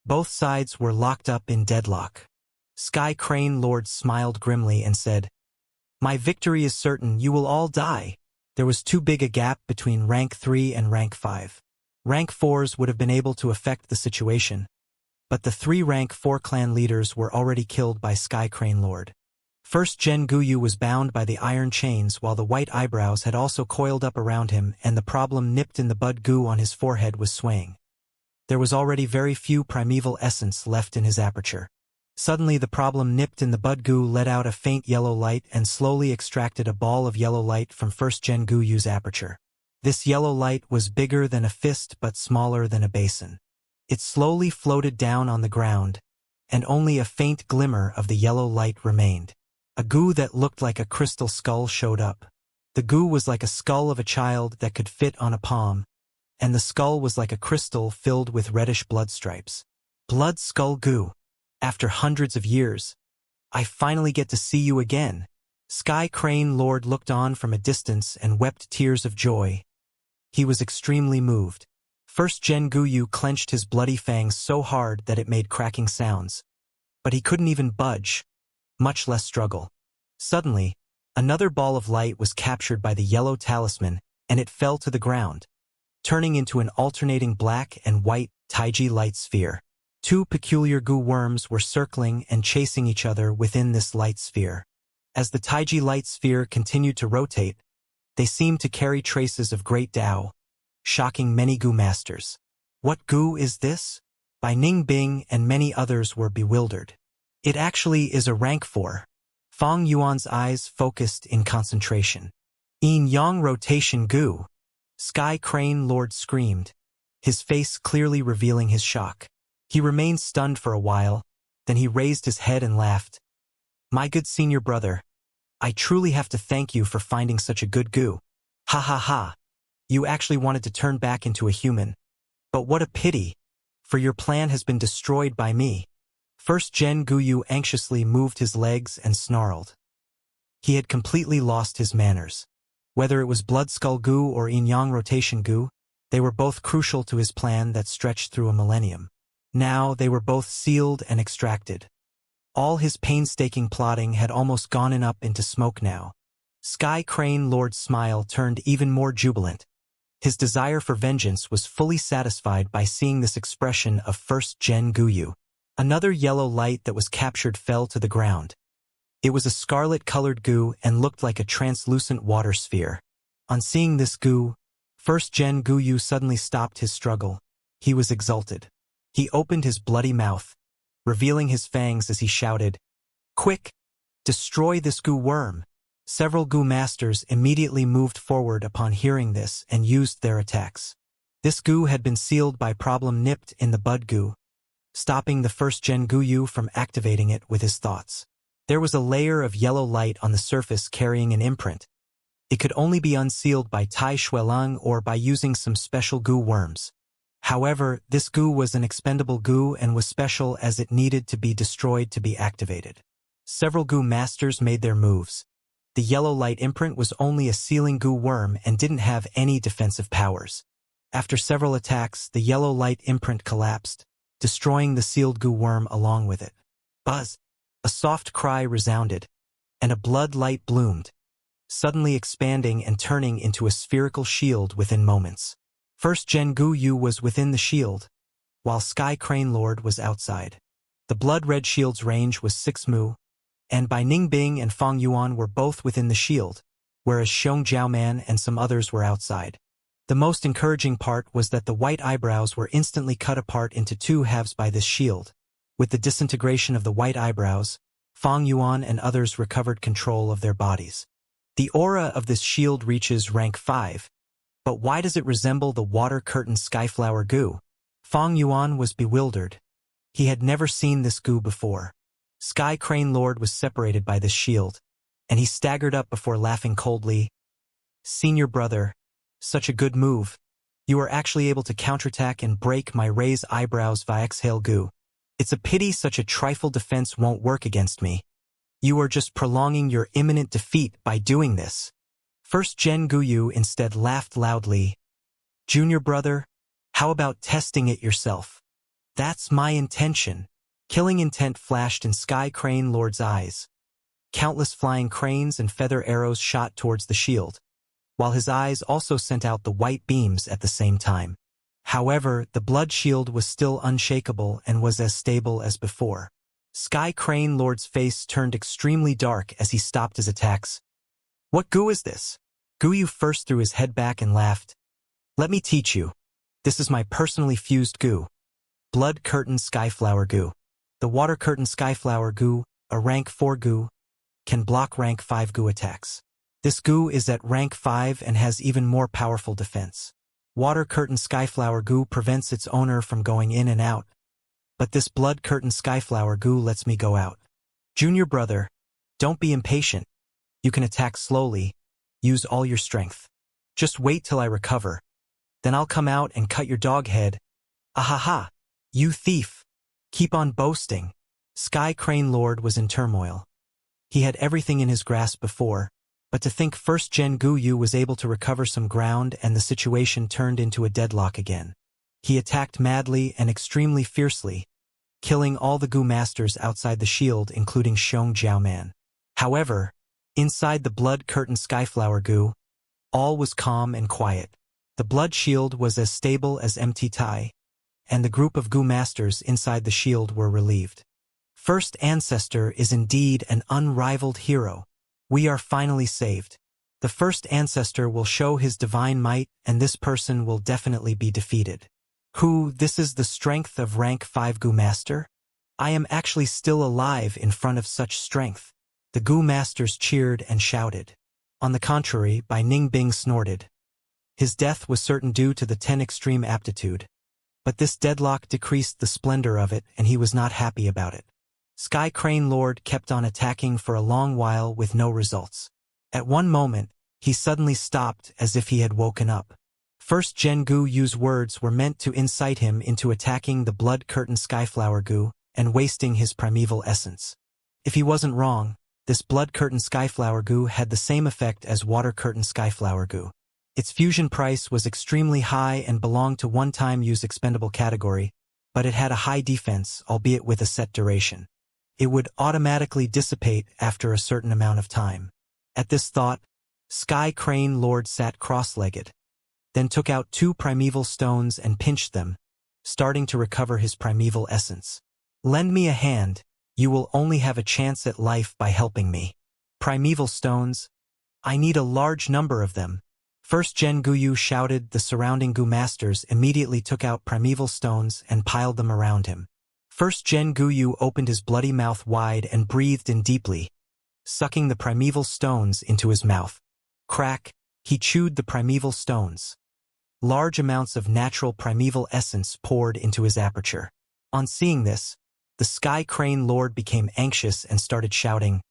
Both sides were locked up in deadlock. Sky Crane Lord smiled grimly and said, "My victory is certain, you will all die." There was too big a gap between rank 3 and rank 5. Rank 4s would have been able to affect the situation, but the 3 rank 4 clan leaders were already killed by Sky Crane Lord. First Gen Guyu was bound by the iron chains while the white eyebrows had also coiled up around him and the problem nipped in the bud goo on his forehead was swaying. There was already very few primeval essence left in his aperture. Suddenly the problem nipped in the bud goo let out a faint yellow light and slowly extracted a ball of yellow light from first Gen Guyu's aperture. This yellow light was bigger than a fist but smaller than a basin. It slowly floated down on the ground, and only a faint glimmer of the yellow light remained. A goo that looked like a crystal skull showed up. The goo was like a skull of a child that could fit on a palm, and the skull was like a crystal filled with reddish blood stripes. Blood skull goo. After hundreds of years, I finally get to see you again. Sky Crane Lord looked on from a distance and wept tears of joy. He was extremely moved. First Gen Guyu clenched his bloody fangs so hard that it made cracking sounds. But he couldn't even budge, much less struggle. Suddenly, another ball of light was captured by the yellow talisman, and it fell to the ground, turning into an alternating black and white Taiji light sphere. 2 peculiar goo worms were circling and chasing each other within this light sphere. As the Taiji light sphere continued to rotate, they seemed to carry traces of great Tao, shocking many goo masters. What goo is this? Bai Ningbing and many others were bewildered. It actually is a rank 4. Fong Yuan's eyes focused in concentration. Yin Yang rotation goo. Sky Crane Lord screamed, his face clearly revealing his shock. He remained stunned for a while, then he raised his head and laughed. My good senior brother, I truly have to thank you for finding such a good goo. Ha ha ha. You actually wanted to turn back into a human. But what a pity, for your plan has been destroyed by me. First Gen Guyu anxiously moved his legs and snarled. He had completely lost his manners. Whether it was Blood Skull Goo or Yin Yang Rotation Goo, They were both crucial to his plan that stretched through a millennium. Now they were both sealed and extracted. All his painstaking plotting had almost gone up into smoke now. Sky Crane Lord's smile turned even more jubilant. His desire for vengeance was fully satisfied by seeing this expression of first-gen Guyu. Another yellow light that was captured fell to the ground. It was a scarlet-colored goo and looked like a translucent water sphere. On seeing this goo, first-gen Guyu suddenly stopped his struggle. He was exulted. He opened his bloody mouth, revealing his fangs as he shouted, "Quick! Destroy this goo worm!" Several goo masters immediately moved forward upon hearing this and used their attacks. This goo had been sealed by problem nipped in the bud goo, stopping the first-gen Guyu from activating it with his thoughts. There was a layer of yellow light on the surface carrying an imprint. It could only be unsealed by Tai Shuelung or by using some special goo worms. However, this goo was an expendable goo and was special as it needed to be destroyed to be activated. Several goo masters made their moves. The yellow light imprint was only a sealing goo worm and didn't have any defensive powers. After several attacks, the yellow light imprint collapsed, destroying the sealed goo worm along with it. Buzz! A soft cry resounded, and a blood light bloomed, suddenly expanding and turning into a spherical shield within moments. First-gen Guyu was within the shield, while Sky Crane Lord was outside. The blood-red shield's range was 6 mu, and Bai Ningbing and Fong Yuan were both within the shield, whereas Xiong Jiaoman and some others were outside. The most encouraging part was that the white eyebrows were instantly cut apart into 2 halves by this shield. With the disintegration of the white eyebrows, Fong Yuan and others recovered control of their bodies. The aura of this shield reaches rank 5, but why does it resemble the water curtain skyflower goo? Fong Yuan was bewildered. He had never seen this goo before. Sky Crane Lord was separated by this shield, and he staggered up before laughing coldly. "Senior brother, such a good move. You are actually able to counterattack and break my raise eyebrows via exhale goo. It's a pity such a trifle defense won't work against me. You are just prolonging your imminent defeat by doing this." First-gen Guyu instead laughed loudly. "Junior brother, how about testing it yourself? That's my intention." Killing intent flashed in Sky Crane Lord's eyes. Countless flying cranes and feather arrows shot towards the shield, while his eyes also sent out the white beams at the same time. However, the blood shield was still unshakable and was as stable as before. Sky Crane Lord's face turned extremely dark as he stopped his attacks. "What goo is this?" Guyu first threw his head back and laughed. "Let me teach you. This is my personally fused goo. Blood Curtain Skyflower Goo. The Water Curtain Skyflower Goo, a rank 4 goo, can block rank 5 goo attacks. This goo is at rank 5 and has even more powerful defense. Water Curtain Skyflower Goo prevents its owner from going in and out, but this Blood Curtain Skyflower Goo lets me go out. Junior brother, don't be impatient. You can attack slowly. Use all your strength. Just wait till I recover. Then I'll come out and cut your dog head. Ahaha! You thief! Keep on boasting." Sky Crane Lord was in turmoil. He had everything in his grasp before, but to think first-gen Guyu was able to recover some ground and the situation turned into a deadlock again. He attacked madly and extremely fiercely, killing all the goo masters outside the shield including Xiong Jiaoman. However, inside the Blood Curtain Skyflower Goo, all was calm and quiet. The blood shield was as stable as empty Tai, and the group of goo masters inside the shield were relieved. First Ancestor is indeed an unrivaled hero. We are finally saved. The First Ancestor will show his divine might, and this person will definitely be defeated. This is the strength of rank 5 goo master? I am actually still alive in front of such strength. The goo masters cheered and shouted. On the contrary, Bai Ningbing snorted. His death was certain due to the 10 extreme aptitude. But this deadlock decreased the splendor of it, and he was not happy about it. Sky Crane Lord kept on attacking for a long while with no results. At one moment, he suddenly stopped as if he had woken up. First-gen Guyu's words were meant to incite him into attacking the Blood Curtain Skyflower Goo and wasting his primeval essence. If he wasn't wrong, this Blood Curtain Skyflower Goo had the same effect as Water Curtain Skyflower Goo. Its fusion price was extremely high and belonged to one-time use expendable category, but it had a high defense, albeit with a set duration. It would automatically dissipate after a certain amount of time. At this thought, Sky Crane Lord sat cross-legged, then took out 2 primeval stones and pinched them, starting to recover his primeval essence. Lend me a hand, you will only have a chance at life by helping me. Primeval stones? I need a large number of them. First Gen Guyu shouted. The surrounding Gu masters immediately took out primeval stones and piled them around him. First Gen Guyu opened his bloody mouth wide and breathed in deeply, sucking the primeval stones into his mouth. Crack, he chewed the primeval stones. Large amounts of natural primeval essence poured into his aperture. On seeing this, the Sky Crane Lord became anxious and started shouting,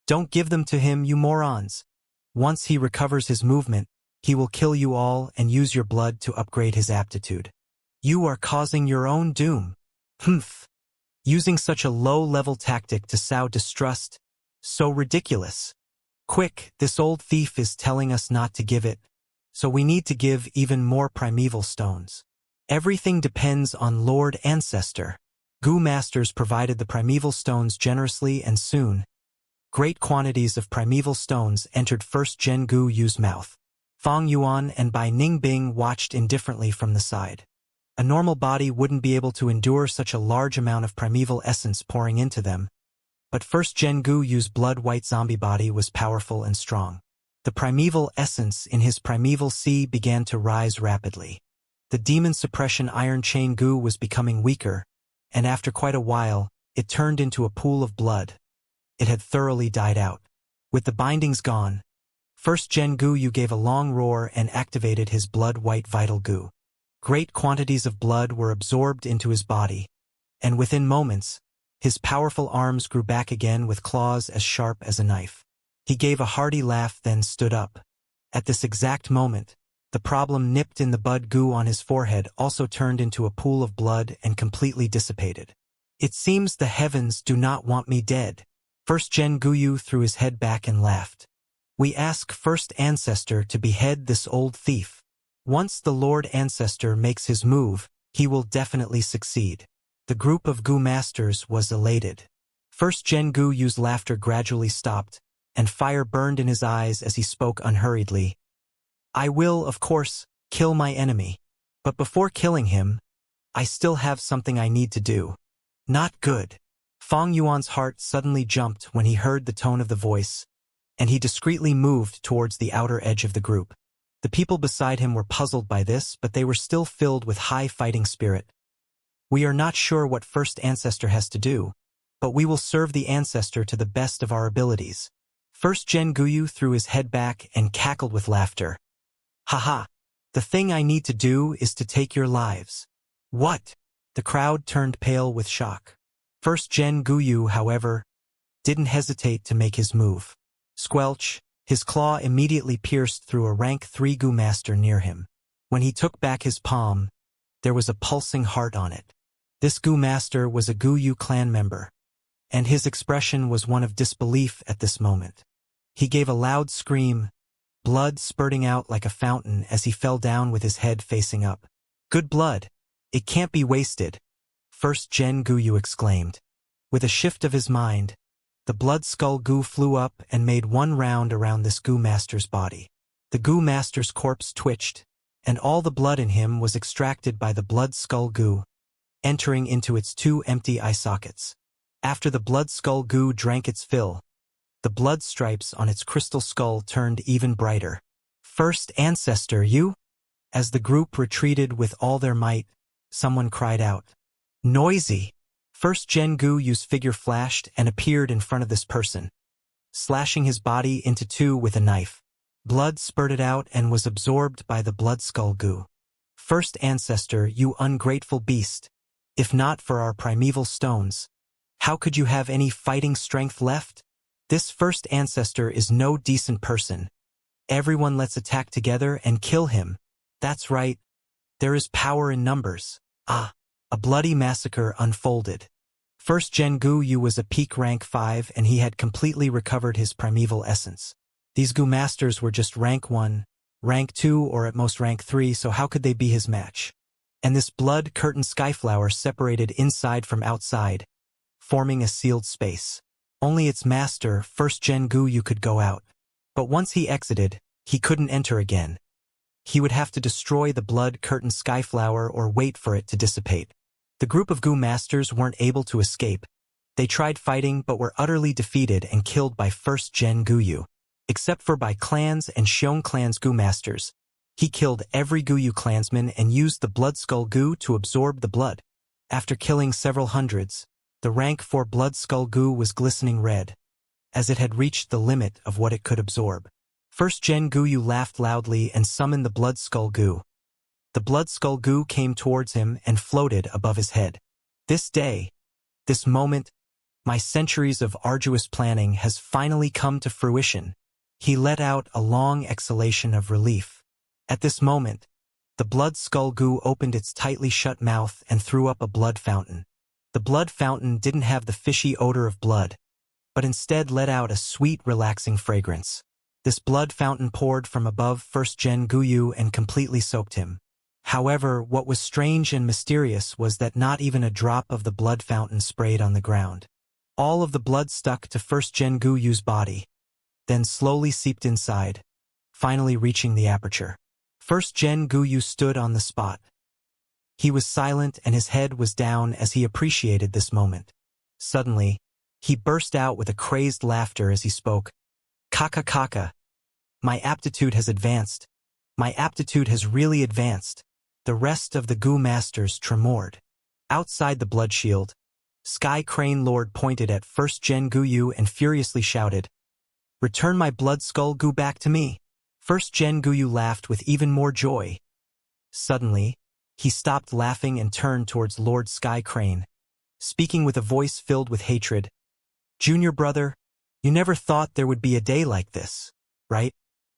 "Don't give them to him, you morons! Once he recovers his movement, he will kill you all and use your blood to upgrade his aptitude. You are causing your own doom." Humph! Using such a low-level tactic to sow distrust, so ridiculous. Quick, this old thief is telling us not to give it, so we need to give even more primeval stones. Everything depends on Lord Ancestor. Gu Masters provided the primeval stones generously, and soon, great quantities of primeval stones entered First Gen Gu Yu's mouth. Fang Yuan and Bai Ningbing watched indifferently from the side. A normal body wouldn't be able to endure such a large amount of primeval essence pouring into them, but First Gen Gu Yu's blood-white zombie body was powerful and strong. The primeval essence in his primeval sea began to rise rapidly. The demon suppression Iron Chain Gu was becoming weaker, and after quite a while, it turned into a pool of blood. It had thoroughly died out. With the bindings gone, First Gen Gu Yu gave a long roar and activated his blood-white vital Gu. Great quantities of blood were absorbed into his body, and within moments, his powerful arms grew back again with claws as sharp as a knife. He gave a hearty laugh, then stood up. At this exact moment, the problem nipped in the bud Gu on his forehead also turned into a pool of blood and completely dissipated. It seems the heavens do not want me dead. First Gen Guyu threw his head back and laughed. We ask First Ancestor to behead this old thief. Once the Lord Ancestor makes his move, he will definitely succeed. The group of Gu Masters was elated. First Gen Guyu's laughter gradually stopped, and fire burned in his eyes as he spoke unhurriedly. I will, of course, kill my enemy. But before killing him, I still have something I need to do. Not good. Fang Yuan's heart suddenly jumped when he heard the tone of the voice, and he discreetly moved towards the outer edge of the group. The people beside him were puzzled by this, but they were still filled with high fighting spirit. We are not sure what First Ancestor has to do, but we will serve the Ancestor to the best of our abilities. First Gen Guyu threw his head back and cackled with laughter. Haha! The thing I need to do is to take your lives. What? The crowd turned pale with shock. First Gen Guyu, however, didn't hesitate to make his move. Squelch! His claw immediately pierced through a rank 3 Gu Master near him. When he took back his palm, there was a pulsing heart on it. This Gu Master was a Gu Yu clan member, and his expression was one of disbelief at this moment. He gave a loud scream, blood spurting out like a fountain as he fell down with his head facing up. Good blood! It can't be wasted! First Gen Guyu exclaimed. With a shift of his mind, the blood skull Gu flew up and made one round around this Gu Master's body. The Gu Master's corpse twitched, and all the blood in him was extracted by the blood skull Gu, entering into its 2 empty eye sockets. After the blood skull Gu drank its fill, the blood stripes on its crystal skull turned even brighter. First Ancestor, you? As the group retreated with all their might, someone cried out. Noisy! First Gen Guyu's figure flashed and appeared in front of this person, slashing his body into 2 with a knife. Blood spurted out and was absorbed by the blood skull Gu. First Ancestor, you ungrateful beast! If not for our primeval stones, how could you have any fighting strength left? This First Ancestor is no decent person. Everyone let's attack together and kill him. That's right. There is power in numbers. Ah! A bloody massacre unfolded. First Gen Guyu was a peak rank 5 and he had completely recovered his primeval essence. These Gu Masters were just rank 1, rank 2 or at most rank 3, so how could they be his match? And this blood-curtained skyflower separated inside from outside, forming a sealed space. Only its master, first Gen Guyu, could go out. But once he exited, he couldn't enter again. He would have to destroy the blood-curtained skyflower or wait for it to dissipate. The group of Gu masters weren't able to escape. They tried fighting but were utterly defeated and killed by first Gen Guyu. Except for by clans and Xiong clan's Gu masters. He killed every Guyu clansman and used the Blood Skull Gu to absorb the blood. After killing several hundreds, the rank 4 Blood Skull Gu was glistening red, as it had reached the limit of what it could absorb. First Gen Guyu laughed loudly and summoned the Blood Skull Gu. The Blood Skull Gu came towards him and floated above his head. This day, this moment, my centuries of arduous planning has finally come to fruition. He let out a long exhalation of relief. At this moment, the Blood Skull Gu opened its tightly shut mouth and threw up a blood fountain. The blood fountain didn't have the fishy odor of blood, but instead let out a sweet, relaxing fragrance. This blood fountain poured from above first Gen Guyu and completely soaked him. However, what was strange and mysterious was that not even a drop of the blood fountain sprayed on the ground. All of the blood stuck to first Gen Guyu's body, then slowly seeped inside, finally reaching the aperture. First Gen Guyu stood on the spot. He was silent and his head was down as he appreciated this moment. Suddenly, he burst out with a crazed laughter as he spoke. Kaka kaka. My aptitude has advanced. My aptitude has really advanced. The rest of the Gu masters tremored. Outside the blood shield, Sky Crane Lord pointed at first Gen Guyu and furiously shouted, "Return my Blood Skull Gu back to me." First Gen Guyu laughed with even more joy. Suddenly, he stopped laughing and turned towards Lord Sky Crane, speaking with a voice filled with hatred. "Junior brother, you never thought there would be a day like this, right?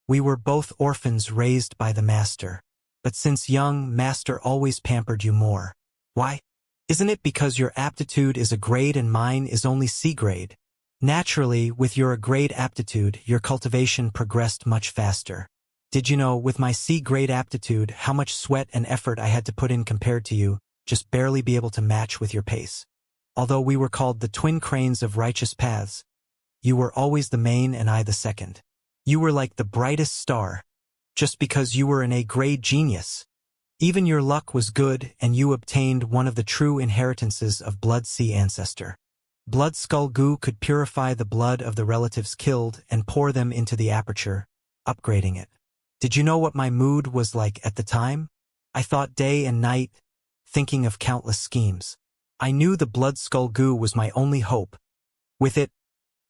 We were both orphans raised by the Master. But since young, Master always pampered you more. Why? Isn't it because your aptitude is a grade and mine is only C grade? Naturally, with your grade aptitude, your cultivation progressed much faster. Did you know, with my C grade aptitude, how much sweat and effort I had to put in compared to you, just barely be able to match with your pace? Although we were called the twin cranes of righteous paths, you were always the main and I the second. You were like the brightest star, just because you were an A-grade genius. Even your luck was good and you obtained one of the true inheritances of Blood Sea Ancestor. Blood Skull Gu could purify the blood of the relatives killed and pour them into the aperture, upgrading it. Did you know what my mood was like at the time? I thought day and night, thinking of countless schemes. I knew the Blood Skull Gu was my only hope. With it,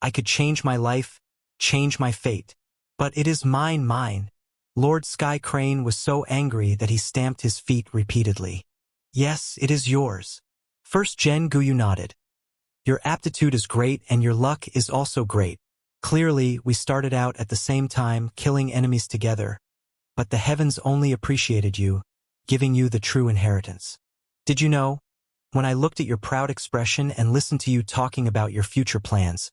I could change my life, change my fate. But it is mine. Lord Sky Crane was so angry that he stamped his feet repeatedly. Yes, it is yours. First Gen Guyu nodded. Your aptitude is great and your luck is also great. Clearly, we started out at the same time, killing enemies together. But the heavens only appreciated you, giving you the true inheritance. Did you know? When I looked at your proud expression and listened to you talking about your future plans,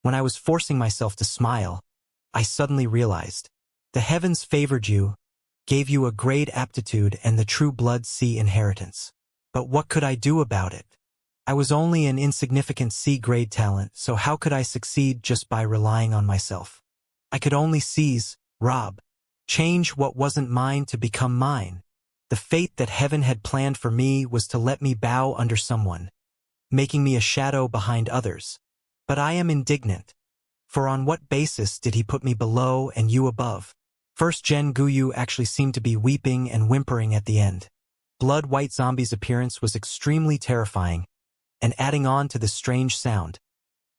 when I was forcing myself to smile, I suddenly realized. The heavens favored you, gave you a great aptitude and the true Blood Sea inheritance. But what could I do about it? I was only an insignificant C-grade talent, so how could I succeed just by relying on myself? I could only seize, rob, change what wasn't mine to become mine. The fate that heaven had planned for me was to let me bow under someone, making me a shadow behind others. But I am indignant. For on what basis did he put me below and you above? First Gen Guyu actually seemed to be weeping and whimpering at the end. Blood White Zombie's appearance was extremely terrifying, and adding on to the strange sound,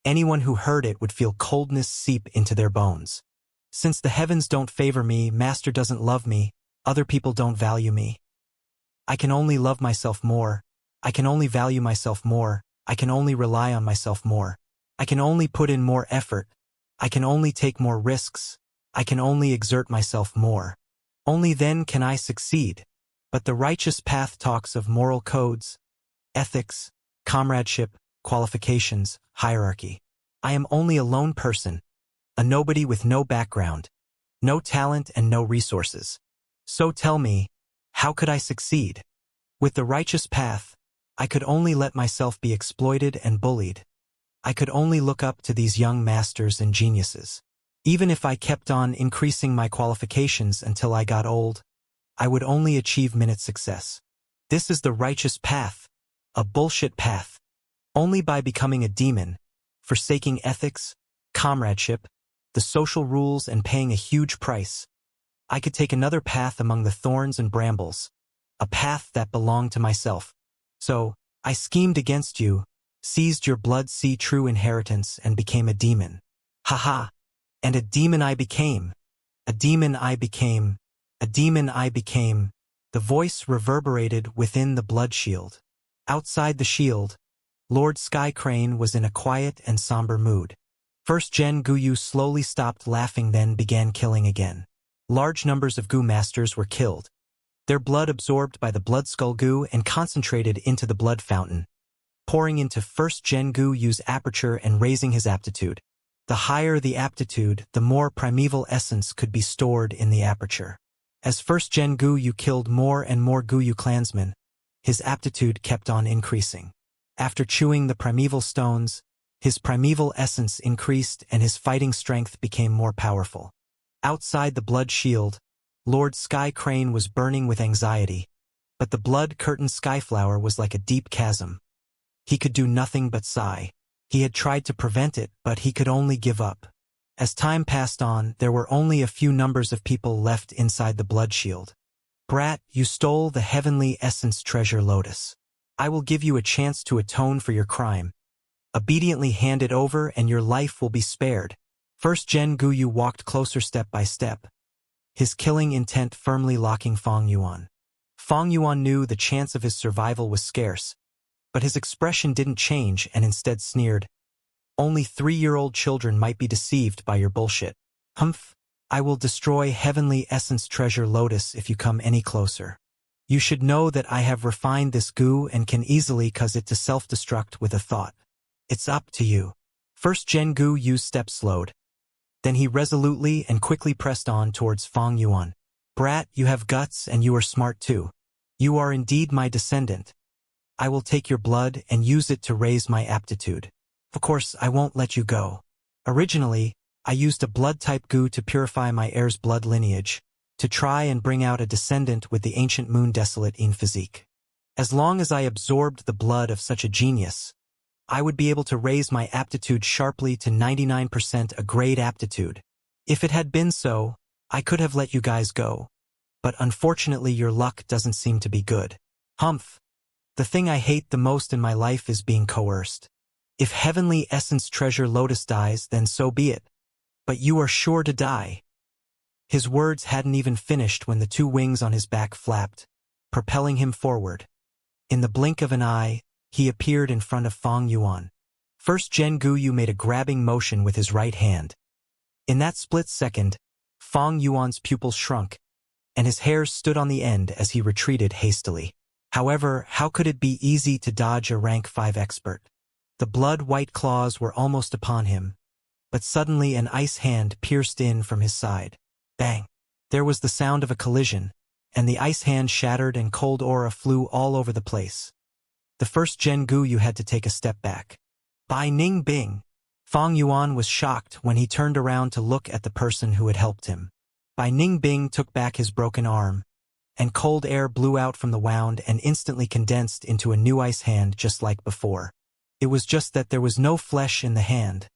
anyone who heard it would feel coldness seep into their bones. Since the heavens don't favor me, Master doesn't love me, other people don't value me. I can only love myself more, I can only value myself more, I can only rely on myself more. I can only put in more effort, I can only take more risks, I can only exert myself more. Only then can I succeed. But the righteous path talks of moral codes, ethics, comradeship, qualifications, hierarchy. I am only a lone person, a nobody with no background. no talent and no resources. So tell me, how could I succeed? With the righteous path, I could only let myself be exploited and bullied. I could only look up to these young masters and geniuses. Even if I kept on increasing my qualifications until I got old, I would only achieve minute success. This is the righteous path, a bullshit path. Only by becoming a demon, forsaking ethics, comradeship, the social rules and paying a huge price, I could take another path among the thorns and brambles, a path that belonged to myself. So, I schemed against you, seized your blood-sea true inheritance and became a demon. Haha. And a demon I became. A demon I became. A demon I became. The voice reverberated within the blood shield. Outside the shield, Lord Sky Crane was in a quiet and somber mood. First Gen Guyu slowly stopped laughing, then began killing again. Large numbers of Gu masters were killed. Their blood absorbed by the blood skull Gu and concentrated into the blood fountain, pouring into First Gen Guyu's aperture and raising his aptitude. The higher the aptitude, the more primeval essence could be stored in the aperture. As First Gen Guyu killed more and more Guyu clansmen, his aptitude kept on increasing. After chewing the primeval stones, his primeval essence increased and his fighting strength became more powerful. Outside the blood shield, Lord Sky Crane was burning with anxiety, but the blood-curtained skyflower was like a deep chasm. He could do nothing but sigh. He had tried to prevent it, but he could only give up. As time passed on, there were only a few numbers of people left inside the blood shield. Brat, you stole the heavenly essence treasure lotus. I will give you a chance to atone for your crime. Obediently hand it over and your life will be spared. First Gen Guyu walked closer step by step, his killing intent firmly locking Fong Yuan. Fong Yuan knew the chance of his survival was scarce, but his expression didn't change and instead sneered. Only 3-year-old children might be deceived by your bullshit. Humph, I will destroy heavenly essence treasure lotus if you come any closer. You should know that I have refined this goo and can easily cause it to self-destruct with a thought. It's up to you. First Gen Guyu's step slowed. Then he resolutely and quickly pressed on towards Fong Yuan. Brat, you have guts and you are smart too. You are indeed my descendant. I will take your blood and use it to raise my aptitude. Of course, I won't let you go. Originally, I used a blood-type goo to purify my heir's blood lineage, to try and bring out a descendant with the ancient moon desolate in physique. As long as I absorbed the blood of such a genius, I would be able to raise my aptitude sharply to 99% a grade aptitude. If it had been so, I could have let you guys go. But unfortunately your luck doesn't seem to be good. Humph. The thing I hate the most in my life is being coerced. If heavenly essence treasure lotus dies, then so be it. But you are sure to die. His words hadn't even finished when the 2 wings on his back flapped, propelling him forward. In the blink of an eye, he appeared in front of Fong Yuan. First Gen Guyu made a grabbing motion with his right hand. In that split second, Fong Yuan's pupils shrunk, and his hairs stood on the end as he retreated hastily. However, how could it be easy to dodge a rank 5 expert? The blood-white claws were almost upon him, but suddenly an ice hand pierced in from his side. Bang! There was the sound of a collision, and the ice hand shattered and cold aura flew all over the place. The first Gen Guyu had to take a step back. Bai Ning Bing! Fong Yuan was shocked when he turned around to look at the person who had helped him. Bai Ning Bing took back his broken arm, and cold air blew out from the wound and instantly condensed into a new ice hand just like before. It was just that there was no flesh in the hand.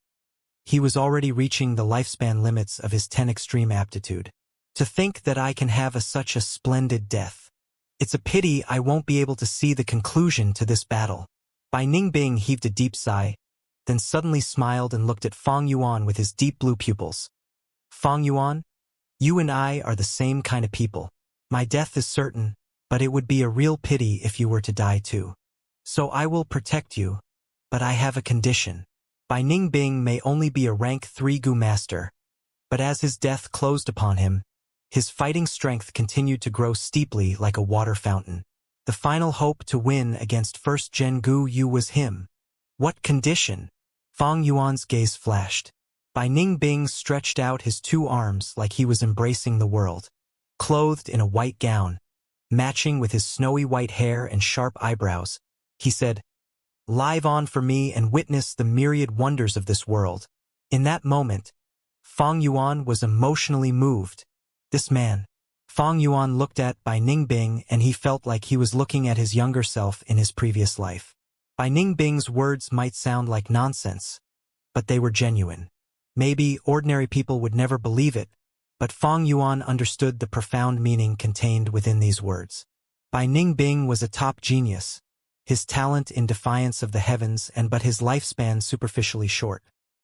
He was already reaching the lifespan limits of his 10 extreme aptitude. To think that I can have such a splendid death. It's a pity I won't be able to see the conclusion to this battle. Bai Ningbing heaved a deep sigh, then suddenly smiled and looked at Fong Yuan with his deep blue pupils. Fong Yuan, you and I are the same kind of people. My death is certain, but it would be a real pity if you were to die too. So I will protect you, but I have a condition. Bai Ningbing may only be a rank 3 Gu master, but as his death closed upon him, his fighting strength continued to grow steeply like a water fountain. The final hope to win against First Gen Gu Yu was him. What condition? Fong Yuan's gaze flashed. Bai Ningbing stretched out his two arms like he was embracing the world. Clothed in a white gown, matching with his snowy white hair and sharp eyebrows, he said, "Live on for me and witness the myriad wonders of this world." In that moment, Fang Yuan was emotionally moved. This man. Fang Yuan looked at Bai Ningbing and he felt like he was looking at his younger self in his previous life. Bai Ningbing's words might sound like nonsense, but they were genuine. Maybe ordinary people would never believe it, but Fang Yuan understood the profound meaning contained within these words. Bai Ningbing was a top genius, his talent in defiance of the heavens but his lifespan superficially short.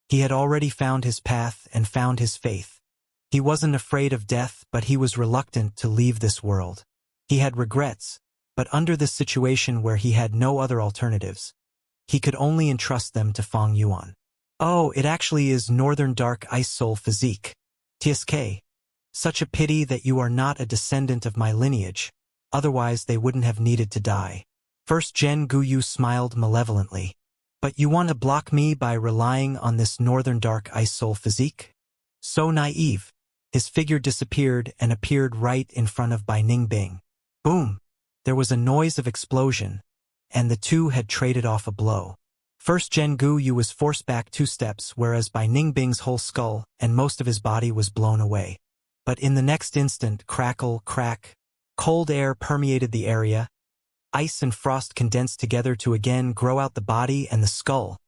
He had already found his path and found his faith. He wasn't afraid of death, but he was reluctant to leave this world. He had regrets, but under this situation where he had no other alternatives, he could only entrust them to Fang Yuan. "Oh, it actually is Northern Dark Ice Soul Physique. TSK. Such a pity that you are not a descendant of my lineage, otherwise they wouldn't have needed to die." First Gen Guyu smiled malevolently. "But you want to block me by relying on this Northern Dark Ice Soul Physique? So naive." His figure disappeared and appeared right in front of Bai Ningbing. Boom! There was a noise of explosion, and the two had traded off a blow. First Gen Guyu was forced back 2 steps, whereas Bai Ningbing's whole skull and most of his body was blown away. But in the next instant, crackle, crack, cold air permeated the area. Ice and frost condensed together to again grow out the body and the skull.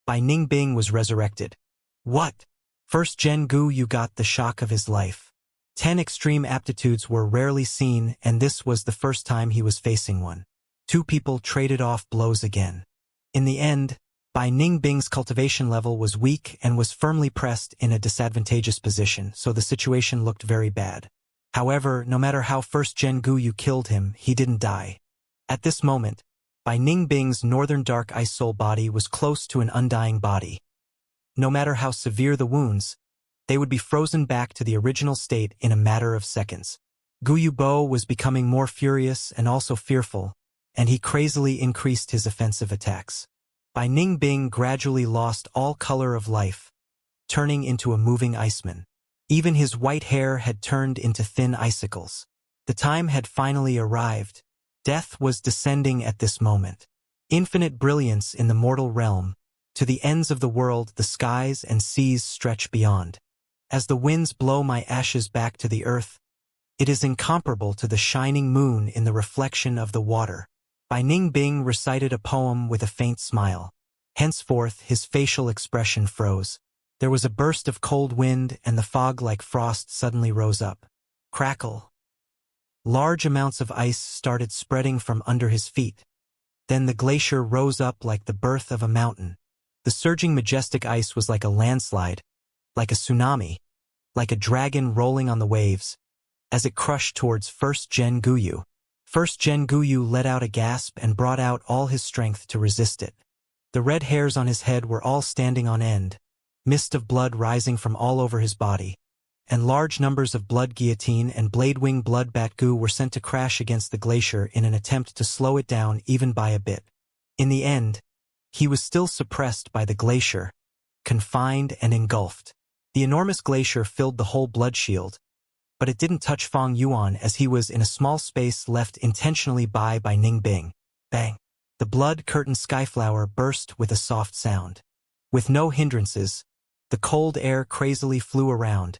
Bai Ningbing was resurrected. What? First Gen Guyu got the shock of his life. 10 extreme aptitudes were rarely seen, and this was the first time he was facing one. 2 people traded off blows again. In the end, Bai Ningbing's cultivation level was weak and was firmly pressed in a disadvantageous position, so the situation looked very bad. However, no matter how First Gen Guyu killed him, he didn't die. At this moment, Bai Ningbing's Northern Dark Ice Soul body was close to an undying body. No matter how severe the wounds, they would be frozen back to the original state in a matter of seconds. Guyu Bo was becoming more furious and also fearful, and he crazily increased his offensive attacks. Bai Ningbing gradually lost all color of life, turning into a moving iceman. Even his white hair had turned into thin icicles. The time had finally arrived. Death was descending at this moment. Infinite brilliance in the mortal realm. To the ends of the world, the skies and seas stretch beyond. As the winds blow my ashes back to the earth, it is incomparable to the shining moon in the reflection of the water. Bai Ningbing recited a poem with a faint smile. Henceforth, his facial expression froze. There was a burst of cold wind, and the fog like frost suddenly rose up. Crackle. Large amounts of ice started spreading from under his feet. Then the glacier rose up like the birth of a mountain. The surging majestic ice was like a landslide, like a tsunami, like a dragon rolling on the waves, as it crushed towards First Gen Guyu. First Gen Guyu let out a gasp and brought out all his strength to resist it. The red hairs on his head were all standing on end, mist of blood rising from all over his body, and large numbers of blood guillotine and blade-wing blood bat goo were sent to crash against the glacier in an attempt to slow it down even by a bit. In the end, he was still suppressed by the glacier, confined and engulfed. The enormous glacier filled the whole blood shield, but it didn't touch Fang Yuan as he was in a small space left intentionally by Ningbing. Bang! The blood curtain skyflower burst with a soft sound. With no hindrances, the cold air crazily flew around,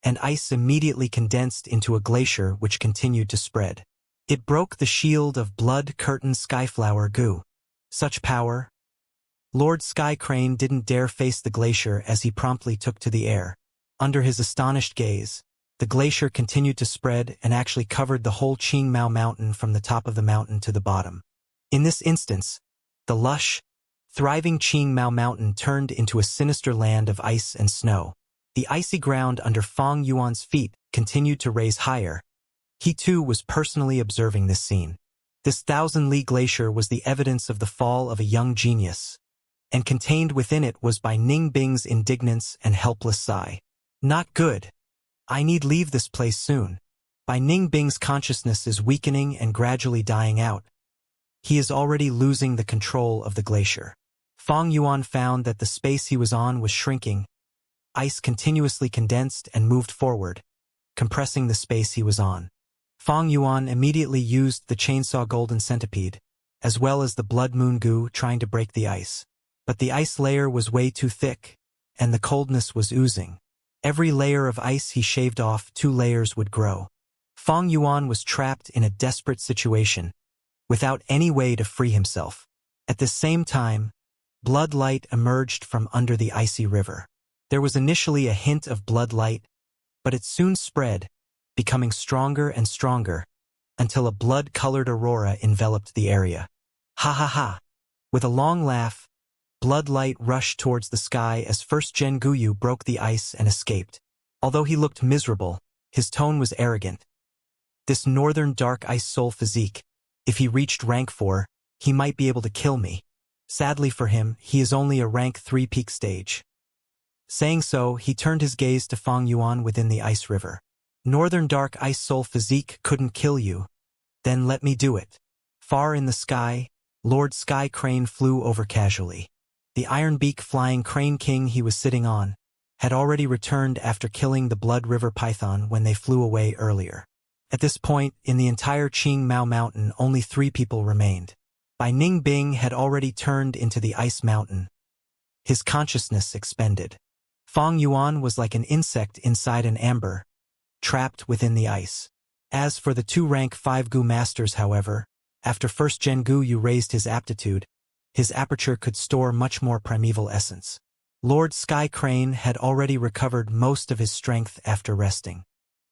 and ice immediately condensed into a glacier which continued to spread. It broke the shield of blood curtain skyflower goo. Such power! Lord Sky Crane didn't dare face the glacier as he promptly took to the air. Under his astonished gaze, the glacier continued to spread and actually covered the whole Qing Mao Mountain from the top of the mountain to the bottom. In this instance, the lush, thriving Qing Mao Mountain turned into a sinister land of ice and snow. The icy ground under Fang Yuan's feet continued to raise higher. He too was personally observing this scene. This 1,000-li glacier was the evidence of the fall of a young genius, and contained within it was Bai Ningbing's indignance and helpless sigh. Not good. I need leave this place soon. Bai Ningbing's consciousness is weakening and gradually dying out. He is already losing the control of the glacier. Fang Yuan found that the space he was on was shrinking, ice continuously condensed and moved forward, compressing the space he was on. Fang Yuan immediately used the chainsaw golden centipede, as well as the blood moon goo trying to break the ice. But the ice layer was way too thick, and the coldness was oozing. Every layer of ice he shaved off, 2 layers would grow. Fang Yuan was trapped in a desperate situation, without any way to free himself. At the same time, blood light emerged from under the icy river. There was initially a hint of blood light, but it soon spread, becoming stronger and stronger, until a blood-colored aurora enveloped the area. Ha ha ha! With a long laugh, blood light rushed towards the sky as first Gen Guyu broke the ice and escaped. Although he looked miserable, his tone was arrogant. This northern dark ice soul physique, if he reached rank 4, he might be able to kill me. Sadly for him, he is only a rank 3 peak stage. Saying so, he turned his gaze to Fang Yuan within the ice river. Northern dark ice soul physique couldn't kill you. Then let me do it. Far in the sky, Lord Sky Crane flew over casually. The iron beak flying crane king he was sitting on had already returned after killing the Blood River Python when they flew away earlier. At this point, in the entire Qing Mao Mountain, only 3 people remained. Bai Ningbing had already turned into the Ice Mountain. His consciousness expended. Fang Yuan was like an insect inside an amber, trapped within the ice. As for the 2 rank 5 Gu masters, however, after first Gen Guyu raised his aptitude, his aperture could store much more primeval essence. Lord Sky Crane had already recovered most of his strength after resting.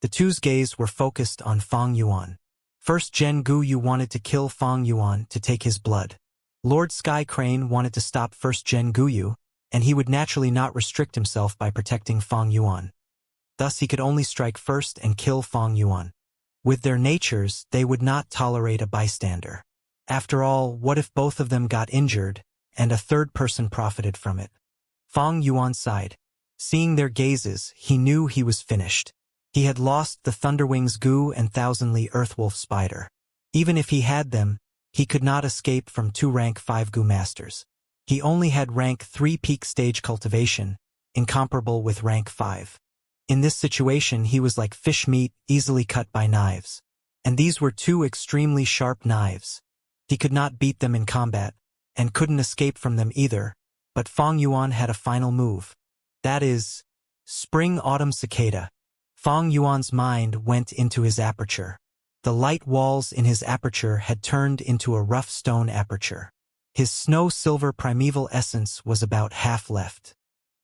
The two's gaze were focused on Fang Yuan. First Gen Guyu wanted to kill Fang Yuan to take his blood. Lord Sky Crane wanted to stop first Gen Guyu, and he would naturally not restrict himself by protecting Fang Yuan. Thus he could only strike first and kill Fang Yuan. With their natures, they would not tolerate a bystander. After all, what if both of them got injured, and a third person profited from it? Fang Yuan sighed. Seeing their gazes, he knew he was finished. He had lost the Thunderwings Gu and Thousandly Earthwolf Spider. Even if he had them, he could not escape from 2 rank 5 Gu masters. He only had rank 3 peak stage cultivation, incomparable with rank 5. In this situation he was like fish meat easily cut by knives. And these were 2 extremely sharp knives. He could not beat them in combat, and couldn't escape from them either, but Fang Yuan had a final move. That is, Spring-Autumn Cicada. Fang Yuan's mind went into his aperture. The light walls in his aperture had turned into a rough stone aperture. His snow-silver primeval essence was about half left.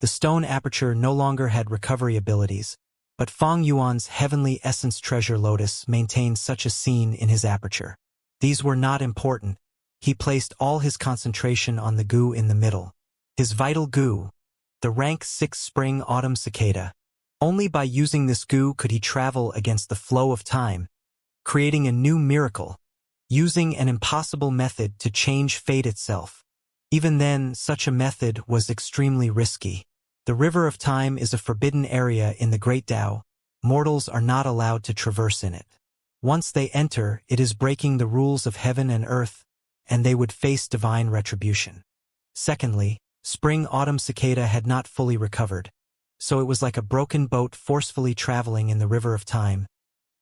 The stone aperture no longer had recovery abilities, but Fang Yuan's heavenly essence treasure lotus maintained such a scene in his aperture. These were not important. He placed all his concentration on the Gu in the middle. His vital Gu, the rank 6 Spring-Autumn Cicada. Only by using this Gu could he travel against the flow of time, creating a new miracle, using an impossible method to change fate itself. Even then, such a method was extremely risky. The River of Time is a forbidden area in the Great Tao. Mortals are not allowed to traverse in it. Once they enter, it is breaking the rules of heaven and earth, and they would face divine retribution. Secondly, Spring-Autumn Cicada had not fully recovered, so it was like a broken boat forcefully traveling in the River of Time.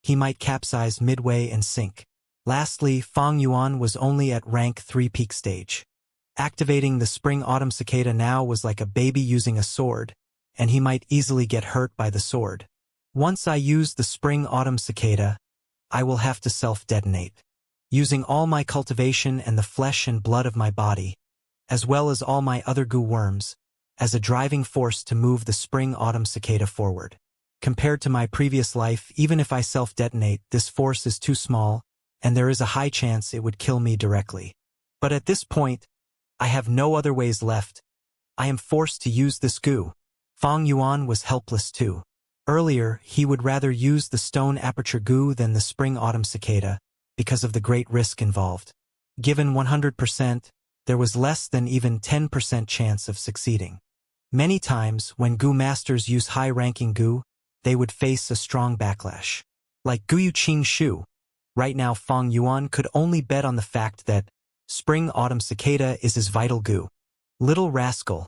He might capsize midway and sink. Lastly, Fang Yuan was only at rank 3 peak stage. Activating the Spring-Autumn Cicada now was like a baby using a sword, and he might easily get hurt by the sword. Once I use the Spring-Autumn Cicada, I will have to self-detonate. Using all my cultivation and the flesh and blood of my body, as well as all my other Gu worms, as a driving force to move the Spring-Autumn Cicada forward. Compared to my previous life, even if I self-detonate, this force is too small, and there is a high chance it would kill me directly. But at this point, I have no other ways left. I am forced to use this Gu. Fang Yuan was helpless too. Earlier, he would rather use the stone aperture Gu than the Spring-Autumn Cicada, because of the great risk involved. Given 100%, there was less than even 10% chance of succeeding. Many times, when Gu masters use high-ranking Gu, they would face a strong backlash. Like Guyu Qing Shu. Right now Fang Yuan could only bet on the fact that Spring-Autumn Cicada is his vital Gu. Little rascal.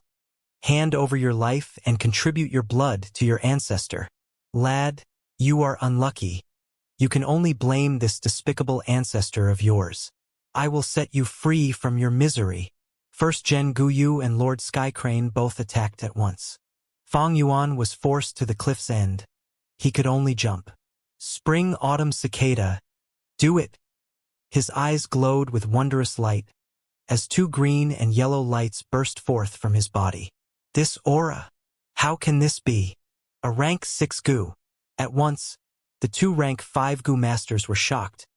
Hand over your life and contribute your blood to your ancestor. Lad, you are unlucky. You can only blame this despicable ancestor of yours. I will set you free from your misery. First Gen Guyu and Lord Skycrane both attacked at once. Fang Yuan was forced to the cliff's end. He could only jump. Spring Autumn Cicada. Do it. His eyes glowed with wondrous light, as two green and yellow lights burst forth from his body. This aura. How can this be? A rank 6 Gu. At once, the two rank 5 Gu masters were shocked.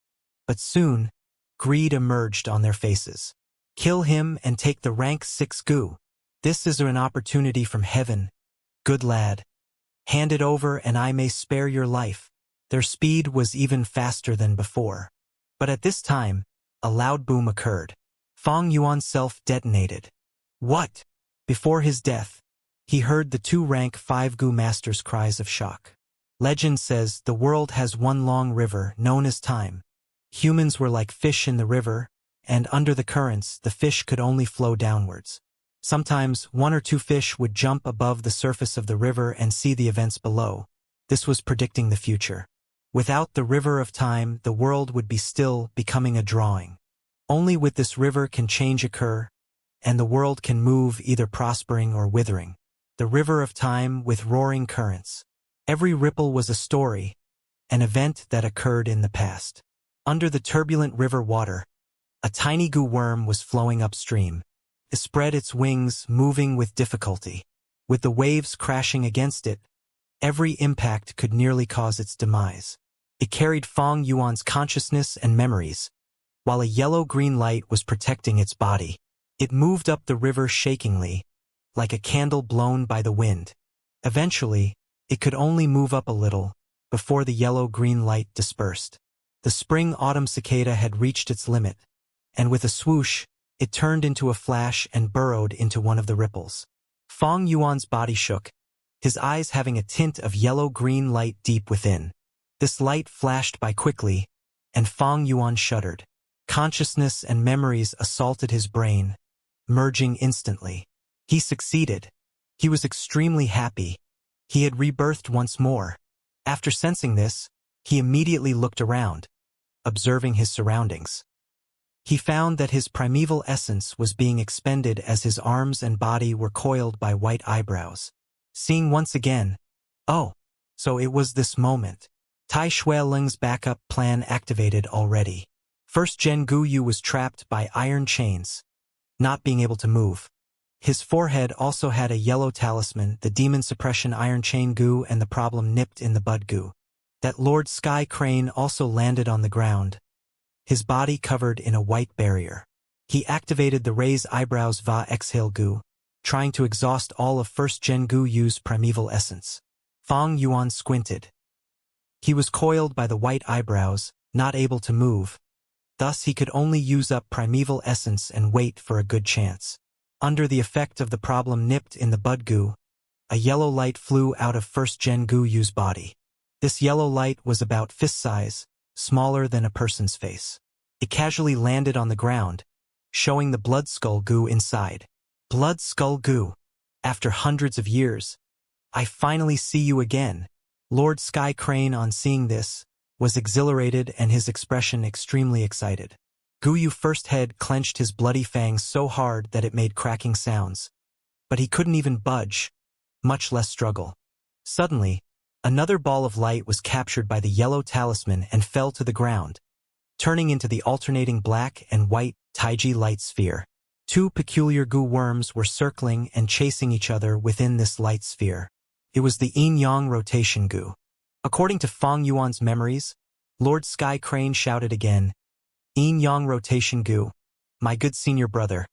But soon, greed emerged on their faces. Kill him and take the rank 6 Gu. This is an opportunity from heaven. Good lad. Hand it over and I may spare your life. Their speed was even faster than before. But at this time, a loud boom occurred. Fang Yuan's self detonated. What? Before his death, he heard the two rank 5 Gu masters' cries of shock. Legend says the world has one long river known as time. Humans were like fish in the river, and under the currents, the fish could only flow downwards. Sometimes one or two fish would jump above the surface of the river and see the events below. This was predicting the future. Without the river of time, the world would be still, becoming a drawing. Only with this river can change occur, and the world can move either prospering or withering. The river of time with roaring currents. Every ripple was a story, an event that occurred in the past. Under the turbulent river water, a tiny Gu worm was flowing upstream. It spread its wings, moving with difficulty. With the waves crashing against it, every impact could nearly cause its demise. It carried Fang Yuan's consciousness and memories, while a yellow-green light was protecting its body. It moved up the river shakingly, like a candle blown by the wind. Eventually, it could only move up a little, before the yellow-green light dispersed. The spring-autumn cicada had reached its limit, and with a swoosh, it turned into a flash and burrowed into one of the ripples. Fang Yuan's body shook, his eyes having a tint of yellow-green light deep within. This light flashed by quickly, and Fang Yuan shuddered. Consciousness and memories assaulted his brain, merging instantly. He succeeded. He was extremely happy. He had rebirthed once more. After sensing this, he immediately looked around, observing his surroundings. He found that his primeval essence was being expended as his arms and body were coiled by white eyebrows. Seeing once again, oh, so it was this moment. Tai Shuiling's backup plan activated already. First Gen Guyu was trapped by iron chains, not being able to move. His forehead also had a yellow talisman, the demon suppression iron chain Gu and the problem nipped in the bud Gu. That Lord Sky Crane also landed on the ground, his body covered in a white barrier. He activated the raise eyebrows Va exhale Gu, trying to exhaust all of first Gen Guyu's primeval essence. Fang Yuan squinted. He was coiled by the white eyebrows, not able to move. Thus he could only use up primeval essence and wait for a good chance. Under the effect of the problem nipped in the bud Gu, a yellow light flew out of first Gen Guyu's body. This yellow light was about fist size, smaller than a person's face. It casually landed on the ground, showing the blood skull Gu inside. Blood skull Gu. After hundreds of years, I finally see you again. Lord Sky Crane, on seeing this, was exhilarated and his expression extremely excited. Guyu first head clenched his bloody fangs so hard that it made cracking sounds. But he couldn't even budge, much less struggle. Suddenly, another ball of light was captured by the yellow talisman and fell to the ground, turning into the alternating black and white Taiji light sphere. Two peculiar Gu worms were circling and chasing each other within this light sphere. It was the yin-yang rotation Gu. According to Fang Yuan's memories, Lord Sky Crane shouted again, Yin-yang rotation Gu, my good senior brother.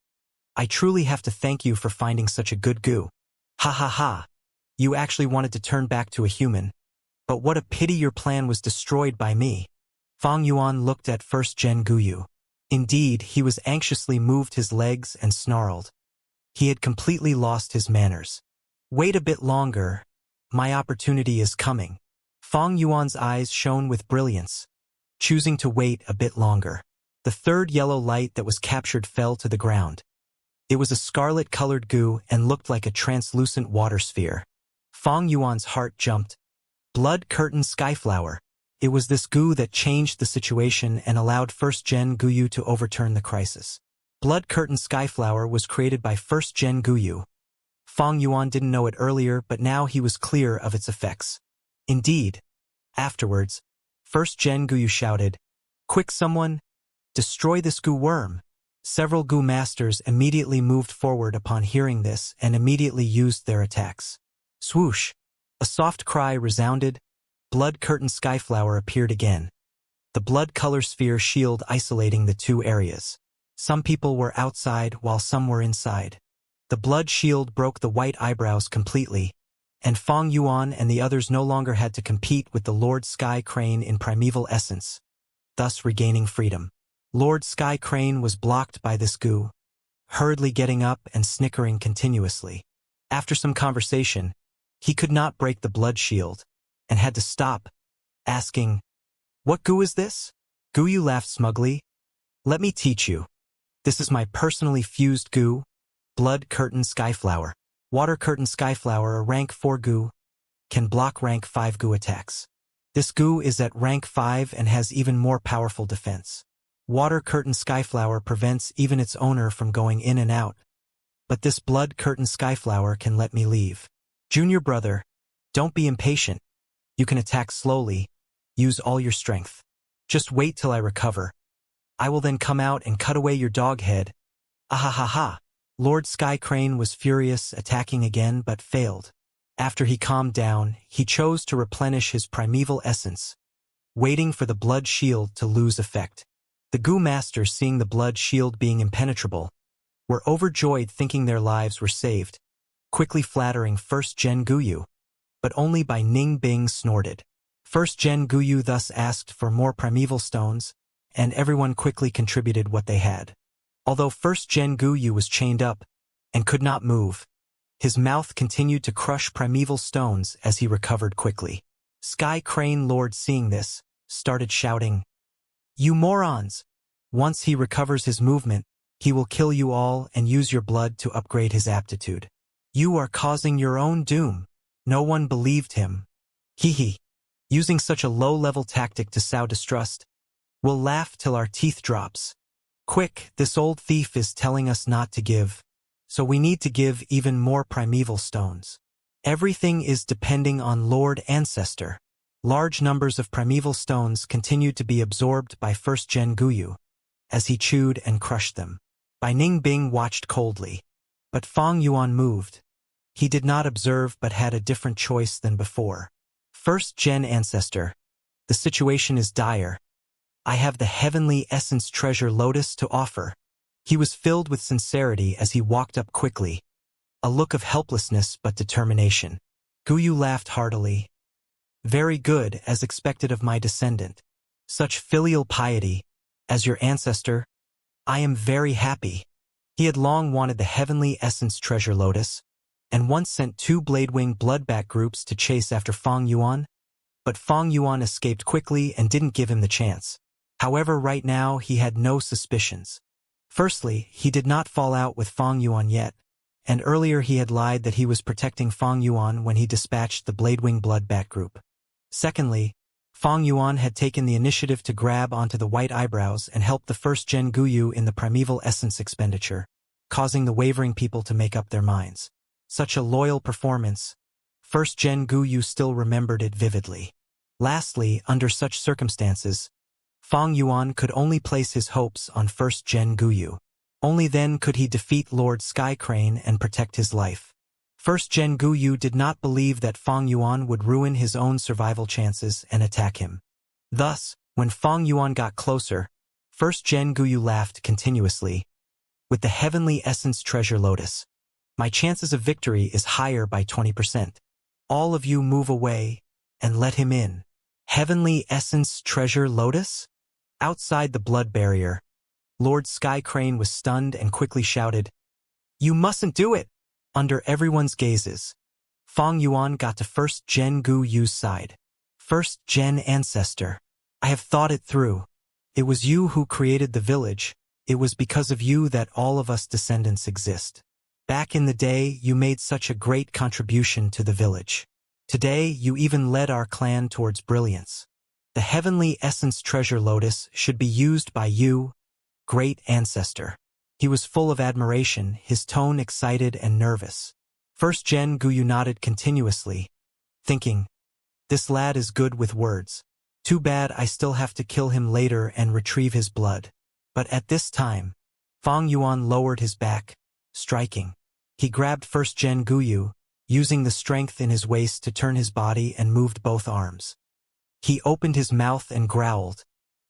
I truly have to thank you for finding such a good Gu. Ha ha ha. You actually wanted to turn back to a human. But what a pity your plan was destroyed by me. Fang Yuan looked at first Gen Guyu. Indeed, he was anxiously moved his legs and snarled. He had completely lost his manners. Wait a bit longer. My opportunity is coming. Fang Yuan's eyes shone with brilliance, choosing to wait a bit longer. The third yellow light that was captured fell to the ground. It was a scarlet-colored goo and looked like a translucent water sphere. Fang Yuan's heart jumped. Blood Curtain Skyflower. It was this goo that changed the situation and allowed first-gen Guyu to overturn the crisis. Blood Curtain Skyflower was created by first-gen Guyu. Fang Yuan didn't know it earlier, but now he was clear of its effects. Indeed. Afterwards, first-gen Guyu shouted, "Quick someone! Destroy this goo worm!" Several goo masters immediately moved forward upon hearing this and immediately used their attacks. Swoosh! A soft cry resounded. Blood Curtain Skyflower appeared again. The blood color sphere shield isolating the two areas. Some people were outside while some were inside. The blood shield broke the white eyebrows completely, and Fang Yuan and the others no longer had to compete with the Lord Sky Crane in primeval essence, thus regaining freedom. Lord Sky Crane was blocked by this goo, hurriedly getting up and snickering continuously. After some conversation, he could not break the blood shield, and had to stop, asking, "What goo is this?" Guyu laughed smugly. "Let me teach you. This is my personally fused goo, Blood Curtain Skyflower. Water Curtain Skyflower, a rank 4 goo, can block rank 5 goo attacks. This goo is at rank 5 and has even more powerful defense. Water Curtain Skyflower prevents even its owner from going in and out. But this Blood Curtain Skyflower can let me leave. Junior brother, don't be impatient. You can attack slowly. Use all your strength. Just wait till I recover. I will then come out and cut away your dog head. Ahahaha. Lord Sky Crane was furious, attacking again but failed. After he calmed down, he chose to replenish his primeval essence, waiting for the blood shield to lose effect. The Goo Masters, seeing the blood shield being impenetrable, were overjoyed, thinking their lives were saved, quickly flattering first-gen Guyu. But only by Ning Bing snorted. First-gen Guyu thus asked for more primeval stones, and everyone quickly contributed what they had. Although first-gen Guyu was chained up and could not move, his mouth continued to crush primeval stones as he recovered quickly. Sky Crane Lord, seeing this, started shouting, "You morons! Once he recovers his movement, he will kill you all and use your blood to upgrade his aptitude. You are causing your own doom." No one believed him. Hee. Using such a low-level tactic to sow distrust. We'll laugh till our teeth drops. Quick, this old thief is telling us not to give. So we need to give even more primeval stones. Everything is depending on Lord Ancestor. Large numbers of primeval stones continued to be absorbed by first-gen Guyu, as he chewed and crushed them. Bai Ning Bing watched coldly. But Fang Yuan moved. He did not observe but had a different choice than before. First-gen Ancestor. The situation is dire. I have the Heavenly Essence Treasure Lotus to offer. He was filled with sincerity as he walked up quickly, a look of helplessness but determination. Guyu laughed heartily. Very good, as expected of my descendant. Such filial piety, as your ancestor. I am very happy. He had long wanted the Heavenly Essence Treasure Lotus, and once sent 2 Bladewing Bloodbat groups to chase after Fang Yuan, but Fang Yuan escaped quickly and didn't give him the chance. However, right now he had no suspicions. Firstly, he did not fall out with Fang Yuan yet, and earlier he had lied that he was protecting Fang Yuan when he dispatched the Bladewing Bloodbat group. Secondly, Fang Yuan had taken the initiative to grab onto the white eyebrows and help the first-gen Guyu in the primeval essence expenditure, causing the wavering people to make up their minds. Such a loyal performance. First-gen Guyu still remembered it vividly. Lastly, under such circumstances, Fang Yuan could only place his hopes on first-gen Guyu. Only then could he defeat Lord Sky Crane and protect his life. First-gen Guyu did not believe that Fang Yuan would ruin his own survival chances and attack him. Thus, when Fang Yuan got closer, first-gen Guyu laughed continuously. With the Heavenly Essence Treasure Lotus, my chances of victory is higher by 20%. All of you move away and let him in. Heavenly Essence Treasure Lotus? Outside the blood barrier, Lord Sky Crane was stunned and quickly shouted, "You mustn't do it!" Under everyone's gazes, Fang Yuan got to first-gen Guyu's side. First-gen Ancestor. I have thought it through. It was you who created the village, It was because of you that all of us descendants exist. Back in the day, you made such a great contribution to the village. Today, you even led our clan towards brilliance. The heavenly essence treasure lotus should be used by you, great ancestor. He was full of admiration, his tone excited and nervous. First Gen Guyu nodded continuously, thinking, this lad is good with words. Too bad I still have to kill him later and retrieve his blood. But at this time, Fang Yuan lowered his back, striking. He grabbed First Gen Guyu, using the strength in his waist to turn his body and moved both arms. He opened his mouth and growled,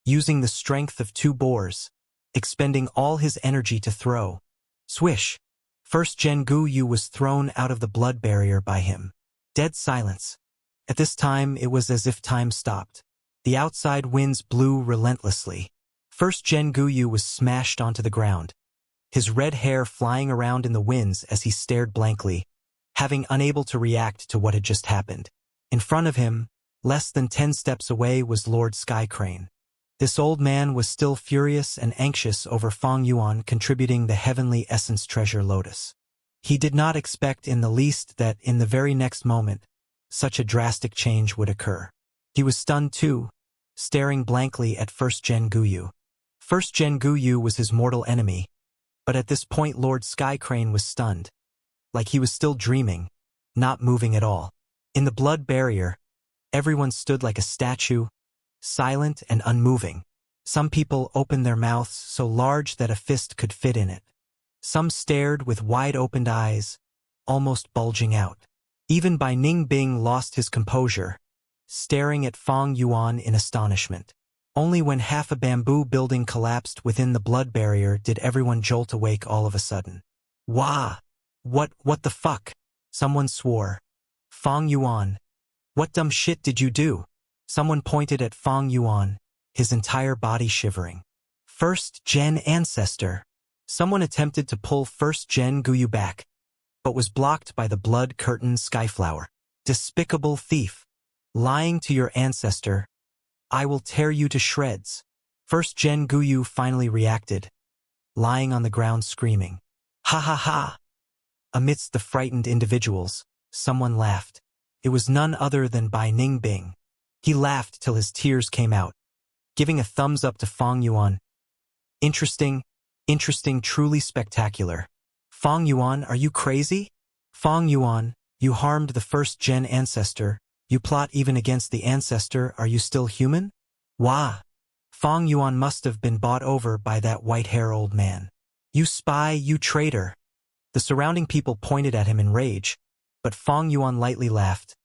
using the strength of 2 boars, expending all his energy to throw. Swish! First Gen Guyu was thrown out of the blood barrier by him. Dead silence. At this time it was as if time stopped. The outside winds blew relentlessly. First Gen Guyu was smashed onto the ground, his red hair flying around in the winds as he stared blankly, having unable to react to what had just happened. In front of him, less than 10 steps away, was Lord Skycrane. This old man was still furious and anxious over Fang Yuan contributing the heavenly essence treasure lotus. He did not expect in the least that in the very next moment, such a drastic change would occur. He was stunned too, staring blankly at First Gen Guyu. First Gen Guyu was his mortal enemy, but at this point Lord Skycrane was stunned, like he was still dreaming, not moving at all. In the blood barrier, everyone stood like a statue, silent and unmoving. Some people opened their mouths so large that a fist could fit in it. Some stared with wide-opened eyes, almost bulging out. Even Bai Ningbing lost his composure, staring at Fang Yuan in astonishment. Only when half a bamboo building collapsed within the blood barrier did everyone jolt awake all of a sudden. Wah! What the fuck? Someone swore. Fang Yuan. What dumb shit did you do? Someone pointed at Fang Yuan, his entire body shivering. First Gen ancestor. Someone attempted to pull First Gen Guyu back, but was blocked by the blood curtain Skyflower. Despicable thief. Lying to your ancestor. I will tear you to shreds. First Gen Guyu finally reacted, lying on the ground screaming. Ha ha ha! Amidst the frightened individuals, someone laughed. It was none other than Bai Ningbing. He laughed till his tears came out, giving a thumbs up to Fang Yuan. Interesting, truly spectacular. Fang Yuan, are you crazy? Fang Yuan, you harmed the First Gen ancestor. You plot even against the ancestor. Are you still human? Wah! Fang Yuan must have been bought over by that white-hair old man. You spy, you traitor! The surrounding people pointed at him in rage, but Fang Yuan lightly laughed.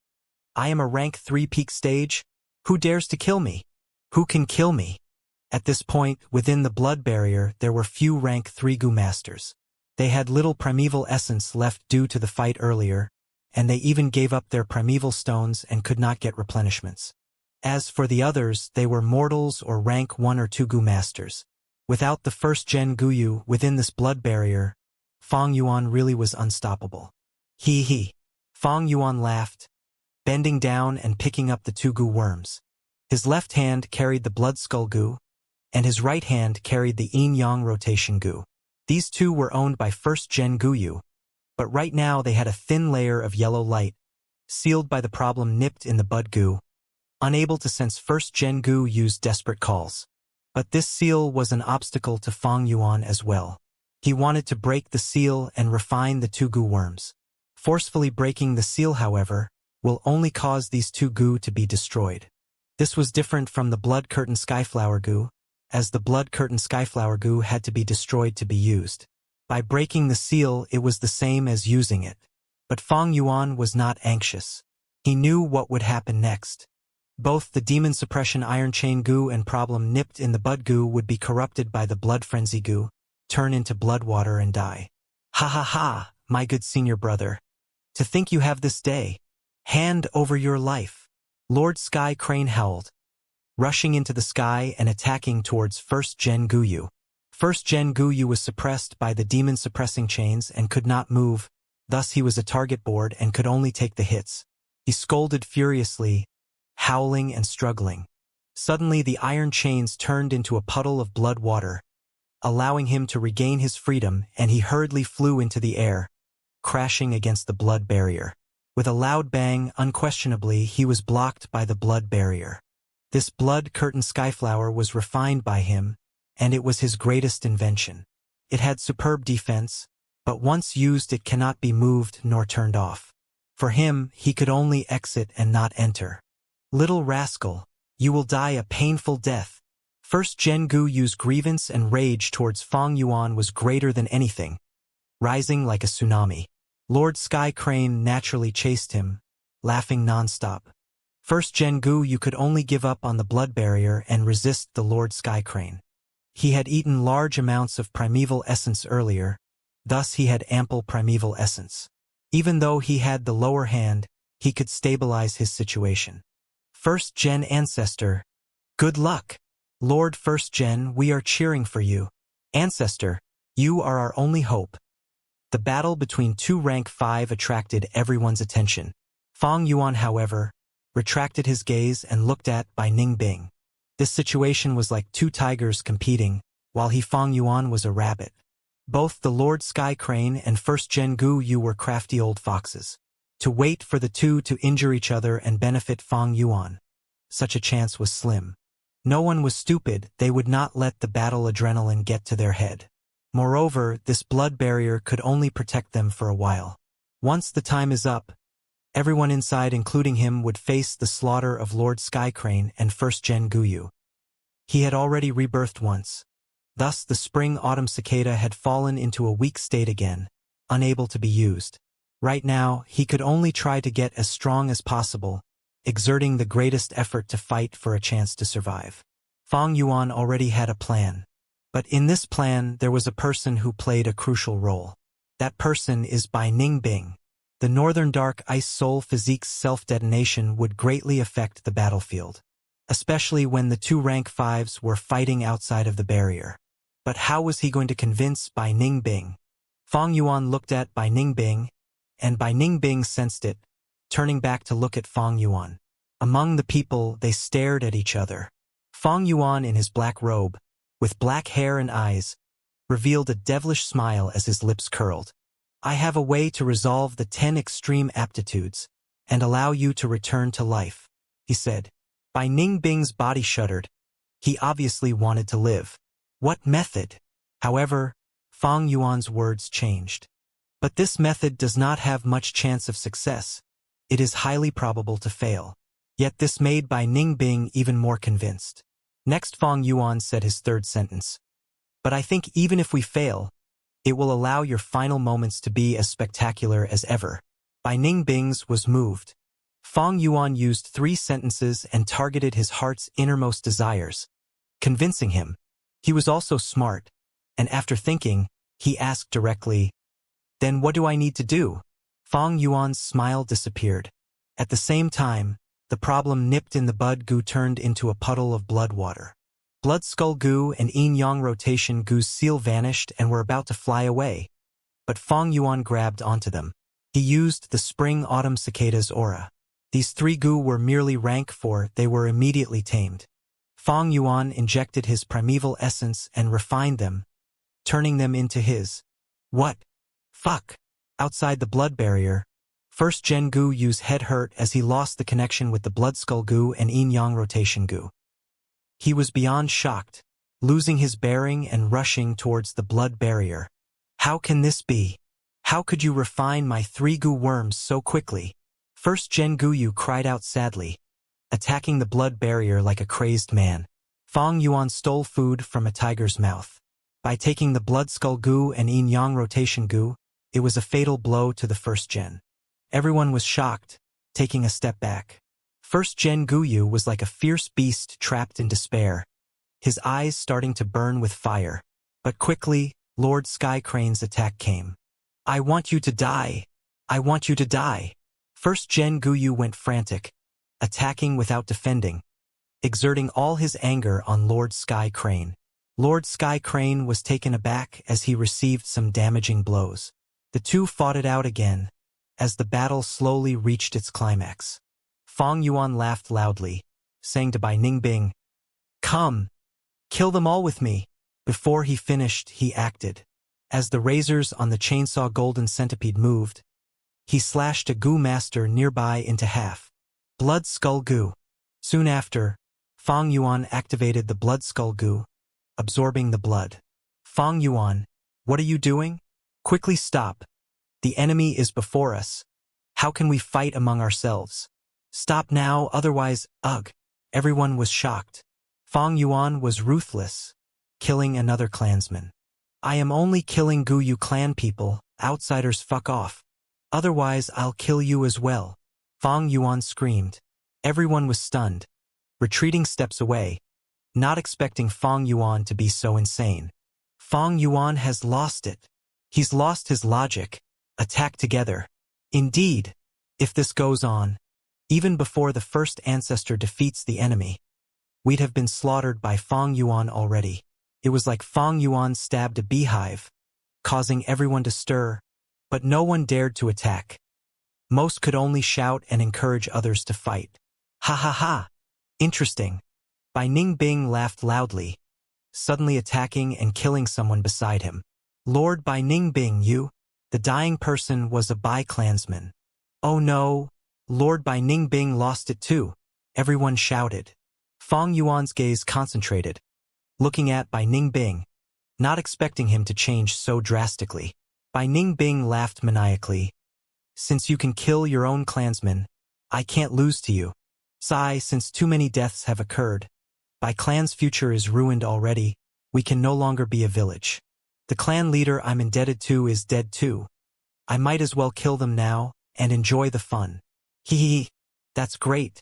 I am a rank 3 peak stage? Who dares to kill me? Who can kill me? At this point, within the blood barrier, there were few rank 3 Gu masters. They had little primeval essence left due to the fight earlier, and they even gave up their primeval stones and could not get replenishments. As for the others, they were mortals or rank 1 or 2 Gu masters. Without the First Gen Guyu within this blood barrier, Fang Yuan really was unstoppable. He. Fang Yuan laughed, bending down and picking up the 2 Gu worms. His left hand carried the Blood Skull Gu, and his right hand carried the Yin-Yang Rotation Gu. These 2 were owned by First Gen Guyu, but right now they had a thin layer of yellow light, sealed by the problem nipped in the Bud Gu. Unable to sense First Gen Gu used desperate calls. But this seal was an obstacle to Fang Yuan as well. He wanted to break the seal and refine the 2 Gu worms. Forcefully breaking the seal, however, will only cause these 2 Gu to be destroyed. This was different from the Blood Curtain Skyflower Gu, as the Blood Curtain Skyflower Gu had to be destroyed to be used. By breaking the seal, it was the same as using it. But Fang Yuan was not anxious. He knew what would happen next. Both the Demon Suppression Iron Chain Gu and problem nipped in the Bud Gu would be corrupted by the Blood Frenzy Gu, turn into blood water and die. Ha ha ha, my good senior brother. To think you have this day. Hand over your life. Lord Sky Crane howled, rushing into the sky and attacking towards First Gen Guyu. First Gen Guyu was suppressed by the demon suppressing chains and could not move, thus he was a target board and could only take the hits. He scolded furiously, howling and struggling. Suddenly the iron chains turned into a puddle of blood water, allowing him to regain his freedom, and he hurriedly flew into the air, crashing against the blood barrier. With a loud bang, unquestionably, he was blocked by the blood barrier. This blood curtain skyflower was refined by him, and it was his greatest invention. It had superb defense, but once used it cannot be moved nor turned off. For him, he could only exit and not enter. Little rascal, you will die a painful death. First Gen Gu Yu's grievance and rage towards Fang Yuan was greater than anything, rising like a tsunami. Lord Sky Crane naturally chased him, laughing non-stop. First Gen Gu Yu could only give up on the blood barrier and resist the Lord Sky Crane. He had eaten large amounts of primeval essence earlier, thus he had ample primeval essence. Even though he had the lower hand, he could stabilize his situation. First Gen Ancestor, good luck! Lord First Gen, we are cheering for you. Ancestor, you are our only hope. The battle between two rank 5 attracted everyone's attention. Fang Yuan, however, retracted his gaze and looked at by Ning Bing. This situation was like two tigers competing, while Fang Yuan was a rabbit. Both the Lord Sky Crane and First Gen Gu Yu were crafty old foxes. To wait for the two to injure each other and benefit Fang Yuan. Such a chance was slim. No one was stupid, they would not let the battle adrenaline get to their head. Moreover, this blood barrier could only protect them for a while. Once the time is up, everyone inside including him would face the slaughter of Lord Sky Crane and First Gen Gu Yu. He had already rebirthed once. Thus the spring-autumn cicada had fallen into a weak state again, unable to be used. Right now, he could only try to get as strong as possible, exerting the greatest effort to fight for a chance to survive. Fang Yuan already had a plan. But in this plan, there was a person who played a crucial role. That person is by Ning Bing. The Northern Dark Ice Soul Physique's self-detonation would greatly affect the battlefield, especially when the two rank 5s were fighting outside of the barrier. But how was he going to convince Bai Ning Bing? Fang Yuan looked at Bai Ning Bing, and Bai Ning Bing sensed it, turning back to look at Fang Yuan. Among the people, they stared at each other. Fang Yuan in his black robe, with black hair and eyes, revealed a devilish smile as his lips curled. I have a way to resolve the 10 extreme aptitudes, and allow you to return to life, he said. Bai Ning Bing's body shuddered. He obviously wanted to live. What method? However, Fang Yuan's words changed. But this method does not have much chance of success. It is highly probable to fail. Yet this made Bai Ning Bing even more convinced. Next Fang Yuan said his third sentence. But I think even if we fail, it will allow your final moments to be as spectacular as ever. Bai Ning Bing's was moved. Fang Yuan used 3 sentences and targeted his heart's innermost desires, convincing him. He was also smart, and after thinking, he asked directly, "Then what do I need to do?" Fang Yuan's smile disappeared. At the same time, the problem nipped in the bud Gu turned into a puddle of blood water. Blood Skull Gu and Yin Yang Rotation Gu's seal vanished and were about to fly away. But Fang Yuan grabbed onto them. He used the spring-autumn cicada's aura. These 3 Gu were merely rank 4, they were immediately tamed. Fang Yuan injected his primeval essence and refined them, turning them into his. What? Fuck! Outside the blood barrier, First Gen Gu Yu's head hurt as he lost the connection with the Blood Skull Gu and Yin Yang Rotation Gu. He was beyond shocked, losing his bearing and rushing towards the blood barrier. How can this be? How could you refine my 3 Gu worms so quickly? First Gen Gu Yu cried out sadly, attacking the blood barrier like a crazed man. Fang Yuan stole food from a tiger's mouth. By taking the Blood Skull Gu and Yin Yang Rotation Gu, it was a fatal blow to the First Gen. Everyone was shocked, taking a step back. First Gen Gu Yu was like a fierce beast trapped in despair, his eyes starting to burn with fire. But quickly, Lord Sky Crane's attack came. I want you to die. I want you to die. First Gen Gu Yu went frantic, attacking without defending, exerting all his anger on Lord Sky Crane. Lord Sky Crane was taken aback as he received some damaging blows. The two fought it out again, as the battle slowly reached its climax. Fang Yuan laughed loudly, saying to Bai Ning Bing, "Come, kill them all with me." Before he finished, he acted. As the razors on the chainsaw golden centipede moved, he slashed a goo master nearby into half. Blood skull goo. Soon after, Fang Yuan activated the blood skull goo, absorbing the blood. Fang Yuan, what are you doing? Quickly stop. The enemy is before us. How can we fight among ourselves? Stop now, otherwise, ugh. Everyone was shocked. Fang Yuan was ruthless, killing another clansman. I am only killing Guyu clan people, outsiders fuck off. Otherwise I'll kill you as well. Fang Yuan screamed. Everyone was stunned, retreating steps away, not expecting Fang Yuan to be so insane. Fang Yuan has lost it. He's lost his logic. Attack together. Indeed, if this goes on, even before the first ancestor defeats the enemy, we'd have been slaughtered by Fang Yuan already. It was like Fang Yuan stabbed a beehive, causing everyone to stir, but no one dared to attack. Most could only shout and encourage others to fight. Ha ha ha! Interesting. Bai Ningbing laughed loudly, suddenly attacking and killing someone beside him. Lord Bai Ningbing, you? The dying person was a Bai clansman. Oh no! Lord Bai Ningbing lost it too. Everyone shouted. Fang Yuan's gaze concentrated, looking at Bai Ningbing, not expecting him to change so drastically. Bai Ningbing laughed maniacally. Since you can kill your own clansmen, I can't lose to you. Since too many deaths have occurred, Bai clan's future is ruined already. We can no longer be a village. The clan leader I'm indebted to is dead too. I might as well kill them now and enjoy the fun. Hee hee, that's great.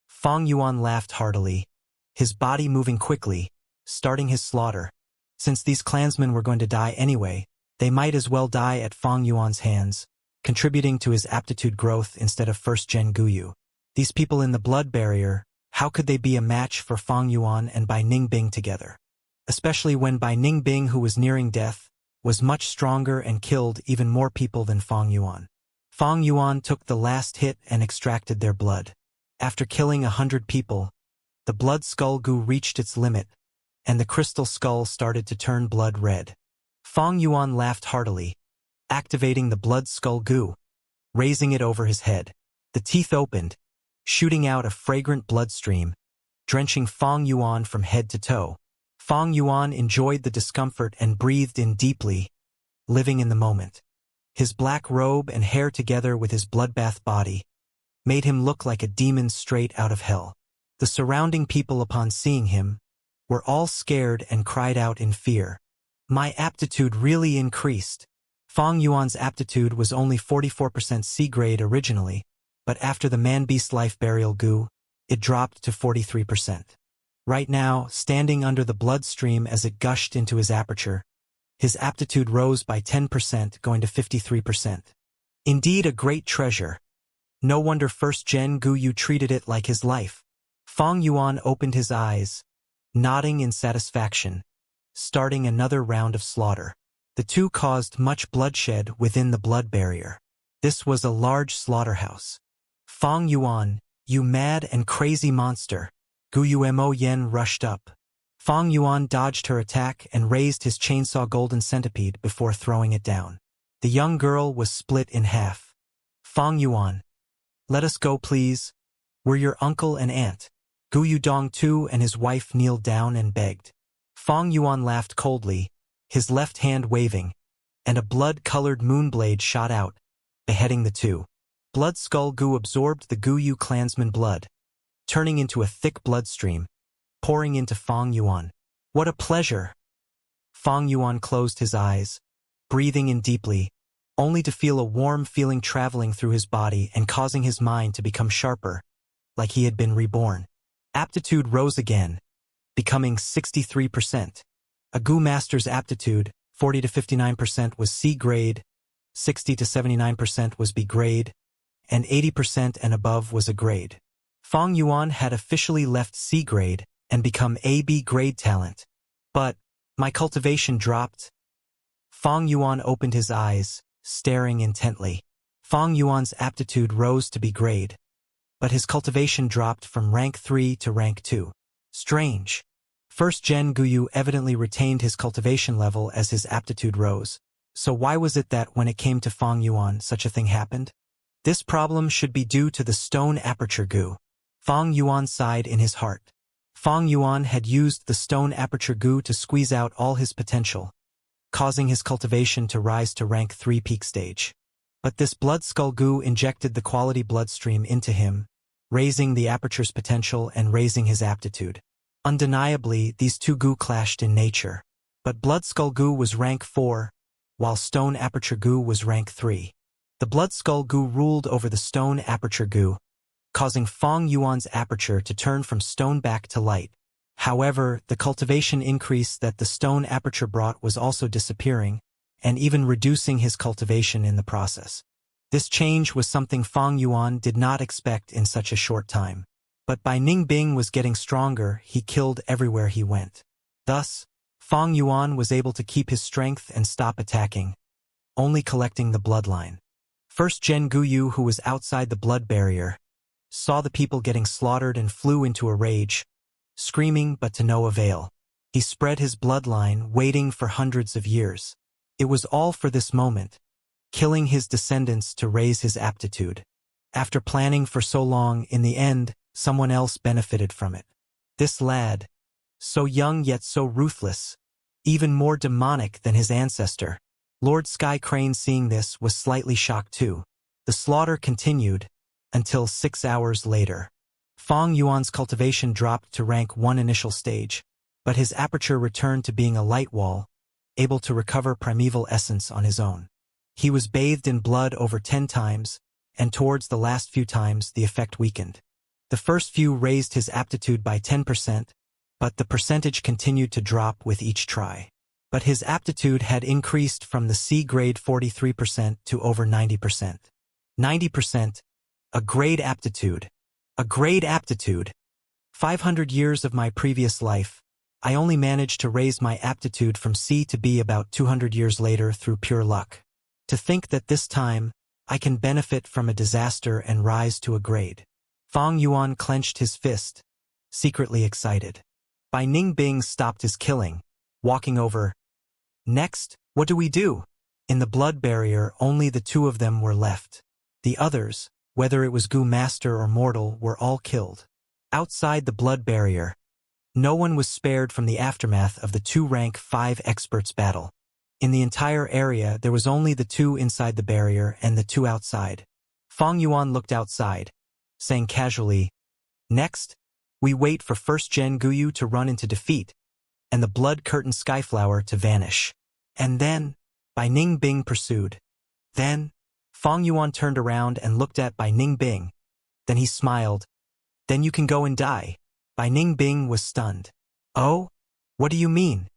Fang Yuan laughed heartily, his body moving quickly, starting his slaughter. Since these clansmen were going to die anyway, they might as well die at Fang Yuan's hands, contributing to his aptitude growth instead of first-gen Guyu. These people in the blood barrier, how could they be a match for Fang Yuan and Bai Ningbing together? Especially when Bai Ningbing, who was nearing death, was much stronger and killed even more people than Fang Yuan. Fang Yuan took the last hit and extracted their blood. After killing 100 people, the blood skull goo reached its limit, and the crystal skull started to turn blood red. Fang Yuan laughed heartily, activating the blood skull goo, raising it over his head. The teeth opened, shooting out a fragrant bloodstream, drenching Fang Yuan from head to toe. Fang Yuan enjoyed the discomfort and breathed in deeply, living in the moment. His black robe and hair together with his bloodbath body made him look like a demon straight out of hell. The surrounding people, upon seeing him, were all scared and cried out in fear. My aptitude really increased. Fang Yuan's aptitude was only 44% C grade originally, but after the man-beast life burial goo, it dropped to 43%. Right now, standing under the bloodstream as it gushed into his aperture, his aptitude rose by 10%, going to 53%. Indeed a great treasure. No wonder first-gen Guyu treated it like his life. Fang Yuan opened his eyes, nodding in satisfaction, starting another round of slaughter. The two caused much bloodshed within the blood barrier. This was a large slaughterhouse. Fang Yuan, you mad and crazy monster. Guyu Mo Yen rushed up. Fang Yuan dodged her attack and raised his chainsaw golden centipede before throwing it down. The young girl was split in half. Fang Yuan, let us go please. We're your uncle and aunt. Guyu Dong too and his wife kneeled down and begged. Fang Yuan laughed coldly, his left hand waving, and a blood-colored moonblade shot out, beheading the two. Blood Skull Goo absorbed the Guyu clansman blood, turning into a thick bloodstream, pouring into Fang Yuan. What a pleasure! Fang Yuan closed his eyes, breathing in deeply, only to feel a warm feeling traveling through his body and causing his mind to become sharper, like he had been reborn. Aptitude rose again, becoming 63%. A Goo Master's aptitude, 40 to 59% was C grade, 60 to 79% was B grade, and 80% and above was a grade. Fang Yuan had officially left C grade and become AB grade talent. But my cultivation dropped. Fang Yuan opened his eyes, staring intently. Fang Yuan's aptitude rose to B grade, but his cultivation dropped from rank 3 to rank 2. Strange. First Gen Guyu evidently retained his cultivation level as his aptitude rose. So why was it that when it came to Fang Yuan such a thing happened? This problem should be due to the stone aperture Gu. Fang Yuan sighed in his heart. Fang Yuan had used the stone aperture Gu to squeeze out all his potential, causing his cultivation to rise to rank 3 peak stage. But this blood skull Gu injected the quality bloodstream into him, raising the aperture's potential and raising his aptitude. Undeniably, these two Gu clashed in nature. But blood skull Gu was rank 4, while stone aperture Gu was rank 3. The blood skull Gu ruled over the stone aperture Gu, causing Fang Yuan's aperture to turn from stone back to light. However, the cultivation increase that the stone aperture brought was also disappearing, and even reducing his cultivation in the process. This change was something Fang Yuan did not expect in such a short time. But Bai Ningbing was getting stronger, he killed everywhere he went. Thus, Fang Yuan was able to keep his strength and stop attacking, only collecting the bloodline. First Gen Guyu, who was outside the blood barrier, saw the people getting slaughtered and flew into a rage, screaming but to no avail. He spread his bloodline, waiting for hundreds of years. It was all for this moment, killing his descendants to raise his aptitude. After planning for so long, in the end, someone else benefited from it. This lad, so young yet so ruthless, even more demonic than his ancestor. Lord Sky Crane, seeing this, was slightly shocked too. The slaughter continued until 6 hours later. Fang Yuan's cultivation dropped to rank 1 initial stage, but his aperture returned to being a light wall, able to recover primeval essence on his own. He was bathed in blood over 10 times, and towards the last few times the effect weakened. The first few raised his aptitude by 10%, but the percentage continued to drop with each try. But his aptitude had increased from the C grade 43% to over 90%. 90%, a grade aptitude. A grade aptitude. 500 years of my previous life, I only managed to raise my aptitude from C to B about 200 years later through pure luck. To think that this time, I can benefit from a disaster and rise to a grade. Fang Yuan clenched his fist, secretly excited. Bai Ningbing stopped his killing, walking over. Next, what do we do? In the blood barrier, only the 2 of them were left. The others, whether it was Gu Master or Mortal, were all killed. Outside the blood barrier, no one was spared from the aftermath of the 2 rank 5 experts battle. In the entire area, there was only the 2 inside the barrier and the 2 outside. Fang Yuan looked outside, saying casually, "Next, we wait for First Gen Guyu to run into defeat, and the blood curtain Skyflower to vanish." And then, Bai Ningbing pursued. Then, Fang Yuan turned around and looked at Bai Ningbing. Then he smiled. "Then you can go and die." Bai Ningbing was stunned. "Oh? What do you mean?"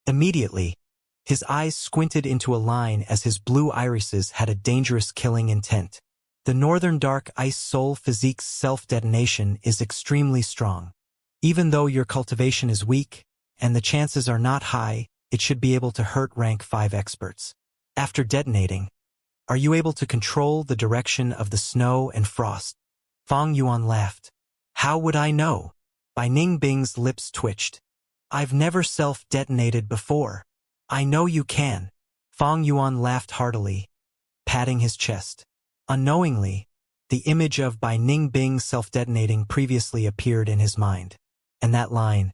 Immediately, his eyes squinted into a line as his blue irises had a dangerous killing intent. The Northern Dark Ice Soul Physique's self-detonation is extremely strong. Even though your cultivation is weak, and the chances are not high, it should be able to hurt rank 5 experts. After detonating, are you able to control the direction of the snow and frost? Fang Yuan laughed. How would I know? Bai Ningbing's lips twitched. I've never self-detonated before. I know you can. Fang Yuan laughed heartily, patting his chest. Unknowingly, the image of Bai Ningbing self-detonating previously appeared in his mind. And that line,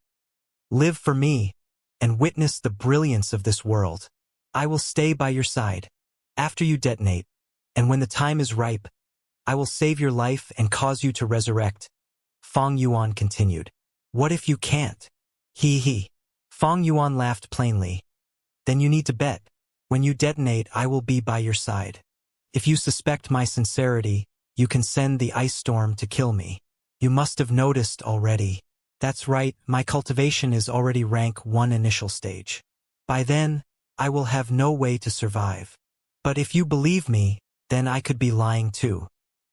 "Live for me, and witness the brilliance of this world. I will stay by your side. After you detonate, and when the time is ripe, I will save your life and cause you to resurrect." Fang Yuan continued. "What if you can't?" He. Fang Yuan laughed plainly. "Then you need to bet. When you detonate, I will be by your side. If you suspect my sincerity, you can send the ice storm to kill me. You must have noticed already. That's right, my cultivation is already rank 1 initial stage. By then, I will have no way to survive. But if you believe me, then I could be lying too.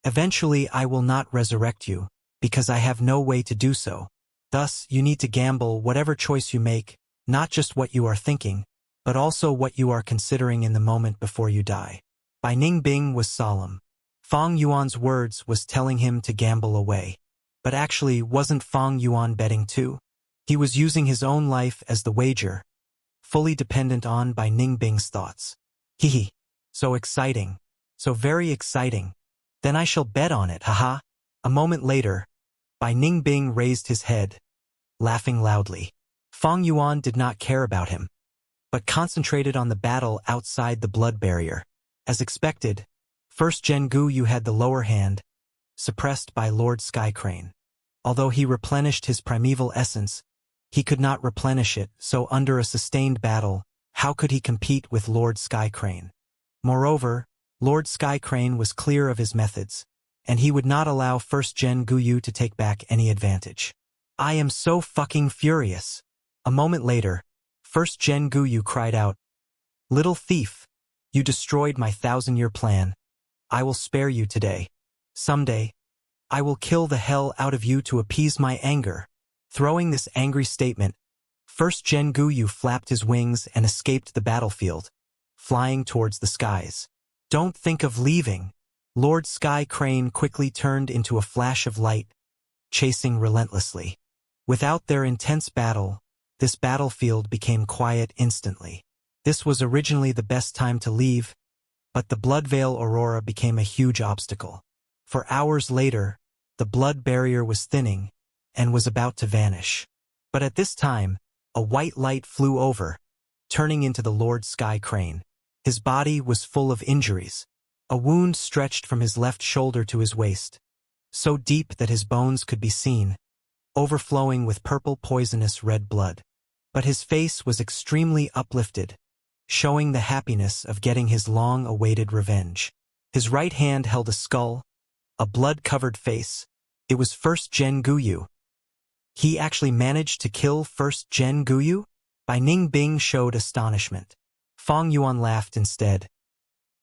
Eventually I will not resurrect you, because I have no way to do so. Thus, you need to gamble whatever choice you make, not just what you are thinking, but also what you are considering in the moment before you die." Bai Ningbing was solemn. Fang Yuan's words was telling him to gamble away. But actually, wasn't Fang Yuan betting too? He was using his own life as the wager, fully dependent on by Ningbing's thoughts. Hee. So exciting. So very exciting. Then I shall bet on it, haha. A moment later, Bai Ningbing raised his head, laughing loudly. Fang Yuan did not care about him, but concentrated on the battle outside the blood barrier. As expected, first Gen Gu Yu had the lower hand, suppressed by Lord Skycrane. Although he replenished his primeval essence, he could not replenish it, so under a sustained battle, how could he compete with Lord Skycrane? Moreover, Lord Skycrane was clear of his methods, and he would not allow first Gen Gu Yu to take back any advantage. I am so fucking furious. A moment later, first Gen Gu Yu cried out, "Little thief, you destroyed my 1,000-year plan. I will spare you today. Someday, I will kill the hell out of you to appease my anger." Throwing this angry statement, first Gen Gu Yu flapped his wings and escaped the battlefield, flying towards the skies. Don't think of leaving. Lord Sky Crane quickly turned into a flash of light, chasing relentlessly. Without their intense battle, this battlefield became quiet instantly. This was originally the best time to leave, but the Bloodveil Aurora became a huge obstacle. For hours later, the blood barrier was thinning and was about to vanish. But at this time, a white light flew over, turning into the Lord Sky Crane. His body was full of injuries. A wound stretched from his left shoulder to his waist, so deep that his bones could be seen, overflowing with purple poisonous red blood. But his face was extremely uplifted, showing the happiness of getting his long-awaited revenge. His right hand held a skull, a blood-covered face. It was first Gen Gu Yu. He actually managed to kill first Gen Gu Yu? Bai Ningbing showed astonishment. Fang Yuan laughed instead.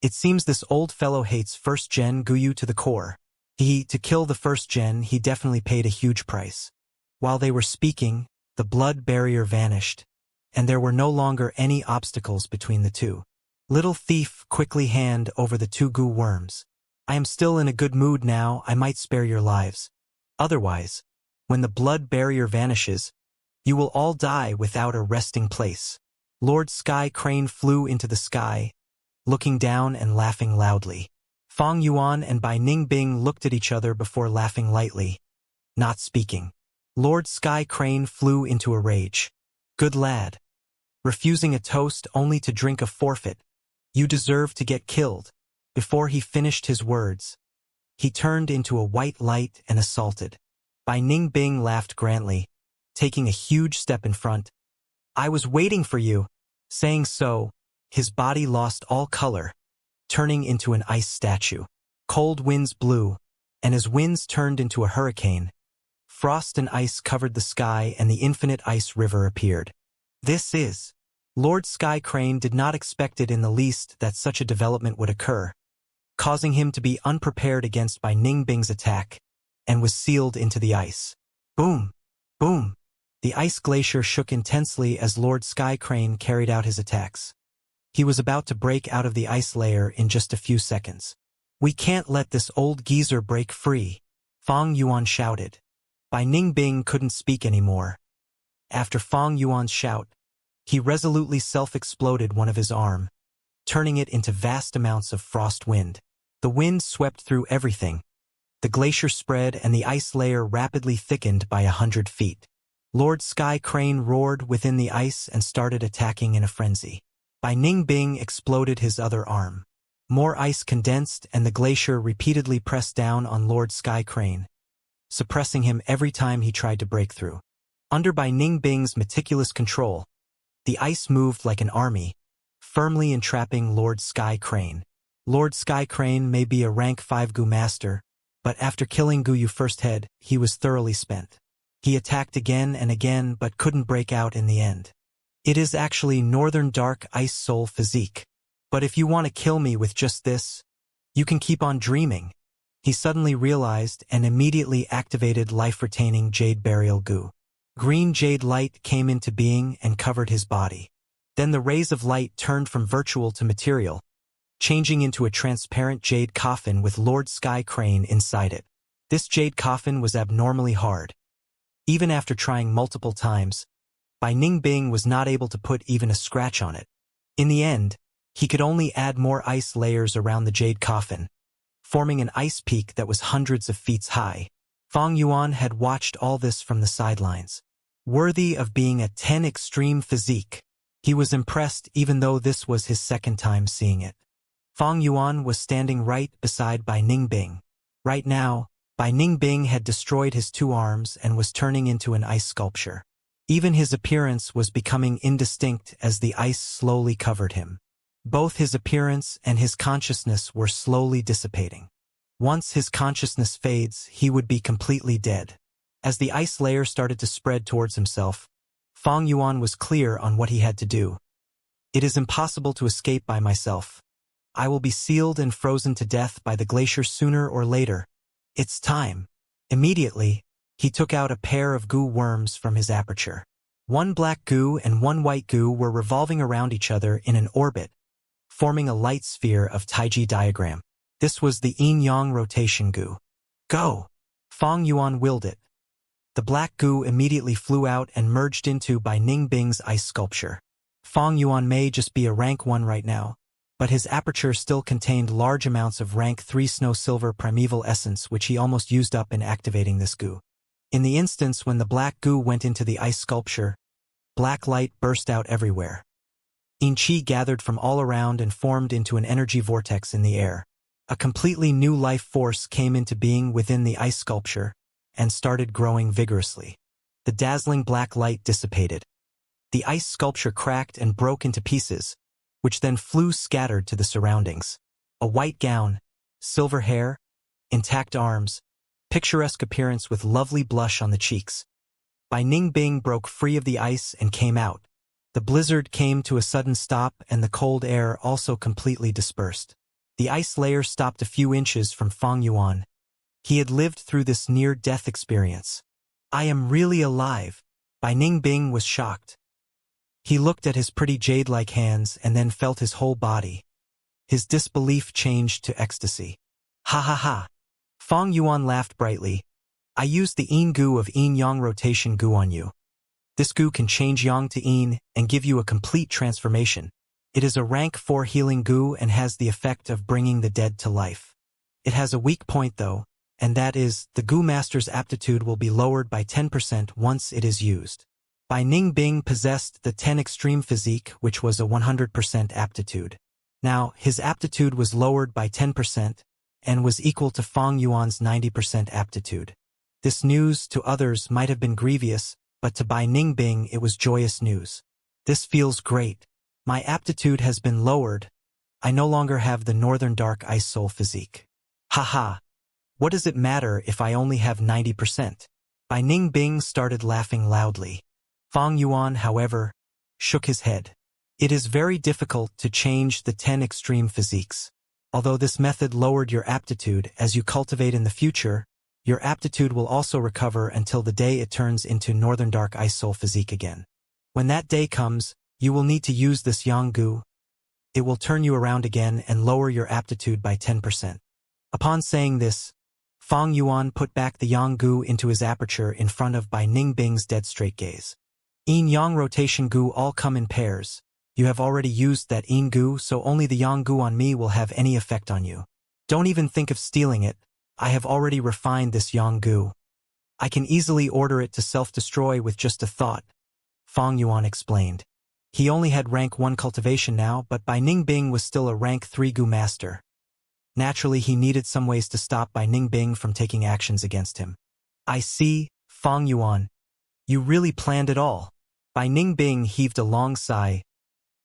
It seems this old fellow hates first Gen Gu Yu to the core. To kill the first gen, he definitely paid a huge price. While they were speaking, the blood barrier vanished, and there were no longer any obstacles between the two. Little thief quickly hand over the two goo worms. I am still in a good mood now, I might spare your lives. Otherwise, when the blood barrier vanishes, you will all die without a resting place. Lord Sky Crane flew into the sky, looking down and laughing loudly. Fang Yuan and Bai Ningbing looked at each other before laughing lightly, not speaking. Lord Sky Crane flew into a rage. Good lad. Refusing a toast only to drink a forfeit. You deserve to get killed. Before he finished his words, he turned into a white light and assaulted. Bai Ningbing laughed grandly, taking a huge step in front. I was waiting for you. Saying so, his body lost all color, turning into an ice statue. Cold winds blew, and as winds turned into a hurricane, frost and ice covered the sky and the infinite ice river appeared. This is. Lord Sky Crane did not expect it in the least that such a development would occur, causing him to be unprepared against Bai Ningbing's attack, and was sealed into the ice. Boom! Boom! The ice glacier shook intensely as Lord Sky Crane carried out his attacks. He was about to break out of the ice layer in just a few seconds. We can't let this old geezer break free, Fang Yuan shouted. Bai Ningbing couldn't speak anymore. After Fang Yuan's shout, he resolutely self-exploded one of his arm, turning it into vast amounts of frost wind. The wind swept through everything. The glacier spread and the ice layer rapidly thickened by 100 feet. Lord Sky Crane roared within the ice and started attacking in a frenzy. Bai Ningbing exploded his other arm. More ice condensed and the glacier repeatedly pressed down on Lord Sky Crane, suppressing him every time he tried to break through. Under Bai Ningbing's meticulous control, the ice moved like an army, firmly entrapping Lord Sky Crane. Lord Sky Crane may be a rank 5 Gu master, but after killing Gu Yu first head, he was thoroughly spent. He attacked again and again but couldn't break out in the end. It is actually Northern Dark Ice Soul physique. But if you want to kill me with just this, you can keep on dreaming. He suddenly realized and immediately activated life-retaining Jade Burial Goo. Green jade light came into being and covered his body. Then the rays of light turned from virtual to material, changing into a transparent jade coffin with Lord Sky Crane inside it. This jade coffin was abnormally hard. Even after trying multiple times, Bai Ningbing was not able to put even a scratch on it. In the end, he could only add more ice layers around the jade coffin, forming an ice peak that was hundreds of feet high. Fang Yuan had watched all this from the sidelines. Worthy of being a 10 extreme physique, he was impressed even though this was his second time seeing it. Fang Yuan was standing right beside Bai Ningbing. Right now, Bai Ningbing had destroyed his two arms and was turning into an ice sculpture. Even his appearance was becoming indistinct as the ice slowly covered him. Both his appearance and his consciousness were slowly dissipating. Once his consciousness fades, he would be completely dead. As the ice layer started to spread towards himself, Fang Yuan was clear on what he had to do. It is impossible to escape by myself. I will be sealed and frozen to death by the glacier sooner or later. It's time. Immediately, he took out a pair of goo worms from his aperture. One black goo and one white goo were revolving around each other in an orbit, forming a light sphere of Taiji diagram. This was the yin-yang rotation goo. Go! Fang Yuan willed it. The black goo immediately flew out and merged into Bai Ningbing's ice sculpture. Fang Yuan may just be a rank 1 right now, but his aperture still contained large amounts of rank 3 snow-silver primeval essence which he almost used up in activating this goo. In the instance when the black goo went into the ice sculpture, black light burst out everywhere. Yin Qi gathered from all around and formed into an energy vortex in the air. A completely new life force came into being within the ice sculpture and started growing vigorously. The dazzling black light dissipated. The ice sculpture cracked and broke into pieces, which then flew scattered to the surroundings. A white gown, silver hair, intact arms, picturesque appearance with lovely blush on the cheeks. Bai Ningbing broke free of the ice and came out. The blizzard came to a sudden stop and the cold air also completely dispersed. The ice layer stopped a few inches from Fang Yuan. He had lived through this near-death experience. I am really alive. Bai Ningbing was shocked. He looked at his pretty jade-like hands and then felt his whole body. His disbelief changed to ecstasy. Ha ha ha. Fang Yuan laughed brightly. I used the yin goo of yin-yang rotation goo on you. This goo can change yang to yin and give you a complete transformation. It is a rank 4 healing goo and has the effect of bringing the dead to life. It has a weak point though, and that is, the goo master's aptitude will be lowered by 10% once it is used. Bai Ningbing possessed the 10 extreme physique, which was a 100% aptitude. Now, his aptitude was lowered by 10% and was equal to Fang Yuan's 90% aptitude. This news to others might have been grievous, but to Bai Ningbing it was joyous news. This feels great. My aptitude has been lowered. I no longer have the Northern Dark Ice Soul physique. Haha. What does it matter if I only have 90%? Bai Ningbing started laughing loudly. Fang Yuan, however, shook his head. It is very difficult to change the 10 extreme physiques. Although this method lowered your aptitude, as you cultivate in the future, your aptitude will also recover until the day it turns into Northern Dark Ice Soul physique again. When that day comes, you will need to use this yang goo. It will turn you around again and lower your aptitude by 10%. Upon saying this, Fang Yuan put back the yang goo into his aperture in front of Bai Ningbing's dead straight gaze. Yin-yang rotation goo all come in pairs. You have already used that yin goo, so only the yang goo on me will have any effect on you. Don't even think of stealing it. I have already refined this yang goo. I can easily order it to self-destroy with just a thought, Fang Yuan explained. He only had rank 1 cultivation now, but Bai Ningbing was still a rank 3 goo master. Naturally, he needed some ways to stop Bai Ningbing from taking actions against him. I see, Fang Yuan. You really planned it all. Bai Ningbing heaved a long sigh.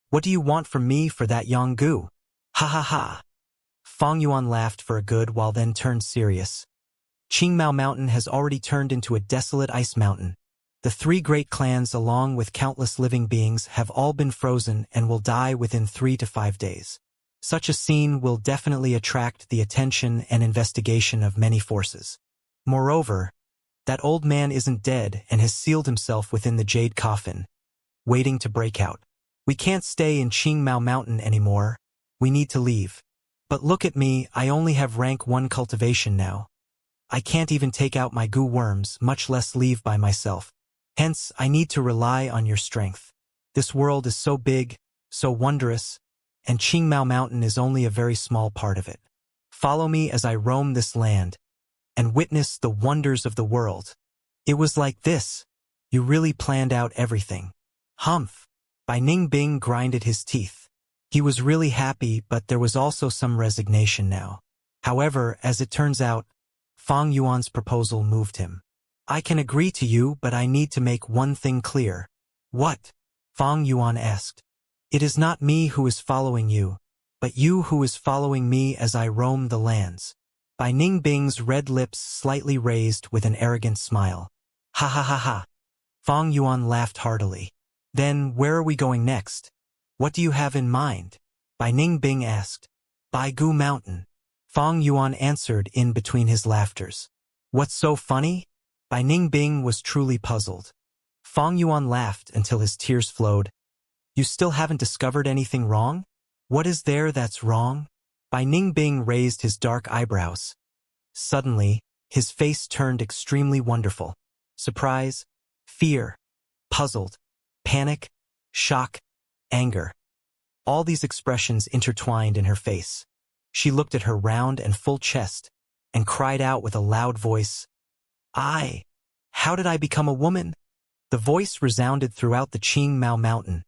What do you want from me for that yang goo? Ha ha ha. Fang Yuan laughed for a good while then turned serious. Qingmao Mountain has already turned into a desolate ice mountain. The 3 great clans along with countless living beings have all been frozen and will die within 3 to 5 days. Such a scene will definitely attract the attention and investigation of many forces. Moreover, that old man isn't dead and has sealed himself within the jade coffin, waiting to break out. We can't stay in Qingmao Mountain anymore. We need to leave. But look at me, I only have rank 1 cultivation now. I can't even take out my goo worms, much less leave by myself. Hence, I need to rely on your strength. This world is so big, so wondrous, and Qingmao Mountain is only a very small part of it. Follow me as I roam this land, and witness the wonders of the world. It was like this. You really planned out everything. Humph. Bai Ningbing grinded his teeth. He was really happy, but there was also some resignation now. However, as it turns out, Fang Yuan's proposal moved him. I can agree to you, but I need to make one thing clear. What? Fang Yuan asked. It is not me who is following you, but you who is following me as I roam the lands. Bai Ningbing's red lips slightly raised with an arrogant smile. Ha ha ha ha. Fang Yuan laughed heartily. Then, where are we going next? What do you have in mind? Bai Ningbing asked. Baigu Mountain. Fang Yuan answered in between his laughters. What's so funny? Bai Ningbing was truly puzzled. Fang Yuan laughed until his tears flowed. You still haven't discovered anything wrong? What is there that's wrong? Bai Ningbing raised his dark eyebrows. Suddenly, his face turned extremely wonderful. Surprise, fear, puzzled, panic, shock, anger. All these expressions intertwined in her face. She looked at her round and full chest and cried out with a loud voice, how did I become a woman? The voice resounded throughout the Qingmao Mountain,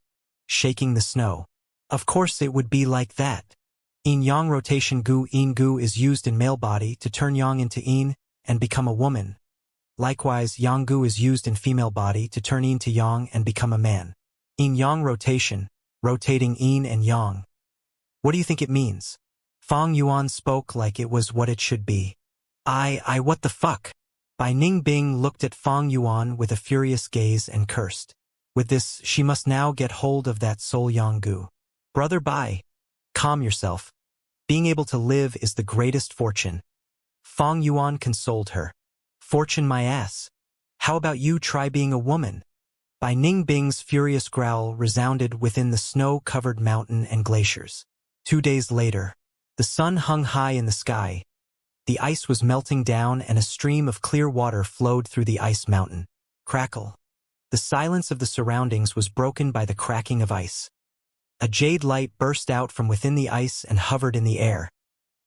shaking the snow. Of course it would be like that. Yin-yang rotation gu yin gu is used in male body to turn yang into yin and become a woman. Likewise, yang gu is used in female body to turn yin to yang and become a man. Yin-yang rotation, rotating yin and yang. What do you think it means? Fang Yuan spoke like it was what it should be. What the fuck? Bai Ningbing looked at Fang Yuan with a furious gaze and cursed. With this, she must now get hold of that soul yang gu. Brother Bai, calm yourself. Being able to live is the greatest fortune. Fang Yuan consoled her. Fortune my ass. How about you try being a woman? Bai Ningbing's furious growl resounded within the snow-covered mountain and glaciers. 2 days later, the sun hung high in the sky. The ice was melting down and a stream of clear water flowed through the ice mountain. Crackle. The silence of the surroundings was broken by the cracking of ice. A jade light burst out from within the ice and hovered in the air,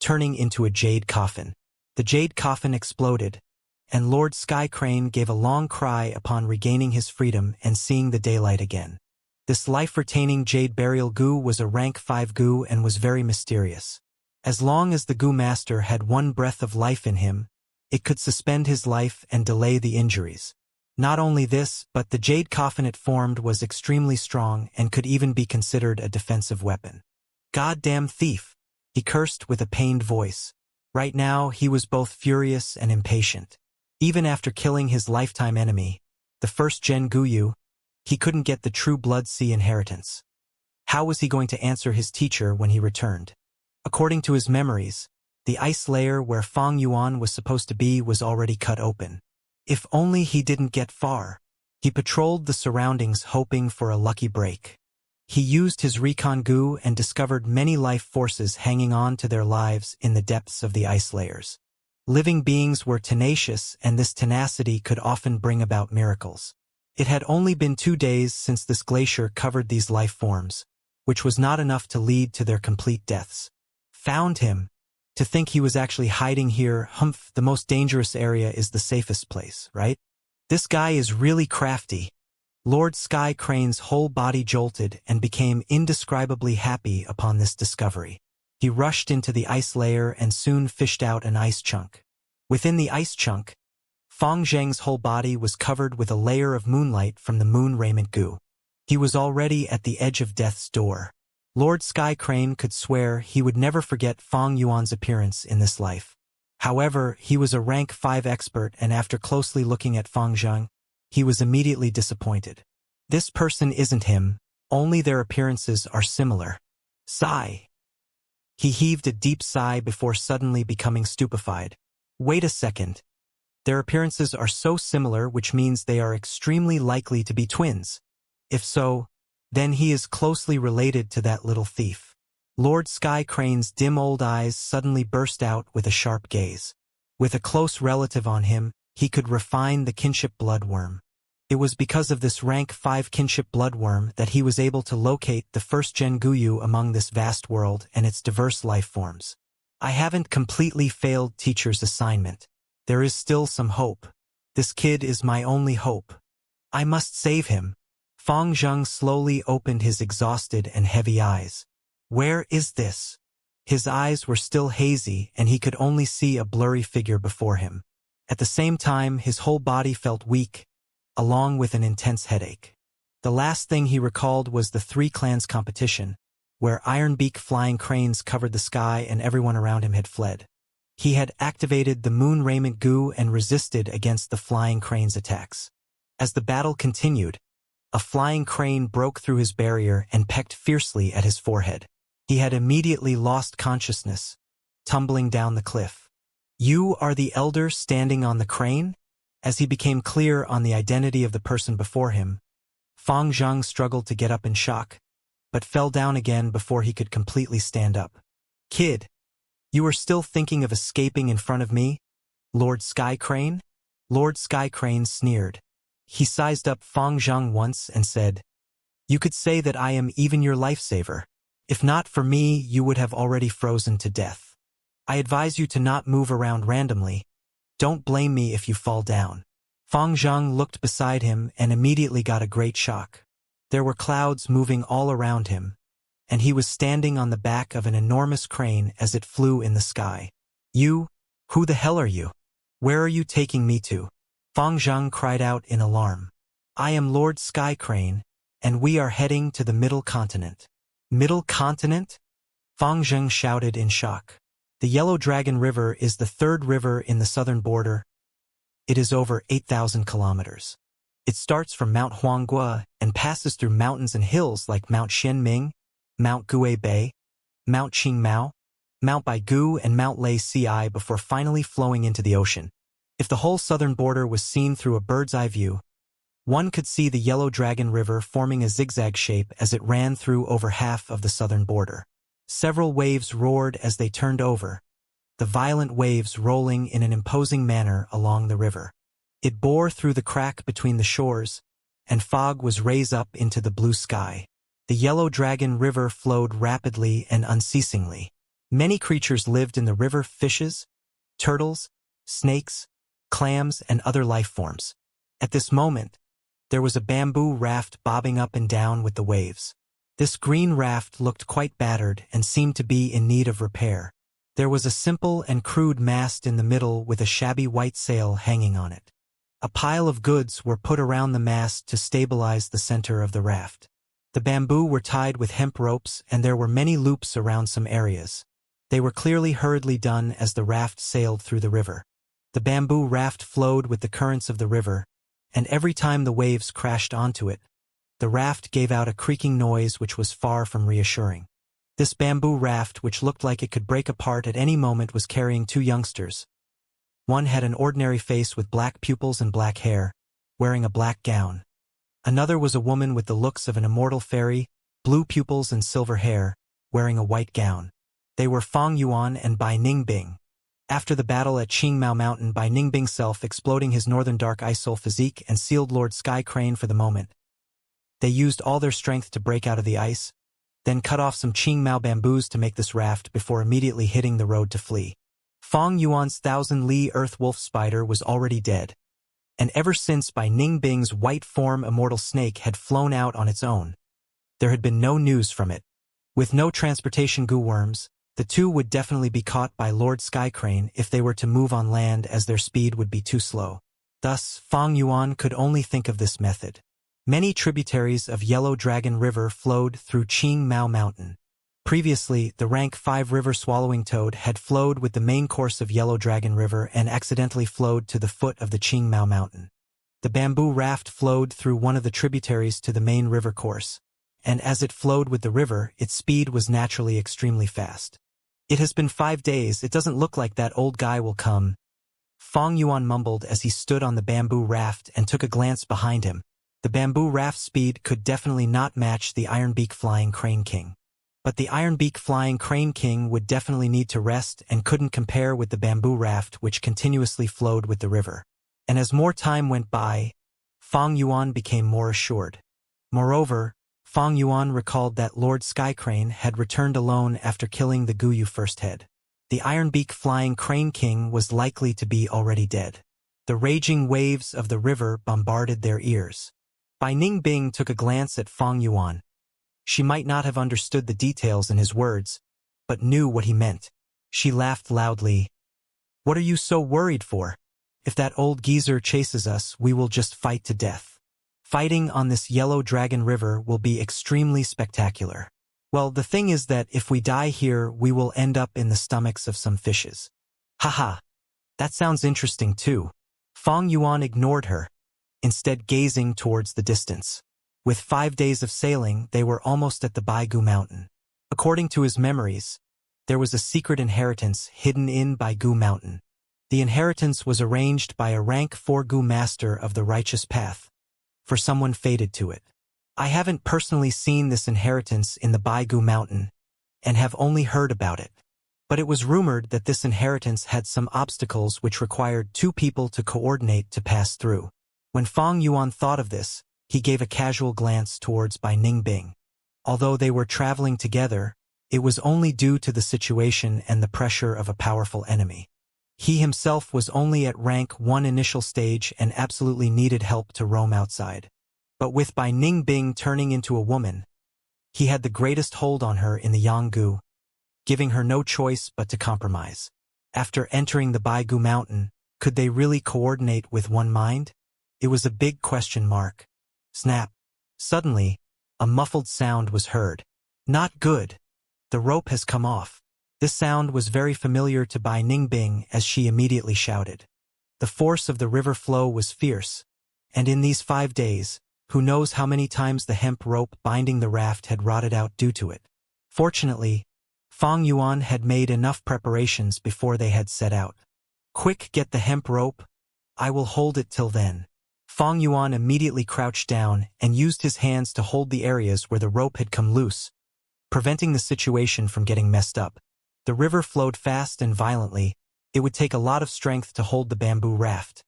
turning into a jade coffin. The jade coffin exploded, and Lord Sky Crane gave a long cry upon regaining his freedom and seeing the daylight again. This life-retaining jade burial goo was a rank 5 goo and was very mysterious. As long as the goo master had one breath of life in him, it could suspend his life and delay the injuries. Not only this, but the jade coffin it formed was extremely strong and could even be considered a defensive weapon. Goddamn thief! He cursed with a pained voice. Right now, he was both furious and impatient. Even after killing his lifetime enemy, the first Gen Guyu, he couldn't get the True Blood Sea inheritance. How was he going to answer his teacher when he returned? According to his memories, the ice layer where Fang Yuan was supposed to be was already cut open. If only he didn't get far. He patrolled the surroundings hoping for a lucky break. He used his recon goo and discovered many life forces hanging on to their lives in the depths of the ice layers. Living beings were tenacious, and this tenacity could often bring about miracles. It had only been 2 days since this glacier covered these life forms, which was not enough to lead to their complete deaths. Found him. To think he was actually hiding here, humph, the most dangerous area is the safest place, right? This guy is really crafty. Lord Sky Crane's whole body jolted and became indescribably happy upon this discovery. He rushed into the ice layer and soon fished out an ice chunk. Within the ice chunk, Fang Zheng's whole body was covered with a layer of moonlight from the moon raiment goo. He was already at the edge of death's door. Lord Sky Crane could swear he would never forget Fang Yuan's appearance in this life. However, he was a rank 5 expert, and after closely looking at Fang Zheng, he was immediately disappointed. This person isn't him, only their appearances are similar. Sigh. He heaved a deep sigh before suddenly becoming stupefied. Wait a second. Their appearances are so similar, which means they are extremely likely to be twins. If so, then he is closely related to that little thief. Lord Sky Crane's dim old eyes suddenly burst out with a sharp gaze. With a close relative on him, he could refine the kinship bloodworm. It was because of this rank 5 kinship bloodworm that he was able to locate the first-gen Guyu among this vast world and its diverse life forms. I haven't completely failed teacher's assignment. There is still some hope. This kid is my only hope. I must save him. Fang Zheng slowly opened his exhausted and heavy eyes. Where is this? His eyes were still hazy and he could only see a blurry figure before him. At the same time, his whole body felt weak, along with an intense headache. The last thing he recalled was the 3 clans competition, where iron-beak flying cranes covered the sky and everyone around him had fled. He had activated the Moon Raiment Gu and resisted against the flying crane's attacks. As the battle continued, a flying crane broke through his barrier and pecked fiercely at his forehead. He had immediately lost consciousness, tumbling down the cliff. You are the elder standing on the crane? As he became clear on the identity of the person before him, Fang Zheng struggled to get up in shock, but fell down again before he could completely stand up. Kid, you are still thinking of escaping in front of me? Lord Sky Crane? Lord Sky Crane sneered. He sized up Fang Zheng once and said, You could say that I am even your lifesaver. If not for me, you would have already frozen to death. I advise you to not move around randomly. Don't blame me if you fall down. Fang Zheng looked beside him and immediately got a great shock. There were clouds moving all around him, and he was standing on the back of an enormous crane as it flew in the sky. You? Who the hell are you? Where are you taking me to? Fang Zheng cried out in alarm. I am Lord Sky Crane, and we are heading to the Middle Continent. Middle Continent? Fang Zheng shouted in shock. The Yellow Dragon River is the 3rd river in the southern border. It is over 8,000 kilometers. It starts from Mount Huanggua and passes through mountains and hills like Mount Xianming, Mount Guibei, Mount Qingmao, Mount Baigu, and Mount Lei Ci before finally flowing into the ocean. If the whole southern border was seen through a bird's-eye view, one could see the Yellow Dragon River forming a zigzag shape as it ran through over half of the southern border. Several waves roared as they turned over, the violent waves rolling in an imposing manner along the river. It bore through the crack between the shores, and fog was raised up into the blue sky. The Yellow Dragon River flowed rapidly and unceasingly. Many creatures lived in the river: fishes, turtles, snakes, clams, and other life forms. At this moment, there was a bamboo raft bobbing up and down with the waves. This green raft looked quite battered and seemed to be in need of repair. There was a simple and crude mast in the middle with a shabby white sail hanging on it. A pile of goods were put around the mast to stabilize the center of the raft. The bamboo were tied with hemp ropes and there were many loops around some areas. They were clearly hurriedly done as the raft sailed through the river. The bamboo raft flowed with the currents of the river, and every time the waves crashed onto it, the raft gave out a creaking noise which was far from reassuring. This bamboo raft, which looked like it could break apart at any moment, was carrying 2 youngsters. One had an ordinary face with black pupils and black hair, wearing a black gown. Another was a woman with the looks of an immortal fairy, blue pupils and silver hair, wearing a white gown. They were Fang Yuan and Bai Ningbing. After the battle at Qingmao Mountain, Bai Ningbing self-exploding his northern dark ice soul physique and sealed Lord Sky Crane for the moment. They used all their strength to break out of the ice, then cut off some Qingmao bamboos to make this raft before immediately hitting the road to flee. Fang Yuan's 1,000-li earth wolf spider was already dead, and ever since Bai Ningbing's white form immortal snake had flown out on its own, there had been no news from it. With no transportation goo worms, the 2 would definitely be caught by Lord Sky Crane if they were to move on land, as their speed would be too slow. Thus, Fang Yuan could only think of this method. Many tributaries of Yellow Dragon River flowed through Qingmao Mountain. Previously, the rank 5 river swallowing toad had flowed with the main course of Yellow Dragon River and accidentally flowed to the foot of the Qingmao Mountain. The bamboo raft flowed through one of the tributaries to the main river course, and as it flowed with the river, its speed was naturally extremely fast. It has been 5 days, it doesn't look like that old guy will come, Fang Yuan mumbled as he stood on the bamboo raft and took a glance behind him. The bamboo raft speed could definitely not match the Ironbeak Flying Crane King. But the iron-beak flying crane king would definitely need to rest and couldn't compare with the bamboo raft which continuously flowed with the river. And as more time went by, Fang Yuan became more assured. Moreover, Fang Yuan recalled that Lord Skycrane had returned alone after killing the Guyu first head. The iron-beak flying crane king was likely to be already dead. The raging waves of the river bombarded their ears. Bai Ningbing took a glance at Fang Yuan. She might not have understood the details in his words, but knew what he meant. She laughed loudly. "What are you so worried for? If that old geezer chases us, we will just fight to death. Fighting on this yellow dragon river will be extremely spectacular. Well, the thing is that if we die here, we will end up in the stomachs of some fishes." Haha, that sounds interesting too. Fang Yuan ignored her, instead gazing towards the distance. With 5 days of sailing, they were almost at the Baigu Mountain. According to his memories, there was a secret inheritance hidden in Baigu Mountain. The inheritance was arranged by a rank 4 Gu master of the righteous path, for someone fated to it. I haven't personally seen this inheritance in the Baigu Mountain, and have only heard about it. But it was rumored that this inheritance had some obstacles which required 2 people to coordinate to pass through. When Fang Yuan thought of this, he gave a casual glance towards Bai Ningbing. Although they were traveling together, it was only due to the situation and the pressure of a powerful enemy. He himself was only at rank 1 initial stage and absolutely needed help to roam outside. But with Bai Ningbing turning into a woman, he had the greatest hold on her in the Yanggu, giving her no choice but to compromise. After entering the Baigu Mountain, could they really coordinate with one mind? It was a big question mark. Snap. Suddenly, a muffled sound was heard. Not good. The rope has come off. This sound was very familiar to Bai Ningbing as she immediately shouted. The force of the river flow was fierce, and in these 5 days, who knows how many times the hemp rope binding the raft had rotted out due to it. Fortunately, Fang Yuan had made enough preparations before they had set out. "Quick, get the hemp rope. I will hold it till then." Fang Yuan immediately crouched down and used his hands to hold the areas where the rope had come loose, preventing the situation from getting messed up. The river flowed fast and violently. It would take a lot of strength to hold the bamboo raft.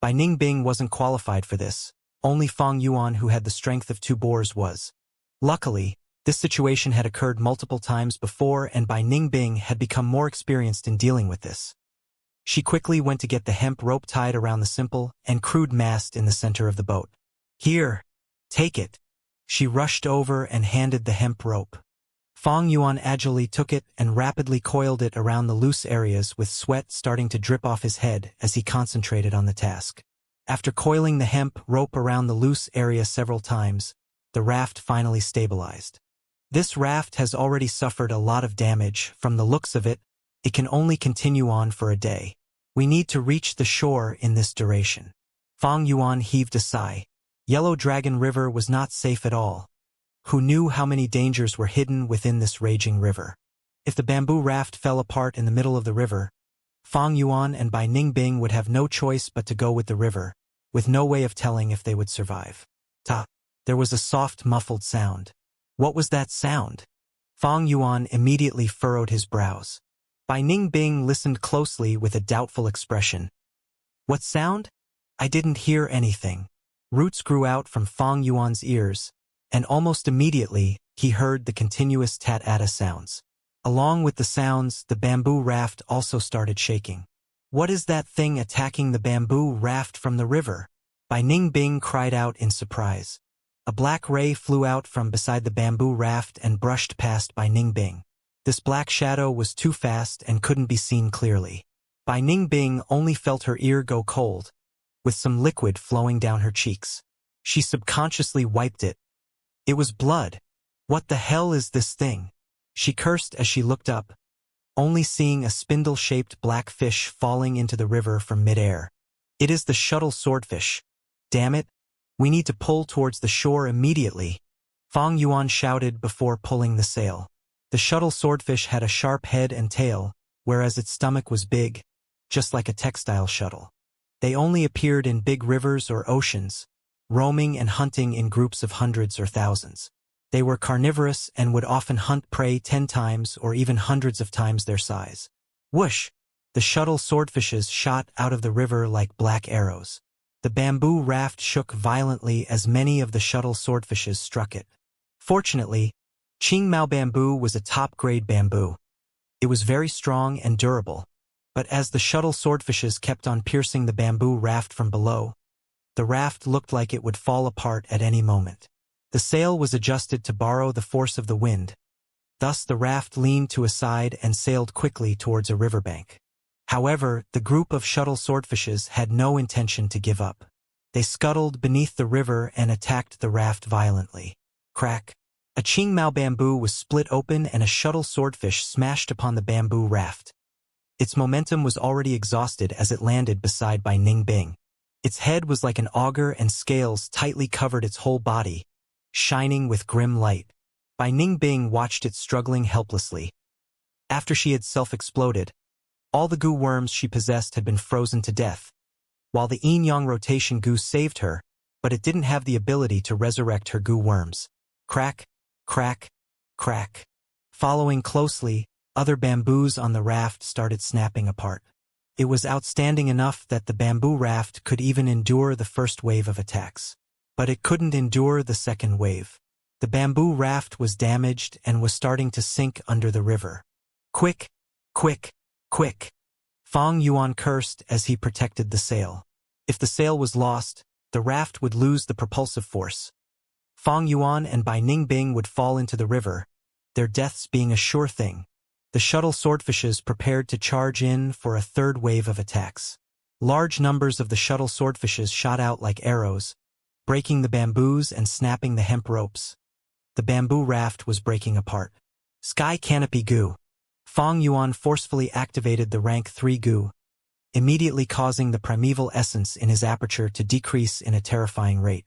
Bai Ningbing wasn't qualified for this. Only Fang Yuan, who had the strength of 2 boars, was. Luckily, this situation had occurred multiple times before, and Bai Ningbing had become more experienced in dealing with this. She quickly went to get the hemp rope tied around the simple and crude mast in the center of the boat. "Here, take it." She rushed over and handed the hemp rope. Fang Yuan agilely took it and rapidly coiled it around the loose areas, with sweat starting to drip off his head as he concentrated on the task. After coiling the hemp rope around the loose area several times, the raft finally stabilized. This raft has already suffered a lot of damage. From the looks of it, it can only continue on for a day. We need to reach the shore in this duration. Fang Yuan heaved a sigh. Yellow Dragon River was not safe at all. Who knew how many dangers were hidden within this raging river? If the bamboo raft fell apart in the middle of the river, Fang Yuan and Bai Ningbing would have no choice but to go with the river, with no way of telling if they would survive. Ta! There was a soft, muffled sound. What was that sound? Fang Yuan immediately furrowed his brows. Bai Ningbing listened closely with a doubtful expression. "What sound? I didn't hear anything." Roots grew out from Fang Yuan's ears, and almost immediately, he heard the continuous tat-ata sounds. Along with the sounds, the bamboo raft also started shaking. "What is that thing attacking the bamboo raft from the river?" Bai Ningbing cried out in surprise. A black ray flew out from beside the bamboo raft and brushed past Bai Ningbing. This black shadow was too fast and couldn't be seen clearly. Bai Ningbing only felt her ear go cold, with some liquid flowing down her cheeks. She subconsciously wiped it. It was blood. What the hell is this thing? She cursed as she looked up, only seeing a spindle-shaped black fish falling into the river from mid-air. It is the shuttle swordfish. Damn it. We need to pull towards the shore immediately. Fang Yuan shouted before pulling the sail. The shuttle swordfish had a sharp head and tail, whereas its stomach was big, just like a textile shuttle. They only appeared in big rivers or oceans, roaming and hunting in groups of hundreds or thousands. They were carnivorous and would often hunt prey 10 times or even hundreds of times their size. Whoosh! The shuttle swordfishes shot out of the river like black arrows. The bamboo raft shook violently as many of the shuttle swordfishes struck it. Fortunately, Qingmao bamboo was a top-grade bamboo. It was very strong and durable, but as the shuttle swordfishes kept on piercing the bamboo raft from below, the raft looked like it would fall apart at any moment. The sail was adjusted to borrow the force of the wind. Thus the raft leaned to a side and sailed quickly towards a riverbank. However, the group of shuttle swordfishes had no intention to give up. They scuttled beneath the river and attacked the raft violently. Crack! A Qingmao bamboo was split open and a shuttle swordfish smashed upon the bamboo raft. Its momentum was already exhausted as it landed beside Bai Ningbing. Its head was like an auger and scales tightly covered its whole body, shining with grim light. Bai Ningbing watched it struggling helplessly. After she had self-exploded, all the goo worms she possessed had been frozen to death, while the yin-yang rotation goo saved her, but it didn't have the ability to resurrect her goo worms. Crack, crack, crack. Following closely, other bamboos on the raft started snapping apart. It was outstanding enough that the bamboo raft could even endure the first wave of attacks. But it couldn't endure the second wave. The bamboo raft was damaged and was starting to sink under the river. Quick, quick, quick! Fang Yuan cursed as he protected the sail. If the sail was lost, the raft would lose the propulsive force. Fang Yuan and Bai Ningbing would fall into the river, their deaths being a sure thing. The shuttle swordfishes prepared to charge in for a third wave of attacks. Large numbers of the shuttle swordfishes shot out like arrows, breaking the bamboos and snapping the hemp ropes. The bamboo raft was breaking apart. Sky Canopy Goo. Fang Yuan forcefully activated the rank 3 goo, immediately causing the primeval essence in his aperture to decrease in a terrifying rate.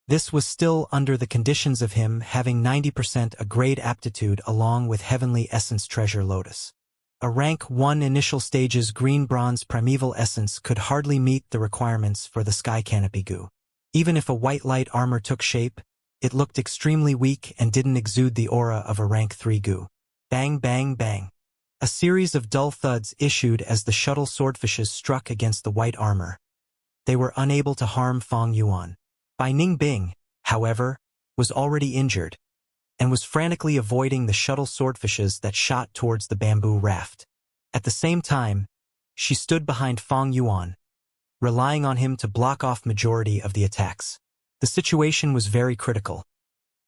This was still under the conditions of him having 90% a grade aptitude along with Heavenly Essence Treasure Lotus. A rank 1 initial stage's green-bronze primeval essence could hardly meet the requirements for the Sky Canopy Goo. Even if a white light armor took shape, it looked extremely weak and didn't exude the aura of a rank 3 goo. Bang, bang, bang. A series of dull thuds issued as the shuttle swordfishes struck against the white armor. They were unable to harm Fang Yuan. Bai Ningbing, however, was already injured, and was frantically avoiding the shuttle swordfishes that shot towards the bamboo raft. At the same time, she stood behind Fang Yuan, relying on him to block off majority of the attacks. The situation was very critical.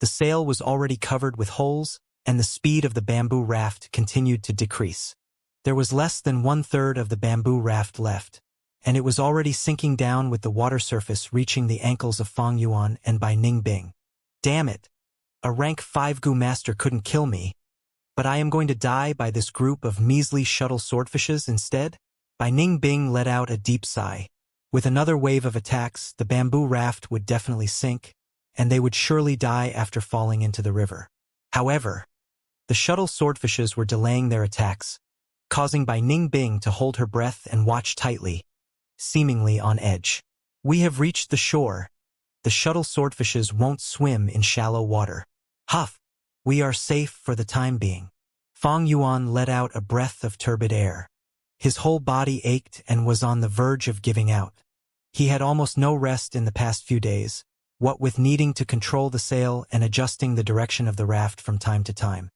The sail was already covered with holes, and the speed of the bamboo raft continued to decrease. There was less than 1/3 of the bamboo raft left, and it was already sinking down with the water surface reaching the ankles of Fang Yuan and Bai Ningbing. Damn it! A rank 5 goo master couldn't kill me, but I am going to die by this group of measly shuttle swordfishes instead? Bai Ningbing let out a deep sigh. With another wave of attacks, the bamboo raft would definitely sink, and they would surely die after falling into the river. However, the shuttle swordfishes were delaying their attacks, causing Bai Ningbing to hold her breath and watch tightly, seemingly on edge. We have reached the shore. The shuttle swordfishes won't swim in shallow water. Huff! We are safe for the time being. Fang Yuan let out a breath of turbid air. His whole body ached and was on the verge of giving out. He had almost no rest in the past few days, what with needing to control the sail and adjusting the direction of the raft from time to time.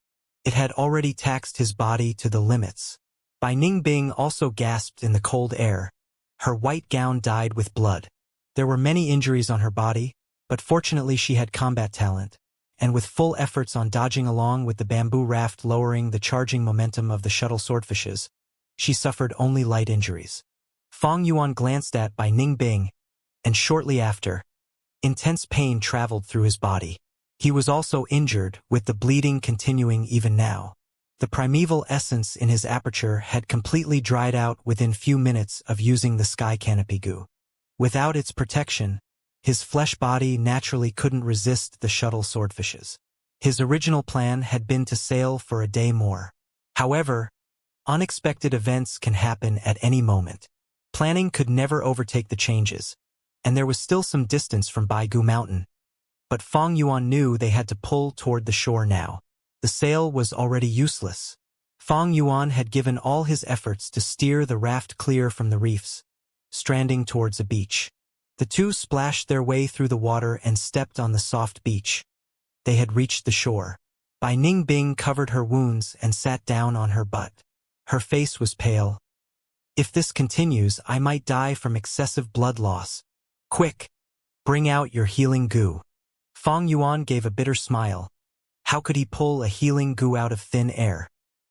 It had already taxed his body to the limits. Bai Ningbing also gasped in the cold air. Her white gown dyed with blood. There were many injuries on her body, but fortunately she had combat talent, and with full efforts on dodging along with the bamboo raft lowering the charging momentum of the shuttle swordfishes, she suffered only light injuries. Fang Yuan glanced at Bai Ningbing, and shortly after, intense pain traveled through his body. He was also injured, with the bleeding continuing even now. The primeval essence in his aperture had completely dried out within few minutes of using the Sky Canopy Goo. Without its protection, his flesh body naturally couldn't resist the shuttle swordfishes. His original plan had been to sail for a day more. However, unexpected events can happen at any moment. Planning could never overtake the changes, and there was still some distance from Baigu Mountain. But Fong Yuan knew they had to pull toward the shore now. The sail was already useless. Fong Yuan had given all his efforts to steer the raft clear from the reefs, stranding towards a beach. The two splashed their way through the water and stepped on the soft beach. They had reached the shore. Bai Ningbing covered her wounds and sat down on her butt. Her face was pale. If this continues, I might die from excessive blood loss. Quick! Bring out your healing goo. Fong Yuan gave a bitter smile. How could he pull a healing goo out of thin air?